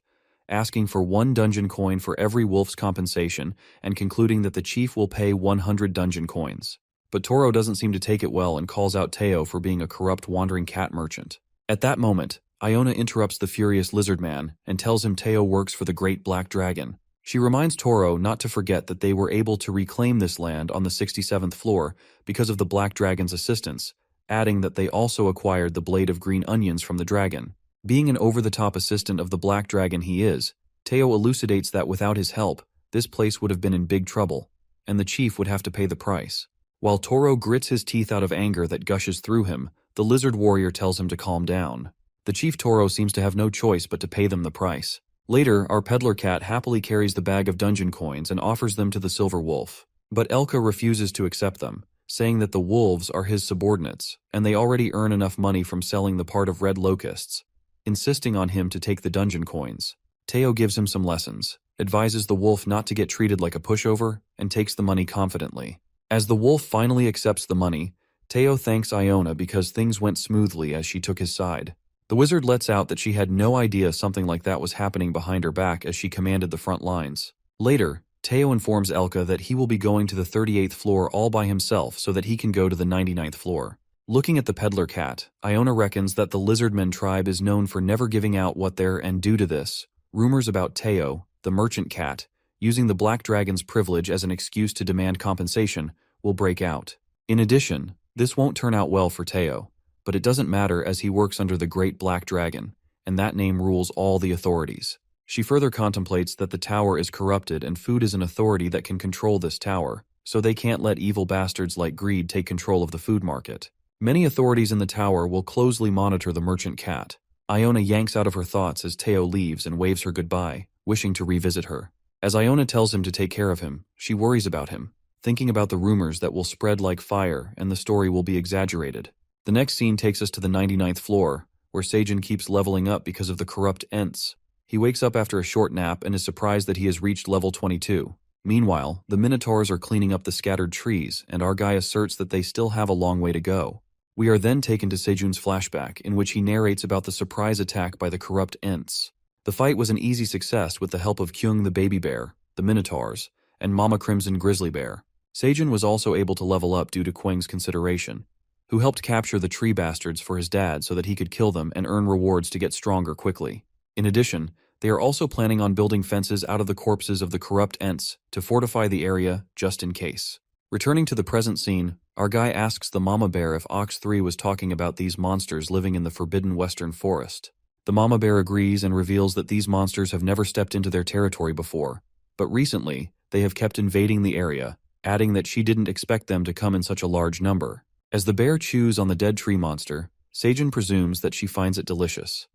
asking for 1 dungeon coin for every wolf's compensation and concluding that the chief will pay 100 dungeon coins. But Toro doesn't seem to take it well and calls out Teao for being a corrupt wandering cat merchant. At that moment, Iona interrupts the furious lizard man and tells him Teao works for the Great Black Dragon. She reminds Toro not to forget that they were able to reclaim this land on the 67th floor because of the Black Dragon's assistance, adding that they also acquired the blade of green onions from the dragon. Being an over-the-top assistant of the Black Dragon he is, Teao elucidates that without his help, this place would have been in big trouble, and the chief would have to pay the price. While Toro grits his teeth out of anger that gushes through him, the lizard warrior tells him to calm down. The chief Toro seems to have no choice but to pay them the price. Later, our peddler cat happily carries the bag of dungeon coins and offers them to the silver wolf. But Elka refuses to accept them, saying that the wolves are his subordinates, and they already earn enough money from selling the part of red locusts, insisting on him to take the dungeon coins. Teao gives him some lessons, advises the wolf not to get treated like a pushover, and takes the money confidently. As the wolf finally accepts the money, Teao thanks Iona because things went smoothly as she took his side. The wizard lets out that she had no idea something like that was happening behind her back as she commanded the front lines. Later, Teao informs Elka that he will be going to the 38th floor all by himself so that he can go to the 99th floor. Looking at the peddler cat, Iona reckons that the Lizardmen tribe is known for never giving out what they're, and due to this, rumors about Teao, the merchant cat, using the Black Dragon's privilege as an excuse to demand compensation, will break out. In addition, this won't turn out well for Teao, but it doesn't matter as he works under the Great Black Dragon, and that name rules all the authorities. She further contemplates that the tower is corrupted and food is an authority that can control this tower, so they can't let evil bastards like greed take control of the food market. Many authorities in the tower will closely monitor the merchant cat. Iona yanks out of her thoughts as Teao leaves and waves her goodbye, wishing to revisit her. As Iona tells him to take care of him, she worries about him, thinking about the rumors that will spread like fire and the story will be exaggerated. The next scene takes us to the 99th floor, where Seijin keeps leveling up because of the corrupt Ents. He wakes up after a short nap and is surprised that he has reached level 22. Meanwhile, the minotaurs are cleaning up the scattered trees, and our guy asserts that they still have a long way to go. We are then taken to Seijun's flashback, in which he narrates about the surprise attack by the corrupt Ents. The fight was an easy success with the help of Kyung the baby bear, the minotaurs, and Mama Crimson grizzly bear. Seijun was also able to level up due to Queng's consideration, who helped capture the tree bastards for his dad so that he could kill them and earn rewards to get stronger quickly. In addition, they are also planning on building fences out of the corpses of the corrupt Ents to fortify the area just in case. Returning to the present scene, our guy asks the mama bear if Ox 3 was talking about these monsters living in the forbidden western forest. The mama bear agrees and reveals that these monsters have never stepped into their territory before, but recently they have kept invading the area, adding that she didn't expect them to come in such a large number. As the bear chews on the dead tree monster, Seijun presumes that she finds it delicious.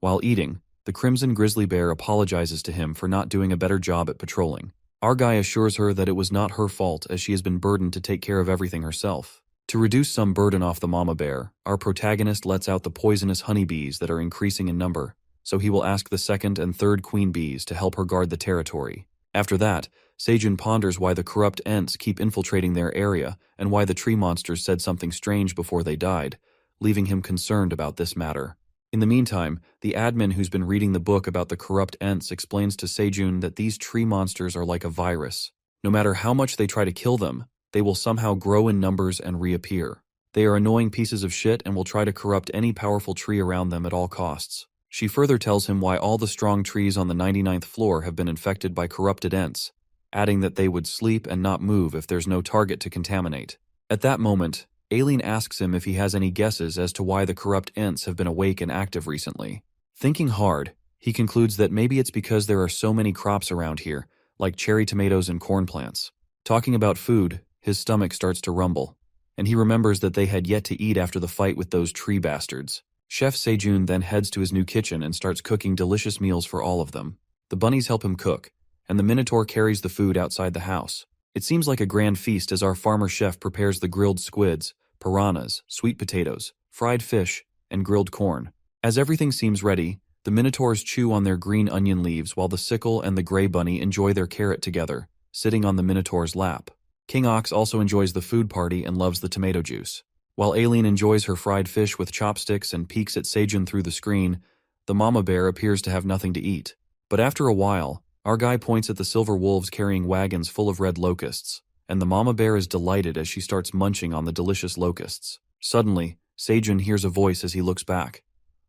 While eating, the crimson grizzly bear apologizes to him for not doing a better job at patrolling. Our guy assures her that it was not her fault as she has been burdened to take care of everything herself. To reduce some burden off the mama bear, our protagonist lets out the poisonous honeybees that are increasing in number, so he will ask the second and third queen bees to help her guard the territory. After that, Seijun ponders why the corrupt Ents keep infiltrating their area and why the tree monsters said something strange before they died, leaving him concerned about this matter. In the meantime, the admin who's been reading the book about the corrupt Ents explains to Seijun that these tree monsters are like a virus. No matter how much they try to kill them, they will somehow grow in numbers and reappear. They are annoying pieces of shit and will try to corrupt any powerful tree around them at all costs. She further tells him why all the strong trees on the 99th floor have been infected by corrupted Ents, adding that they would sleep and not move if there's no target to contaminate. At that moment, Ailen asks him if he has any guesses as to why the corrupt Ents have been awake and active recently. Thinking hard, he concludes that maybe it's because there are so many crops around here, like cherry tomatoes and corn plants. Talking about food, his stomach starts to rumble, and he remembers that they had yet to eat after the fight with those tree bastards. Chef Seijun then heads to his new kitchen and starts cooking delicious meals for all of them. The bunnies help him cook, and the minotaur carries the food outside the house. It seems like a grand feast as our farmer chef prepares the grilled squids, piranhas, sweet potatoes, fried fish, and grilled corn. As everything seems ready, the minotaurs chew on their green onion leaves while the sickle and the gray bunny enjoy their carrot together, sitting on the minotaur's lap. King Ox also enjoys the food party and loves the tomato juice. While Ailen enjoys her fried fish with chopsticks and peeks at Seijun through the screen, the mama bear appears to have nothing to eat. But after a while, our guy points at the silver wolves carrying wagons full of red locusts, and the mama bear is delighted as she starts munching on the delicious locusts. Suddenly, Seijun hears a voice as he looks back.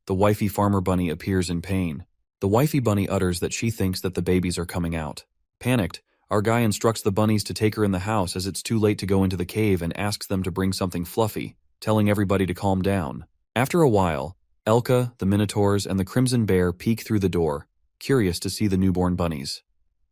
The wifey farmer bunny appears in pain. The wifey bunny utters that she thinks that the babies are coming out. Panicked, our guy instructs the bunnies to take her in the house as it's too late to go into the cave and asks them to bring something fluffy, telling everybody to calm down. After a while, Elka, the minotaurs, and the crimson bear peek through the door, curious to see the newborn bunnies.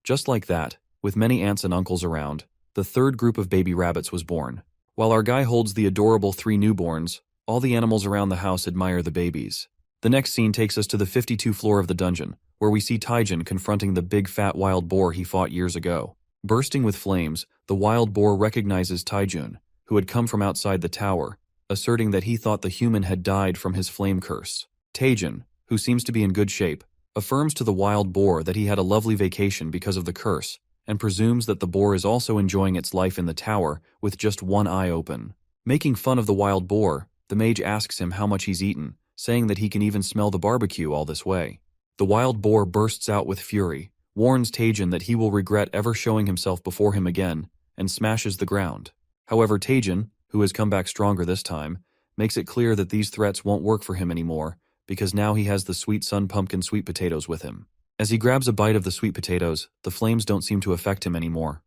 Just like that, with many aunts and uncles around, the third group of baby rabbits was born. While our guy holds the adorable 3 newborns, all the animals around the house admire the babies. The next scene takes us to the 52 floor of the dungeon, where we see Taijin confronting the big fat wild boar he fought years ago. Bursting with flames, the wild boar recognizes Taijun, who had come from outside the tower, asserting that he thought the human had died from his flame curse. Taijin, who seems to be in good shape, affirms to the wild boar that he had a lovely vacation because of the curse, and presumes that the boar is also enjoying its life in the tower with just one eye open. Making fun of the wild boar, the mage asks him how much he's eaten, saying that he can even smell the barbecue all this way. The wild boar bursts out with fury, warns Taijin that he will regret ever showing himself before him again, and smashes the ground. However, Taijin, who has come back stronger this time, makes it clear that these threats won't work for him anymore, because now he has the sweet sun pumpkin sweet potatoes with him. As he grabs a bite of the sweet potatoes, the flames don't seem to affect him anymore.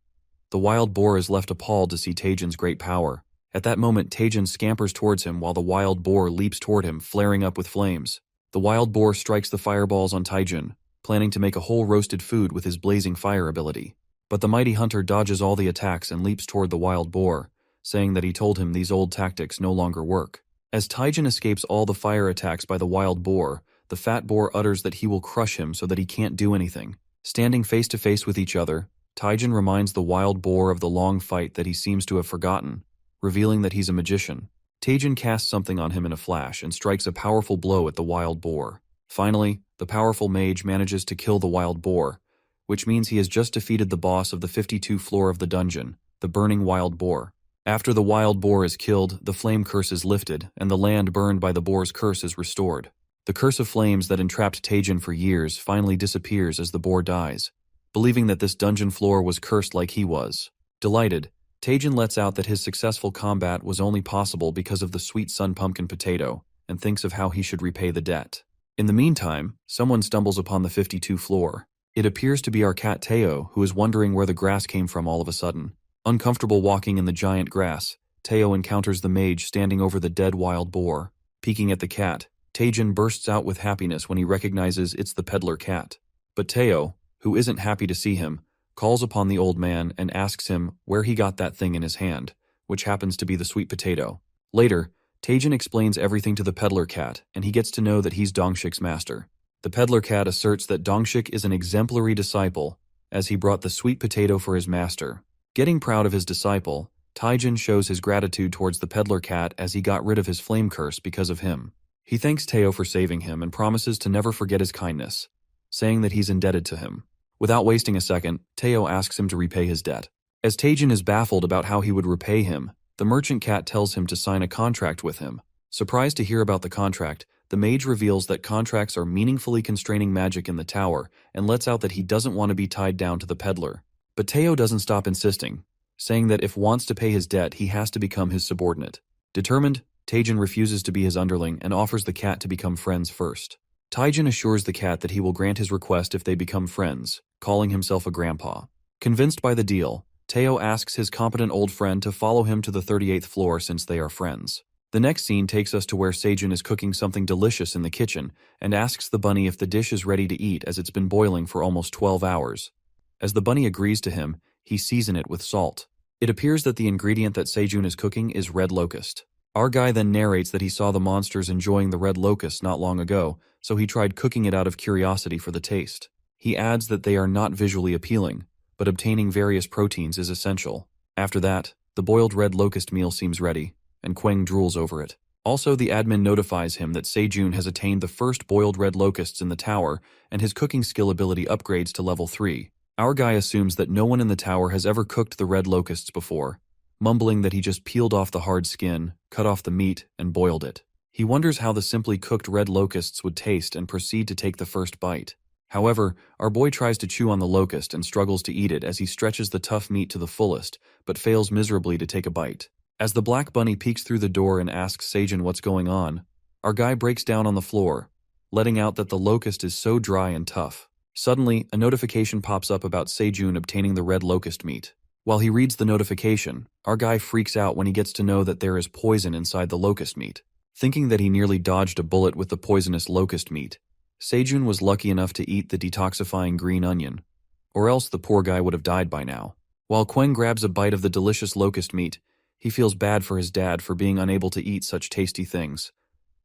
The wild boar is left appalled to see Taijin's great power. At that moment, Taijin scampers towards him while the wild boar leaps toward him, flaring up with flames. The wild boar strikes the fireballs on Taijin, planning to make a whole roasted food with his blazing fire ability. But the mighty hunter dodges all the attacks and leaps toward the wild boar, saying that he told him these old tactics no longer work. As Taijin escapes all the fire attacks by the wild boar, the fat boar utters that he will crush him so that he can't do anything. Standing face to face with each other, Taijin reminds the wild boar of the long fight that he seems to have forgotten, revealing that he's a magician. Taijin casts something on him in a flash and strikes a powerful blow at the wild boar. Finally, the powerful mage manages to kill the wild boar, which means he has just defeated the boss of the 52 floor of the dungeon, the burning wild boar. After the wild boar is killed, the flame curse is lifted, and the land burned by the boar's curse is restored. The curse of flames that entrapped Taijin for years finally disappears as the boar dies, believing that this dungeon floor was cursed like he was. Delighted, Taijin lets out that his successful combat was only possible because of the sweet sun pumpkin potato, and thinks of how he should repay the debt. In the meantime, someone stumbles upon the 52 floor. It appears to be our cat Teao, who is wondering where the grass came from all of a sudden. Uncomfortable walking in the giant grass, Teao encounters the mage standing over the dead wild boar. Peeking at the cat, Taijin bursts out with happiness when he recognizes it's the peddler cat. But Teao, who isn't happy to see him, calls upon the old man and asks him where he got that thing in his hand, which happens to be the sweet potato. Later, Taijin explains everything to the peddler cat, and he gets to know that he's Dongshik's master. The peddler cat asserts that Dongshik is an exemplary disciple, as he brought the sweet potato for his master. Getting proud of his disciple, Taijin shows his gratitude towards the peddler cat as he got rid of his flame curse because of him. He thanks Teao for saving him and promises to never forget his kindness, saying that he's indebted to him. Without wasting a second, Teao asks him to repay his debt. As Taijin is baffled about how he would repay him, the merchant cat tells him to sign a contract with him. Surprised to hear about the contract, the mage reveals that contracts are meaningfully constraining magic in the tower and lets out that he doesn't want to be tied down to the peddler. But Teao doesn't stop insisting, saying that if wants to pay his debt, he has to become his subordinate. Determined, Taijin refuses to be his underling and offers the cat to become friends first. Taijin assures the cat that he will grant his request if they become friends, calling himself a grandpa. Convinced by the deal, Teao asks his competent old friend to follow him to the 38th floor since they are friends. The next scene takes us to where Seijun is cooking something delicious in the kitchen and asks the bunny if the dish is ready to eat as it's been boiling for almost 12 hours. As the bunny agrees to him, he seasons it with salt. It appears that the ingredient that Seijun is cooking is red locust. Our guy then narrates that he saw the monsters enjoying the red locust not long ago, so he tried cooking it out of curiosity for the taste. He adds that they are not visually appealing, but obtaining various proteins is essential. After that, the boiled red locust meal seems ready, and Quang drools over it. Also, the admin notifies him that Sejun has attained the first boiled red locusts in the tower, and his cooking skill ability upgrades to level 3. Our guy assumes that no one in the tower has ever cooked the red locusts before, mumbling that he just peeled off the hard skin, cut off the meat, and boiled it. He wonders how the simply cooked red locusts would taste and proceed to take the first bite. However, our boy tries to chew on the locust and struggles to eat it as he stretches the tough meat to the fullest, but fails miserably to take a bite. As the black bunny peeks through the door and asks Sejun what's going on, our guy breaks down on the floor, letting out that the locust is so dry and tough. Suddenly, a notification pops up about Sejun obtaining the red locust meat. While he reads the notification, our guy freaks out when he gets to know that there is poison inside the locust meat. Thinking that he nearly dodged a bullet with the poisonous locust meat, Sejun was lucky enough to eat the detoxifying green onion, or else the poor guy would have died by now. While Quang grabs a bite of the delicious locust meat, he feels bad for his dad for being unable to eat such tasty things.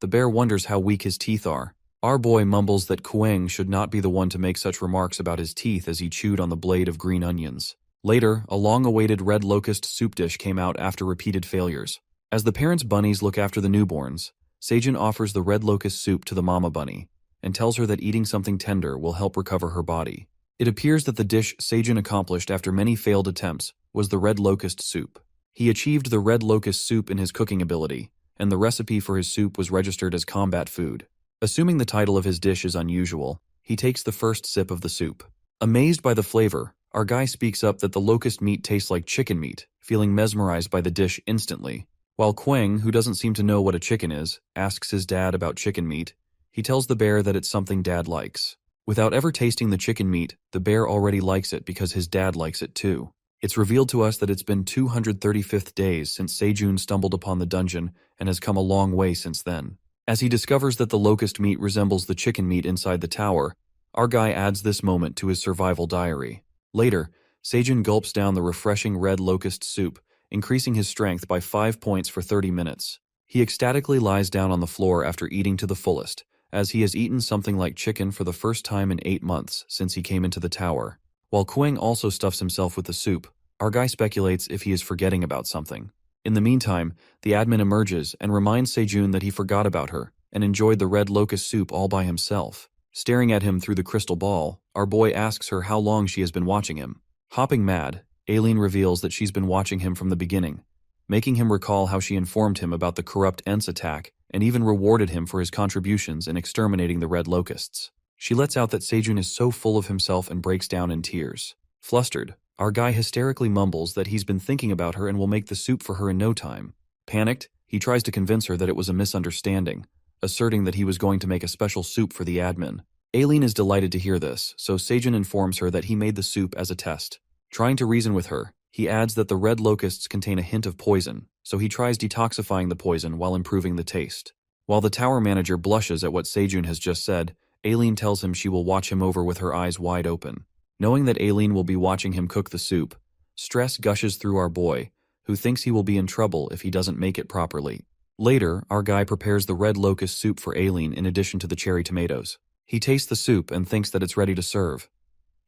The bear wonders how weak his teeth are. Our boy mumbles that Quang should not be the one to make such remarks about his teeth as he chewed on the blade of green onions. Later, a long-awaited red locust soup dish came out after repeated failures. As the parents' bunnies look after the newborns, Sejun offers the red locust soup to the mama bunny, and tells her that eating something tender will help recover her body. It appears that the dish Sejun accomplished after many failed attempts was the red locust soup. He achieved the red locust soup in his cooking ability, and the recipe for his soup was registered as combat food. Assuming the title of his dish is unusual, he takes the first sip of the soup. Amazed by the flavor, our guy speaks up that the locust meat tastes like chicken meat, feeling mesmerized by the dish instantly. While Quang, who doesn't seem to know what a chicken is, asks his dad about chicken meat, he tells the bear that it's something dad likes. Without ever tasting the chicken meat, the bear already likes it because his dad likes it too. It's revealed to us that it's been 235th days since Sejun stumbled upon the dungeon and has come a long way since then. As he discovers that the locust meat resembles the chicken meat inside the tower, our guy adds this moment to his survival diary. Later, Sejun gulps down the refreshing red locust soup, increasing his strength by 5 points for 30 minutes. He ecstatically lies down on the floor after eating to the fullest, as he has eaten something like chicken for the first time in 8 months since he came into the tower. While Quang also stuffs himself with the soup, our guy speculates if he is forgetting about something. In the meantime, the admin emerges and reminds Sejun that he forgot about her and enjoyed the red locust soup all by himself. Staring at him through the crystal ball, our boy asks her how long she has been watching him. Hopping mad, Ailen reveals that she's been watching him from the beginning, making him recall how she informed him about the corrupt Ents attack and even rewarded him for his contributions in exterminating the red locusts. She lets out that Sejun is so full of himself and breaks down in tears. Flustered, our guy hysterically mumbles that he's been thinking about her and will make the soup for her in no time. Panicked, he tries to convince her that it was a misunderstanding, asserting that he was going to make a special soup for the admin. Ailen is delighted to hear this, so Sejun informs her that he made the soup as a test. Trying to reason with her, he adds that the red locusts contain a hint of poison, so he tries detoxifying the poison while improving the taste. While the tower manager blushes at what Sejun has just said, Ailen tells him she will watch him over with her eyes wide open. Knowing that Ailen will be watching him cook the soup, stress gushes through our boy, who thinks he will be in trouble if he doesn't make it properly. Later, our guy prepares the red locust soup for Ailen in addition to the cherry tomatoes. He tastes the soup and thinks that it's ready to serve.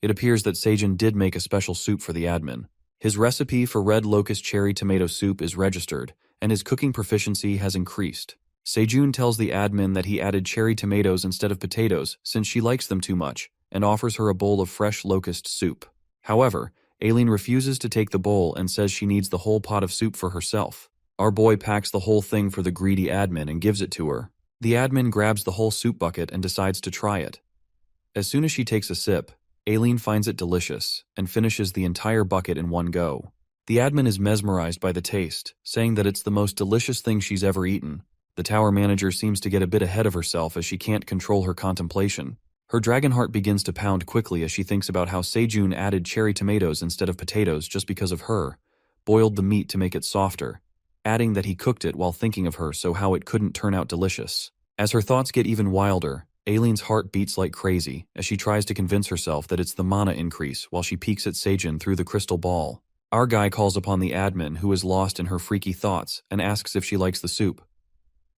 It appears that Sejun did make a special soup for the admin. His recipe for red locust cherry tomato soup is registered, and his cooking proficiency has increased. Sejun tells the admin that he added cherry tomatoes instead of potatoes since she likes them too much, and offers her a bowl of fresh locust soup. However, Ailen refuses to take the bowl and says she needs the whole pot of soup for herself. Our boy packs the whole thing for the greedy admin and gives it to her. The admin grabs the whole soup bucket and decides to try it. As soon as she takes a sip, Ailen finds it delicious and finishes the entire bucket in one go. The admin is mesmerized by the taste, saying that it's the most delicious thing she's ever eaten. The tower manager seems to get a bit ahead of herself as she can't control her contemplation. Her dragon heart begins to pound quickly as she thinks about how Sejun added cherry tomatoes instead of potatoes just because of her, boiled the meat to make it softer, adding that he cooked it while thinking of her so how it couldn't turn out delicious. As her thoughts get even wilder, Ailen's heart beats like crazy as she tries to convince herself that it's the mana increase while she peeks at Sejun through the crystal ball. Our guy calls upon the admin who is lost in her freaky thoughts and asks if she likes the soup.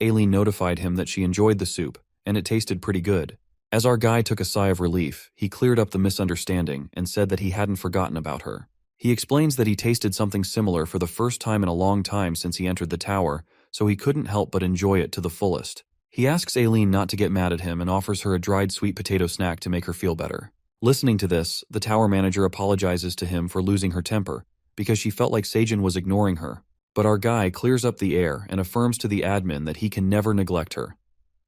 Ailen notified him that she enjoyed the soup, and it tasted pretty good. As our guy took a sigh of relief, he cleared up the misunderstanding and said that he hadn't forgotten about her. He explains that he tasted something similar for the first time in a long time since he entered the tower, so he couldn't help but enjoy it to the fullest. He asks Ailen not to get mad at him and offers her a dried sweet potato snack to make her feel better. Listening to this, the tower manager apologizes to him for losing her temper, because she felt like Seijin was ignoring her. But our guy clears up the air and affirms to the admin that he can never neglect her,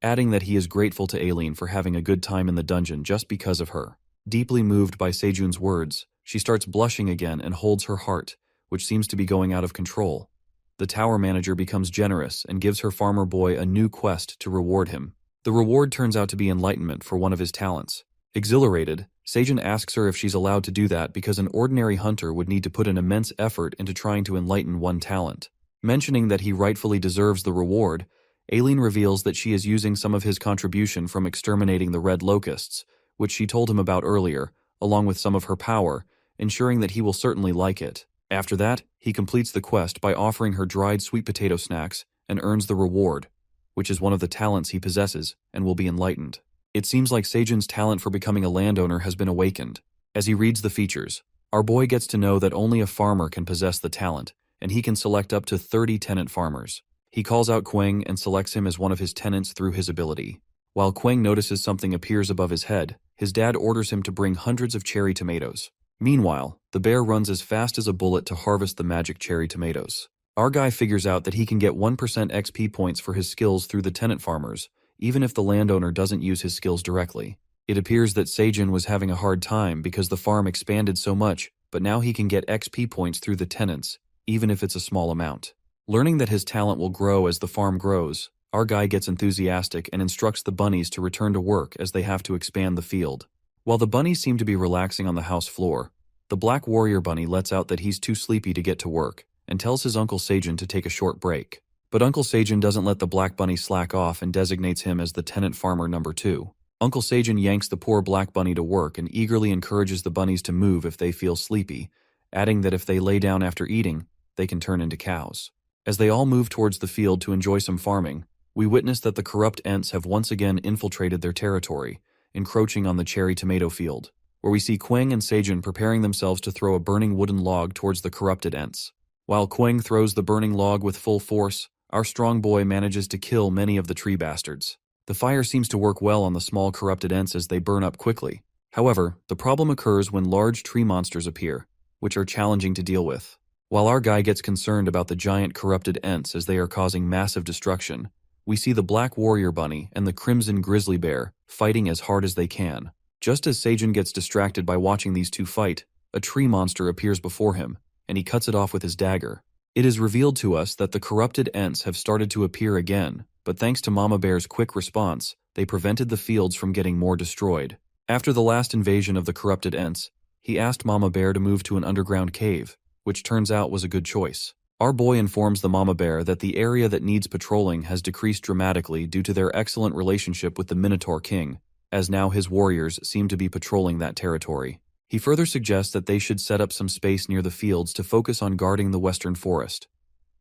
adding that he is grateful to Ailen for having a good time in the dungeon just because of her. Deeply moved by Seijun's words, she starts blushing again and holds her heart, which seems to be going out of control. The tower manager becomes generous and gives her farmer boy a new quest to reward him. The reward turns out to be enlightenment for one of his talents. Exhilarated, Seijun asks her if she's allowed to do that because an ordinary hunter would need to put an immense effort into trying to enlighten one talent. Mentioning that he rightfully deserves the reward, Ailen reveals that she is using some of his contribution from exterminating the red locusts, which she told him about earlier, along with some of her power, ensuring that he will certainly like it. After that, he completes the quest by offering her dried sweet potato snacks and earns the reward, which is one of the talents he possesses and will be enlightened. It seems like Seijun's talent for becoming a landowner has been awakened. As he reads the features, our boy gets to know that only a farmer can possess the talent, and he can select up to 30 tenant farmers. He calls out Queng and selects him as one of his tenants through his ability. While Queng notices something appears above his head, his dad orders him to bring hundreds of cherry tomatoes. Meanwhile, the bear runs as fast as a bullet to harvest the magic cherry tomatoes. Our guy figures out that he can get 1% XP points for his skills through the tenant farmers, even if the landowner doesn't use his skills directly. It appears that Seijun was having a hard time because the farm expanded so much, but now he can get XP points through the tenants, even if it's a small amount. Learning that his talent will grow as the farm grows, our guy gets enthusiastic and instructs the bunnies to return to work as they have to expand the field. While the bunnies seem to be relaxing on the house floor, the black warrior bunny lets out that he's too sleepy to get to work and tells his Uncle Seijun to take a short break. But Uncle Seijun doesn't let the black bunny slack off and designates him as the tenant farmer number 2. Uncle Seijun yanks the poor black bunny to work and eagerly encourages the bunnies to move if they feel sleepy, adding that if they lay down after eating, they can turn into cows. As they all move towards the field to enjoy some farming, we witness that the corrupt Ents have once again infiltrated their territory, encroaching on the cherry tomato field, where we see Queng and Seijun preparing themselves to throw a burning wooden log towards the corrupted Ents. While Queng throws the burning log with full force, our strong boy manages to kill many of the tree bastards. The fire seems to work well on the small corrupted Ents as they burn up quickly. However, the problem occurs when large tree monsters appear, which are challenging to deal with. While our guy gets concerned about the giant corrupted Ents as they are causing massive destruction, we see the black warrior bunny and the crimson grizzly bear fighting as hard as they can. Just as Seijun gets distracted by watching these two fight, a tree monster appears before him, and he cuts it off with his dagger. It is revealed to us that the corrupted Ents have started to appear again, but thanks to Mama Bear's quick response, they prevented the fields from getting more destroyed. After the last invasion of the corrupted Ents, he asked Mama Bear to move to an underground cave, which turns out was a good choice. Our boy informs the Mama Bear that the area that needs patrolling has decreased dramatically due to their excellent relationship with the Minotaur King, as now his warriors seem to be patrolling that territory. He further suggests that they should set up some space near the fields to focus on guarding the western forest.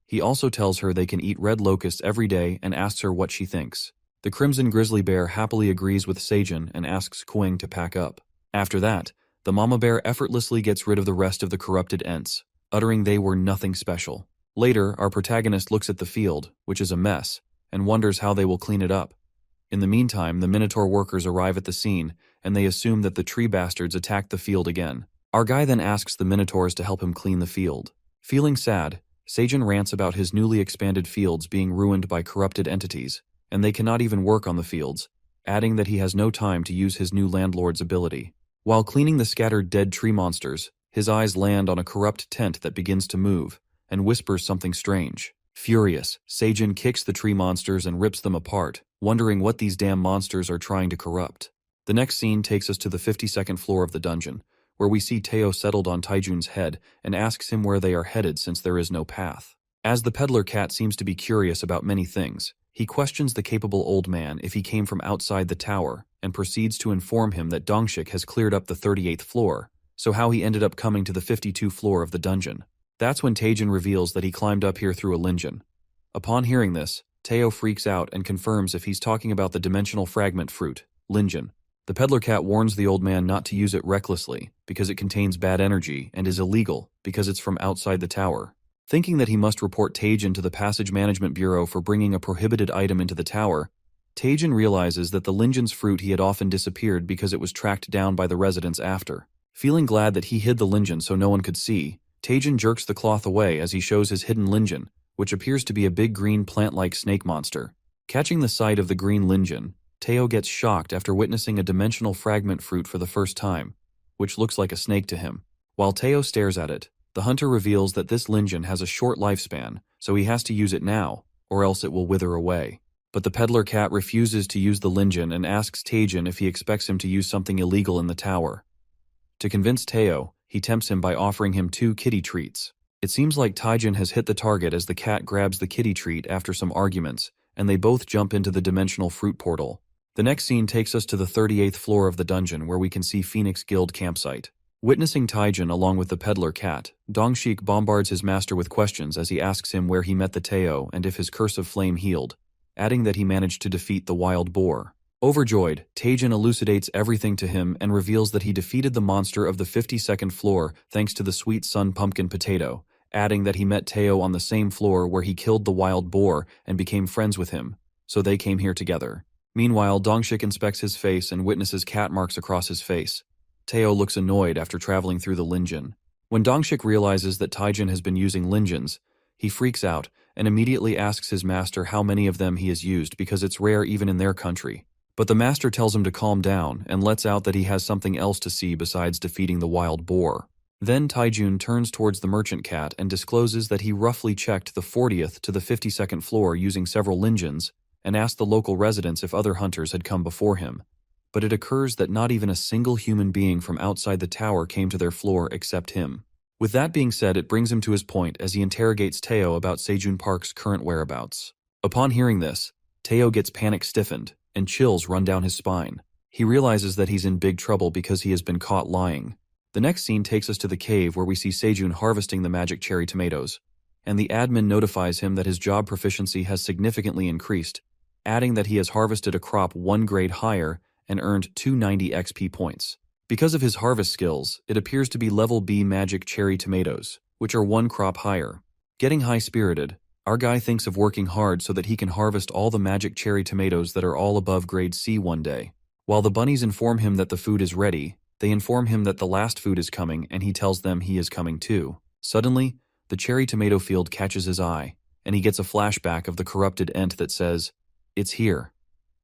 He also tells her they can eat red locusts every day and asks her what she thinks. The crimson grizzly bear happily agrees with Seijun and asks Queng to pack up. After that, the Mama Bear effortlessly gets rid of the rest of the corrupted Ents, uttering they were nothing special. Later, our protagonist looks at the field, which is a mess, and wonders how they will clean it up. In the meantime, the Minotaur workers arrive at the scene, and they assume that the tree bastards attacked the field again. Our guy then asks the Minotaurs to help him clean the field. Feeling sad, Seijun rants about his newly expanded fields being ruined by corrupted entities, and they cannot even work on the fields, adding that he has no time to use his new landlord's ability. While cleaning the scattered dead tree monsters, his eyes land on a corrupt tent that begins to move, and whispers something strange. Furious, Seijun kicks the tree monsters and rips them apart, wondering what these damn monsters are trying to corrupt. The next scene takes us to the 52nd floor of the dungeon, where we see Teao settled on Taijun's head and asks him where they are headed since there is no path. As the peddler cat seems to be curious about many things, he questions the capable old man if he came from outside the tower and proceeds to inform him that Dongshik has cleared up the 38th floor, so how he ended up coming to the 52nd floor of the dungeon. That's when Taijun reveals that he climbed up here through a lingeon. Upon hearing this, Teao freaks out and confirms if he's talking about the dimensional fragment fruit, lingeon. The peddler cat warns the old man not to use it recklessly because it contains bad energy and is illegal because it's from outside the tower. Thinking that he must report Taejin to the Passage Management Bureau for bringing a prohibited item into the tower, Taejin realizes that the Linjin's fruit he had often disappeared because it was tracked down by the residents after. Feeling glad that he hid the Linjin so no one could see, Taejin jerks the cloth away as he shows his hidden Linjin, which appears to be a big green plant-like snake monster. Catching the sight of the green Linjin, Teao gets shocked after witnessing a dimensional fragment fruit for the first time, which looks like a snake to him. While Teao stares at it, the hunter reveals that this Linjin has a short lifespan, so he has to use it now, or else it will wither away. But the peddler cat refuses to use the Linjin and asks Taejin if he expects him to use something illegal in the tower. To convince Teao, he tempts him by offering him 2 kitty treats. It seems like Taejin has hit the target as the cat grabs the kitty treat after some arguments, and they both jump into the dimensional fruit portal. The next scene takes us to the 38th floor of the dungeon where we can see Phoenix Guild campsite. Witnessing Taejin along with the peddler cat, Dongshik bombards his master with questions as he asks him where he met the Teao and if his curse of flame healed, adding that he managed to defeat the wild boar. Overjoyed, Taejin elucidates everything to him and reveals that he defeated the monster of the 52nd floor thanks to the sweet sun pumpkin potato, adding that he met Teao on the same floor where he killed the wild boar and became friends with him, so they came here together. Meanwhile, Dongshik inspects his face and witnesses cat marks across his face. Teao looks annoyed after traveling through the Linjin. When Dongshik realizes that Taejin has been using Linjins, he freaks out and immediately asks his master how many of them he has used because it's rare even in their country. But the master tells him to calm down and lets out that he has something else to see besides defeating the wild boar. Then Taejin turns towards the merchant cat and discloses that he roughly checked the 40th to the 52nd floor using several Linjins and asked the local residents if other hunters had come before him. But it occurs that not even a single human being from outside the tower came to their floor except him. With that being said, it brings him to his point as he interrogates Teao about Sejun Park's current whereabouts. Upon hearing this, Teao gets panic-stiffened and chills run down his spine. He realizes that he's in big trouble because he has been caught lying. The next scene takes us to the cave where we see Sejun harvesting the magic cherry tomatoes, and the admin notifies him that his job proficiency has significantly increased, adding that he has harvested a crop 1 grade higher and earned 290 XP points. Because of his harvest skills, it appears to be level B magic cherry tomatoes, which are 1 crop higher. Getting high-spirited, our guy thinks of working hard so that he can harvest all the magic cherry tomatoes that are all above grade C one day. While the bunnies inform him that the food is ready, they inform him that the last food is coming and he tells them he is coming too. Suddenly, the cherry tomato field catches his eye, and he gets a flashback of the corrupted ent that says, "It's here,"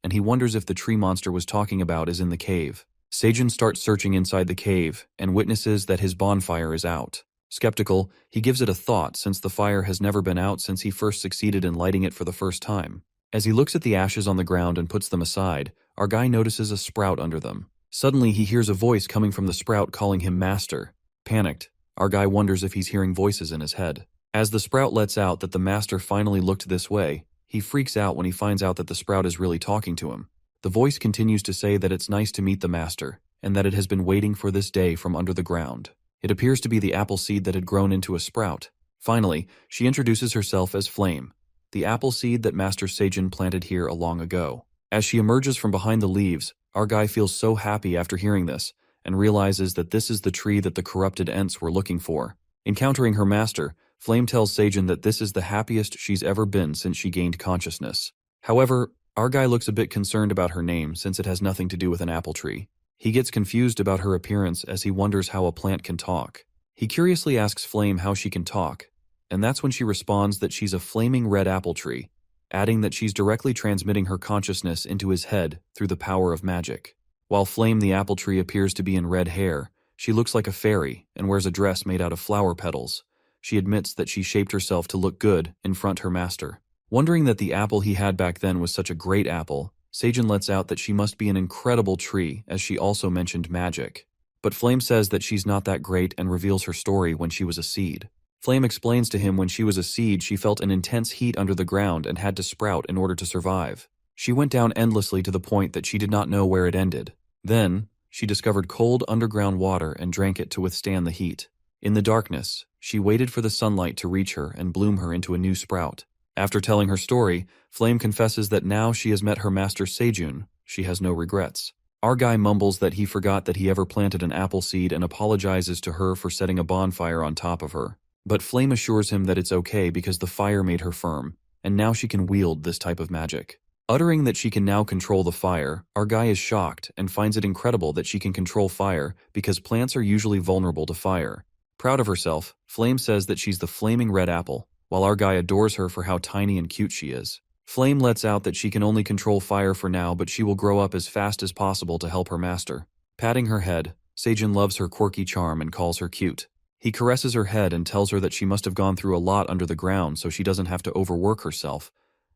and he wonders if the tree monster was talking about is in the cave. Sejun starts searching inside the cave and witnesses that his bonfire is out. Skeptical, he gives it a thought since the fire has never been out since he first succeeded in lighting it for the first time. As he looks at the ashes on the ground and puts them aside, our guy notices a sprout under them. Suddenly, he hears a voice coming from the sprout calling him master. Panicked, our guy wonders if he's hearing voices in his head. As the sprout lets out that the master finally looked this way, he freaks out when he finds out that the sprout is really talking to him. The voice continues to say that it's nice to meet the master, and that it has been waiting for this day from under the ground. It appears to be the apple seed that had grown into a sprout. Finally, she introduces herself as Flame, the apple seed that Master Sejun planted here long ago. As she emerges from behind the leaves, our guy feels so happy after hearing this, and realizes that this is the tree that the corrupted ents were looking for. Encountering her master, Flame tells Sejun that this is the happiest she's ever been since she gained consciousness. However, our guy looks a bit concerned about her name since it has nothing to do with an apple tree. He gets confused about her appearance as he wonders how a plant can talk. He curiously asks Flame how she can talk, and that's when she responds that she's a flaming red apple tree, adding that she's directly transmitting her consciousness into his head through the power of magic. While Flame the apple tree appears to be in red hair, she looks like a fairy and wears a dress made out of flower petals. She admits that she shaped herself to look good in front her master. Wondering that the apple he had back then was such a great apple, Sejun lets out that she must be an incredible tree as she also mentioned magic. But Flame says that she's not that great and reveals her story when she was a seed. Flame explains to him when she was a seed she felt an intense heat under the ground and had to sprout in order to survive. She went down endlessly to the point that she did not know where it ended. Then, she discovered cold underground water and drank it to withstand the heat. In the darkness, she waited for the sunlight to reach her and bloom her into a new sprout. After telling her story, Flame confesses that now she has met her master Sejun, she has no regrets. Our guy mumbles that he forgot that he ever planted an apple seed and apologizes to her for setting a bonfire on top of her. But Flame assures him that it's okay because the fire made her firm, and now she can wield this type of magic. Uttering that she can now control the fire, our guy is shocked and finds it incredible that she can control fire because plants are usually vulnerable to fire. Proud of herself, Flame says that she's the flaming red apple, while our guy adores her for how tiny and cute she is. Flame lets out that she can only control fire for now, but she will grow up as fast as possible to help her master. Patting her head, Seijun loves her quirky charm and calls her cute. He caresses her head and tells her that she must have gone through a lot under the ground so she doesn't have to overwork herself,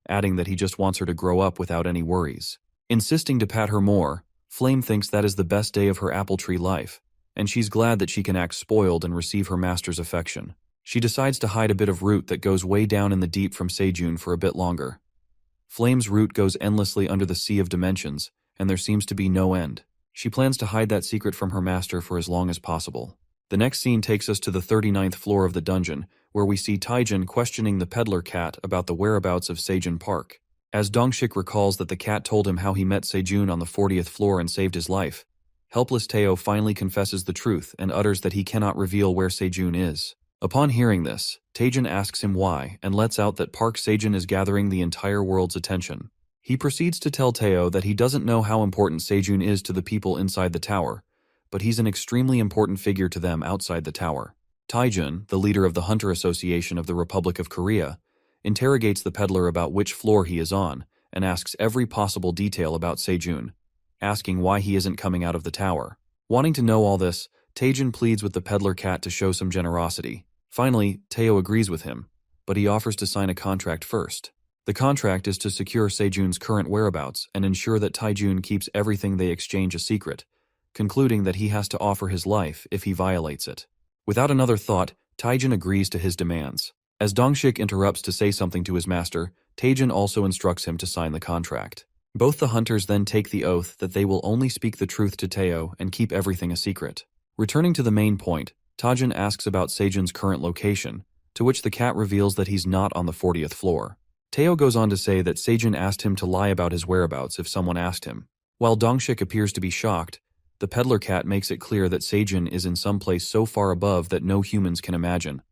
adding that he just wants her to grow up without any worries. Insisting to pat her more, Flame thinks that is the best day of her apple tree life, and she's glad that she can act spoiled and receive her master's affection. She decides to hide a bit of root that goes way down in the deep from Seijun for a bit longer. Flame's root goes endlessly under the sea of dimensions, and there seems to be no end. She plans to hide that secret from her master for as long as possible. The next scene takes us to the 39th floor of the dungeon, where we see Taijin questioning the peddler cat about the whereabouts of Seijun Park. As Dongshik recalls that the cat told him how he met Seijun on the 40th floor and saved his life, helpless Teao finally confesses the truth and utters that he cannot reveal where Seijun is. Upon hearing this, Taijin asks him why and lets out that Park Seijun is gathering the entire world's attention. He proceeds to tell Teao that he doesn't know how important Seijun is to the people inside the tower, but he's an extremely important figure to them outside the tower. Taijin, the leader of the Hunter Association of the Republic of Korea, interrogates the peddler about which floor he is on and asks every possible detail about Seijun, asking why he isn't coming out of the tower. Wanting to know all this, Taijin pleads with the peddler cat to show some generosity. Finally, Teao agrees with him, but he offers to sign a contract first. The contract is to secure Seijun's current whereabouts and ensure that Taijun keeps everything they exchange a secret, concluding that he has to offer his life if he violates it. Without another thought, Taijin agrees to his demands. As Dongshik interrupts to say something to his master, Taijin also instructs him to sign the contract. Both the hunters then take the oath that they will only speak the truth to Teao and keep everything a secret. Returning to the main point, Taijin asks about Seijun's current location, to which the cat reveals that he's not on the 40th floor. Teao goes on to say that Seijun asked him to lie about his whereabouts if someone asked him. While Dongshik appears to be shocked, the peddler cat makes it clear that Seijun is in some place so far above that no humans can imagine,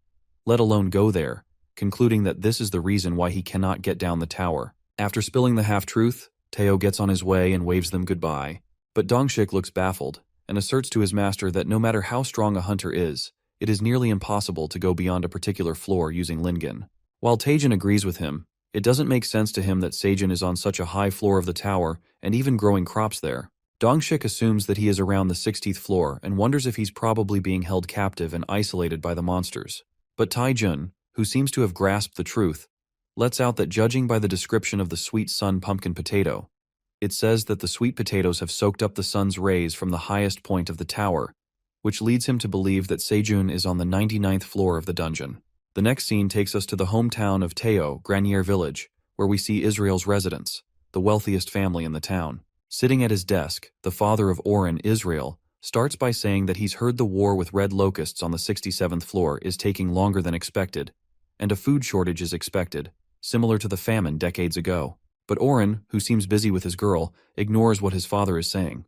let alone go there, concluding that this is the reason why he cannot get down the tower. After spilling the half-truth, Teao gets on his way and waves them goodbye, but Dongshik looks baffled and asserts to his master that no matter how strong a hunter is, it is nearly impossible to go beyond a particular floor using Lingen. While Taijin agrees with him, it doesn't make sense to him that Seijun is on such a high floor of the tower and even growing crops there. Dongshik assumes that he is around the 60th floor and wonders if he's probably being held captive and isolated by the monsters. But Taijin, who seems to have grasped the truth, lets out that judging by the description of the sweet sun pumpkin potato, it says that the sweet potatoes have soaked up the sun's rays from the highest point of the tower, which leads him to believe that Seijun is on the 99th floor of the dungeon. The next scene takes us to the hometown of Teao, Granier Village, where we see Israel's residents, the wealthiest family in the town. Sitting at his desk, the father of Oren, Israel, starts by saying that he's heard the war with red locusts on the 67th floor is taking longer than expected, and a food shortage is expected, similar to the famine decades ago. But Oren, who seems busy with his girl, ignores what his father is saying.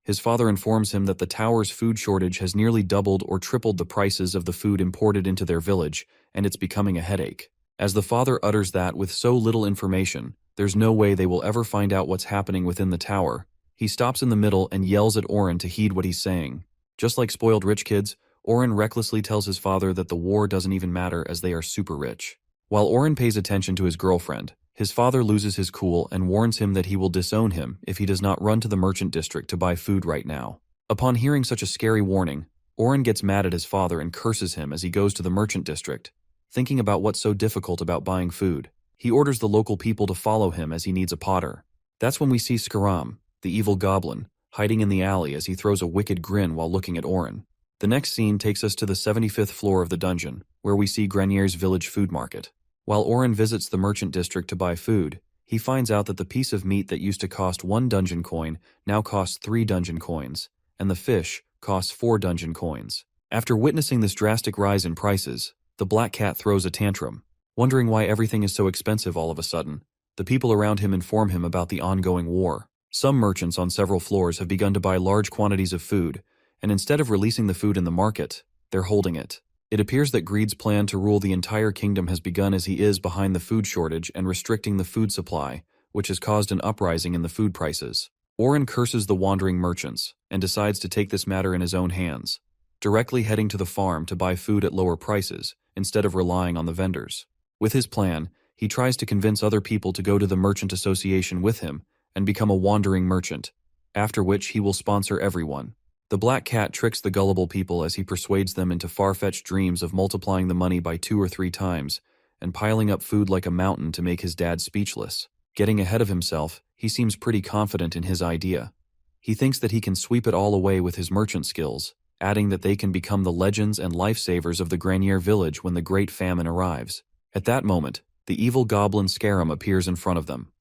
His father informs him that the tower's food shortage has nearly doubled or tripled the prices of the food imported into their village, and it's becoming a headache. As the father utters that with so little information, there's no way they will ever find out what's happening within the tower, he stops in the middle and yells at Oren to heed what he's saying. Just like spoiled rich kids, Oren recklessly tells his father that the war doesn't even matter as they are super rich. While Oren pays attention to his girlfriend, his father loses his cool and warns him that he will disown him if he does not run to the merchant district to buy food right now. Upon hearing such a scary warning, Oren gets mad at his father and curses him as he goes to the merchant district, thinking about what's so difficult about buying food. He orders the local people to follow him as he needs a potter. That's when we see Scaram, the evil goblin, hiding in the alley as he throws a wicked grin while looking at Oren. The next scene takes us to the 75th floor of the dungeon, where we see Granier's village food market. While Oren visits the merchant district to buy food, he finds out that the piece of meat that used to cost 1 dungeon coin now costs 3 dungeon coins, and the fish costs 4 dungeon coins. After witnessing this drastic rise in prices, the black cat throws a tantrum. Wondering why everything is so expensive all of a sudden, the people around him inform him about the ongoing war. Some merchants on several floors have begun to buy large quantities of food, and instead of releasing the food in the market, they're holding it. It appears that Greed's plan to rule the entire kingdom has begun, as he is behind the food shortage and restricting the food supply, which has caused an uprising in the food prices. Oren curses the wandering merchants and decides to take this matter in his own hands, directly heading to the farm to buy food at lower prices instead of relying on the vendors. With his plan, he tries to convince other people to go to the merchant association with him and become a wandering merchant, after which he will sponsor everyone. The black cat tricks the gullible people as he persuades them into far-fetched dreams of multiplying the money by 2 or 3 times and piling up food like a mountain to make his dad speechless. Getting ahead of himself, he seems pretty confident in his idea. He thinks that he can sweep it all away with his merchant skills, adding that they can become the legends and lifesavers of the Granier village when the Great Famine arrives. At that moment, the evil goblin Scaram appears in front of them.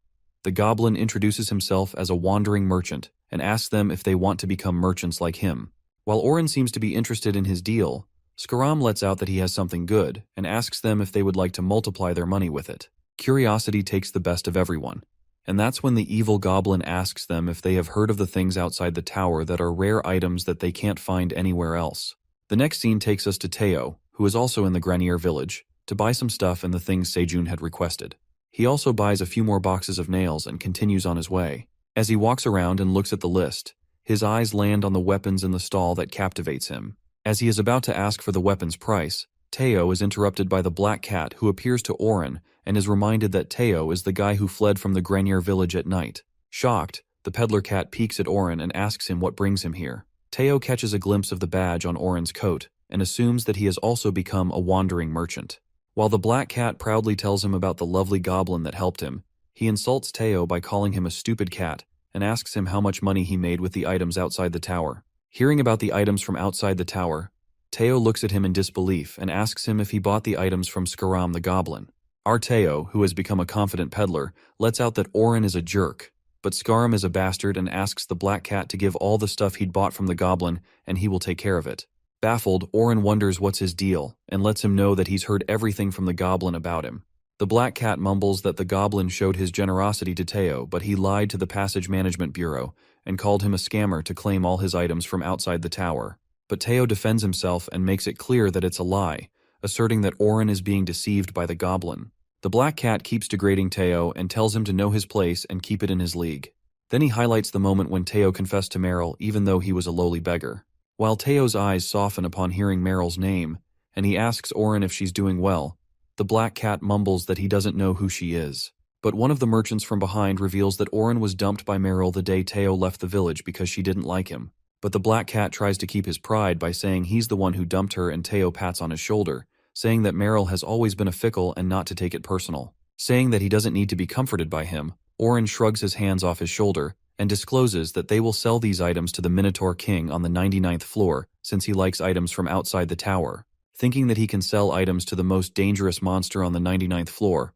The goblin introduces himself as a wandering merchant and asks them if they want to become merchants like him. While Oren seems to be interested in his deal, Scaram lets out that he has something good and asks them if they would like to multiply their money with it. Curiosity takes the best of everyone, and that's when the evil goblin asks them if they have heard of the things outside the tower that are rare items that they can't find anywhere else. The next scene takes us to Teao, who is also in the Granier village, to buy some stuff and the things Sejun had requested. He also buys a few more boxes of nails and continues on his way. As he walks around and looks at the list, his eyes land on the weapons in the stall that captivates him. As he is about to ask for the weapon's price, Teao is interrupted by the black cat, who appears to Oren and is reminded that Teao is the guy who fled from the Granier village at night. Shocked, the peddler cat peeks at Oren and asks him what brings him here. Teao catches a glimpse of the badge on Oren's coat and assumes that he has also become a wandering merchant. While the black cat proudly tells him about the lovely goblin that helped him, he insults Teao by calling him a stupid cat and asks him how much money he made with the items outside the tower. Hearing about the items from outside the tower, Teao looks at him in disbelief and asks him if he bought the items from Scaram the goblin. Our Teao, who has become a confident peddler, lets out that Oren is a jerk, but Scaram is a bastard and asks the black cat to give all the stuff he'd bought from the goblin and he will take care of it. Baffled, Oren wonders what's his deal and lets him know that he's heard everything from the goblin about him. The black cat mumbles that the goblin showed his generosity to Teao, but he lied to the Passage Management Bureau and called him a scammer to claim all his items from outside the tower. But Teao defends himself and makes it clear that it's a lie, asserting that Oren is being deceived by the goblin. The black cat keeps degrading Teao and tells him to know his place and keep it in his league. Then he highlights the moment when Teao confessed to Meryl even though he was a lowly beggar. While Teo's eyes soften upon hearing Meryl's name, and he asks Oren if she's doing well, the black cat mumbles that he doesn't know who she is. But one of the merchants from behind reveals that Oren was dumped by Meryl the day Teao left the village because she didn't like him. But the black cat tries to keep his pride by saying he's the one who dumped her, and Teao pats on his shoulder, saying that Meryl has always been a fickle and not to take it personal. Saying that he doesn't need to be comforted by him, Oren shrugs his hands off his shoulder and discloses that they will sell these items to the Minotaur King on the 99th floor since he likes items from outside the tower. Thinking that he can sell items to the most dangerous monster on the 99th floor,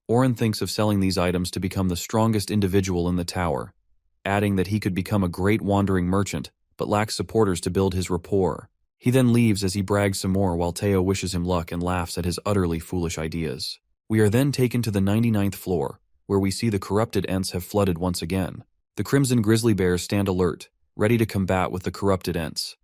Oren thinks of selling these items to become the strongest individual in the tower, adding that he could become a great wandering merchant but lacks supporters to build his rapport. He then leaves as he brags some more while Teao wishes him luck and laughs at his utterly foolish ideas. We are then taken to the 99th floor, where we see the corrupted Ents have flooded once again. The Crimson Grizzly Bears stand alert, ready to combat with the corrupted Ents.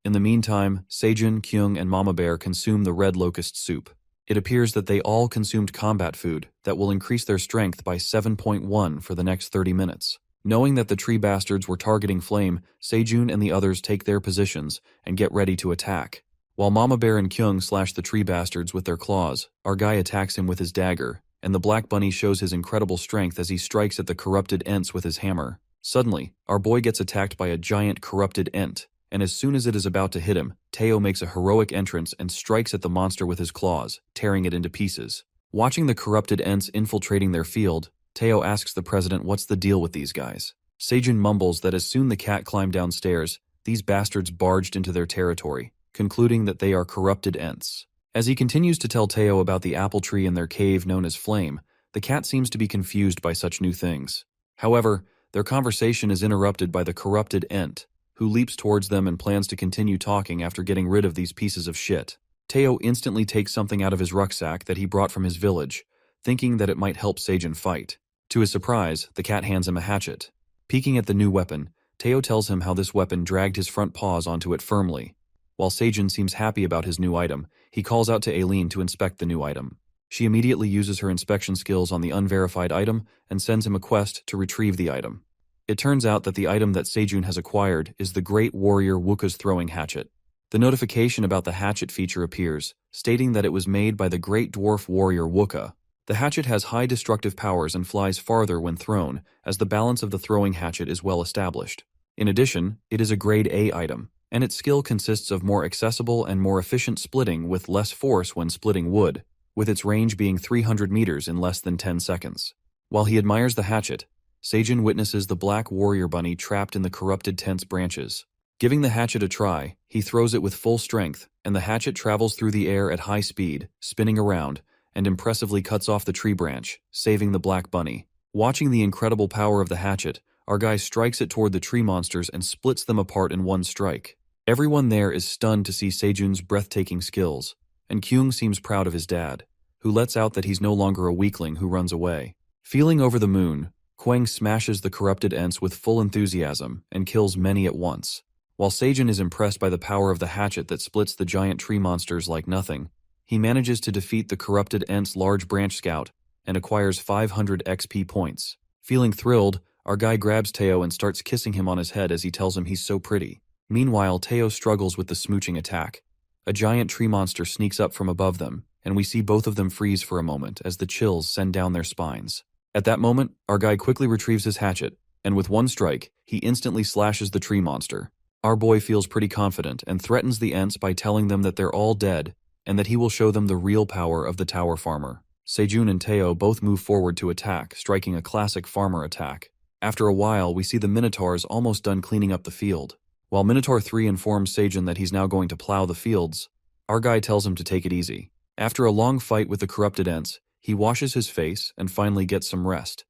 In the meantime, Sejun, Kyung, and Mama Bear consume the red locust soup. It appears that they all consumed combat food that will increase their strength by 7.1 for the next 30 minutes. Knowing that the tree bastards were targeting Flame, Sejun and the others take their positions and get ready to attack. While Mama Bear and Kyung slash the tree bastards with their claws, our guy attacks him with his dagger, and the Black Bunny shows his incredible strength as he strikes at the corrupted Ents with his hammer. Suddenly, our boy gets attacked by a giant corrupted Ent, and as soon as it is about to hit him, Teao makes a heroic entrance and strikes at the monster with his claws, tearing it into pieces. Watching the corrupted Ents infiltrating their field, Teao asks the president what's the deal with these guys. Sejun mumbles that as soon the cat climbed downstairs, these bastards barged into their territory, concluding that they are corrupted Ents. As he continues to tell Teao about the apple tree in their cave known as Flame, the cat seems to be confused by such new things. However, their conversation is interrupted by the corrupted Ent, who leaps towards them and plans to continue talking after getting rid of these pieces of shit. Teao instantly takes something out of his rucksack that he brought from his village, thinking that it might help Sejun fight. To his surprise, the cat hands him a hatchet. Peeking at the new weapon, Teao tells him how this weapon dragged his front paws onto it firmly. While Seijun seems happy about his new item, he calls out to Ailen to inspect the new item. She immediately uses her inspection skills on the unverified item and sends him a quest to retrieve the item. It turns out that the item that Seijun has acquired is the Great Warrior Wuka's throwing hatchet. The notification about the hatchet feature appears, stating that it was made by the Great Dwarf Warrior Wuka. The hatchet has high destructive powers and flies farther when thrown, as the balance of the throwing hatchet is well established. In addition, it is a Grade A item, and its skill consists of more accessible and more efficient splitting with less force when splitting wood, with its range being 300 meters in less than 10 seconds. While he admires the hatchet, Seijun witnesses the black warrior bunny trapped in the corrupted tent's branches. Giving the hatchet a try, he throws it with full strength, and the hatchet travels through the air at high speed, spinning around, and impressively cuts off the tree branch, saving the black bunny. Watching the incredible power of the hatchet, our guy strikes it toward the tree monsters and splits them apart in one strike. Everyone there is stunned to see Seijun's breathtaking skills, and Kyung seems proud of his dad, who lets out that he's no longer a weakling who runs away. Feeling over the moon, Kwang smashes the corrupted Ents with full enthusiasm and kills many at once. While Seijun is impressed by the power of the hatchet that splits the giant tree monsters like nothing, he manages to defeat the corrupted Ent's large branch scout and acquires 500 XP points. Feeling thrilled, our guy grabs Teao and starts kissing him on his head as he tells him he's so pretty. Meanwhile, Teao struggles with the smooching attack. A giant tree monster sneaks up from above them, and we see both of them freeze for a moment as the chills send down their spines. At that moment, our guy quickly retrieves his hatchet, and with one strike, he instantly slashes the tree monster. Our boy feels pretty confident and threatens the Ents by telling them that they're all dead and that he will show them the real power of the tower farmer. Seijun and Teao both move forward to attack, striking a classic farmer attack. After a while, we see the minotaurs almost done cleaning up the field. While Minotaur 3 informs Seijun that he's now going to plow the fields, our guy tells him to take it easy. After a long fight with the corrupted Ents, he washes his face and finally gets some rest.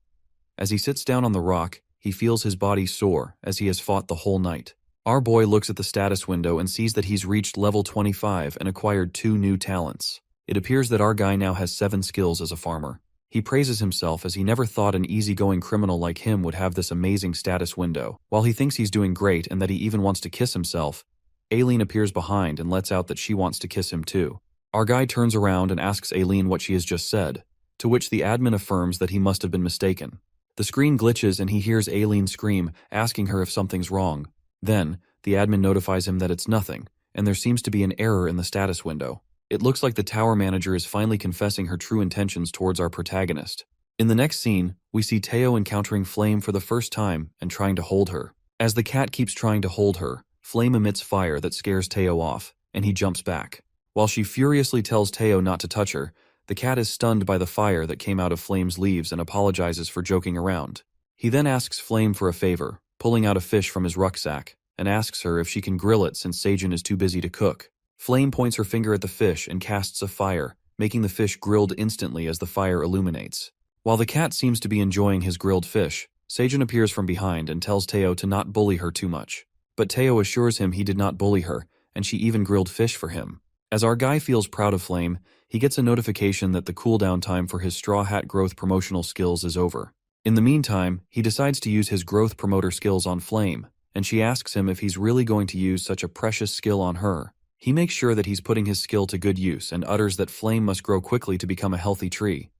As he sits down on the rock, he feels his body sore as he has fought the whole night. Our boy looks at the status window and sees that he's reached level 25 and acquired 2 new talents. It appears that our guy now has 7 skills as a farmer. He praises himself as he never thought an easygoing criminal like him would have this amazing status window. While he thinks he's doing great and that he even wants to kiss himself, Ailen appears behind and lets out that she wants to kiss him too. Our guy turns around and asks Ailen what she has just said, to which the admin affirms that he must have been mistaken. The screen glitches and he hears Ailen scream, asking her if something's wrong. Then, the admin notifies him that it's nothing, and there seems to be an error in the status window. It looks like the tower manager is finally confessing her true intentions towards our protagonist. In the next scene, we see Teao encountering Flame for the first time and trying to hold her. As the cat keeps trying to hold her, Flame emits fire that scares Teao off, and he jumps back. While she furiously tells Teao not to touch her, the cat is stunned by the fire that came out of Flame's leaves and apologizes for joking around. He then asks Flame for a favor, pulling out a fish from his rucksack, and asks her if she can grill it since Seijun is too busy to cook. Flame points her finger at the fish and casts a fire, making the fish grilled instantly as the fire illuminates. While the cat seems to be enjoying his grilled fish, Seijun appears from behind and tells Teao to not bully her too much. But Teao assures him he did not bully her, and she even grilled fish for him. As our guy feels proud of Flame, he gets a notification that the cooldown time for his Straw Hat growth promotional skills is over. In the meantime, he decides to use his growth promoter skills on Flame, and she asks him if he's really going to use such a precious skill on her. He makes sure that he's putting his skill to good use and utters that Flame must grow quickly to become a healthy tree.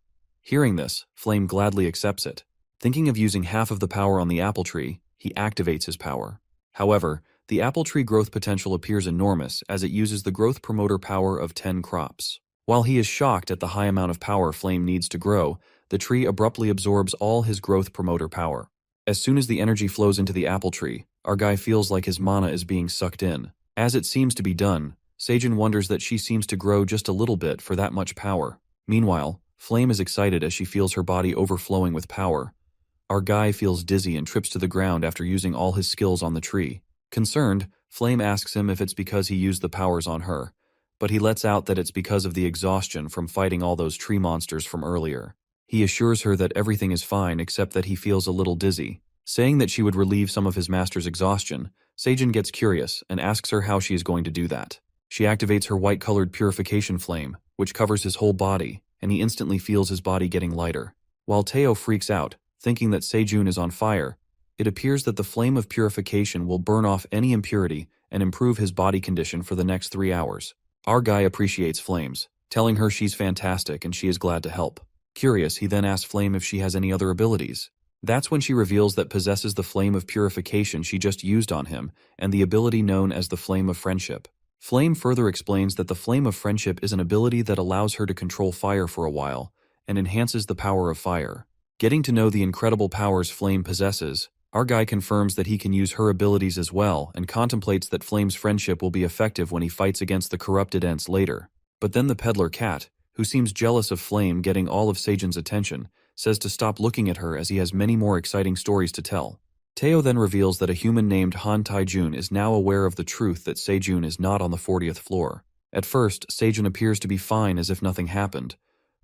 Hearing this, Flame gladly accepts it. Thinking of using half of the power on the apple tree, he activates his power. However, the apple tree growth potential appears enormous as it uses the growth promoter power of 10 crops. While he is shocked at the high amount of power Flame needs to grow, the tree abruptly absorbs all his growth promoter power. As soon as the energy flows into the apple tree, our guy feels like his mana is being sucked in. As it seems to be done, Seijun wonders that she seems to grow just a little bit for that much power. Meanwhile, Flame is excited as she feels her body overflowing with power. Our guy feels dizzy and trips to the ground after using all his skills on the tree. Concerned, Flame asks him if it's because he used the powers on her, but he lets out that it's because of the exhaustion from fighting all those tree monsters from earlier. He assures her that everything is fine except that he feels a little dizzy. Saying that she would relieve some of his master's exhaustion, Seijun gets curious and asks her how she is going to do that. She activates her white-colored purification flame, which covers his whole body, and he instantly feels his body getting lighter. While Teao freaks out, thinking that Seijun is on fire, It appears that the flame of purification will burn off any impurity and improve his body condition for the next 3 hours. Our guy appreciates Flames, telling her she's fantastic and she is glad to help. Curious, he then asks Flame if she has any other abilities. That's when she reveals that possesses the flame of purification she just used on him and the ability known as the Flame of Friendship. Flame further explains that the Flame of Friendship is an ability that allows her to control fire for a while and enhances the power of fire. Getting to know the incredible powers Flame possesses, our guy confirms that he can use her abilities as well and contemplates that Flame's friendship will be effective when he fights against the corrupted Ents later. But then the peddler cat, who seems jealous of Flame getting all of Sejun's attention, says to stop looking at her as he has many more exciting stories to tell. Teao then reveals that a human named Han Taijun is now aware of the truth that Sejun is not on the 40th floor. At first, Sejun appears to be fine as if nothing happened,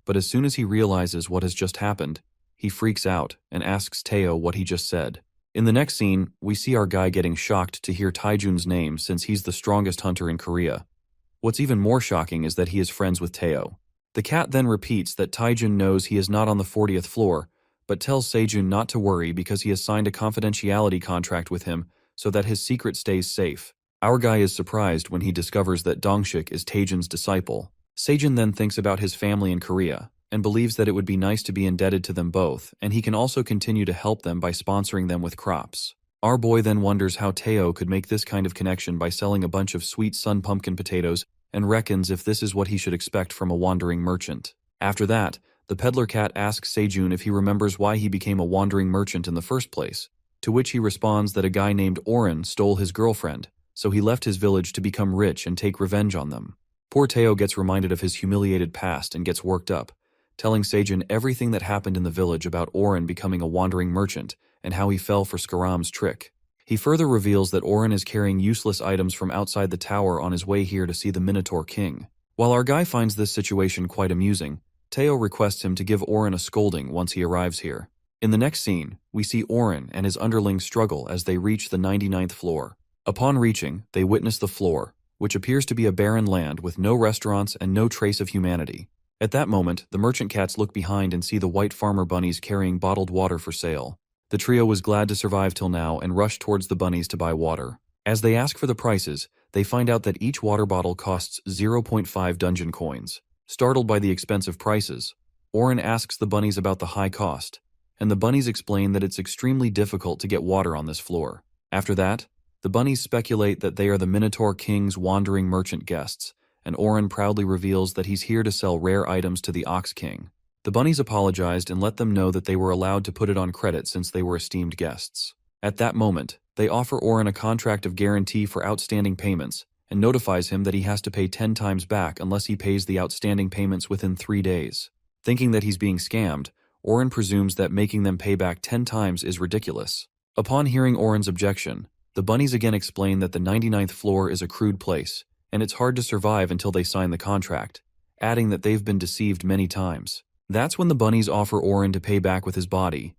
but as soon as he realizes what has just happened, he freaks out and asks Teao what he just said. In the next scene, we see our guy getting shocked to hear Taijun's name since he's the strongest hunter in Korea. What's even more shocking is that he is friends with Teao. The cat then repeats that Taijun knows he is not on the 40th floor, but tells Sejun not to worry because he has signed a confidentiality contract with him so that his secret stays safe. Our guy is surprised when he discovers that Dongshik is Taejun's disciple. Sejun then thinks about his family in Korea and believes that it would be nice to be indebted to them both, and he can also continue to help them by sponsoring them with crops. Our boy then wonders how Teao could make this kind of connection by selling a bunch of sweet sun pumpkin potatoes and reckons if this is what he should expect from a wandering merchant. After that, the peddler cat asks Sejun if he remembers why he became a wandering merchant in the first place, to which he responds that a guy named Oren stole his girlfriend, so he left his village to become rich and take revenge on them. Poor Teao gets reminded of his humiliated past and gets worked up, telling Sejun everything that happened in the village about Oren becoming a wandering merchant and how he fell for Scaram's trick. He further reveals that Oren is carrying useless items from outside the tower on his way here to see the Minotaur King. While our guy finds this situation quite amusing, Teao requests him to give Oren a scolding once he arrives here. In the next scene, we see Oren and his underlings struggle as they reach the 99th floor. Upon reaching, they witness the floor, which appears to be a barren land with no restaurants and no trace of humanity. At that moment, the merchant cats look behind and see the white farmer bunnies carrying bottled water for sale. The trio was glad to survive till now and rush towards the bunnies to buy water. As they ask for the prices, they find out that each water bottle costs 0.5 dungeon coins. Startled by the expensive prices, Oren asks the bunnies about the high cost, and the bunnies explain that it's extremely difficult to get water on this floor. After that, the bunnies speculate that they are the Minotaur King's wandering merchant guests, and Oren proudly reveals that he's here to sell rare items to the Ox King. The bunnies apologized and let them know that they were allowed to put it on credit since they were esteemed guests. At that moment, they offer Oren a contract of guarantee for outstanding payments and notifies him that he has to pay 10 times back unless he pays the outstanding payments within 3 days. Thinking that he's being scammed, Oren presumes that making them pay back 10 times is ridiculous. Upon hearing Oren's objection, the bunnies again explain that the 99th floor is a crude place, and it's hard to survive until they sign the contract, adding that they've been deceived many times. That's when the bunnies offer Oren to pay back with his body,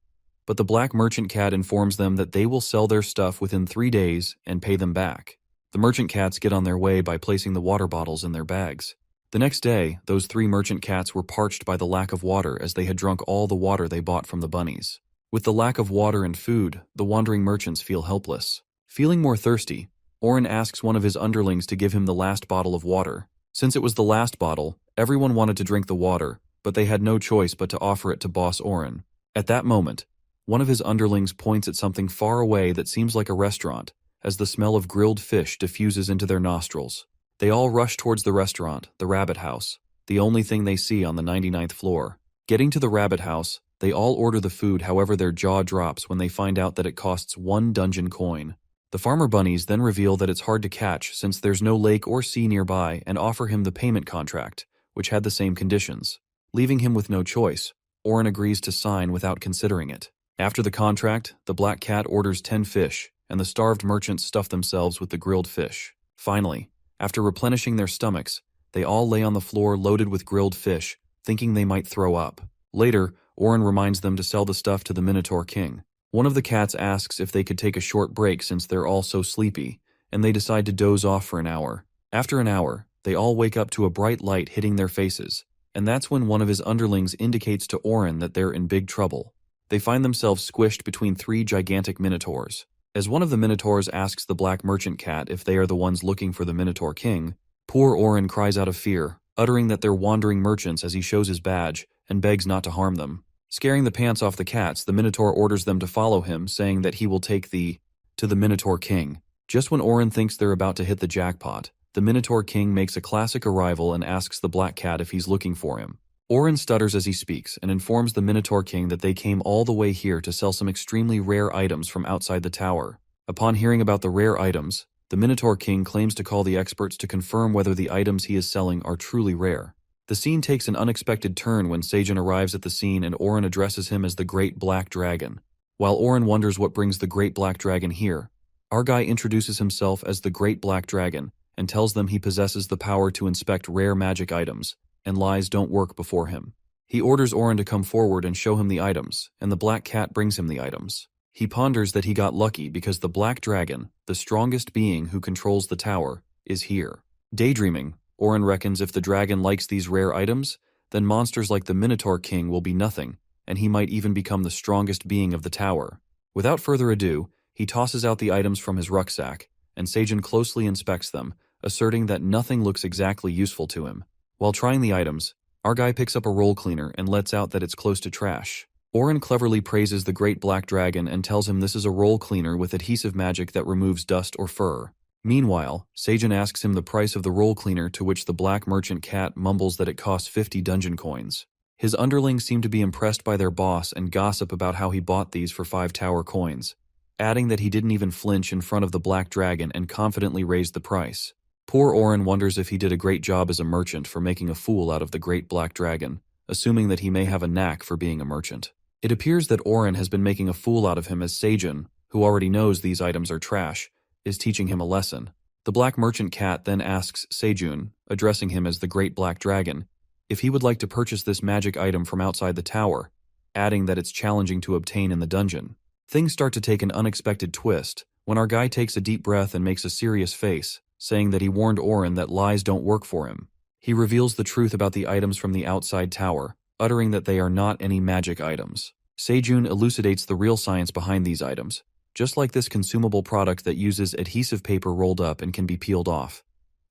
but the black merchant cat informs them that they will sell their stuff within 3 days and pay them back. The merchant cats get on their way by placing the water bottles in their bags. The next day, those 3 merchant cats were parched by the lack of water as they had drunk all the water they bought from the bunnies. With the lack of water and food, the wandering merchants feel helpless. Feeling more thirsty, Oren asks one of his underlings to give him the last bottle of water. Since it was the last bottle, everyone wanted to drink the water, but they had no choice but to offer it to Boss Oren. At that moment, one of his underlings points at something far away that seems like a restaurant, as the smell of grilled fish diffuses into their nostrils. They all rush towards the restaurant, the Rabbit House, the only thing they see on the 99th floor. Getting to the Rabbit House, they all order the food, however their jaw drops when they find out that it costs 1 dungeon coin. The farmer bunnies then reveal that it's hard to catch since there's no lake or sea nearby and offer him the payment contract, which had the same conditions. Leaving him with no choice, Oren agrees to sign without considering it. After the contract, the black cat orders 10 fish, and the starved merchants stuff themselves with the grilled fish. Finally, after replenishing their stomachs, they all lay on the floor loaded with grilled fish, thinking they might throw up. Later, Oren reminds them to sell the stuff to the Minotaur King. One of the cats asks if they could take a short break since they're all so sleepy, and they decide to doze off for an hour. After an hour, they all wake up to a bright light hitting their faces, and that's when one of his underlings indicates to Oren that they're in big trouble. They find themselves squished between 3 gigantic minotaurs. As one of the minotaurs asks the black merchant cat if they are the ones looking for the Minotaur King, poor Oren cries out of fear, uttering that they're wandering merchants as he shows his badge and begs not to harm them. Scaring the pants off the cats, the Minotaur orders them to follow him, saying that he will take to the Minotaur King. Just when Oren thinks they're about to hit the jackpot, the Minotaur King makes a classic arrival and asks the black cat if he's looking for him. Oren stutters as he speaks and informs the Minotaur King that they came all the way here to sell some extremely rare items from outside the tower. Upon hearing about the rare items, the Minotaur King claims to call the experts to confirm whether the items he is selling are truly rare. The scene takes an unexpected turn when Seijun arrives at the scene and Oren addresses him as the Great Black Dragon. While Oren wonders what brings the Great Black Dragon here, our guy introduces himself as the Great Black Dragon and tells them he possesses the power to inspect rare magic items, and lies don't work before him. He orders Oren to come forward and show him the items, and the black cat brings him the items. He ponders that he got lucky because the black dragon, the strongest being who controls the tower, is here. Daydreaming, Oren reckons if the dragon likes these rare items, then monsters like the Minotaur King will be nothing, and he might even become the strongest being of the tower. Without further ado, he tosses out the items from his rucksack, and Seijun closely inspects them, asserting that nothing looks exactly useful to him. While trying the items, our guy picks up a roll cleaner and lets out that it's close to trash. Oren cleverly praises the Great Black Dragon and tells him this is a roll cleaner with adhesive magic that removes dust or fur. Meanwhile, Seijun asks him the price of the roll cleaner, to which the black merchant cat mumbles that it costs 50 dungeon coins. His underlings seem to be impressed by their boss and gossip about how he bought these for 5 tower coins, adding that he didn't even flinch in front of the black dragon and confidently raised the price. Poor Oren wonders if he did a great job as a merchant for making a fool out of the Great Black Dragon, assuming that he may have a knack for being a merchant. It appears that Oren has been making a fool out of him as Seijun, who already knows these items are trash, is teaching him a lesson. The black merchant cat then asks Seijun, addressing him as the Great Black Dragon, if he would like to purchase this magic item from outside the tower, adding that it's challenging to obtain in the dungeon. Things start to take an unexpected twist when our guy takes a deep breath and makes a serious face, saying that he warned Oren that lies don't work for him. He reveals the truth about the items from the outside tower, uttering that they are not any magic items. Seijun elucidates the real science behind these items, just like this consumable product that uses adhesive paper rolled up and can be peeled off,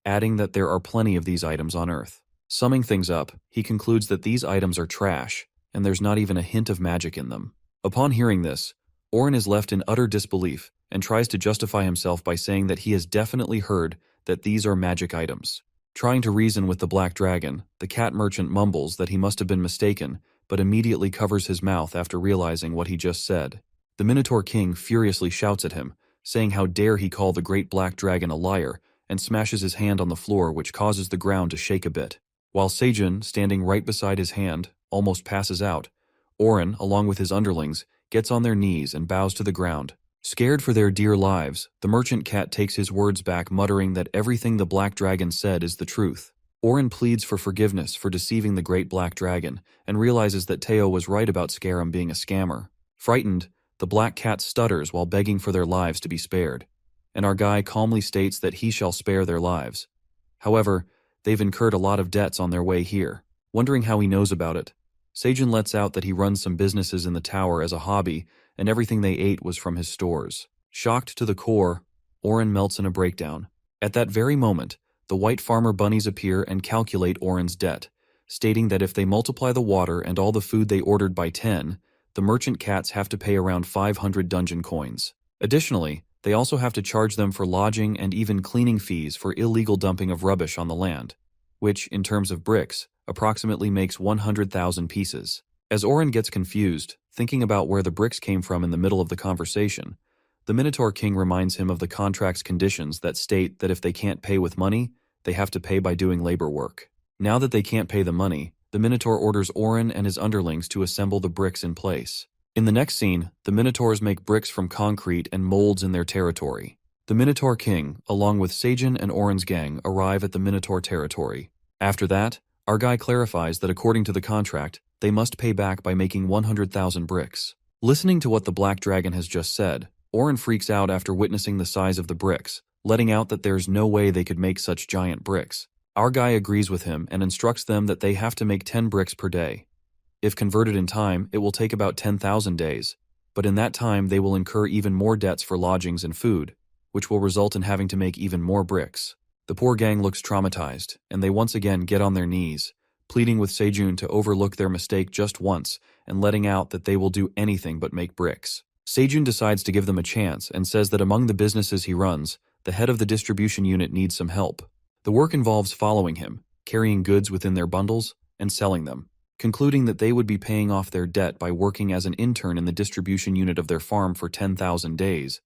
adding that there are plenty of these items on Earth. Summing things up, he concludes that these items are trash, and there's not even a hint of magic in them. Upon hearing this, Oren is left in utter disbelief and tries to justify himself by saying that he has definitely heard that these are magic items. Trying to reason with the black dragon, the cat merchant mumbles that he must have been mistaken, but immediately covers his mouth after realizing what he just said. The Minotaur King furiously shouts at him, saying how dare he call the Great Black Dragon a liar, and smashes his hand on the floor, which causes the ground to shake a bit. While Seijun, standing right beside his hand, almost passes out, Oren, along with his underlings, gets on their knees and bows to the ground. Scared for their dear lives, the merchant cat takes his words back, muttering that everything the black dragon said is the truth. Oren pleads for forgiveness for deceiving the Great Black Dragon and realizes that Teao was right about Scaram being a scammer. Frightened, the black cat stutters while begging for their lives to be spared, and our guy calmly states that he shall spare their lives. However, they've incurred a lot of debts on their way here. Wondering how he knows about it, Seijun lets out that he runs some businesses in the tower as a hobby, and everything they ate was from his stores. Shocked to the core, Oren melts in a breakdown. At that very moment, the white farmer bunnies appear and calculate Oren's debt, stating that if they multiply the water and all the food they ordered by 10, the merchant cats have to pay around 500 dungeon coins. Additionally, they also have to charge them for lodging and even cleaning fees for illegal dumping of rubbish on the land, which, in terms of bricks, approximately makes 100,000 pieces. As Oren gets confused, thinking about where the bricks came from in the middle of the conversation, the Minotaur King reminds him of the contract's conditions that state that if they can't pay with money, they have to pay by doing labor work. Now that they can't pay the money, the Minotaur orders Oren and his underlings to assemble the bricks in place. In the next scene, the Minotaurs make bricks from concrete and molds in their territory. The Minotaur King, along with Seijun and Oren's gang, arrive at the Minotaur territory. After that, our guy clarifies that according to the contract, they must pay back by making 100,000 bricks. Listening to what the Black Dragon has just said, Oren freaks out after witnessing the size of the bricks, letting out that there's no way they could make such giant bricks. Our guy agrees with him and instructs them that they have to make 10 bricks per day. If converted in time, it will take about 10,000 days, but in that time they will incur even more debts for lodgings and food, which will result in having to make even more bricks. The poor gang looks traumatized, and they once again get on their knees, pleading with Sejun to overlook their mistake just once and letting out that they will do anything but make bricks. Sejun decides to give them a chance and says that among the businesses he runs, the head of the distribution unit needs some help. The work involves following him, carrying goods within their bundles, and selling them, concluding that they would be paying off their debt by working as an intern in the distribution unit of their farm for 10,000 days,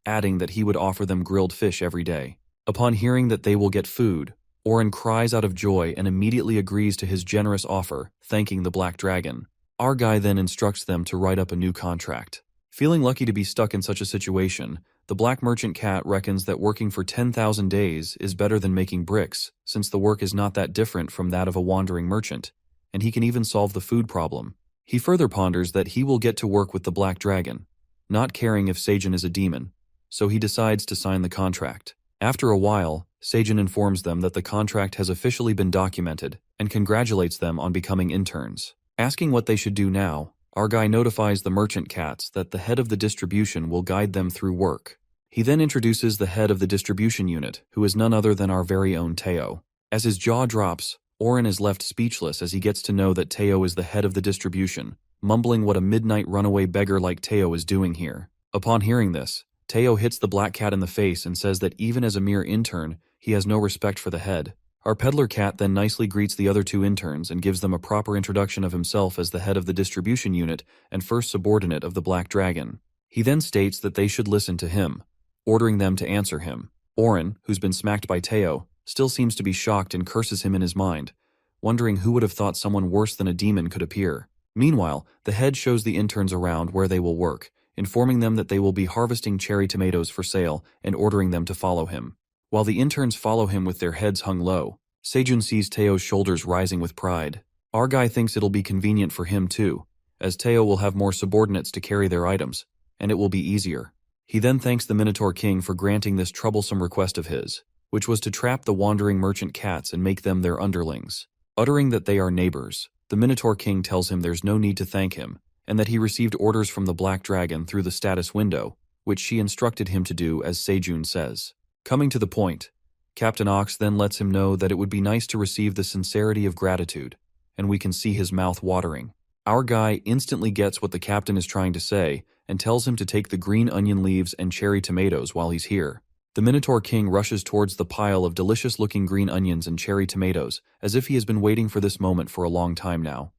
adding that he would offer them grilled fish every day. Upon hearing that they will get food, Oren cries out of joy and immediately agrees to his generous offer, thanking the Black Dragon. Our guy then instructs them to write up a new contract. Feeling lucky to be stuck in such a situation, the Black Merchant Cat reckons that working for 10,000 days is better than making bricks, since the work is not that different from that of a wandering merchant, and he can even solve the food problem. He further ponders that he will get to work with the Black Dragon, not caring if Sejun is a demon, so he decides to sign the contract. After a while, Sejun informs them that the contract has officially been documented and congratulates them on becoming interns. Asking what they should do now, our guy notifies the merchant cats that the head of the distribution will guide them through work. He then introduces the head of the distribution unit, who is none other than our very own Teao. As his jaw drops, Oren is left speechless as he gets to know that Teao is the head of the distribution, mumbling what a midnight runaway beggar like Teao is doing here. Upon hearing this, Teao hits the black cat in the face and says that even as a mere intern, he has no respect for the head. Our peddler cat then nicely greets the other two interns and gives them a proper introduction of himself as the head of the distribution unit and first subordinate of the Black Dragon. He then states that they should listen to him, ordering them to answer him. Oren, who's been smacked by Teao, still seems to be shocked and curses him in his mind, wondering who would have thought someone worse than a demon could appear. Meanwhile, the head shows the interns around where they will work, informing them that they will be harvesting cherry tomatoes for sale and ordering them to follow him. While the interns follow him with their heads hung low, Sejun sees Teo's shoulders rising with pride. Our guy thinks it'll be convenient for him too, as Teao will have more subordinates to carry their items, and it will be easier. He then thanks the Minotaur King for granting this troublesome request of his, which was to trap the wandering merchant cats and make them their underlings. Uttering that they are neighbors, the Minotaur King tells him there's no need to thank him, and that he received orders from the Black Dragon through the status window, which she instructed him to do as Sejun says. Coming to the point, Captain Ox then lets him know that it would be nice to receive the sincerity of gratitude, and we can see his mouth watering. Our guy instantly gets what the captain is trying to say and tells him to take the green onion leaves and cherry tomatoes while he's here. The Minotaur King rushes towards the pile of delicious-looking green onions and cherry tomatoes, as if he has been waiting for this moment for a long time now.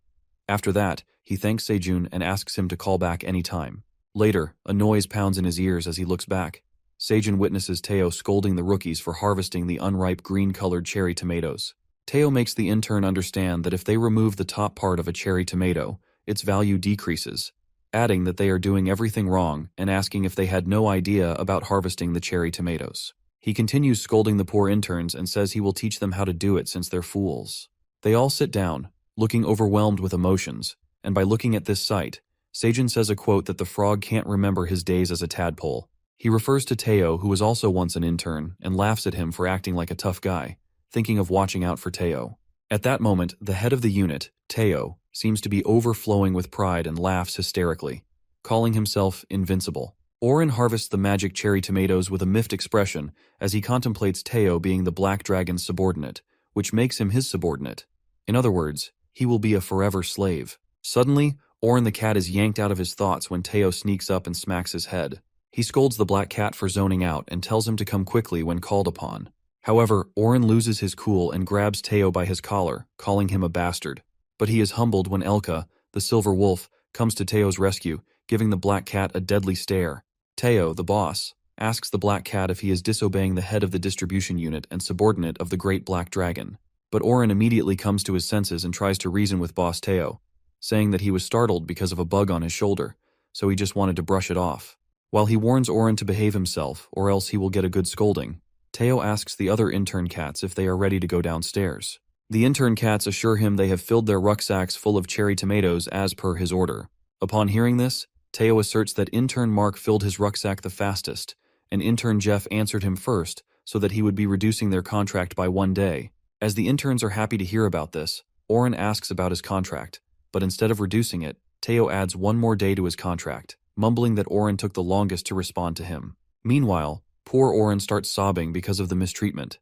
After that, he thanks Sejun and asks him to call back any time. Later, a noise pounds in his ears as he looks back. Sejun witnesses Teao scolding the rookies for harvesting the unripe green-colored cherry tomatoes. Teao makes the intern understand that if they remove the top part of a cherry tomato, its value decreases, adding that they are doing everything wrong and asking if they had no idea about harvesting the cherry tomatoes. He continues scolding the poor interns and says he will teach them how to do it since they're fools. They all sit down, looking overwhelmed with emotions, and by looking at this sight, Sejun says a quote that the frog can't remember his days as a tadpole. He refers to Teao, who was also once an intern, and laughs at him for acting like a tough guy, thinking of watching out for Teao. At that moment, the head of the unit, Teao, seems to be overflowing with pride and laughs hysterically, calling himself invincible. Oren harvests the magic cherry tomatoes with a miffed expression as he contemplates Teao being the Black Dragon's subordinate, which makes him his subordinate. In other words, he will be a forever slave. Suddenly, Oren the cat is yanked out of his thoughts when Teao sneaks up and smacks his head. He scolds the black cat for zoning out and tells him to come quickly when called upon. However, Oren loses his cool and grabs Teao by his collar, calling him a bastard. But he is humbled when Elka, the silver wolf, comes to Teo's rescue, giving the black cat a deadly stare. Teao, the boss, asks the black cat if he is disobeying the head of the distribution unit and subordinate of the great Black Dragon. But Oren immediately comes to his senses and tries to reason with boss Teao, saying that he was startled because of a bug on his shoulder, so he just wanted to brush it off. While he warns Oren to behave himself, or else he will get a good scolding, Teao asks the other intern cats if they are ready to go downstairs. The intern cats assure him they have filled their rucksacks full of cherry tomatoes as per his order. Upon hearing this, Teao asserts that intern Mark filled his rucksack the fastest, and intern Jeff answered him first so that he would be reducing their contract by 1 day. As the interns are happy to hear about this, Oren asks about his contract, but instead of reducing it, Teao adds one more day to his contract, mumbling that Oren took the longest to respond to him. Meanwhile, poor Oren starts sobbing because of the mistreatment.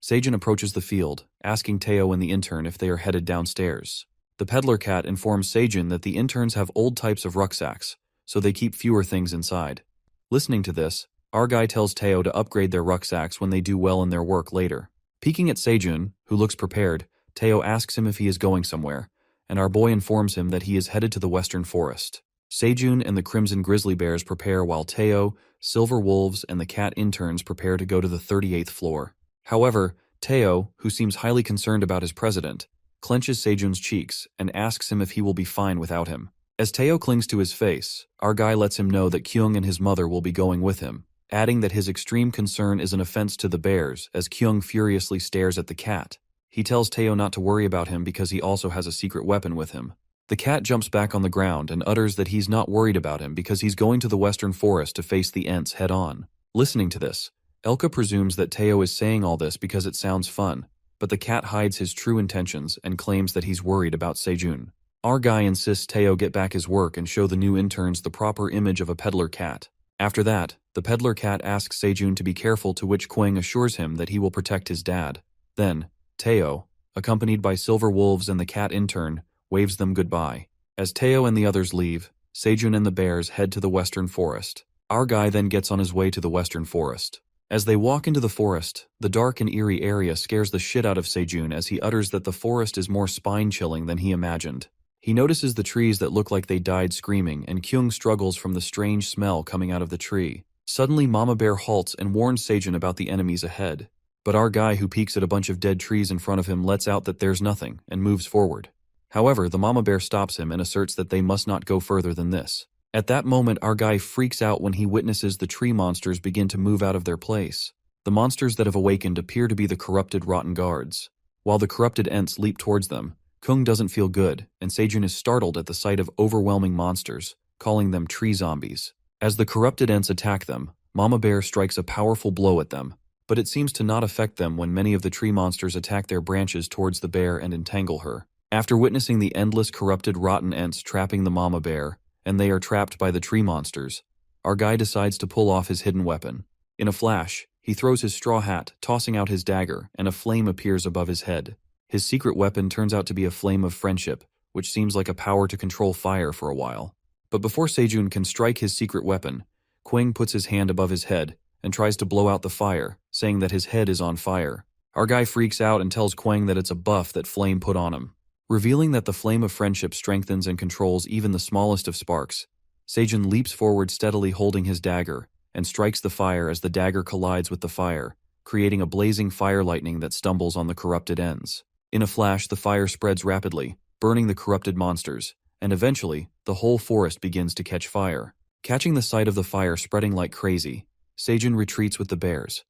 Seijun approaches the field, asking Teao and the intern if they are headed downstairs. The peddler cat informs Seijun that the interns have old types of rucksacks, so they keep fewer things inside. Listening to this, our guy tells Teao to upgrade their rucksacks when they do well in their work later. Peeking at Seijun, who looks prepared, Teao asks him if he is going somewhere, and our boy informs him that he is headed to the western forest. Seijun and the crimson grizzly bears prepare while Teao, silver wolves, and the cat interns prepare to go to the 38th floor. However, Teao, who seems highly concerned about his president, clenches Seijun's cheeks and asks him if he will be fine without him. As Teao clings to his face, our guy lets him know that Kyung and his mother will be going with him, adding that his extreme concern is an offense to the bears as Kyung furiously stares at the cat. He tells Teao not to worry about him because he also has a secret weapon with him. The cat jumps back on the ground and utters that he's not worried about him because he's going to the western forest to face the Ents head-on. Listening to this, Elka presumes that Teao is saying all this because it sounds fun, but the cat hides his true intentions and claims that he's worried about Seijun. Our guy insists Teao get back his work and show the new interns the proper image of a peddler cat. After that, the peddler cat asks Seijun to be careful, to which Quang assures him that he will protect his dad. Then, Teao, accompanied by silver wolves and the cat intern, waves them goodbye. As Teao and the others leave, Seijun and the bears head to the western forest. Our guy then gets on his way to the western forest. As they walk into the forest, the dark and eerie area scares the shit out of Seijun as he utters that the forest is more spine-chilling than he imagined. He notices the trees that look like they died screaming, and Kyung struggles from the strange smell coming out of the tree. Suddenly Mama Bear halts and warns Seijun about the enemies ahead. But our guy, who peeks at a bunch of dead trees in front of him, lets out that there's nothing and moves forward. However, the Mama Bear stops him and asserts that they must not go further than this. At that moment, our guy freaks out when he witnesses the tree monsters begin to move out of their place. The monsters that have awakened appear to be the corrupted rotten guards. While the corrupted Ents leap towards them, Kung doesn't feel good, and Seijun is startled at the sight of overwhelming monsters, calling them tree zombies. As the corrupted Ents attack them, Mama Bear strikes a powerful blow at them, but it seems to not affect them when many of the tree monsters attack their branches towards the bear and entangle her. After witnessing the endless corrupted rotten Ents trapping the Mama Bear, and they are trapped by the tree monsters, our guy decides to pull off his hidden weapon. In a flash, he throws his straw hat, tossing out his dagger, and a flame appears above his head. His secret weapon turns out to be a flame of friendship, which seems like a power to control fire for a while. But before Seijun can strike his secret weapon, Quang puts his hand above his head and tries to blow out the fire, saying that his head is on fire. Our guy freaks out and tells Quang that it's a buff that Flame put on him. Revealing that the flame of friendship strengthens and controls even the smallest of sparks, Seijun leaps forward steadily holding his dagger and strikes the fire as the dagger collides with the fire, creating a blazing fire lightning that stumbles on the corrupted ends. In a flash, the fire spreads rapidly, burning the corrupted monsters, and eventually, the whole forest begins to catch fire. Catching the sight of the fire spreading like crazy, Seijun retreats with the bears,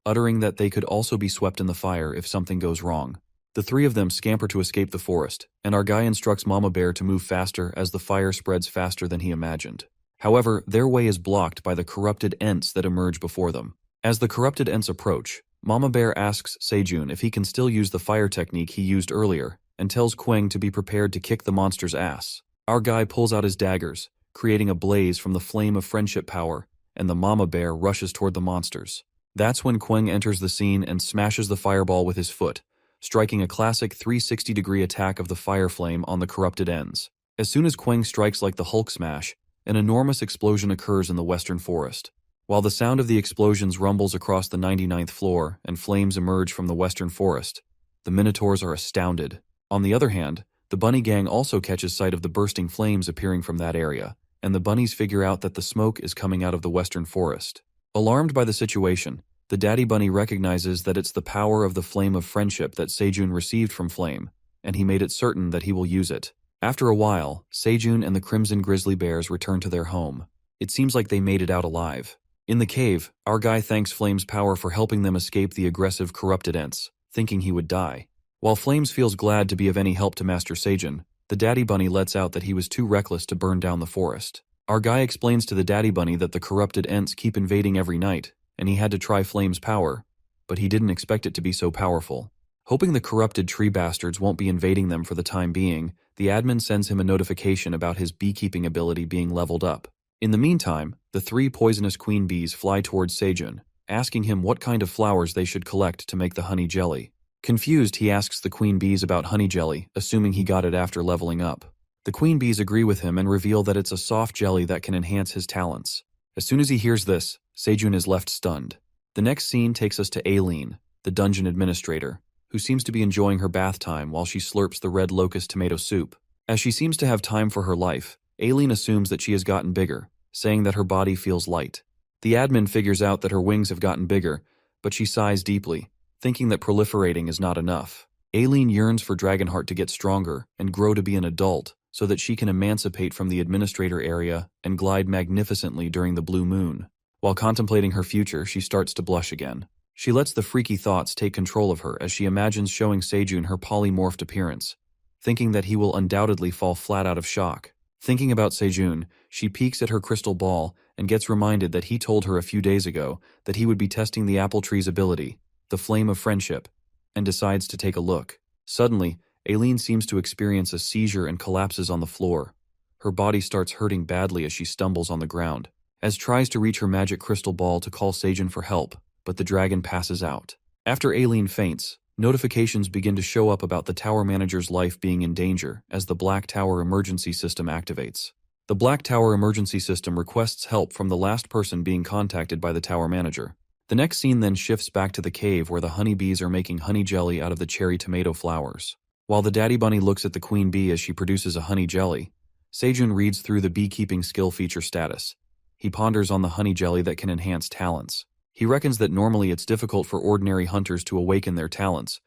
uttering that they could also be swept in the fire if something goes wrong. The three of them scamper to escape the forest, and our guy instructs Mama Bear to move faster as the fire spreads faster than he imagined. However, their way is blocked by the corrupted Ents that emerge before them. As the corrupted Ents approach, Mama Bear asks Seijun if he can still use the fire technique he used earlier, and tells Quang to be prepared to kick the monster's ass. Our guy pulls out his daggers, creating a blaze from the flame of friendship power, and the Mama Bear rushes toward the monsters. That's when Quang enters the scene and smashes the fireball with his foot, striking a classic 360-degree attack of the fire flame on the corrupted ends. As soon as Quang strikes like the Hulk smash, an enormous explosion occurs in the western forest. While the sound of the explosions rumbles across the 99th floor and flames emerge from the western forest, the minotaurs are astounded. On the other hand, the bunny gang also catches sight of the bursting flames appearing from that area, and the bunnies figure out that the smoke is coming out of the western forest. Alarmed by the situation, the daddy bunny recognizes that it's the power of the flame of friendship that Seijun received from Flame, and he made it certain that he will use it. After a while, Seijun and the crimson grizzly bears return to their home. It seems like they made it out alive. In the cave, our guy thanks Flame's power for helping them escape the aggressive corrupted Ents, thinking he would die. While Flames feels glad to be of any help to Master Seijun, the daddy bunny lets out that he was too reckless to burn down the forest. Our guy explains to the daddy bunny that the corrupted Ents keep invading every night, and he had to try Flame's power, but he didn't expect it to be so powerful. Hoping the corrupted tree bastards won't be invading them for the time being, the admin sends him a notification about his beekeeping ability being leveled up. In the meantime, the 3 poisonous queen bees fly towards Sejun, asking him what kind of flowers they should collect to make the honey jelly. Confused, he asks the queen bees about honey jelly, assuming he got it after leveling up. The queen bees agree with him and reveal that it's a soft jelly that can enhance his talents. As soon as he hears this, Sejun is left stunned. The next scene takes us to Ailen, the dungeon administrator, who seems to be enjoying her bath time while she slurps the red locust tomato soup. As she seems to have time for her life, Ailen assumes that she has gotten bigger, saying that her body feels light. The admin figures out that her wings have gotten bigger, but she sighs deeply, thinking that proliferating is not enough. Ailen yearns for Dragonheart to get stronger and grow to be an adult, so that she can emancipate from the administrator area and glide magnificently during the blue moon. While contemplating her future, she starts to blush again. She lets the freaky thoughts take control of her as she imagines showing Sejun her polymorphed appearance, thinking that he will undoubtedly fall flat out of shock. Thinking about Sejun, she peeks at her crystal ball and gets reminded that he told her a few days ago that he would be testing the apple tree's ability, the flame of friendship, and decides to take a look. Suddenly, Ailen seems to experience a seizure and collapses on the floor. Her body starts hurting badly as she stumbles on the ground. Az tries to reach her magic crystal ball to call Sejun for help, but the dragon passes out. After Ailen faints, notifications begin to show up about the tower manager's life being in danger as the Black Tower emergency system activates. The Black Tower emergency system requests help from the last person being contacted by the tower manager. The next scene then shifts back to the cave where the honeybees are making honey jelly out of the cherry tomato flowers. While the daddy bunny looks at the queen bee as she produces a honey jelly, Sejun reads through the beekeeping skill feature status. He ponders on the honey jelly that can enhance talents. He reckons that normally it's difficult for ordinary hunters to awaken their talents,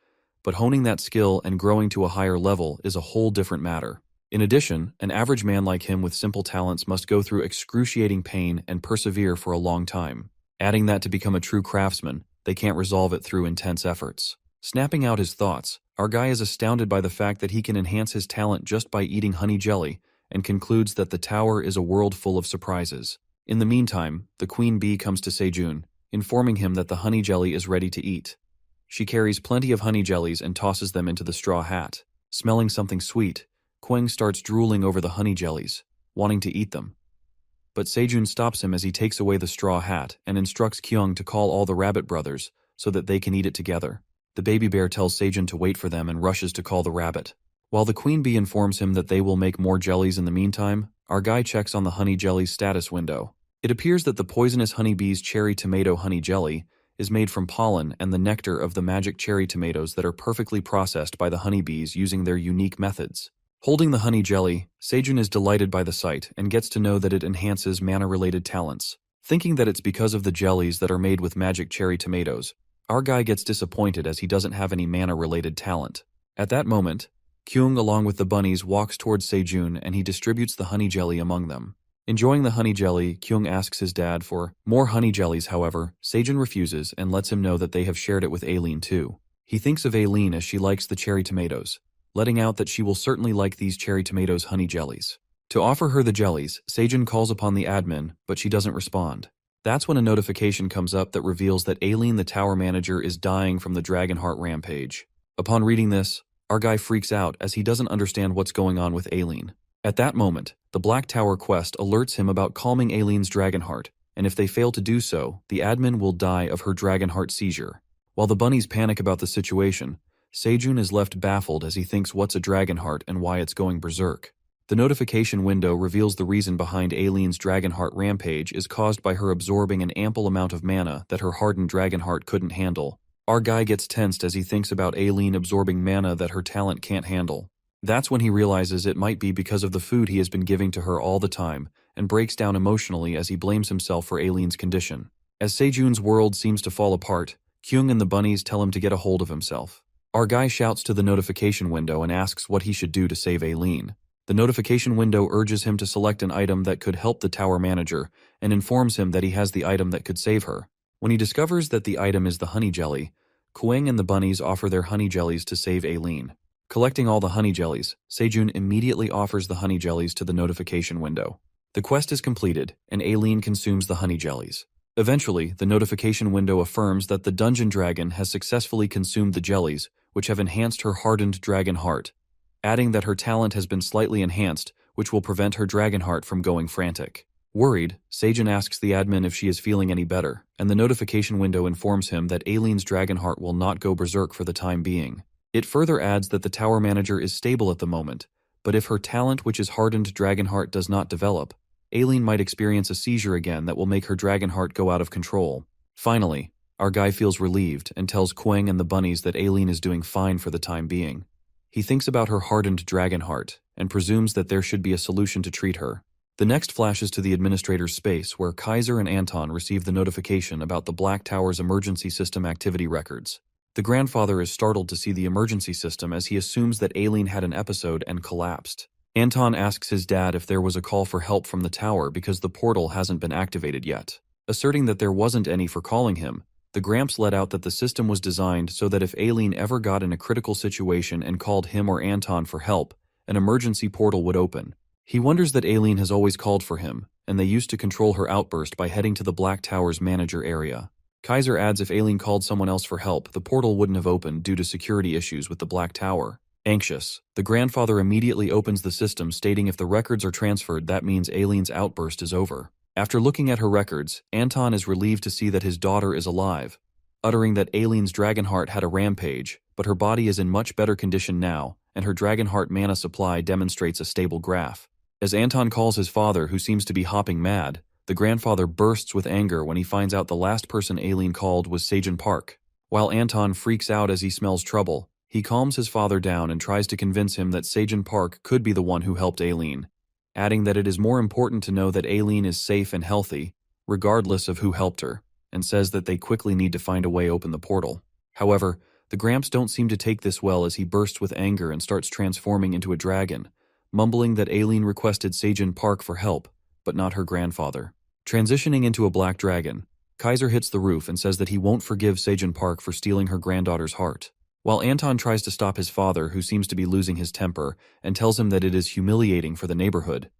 but honing that skill and growing to a higher level is a whole different matter. In addition, an average man like him with simple talents must go through excruciating pain and persevere for a long time. Adding that to become a true craftsman, they can't resolve it through intense efforts. Snapping out his thoughts, our guy is astounded by the fact that he can enhance his talent just by eating honey jelly and concludes that the tower is a world full of surprises. In the meantime, the queen bee comes to Sejun, informing him that the honey jelly is ready to eat. She carries plenty of honey jellies and tosses them into the straw hat. Smelling something sweet, Quang starts drooling over the honey jellies, wanting to eat them. But Sejun stops him as he takes away the straw hat and instructs Kyung to call all the rabbit brothers so that they can eat it together. The baby bear tells Sejun to wait for them and rushes to call the rabbit. While the queen bee informs him that they will make more jellies in the meantime, our guy checks on the honey jelly's status window. It appears that the poisonous honeybee's cherry tomato honey jelly is made from pollen and the nectar of the magic cherry tomatoes that are perfectly processed by the honeybees using their unique methods. Holding the honey jelly, Sejun is delighted by the sight and gets to know that it enhances mana-related talents. Thinking that it's because of the jellies that are made with magic cherry tomatoes, our guy gets disappointed as he doesn't have any mana-related talent. At that moment, Kyung along with the bunnies walks towards Sejun and he distributes the honey jelly among them. Enjoying the honey jelly, Kyung asks his dad for more honey jellies. However, Sejun refuses and lets him know that they have shared it with Ailen too. He thinks of Ailen as she likes the cherry tomatoes, letting out that she will certainly like these cherry tomatoes honey jellies. To offer her the jellies, Sejun calls upon the admin, but she doesn't respond. That's when a notification comes up that reveals that Ailen the tower manager is dying from the Dragonheart rampage. Upon reading this, our guy freaks out as he doesn't understand what's going on with Ailen. At that moment, the Black Tower quest alerts him about calming Ailen's Dragonheart, and if they fail to do so, the admin will die of her Dragonheart seizure. While the bunnies panic about the situation, Sejun is left baffled as he thinks what's a Dragonheart and why it's going berserk. The notification window reveals the reason behind Ailen's Dragonheart rampage is caused by her absorbing an ample amount of mana that her hardened Dragonheart couldn't handle. Our guy gets tensed as he thinks about Ailen absorbing mana that her talent can't handle. That's when he realizes it might be because of the food he has been giving to her all the time, and breaks down emotionally as he blames himself for Ailen's condition. As Sejun's world seems to fall apart, Kyung and the bunnies tell him to get a hold of himself. Our guy shouts to the notification window and asks what he should do to save Ailen. The notification window urges him to select an item that could help the tower manager and informs him that he has the item that could save her. When he discovers that the item is the honey jelly, Quang and the bunnies offer their honey jellies to save Ailen. Collecting all the honey jellies, Sejun immediately offers the honey jellies to the notification window. The quest is completed, and Ailen consumes the honey jellies. Eventually, the notification window affirms that the dungeon dragon has successfully consumed the jellies, which have enhanced her hardened dragon heart, adding that her talent has been slightly enhanced, which will prevent her dragon heart from going frantic. Worried, Seijun asks the admin if she is feeling any better, and the notification window informs him that Ailen's dragon heart will not go berserk for the time being. It further adds that the tower manager is stable at the moment, but if her talent, which is hardened dragon heart, does not develop, Ailen might experience a seizure again that will make her dragon heart go out of control. Finally, our guy feels relieved and tells Quang and the bunnies that Ailen is doing fine for the time being. He thinks about her hardened dragon heart and presumes that there should be a solution to treat her. The next flashes to the administrator's space where Kaiser and Anton receive the notification about the Black Tower's emergency system activity records. The grandfather is startled to see the emergency system as he assumes that Ailen had an episode and collapsed. Anton asks his dad if there was a call for help from the tower because the portal hasn't been activated yet. Asserting that there wasn't any for calling him, the Gramps let out that the system was designed so that if Ailen ever got in a critical situation and called him or Anton for help, an emergency portal would open. He wonders that Ailen has always called for him, and they used to control her outburst by heading to the Black Tower's manager area. Kaiser adds if Ailen called someone else for help, the portal wouldn't have opened due to security issues with the Black Tower. Anxious, the grandfather immediately opens the system stating if the records are transferred, that means Ailen's outburst is over. After looking at her records, Anton is relieved to see that his daughter is alive, uttering that Ailen's dragon heart had a rampage, but her body is in much better condition now, and her dragon heart mana supply demonstrates a stable graph. As Anton calls his father, who seems to be hopping mad, the grandfather bursts with anger when he finds out the last person Ailen called was Seijun Park. While Anton freaks out as he smells trouble, he calms his father down and tries to convince him that Seijun Park could be the one who helped Ailen, adding that it is more important to know that Ailen is safe and healthy, regardless of who helped her, and says that they quickly need to find a way open the portal. However, the Gramps don't seem to take this well as he bursts with anger and starts transforming into a dragon, mumbling that Ailen requested Seijun Park for help, but not her grandfather. Transitioning into a black dragon, Kaiser hits the roof and says that he won't forgive Seijun Park for stealing her granddaughter's heart. While Anton tries to stop his father, who seems to be losing his temper, and tells him that it is humiliating for the neighborhood,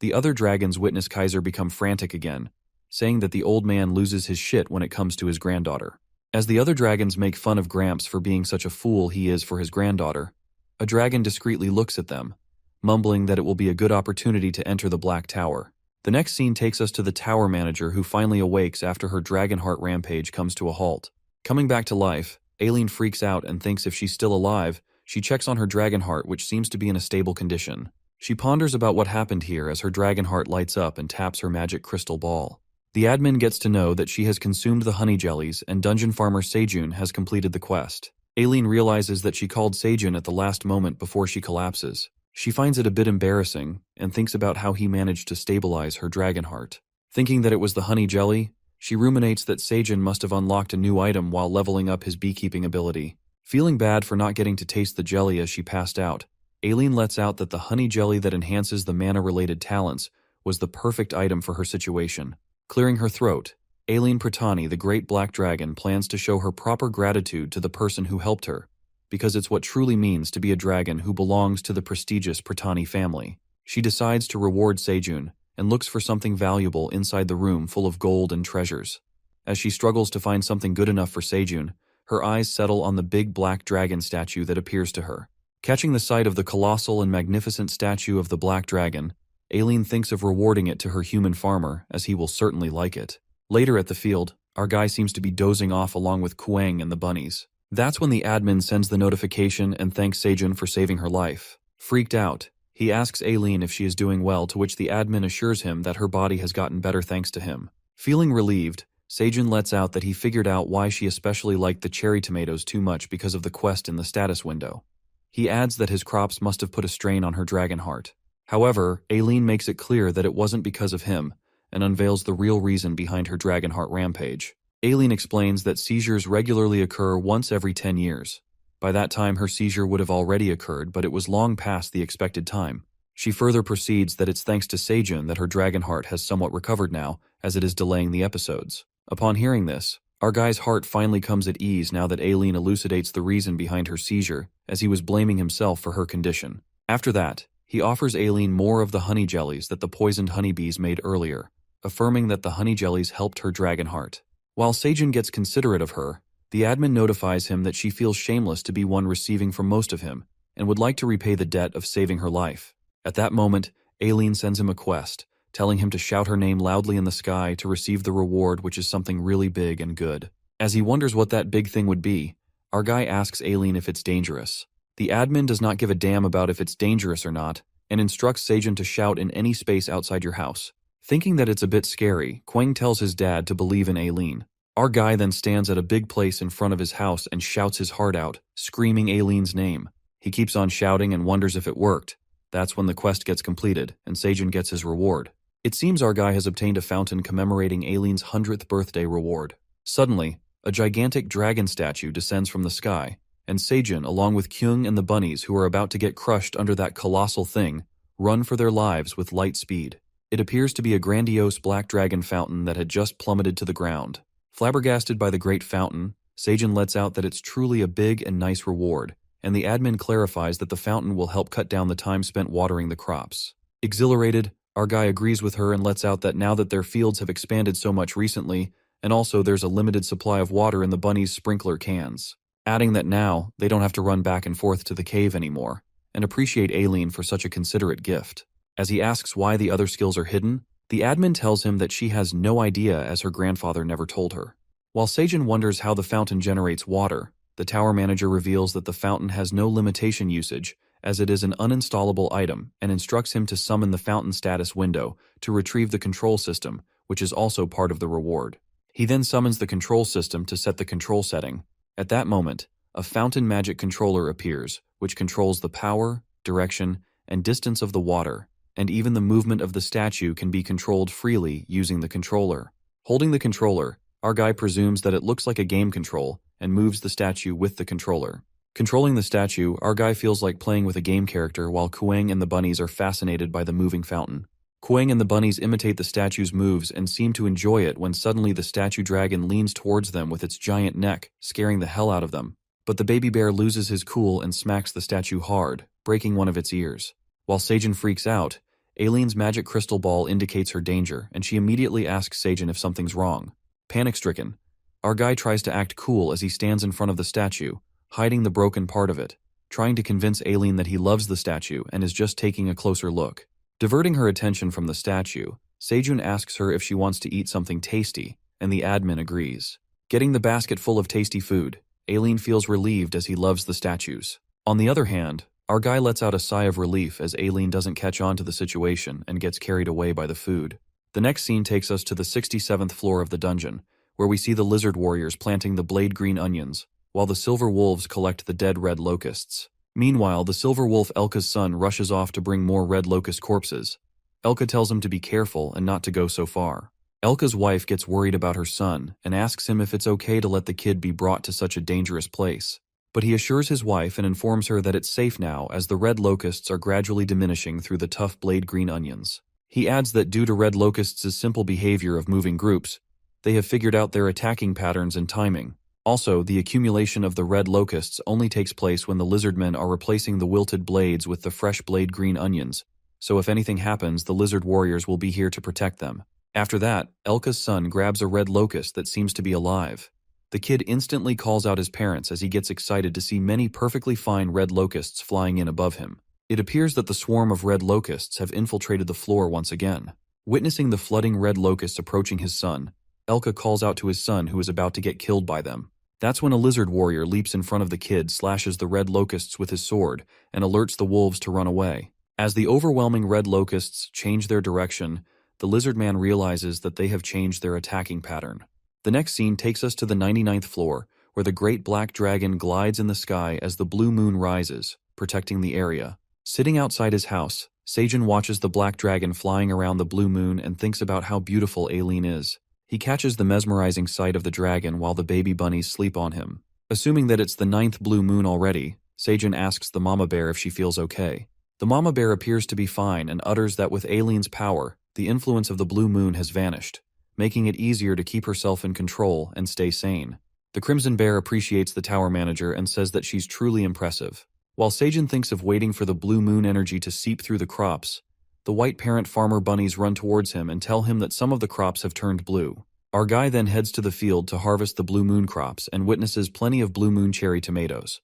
the other dragons witness Kaiser become frantic again, saying that the old man loses his shit when it comes to his granddaughter. As the other dragons make fun of Gramps for being such a fool he is for his granddaughter, a dragon discreetly looks at them, mumbling that it will be a good opportunity to enter the Black Tower. The next scene takes us to the tower manager, who finally awakes after her dragon heart rampage comes to a halt. Coming back to life, Ailen freaks out and thinks if she's still alive, she checks on her dragon heart, which seems to be in a stable condition. She ponders about what happened here as her dragon heart lights up and taps her magic crystal ball. The admin gets to know that she has consumed the honey jellies and dungeon farmer Seijun has completed the quest. Ailen realizes that she called Seijun at the last moment before she collapses. She finds it a bit embarrassing and thinks about how he managed to stabilize her dragon heart. Thinking that it was the honey jelly, she ruminates that Seijun must have unlocked a new item while leveling up his beekeeping ability. Feeling bad for not getting to taste the jelly as she passed out, Ailen lets out that the honey jelly that enhances the mana-related talents was the perfect item for her situation. Clearing her throat, Ailen Pratani, the great black dragon, plans to show her proper gratitude to the person who helped her, because it's what truly means to be a dragon who belongs to the prestigious Pratani family. She decides to reward Seijun and looks for something valuable inside the room full of gold and treasures. As she struggles to find something good enough for Seijun, her eyes settle on the big black dragon statue that appears to her. Catching the sight of the colossal and magnificent statue of the black dragon, Ailen thinks of rewarding it to her human farmer, as he will certainly like it. Later at the field, our guy seems to be dozing off along with Quang and the bunnies. That's when the admin sends the notification and thanks Seijun for saving her life. Freaked out, he asks Ailen if she is doing well, to which the admin assures him that her body has gotten better thanks to him. Feeling relieved, Seijun lets out that he figured out why she especially liked the cherry tomatoes too much because of the quest in the status window. He adds that his crops must have put a strain on her dragon heart. However, Ailen makes it clear that it wasn't because of him, and unveils the real reason behind her dragon heart rampage. Ailen explains that seizures regularly occur once every 10 years. By that time, her seizure would have already occurred, but it was long past the expected time. She further proceeds that it's thanks to Seijun that her dragon heart has somewhat recovered now, as it is delaying the episodes. Upon hearing this, our guy's heart finally comes at ease now that Ailen elucidates the reason behind her seizure, as he was blaming himself for her condition. After that, he offers Ailen more of the honey jellies that the poisoned honeybees made earlier, affirming that the honey jellies helped her dragon heart. While Seijun gets considerate of her, The admin notifies him that she feels shameless to be one receiving from most of him, and would like to repay the debt of saving her life. At that moment, Ailen sends him a quest, telling him to shout her name loudly in the sky to receive the reward, which is something really big and good. As he wonders what that big thing would be, our guy asks Ailen if it's dangerous. The admin does not give a damn about if it's dangerous or not, and instructs Sejun to shout in any space outside your house. Thinking that it's a bit scary, Quang tells his dad to believe in Ailen. Our guy then stands at a big place in front of his house and shouts his heart out, screaming Ailen's name. He keeps on shouting and wonders if it worked. That's when the quest gets completed, and Sejun gets his reward. It seems our guy has obtained a fountain commemorating Ailen's 100th birthday reward. Suddenly, a gigantic dragon statue descends from the sky, and Sejun, along with Kyung and the bunnies who are about to get crushed under that colossal thing, run for their lives with light speed. It appears to be a grandiose black dragon fountain that had just plummeted to the ground. Flabbergasted by the great fountain, Sejun lets out that it's truly a big and nice reward, and the admin clarifies that the fountain will help cut down the time spent watering the crops. Exhilarated, our guy agrees with her and lets out that now that their fields have expanded so much recently, and also there's a limited supply of water in the bunnies' sprinkler cans. Adding that now, they don't have to run back and forth to the cave anymore, and appreciate Ailen for such a considerate gift. As he asks why the other skills are hidden, the admin tells him that she has no idea as her grandfather never told her. While Sejun wonders how the fountain generates water, the tower manager reveals that the fountain has no limitation usage, as it is an uninstallable item, and instructs him to summon the fountain status window to retrieve the control system, which is also part of the reward. He then summons the control system to set the control setting. At that moment, a fountain magic controller appears, which controls the power, direction, and distance of the water, and even the movement of the statue can be controlled freely using the controller. Holding the controller, our guy presumes that it looks like a game control and moves the statue with the controller. Controlling the statue, our guy feels like playing with a game character while Quang and the bunnies are fascinated by the moving fountain. Quang and the bunnies imitate the statue's moves and seem to enjoy it when suddenly the statue dragon leans towards them with its giant neck, scaring the hell out of them. But the baby bear loses his cool and smacks the statue hard, breaking one of its ears. While Sejun freaks out, Ailen's magic crystal ball indicates her danger, and she immediately asks Sejun if something's wrong. Panic-stricken, our guy tries to act cool as he stands in front of the statue, hiding the broken part of it, trying to convince Ailen that he loves the statue and is just taking a closer look. Diverting her attention from the statue, Sejun asks her if she wants to eat something tasty, and the admin agrees. Getting the basket full of tasty food, Ailen feels relieved as he loves the statues. On the other hand, our guy lets out a sigh of relief as Ailen doesn't catch on to the situation and gets carried away by the food. The next scene takes us to the 67th floor of the dungeon, where we see the lizard warriors planting the blade green onions, while the silver wolves collect the dead red locusts. Meanwhile, the silver wolf Elka's son rushes off to bring more red locust corpses. Elka tells him to be careful and not to go so far. Elka's wife gets worried about her son and asks him if it's okay to let the kid be brought to such a dangerous place. But he assures his wife and informs her that it's safe now as the red locusts are gradually diminishing through the tough blade green onions. He adds that due to red locusts' simple behavior of moving groups, they have figured out their attacking patterns and timing. Also, the accumulation of the red locusts only takes place when the lizardmen are replacing the wilted blades with the fresh blade green onions, so if anything happens, the lizard warriors will be here to protect them. After that, Elka's son grabs a red locust that seems to be alive. The kid instantly calls out his parents as he gets excited to see many perfectly fine red locusts flying in above him. It appears that the swarm of red locusts have infiltrated the floor once again. Witnessing the flooding red locusts approaching his son, Elka calls out to his son who is about to get killed by them. That's when a lizard warrior leaps in front of the kid, slashes the red locusts with his sword, and alerts the wolves to run away. As the overwhelming red locusts change their direction, the lizard man realizes that they have changed their attacking pattern. The next scene takes us to the 99th floor, where the great black dragon glides in the sky as the blue moon rises, protecting the area. Sitting outside his house, Sejun watches the black dragon flying around the blue moon and thinks about how beautiful Ailen is. He catches the mesmerizing sight of the dragon while the baby bunnies sleep on him. Assuming that it's the 9th blue moon already, Sejun asks the mama bear if she feels okay. The mama bear appears to be fine and utters that with Ailen's power, the influence of the blue moon has vanished, making it easier to keep herself in control and stay sane. The crimson bear appreciates the tower manager and says that she's truly impressive. While Sejun thinks of waiting for the blue moon energy to seep through the crops, the white parent farmer bunnies run towards him and tell him that some of the crops have turned blue. Our guy then heads to the field to harvest the blue moon crops and witnesses plenty of blue moon cherry tomatoes.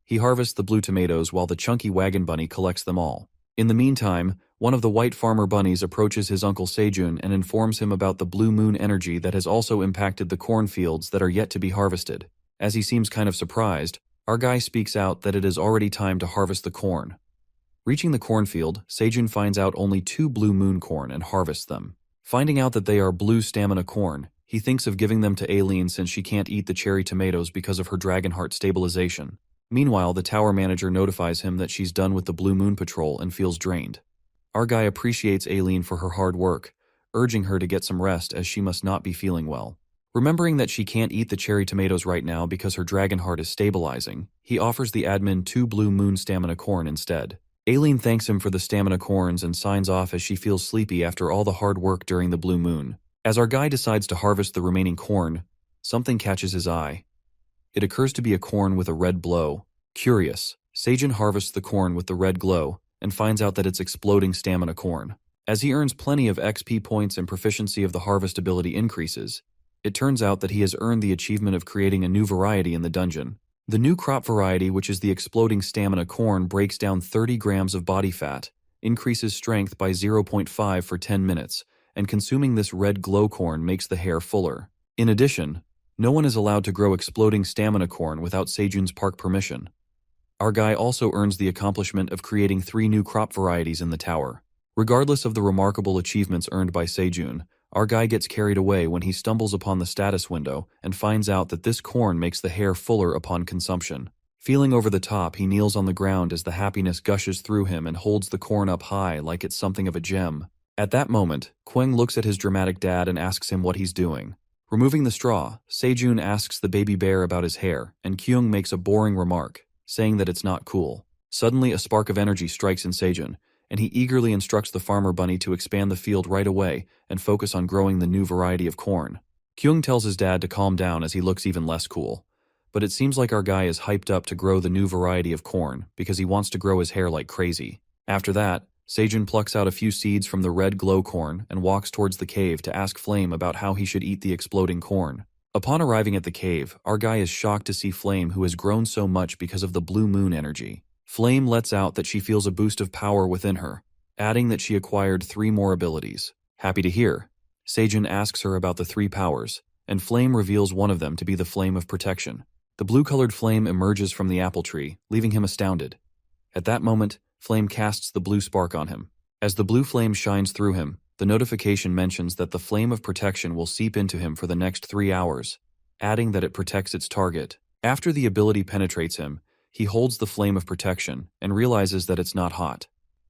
He harvests the blue tomatoes while the chunky wagon bunny collects them all. In the meantime, one of the white farmer bunnies approaches his uncle Sejun and informs him about the blue moon energy that has also impacted the cornfields that are yet to be harvested. As he seems kind of surprised, our guy speaks out that it is already time to harvest the corn. Reaching the cornfield, Sejun finds out only 2 blue moon corn and harvests them. Finding out that they are blue stamina corn, he thinks of giving them to Ailen since she can't eat the cherry tomatoes because of her dragon heart stabilization. Meanwhile, the tower manager notifies him that she's done with the Blue Moon Patrol and feels drained. Our guy appreciates Ailen for her hard work, urging her to get some rest as she must not be feeling well. Remembering that she can't eat the cherry tomatoes right now because her dragon heart is stabilizing, he offers the admin 2 blue moon stamina corn instead. Ailen thanks him for the stamina corns and signs off as she feels sleepy after all the hard work during the blue moon. As our guy decides to harvest the remaining corn, something catches his eye. It occurs to be a corn with a red glow. Curious, Sejun harvests the corn with the red glow and finds out that it's exploding stamina corn. As he earns plenty of XP points and proficiency of the harvest ability increases, it turns out that he has earned the achievement of creating a new variety in the dungeon. The new crop variety, which is the exploding stamina corn, breaks down 30 grams of body fat, increases strength by 0.5 for 10 minutes, and consuming this red glow corn makes the hair fuller. In addition, no one is allowed to grow exploding stamina corn without Sejun's park permission. Our guy also earns the accomplishment of creating 3 new crop varieties in the tower. Regardless of the remarkable achievements earned by Sejun, our guy gets carried away when he stumbles upon the status window and finds out that this corn makes the hair fuller upon consumption. Feeling over the top, he kneels on the ground as the happiness gushes through him and holds the corn up high like it's something of a gem. At that moment, Kwang looks at his dramatic dad and asks him what he's doing. Removing the straw, Sejun asks the baby bear about his hair, and Kyung makes a boring remark, saying that it's not cool. Suddenly, a spark of energy strikes in Sejun, and he eagerly instructs the farmer bunny to expand the field right away and focus on growing the new variety of corn. Kyung tells his dad to calm down as he looks even less cool. But it seems like our guy is hyped up to grow the new variety of corn because he wants to grow his hair like crazy. After that, Sejun plucks out a few seeds from the red glow corn and walks towards the cave to ask Flame about how he should eat the exploding corn. Upon arriving at the cave, our guy is shocked to see Flame, who has grown so much because of the blue moon energy. Flame lets out that she feels a boost of power within her, adding that she acquired 3 more abilities. Happy to hear, Sejun asks her about the 3 powers, and Flame reveals one of them to be the Flame of Protection. The blue-colored flame emerges from the apple tree, leaving him astounded. At that moment, Flame casts the blue spark on him. As the blue flame shines through him, the notification mentions that the Flame of Protection will seep into him for the next 3 hours, adding that it protects its target. After the ability penetrates him, he holds the Flame of Protection and realizes that it's not hot.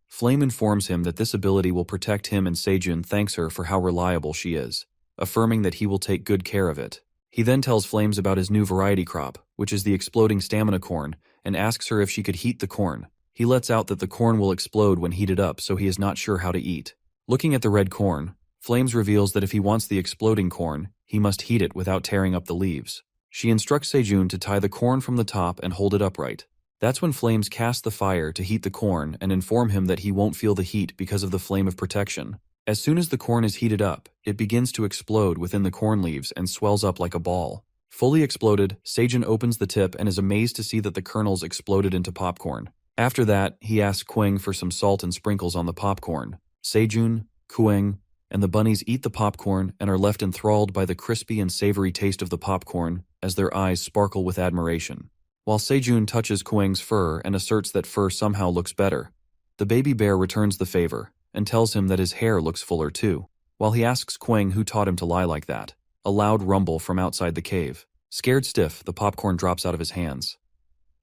Flame informs him that this ability will protect him, and Sejun thanks her for how reliable she is, affirming that he will take good care of it. He then tells Flames about his new variety crop, which is the exploding stamina corn, and asks her if she could heat the corn. He lets out that the corn will explode when heated up, so he is not sure how to eat. Looking at the red corn, Flames reveals that if he wants the exploding corn, he must heat it without tearing up the leaves. She instructs Sejun to tie the corn from the top and hold it upright. That's when Flames cast the fire to heat the corn and inform him that he won't feel the heat because of the Flame of Protection. As soon as the corn is heated up, it begins to explode within the corn leaves and swells up like a ball. Fully exploded, Sejun opens the tip and is amazed to see that the kernels exploded into popcorn. After that, he asks Kwang for some salt and sprinkles on the popcorn. Sejun, Kwang, and the bunnies eat the popcorn and are left enthralled by the crispy and savory taste of the popcorn as their eyes sparkle with admiration. While Sejun touches Kwang's fur and asserts that fur somehow looks better, the baby bear returns the favor and tells him that his hair looks fuller too. While he asks Kwang who taught him to lie like that, a loud rumble from outside the cave. Scared stiff, the popcorn drops out of his hands.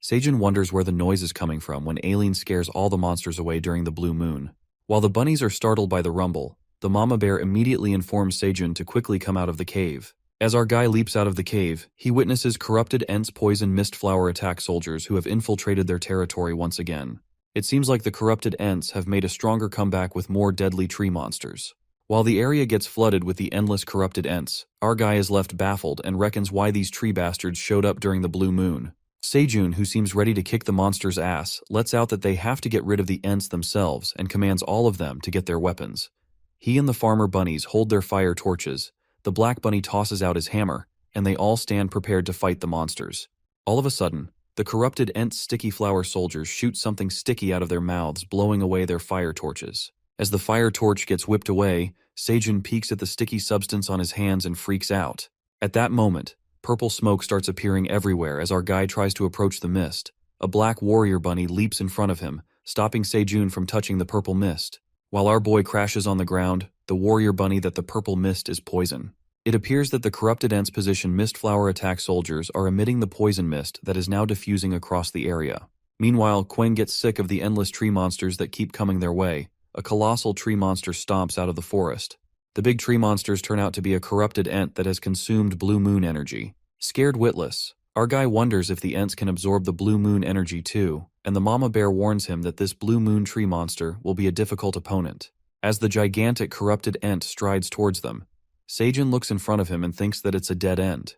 Sejun wonders where the noise is coming from when Ailen scares all the monsters away during the blue moon. While the bunnies are startled by the rumble, the mama bear immediately informs Sejun to quickly come out of the cave. As our guy leaps out of the cave, he witnesses corrupted Ent's poison mist flower attack soldiers who have infiltrated their territory once again. It seems like the corrupted Ents have made a stronger comeback with more deadly tree monsters. While the area gets flooded with the endless corrupted Ents, our guy is left baffled and reckons why these tree bastards showed up during the blue moon. Sejun, who seems ready to kick the monster's ass, lets out that they have to get rid of the Ents themselves and commands all of them to get their weapons. He and the farmer bunnies hold their fire torches, the black bunny tosses out his hammer, and they all stand prepared to fight the monsters. All of a sudden, the corrupted Ent's sticky flower soldiers shoot something sticky out of their mouths, blowing away their fire torches. As the fire torch gets whipped away, Sejun peeks at the sticky substance on his hands and freaks out. At that moment, purple smoke starts appearing everywhere as our guy tries to approach the mist. A black warrior bunny leaps in front of him, stopping Sejun from touching the purple mist. While our boy crashes on the ground, the warrior bunny that the purple mist is poison. It appears that the corrupted Ent's position mist flower attack soldiers are emitting the poison mist that is now diffusing across the area. Meanwhile, Quang gets sick of the endless tree monsters that keep coming their way. A colossal tree monster stomps out of the forest. The big tree monsters turn out to be a corrupted Ent that has consumed blue moon energy. Scared witless, our guy wonders if the Ents can absorb the blue moon energy too, and the mama bear warns him that this blue moon tree monster will be a difficult opponent. As the gigantic corrupted Ent strides towards them, Sejun looks in front of him and thinks that it's a dead end.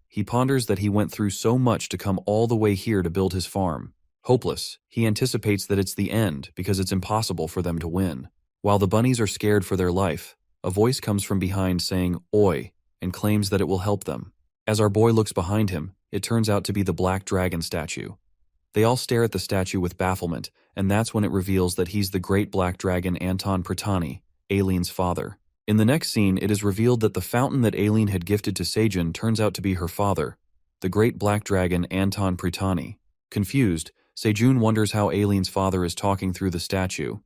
He ponders that he went through so much to come all the way here to build his farm. Hopeless, he anticipates that it's the end because it's impossible for them to win. While the bunnies are scared for their life, a voice comes from behind saying, "Oi," and claims that it will help them. As our boy looks behind him, it turns out to be the black dragon statue. They all stare at the statue with bafflement, and that's when it reveals that he's the great black dragon Anton Pratani, Ailen's father. In the next scene, it is revealed that the fountain that Ailen had gifted to Sejun turns out to be her father, the great black dragon Anton Pratani. Confused, Sejun wonders how Ailen's father is talking through the statue.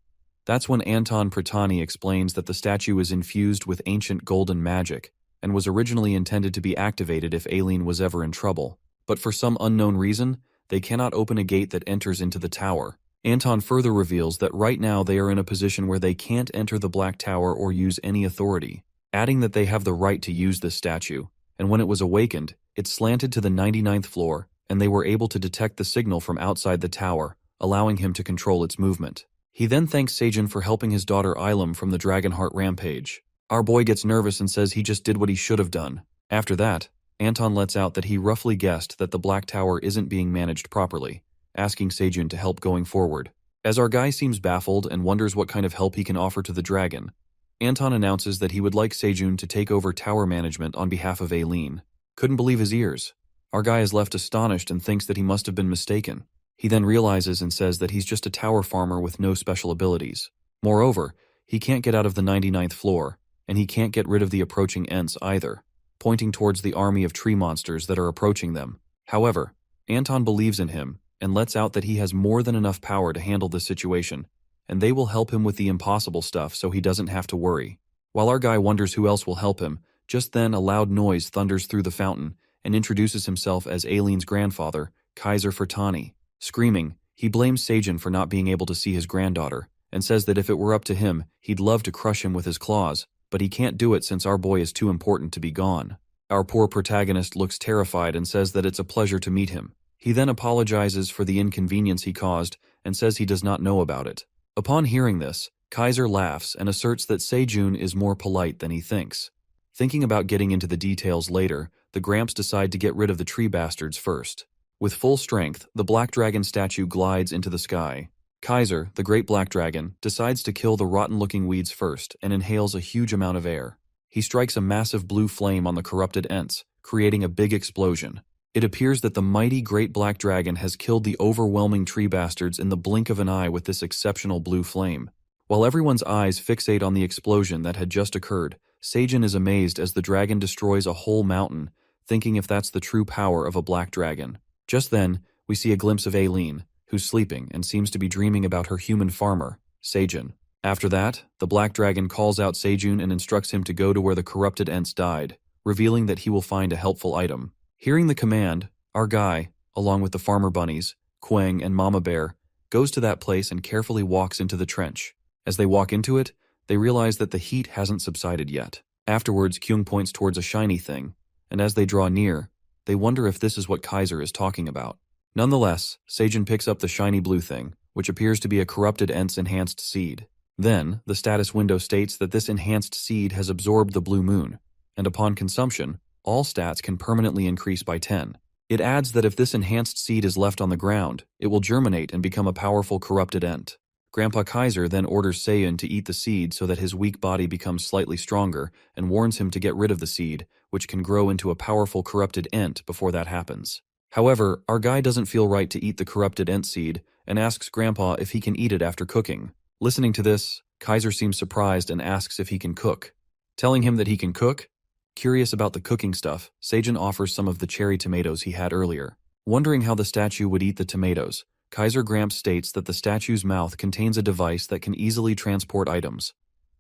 That's when Anton Pratani explains that the statue is infused with ancient golden magic and was originally intended to be activated if Ailen was ever in trouble. But for some unknown reason, they cannot open a gate that enters into the tower. Anton further reveals that right now they are in a position where they can't enter the Black Tower or use any authority, adding that they have the right to use this statue, and when it was awakened, it slanted to the 99th floor, and they were able to detect the signal from outside the tower, allowing him to control its movement. He then thanks Sejun for helping his daughter Ailen from the Dragonheart rampage. Our boy gets nervous and says he just did what he should have done. After that, Anton lets out that he roughly guessed that the Black Tower isn't being managed properly, asking Sejun to help going forward. As our guy seems baffled and wonders what kind of help he can offer to the dragon, Anton announces that he would like Sejun to take over tower management on behalf of Ailen. Couldn't believe his ears. Our guy is left astonished and thinks that he must have been mistaken. He then realizes and says that he's just a tower farmer with no special abilities. Moreover, he can't get out of the 99th floor, and he can't get rid of the approaching Ents either, pointing towards the army of tree monsters that are approaching them. However, Anton believes in him and lets out that he has more than enough power to handle this situation, and they will help him with the impossible stuff so he doesn't have to worry. While our guy wonders who else will help him, just then a loud noise thunders through the fountain and introduces himself as Ailen's grandfather, Kaiser Fertani. Screaming, he blames Sejun for not being able to see his granddaughter, and says that if it were up to him, he'd love to crush him with his claws, but he can't do it since our boy is too important to be gone. Our poor protagonist looks terrified and says that it's a pleasure to meet him. He then apologizes for the inconvenience he caused and says he does not know about it. Upon hearing this, Kaiser laughs and asserts that Sejun is more polite than he thinks. Thinking about getting into the details later, the Gramps decide to get rid of the tree bastards first. With full strength, the black dragon statue glides into the sky. Kaiser, the great black dragon, decides to kill the rotten-looking weeds first and inhales a huge amount of air. He strikes a massive blue flame on the corrupted Ents, creating a big explosion. It appears that the mighty great black dragon has killed the overwhelming tree bastards in the blink of an eye with this exceptional blue flame. While everyone's eyes fixate on the explosion that had just occurred, Sejun is amazed as the dragon destroys a whole mountain, thinking if that's the true power of a black dragon. Just then, we see a glimpse of Ailen, who's sleeping and seems to be dreaming about her human farmer, Sejun. After that, the black dragon calls out Sejun and instructs him to go to where the corrupted Ents died, revealing that he will find a helpful item. Hearing the command, our guy, along with the farmer bunnies, Quang and Mama Bear, goes to that place and carefully walks into the trench. As they walk into it, they realize that the heat hasn't subsided yet. Afterwards, Kyung points towards a shiny thing, and as they draw near, they wonder if this is what Kaiser is talking about. Nonetheless, Sejun picks up the shiny blue thing, which appears to be a corrupted Ent's enhanced seed. Then, the status window states that this enhanced seed has absorbed the blue moon, and upon consumption, all stats can permanently increase by 10. It adds that if this enhanced seed is left on the ground, it will germinate and become a powerful corrupted Ent. Grandpa Kaiser then orders Seiun to eat the seed so that his weak body becomes slightly stronger and warns him to get rid of the seed, which can grow into a powerful corrupted ent before that happens. However, our guy doesn't feel right to eat the corrupted ent seed and asks Grandpa if he can eat it after cooking. Listening to this, Kaiser seems surprised and asks if he can cook. Telling him that he can cook? Curious about the cooking stuff, Seiun offers some of the cherry tomatoes he had earlier. Wondering how the statue would eat the tomatoes, Kaiser Gramps states that the statue's mouth contains a device that can easily transport items.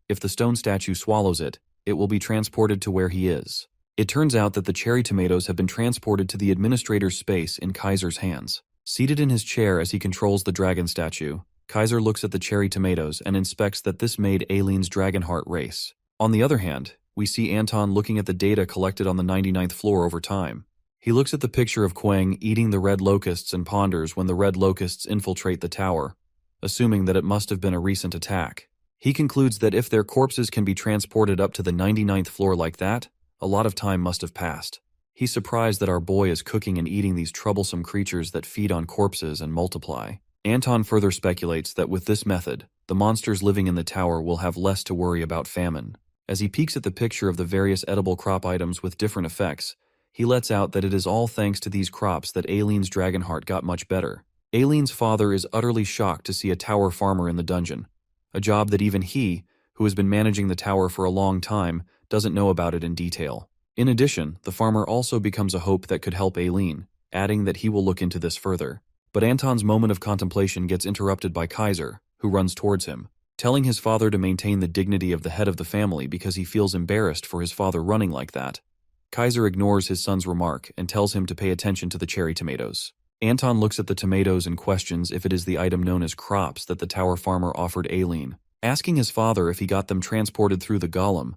If the stone statue swallows it, it will be transported to where he is. It turns out that the cherry tomatoes have been transported to the administrator's space in Kaiser's hands. Seated in his chair as he controls the dragon statue, Kaiser looks at the cherry tomatoes and inspects that this made Ailen's Dragonheart race. On the other hand, we see Anton looking at the data collected on the 99th floor over time. He looks at the picture of Quang eating the red locusts and ponders when the red locusts infiltrate the tower, assuming that it must have been a recent attack. He concludes that if their corpses can be transported up to the 99th floor like that, a lot of time must have passed. He's surprised that our boy is cooking and eating these troublesome creatures that feed on corpses and multiply. Anton further speculates that with this method, the monsters living in the tower will have less to worry about famine. As he peeks at the picture of the various edible crop items with different effects, he lets out that it is all thanks to these crops that Ailen's Dragonheart got much better. Ailen's father is utterly shocked to see a tower farmer in the dungeon, a job that even he, who has been managing the tower for a long time, doesn't know about it in detail. In addition, the farmer also becomes a hope that could help Ailen, adding that he will look into this further. But Anton's moment of contemplation gets interrupted by Kaiser, who runs towards him, telling his father to maintain the dignity of the head of the family because he feels embarrassed for his father running like that. Kaiser ignores his son's remark and tells him to pay attention to the cherry tomatoes. Anton looks at the tomatoes and questions if it is the item known as crops that the tower farmer offered Ailen. Asking his father if he got them transported through the golem,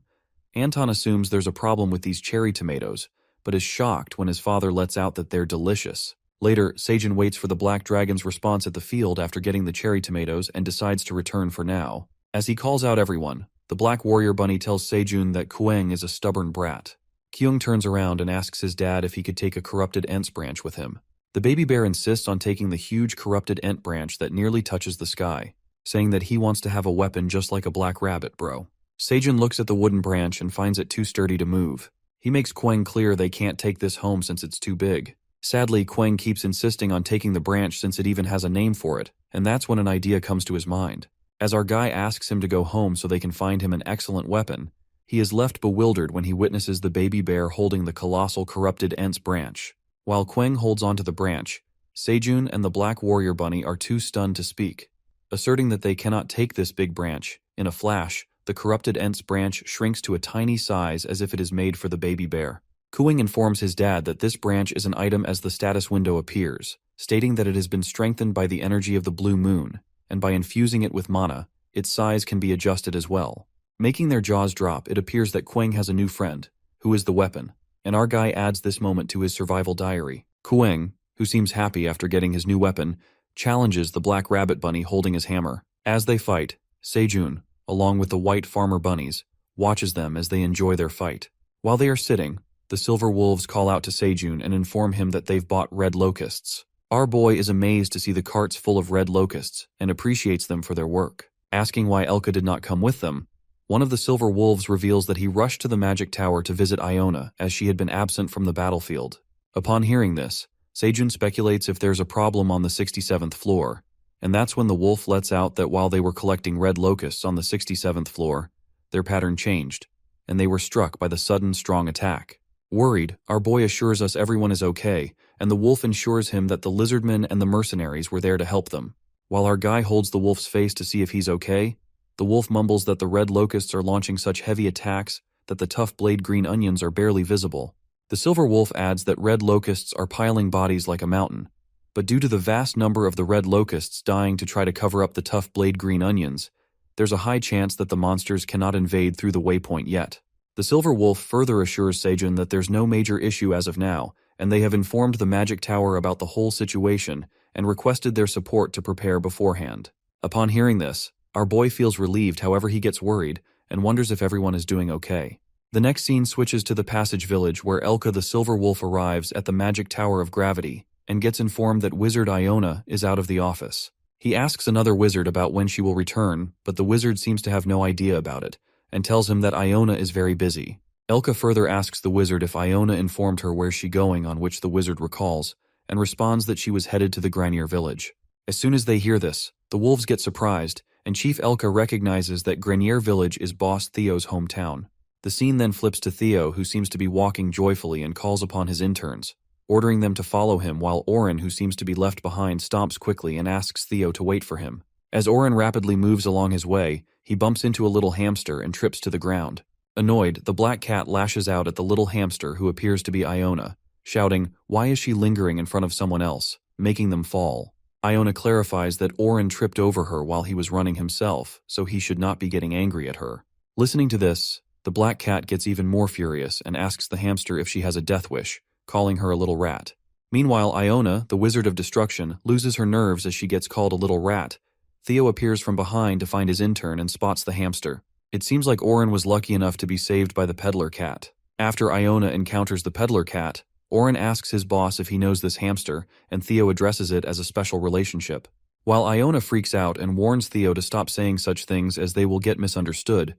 Anton assumes there's a problem with these cherry tomatoes, but is shocked when his father lets out that they're delicious. Later, Seiun waits for the black dragon's response at the field after getting the cherry tomatoes and decides to return for now. As he calls out everyone, the black warrior bunny tells Seiun that Kueng is a stubborn brat. Kyung turns around and asks his dad if he could take a corrupted Ent's branch with him. The baby bear insists on taking the huge corrupted Ent branch that nearly touches the sky, saying that he wants to have a weapon just like a black rabbit, bro. Seiun looks at the wooden branch and finds it too sturdy to move. He makes Quang clear they can't take this home since it's too big. Sadly, Quang keeps insisting on taking the branch since it even has a name for it, and that's when an idea comes to his mind. As our guy asks him to go home so they can find him an excellent weapon, he is left bewildered when he witnesses the baby bear holding the colossal corrupted Ent's branch. While Quang holds onto the branch, Seiun and the black warrior bunny are too stunned to speak. Asserting that they cannot take this big branch, in a flash, the corrupted Ent's branch shrinks to a tiny size as if it is made for the baby bear. Kuing informs his dad that this branch is an item as the status window appears, stating that it has been strengthened by the energy of the blue moon, and by infusing it with mana, its size can be adjusted as well. Making their jaws drop, it appears that Kueng has a new friend, who is the weapon, and our guy adds this moment to his survival diary. Kueng, who seems happy after getting his new weapon, challenges the black rabbit bunny holding his hammer. As they fight, Seiun, along with the white farmer bunnies, watches them as they enjoy their fight. While they are sitting, the silver wolves call out to Seiun and inform him that they've bought red locusts. Our boy is amazed to see the carts full of red locusts and appreciates them for their work. Asking why Elka did not come with them, one of the silver wolves reveals that he rushed to the magic tower to visit Iona as she had been absent from the battlefield. Upon hearing this, Seiun speculates if there's a problem on the 67th floor, and that's when the wolf lets out that while they were collecting red locusts on the 67th floor, their pattern changed, and they were struck by the sudden strong attack. Worried, our boy assures us everyone is okay, and the wolf ensures him that the lizardmen and the mercenaries were there to help them. While our guy holds the wolf's face to see if he's okay, the wolf mumbles that the red locusts are launching such heavy attacks that the tough blade green onions are barely visible. The silver wolf adds that red locusts are piling bodies like a mountain, but due to the vast number of the red locusts dying to try to cover up the tough blade green onions, there's a high chance that the monsters cannot invade through the waypoint yet. The silver wolf further assures Seiun that there's no major issue as of now, and they have informed the magic tower about the whole situation and requested their support to prepare beforehand. Upon hearing this, our boy feels relieved, however he gets worried and wonders if everyone is doing okay. The next scene switches to the Passage Village where Elka the Silver Wolf arrives at the Magic Tower of Gravity and gets informed that Wizard Iona is out of the office. He asks another wizard about when she will return, but the wizard seems to have no idea about it, and tells him that Iona is very busy. Elka further asks the wizard if Iona informed her where she going, on which the wizard recalls, and responds that she was headed to the Grenier village. As soon as they hear this, the wolves get surprised, and Chief Elka recognizes that Grenier village is Boss Theo's hometown. The scene then flips to Teao, who seems to be walking joyfully and calls upon his interns, ordering them to follow him, while Oren, who seems to be left behind, stomps quickly and asks Teao to wait for him. As Oren rapidly moves along his way, he bumps into a little hamster and trips to the ground. Annoyed, the black cat lashes out at the little hamster, who appears to be Iona, shouting, "Why is she lingering in front of someone else?" making them fall. Iona clarifies that Oren tripped over her while he was running himself, so he should not be getting angry at her. Listening to this, the black cat gets even more furious and asks the hamster if she has a death wish, calling her a little rat. Meanwhile, Iona, the Wizard of Destruction, loses her nerves as she gets called a little rat. Teao appears from behind to find his intern and spots the hamster. It seems like Oren was lucky enough to be saved by the peddler cat. After Iona encounters the peddler cat, Oren asks his boss if he knows this hamster, and Teao addresses it as a special relationship. While Iona freaks out and warns Teao to stop saying such things as they will get misunderstood,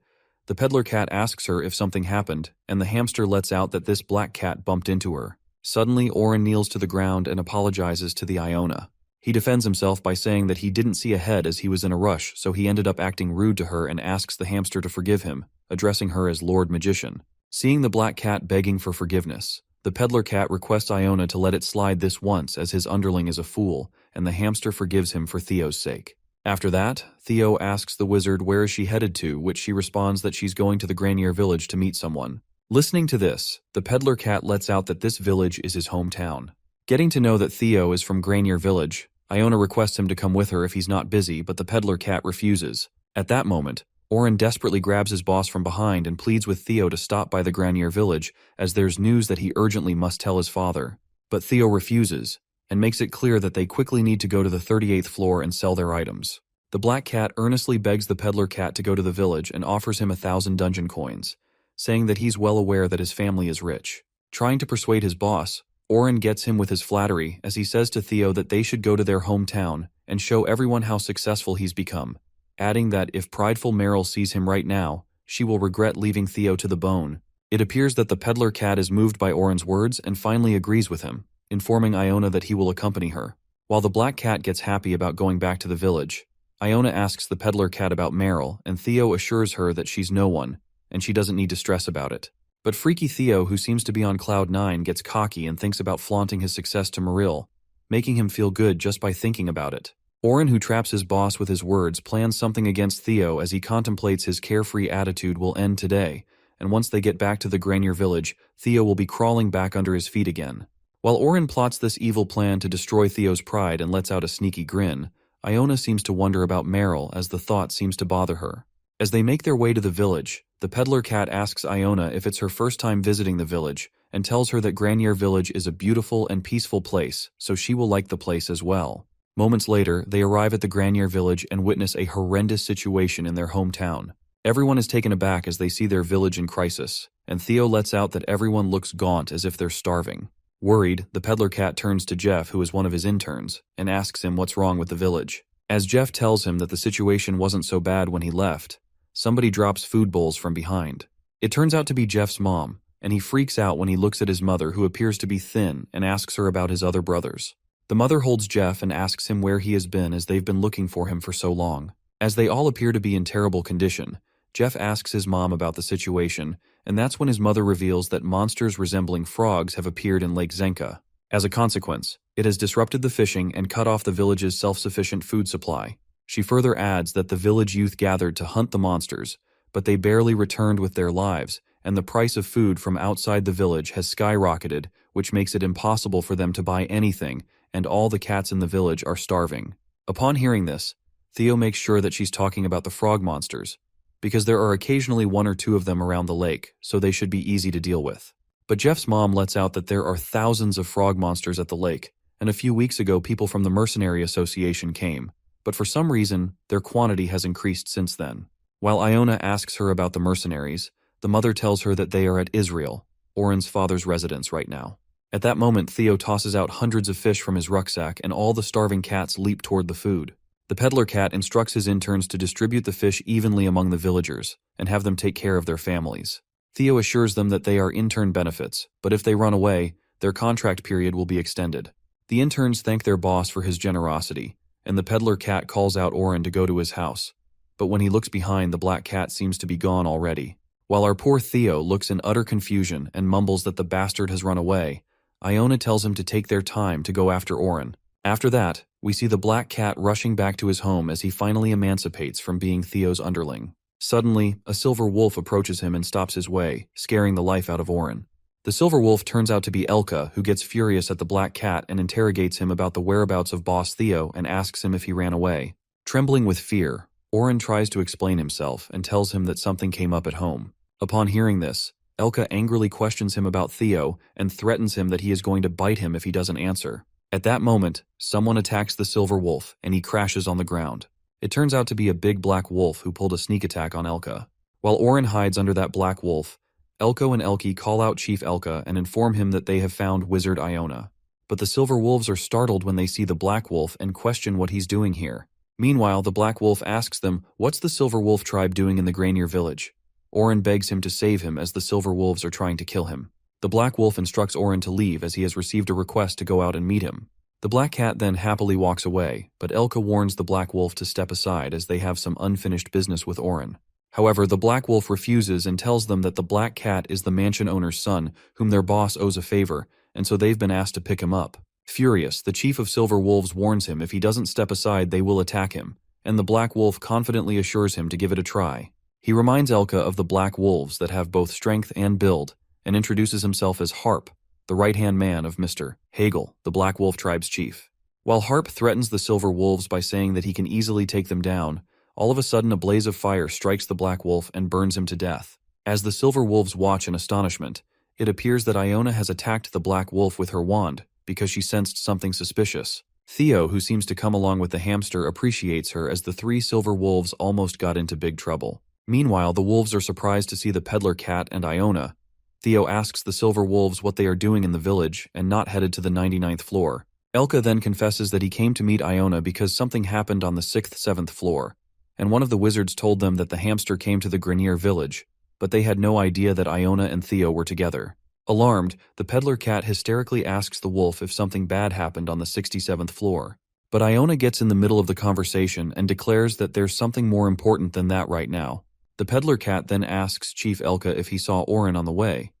the peddler cat asks her if something happened, and the hamster lets out that this black cat bumped into her. Suddenly, Oren kneels to the ground and apologizes to the Iona. He defends himself by saying that he didn't see ahead as he was in a rush, so he ended up acting rude to her and asks the hamster to forgive him, addressing her as Lord Magician. Seeing the black cat begging for forgiveness, the peddler cat requests Iona to let it slide this once, as his underling is a fool, and the hamster forgives him for Teao's sake. After that, Teao asks the wizard where is she headed to, which she responds that she's going to the Grenier village to meet someone. Listening to this, the peddler cat lets out that this village is his hometown. Getting to know that Teao is from Grenier village, Iona requests him to come with her if he's not busy, but the peddler cat refuses. At that moment, Oren desperately grabs his boss from behind and pleads with Teao to stop by the Grenier village, as there's news that he urgently must tell his father. But Teao refuses, and makes it clear that they quickly need to go to the 38th floor and sell their items. The black cat earnestly begs the peddler cat to go to the village and offers him 1,000 dungeon coins, saying that he's well aware that his family is rich. Trying to persuade his boss, Oren gets him with his flattery as he says to Teao that they should go to their hometown and show everyone how successful he's become, adding that if prideful Meryl sees him right now, she will regret leaving Teao to the bone. It appears that the peddler cat is moved by Oren's words and finally agrees with him, informing Iona that he will accompany her. While the black cat gets happy about going back to the village, Iona asks the peddler cat about Meryl, and Teao assures her that she's no one, and she doesn't need to stress about it. But freaky Teao, who seems to be on cloud 9, gets cocky and thinks about flaunting his success to Meryl, making him feel good just by thinking about it. Oren, who traps his boss with his words, plans something against Teao as he contemplates his carefree attitude will end today, and once they get back to the Grenier village, Teao will be crawling back under his feet again. While Oren plots this evil plan to destroy Theo's pride and lets out a sneaky grin, Iona seems to wonder about Meryl as the thought seems to bother her. As they make their way to the village, the peddler cat asks Iona if it's her first time visiting the village and tells her that Grenier village is a beautiful and peaceful place, so she will like the place as well. Moments later, they arrive at the Grenier village and witness a horrendous situation in their hometown. Everyone is taken aback as they see their village in crisis, and Teao lets out that everyone looks gaunt as if they're starving. Worried, the peddler cat turns to Jeff, who is one of his interns, and asks him what's wrong with the village. As Jeff tells him that the situation wasn't so bad when he left, somebody drops food bowls from behind. It turns out to be Jeff's mom, and he freaks out when he looks at his mother, who appears to be thin, and asks her about his other brothers. The mother holds Jeff and asks him where he has been, as they've been looking for him for so long. As they all appear to be in terrible condition, Jeff asks his mom about the situation, and that's when his mother reveals that monsters resembling frogs have appeared in Lake Zenka. As a consequence, it has disrupted the fishing and cut off the village's self-sufficient food supply. She further adds that the village youth gathered to hunt the monsters, but they barely returned with their lives, and the price of food from outside the village has skyrocketed, which makes it impossible for them to buy anything, and all the cats in the village are starving. Upon hearing this, Teao makes sure that she's talking about the frog monsters, because there are occasionally 1 or 2 of them around the lake, so they should be easy to deal with. But Jeff's mom lets out that there are thousands of frog monsters at the lake, and a few weeks ago people from the Mercenary Association came, but for some reason, their quantity has increased since then. While Iona asks her about the mercenaries, the mother tells her that they are at Israel, Oren's father's residence right now. At that moment, Teao tosses out hundreds of fish from his rucksack, and all the starving cats leap toward the food. The peddler cat instructs his interns to distribute the fish evenly among the villagers and have them take care of their families. Teao assures them that they are intern benefits, but if they run away, their contract period will be extended. The interns thank their boss for his generosity, and the peddler cat calls out Oren to go to his house. But when he looks behind, the black cat seems to be gone already. While our poor Teao looks in utter confusion and mumbles that the bastard has run away, Iona tells him to take their time to go after Oren. After that, we see the black cat rushing back to his home as he finally emancipates from being Theo's underling. Suddenly, a silver wolf approaches him and stops his way, scaring the life out of Oren. The silver wolf turns out to be Elka, who gets furious at the black cat and interrogates him about the whereabouts of boss Teao and asks him if he ran away. Trembling with fear, Oren tries to explain himself and tells him that something came up at home. Upon hearing this, Elka angrily questions him about Teao and threatens him that he is going to bite him if he doesn't answer. At that moment, someone attacks the silver wolf and he crashes on the ground. It turns out to be a big black wolf who pulled a sneak attack on Elka. While Oren hides under that black wolf, Elko and Elki call out Chief Elka and inform him that they have found Wizard Iona. But the silver wolves are startled when they see the black wolf and question what he's doing here. Meanwhile, the black wolf asks them, what's the silver wolf tribe doing in the Granier village? Oren begs him to save him as the silver wolves are trying to kill him. The black wolf instructs Oren to leave as he has received a request to go out and meet him. The black cat then happily walks away, but Elka warns the black wolf to step aside as they have some unfinished business with Oren. However, the black wolf refuses and tells them that the black cat is the mansion owner's son, whom their boss owes a favor, and so they've been asked to pick him up. Furious, the chief of Silver Wolves warns him if he doesn't step aside they will attack him, and the black wolf confidently assures him to give it a try. He reminds Elka of the black wolves that have both strength and build, and introduces himself as Harp, the right-hand man of Mr. Hagel, the Black Wolf tribe's chief. While Harp threatens the Silver Wolves by saying that he can easily take them down, all of a sudden a blaze of fire strikes the Black Wolf and burns him to death. As the Silver Wolves watch in astonishment, it appears that Iona has attacked the Black Wolf with her wand because she sensed something suspicious. Teao, who seems to come along with the hamster, appreciates her as the three Silver Wolves almost got into big trouble. Meanwhile, the wolves are surprised to see the peddler cat and Iona. Teao asks the Silver Wolves what they are doing in the village and not headed to the 99th floor. Elka then confesses that he came to meet Iona because something happened on the 6th, 7th floor, and one of the wizards told them that the hamster came to the Granier village, but they had no idea that Iona and Teao were together. Alarmed, the peddler cat hysterically asks the wolf if something bad happened on the 67th floor. But Iona gets in the middle of the conversation and declares that there's something more important than that right now. The peddler cat then asks Chief Elka if he saw Oren on the way,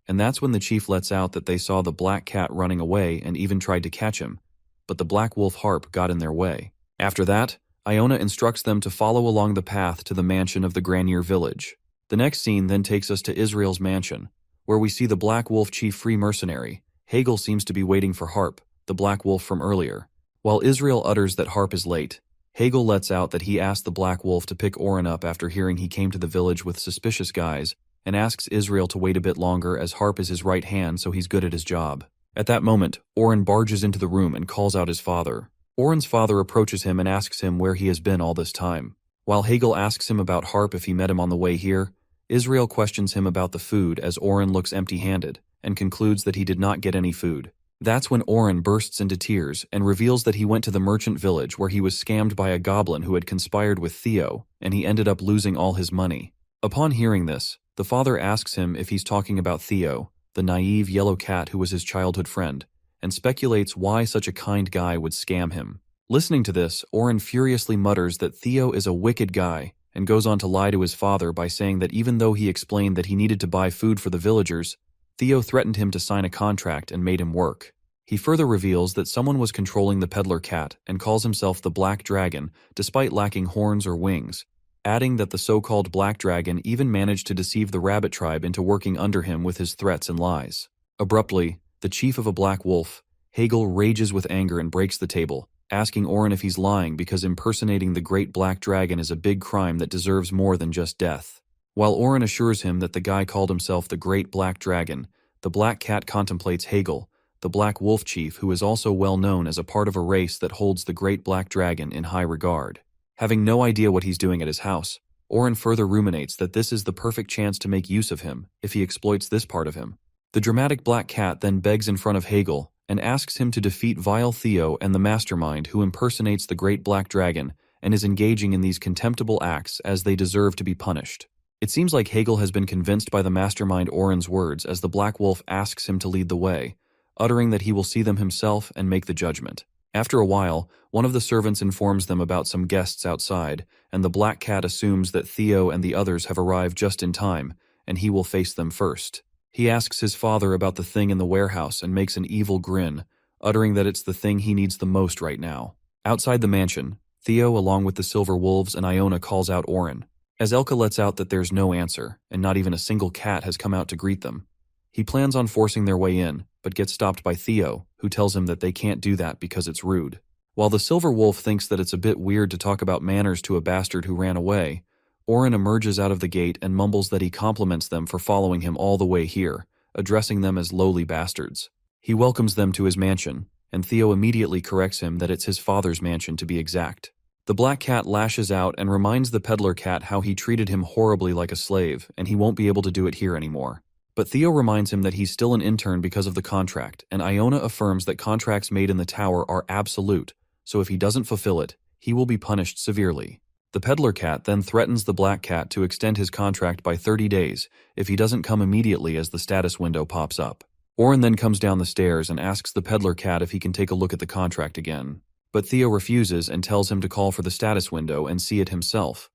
and that's when the chief lets out that they saw the black cat running away and even tried to catch him, but the black wolf Harp got in their way. After that, Iona instructs them to follow along the path to the mansion of the Granier village. The next scene then takes us to Israel's mansion, where we see the black wolf chief free mercenary. Hagel seems to be waiting for Harp, the black wolf from earlier. While Israel utters that Harp is late, Hagel lets out that he asked the black wolf to pick Oren up after hearing he came to the village with suspicious guys, and asks Israel to wait a bit longer as Harp is his right hand so he's good at his job. At that moment, Oren barges into the room and calls out his father. Oren's father approaches him and asks him where he has been all this time. While Hagel asks him about Harp if he met him on the way here, Israel questions him about the food as Oren looks empty-handed and concludes that he did not get any food. That's when Oren bursts into tears and reveals that he went to the merchant village where he was scammed by a goblin who had conspired with Teao, and he ended up losing all his money. Upon hearing this, the father asks him if he's talking about Teao, the naive yellow cat who was his childhood friend, and speculates why such a kind guy would scam him. Listening to this, Oren furiously mutters that Teao is a wicked guy and goes on to lie to his father by saying that even though he explained that he needed to buy food for the villagers, Teao threatened him to sign a contract and made him work. He further reveals that someone was controlling the peddler cat and calls himself the Black Dragon despite lacking horns or wings, adding that the so-called Black Dragon even managed to deceive the rabbit tribe into working under him with his threats and lies. Abruptly, the chief of a black wolf, Hagel, rages with anger and breaks the table, asking Oren if he's lying because impersonating the great black dragon is a big crime that deserves more than just death. While Oren assures him that the guy called himself the Great Black Dragon, the black cat contemplates Hagel, the black wolf chief who is also well known as a part of a race that holds the Great Black Dragon in high regard. Having no idea what he's doing at his house, Oren further ruminates that this is the perfect chance to make use of him if he exploits this part of him. The dramatic black cat then begs in front of Hagel and asks him to defeat vile Teao and the mastermind who impersonates the Great Black Dragon and is engaging in these contemptible acts as they deserve to be punished. It seems like Hagel has been convinced by the mastermind Oren's words as the Black Wolf asks him to lead the way, uttering that he will see them himself and make the judgment. After a while, one of the servants informs them about some guests outside, and the Black Cat assumes that Teao and the others have arrived just in time, and he will face them first. He asks his father about the thing in the warehouse and makes an evil grin, uttering that it's the thing he needs the most right now. Outside the mansion, Teao, along with the Silver Wolves and Iona, calls out Oren. As Elka lets out that there's no answer, and not even a single cat has come out to greet them. He plans on forcing their way in, but gets stopped by Teao, who tells him that they can't do that because it's rude. While the Silver Wolf thinks that it's a bit weird to talk about manners to a bastard who ran away, Oren emerges out of the gate and mumbles that he compliments them for following him all the way here, addressing them as lowly bastards. He welcomes them to his mansion, and Teao immediately corrects him that it's his father's mansion to be exact. The Black Cat lashes out and reminds the peddler cat how he treated him horribly like a slave, and he won't be able to do it here anymore. But Teao reminds him that he's still an intern because of the contract, and Iona affirms that contracts made in the tower are absolute, so if he doesn't fulfill it, he will be punished severely. The peddler cat then threatens the Black Cat to extend his contract by 30 days if he doesn't come immediately as the status window pops up. Oren then comes down the stairs and asks the peddler cat if he can take a look at the contract again. But Teao refuses and tells him to call for the status window and see it himself.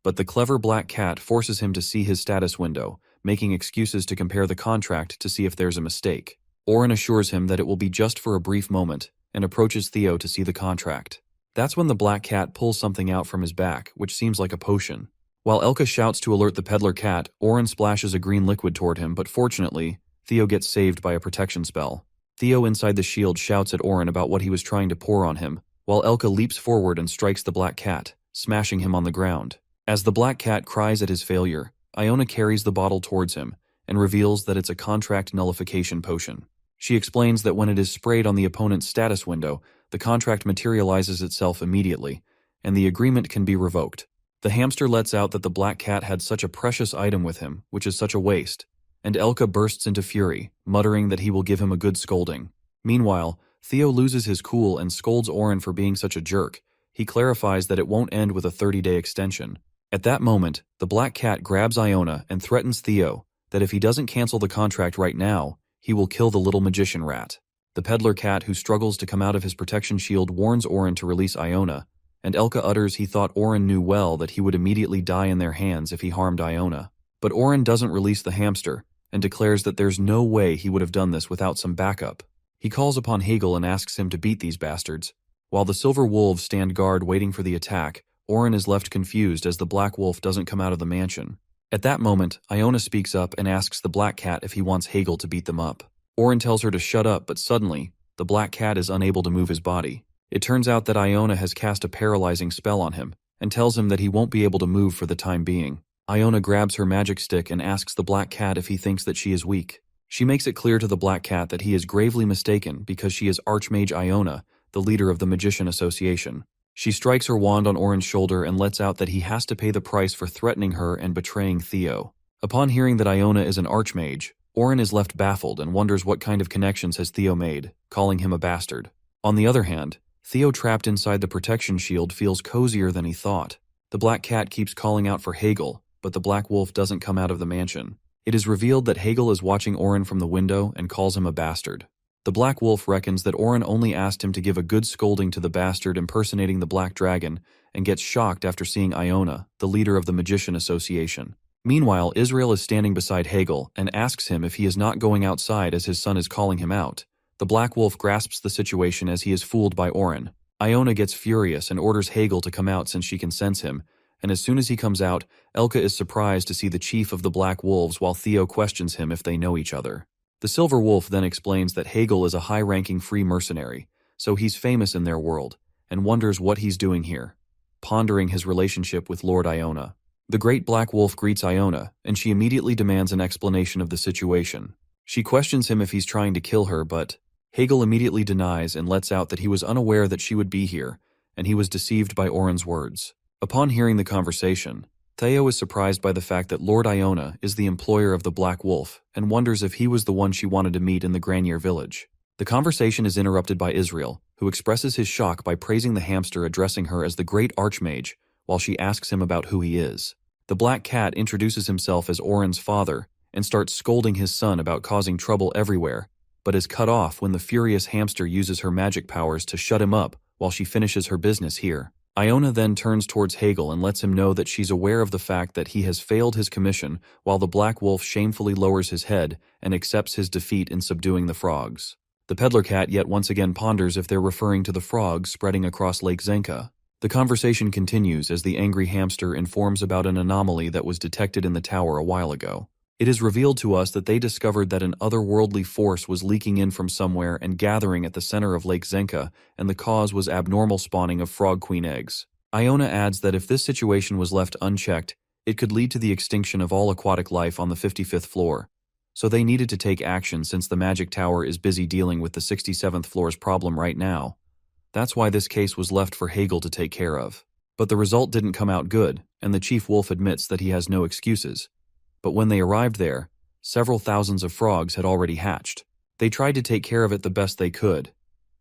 But the clever Black Cat forces him to see his status window, making excuses to compare the contract to see if there's a mistake. Oren assures him that it will be just for a brief moment, and approaches Teao to see the contract. That's when the Black Cat pulls something out from his back, which seems like a potion. While Elka shouts to alert the peddler cat, Oren splashes a green liquid toward him, but fortunately, Teao gets saved by a protection spell. Teao inside the shield shouts at Oren about what he was trying to pour on him, while Elka leaps forward and strikes the Black Cat, smashing him on the ground. As the Black Cat cries at his failure, Iona carries the bottle towards him and reveals that it's a contract nullification potion. She explains that when it is sprayed on the opponent's status window, the contract materializes itself immediately, and the agreement can be revoked. The hamster lets out that the Black Cat had such a precious item with him, which is such a waste, and Elka bursts into fury, muttering that he will give him a good scolding. Meanwhile, Teao loses his cool and scolds Oren for being such a jerk. He clarifies that it won't end with a 30-day extension. At that moment, the Black Cat grabs Iona and threatens Teao that if he doesn't cancel the contract right now, he will kill the little magician rat. The peddler cat, who struggles to come out of his protection shield, warns Oren to release Iona, and Elka utters he thought Oren knew well that he would immediately die in their hands if he harmed Iona. But Oren doesn't release the hamster, and declares that there's no way he would have done this without some backup. He calls upon Hagel and asks him to beat these bastards. While the Silver Wolves stand guard waiting for the attack, Oren is left confused as the Black Wolf doesn't come out of the mansion. At that moment, Iona speaks up and asks the Black Cat if he wants Hagel to beat them up. Oren tells her to shut up, but suddenly, the Black Cat is unable to move his body. It turns out that Iona has cast a paralyzing spell on him, and tells him that he won't be able to move for the time being. Iona grabs her magic stick and asks the Black Cat if he thinks that she is weak. She makes it clear to the Black Cat that he is gravely mistaken because she is Archmage Iona, the leader of the Magician Association. She strikes her wand on Oren's shoulder and lets out that he has to pay the price for threatening her and betraying Teao. Upon hearing that Iona is an Archmage, Oren is left baffled and wonders what kind of connections has Teao made, calling him a bastard. On the other hand, Teao trapped inside the protection shield feels cozier than he thought. The Black Cat keeps calling out for Hagel, but the Black Wolf doesn't come out of the mansion. It is revealed that Hagel is watching Oren from the window and calls him a bastard. The Black Wolf reckons that Oren only asked him to give a good scolding to the bastard impersonating the Black Dragon, and gets shocked after seeing Iona, the leader of the Magician Association. Meanwhile, Israel is standing beside Hagel and asks him if he is not going outside as his son is calling him out. The Black Wolf grasps the situation as he is fooled by Oren. Iona gets furious and orders Hagel to come out since she can sense him, and as soon as he comes out, Elka is surprised to see the chief of the Black Wolves while Teao questions him if they know each other. The Silver Wolf then explains that Hagel is a high-ranking free mercenary, so he's famous in their world, and wonders what he's doing here, pondering his relationship with Lord Iona. The Great Black Wolf greets Iona, and she immediately demands an explanation of the situation. She questions him if he's trying to kill her, but Hagel immediately denies and lets out that he was unaware that she would be here, and he was deceived by Oren's words. Upon hearing the conversation, Teao is surprised by the fact that Lord Iona is the employer of the Black Wolf and wonders if he was the one she wanted to meet in the Granier village. The conversation is interrupted by Israel, who expresses his shock by praising the hamster, addressing her as the Great Archmage, while she asks him about who he is. The black cat introduces himself as Oren's father and starts scolding his son about causing trouble everywhere, but is cut off when the furious hamster uses her magic powers to shut him up while she finishes her business here. Iona then turns towards Hagel and lets him know that she's aware of the fact that he has failed his commission, while the black wolf shamefully lowers his head and accepts his defeat in subduing the frogs. The peddler cat yet once again ponders if they're referring to the frogs spreading across Lake Zenka. The conversation continues as the angry hamster informs about an anomaly that was detected in the tower a while ago. It is revealed to us that they discovered that an otherworldly force was leaking in from somewhere and gathering at the center of Lake Zenka, and the cause was abnormal spawning of frog queen eggs. Iona adds that if this situation was left unchecked, it could lead to the extinction of all aquatic life on the 55th floor. So they needed to take action since the magic tower is busy dealing with the 67th floor's problem right now. That's why this case was left for Hagel to take care of. But the result didn't come out good, and the chief wolf admits that he has no excuses. But when they arrived there, several thousands of frogs had already hatched. They tried to take care of it the best they could,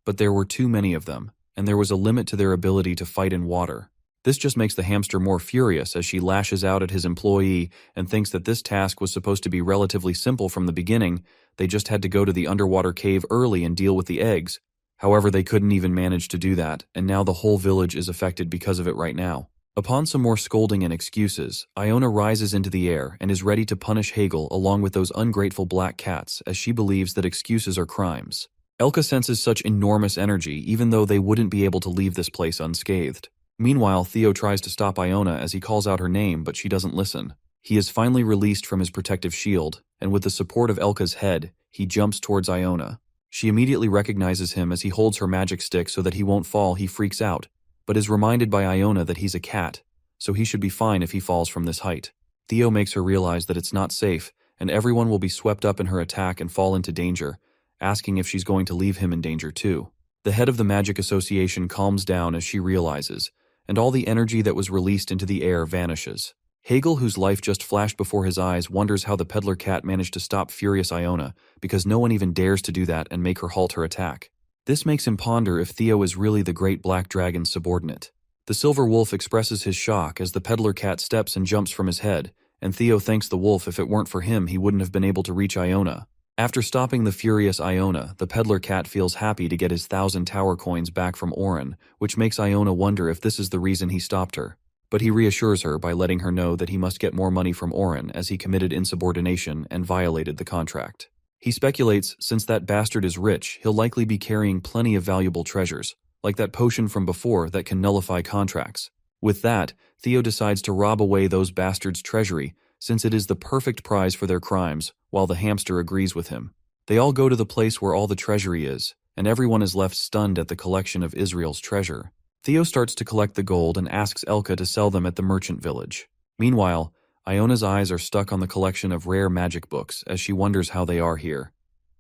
but there were too many of them, and there was a limit to their ability to fight in water. This just makes the hamster more furious as she lashes out at his employee and thinks that this task was supposed to be relatively simple from the beginning. They just had to go to the underwater cave early and deal with the eggs. However, they couldn't even manage to do that, and now the whole village is affected because of it right now. Upon some more scolding and excuses, Iona rises into the air and is ready to punish Hagel along with those ungrateful black cats, as she believes that excuses are crimes. Elka senses such enormous energy even though they wouldn't be able to leave this place unscathed. Meanwhile, Teao tries to stop Iona as he calls out her name, but she doesn't listen. He is finally released from his protective shield, and with the support of Elka's head, he jumps towards Iona. She immediately recognizes him as he holds her magic stick so that he won't fall. He freaks out, but is reminded by Iona that he's a cat, so he should be fine if he falls from this height. Teao makes her realize that it's not safe, and everyone will be swept up in her attack and fall into danger, asking if she's going to leave him in danger too. The head of the Magic Association calms down as she realizes, and all the energy that was released into the air vanishes. Hagel, whose life just flashed before his eyes, wonders how the peddler cat managed to stop furious Iona, because no one even dares to do that and make her halt her attack. This makes him ponder if Teao is really the great black dragon's subordinate. The silver wolf expresses his shock as the peddler cat steps and jumps from his head, and Teao thanks the wolf. If it weren't for him, he wouldn't have been able to reach Iona. After stopping the furious Iona, the peddler cat feels happy to get his 1,000 tower coins back from Oren, which makes Iona wonder if this is the reason he stopped her. But he reassures her by letting her know that he must get more money from Oren as he committed insubordination and violated the contract. He speculates, since that bastard is rich, he'll likely be carrying plenty of valuable treasures, like that potion from before that can nullify contracts. With that, Teao decides to rob away those bastards' treasury, since it is the perfect prize for their crimes, while the hamster agrees with him. They all go to the place where all the treasury is, and everyone is left stunned at the collection of Israel's treasure. Teao starts to collect the gold and asks Elka to sell them at the merchant village. Meanwhile, Iona's eyes are stuck on the collection of rare magic books as she wonders how they are here.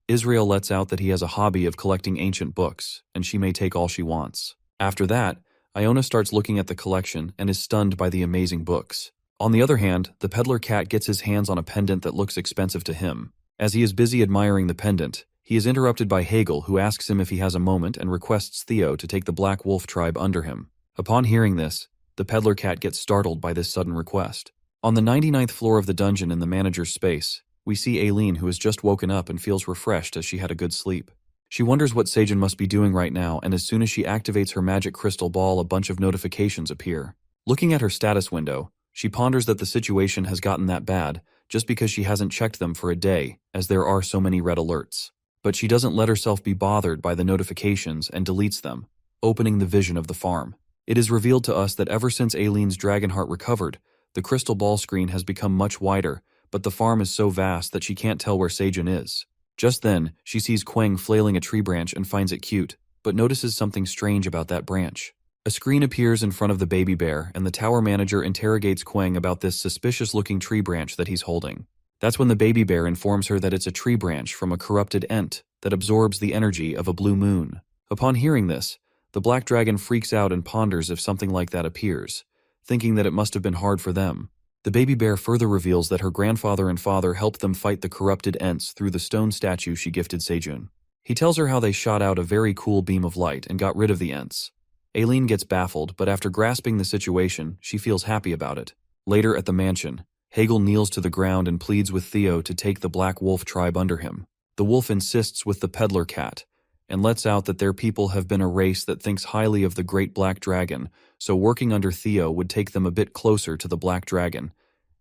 Israel lets out that he has a hobby of collecting ancient books, and she may take all she wants. After that, Iona starts looking at the collection and is stunned by the amazing books. On the other hand, the peddler cat gets his hands on a pendant that looks expensive to him. As he is busy admiring the pendant, he is interrupted by Hagel, who asks him if he has a moment and requests Teao to take the Black Wolf tribe under him. Upon hearing this, the peddler cat gets startled by this sudden request. On the 99th floor of the dungeon in the manager's space, we see Ailen, who has just woken up and feels refreshed as she had a good sleep. She wonders what Seijun must be doing right now, and as soon as she activates her magic crystal ball, a bunch of notifications appear. Looking at her status window, she ponders that the situation has gotten that bad just because she hasn't checked them for a day, as there are so many red alerts. But she doesn't let herself be bothered by the notifications and deletes them, opening the vision of the farm. It is revealed to us that ever since Ailen's dragon heart recovered, the crystal ball screen has become much wider, but the farm is so vast that she can't tell where Seijun is. Just then, she sees Quang flailing a tree branch and finds it cute, but notices something strange about that branch. A screen appears in front of the baby bear, and the tower manager interrogates Quang about this suspicious-looking tree branch that he's holding. That's when the baby bear informs her that it's a tree branch from a corrupted ent that absorbs the energy of a blue moon. Upon hearing this, the black dragon freaks out and ponders if something like that appears, thinking that it must have been hard for them. The baby bear further reveals that her grandfather and father helped them fight the corrupted ents through the stone statue she gifted Seijun. He tells her how they shot out a very cool beam of light and got rid of the Ents. Ailen gets baffled, but after grasping the situation, she feels happy about it. Later at the mansion, Hegel kneels to the ground and pleads with Teao to take the Black Wolf tribe under him. The wolf insists with the peddler cat, and lets out that their people have been a race that thinks highly of the great black dragon, so working under Teao would take them a bit closer to the black dragon,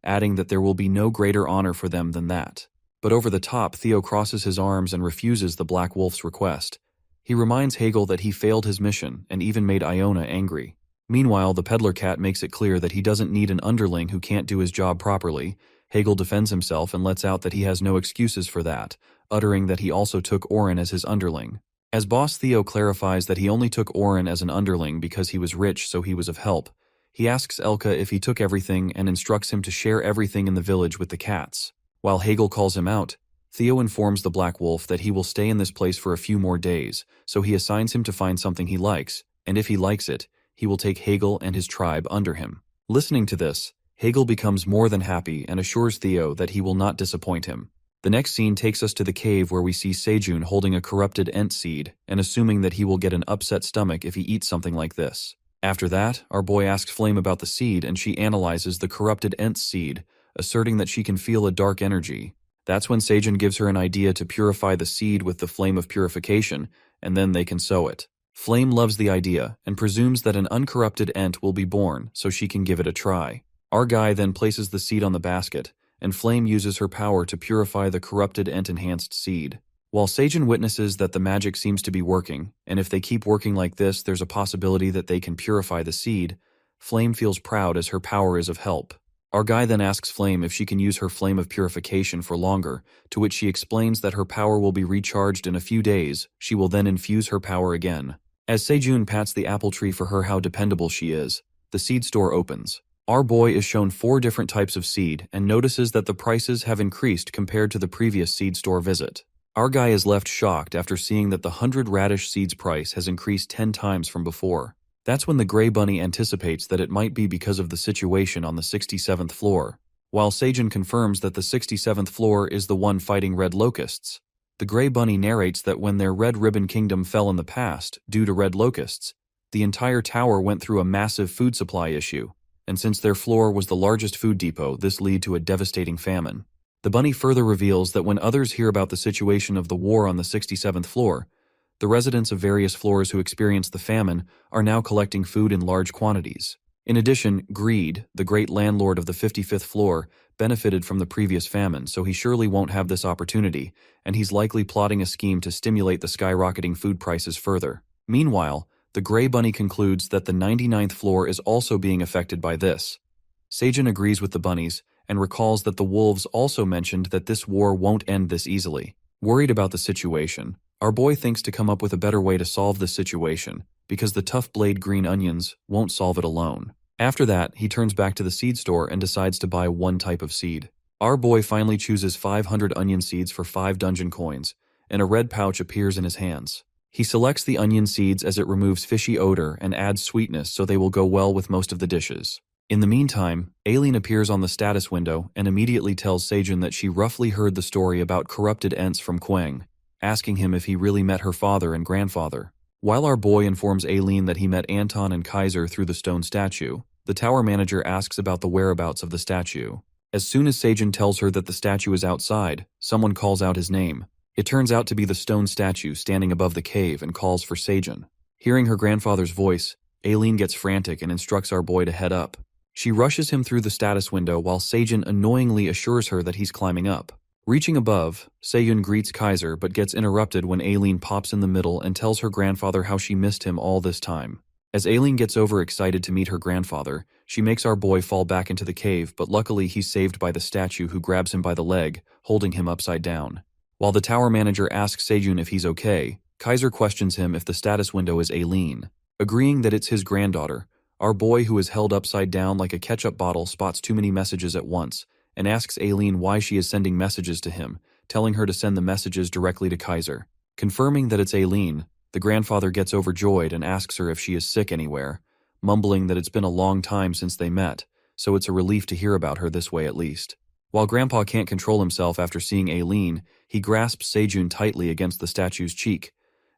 adding that there will be no greater honor for them than that. But over the top, Teao crosses his arms and refuses the Black Wolf's request. He reminds Hegel that he failed his mission and even made Iona angry. Meanwhile, the peddler cat makes it clear that he doesn't need an underling who can't do his job properly. Hegel defends himself and lets out that he has no excuses for that, uttering that he also took Oren as his underling. As boss, Teao clarifies that he only took Oren as an underling because he was rich, so he was of help. He asks Elka if he took everything and instructs him to share everything in the village with the cats. While Hegel calls him out, Teao informs the Black Wolf that he will stay in this place for a few more days, so he assigns him to find something he likes, and if he likes it, he will take Hegel and his tribe under him. Listening to this, Hegel becomes more than happy and assures Teao that he will not disappoint him. The next scene takes us to the cave where we see Sejun holding a corrupted Ent seed and assuming that he will get an upset stomach if he eats something like this. After that, our boy asks Flame about the seed and she analyzes the corrupted Ent seed, asserting that she can feel a dark energy. That's when Sejun gives her an idea to purify the seed with the flame of purification, and then they can sow it. Flame loves the idea and presumes that an uncorrupted Ent will be born so she can give it a try. Our guy then places the seed on the basket, and Flame uses her power to purify the corrupted Ent-enhanced seed. While Sejun witnesses that the magic seems to be working, and if they keep working like this, there's a possibility that they can purify the seed, Flame feels proud as her power is of help. Our guy then asks Flame if she can use her flame of purification for longer, to which she explains that her power will be recharged in a few days. She will then infuse her power again. As Sejun pats the apple tree for her how dependable she is, the seed store opens. Our boy is shown 4 different types of seed and notices that the prices have increased compared to the previous seed store visit. Our guy is left shocked after seeing that the 100 radish seeds price has increased 10 times from before. That's when the gray bunny anticipates that it might be because of the situation on the 67th floor, while Sejun confirms that the 67th floor is the one fighting red locusts. The gray bunny narrates that when their Red Ribbon Kingdom fell in the past, due to red locusts, the entire tower went through a massive food supply issue, and since their floor was the largest food depot, this led to a devastating famine. The bunny further reveals that when others hear about the situation of the war on the 67th floor, the residents of various floors who experienced the famine are now collecting food in large quantities. In addition, Greed, the great landlord of the 55th floor, benefited from the previous famine, so he surely won't have this opportunity, and he's likely plotting a scheme to stimulate the skyrocketing food prices further. Meanwhile, the Gray Bunny concludes that the 99th floor is also being affected by this. Sejun agrees with the bunnies and recalls that the wolves also mentioned that this war won't end this easily. Worried about the situation, our boy thinks to come up with a better way to solve this situation, because the tough blade green onions won't solve it alone. After that, he turns back to the seed store and decides to buy one type of seed. Our boy finally chooses 500 onion seeds for 5 dungeon coins, and a red pouch appears in his hands. He selects the onion seeds as it removes fishy odor and adds sweetness so they will go well with most of the dishes. In the meantime, Ailen appears on the status window and immediately tells Sejun that she roughly heard the story about corrupted Ents from Quang, asking him if he really met her father and grandfather. While our boy informs Ailen that he met Anton and Kaiser through the stone statue, the tower manager asks about the whereabouts of the statue. As soon as Sejun tells her that the statue is outside, someone calls out his name. It turns out to be the stone statue standing above the cave and calls for Sejun. Hearing her grandfather's voice, Ailen gets frantic and instructs our boy to head up. She rushes him through the status window while Sejun annoyingly assures her that he's climbing up. Reaching above, Sejun greets Kaiser but gets interrupted when Ailen pops in the middle and tells her grandfather how she missed him all this time. As Ailen gets overexcited to meet her grandfather, she makes our boy fall back into the cave, but luckily he's saved by the statue who grabs him by the leg, holding him upside down. While the tower manager asks Sejun if he's okay, Kaiser questions him if the status window is Ailen. Agreeing that it's his granddaughter, our boy, who is held upside down like a ketchup bottle, spots too many messages at once and asks Ailen why she is sending messages to him, telling her to send the messages directly to Kaiser. Confirming that it's Ailen, the grandfather gets overjoyed and asks her if she is sick anywhere, mumbling that it's been a long time since they met, so it's a relief to hear about her this way at least. While Grandpa can't control himself after seeing Ailen, he grasps Sejun tightly against the statue's cheek.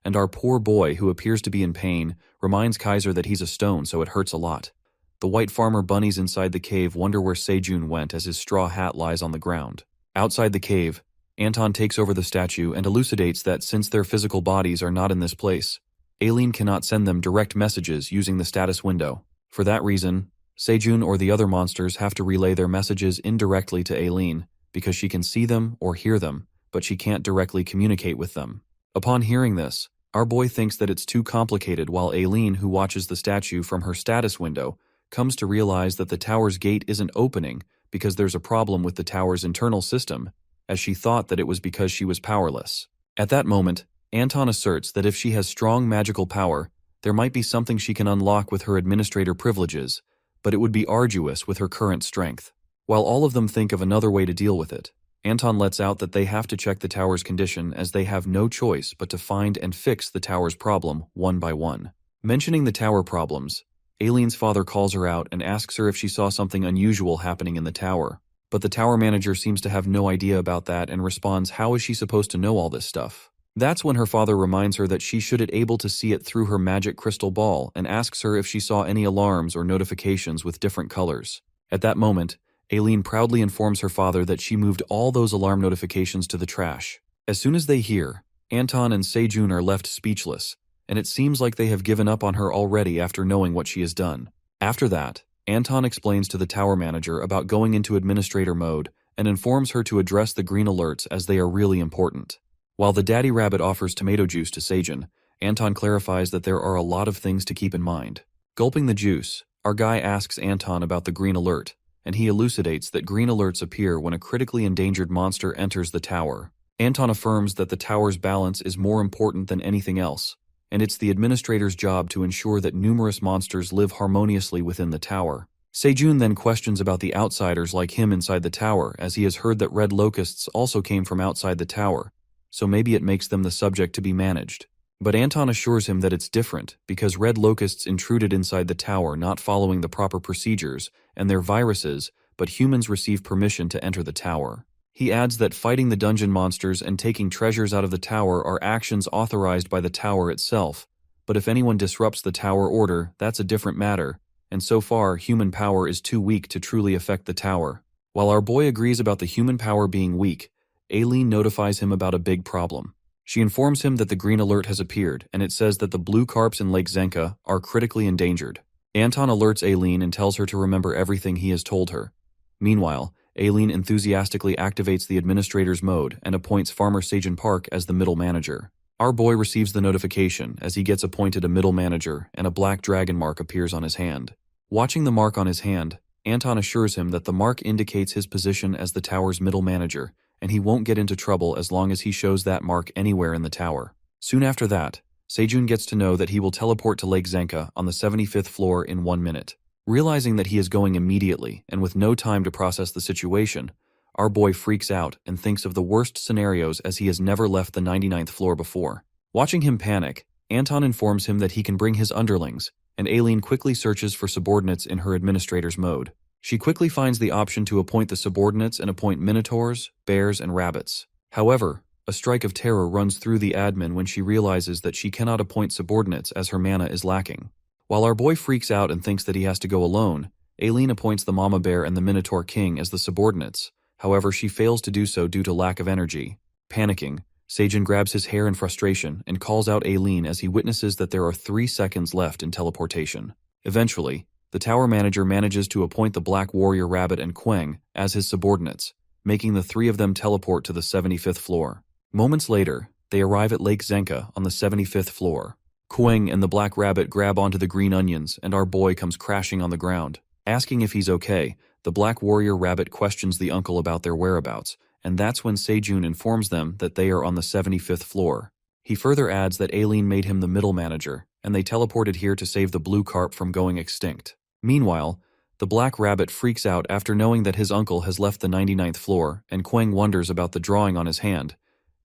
And our poor boy, who appears to be in pain, reminds Kaiser that he's a stone, so it hurts a lot. The white farmer bunnies inside the cave wonder where Sejun went as his straw hat lies on the ground. Outside the cave, Anton takes over the statue and elucidates that since their physical bodies are not in this place, Ailen cannot send them direct messages using the status window. For that reason, Sejun or the other monsters have to relay their messages indirectly to Ailen because she can see them or hear them, but she can't directly communicate with them. Upon hearing this, our boy thinks that it's too complicated, while Ailen, who watches the statue from her status window, comes to realize that the tower's gate isn't opening because there's a problem with the tower's internal system, as she thought that it was because she was powerless. At that moment, Anton asserts that if she has strong magical power, there might be something she can unlock with her administrator privileges, but it would be arduous with her current strength. While all of them think of another way to deal with it, Anton lets out that they have to check the tower's condition as they have no choice but to find and fix the tower's problem one by one. Mentioning the tower problems, Ailen's father calls her out and asks her if she saw something unusual happening in the tower. But the tower manager seems to have no idea about that and responds, how is she supposed to know all this stuff? That's when her father reminds her that she should be able to see it through her magic crystal ball and asks her if she saw any alarms or notifications with different colors. At that moment, Ailen proudly informs her father that she moved all those alarm notifications to the trash. As soon as they hear, Anton and Sejun are left speechless, and it seems like they have given up on her already after knowing what she has done. After that, Anton explains to the tower manager about going into administrator mode and informs her to address the green alerts as they are really important. While the daddy rabbit offers tomato juice to Sejun, Anton clarifies that there are a lot of things to keep in mind. Gulping the juice, our guy asks Anton about the green alert, and he elucidates that green alerts appear when a critically endangered monster enters the tower. Anton affirms that the tower's balance is more important than anything else, and it's the administrator's job to ensure that numerous monsters live harmoniously within the tower. Sejun then questions about the outsiders like him inside the tower, as he has heard that red locusts also came from outside the tower, so maybe it makes them the subject to be managed. But Anton assures him that it's different, because red locusts intruded inside the tower not following the proper procedures, and they're viruses, but humans receive permission to enter the tower. He adds that fighting the dungeon monsters and taking treasures out of the tower are actions authorized by the tower itself, but if anyone disrupts the tower order, that's a different matter, and so far human power is too weak to truly affect the tower. While our boy agrees about the human power being weak, Ailen notifies him about a big problem. She informs him that the green alert has appeared, and it says that the blue carps in Lake Zenka are critically endangered. Anton alerts Ailen and tells her to remember everything he has told her. Meanwhile, Ailen enthusiastically activates the administrator's mode and appoints Farmer Sejun Park as the middle manager. Our boy receives the notification as he gets appointed a middle manager, and a black dragon mark appears on his hand. Watching the mark on his hand, Anton assures him that the mark indicates his position as the tower's middle manager, and he won't get into trouble as long as he shows that mark anywhere in the tower. Soon after that, Sejun gets to know that he will teleport to Lake Zenka on the 75th floor in 1 minute. Realizing that he is going immediately, and with no time to process the situation, our boy freaks out and thinks of the worst scenarios as he has never left the 99th floor before. Watching him panic, Anton informs him that he can bring his underlings, and Ailen quickly searches for subordinates in her administrator's mode. She quickly finds the option to appoint the subordinates and appoint minotaurs, bears, and rabbits. However, a strike of terror runs through the admin when she realizes that she cannot appoint subordinates as her mana is lacking. While our boy freaks out and thinks that he has to go alone, Ailen appoints the mama bear and the minotaur king as the subordinates. However, she fails to do so due to lack of energy. Panicking, Sejun grabs his hair in frustration and calls out Ailen as he witnesses that there are 3 seconds left in teleportation. Eventually, the tower manager manages to appoint the Black Warrior Rabbit and Queng as his subordinates, making the 3 of them teleport to the 75th floor. Moments later, they arrive at Lake Zenka on the 75th floor. Queng and the Black Rabbit grab onto the green onions, and our boy comes crashing on the ground. Asking if he's okay, the Black Warrior Rabbit questions the uncle about their whereabouts, and that's when Sejun informs them that they are on the 75th floor. He further adds that Ailen made him the middle manager, and they teleported here to save the blue carp from going extinct. Meanwhile, the Black Rabbit freaks out after knowing that his uncle has left the 99th floor, and Queng wonders about the drawing on his hand.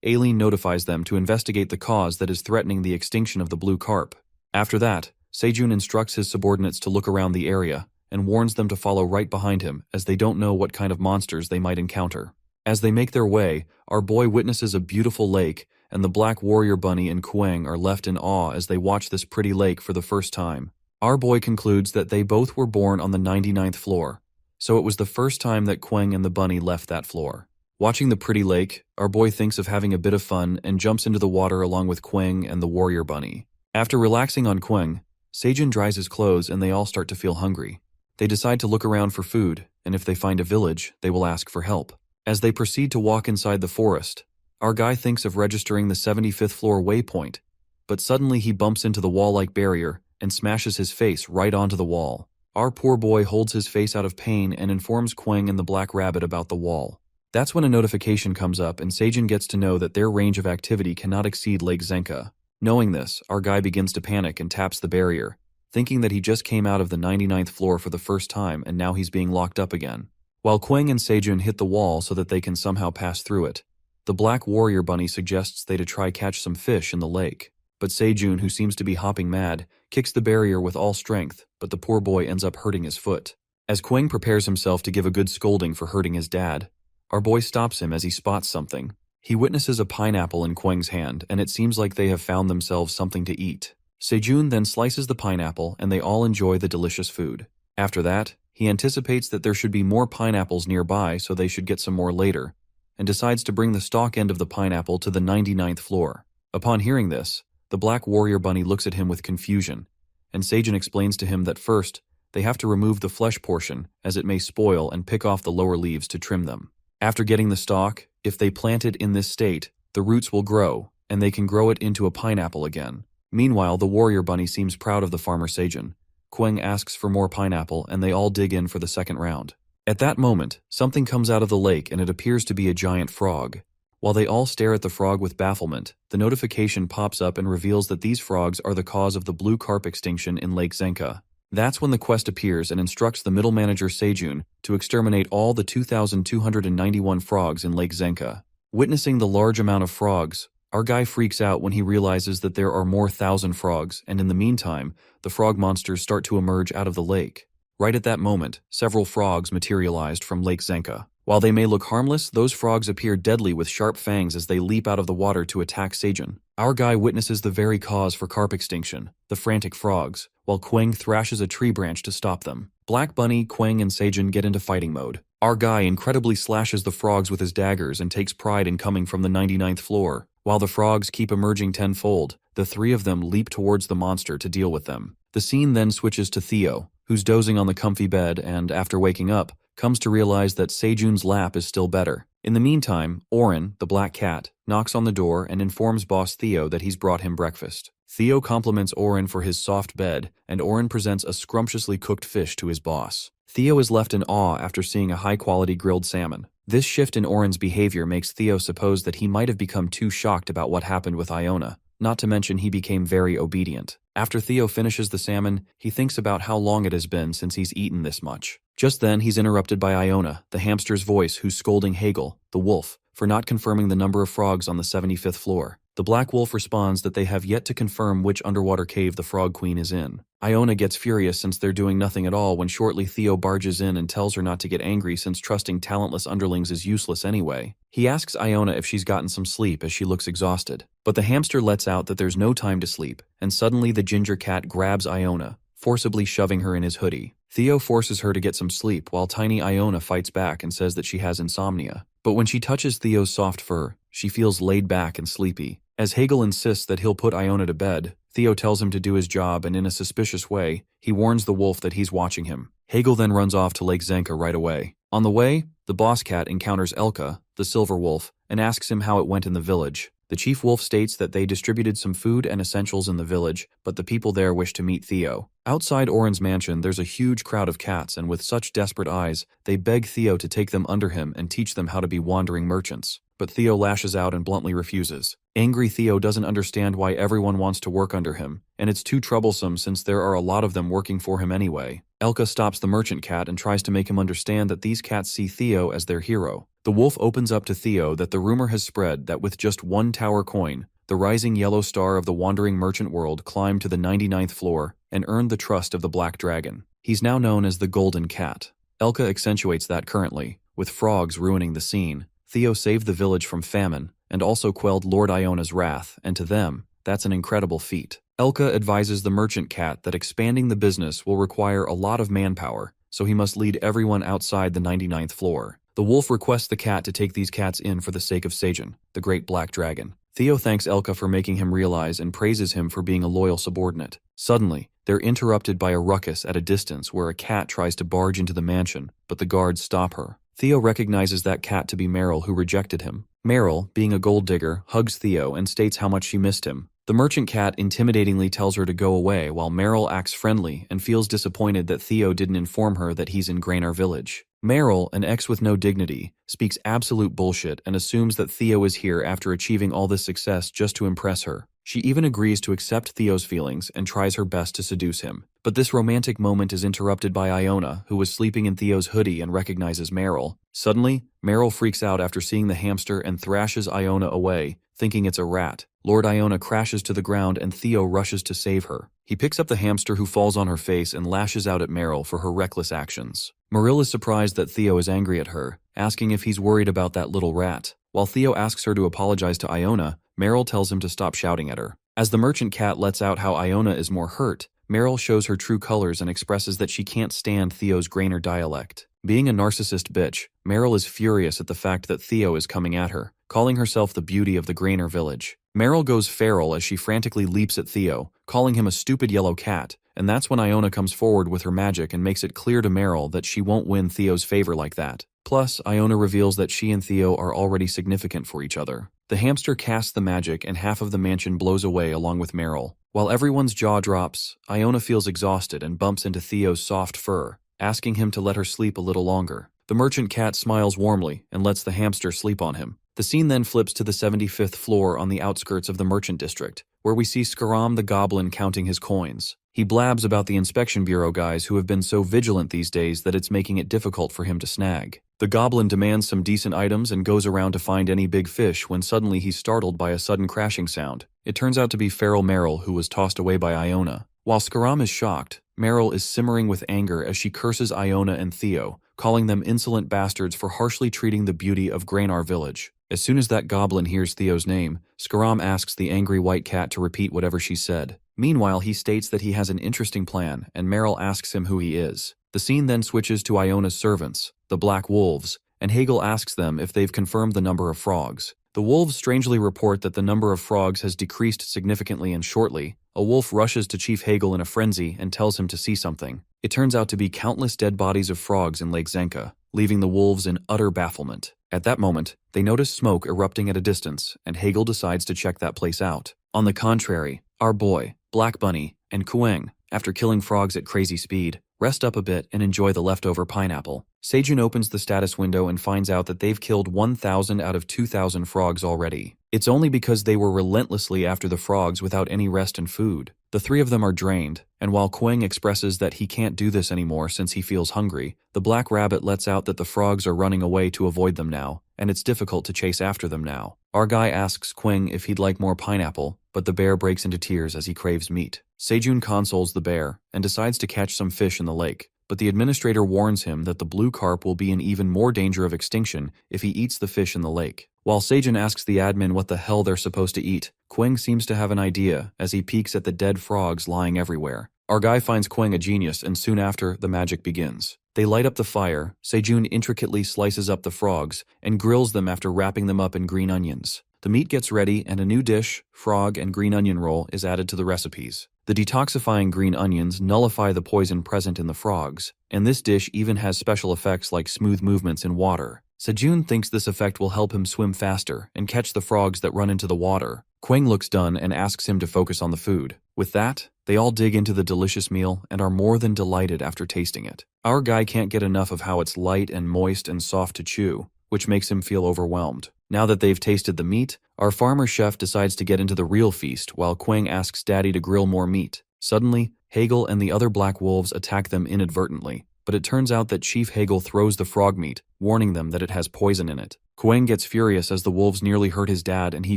Ailen notifies them to investigate the cause that is threatening the extinction of the blue carp. After that, Sejun instructs his subordinates to look around the area, and warns them to follow right behind him as they don't know what kind of monsters they might encounter. As they make their way, our boy witnesses a beautiful lake, and the black warrior bunny and Quang are left in awe as they watch this pretty lake for the first time. Our boy concludes that they both were born on the 99th floor, so it was the first time that Quang and the bunny left that floor. Watching the pretty lake, our boy thinks of having a bit of fun and jumps into the water along with Quang and the warrior bunny. After relaxing on Quang, Sejun dries his clothes and they all start to feel hungry. They decide to look around for food, and if they find a village, they will ask for help. As they proceed to walk inside the forest, our guy thinks of registering the 75th floor waypoint, but suddenly he bumps into the wall-like barrier and smashes his face right onto the wall. Our poor boy holds his face out of pain and informs Quang and the black rabbit about the wall. That's when a notification comes up and Sejun gets to know that their range of activity cannot exceed Lake Zenka. Knowing this, our guy begins to panic and taps the barrier, thinking that he just came out of the 99th floor for the first time and now he's being locked up again. While Quang and Sejun hit the wall so that they can somehow pass through it, the black warrior bunny suggests they to try catch some fish in the lake. But Sejun, who seems to be hopping mad, kicks the barrier with all strength, but the poor boy ends up hurting his foot. As Quang prepares himself to give a good scolding for hurting his dad, our boy stops him as he spots something. He witnesses a pineapple in Quang's hand, and it seems like they have found themselves something to eat. Sejun then slices the pineapple, and they all enjoy the delicious food. After that, he anticipates that there should be more pineapples nearby, so they should get some more later, and decides to bring the stalk end of the pineapple to the 99th floor. Upon hearing this, the black warrior bunny looks at him with confusion, and Sejun explains to him that first, they have to remove the flesh portion as it may spoil and pick off the lower leaves to trim them. After getting the stalk, if they plant it in this state, the roots will grow, and they can grow it into a pineapple again. Meanwhile, the warrior bunny seems proud of the farmer Sejun. Quang asks for more pineapple, and they all dig in for the second round. At that moment, something comes out of the lake and it appears to be a giant frog. While they all stare at the frog with bafflement, the notification pops up and reveals that these frogs are the cause of the blue carp extinction in Lake Zenka. That's when the quest appears and instructs the middle manager Sejun to exterminate all the 2,291 frogs in Lake Zenka. Witnessing the large amount of frogs, our guy freaks out when he realizes that there are more 1,000 frogs, and in the meantime, the frog monsters start to emerge out of the lake. Right at that moment, several frogs materialized from Lake Zenka. While they may look harmless, those frogs appear deadly with sharp fangs as they leap out of the water to attack Sejun. Our guy witnesses the very cause for carp extinction, the frantic frogs, while Quang thrashes a tree branch to stop them. Black Bunny, Quang, and Sejun get into fighting mode. Our guy incredibly slashes the frogs with his daggers and takes pride in coming from the 99th floor. While the frogs keep emerging tenfold, the three of them leap towards the monster to deal with them. The scene then switches to Teao, who's dozing on the comfy bed and, after waking up, comes to realize that Sejun's lap is still better. In the meantime, Oren, the black cat, knocks on the door and informs boss Teao that he's brought him breakfast. Teao compliments Oren for his soft bed, and Oren presents a scrumptiously cooked fish to his boss. Teao is left in awe after seeing a high-quality grilled salmon. This shift in Oren's behavior makes Teao suppose that he might have become too shocked about what happened with Iona, not to mention he became very obedient. After Teao finishes the salmon, he thinks about how long it has been since he's eaten this much. Just then, he's interrupted by Iona, the hamster's voice, who's scolding Hagel, the wolf, for not confirming the number of frogs on the 75th floor. The black wolf responds that they have yet to confirm which underwater cave the frog queen is in. Iona gets furious since they're doing nothing at all when shortly Teao barges in and tells her not to get angry since trusting talentless underlings is useless anyway. He asks Iona if she's gotten some sleep as she looks exhausted. But the hamster lets out that there's no time to sleep, and suddenly the ginger cat grabs Iona, forcibly shoving her in his hoodie. Teao forces her to get some sleep while tiny Iona fights back and says that she has insomnia. But when she touches Theo's soft fur, she feels laid back and sleepy. As Hagel insists that he'll put Iona to bed, Teao tells him to do his job, and in a suspicious way, he warns the wolf that he's watching him. Hagel then runs off to Lake Zenka right away. On the way, the boss cat encounters Elka, the silver wolf, and asks him how it went in the village. The chief wolf states that they distributed some food and essentials in the village, but the people there wish to meet Teao. Outside Oren's mansion, there's a huge crowd of cats, and with such desperate eyes, they beg Teao to take them under him and teach them how to be wandering merchants. But Teao lashes out and bluntly refuses. Angry Teao doesn't understand why everyone wants to work under him, and it's too troublesome since there are a lot of them working for him anyway. Elka stops the merchant cat and tries to make him understand that these cats see Teao as their hero. The wolf opens up to Teao that the rumor has spread that with just one tower coin, the rising yellow star of the wandering merchant world climbed to the 99th floor and earned the trust of the Black Dragon. He's now known as the Golden Cat. Elka accentuates that currently, with frogs ruining the scene. Teao saved the village from famine, and also quelled Lord Iona's wrath, and to them, that's an incredible feat. Elka advises the merchant cat that expanding the business will require a lot of manpower, so he must lead everyone outside the 99th floor. The wolf requests the cat to take these cats in for the sake of Seijun, the great black dragon. Teao thanks Elka for making him realize and praises him for being a loyal subordinate. Suddenly, they're interrupted by a ruckus at a distance where a cat tries to barge into the mansion, but the guards stop her. Teao recognizes that cat to be Meryl, who rejected him. Meryl, being a gold digger, hugs Teao and states how much she missed him. The merchant cat intimidatingly tells her to go away while Meryl acts friendly and feels disappointed that Teao didn't inform her that he's in Grainar village. Meryl, an ex with no dignity, speaks absolute bullshit and assumes that Teao is here after achieving all this success just to impress her. She even agrees to accept Theo's feelings and tries her best to seduce him. But this romantic moment is interrupted by Iona, who was sleeping in Theo's hoodie and recognizes Meryl. Suddenly, Meryl freaks out after seeing the hamster and thrashes Iona away, thinking it's a rat. Lord Iona crashes to the ground and Teao rushes to save her. He picks up the hamster, who falls on her face and lashes out at Meryl for her reckless actions. Meryl is surprised that Teao is angry at her, asking if he's worried about that little rat. While Teao asks her to apologize to Iona, Meryl tells him to stop shouting at her. As the merchant cat lets out how Iona is more hurt, Meryl shows her true colors and expresses that she can't stand Theo's Grainar dialect. Being a narcissist bitch, Meryl is furious at the fact that Teao is coming at her, calling herself the beauty of the Grainar village. Meryl goes feral as she frantically leaps at Teao, calling him a stupid yellow cat, and that's when Iona comes forward with her magic and makes it clear to Meryl that she won't win Theo's favor like that. Plus, Iona reveals that she and Teao are already significant for each other. The hamster casts the magic and half of the mansion blows away along with Meryl. While everyone's jaw drops, Iona feels exhausted and bumps into Theo's soft fur, asking him to let her sleep a little longer. The merchant cat smiles warmly and lets the hamster sleep on him. The scene then flips to the 75th floor on the outskirts of the merchant district, where we see Scaram the goblin counting his coins. He blabs about the inspection bureau guys who have been so vigilant these days that it's making it difficult for him to snag. The goblin demands some decent items and goes around to find any big fish when suddenly he's startled by a sudden crashing sound. It turns out to be feral Meryl, who was tossed away by Iona. While Scaram is shocked, Meryl is simmering with anger as she curses Iona and Teao, calling them insolent bastards for harshly treating the beauty of Grainar village. As soon as that goblin hears Theo's name, Scaram asks the angry white cat to repeat whatever she said. Meanwhile, he states that he has an interesting plan, and Meryl asks him who he is. The scene then switches to Iona's servants, the Black Wolves, and Hagel asks them if they've confirmed the number of frogs. The wolves strangely report that the number of frogs has decreased significantly, and shortly, a wolf rushes to Chief Hagel in a frenzy and tells him to see something. It turns out to be countless dead bodies of frogs in Lake Zenka, leaving the wolves in utter bafflement. At that moment, they notice smoke erupting at a distance, and Hagel decides to check that place out. On the contrary, our boy, Black Bunny, and Kueng, after killing frogs at crazy speed, rest up a bit and enjoy the leftover pineapple. Seijun opens the status window and finds out that they've killed 1,000 out of 2,000 frogs already. It's only because they were relentlessly after the frogs without any rest and food. The three of them are drained, and while Kueng expresses that he can't do this anymore since he feels hungry, the black rabbit lets out that the frogs are running away to avoid them now, and it's difficult to chase after them now. Our guy asks Kueng if he'd like more pineapple, but the bear breaks into tears as he craves meat. Seijun consoles the bear and decides to catch some fish in the lake, but the administrator warns him that the blue carp will be in even more danger of extinction if he eats the fish in the lake. While Seijun asks the admin what the hell they're supposed to eat, Kueng seems to have an idea as he peeks at the dead frogs lying everywhere. Our guy finds Kueng a genius, and soon after, the magic begins. They light up the fire, Seijun intricately slices up the frogs, and grills them after wrapping them up in green onions. The meat gets ready, and a new dish, frog and green onion roll, is added to the recipes. The detoxifying green onions nullify the poison present in the frogs, and this dish even has special effects like smooth movements in water. Seijun thinks this effect will help him swim faster and catch the frogs that run into the water. Kueng looks done and asks him to focus on the food. With that, they all dig into the delicious meal and are more than delighted after tasting it. Our guy can't get enough of how it's light and moist and soft to chew, which makes him feel overwhelmed. Now that they've tasted the meat, our farmer chef decides to get into the real feast while Kueng asks Daddy to grill more meat. Suddenly, Hagel and the other black wolves attack them inadvertently, but it turns out that Chief Hagel throws the frog meat, warning them that it has poison in it. Kueng gets furious as the wolves nearly hurt his dad, and he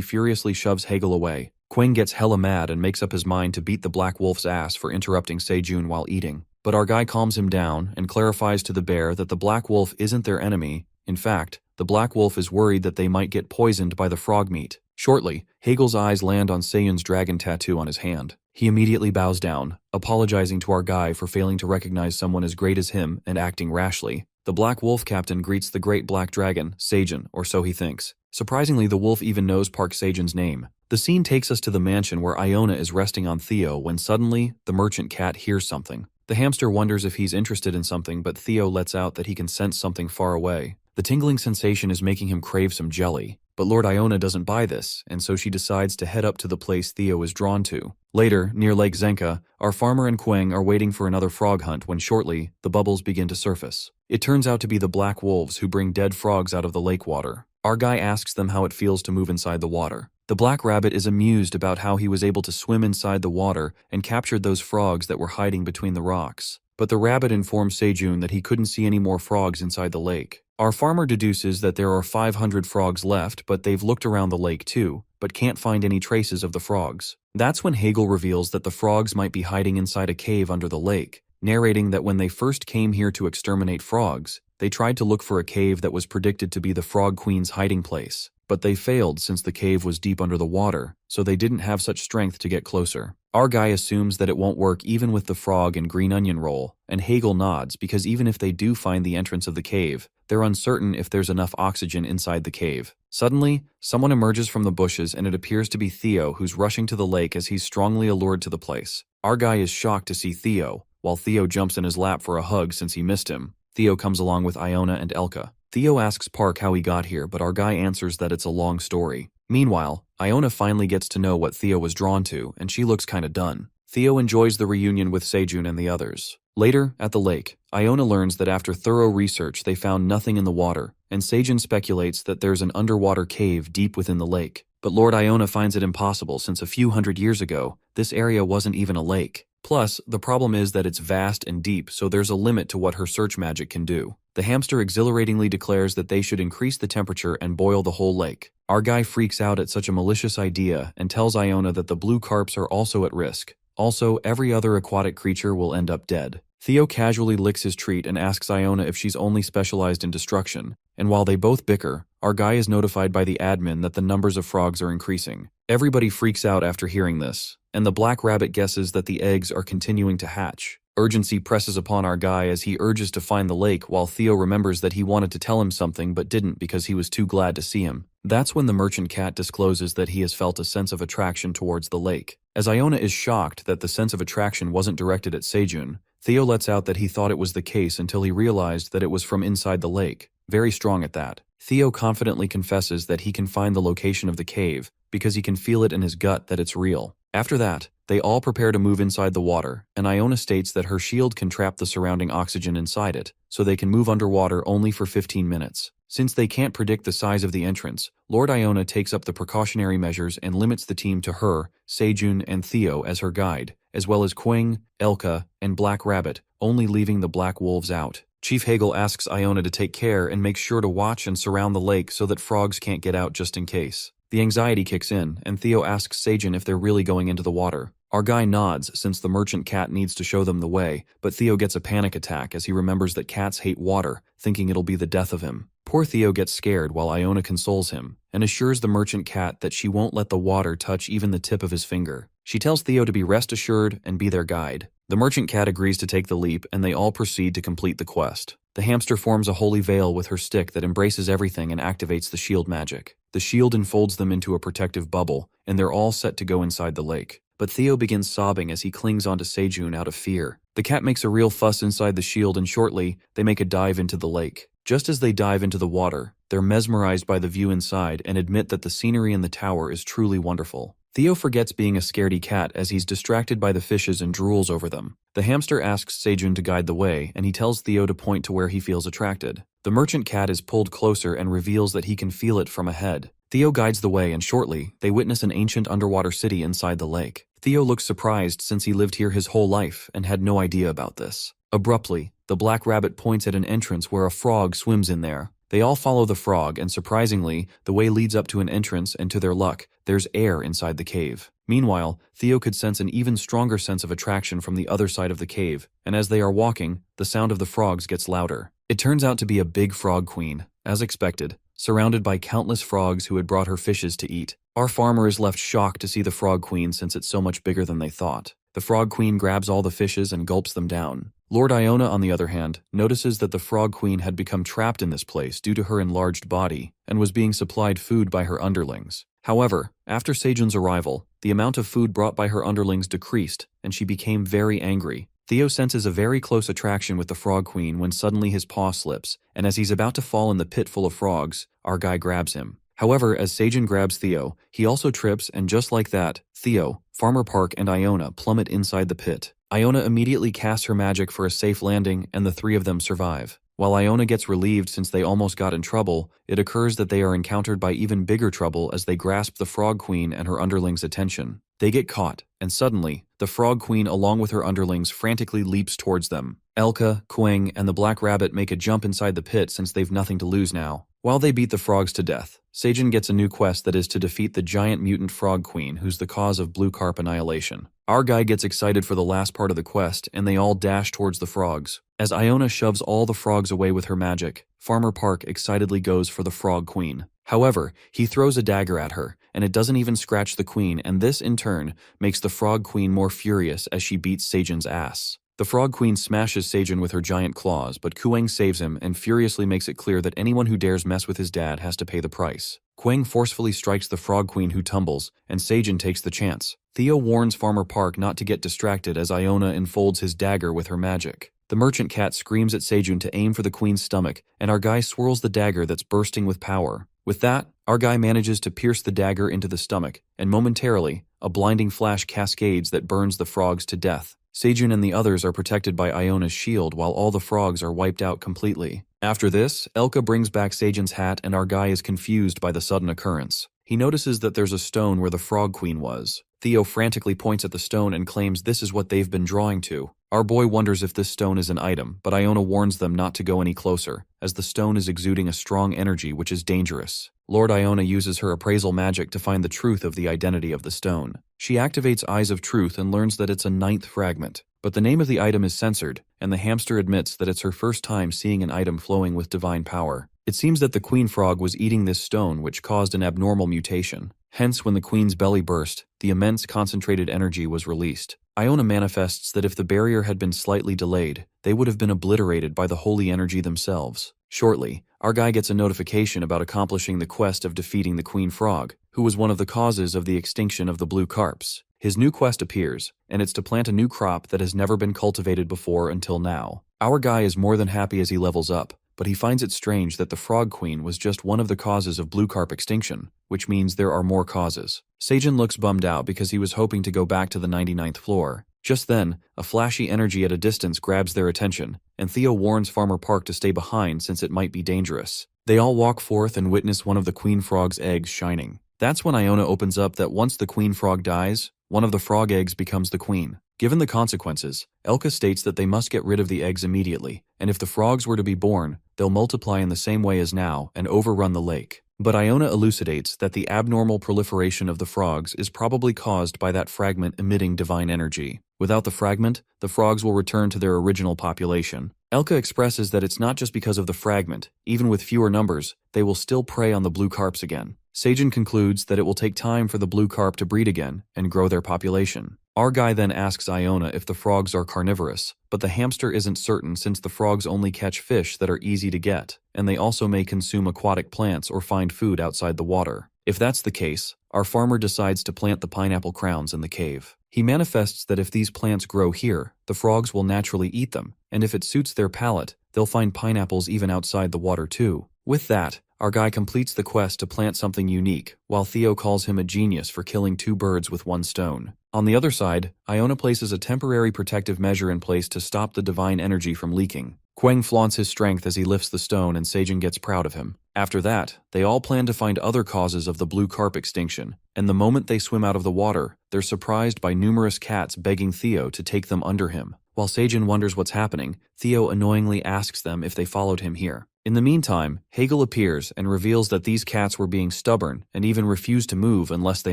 furiously shoves Hagel away. Kueng gets hella mad and makes up his mind to beat the black wolf's ass for interrupting Seijun while eating. But our guy calms him down and clarifies to the bear that the black wolf isn't their enemy. In fact, the black wolf is worried that they might get poisoned by the frog meat. Shortly, Hagel's eyes land on Seyun's dragon tattoo on his hand. He immediately bows down, apologizing to our guy for failing to recognize someone as great as him and acting rashly. The black wolf captain greets the great black dragon, Sejun, or so he thinks. Surprisingly, the wolf even knows Park Sejun's name. The scene takes us to the mansion where Iona is resting on Theo when suddenly, the merchant cat hears something. The hamster wonders if he's interested in something, but Theo lets out that he can sense something far away. The tingling sensation is making him crave some jelly. But Lord Iona doesn't buy this, and so she decides to head up to the place Theo is drawn to. Later, near Lake Zenka, our farmer and Quang are waiting for another frog hunt when shortly, the bubbles begin to surface. It turns out to be the black wolves who bring dead frogs out of the lake water. Our guy asks them how it feels to move inside the water. The black rabbit is amused about how he was able to swim inside the water and captured those frogs that were hiding between the rocks. But the rabbit informs Sejun that he couldn't see any more frogs inside the lake. Our farmer deduces that there are 500 frogs left, but they've looked around the lake too, but can't find any traces of the frogs. That's when Hagel reveals that the frogs might be hiding inside a cave under the lake, narrating that when they first came here to exterminate frogs, they tried to look for a cave that was predicted to be the Frog Queen's hiding place. But they failed since the cave was deep under the water, so they didn't have such strength to get closer. Our guy assumes that it won't work even with the frog and green onion roll, and Hagel nods because even if they do find the entrance of the cave, they're uncertain if there's enough oxygen inside the cave. Suddenly, someone emerges from the bushes and it appears to be Theo who's rushing to the lake as he's strongly allured to the place. Our guy is shocked to see Theo, while Theo jumps in his lap for a hug since he missed him. Theo comes along with Iona and Elka. Theo asks Park how he got here, but our guy answers that it's a long story. Meanwhile, Iona finally gets to know what Theo was drawn to, and she looks kinda done. Theo enjoys the reunion with Sejun and the others. Later, at the lake, Iona learns that after thorough research they found nothing in the water, and Sejun speculates that there's an underwater cave deep within the lake. But Lord Iona finds it impossible since a few hundred years ago, this area wasn't even a lake. Plus, the problem is that it's vast and deep, so there's a limit to what her search magic can do. The hamster exhilaratingly declares that they should increase the temperature and boil the whole lake. Our guy freaks out at such a malicious idea and tells Iona that the blue carps are also at risk. Also, every other aquatic creature will end up dead. Theo casually licks his treat and asks Iona if she's only specialized in destruction, and while they both bicker, our guy is notified by the admin that the numbers of frogs are increasing. Everybody freaks out after hearing this, and the black rabbit guesses that the eggs are continuing to hatch. Urgency presses upon our guy as he urges to find the lake while Theo remembers that he wanted to tell him something but didn't because he was too glad to see him. That's when the merchant cat discloses that he has felt a sense of attraction towards the lake. As Iona is shocked that the sense of attraction wasn't directed at Sejun, Theo lets out that he thought it was the case until he realized that it was from inside the lake. Very strong at that. Theo confidently confesses that he can find the location of the cave because he can feel it in his gut that it's real. After that, they all prepare to move inside the water, and Iona states that her shield can trap the surrounding oxygen inside it, so they can move underwater only for 15 minutes. Since they can't predict the size of the entrance, Lord Iona takes up the precautionary measures and limits the team to her, Sejun, and Theo as her guide, as well as Quang, Elka, and Black Rabbit, only leaving the black wolves out. Chief Hagel asks Iona to take care and make sure to watch and surround the lake so that frogs can't get out just in case. The anxiety kicks in, and Theo asks Sejun if they're really going into the water. Our guy nods since the merchant cat needs to show them the way, but Theo gets a panic attack as he remembers that cats hate water, thinking it'll be the death of him. Poor Theo gets scared while Iona consoles him, and assures the merchant cat that she won't let the water touch even the tip of his finger. She tells Theo to be rest assured and be their guide. The merchant cat agrees to take the leap, and they all proceed to complete the quest. The hamster forms a holy veil with her stick that embraces everything and activates the shield magic. The shield enfolds them into a protective bubble, and they're all set to go inside the lake. But Theo begins sobbing as he clings onto Sejun out of fear. The cat makes a real fuss inside the shield, and shortly, they make a dive into the lake. Just as they dive into the water, they're mesmerized by the view inside and admit that the scenery in the tower is truly wonderful. Theo forgets being a scaredy cat as he's distracted by the fishes and drools over them. The hamster asks Sejun to guide the way, and he tells Theo to point to where he feels attracted. The merchant cat is pulled closer and reveals that he can feel it from ahead. Theo guides the way, and shortly, they witness an ancient underwater city inside the lake. Theo looks surprised since he lived here his whole life and had no idea about this. Abruptly, the black rabbit points at an entrance where a frog swims in there. They all follow the frog, and surprisingly, the way leads up to an entrance, and to their luck, there's air inside the cave. Meanwhile, Theo could sense an even stronger sense of attraction from the other side of the cave, and as they are walking, the sound of the frogs gets louder. It turns out to be a big frog queen, as expected, surrounded by countless frogs who had brought her fishes to eat. Our farmer is left shocked to see the frog queen since it's so much bigger than they thought. The frog queen grabs all the fishes and gulps them down. Lord Iona, on the other hand, notices that the frog queen had become trapped in this place due to her enlarged body and was being supplied food by her underlings. However, after Seijun's arrival, the amount of food brought by her underlings decreased and she became very angry. Theo senses a very close attraction with the frog queen when suddenly his paw slips, and as he's about to fall in the pit full of frogs, our guy grabs him. However, as Seijun grabs Theo, he also trips, and just like that, Theo, Farmer Park, and Iona plummet inside the pit. Iona immediately casts her magic for a safe landing, and the three of them survive. While Iona gets relieved since they almost got in trouble, it occurs that they are encountered by even bigger trouble as they grasp the frog queen and her underlings' attention. They get caught, and suddenly, the frog queen along with her underlings frantically leaps towards them. Elka, Quang, and the black rabbit make a jump inside the pit since they've nothing to lose now. While they beat the frogs to death, Seijun gets a new quest that is to defeat the giant mutant frog queen who's the cause of blue carp annihilation. Our guy gets excited for the last part of the quest and they all dash towards the frogs. As Iona shoves all the frogs away with her magic, Farmer Park excitedly goes for the frog queen. However, he throws a dagger at her, and it doesn't even scratch the queen, and this, in turn, makes the frog queen more furious as she beats Seijun's ass. The frog queen smashes Seijun with her giant claws, but Kuang saves him and furiously makes it clear that anyone who dares mess with his dad has to pay the price. Kuang forcefully strikes the frog queen who tumbles, and Seijun takes the chance. Theo warns Farmer Park not to get distracted as Iona enfolds his dagger with her magic. The merchant cat screams at Seijun to aim for the queen's stomach, and our guy swirls the dagger that's bursting with power. With that, our guy manages to pierce the dagger into the stomach, and momentarily, a blinding flash cascades that burns the frogs to death. Seijun and the others are protected by Iona's shield while all the frogs are wiped out completely. After this, Elka brings back Seijun's hat and our guy is confused by the sudden occurrence. He notices that there's a stone where the frog queen was. Theo frantically points at the stone and claims this is what they've been drawing to. Our boy wonders if this stone is an item, but Iona warns them not to go any closer, as the stone is exuding a strong energy which is dangerous. Lord Iona uses her appraisal magic to find the truth of the identity of the stone. She activates Eyes of Truth and learns that it's a 9th fragment. But the name of the item is censored, and the hamster admits that it's her first time seeing an item flowing with divine power. It seems that the queen frog was eating this stone which caused an abnormal mutation. Hence, when the queen's belly burst, the immense concentrated energy was released. Iona manifests that if the barrier had been slightly delayed, they would have been obliterated by the holy energy themselves. Shortly, our guy gets a notification about accomplishing the quest of defeating the queen frog, who was one of the causes of the extinction of the blue carps. His new quest appears, and it's to plant a new crop that has never been cultivated before until now. Our guy is more than happy as he levels up, but he finds it strange that the frog queen was just one of the causes of blue carp extinction, which means there are more causes. Seijun looks bummed out because he was hoping to go back to the 99th floor. Just then, a flashy energy at a distance grabs their attention, and Theo warns Farmer Park to stay behind since it might be dangerous. They all walk forth and witness one of the queen frog's eggs shining. That's when Iona opens up that once the queen frog dies, one of the frog eggs becomes the queen. Given the consequences, Elka states that they must get rid of the eggs immediately, and if the frogs were to be born, they'll multiply in the same way as now and overrun the lake. But Iona elucidates that the abnormal proliferation of the frogs is probably caused by that fragment emitting divine energy. Without the fragment, the frogs will return to their original population. Elka expresses that it's not just because of the fragment. Even with fewer numbers, they will still prey on the blue carps again. Seijun concludes that it will take time for the blue carp to breed again and grow their population. Our guy then asks Iona if the frogs are carnivorous, but the hamster isn't certain since the frogs only catch fish that are easy to get, and they also may consume aquatic plants or find food outside the water. If that's the case, our farmer decides to plant the pineapple crowns in the cave. He manifests that if these plants grow here, the frogs will naturally eat them, and if it suits their palate, they'll find pineapples even outside the water too. With that, our guy completes the quest to plant something unique, while Theo calls him a genius for killing 2 birds with 1 stone. On the other side, Iona places a temporary protective measure in place to stop the divine energy from leaking. Quang flaunts his strength as he lifts the stone and Seijun gets proud of him. After that, they all plan to find other causes of the blue carp extinction, and the moment they swim out of the water, they're surprised by numerous cats begging Theo to take them under him. While Seijun wonders what's happening, Theo annoyingly asks them if they followed him here. In the meantime, Hegel appears and reveals that these cats were being stubborn and even refused to move unless they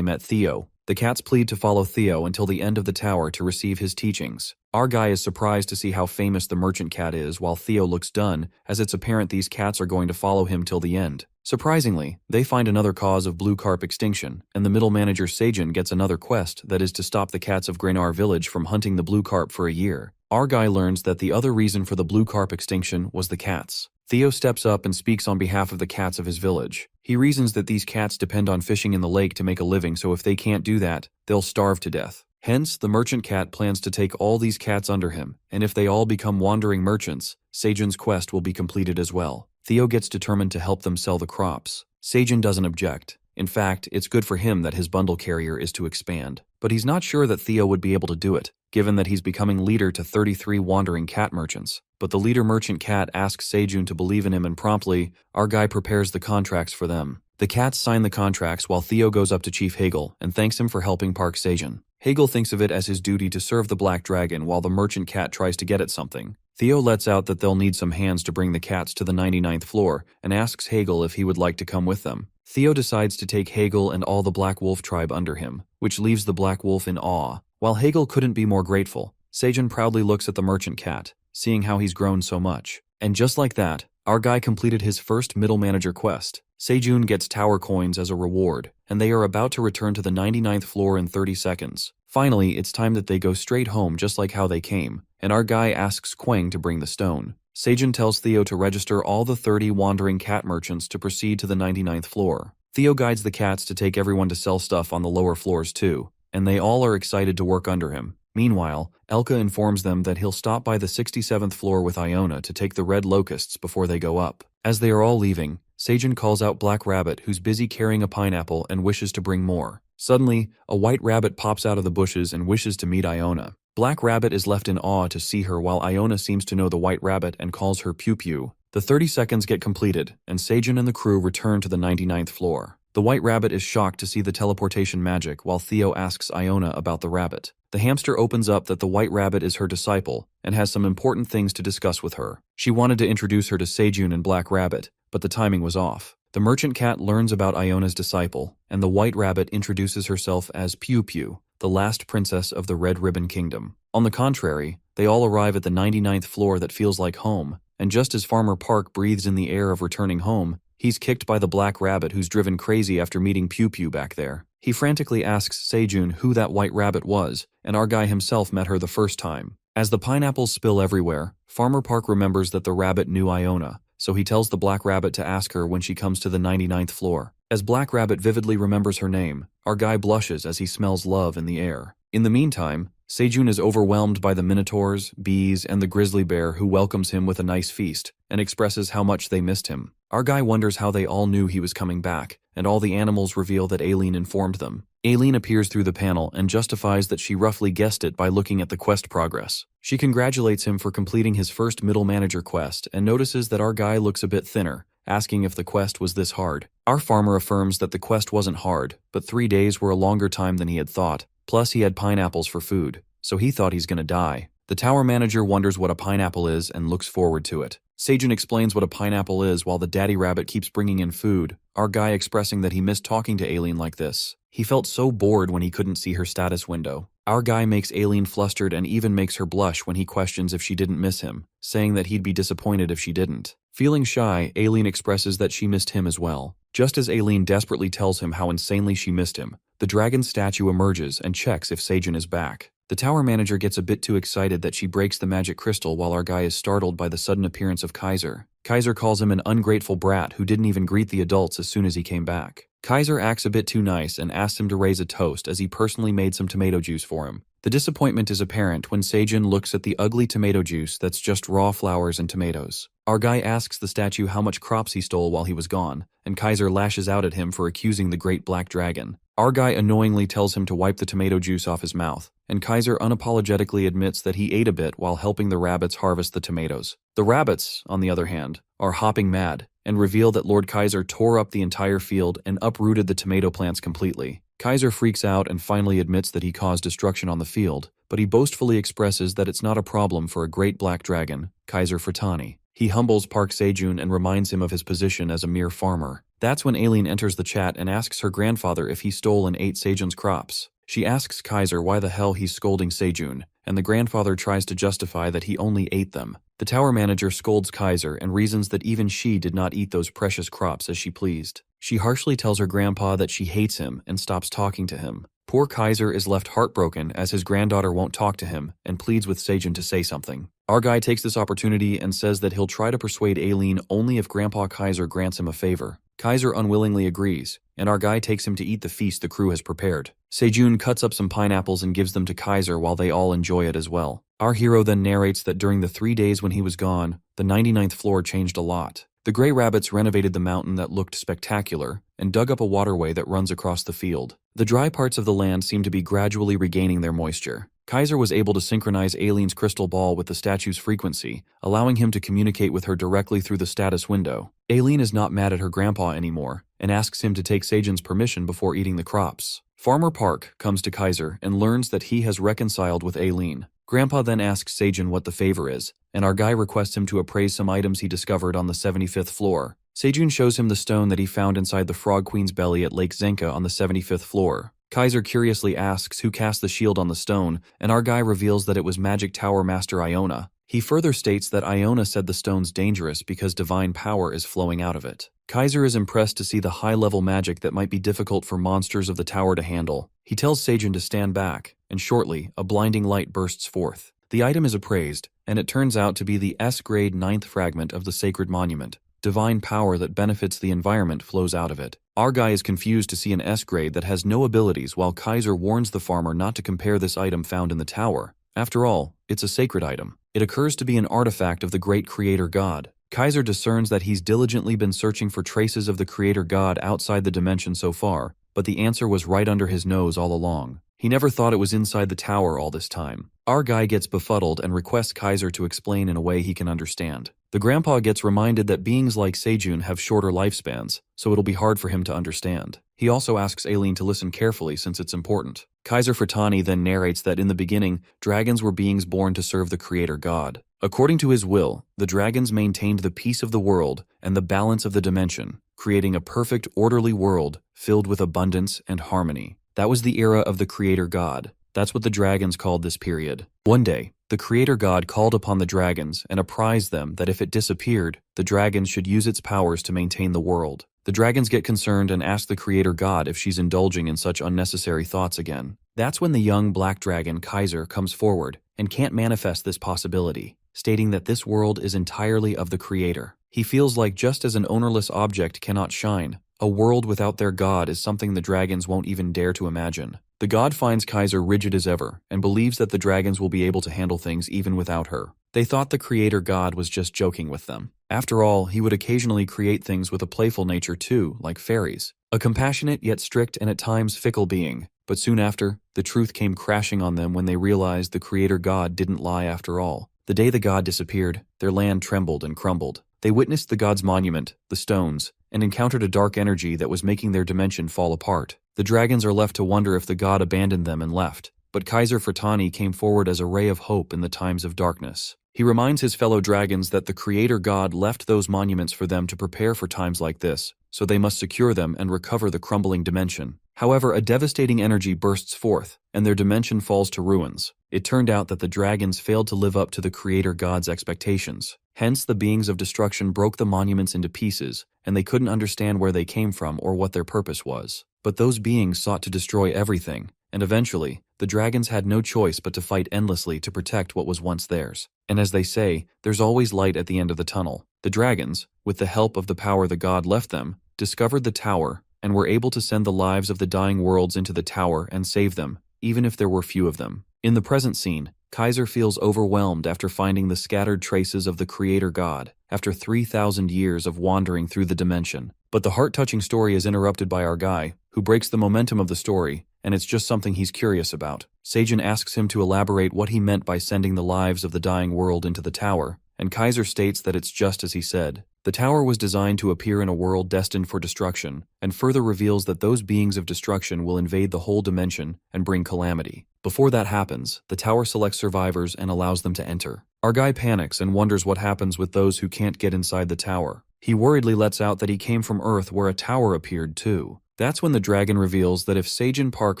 met Teao. The cats plead to follow Teao until the end of the tower to receive his teachings. Our guy is surprised to see how famous the merchant cat is while Teao looks done, as it's apparent these cats are going to follow him till the end. Surprisingly, they find another cause of blue carp extinction, and the middle manager Seijun gets another quest that is to stop the cats of Grenar village from hunting the blue carp for a year. Our guy learns that the other reason for the blue carp extinction was the cats. Teao steps up and speaks on behalf of the cats of his village. He reasons that these cats depend on fishing in the lake to make a living, so if they can't do that, they'll starve to death. Hence, the merchant cat plans to take all these cats under him, and if they all become wandering merchants, Seijun's quest will be completed as well. Teao gets determined to help them sell the crops. Seijun doesn't object. In fact, it's good for him that his bundle carrier is to expand. But he's not sure that Teao would be able to do it, given that he's becoming leader to 33 wandering cat merchants. But the leader merchant cat asks Seijun to believe in him, and promptly, our guy prepares the contracts for them. The cats sign the contracts while Teao goes up to Chief Hegel and thanks him for helping Park Seijun. Hegel thinks of it as his duty to serve the black dragon while the merchant cat tries to get at something. Teao lets out that they'll need some hands to bring the cats to the 99th floor and asks Hegel if he would like to come with them. Teao decides to take Hegel and all the Black Wolf tribe under him, which leaves the Black Wolf in awe. While Hegel couldn't be more grateful, Seijun proudly looks at the merchant cat, seeing how he's grown so much. And just like that, our guy completed his first middle manager quest. Seijun gets tower coins as a reward, and they are about to return to the 99th floor in 30 seconds. Finally, it's time that they go straight home just like how they came, and our guy asks Quang to bring the stone. Seijun tells Teao to register all the 30 wandering cat merchants to proceed to the 99th floor. Teao guides the cats to take everyone to sell stuff on the lower floors too, and they all are excited to work under him. Meanwhile, Elka informs them that he'll stop by the 67th floor with Iona to take the red locusts before they go up. As they are all leaving, Seijun calls out Black Rabbit, who's busy carrying a pineapple and wishes to bring more. Suddenly, a white rabbit pops out of the bushes and wishes to meet Iona. Black Rabbit is left in awe to see her while Iona seems to know the white rabbit and calls her Pew Pew. The 30 seconds get completed, and Seijun and the crew return to the 99th floor. The white rabbit is shocked to see the teleportation magic while Teao asks Iona about the rabbit. The hamster opens up that the white rabbit is her disciple and has some important things to discuss with her. She wanted to introduce her to Seijun and Black Rabbit, but the timing was off. The merchant cat learns about Iona's disciple, and the white rabbit introduces herself as Pew Pew, the last princess of the Red Ribbon Kingdom. On the contrary, they all arrive at the 99th floor that feels like home, and just as Farmer Park breathes in the air of returning home, he's kicked by the black rabbit who's driven crazy after meeting Pew Pew back there. He frantically asks Seijun who that white rabbit was, and our guy himself met her the first time. As the pineapples spill everywhere, Farmer Park remembers that the rabbit knew Iona, so he tells the black rabbit to ask her when she comes to the 99th floor. As Black Rabbit vividly remembers her name, our guy blushes as he smells love in the air. In the meantime, Seijun is overwhelmed by the minotaurs, bees, and the grizzly bear who welcomes him with a nice feast and expresses how much they missed him. Our guy wonders how they all knew he was coming back, and all the animals reveal that Ailen informed them. Ailen appears through the panel and justifies that she roughly guessed it by looking at the quest progress. She congratulates him for completing his first middle manager quest and notices that our guy looks a bit thinner, asking if the quest was this hard. Our farmer affirms that the quest wasn't hard, but 3 days were a longer time than he had thought. Plus, he had pineapples for food, so he thought he's gonna die. The tower manager wonders what a pineapple is and looks forward to it. Seijun explains what a pineapple is while the daddy rabbit keeps bringing in food, our guy expressing that he missed talking to Ailen like this. He felt so bored when he couldn't see her status window. Our guy makes Ailen flustered and even makes her blush when he questions if she didn't miss him, saying that he'd be disappointed if she didn't. Feeling shy, Ailen expresses that she missed him as well. Just as Ailen desperately tells him how insanely she missed him, the dragon statue emerges and checks if Seijun is back. The tower manager gets a bit too excited that she breaks the magic crystal while our guy is startled by the sudden appearance of Kaiser. Kaiser calls him an ungrateful brat who didn't even greet the adults as soon as he came back. Kaiser acts a bit too nice and asks him to raise a toast as he personally made some tomato juice for him. The disappointment is apparent when Seijun looks at the ugly tomato juice that's just raw flowers and tomatoes. Our guy asks the statue how much crops he stole while he was gone, and Kaiser lashes out at him for accusing the great black dragon. Our guy annoyingly tells him to wipe the tomato juice off his mouth, and Kaiser unapologetically admits that he ate a bit while helping the rabbits harvest the tomatoes. The rabbits, on the other hand, are hopping mad, and reveal that Lord Kaiser tore up the entire field and uprooted the tomato plants completely. Kaiser freaks out and finally admits that he caused destruction on the field, but he boastfully expresses that it's not a problem for a great black dragon, Kaiser Fratani. He humbles Park Sejun and reminds him of his position as a mere farmer. That's when Ailen enters the chat and asks her grandfather if he stole and ate Sejun's crops. She asks Kaiser why the hell he's scolding Sejun, and the grandfather tries to justify that he only ate them. The tower manager scolds Kaiser and reasons that even she did not eat those precious crops as she pleased. She harshly tells her grandpa that she hates him and stops talking to him. Poor Kaiser is left heartbroken as his granddaughter won't talk to him and pleads with Sejun to say something. Our guy takes this opportunity and says that he'll try to persuade Ailen only if Grandpa Kaiser grants him a favor. Kaiser unwillingly agrees, and our guy takes him to eat the feast the crew has prepared. Sejun cuts up some pineapples and gives them to Kaiser while they all enjoy it as well. Our hero then narrates that during the 3 days when he was gone, the 99th floor changed a lot. The Grey Rabbits renovated the mountain that looked spectacular and dug up a waterway that runs across the field. The dry parts of the land seem to be gradually regaining their moisture. Kaiser was able to synchronize Ailen's crystal ball with the statue's frequency, allowing him to communicate with her directly through the status window. Ailen is not mad at her grandpa anymore and asks him to take Sejun's permission before eating the crops. Farmer Park comes to Kaiser and learns that he has reconciled with Ailen. Grandpa then asks Sejun what the favor is, and our guy requests him to appraise some items he discovered on the 75th floor. Sejun shows him the stone that he found inside the Frog Queen's belly at Lake Zenka on the 75th floor. Kaiser curiously asks who cast the shield on the stone, and our guy reveals that it was Magic Tower Master Iona. He further states that Iona said the stone's dangerous because divine power is flowing out of it. Kaiser is impressed to see the high-level magic that might be difficult for monsters of the tower to handle. He tells Sejun to stand back, and shortly, a blinding light bursts forth. The item is appraised, and it turns out to be the S-grade 9th fragment of the sacred monument. Divine power that benefits the environment flows out of it. Our guy is confused to see an S-grade that has no abilities, while Kaiser warns the farmer not to compare this item found in the tower. After all, it's a sacred item. It occurs to be an artifact of the great creator god. Kaiser discerns that he's diligently been searching for traces of the creator god outside the dimension so far, but the answer was right under his nose all along. He never thought it was inside the tower all this time. Our guy gets befuddled and requests Kaiser to explain in a way he can understand. The grandpa gets reminded that beings like Sejun have shorter lifespans, so it'll be hard for him to understand. He also asks Ailen to listen carefully since it's important. Kaiser Furtani then narrates that in the beginning, dragons were beings born to serve the creator god. According to his will, the dragons maintained the peace of the world and the balance of the dimension, creating a perfect, orderly world filled with abundance and harmony. That was the era of the creator god. That's what the dragons called this period. One day, the creator god called upon the dragons and apprised them that if it disappeared, the dragons should use its powers to maintain the world. The dragons get concerned and ask the creator god if she's indulging in such unnecessary thoughts again. That's when the young black dragon Kaiser comes forward and can't manifest this possibility, stating that this world is entirely of the creator. He feels like just as an ownerless object cannot shine, a world without their god is something the dragons won't even dare to imagine. The god finds Kaiser rigid as ever and believes that the dragons will be able to handle things even without her. They thought the creator god was just joking with them. After all, he would occasionally create things with a playful nature too, like fairies. A compassionate yet strict and at times fickle being. But soon after, the truth came crashing on them when they realized the creator god didn't lie after all. The day the god disappeared, their land trembled and crumbled. They witnessed the god's monument, the stones, and encountered a dark energy that was making their dimension fall apart. The dragons are left to wonder if the god abandoned them and left, but Kaiser Furtani came forward as a ray of hope in the times of darkness. He reminds his fellow dragons that the creator god left those monuments for them to prepare for times like this, so they must secure them and recover the crumbling dimension. However, a devastating energy bursts forth, and their dimension falls to ruins. It turned out that the dragons failed to live up to the creator god's expectations. Hence, the beings of destruction broke the monuments into pieces, and they couldn't understand where they came from or what their purpose was. But those beings sought to destroy everything, and eventually, the dragons had no choice but to fight endlessly to protect what was once theirs. And as they say, there's always light at the end of the tunnel. The dragons, with the help of the power the god left them, discovered the tower and were able to send the lives of the dying worlds into the tower and save them, even if there were few of them. In the present scene, Kaiser feels overwhelmed after finding the scattered traces of the creator god after 3,000 years of wandering through the dimension. But the heart-touching story is interrupted by our guy, who breaks the momentum of the story, and it's just something he's curious about. Sejun asks him to elaborate what he meant by sending the lives of the dying world into the tower, and Kaiser states that it's just as he said. The tower was designed to appear in a world destined for destruction, and further reveals that those beings of destruction will invade the whole dimension and bring calamity. Before that happens, the tower selects survivors and allows them to enter. Our guy panics and wonders what happens with those who can't get inside the tower. He worriedly lets out that he came from Earth where a tower appeared too. That's when the dragon reveals that if Seijin Park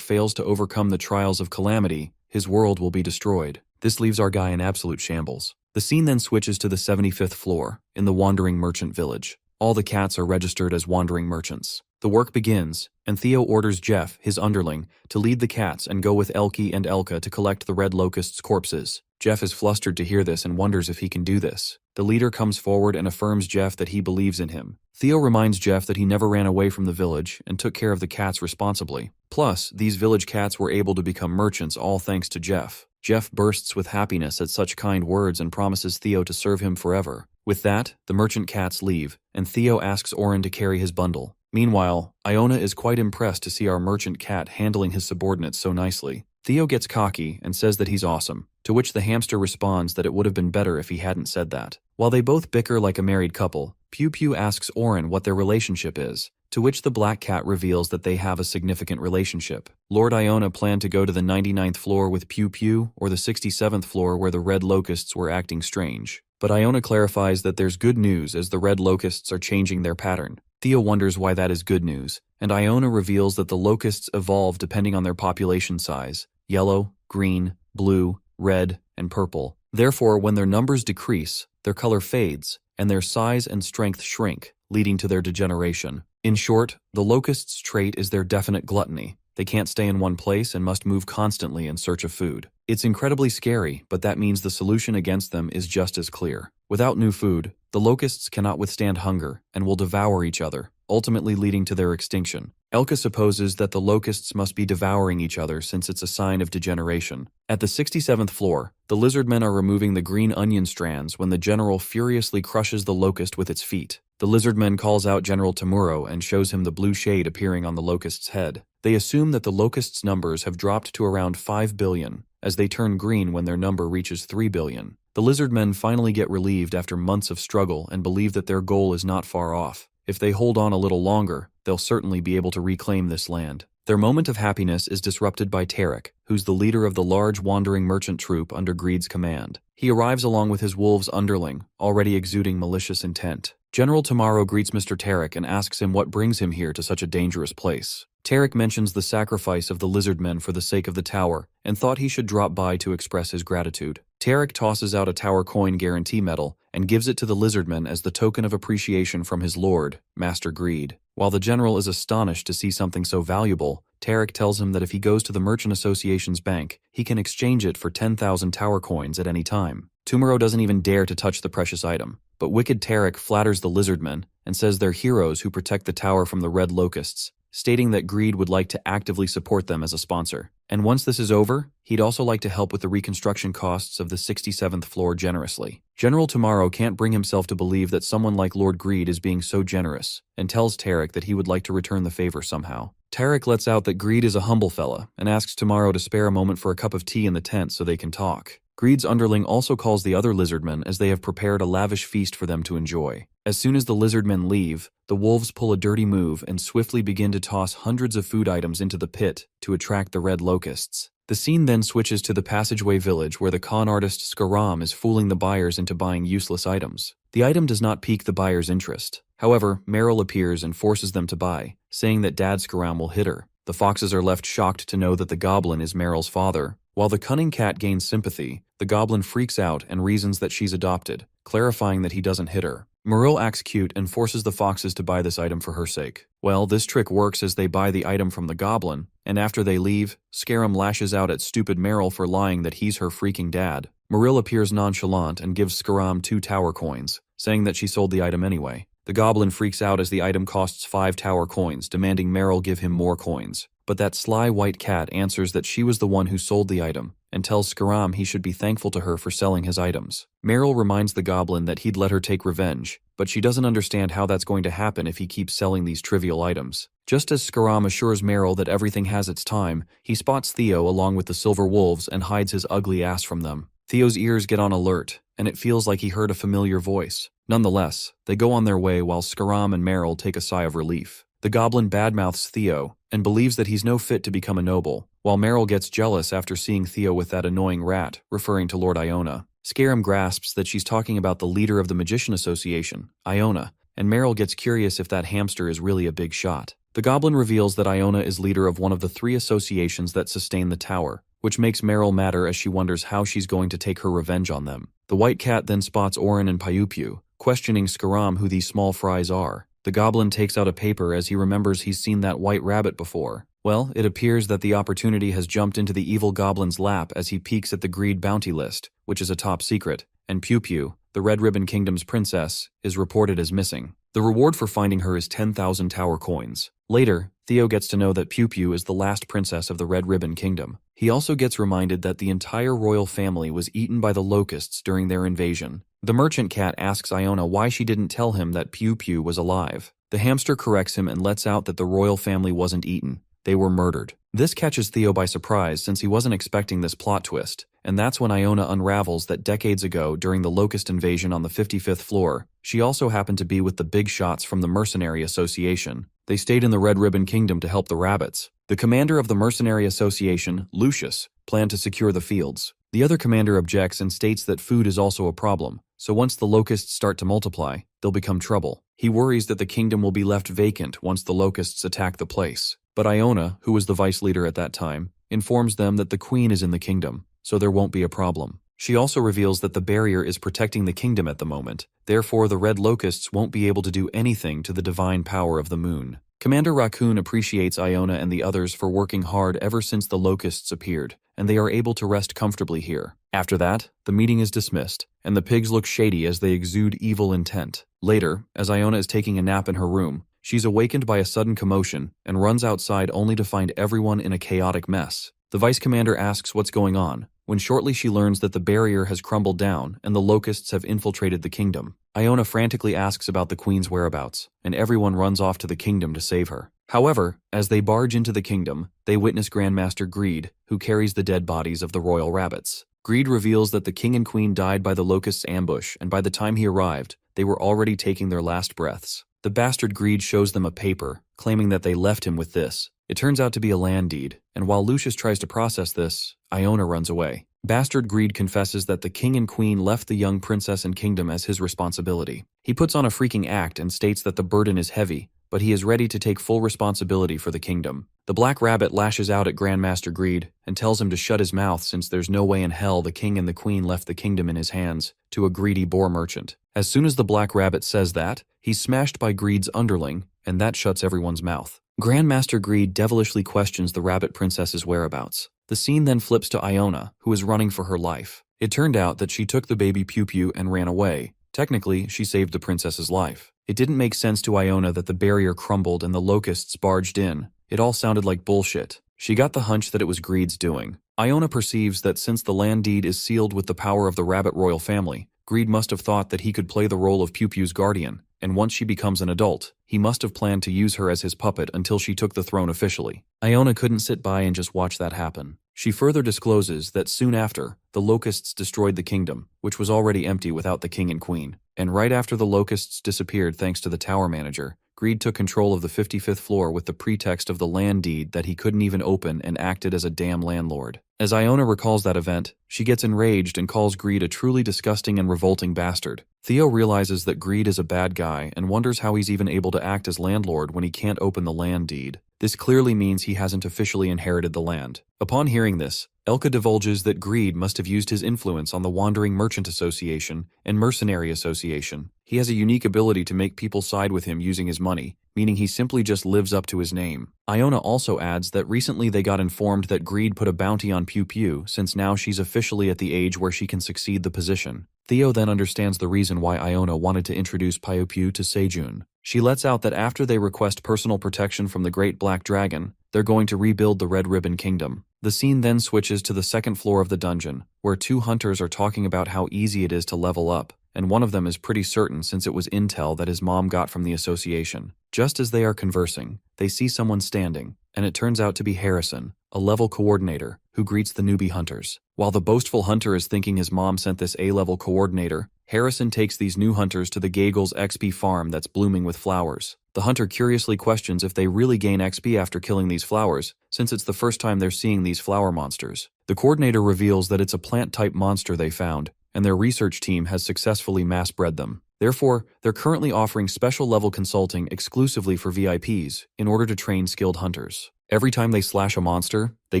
fails to overcome the trials of calamity, his world will be destroyed. This leaves our guy in absolute shambles. The scene then switches to the 75th floor, in the Wandering Merchant Village. All the cats are registered as wandering merchants. The work begins, and Teao orders Jeff, his underling, to lead the cats and go with Elke and Elka to collect the red locust's corpses. Jeff is flustered to hear this and wonders if he can do this. The leader comes forward and affirms Jeff that he believes in him. Teao reminds Jeff that he never ran away from the village and took care of the cats responsibly. Plus, these village cats were able to become merchants all thanks to Jeff. Jeff bursts with happiness at such kind words and promises Teao to serve him forever. With that, the merchant cats leave, and Teao asks Oren to carry his bundle. Meanwhile, Iona is quite impressed to see our merchant cat handling his subordinates so nicely. Teao gets cocky and says that he's awesome, to which the hamster responds that it would have been better if he hadn't said that. While they both bicker like a married couple, Pew Pew asks Oren what their relationship is, to which the black cat reveals that they have a significant relationship. Lord Iona planned to go to the 99th floor with Pew Pew or the 67th floor where the red locusts were acting strange. But Iona clarifies that there's good news as the red locusts are changing their pattern. Teao wonders why that is good news, and Iona reveals that the locusts evolve depending on their population size: yellow, green, blue, red, and purple. Therefore, when their numbers decrease, their color fades, and their size and strength shrink, leading to their degeneration. In short, the locusts' trait is their definite gluttony. They can't stay in one place and must move constantly in search of food. It's incredibly scary, but that means the solution against them is just as clear. Without new food, the locusts cannot withstand hunger and will devour each other, ultimately leading to their extinction. Elka supposes that the locusts must be devouring each other since it's a sign of degeneration. At the 67th floor, the lizardmen are removing the green onion strands when the general furiously crushes the locust with its feet. The lizardman calls out General Tamuro and shows him the blue shade appearing on the locust's head. They assume that the locust's numbers have dropped to around 5 billion, as they turn green when their number reaches 3 billion. The lizardmen finally get relieved after months of struggle and believe that their goal is not far off. If they hold on a little longer, they'll certainly be able to reclaim this land. Their moment of happiness is disrupted by Tarek, who's the leader of the large wandering merchant troop under Greed's command. He arrives along with his wolves underling, already exuding malicious intent. General Tamaro greets Mr. Tarek and asks him what brings him here to such a dangerous place. Tarek mentions the sacrifice of the lizardmen for the sake of the tower and thought he should drop by to express his gratitude. Tarek tosses out a tower coin guarantee medal and gives it to the lizardmen as the token of appreciation from his lord, Master Greed. While the general is astonished to see something so valuable, Tarek tells him that if he goes to the Merchant Association's bank, he can exchange it for 10,000 tower coins at any time. Tumuro doesn't even dare to touch the precious item, but wicked Tarek flatters the lizardmen and says they're heroes who protect the tower from the red locusts, stating that Greed would like to actively support them as a sponsor. And once this is over, he'd also like to help with the reconstruction costs of the 67th floor generously. General Tomorrow can't bring himself to believe that someone like Lord Greed is being so generous, and tells Tarek that he would like to return the favor somehow. Tarek lets out that Greed is a humble fella, and asks Tomorrow to spare a moment for a cup of tea in the tent so they can talk. Greed's underling also calls the other lizardmen as they have prepared a lavish feast for them to enjoy. As soon as the lizardmen leave, the wolves pull a dirty move and swiftly begin to toss hundreds of food items into the pit to attract the red locusts. The scene then switches to the passageway village where the con artist Scaram is fooling the buyers into buying useless items. The item does not pique the buyer's interest. However, Meryl appears and forces them to buy, saying that Dad Scaram will hit her. The foxes are left shocked to know that the goblin is Meryl's father. While the cunning cat gains sympathy, the goblin freaks out and reasons that she's adopted, clarifying that he doesn't hit her. Meryl acts cute and forces the foxes to buy this item for her sake. Well, this trick works as they buy the item from the goblin, and after they leave, Scaram lashes out at stupid Meryl for lying that he's her freaking dad. Meryl appears nonchalant and gives Scaram 2 tower coins, saying that she sold the item anyway. The goblin freaks out as the item costs 5 tower coins, demanding Meryl give him more coins. But that sly white cat answers that she was the one who sold the item, and tells Scaram he should be thankful to her for selling his items. Meryl reminds the goblin that he'd let her take revenge, but she doesn't understand how that's going to happen if he keeps selling these trivial items. Just as Scaram assures Meryl that everything has its time, he spots Teao along with the silver wolves and hides his ugly ass from them. Theo's ears get on alert, and it feels like he heard a familiar voice. Nonetheless, they go on their way while Scaram and Meryl take a sigh of relief. The goblin badmouths Teao and believes that he's no fit to become a noble, while Meryl gets jealous after seeing Teao with that annoying rat, referring to Lord Iona. Scaram grasps that she's talking about the leader of the Magician Association, Iona, and Meryl gets curious if that hamster is really a big shot. The goblin reveals that Iona is leader of one of the 3 associations that sustain the tower, which makes Meryl madder as she wonders how she's going to take her revenge on them. The white cat then spots Orin and Piu, questioning Scaram who these small fries are. The goblin takes out a paper as he remembers he's seen that white rabbit before. Well, it appears that the opportunity has jumped into the evil goblin's lap as he peeks at the greed bounty list, which is a top secret, and Piu, the Red Ribbon Kingdom's princess, is reported as missing. The reward for finding her is 10,000 tower coins. Later, Teao gets to know that Piu is the last princess of the Red Ribbon Kingdom. He also gets reminded that the entire royal family was eaten by the locusts during their invasion. The merchant cat asks Iona why she didn't tell him that Piu was alive. The hamster corrects him and lets out that the royal family wasn't eaten. They were murdered. This catches Teao by surprise since he wasn't expecting this plot twist, and that's when Iona unravels that decades ago during the locust invasion on the 55th floor, she also happened to be with the big shots from the Mercenary Association. They stayed in the Red Ribbon Kingdom to help the rabbits. The commander of the Mercenary Association, Lucius, planned to secure the fields. The other commander objects and states that food is also a problem, so once the locusts start to multiply, they'll become trouble. He worries that the kingdom will be left vacant once the locusts attack the place. But Iona, who was the vice leader at that time, informs them that the queen is in the kingdom, so there won't be a problem. She also reveals that the barrier is protecting the kingdom at the moment, therefore the red locusts won't be able to do anything to the divine power of the moon. Commander Raccoon appreciates Iona and the others for working hard ever since the locusts appeared, and they are able to rest comfortably here. After that, the meeting is dismissed, and the pigs look shady as they exude evil intent. Later, as Iona is taking a nap in her room, she's awakened by a sudden commotion and runs outside only to find everyone in a chaotic mess. The vice commander asks what's going on, when shortly she learns that the barrier has crumbled down and the locusts have infiltrated the kingdom. Iona frantically asks about the queen's whereabouts, and everyone runs off to the kingdom to save her. However, as they barge into the kingdom, they witness Grandmaster Greed, who carries the dead bodies of the royal rabbits. Greed reveals that the king and queen died by the locusts' ambush, and by the time he arrived, they were already taking their last breaths. The bastard Greed shows them a paper, claiming that they left him with this. It turns out to be a land deed, and while Lucius tries to process this, Iona runs away. Bastard Greed confesses that the king and queen left the young princess and kingdom as his responsibility. He puts on a freaking act and states that the burden is heavy, but he is ready to take full responsibility for the kingdom. The Black Rabbit lashes out at Grandmaster Greed and tells him to shut his mouth since there's no way in hell the king and the queen left the kingdom in his hands to a greedy boar merchant. As soon as the Black Rabbit says that, he's smashed by Greed's underling, and that shuts everyone's mouth. Grandmaster Greed devilishly questions the rabbit princess's whereabouts. The scene then flips to Iona, who is running for her life. It turned out that she took the baby Piu and ran away. Technically, she saved the princess's life. It didn't make sense to Iona that the barrier crumbled and the locusts barged in. It all sounded like bullshit. She got the hunch that it was Greed's doing. Iona perceives that since the land deed is sealed with the power of the rabbit royal family, Greed must have thought that he could play the role of Piu's guardian, and once she becomes an adult, he must have planned to use her as his puppet until she took the throne officially. Iona couldn't sit by and just watch that happen. She further discloses that soon after, the locusts destroyed the kingdom, which was already empty without the king and queen. And right after the locusts disappeared thanks to the tower manager, Greed took control of the 55th floor with the pretext of the land deed that he couldn't even open and acted as a damn landlord. As Iona recalls that event, she gets enraged and calls Greed a truly disgusting and revolting bastard. Teao realizes that Greed is a bad guy and wonders how he's even able to act as landlord when he can't open the land deed. This clearly means he hasn't officially inherited the land. Upon hearing this, Elka divulges that Greed must have used his influence on the Wandering Merchant Association and Mercenary Association. He has a unique ability to make people side with him using his money, meaning he simply just lives up to his name. Iona also adds that recently they got informed that Greed put a bounty on Piu since now she's officially at the age where she can succeed the position. Teao then understands the reason why Iona wanted to introduce Piu to Sejun. She lets out that after they request personal protection from the Great Black Dragon, they're going to rebuild the Red Ribbon Kingdom. The scene then switches to the second floor of the dungeon, where two hunters are talking about how easy it is to level up, and one of them is pretty certain since it was intel that his mom got from the association. Just as they are conversing, they see someone standing. and it turns out to be Harrison, a level coordinator, who greets the newbie hunters. While the boastful hunter is thinking his mom sent this A-level coordinator, Harrison takes these new hunters to the Gagel's XP farm that's blooming with flowers. The hunter curiously questions if they really gain XP after killing these flowers, since it's the first time they're seeing these flower monsters. The coordinator reveals that it's a plant-type monster they found, and their research team has successfully mass-bred them. Therefore, they're currently offering special-level consulting exclusively for VIPs in order to train skilled hunters. Every time they slash a monster, they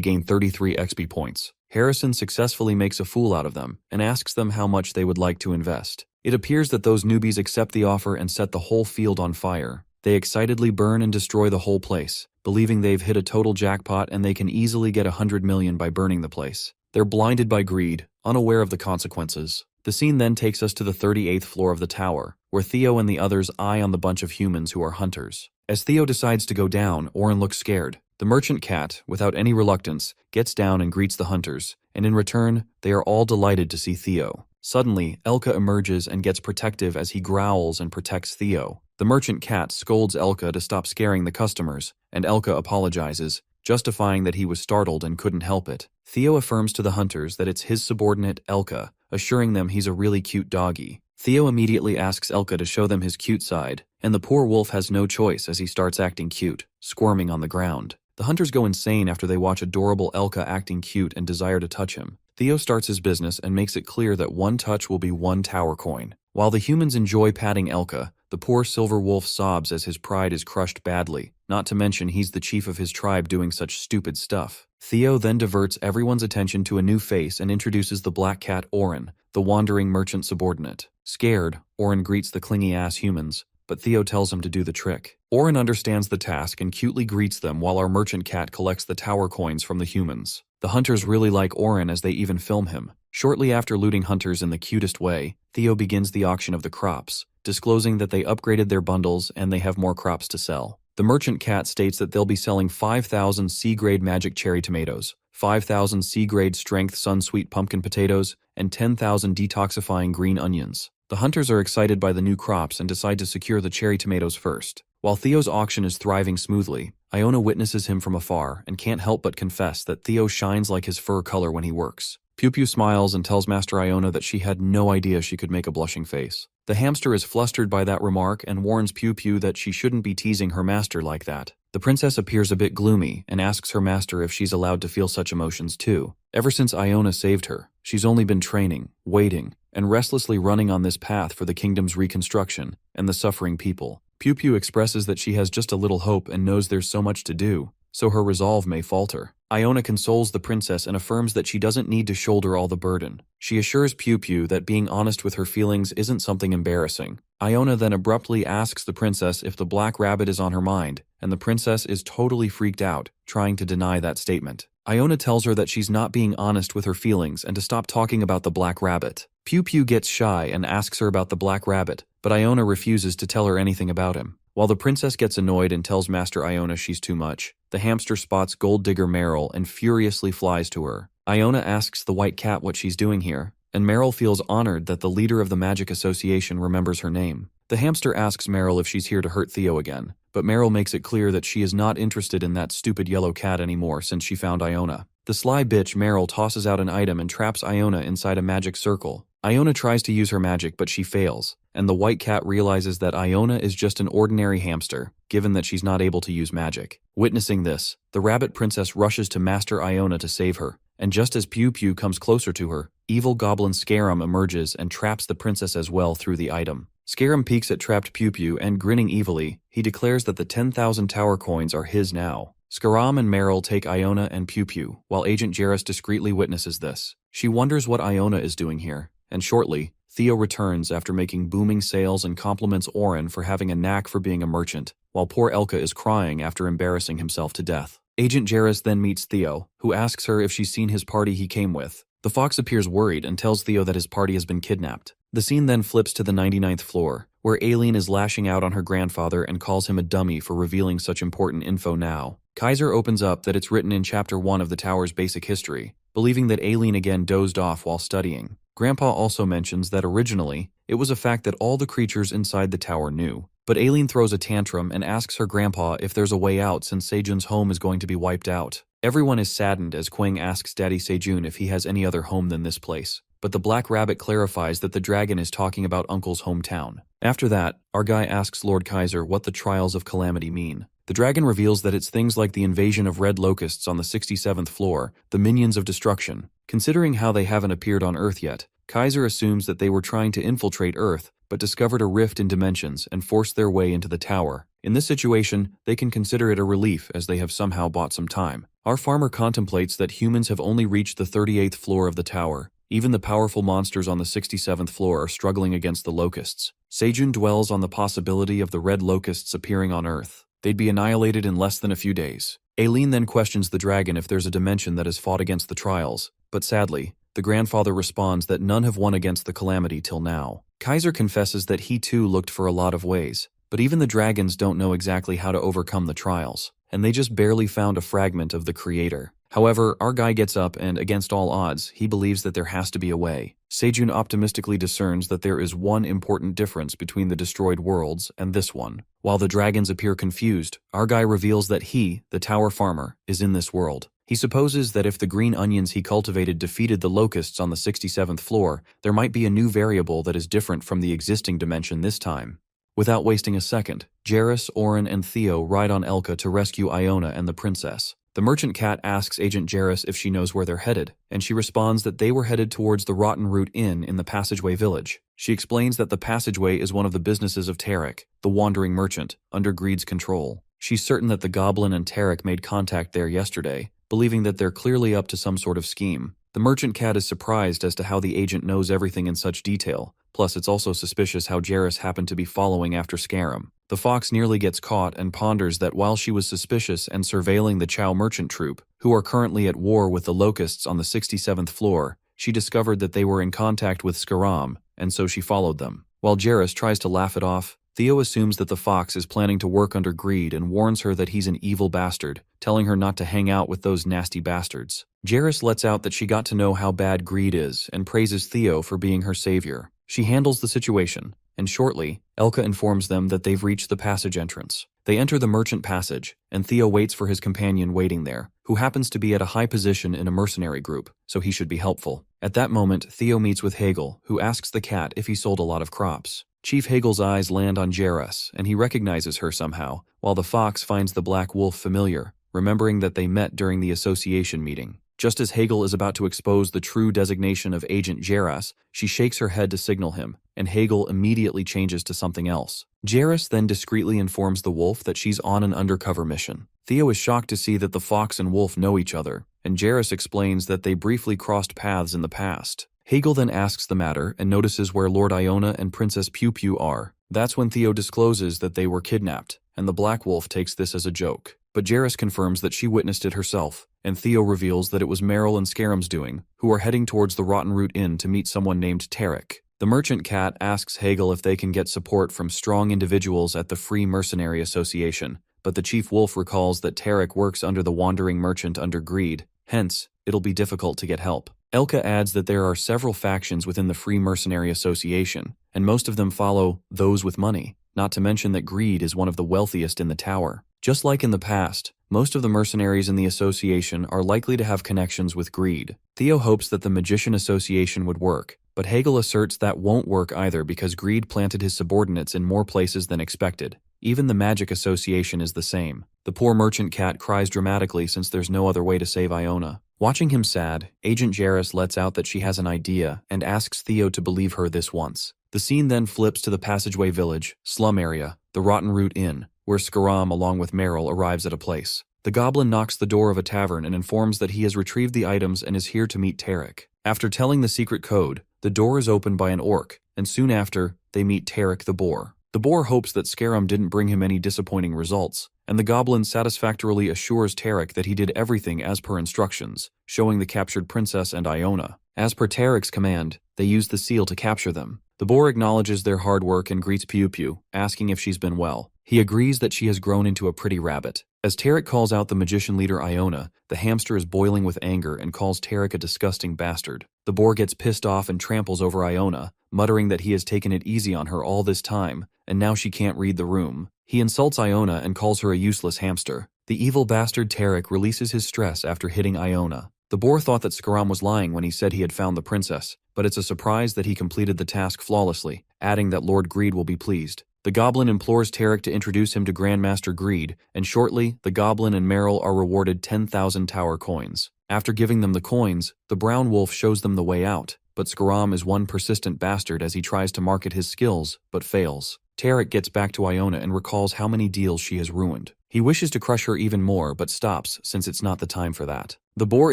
gain 33 XP points. Harrison successfully makes a fool out of them and asks them how much they would like to invest. It appears that those newbies accept the offer and set the whole field on fire. They excitedly burn and destroy the whole place, believing they've hit a total jackpot and they can easily get 100 million by burning the place. They're blinded by greed, unaware of the consequences. The scene then takes us to the 38th floor of the tower, where Teao and the others eye on the bunch of humans who are hunters. As Teao decides to go down, Oren looks scared. The merchant cat, without any reluctance, gets down and greets the hunters, and in return, they are all delighted to see Teao. Suddenly, Elka emerges and gets protective as he growls and protects Teao. The merchant cat scolds Elka to stop scaring the customers, and Elka apologizes, justifying that he was startled and couldn't help it. Teao affirms to the hunters that it's his subordinate, Elka, assuring them he's a really cute doggy. Teao immediately asks Elka to show them his cute side, and the poor wolf has no choice as he starts acting cute, squirming on the ground. The hunters go insane after they watch adorable Elka acting cute and desire to touch him. Teao starts his business and makes it clear that one touch will be 1 tower coin. While the humans enjoy patting Elka, the poor silver wolf sobs as his pride is crushed badly, not to mention he's the chief of his tribe doing such stupid stuff. Teao then diverts everyone's attention to a new face and introduces the black cat Oren, the wandering merchant subordinate. Scared, Oren greets the clingy-ass humans, but Teao tells him to do the trick. Oren understands the task and cutely greets them while our merchant cat collects the tower coins from the humans. The hunters really like Oren as they even film him. Shortly after looting hunters in the cutest way, Teao begins the auction of the crops, disclosing that they upgraded their bundles and they have more crops to sell. The merchant cat states that they'll be selling 5,000 C-grade magic cherry tomatoes, 5,000 C-grade strength sun-sweet pumpkin potatoes, and 10,000 detoxifying green onions. The hunters are excited by the new crops and decide to secure the cherry tomatoes first. While Teao's auction is thriving smoothly, Iona witnesses him from afar and can't help but confess that Teao shines like his fur color when he works. Pew Pew smiles and tells Master Iona that she had no idea she could make a blushing face. The hamster is flustered by that remark and warns Pew Pew that she shouldn't be teasing her master like that. The princess appears a bit gloomy and asks her master if she's allowed to feel such emotions too. Ever since Iona saved her, she's only been training, waiting, and restlessly running on this path for the kingdom's reconstruction and the suffering people. Pew Pew expresses that she has just a little hope and knows there's so much to do, so her resolve may falter. Iona consoles the princess and affirms that she doesn't need to shoulder all the burden. She assures Pew Pew that being honest with her feelings isn't something embarrassing. Iona then abruptly asks the princess if the black rabbit is on her mind, and the princess is totally freaked out, trying to deny that statement. Iona tells her that she's not being honest with her feelings and to stop talking about the black rabbit. Pew Pew gets shy and asks her about the black rabbit, but Iona refuses to tell her anything about him. While the princess gets annoyed and tells Master Iona she's too much, the hamster spots gold digger Meryl and furiously flies to her. Iona asks the white cat what she's doing here, and Meryl feels honored that the leader of the Magic Association remembers her name. The hamster asks Meryl if she's here to hurt Teao again, but Meryl makes it clear that she is not interested in that stupid yellow cat anymore since she found Iona. The sly bitch Meryl tosses out an item and traps Iona inside a magic circle. Iona tries to use her magic, but she fails, and the white cat realizes that Iona is just an ordinary hamster, given that she's not able to use magic. Witnessing this, the rabbit princess rushes to Master Iona to save her, and just as Pew Pew comes closer to her, evil goblin Scaram emerges and traps the princess as well through the item. Scaram peeks at trapped Pew Pew and, grinning evilly, he declares that the 10,000 tower coins are his now. Scaram and Meryl take Iona and Pew Pew, while Agent Jarrus discreetly witnesses this. She wonders what Iona is doing here, and shortly, Teao returns after making booming sales and compliments Oren for having a knack for being a merchant, while poor Elka is crying after embarrassing himself to death. Agent Jarrus then meets Teao, who asks her if she's seen his party he came with. The fox appears worried and tells Teao that his party has been kidnapped. The scene then flips to the 99th floor, where Ailen is lashing out on her grandfather and calls him a dummy for revealing such important info now. Kaiser opens up that it's written in Chapter 1 of the tower's basic history, believing that Ailen again dozed off while studying. Grandpa also mentions that originally, it was a fact that all the creatures inside the tower knew. But Ailen throws a tantrum and asks her grandpa if there's a way out since Sejun's home is going to be wiped out. Everyone is saddened as Kwang asks Daddy Sejun if he has any other home than this place. But the Black Rabbit clarifies that the dragon is talking about Uncle's hometown. After that, our guy asks Lord Kaiser what the Trials of Calamity mean. The dragon reveals that it's things like the invasion of red locusts on the 67th floor, the minions of destruction. Considering how they haven't appeared on Earth yet, Kaiser assumes that they were trying to infiltrate Earth, but discovered a rift in dimensions and forced their way into the tower. In this situation, they can consider it a relief as they have somehow bought some time. Our farmer contemplates that humans have only reached the 38th floor of the tower. Even the powerful monsters on the 67th floor are struggling against the locusts. Sejun dwells on the possibility of the red locusts appearing on Earth. They'd be annihilated in less than a few days. Ailen then questions the dragon if there's a dimension that has fought against the trials, but sadly, the grandfather responds that none have won against the calamity till now. Kaiser confesses that he too looked for a lot of ways, but even the dragons don't know exactly how to overcome the trials, and they just barely found a fragment of the creator. However, our guy gets up and, against all odds, he believes that there has to be a way. Sejun optimistically discerns that there is one important difference between the destroyed worlds and this one. While the dragons appear confused, our guy reveals that he, the tower farmer, is in this world. He supposes that if the green onions he cultivated defeated the locusts on the 67th floor, there might be a new variable that is different from the existing dimension this time. Without wasting a second, Jairus, Oren, and Theo ride on Elka to rescue Iona and the princess. The merchant cat asks Agent Jairus if she knows where they're headed, and she responds that they were headed towards the Rotten Root Inn in the Passageway Village. She explains that the Passageway is one of the businesses of Tarek, the wandering merchant, under Greed's control. She's certain that the goblin and Tarek made contact there yesterday, believing that they're clearly up to some sort of scheme. The merchant cat is surprised as to how the agent knows everything in such detail, plus it's also suspicious how Jairus happened to be following after Scaram. The fox nearly gets caught and ponders that while she was suspicious and surveilling the Chow merchant troupe, who are currently at war with the locusts on the 67th floor, she discovered that they were in contact with Scaram, and so she followed them. While Jairus tries to laugh it off, Theo assumes that the fox is planning to work under Greed and warns her that he's an evil bastard, telling her not to hang out with those nasty bastards. Jairus lets out that she got to know how bad Greed is and praises Theo for being her savior. She handles the situation, and shortly, Elka informs them that they've reached the passage entrance. They enter the merchant passage, and Theo waits for his companion waiting there, who happens to be at a high position in a mercenary group, so he should be helpful. At that moment, Theo meets with Hegel, who asks the cat if he sold a lot of crops. Chief Hegel's eyes land on Jairus, and he recognizes her somehow, while the fox finds the black wolf familiar, remembering that they met during the association meeting. Just as Hegel is about to expose the true designation of Agent Jairus, she shakes her head to signal him, and Hegel immediately changes to something else. Jairus then discreetly informs the wolf that she's on an undercover mission. Theo is shocked to see that the fox and wolf know each other, and Jairus explains that they briefly crossed paths in the past. Hegel then asks the matter and notices where Lord Iona and Princess Pew Pew are. That's when Theo discloses that they were kidnapped, and the Black Wolf takes this as a joke. But Jairus confirms that she witnessed it herself, and Theo reveals that it was Meryl and Scaram's doing, who are heading towards the Rotten Root Inn to meet someone named Tarek. The merchant cat asks Hegel if they can get support from strong individuals at the Free Mercenary Association, but the chief wolf recalls that Tarek works under the wandering merchant under Greed, hence, it'll be difficult to get help. Elka adds that there are several factions within the Free Mercenary Association, and most of them follow those with money, not to mention that Greed is one of the wealthiest in the tower. Just like in the past, most of the mercenaries in the association are likely to have connections with Greed. Theo hopes that the Magician Association would work, but Hegel asserts that won't work either because Greed planted his subordinates in more places than expected. Even the Magic Association is the same. The poor merchant cat cries dramatically since there's no other way to save Iona. Watching him sad, Agent Jairus lets out that she has an idea and asks Theo to believe her this once. The scene then flips to the Passageway Village, slum area, the Rotten Root Inn, where Scaram along with Meryl arrives at a place. The goblin knocks the door of a tavern and informs that he has retrieved the items and is here to meet Tarek. After telling the secret code, the door is opened by an orc, and soon after, they meet Tarek the boar. The boar hopes that Scaram didn't bring him any disappointing results, and the goblin satisfactorily assures Tarek that he did everything as per instructions, showing the captured princess and Iona. As per Tarek's command, They use the seal to capture them. The boar acknowledges their hard work and greets Pew Pew, asking if she's been well. He agrees that she has grown into a pretty rabbit. As Tarek calls out the magician leader Iona, the hamster is boiling with anger and calls Tarek a disgusting bastard. The boar gets pissed off and tramples over Iona, muttering that he has taken it easy on her all this time, and now she can't read the room. He insults Iona and calls her a useless hamster. The evil bastard Tarek releases his stress after hitting Iona. The boar thought that Scaram was lying when he said he had found the princess, but it's a surprise that he completed the task flawlessly, adding that Lord Greed will be pleased. The goblin implores Tarek to introduce him to Grandmaster Greed, and shortly, the goblin and Meryl are rewarded 10,000 tower coins. After giving them the coins, the brown wolf shows them the way out, but Scaram is one persistent bastard as he tries to market his skills, but fails. Tarek gets back to Iona and recalls how many deals she has ruined. He wishes to crush her even more, but stops since it's not the time for that. The boar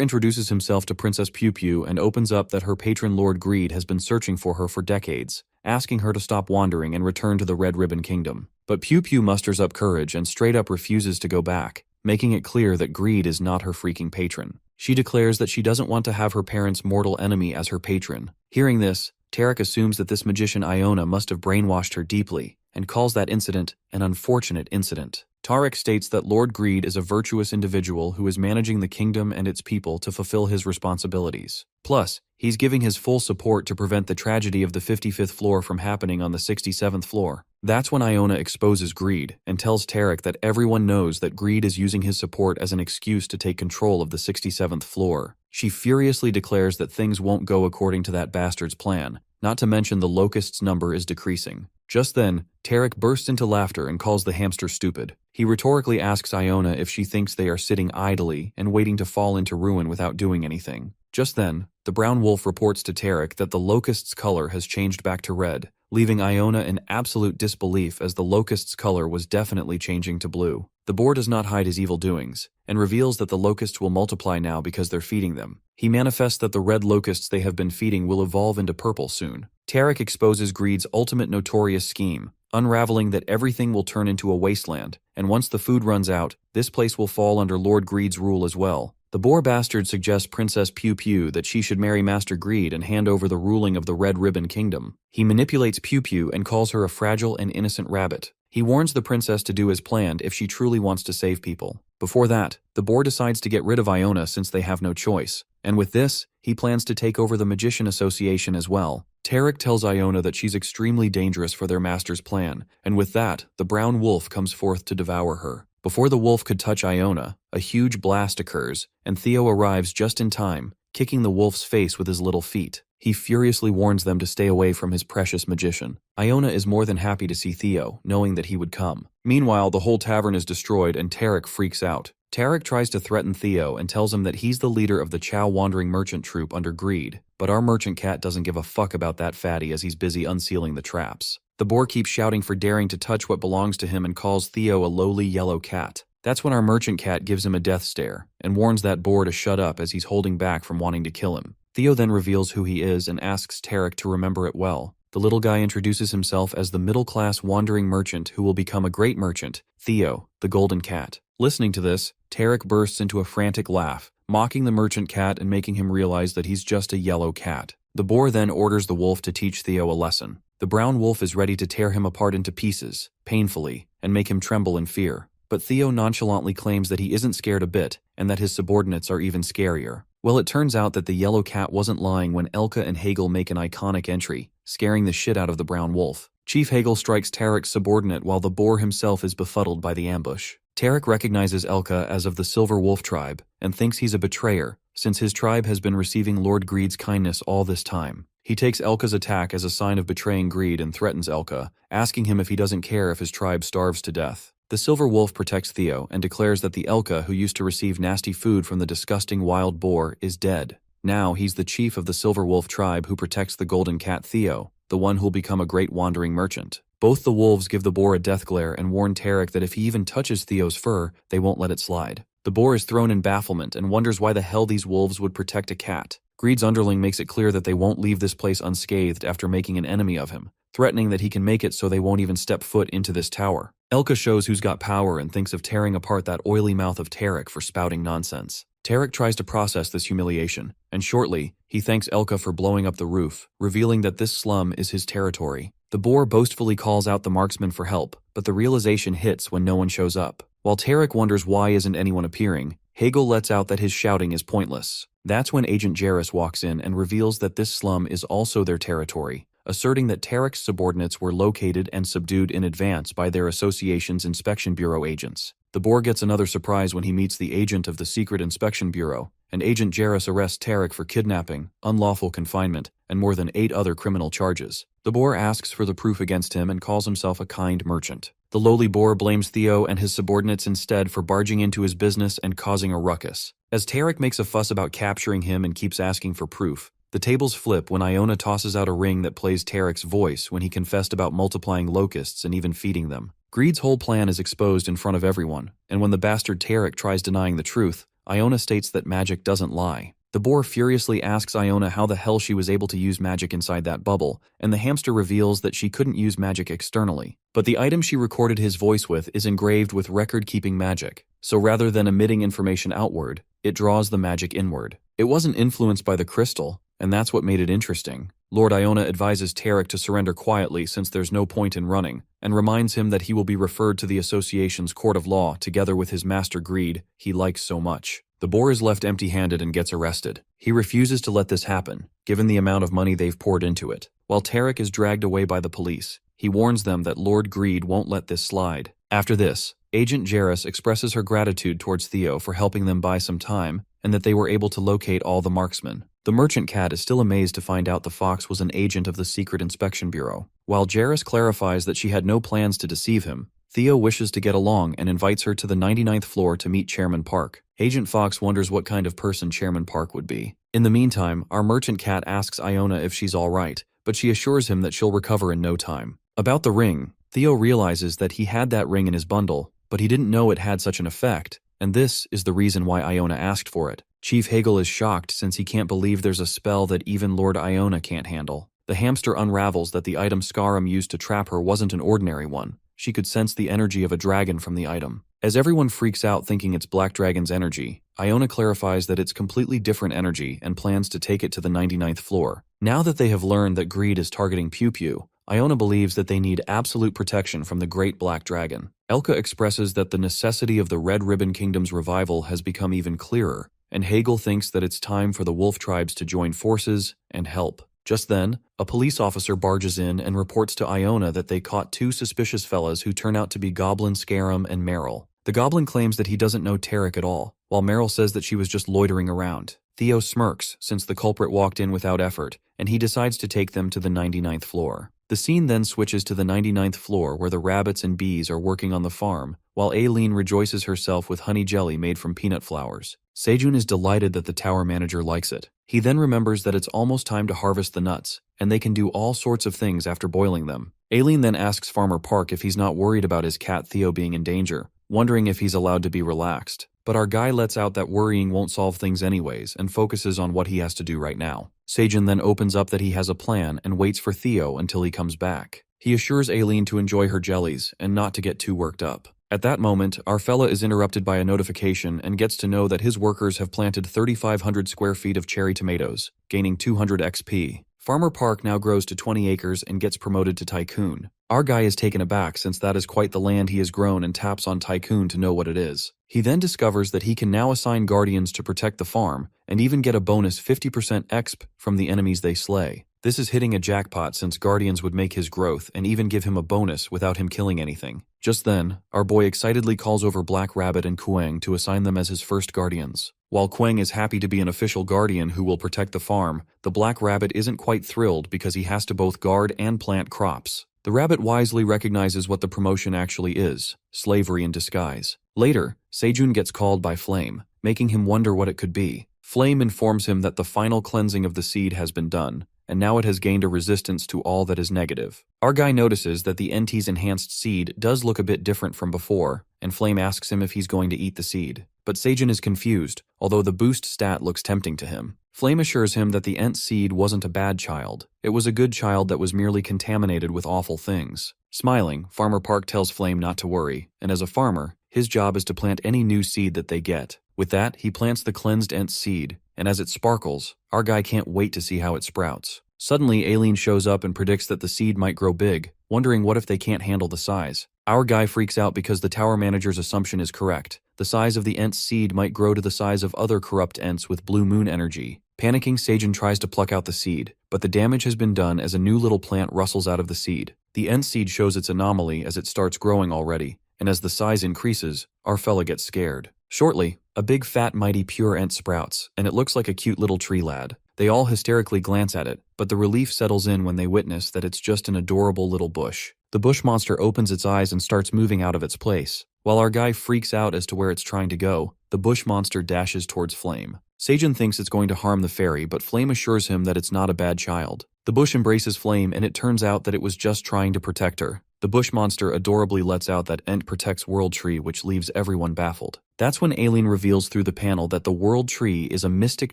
introduces himself to Princess Pew Pew and opens up that her patron Lord Greed has been searching for her for decades, asking her to stop wandering and return to the Red Ribbon Kingdom. But Pew Pew musters up courage and straight up refuses to go back, making it clear that Greed is not her freaking patron. She declares that she doesn't want to have her parents' mortal enemy as her patron. Hearing this, Tarek assumes that this magician Iona must have brainwashed her deeply, and calls that incident an unfortunate incident. Tarek states that Lord Greed is a virtuous individual who is managing the kingdom and its people to fulfill his responsibilities. Plus, he's giving his full support to prevent the tragedy of the 55th floor from happening on the 67th floor. That's when Iona exposes Greed and tells Tarek that everyone knows that Greed is using his support as an excuse to take control of the 67th floor. She furiously declares that things won't go according to that bastard's plan, not to mention the locust's number is decreasing. Just then, Tarek bursts into laughter and calls the hamster stupid. He rhetorically asks Iona if she thinks they are sitting idly and waiting to fall into ruin without doing anything. Just then, the brown wolf reports to Tarek that the locust's color has changed back to red, leaving Iona in absolute disbelief as the locust's color was definitely changing to blue. The boar does not hide his evil doings, and reveals that the locusts will multiply now because they're feeding them. He manifests that the red locusts they have been feeding will evolve into purple soon. Tarek exposes Greed's ultimate notorious scheme, unraveling that everything will turn into a wasteland, and once the food runs out, this place will fall under Lord Greed's rule as well. The boar bastard suggests Princess Pew Pew that she should marry Master Greed and hand over the ruling of the Red Ribbon Kingdom. He manipulates Pew Pew and calls her a fragile and innocent rabbit. He warns the princess to do as planned if she truly wants to save people. Before that, the boar decides to get rid of Iona since they have no choice, and with this, he plans to take over the Magician Association as well. Tarek tells Iona that she's extremely dangerous for their master's plan, and with that, the brown wolf comes forth to devour her. Before the wolf could touch Iona, a huge blast occurs, and Teao arrives just in time, kicking the wolf's face with his little feet. He furiously warns them to stay away from his precious magician. Iona is more than happy to see Teao, knowing that he would come. Meanwhile, the whole tavern is destroyed and Tarek freaks out. Tarek tries to threaten Teao and tells him that he's the leader of the Chow Wandering Merchant Troupe under Greed, but our merchant cat doesn't give a fuck about that fatty as he's busy unsealing the traps. The boar keeps shouting for daring to touch what belongs to him and calls Teao a lowly yellow cat. That's when our merchant cat gives him a death stare and warns that boar to shut up as he's holding back from wanting to kill him. Teao then reveals who he is and asks Tarek to remember it well. The little guy introduces himself as the middle-class wandering merchant who will become a great merchant, Teao, the golden cat. Listening to this, Tarek bursts into a frantic laugh, mocking the merchant cat and making him realize that he's just a yellow cat. The boar then orders the wolf to teach Teao a lesson. The brown wolf is ready to tear him apart into pieces, painfully, and make him tremble in fear. But Teao nonchalantly claims that he isn't scared a bit, and that his subordinates are even scarier. Well, it turns out that the yellow cat wasn't lying when Elka and Hagel make an iconic entry, scaring the shit out of the brown wolf. Chief Hagel strikes Tarek's subordinate while the boar himself is befuddled by the ambush. Tarek recognizes Elka as of the Silver Wolf tribe, and thinks he's a betrayer, since his tribe has been receiving Lord Greed's kindness all this time. He takes Elka's attack as a sign of betraying Greed and threatens Elka, asking him if he doesn't care if his tribe starves to death. The Silver Wolf protects Teao and declares that the Elka who used to receive nasty food from the disgusting wild boar is dead. Now he's the chief of the Silver Wolf tribe who protects the golden cat Teao, the one who'll become a great wandering merchant. Both the wolves give the boar a death glare and warn Tarek that if he even touches Theo's fur, they won't let it slide. The boar is thrown in bafflement and wonders why the hell these wolves would protect a cat. Greed's underling makes it clear that they won't leave this place unscathed after making an enemy of him, threatening that he can make it so they won't even step foot into this tower. Elka shows who's got power and thinks of tearing apart that oily mouth of Tarek for spouting nonsense. Tarek tries to process this humiliation, and shortly, He thanks Elka for blowing up the roof, revealing that this slum is his territory. The boar boastfully calls out the marksman for help, but the realization hits when no one shows up. While Tarek wonders why isn't anyone appearing, Hagel lets out that his shouting is pointless. That's when Agent Jarrus walks in and reveals that this slum is also their territory, asserting that Tarek's subordinates were located and subdued in advance by their association's Inspection Bureau agents. The boar gets another surprise when he meets the agent of the Secret Inspection Bureau, and Agent Jarrus arrests Tarek for kidnapping, unlawful confinement, and more than 8 other criminal charges. The boar asks for the proof against him and calls himself a kind merchant. The lowly boar blames Teao and his subordinates instead for barging into his business and causing a ruckus. As Tarek makes a fuss about capturing him and keeps asking for proof, the tables flip when Iona tosses out a ring that plays Tarek's voice when he confessed about multiplying locusts and even feeding them. Greed's whole plan is exposed in front of everyone, and when the bastard Tarek tries denying the truth, Iona states that magic doesn't lie. The boar furiously asks Iona how the hell she was able to use magic inside that bubble, and the hamster reveals that she couldn't use magic externally. But the item she recorded his voice with is engraved with record-keeping magic, so rather than emitting information outward, it draws the magic inward. It wasn't influenced by the crystal, and that's what made it interesting. Lord Iona advises Tarek to surrender quietly since there's no point in running, and reminds him that he will be referred to the association's court of law together with his master Greed he likes so much. The boar is left empty-handed and gets arrested. He refuses to let this happen, given the amount of money they've poured into it. While Tarek is dragged away by the police, he warns them that Lord Greed won't let this slide. After this, Agent Jarrus expresses her gratitude towards Teao for helping them buy some time, and that they were able to locate all the marksmen. The merchant cat is still amazed to find out the fox was an agent of the Secret Inspection Bureau. While Jarrus clarifies that she had no plans to deceive him, Teao wishes to get along and invites her to the 99th floor to meet Chairman Park. Agent Fox wonders what kind of person Chairman Park would be. In the meantime, our merchant cat asks Iona if she's alright, but she assures him that she'll recover in no time. About the ring, Teao realizes that he had that ring in his bundle, but he didn't know it had such an effect, and this is the reason why Iona asked for it. Chief Hagel is shocked since he can't believe there's a spell that even Lord Iona can't handle. The hamster unravels that the item Scaram used to trap her wasn't an ordinary one. She could sense the energy of a dragon from the item. As everyone freaks out thinking it's Black Dragon's energy, Iona clarifies that it's completely different energy and plans to take it to the 99th floor. Now that they have learned that Greed is targeting Pew Pew, Iona believes that they need absolute protection from the Great Black Dragon. Elka expresses that the necessity of the Red Ribbon Kingdom's revival has become even clearer, and Hagel thinks that it's time for the wolf tribes to join forces and help. Just then, a police officer barges in and reports to Iona that they caught 2 suspicious fellas who turn out to be Goblin Scaram and Meryl. The Goblin claims that he doesn't know Tarek at all, while Meryl says that she was just loitering around. Teao smirks since the culprit walked in without effort, and he decides to take them to the 99th floor. The scene then switches to the 99th floor where the rabbits and bees are working on the farm, while Ailen rejoices herself with honey jelly made from peanut flowers. Sejun is delighted that the tower manager likes it. He then remembers that it's almost time to harvest the nuts, and they can do all sorts of things after boiling them. Ailen then asks Farmer Park if he's not worried about his cat Teao being in danger, wondering if he's allowed to be relaxed. But our guy lets out that worrying won't solve things anyways and focuses on what he has to do right now. Sejun then opens up that he has a plan and waits for Teao until he comes back. He assures Ailen to enjoy her jellies and not to get too worked up. At that moment, our fella is interrupted by a notification and gets to know that his workers have planted 3,500 square feet of cherry tomatoes, gaining 200 XP. Farmer Park now grows to 20 acres and gets promoted to Tycoon. Our guy is taken aback since that is quite the land he has grown and taps on Tycoon to know what it is. He then discovers that he can now assign guardians to protect the farm and even get a bonus 50% exp from the enemies they slay. This is hitting a jackpot since guardians would make his growth and even give him a bonus without him killing anything. Just then, our boy excitedly calls over Black Rabbit and Quang to assign them as his first guardians. While Quang is happy to be an official guardian who will protect the farm, the Black Rabbit isn't quite thrilled because he has to both guard and plant crops. The rabbit wisely recognizes what the promotion actually is: slavery in disguise. Later, Sejun gets called by Flame, making him wonder what it could be. Flame informs him that the final cleansing of the seed has been done, and now it has gained a resistance to all that is negative. Our guy notices that the NT's enhanced seed does look a bit different from before, and Flame asks him if he's going to eat the seed. But Sejun is confused, although the boost stat looks tempting to him. Flame assures him that the Ent seed wasn't a bad child. It was a good child that was merely contaminated with awful things. Smiling, Farmer Park tells Flame not to worry, and as a farmer, his job is to plant any new seed that they get. With that, he plants the cleansed Ent seed, and as it sparkles, our guy can't wait to see how it sprouts. Suddenly, Ailen shows up and predicts that the seed might grow big, wondering what if they can't handle the size. Our guy freaks out because the tower manager's assumption is correct. The size of the Ent's seed might grow to the size of other corrupt Ents with blue moon energy. Panicking, Seijun tries to pluck out the seed, but the damage has been done as a new little plant rustles out of the seed. The Ent seed shows its anomaly as it starts growing already, and as the size increases, our fella gets scared. Shortly, a big fat mighty pure Ent sprouts, and it looks like a cute little tree lad. They all hysterically glance at it, but the relief settles in when they witness that it's just an adorable little bush. The bush monster opens its eyes and starts moving out of its place. While our guy freaks out as to where it's trying to go, the bush monster dashes towards Flame. Seijun thinks it's going to harm the fairy, but Flame assures him that it's not a bad child. The bush embraces Flame, and it turns out that it was just trying to protect her. The bush monster adorably lets out that Ent protects World Tree, which leaves everyone baffled. That's when Ailen reveals through the panel that the World Tree is a mystic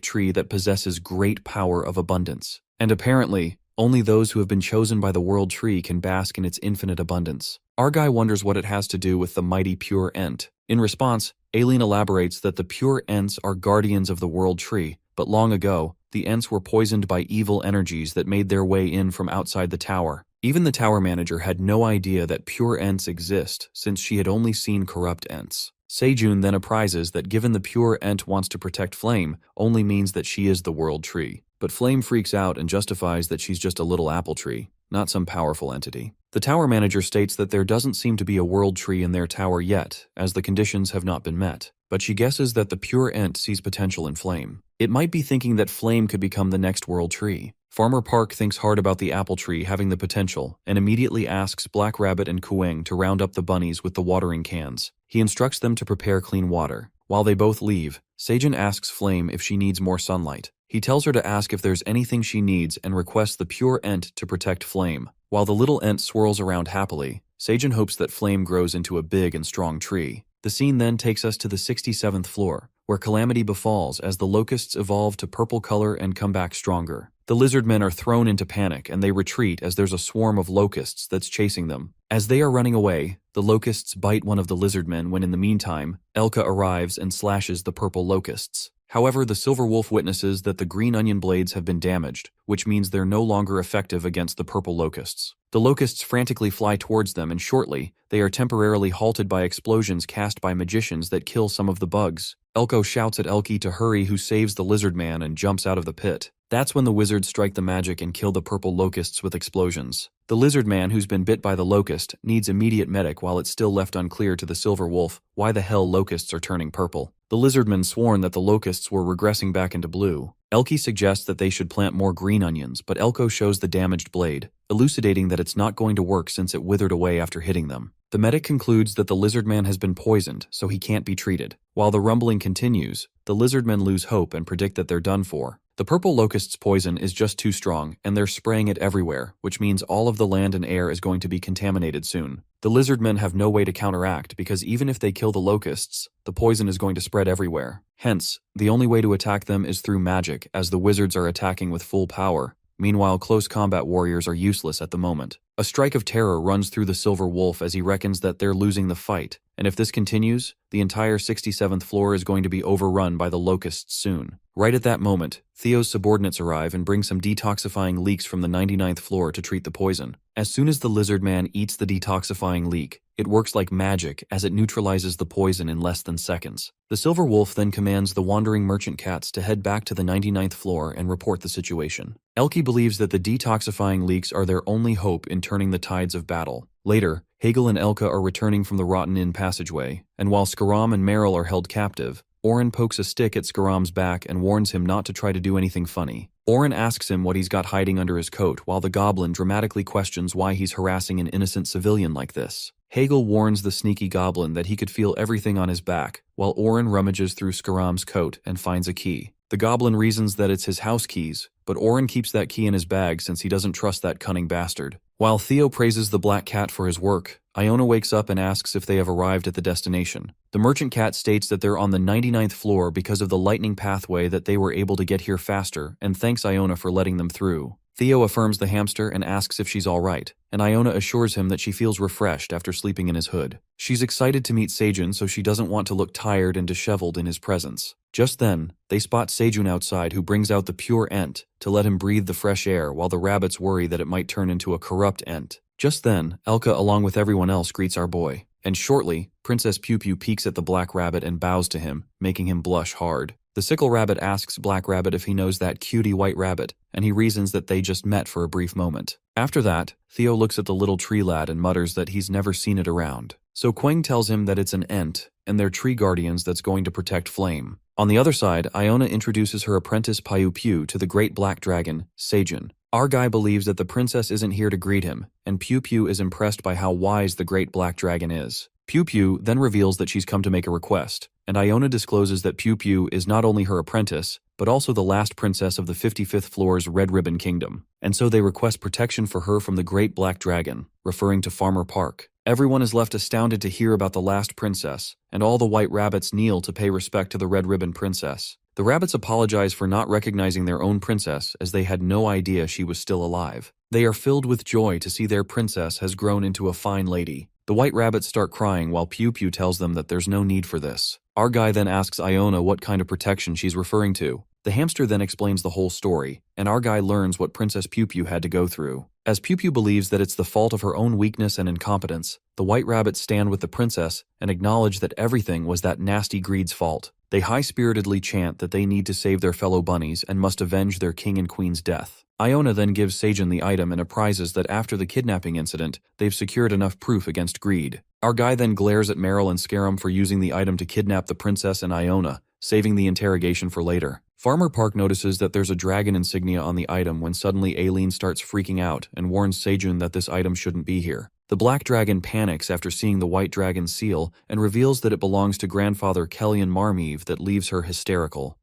tree that possesses great power of abundance. And apparently, only those who have been chosen by the World Tree can bask in its infinite abundance. Our guy wonders what it has to do with the mighty pure Ent. In response, Ailen elaborates that the pure Ents are guardians of the World Tree, but long ago, the Ents were poisoned by evil energies that made their way in from outside the tower. Even the tower manager had no idea that pure Ents exist, since she had only seen corrupt Ents. Seijun then apprises that given the pure Ent wants to protect Flame, only means that she is the World Tree. But Flame freaks out and justifies that she's just a little apple tree, not some powerful entity. The tower manager states that there doesn't seem to be a World Tree in their tower yet, as the conditions have not been met. But she guesses that the pure Ent sees potential in Flame. It might be thinking that Flame could become the next World Tree. Farmer Park thinks hard about the apple tree having the potential and immediately asks Black Rabbit and Kueng to round up the bunnies with the watering cans. He instructs them to prepare clean water. While they both leave, Seijun asks Flame if she needs more sunlight. He tells her to ask if there's anything she needs and requests the pure Ent to protect Flame. While the little Ent swirls around happily, Seijun hopes that Flame grows into a big and strong tree. The scene then takes us to the 67th floor, where calamity befalls as the locusts evolve to purple color and come back stronger. The lizard men are thrown into panic and they retreat as there's a swarm of locusts that's chasing them. As they are running away, the locusts bite one of the lizard men when in the meantime, Elka arrives and slashes the purple locusts. However, the silver wolf witnesses that the green onion blades have been damaged, which means they're no longer effective against the purple locusts. The locusts frantically fly towards them, and shortly, they are temporarily halted by explosions cast by magicians that kill some of the bugs. Elko shouts at Elki to hurry, who saves the lizard man and jumps out of the pit. That's when the wizards strike the magic and kill the purple locusts with explosions. The lizard man who's been bit by the locust needs immediate medic, while it's still left unclear to the silver wolf why the hell locusts are turning purple. The lizardmen sworn that the locusts were regressing back into blue. Elki suggests that they should plant more green onions, but Elko shows the damaged blade, elucidating that it's not going to work since it withered away after hitting them. The medic concludes that the lizard man has been poisoned, so he can't be treated. While the rumbling continues, the lizardmen lose hope and predict that they're done for. The purple locust's poison is just too strong, and they're spraying it everywhere, which means all of the land and air is going to be contaminated soon. The lizardmen have no way to counteract because even if they kill the locusts, the poison is going to spread everywhere. Hence, the only way to attack them is through magic, as the wizards are attacking with full power. Meanwhile, close combat warriors are useless at the moment. A strike of terror runs through the silver wolf as he reckons that they're losing the fight, and if this continues, the entire 67th floor is going to be overrun by the locusts soon. Right at that moment, Theo's subordinates arrive and bring some detoxifying leeks from the 99th floor to treat the poison. As soon as the lizard man eats the detoxifying leek, it works like magic as it neutralizes the poison in less than seconds. The silver wolf then commands the wandering merchant cats to head back to the 99th floor and report the situation. Elki believes that the detoxifying leeks are their only hope in turning the tides of battle. Later, Hegel and Elka are returning from the Rotten Inn passageway, and while Scaram and Meryl are held captive, Oren pokes a stick at Scaram's back and warns him not to try to do anything funny. Oren asks him what he's got hiding under his coat, while the goblin dramatically questions why he's harassing an innocent civilian like this. Hegel warns the sneaky goblin that he could feel everything on his back, while Oren rummages through Scaram's coat and finds a key. The goblin reasons that it's his house keys, but Oren keeps that key in his bag since he doesn't trust that cunning bastard. While Theo praises the black cat for his work, Iona wakes up and asks if they have arrived at the destination. The merchant cat states that they're on the 99th floor because of the lightning pathway, that they were able to get here faster, and thanks Iona for letting them through. Teao affirms the hamster and asks if she's alright, and Iona assures him that she feels refreshed after sleeping in his hood. She's excited to meet Seijun, so she doesn't want to look tired and disheveled in his presence. Just then, they spot Seijun outside, who brings out the pure ent to let him breathe the fresh air, while the rabbits worry that it might turn into a corrupt ent. Just then, Elka along with everyone else greets our boy, and shortly, Princess Pew Pew peeks at the black rabbit and bows to him, making him blush hard. The sickle rabbit asks Black Rabbit if he knows that cutie white rabbit, and he reasons that they just met for a brief moment. After that, Teao looks at the little tree lad and mutters that he's never seen it around. So Quang tells him that it's an ent, and they're tree guardians that's going to protect Flame. On the other side, Iona introduces her apprentice Piu Piu to the great black dragon, Seijun. Our guy believes that the princess isn't here to greet him, and Piu Piu is impressed by how wise the great black dragon is. Piu Piu then reveals that she's come to make a request, and Iona discloses that Piu Piu is not only her apprentice, but also the last princess of the 55th floor's Red Ribbon Kingdom, and so they request protection for her from the great black dragon, referring to Farmer Park. Everyone is left astounded to hear about the last princess, and all the white rabbits kneel to pay respect to the Red Ribbon Princess. The rabbits apologize for not recognizing their own princess, as they had no idea she was still alive. They are filled with joy to see their princess has grown into a fine lady. The white rabbits start crying while Piu Piu tells them that there's no need for this. Our guy then asks Iona what kind of protection she's referring to. The hamster then explains the whole story, and our guy learns what Princess Piu Piu had to go through. As Piu Piu believes that it's the fault of her own weakness and incompetence, the white rabbits stand with the princess and acknowledge that everything was that nasty greed's fault. They high-spiritedly chant that they need to save their fellow bunnies and must avenge their king and queen's death. Iona then gives Seijun the item and apprises that after the kidnapping incident, they've secured enough proof against greed. Our guy then glares at Meryl and Scaram for using the item to kidnap the princess and Iona, saving the interrogation for later. Farmer Park notices that there's a dragon insignia on the item when suddenly Ailen starts freaking out and warns Seijun that this item shouldn't be here. The black dragon panics after seeing the white dragon's seal and reveals that it belongs to grandfather Kellyan Marmeave, that leaves her hysterical.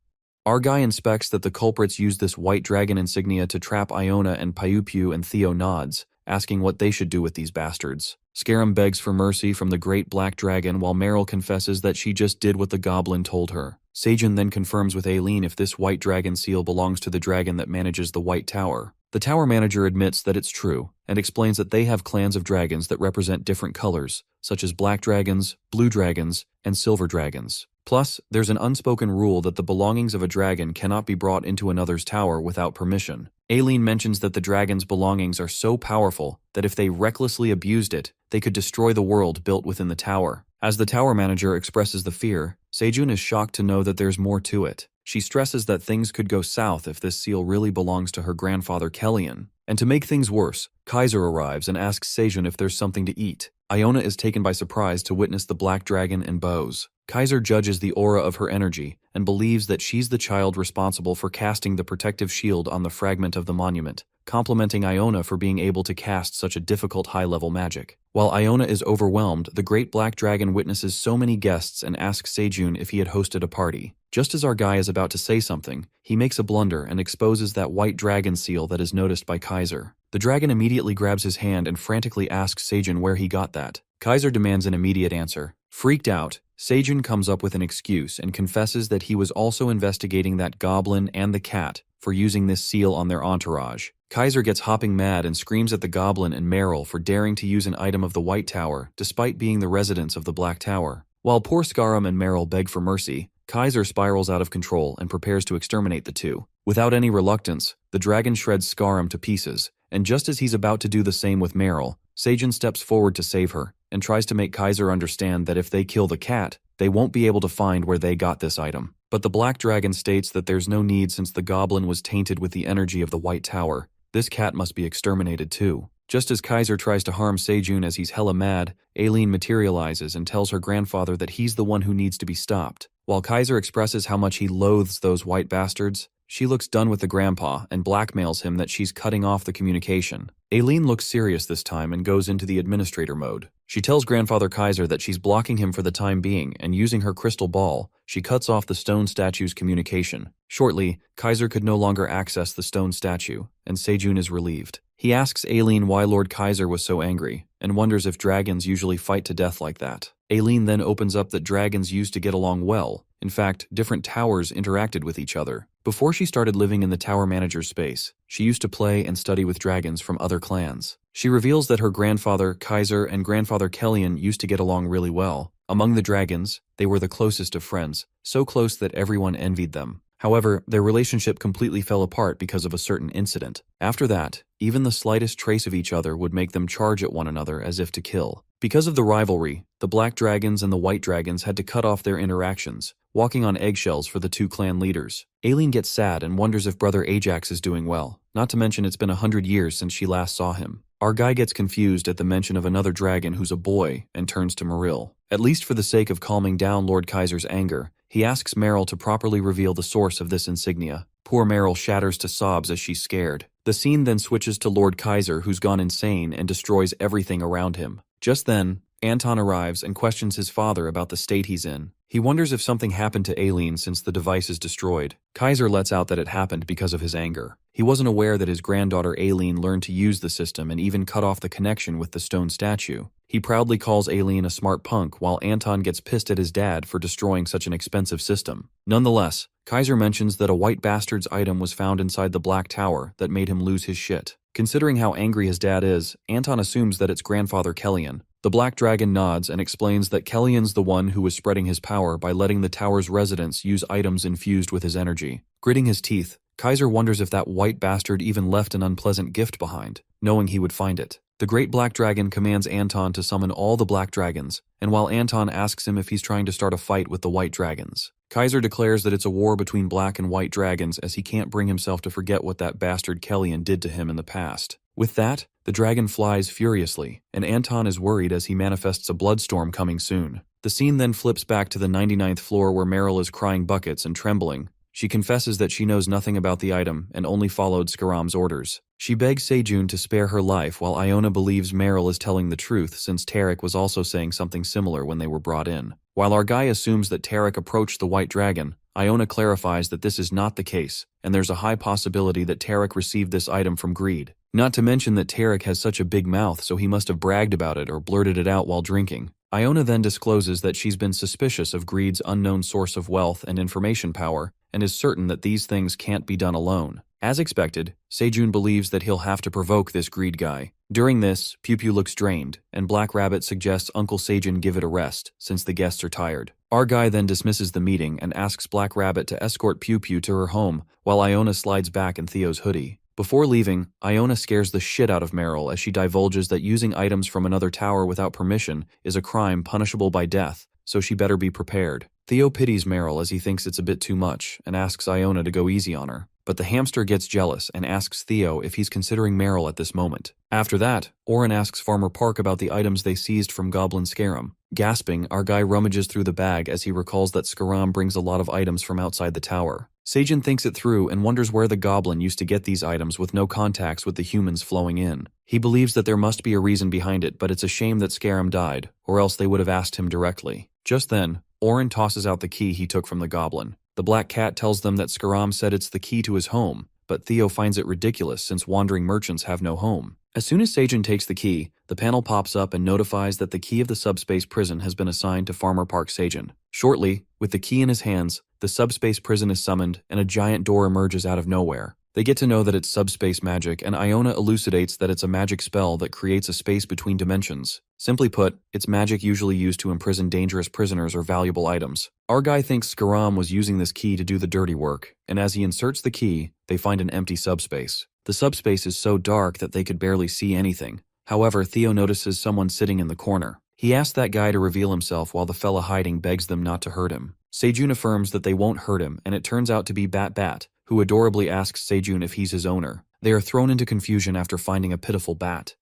Our guy inspects that the culprits used this white dragon insignia to trap Iona, and Piu Piu and Teao nods, asking what they should do with these bastards. Scaram begs for mercy from the great black dragon while Meryl confesses that she just did what the goblin told her. Seijun then confirms with Ailen if this white dragon seal belongs to the dragon that manages the White Tower. The tower manager admits that it's true, and explains that they have clans of dragons that represent different colors, such as black dragons, blue dragons, and silver dragons. Plus, there's an unspoken rule that the belongings of a dragon cannot be brought into another's tower without permission. Ailen mentions that the dragon's belongings are so powerful that if they recklessly abused it, they could destroy the world built within the tower. As the tower manager expresses the fear, Seijun is shocked to know that there's more to it. She stresses that things could go south if this seal really belongs to her grandfather Kellyan. And to make things worse, Kaiser arrives and asks Seijun if there's something to eat. Iona is taken by surprise to witness the black dragon and bows. Kaiser judges the aura of her energy and believes that she's the child responsible for casting the protective shield on the fragment of the monument, complimenting Iona for being able to cast such a difficult high-level magic. While Iona is overwhelmed, the great black dragon witnesses so many guests and asks Seijun if he had hosted a party. Just as our guy is about to say something, he makes a blunder and exposes that white dragon seal that is noticed by Kaiser. The dragon immediately grabs his hand and frantically asks Seijun where he got that. Kaiser demands an immediate answer. Freaked out, Seijun comes up with an excuse and confesses that he was also investigating that goblin and the cat for using this seal on their entourage. Kaiser gets hopping mad and screams at the goblin and Meryl for daring to use an item of the White Tower despite being the residents of the Black Tower. While poor Scaram and Meryl beg for mercy, Kaiser spirals out of control and prepares to exterminate the two. Without any reluctance, the dragon shreds Scaram to pieces, and just as he's about to do the same with Meryl, Seijun steps forward to save her and tries to make Kaiser understand that if they kill the cat, they won't be able to find where they got this item. But the black dragon states that there's no need since the goblin was tainted with the energy of the White Tower. This cat must be exterminated too. Just as Kaiser tries to harm Seijun as he's hella mad, Ailen materializes and tells her grandfather that he's the one who needs to be stopped. While Kaiser expresses how much he loathes those white bastards, she looks done with the grandpa and blackmails him that she's cutting off the communication. Ailen looks serious this time and goes into the administrator mode. She tells Grandfather Kaiser that she's blocking him for the time being, and using her crystal ball, she cuts off the stone statue's communication. Shortly, Kaiser could no longer access the stone statue, and Seijun is relieved. He asks Ailen why Lord Kaiser was so angry, and wonders if dragons usually fight to death like that. Ailen then opens up that dragons used to get along well. In fact, different towers interacted with each other, Before she started living in the tower manager's space, she used to play and study with dragons from other clans. She reveals that her grandfather, Kaiser, and grandfather Kellyan used to get along really well. Among the dragons, they were the closest of friends, so close that everyone envied them. However, their relationship completely fell apart because of a certain incident. After that, even the slightest trace of each other would make them charge at one another as if to kill. Because of the rivalry, the black dragons and the white dragons had to cut off their interactions, walking on eggshells for the two clan leaders. Ailen gets sad and wonders if brother Ajax is doing well, not to mention it's been 100 years since she last saw him. Our guy gets confused at the mention of another dragon who's a boy and turns to Meril. At least for the sake of calming down Lord Kaiser's anger, he asks Meryl to properly reveal the source of this insignia. Poor Meryl shatters to sobs as she's scared. The scene then switches to Lord Kaiser, who's gone insane and destroys everything around him. Just then, Anton arrives and questions his father about the state he's in. He wonders if something happened to Ailen since the device is destroyed. Kaiser lets out that it happened because of his anger. He wasn't aware that his granddaughter Ailen learned to use the system and even cut off the connection with the stone statue. He proudly calls Ailen a smart punk while Anton gets pissed at his dad for destroying such an expensive system. Nonetheless, Kaiser mentions that a white bastard's item was found inside the Black Tower that made him lose his shit. Considering how angry his dad is, Anton assumes that it's grandfather Kellyan. The Black Dragon nods and explains that Kellyan's the one who was spreading his power by letting the tower's residents use items infused with his energy. Gritting his teeth, Kaiser wonders if that white bastard even left an unpleasant gift behind, knowing he would find it. The Great Black Dragon commands Anton to summon all the Black Dragons, and while Anton asks him if he's trying to start a fight with the White Dragons, Kaiser declares that it's a war between Black and White Dragons as he can't bring himself to forget what that bastard Kellyan did to him in the past. With that, the dragon flies furiously, and Anton is worried as he manifests a bloodstorm coming soon. The scene then flips back to the 99th floor where Meryl is crying buckets and trembling. She confesses that she knows nothing about the item and only followed Scaram's orders. She begs Sejun to spare her life while Iona believes Meryl is telling the truth since Tarek was also saying something similar when they were brought in. While our guy assumes that Tarek approached the White Dragon, Iona clarifies that this is not the case, and there's a high possibility that Tarek received this item from greed. Not to mention that Tarek has such a big mouth, so he must have bragged about it or blurted it out while drinking. Iona then discloses that she's been suspicious of greed's unknown source of wealth and information power, and is certain that these things can't be done alone. As expected, Sejun believes that he'll have to provoke this greed guy. During this, Pew Pew looks drained, and Black Rabbit suggests Uncle Sejun give it a rest, since the guests are tired. Our guy then dismisses the meeting and asks Black Rabbit to escort Pew Pew to her home, while Iona slides back in Theo's hoodie. Before leaving, Iona scares the shit out of Meryl as she divulges that using items from another tower without permission is a crime punishable by death, so she better be prepared. Theo pities Meryl as he thinks it's a bit too much and asks Iona to go easy on her. But the hamster gets jealous and asks Theo if he's considering Meryl at this moment. After that, Oren asks Farmer Park about the items they seized from Goblin Scaram. Gasping, our guy rummages through the bag as he recalls that Scaram brings a lot of items from outside the tower. Sejun thinks it through and wonders where the goblin used to get these items with no contacts with the humans flowing in. He believes that there must be a reason behind it, but it's a shame that Scaram died, or else they would have asked him directly. Just then, Oren tosses out the key he took from the goblin. The black cat tells them that Scaram said it's the key to his home, but Theo finds it ridiculous since wandering merchants have no home. As soon as Sejun takes the key, the panel pops up and notifies that the key of the subspace prison has been assigned to Farmer Park Sejun. Shortly, with the key in his hands, the subspace prison is summoned and a giant door emerges out of nowhere. They get to know that it's subspace magic, and Iona elucidates that it's a magic spell that creates a space between dimensions. Simply put, it's magic usually used to imprison dangerous prisoners or valuable items. Our guy thinks Scaram was using this key to do the dirty work, and as he inserts the key, they find an empty subspace. The subspace is so dark that they could barely see anything. However, Theo notices someone sitting in the corner. He asks that guy to reveal himself while the fella hiding begs them not to hurt him. Sejun affirms that they won't hurt him, and it turns out to be Bat Bat, who adorably asks Sejun if he's his owner. They are thrown into confusion after finding a pitiful bat.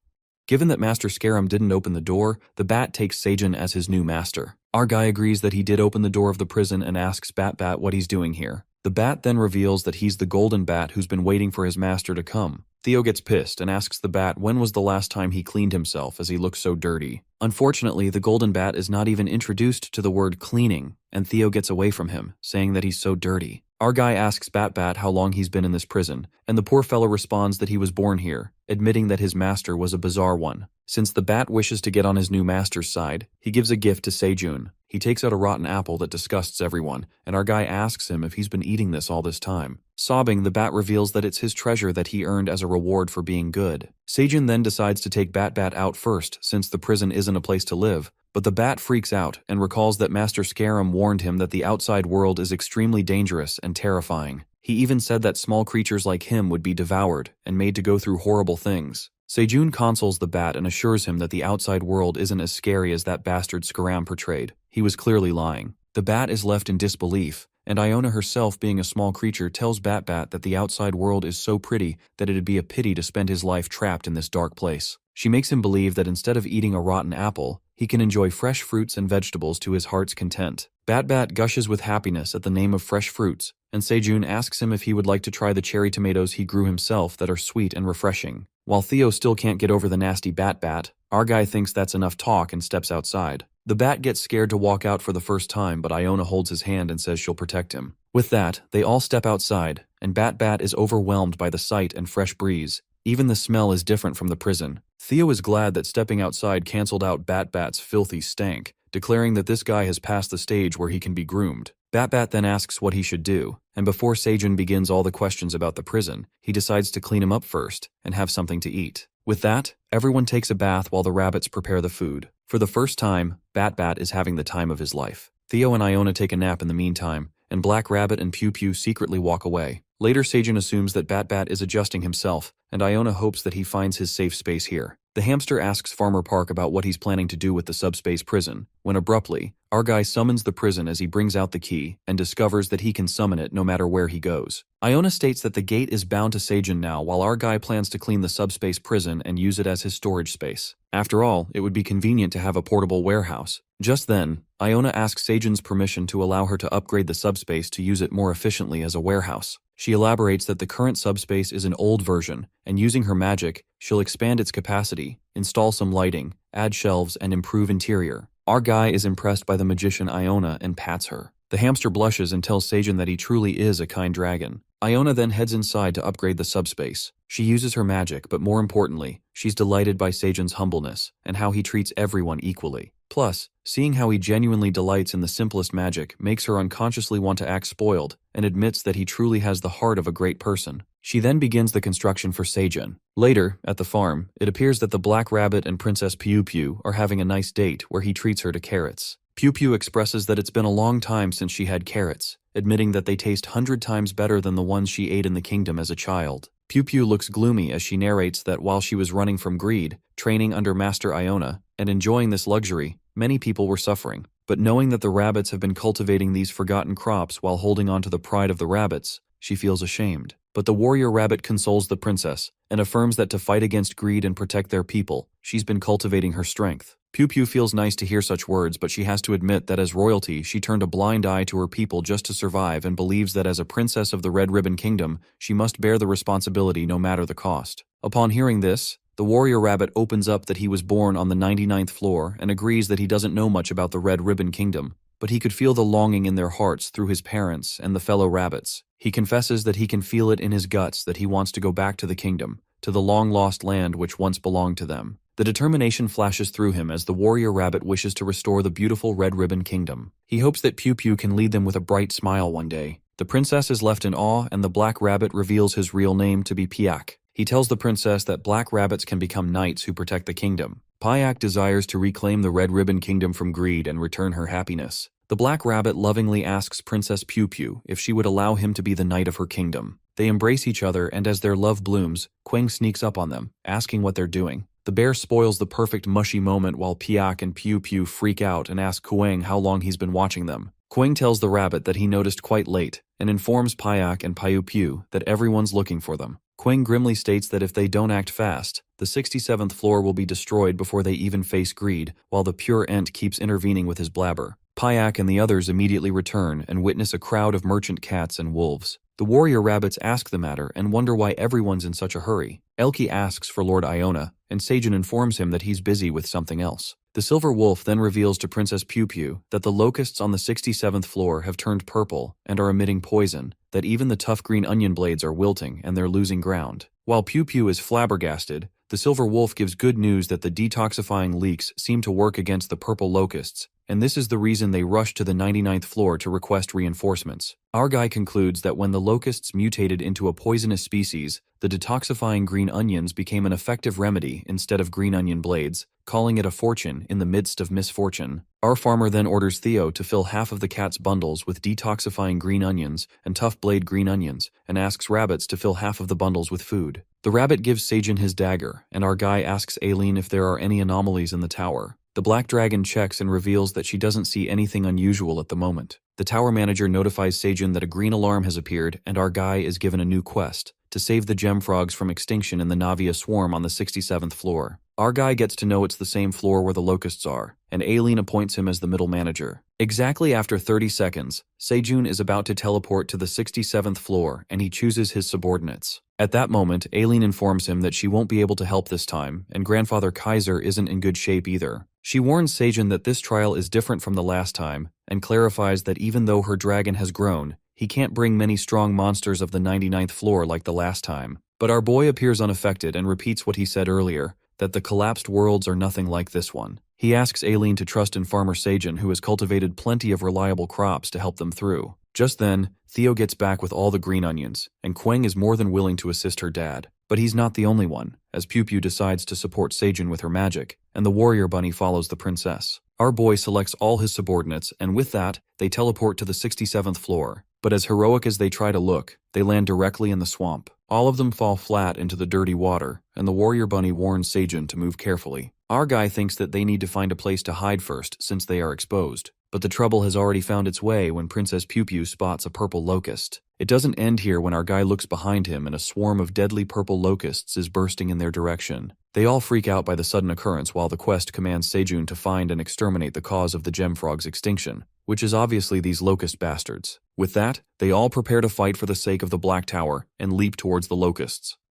Given that Master Scaram didn't open the door, the bat takes Sejun as his new master. Our guy agrees that he did open the door of the prison and asks Bat Bat what he's doing here. The bat then reveals that he's the golden bat who's been waiting for his master to come. Theo gets pissed and asks the bat when was the last time he cleaned himself as he looks so dirty. Unfortunately, the golden bat is not even introduced to the word cleaning, and Theo gets away from him, saying that he's so dirty. Our guy asks Bat Bat how long he's been in this prison, and the poor fellow responds that he was born here, admitting that his master was a bizarre one. Since the bat wishes to get on his new master's side, he gives a gift to Sejun. He takes out a rotten apple that disgusts everyone, and our guy asks him if he's been eating this all this time. Sobbing, the bat reveals that it's his treasure that he earned as a reward for being good. Seijun then decides to take Bat out first, since the prison isn't a place to live, but the bat freaks out and recalls that Master Scaram warned him that the outside world is extremely dangerous and terrifying. He even said that small creatures like him would be devoured and made to go through horrible things. Seijun consoles the bat and assures him that the outside world isn't as scary as that bastard Scaram portrayed. He was clearly lying. The bat is left in disbelief, and Iona herself, being a small creature, tells Bat that the outside world is so pretty that it'd be a pity to spend his life trapped in this dark place. She makes him believe that instead of eating a rotten apple, he can enjoy fresh fruits and vegetables to his heart's content. Bat gushes with happiness at the name of fresh fruits, and Seijun asks him if he would like to try the cherry tomatoes he grew himself that are sweet and refreshing. While Teao still can't get over the nasty Bat, our guy thinks that's enough talk and steps outside. The bat gets scared to walk out for the first time, but Iona holds his hand and says she'll protect him. With that, they all step outside, and Bat is overwhelmed by the sight and fresh breeze. Even the smell is different from the prison. Teao is glad that stepping outside canceled out Bat's filthy stank, declaring that this guy has passed the stage where he can be groomed. Bat then asks what he should do, and before Seijun begins all the questions about the prison, he decides to clean him up first and have something to eat. With that, everyone takes a bath while the rabbits prepare the food. For the first time, Bat is having the time of his life. Teao and Iona take a nap in the meantime, and Black Rabbit and Pew secretly walk away. Later, Seijun assumes that Bat is adjusting himself, and Iona hopes that he finds his safe space here. The hamster asks Farmer Park about what he's planning to do with the subspace prison, when abruptly, our guy summons the prison as he brings out the key and discovers that he can summon it no matter where he goes. Iona states that the gate is bound to Seijun now, while our guy plans to clean the subspace prison and use it as his storage space. After all, it would be convenient to have a portable warehouse. Just then, Iona asks Seijun's permission to allow her to upgrade the subspace to use it more efficiently as a warehouse. She elaborates that the current subspace is an old version, and using her magic, she'll expand its capacity, install some lighting, add shelves, and improve interior. Our guy is impressed by the magician Iona and pats her. The hamster blushes and tells Seijun that he truly is a kind dragon. Iona then heads inside to upgrade the subspace. She uses her magic, but more importantly, she's delighted by Seijun's humbleness and how he treats everyone equally. Plus, seeing how he genuinely delights in the simplest magic makes her unconsciously want to act spoiled and admits that he truly has the heart of a great person. She then begins the construction for Seijun. Later, at the farm, it appears that the Black Rabbit and Princess Pew are having a nice date where he treats her to carrots. Pew expresses that it's been a long time since she had carrots, admitting that they taste 100 times better than the ones she ate in the kingdom as a child. Pew looks gloomy as she narrates that while she was running from greed, training under Master Iona, and enjoying this luxury, many people were suffering. But knowing that the rabbits have been cultivating these forgotten crops while holding on to the pride of the rabbits, she feels ashamed. But the warrior rabbit consoles the princess and affirms that to fight against greed and protect their people, she's been cultivating her strength. Pew feels nice to hear such words, but she has to admit that as royalty, she turned a blind eye to her people just to survive and believes that as a princess of the Red Ribbon Kingdom, she must bear the responsibility no matter the cost. Upon hearing this, the warrior rabbit opens up that he was born on the 99th floor and agrees that he doesn't know much about the Red Ribbon Kingdom, but he could feel the longing in their hearts through his parents and the fellow rabbits. He confesses that he can feel it in his guts that he wants to go back to the kingdom, to the long-lost land which once belonged to them. The determination flashes through him as the warrior rabbit wishes to restore the beautiful Red Ribbon Kingdom. He hopes that Pew can lead them with a bright smile one day. The princess is left in awe, and the Black Rabbit reveals his real name to be Piak. He tells the princess that black rabbits can become knights who protect the kingdom. Piak desires to reclaim the Red Ribbon Kingdom from greed and return her happiness. The Black Rabbit lovingly asks Princess Pew if she would allow him to be the knight of her kingdom. They embrace each other, and as their love blooms, Quang sneaks up on them, asking what they're doing. The bear spoils the perfect mushy moment while Piak and Pew freak out and ask Quang how long he's been watching them. Quang tells the rabbit that he noticed quite late, and informs Piak and Pew that everyone's looking for them. Quang grimly states that if they don't act fast, the 67th floor will be destroyed before they even face greed, while the pure Ent keeps intervening with his blabber. Piak and the others immediately return and witness a crowd of merchant cats and wolves. The warrior rabbits ask the matter and wonder why everyone's in such a hurry. Elke asks for Lord Iona, and Seijun informs him that he's busy with something else. The silver wolf then reveals to Princess Pew that the locusts on the 67th floor have turned purple and are emitting poison, that even the tough green onion blades are wilting and they're losing ground. While Pew is flabbergasted, the silver wolf gives good news that the detoxifying leeks seem to work against the purple locusts, and this is the reason they rush to the 99th floor to request reinforcements. Our guy concludes that when the locusts mutated into a poisonous species, the detoxifying green onions became an effective remedy instead of green onion blades, calling it a fortune in the midst of misfortune. Our farmer then orders Teao to fill half of the cat's bundles with detoxifying green onions and tough blade green onions, and asks rabbits to fill half of the bundles with food. The rabbit gives Seijun his dagger, and our guy asks Ailen if there are any anomalies in the tower. The black dragon checks and reveals that she doesn't see anything unusual at the moment. The tower manager notifies Seijun that a green alarm has appeared, and our guy is given a new quest to save the gem frogs from extinction in the Navia swarm on the 67th floor. Our guy gets to know it's the same floor where the locusts are, and Ailen appoints him as the middle manager. Exactly after 30 seconds, Seijun is about to teleport to the 67th floor, and he chooses his subordinates. At that moment, Ailen informs him that she won't be able to help this time, and Grandfather Kaiser isn't in good shape either. She warns Seijun that this trial is different from the last time, and clarifies that even though her dragon has grown, he can't bring many strong monsters of the 99th floor like the last time. But our boy appears unaffected and repeats what he said earlier, that the collapsed worlds are nothing like this one. He asks Ailen to trust in Farmer Seijun, who has cultivated plenty of reliable crops to help them through. Just then, Teao gets back with all the green onions, and Quang is more than willing to assist her dad. But he's not the only one, as Pew Pew decides to support Seijun with her magic, and the warrior bunny follows the princess. Our boy selects all his subordinates, and with that, they teleport to the 67th floor. But as heroic as they try to look, they land directly in the swamp. All of them fall flat into the dirty water, and the warrior bunny warns Seijun to move carefully. Our guy thinks that they need to find a place to hide first since they are exposed. But the trouble has already found its way when Princess Pew Pew spots a purple locust. It doesn't end here when our guy looks behind him and a swarm of deadly purple locusts is bursting in their direction. They all freak out by the sudden occurrence while the quest commands Seijun to find and exterminate the cause of the gem frog's extinction, which is obviously these locust bastards. With that, they all prepare to fight for the sake of the Black Tower and leap towards the locusts.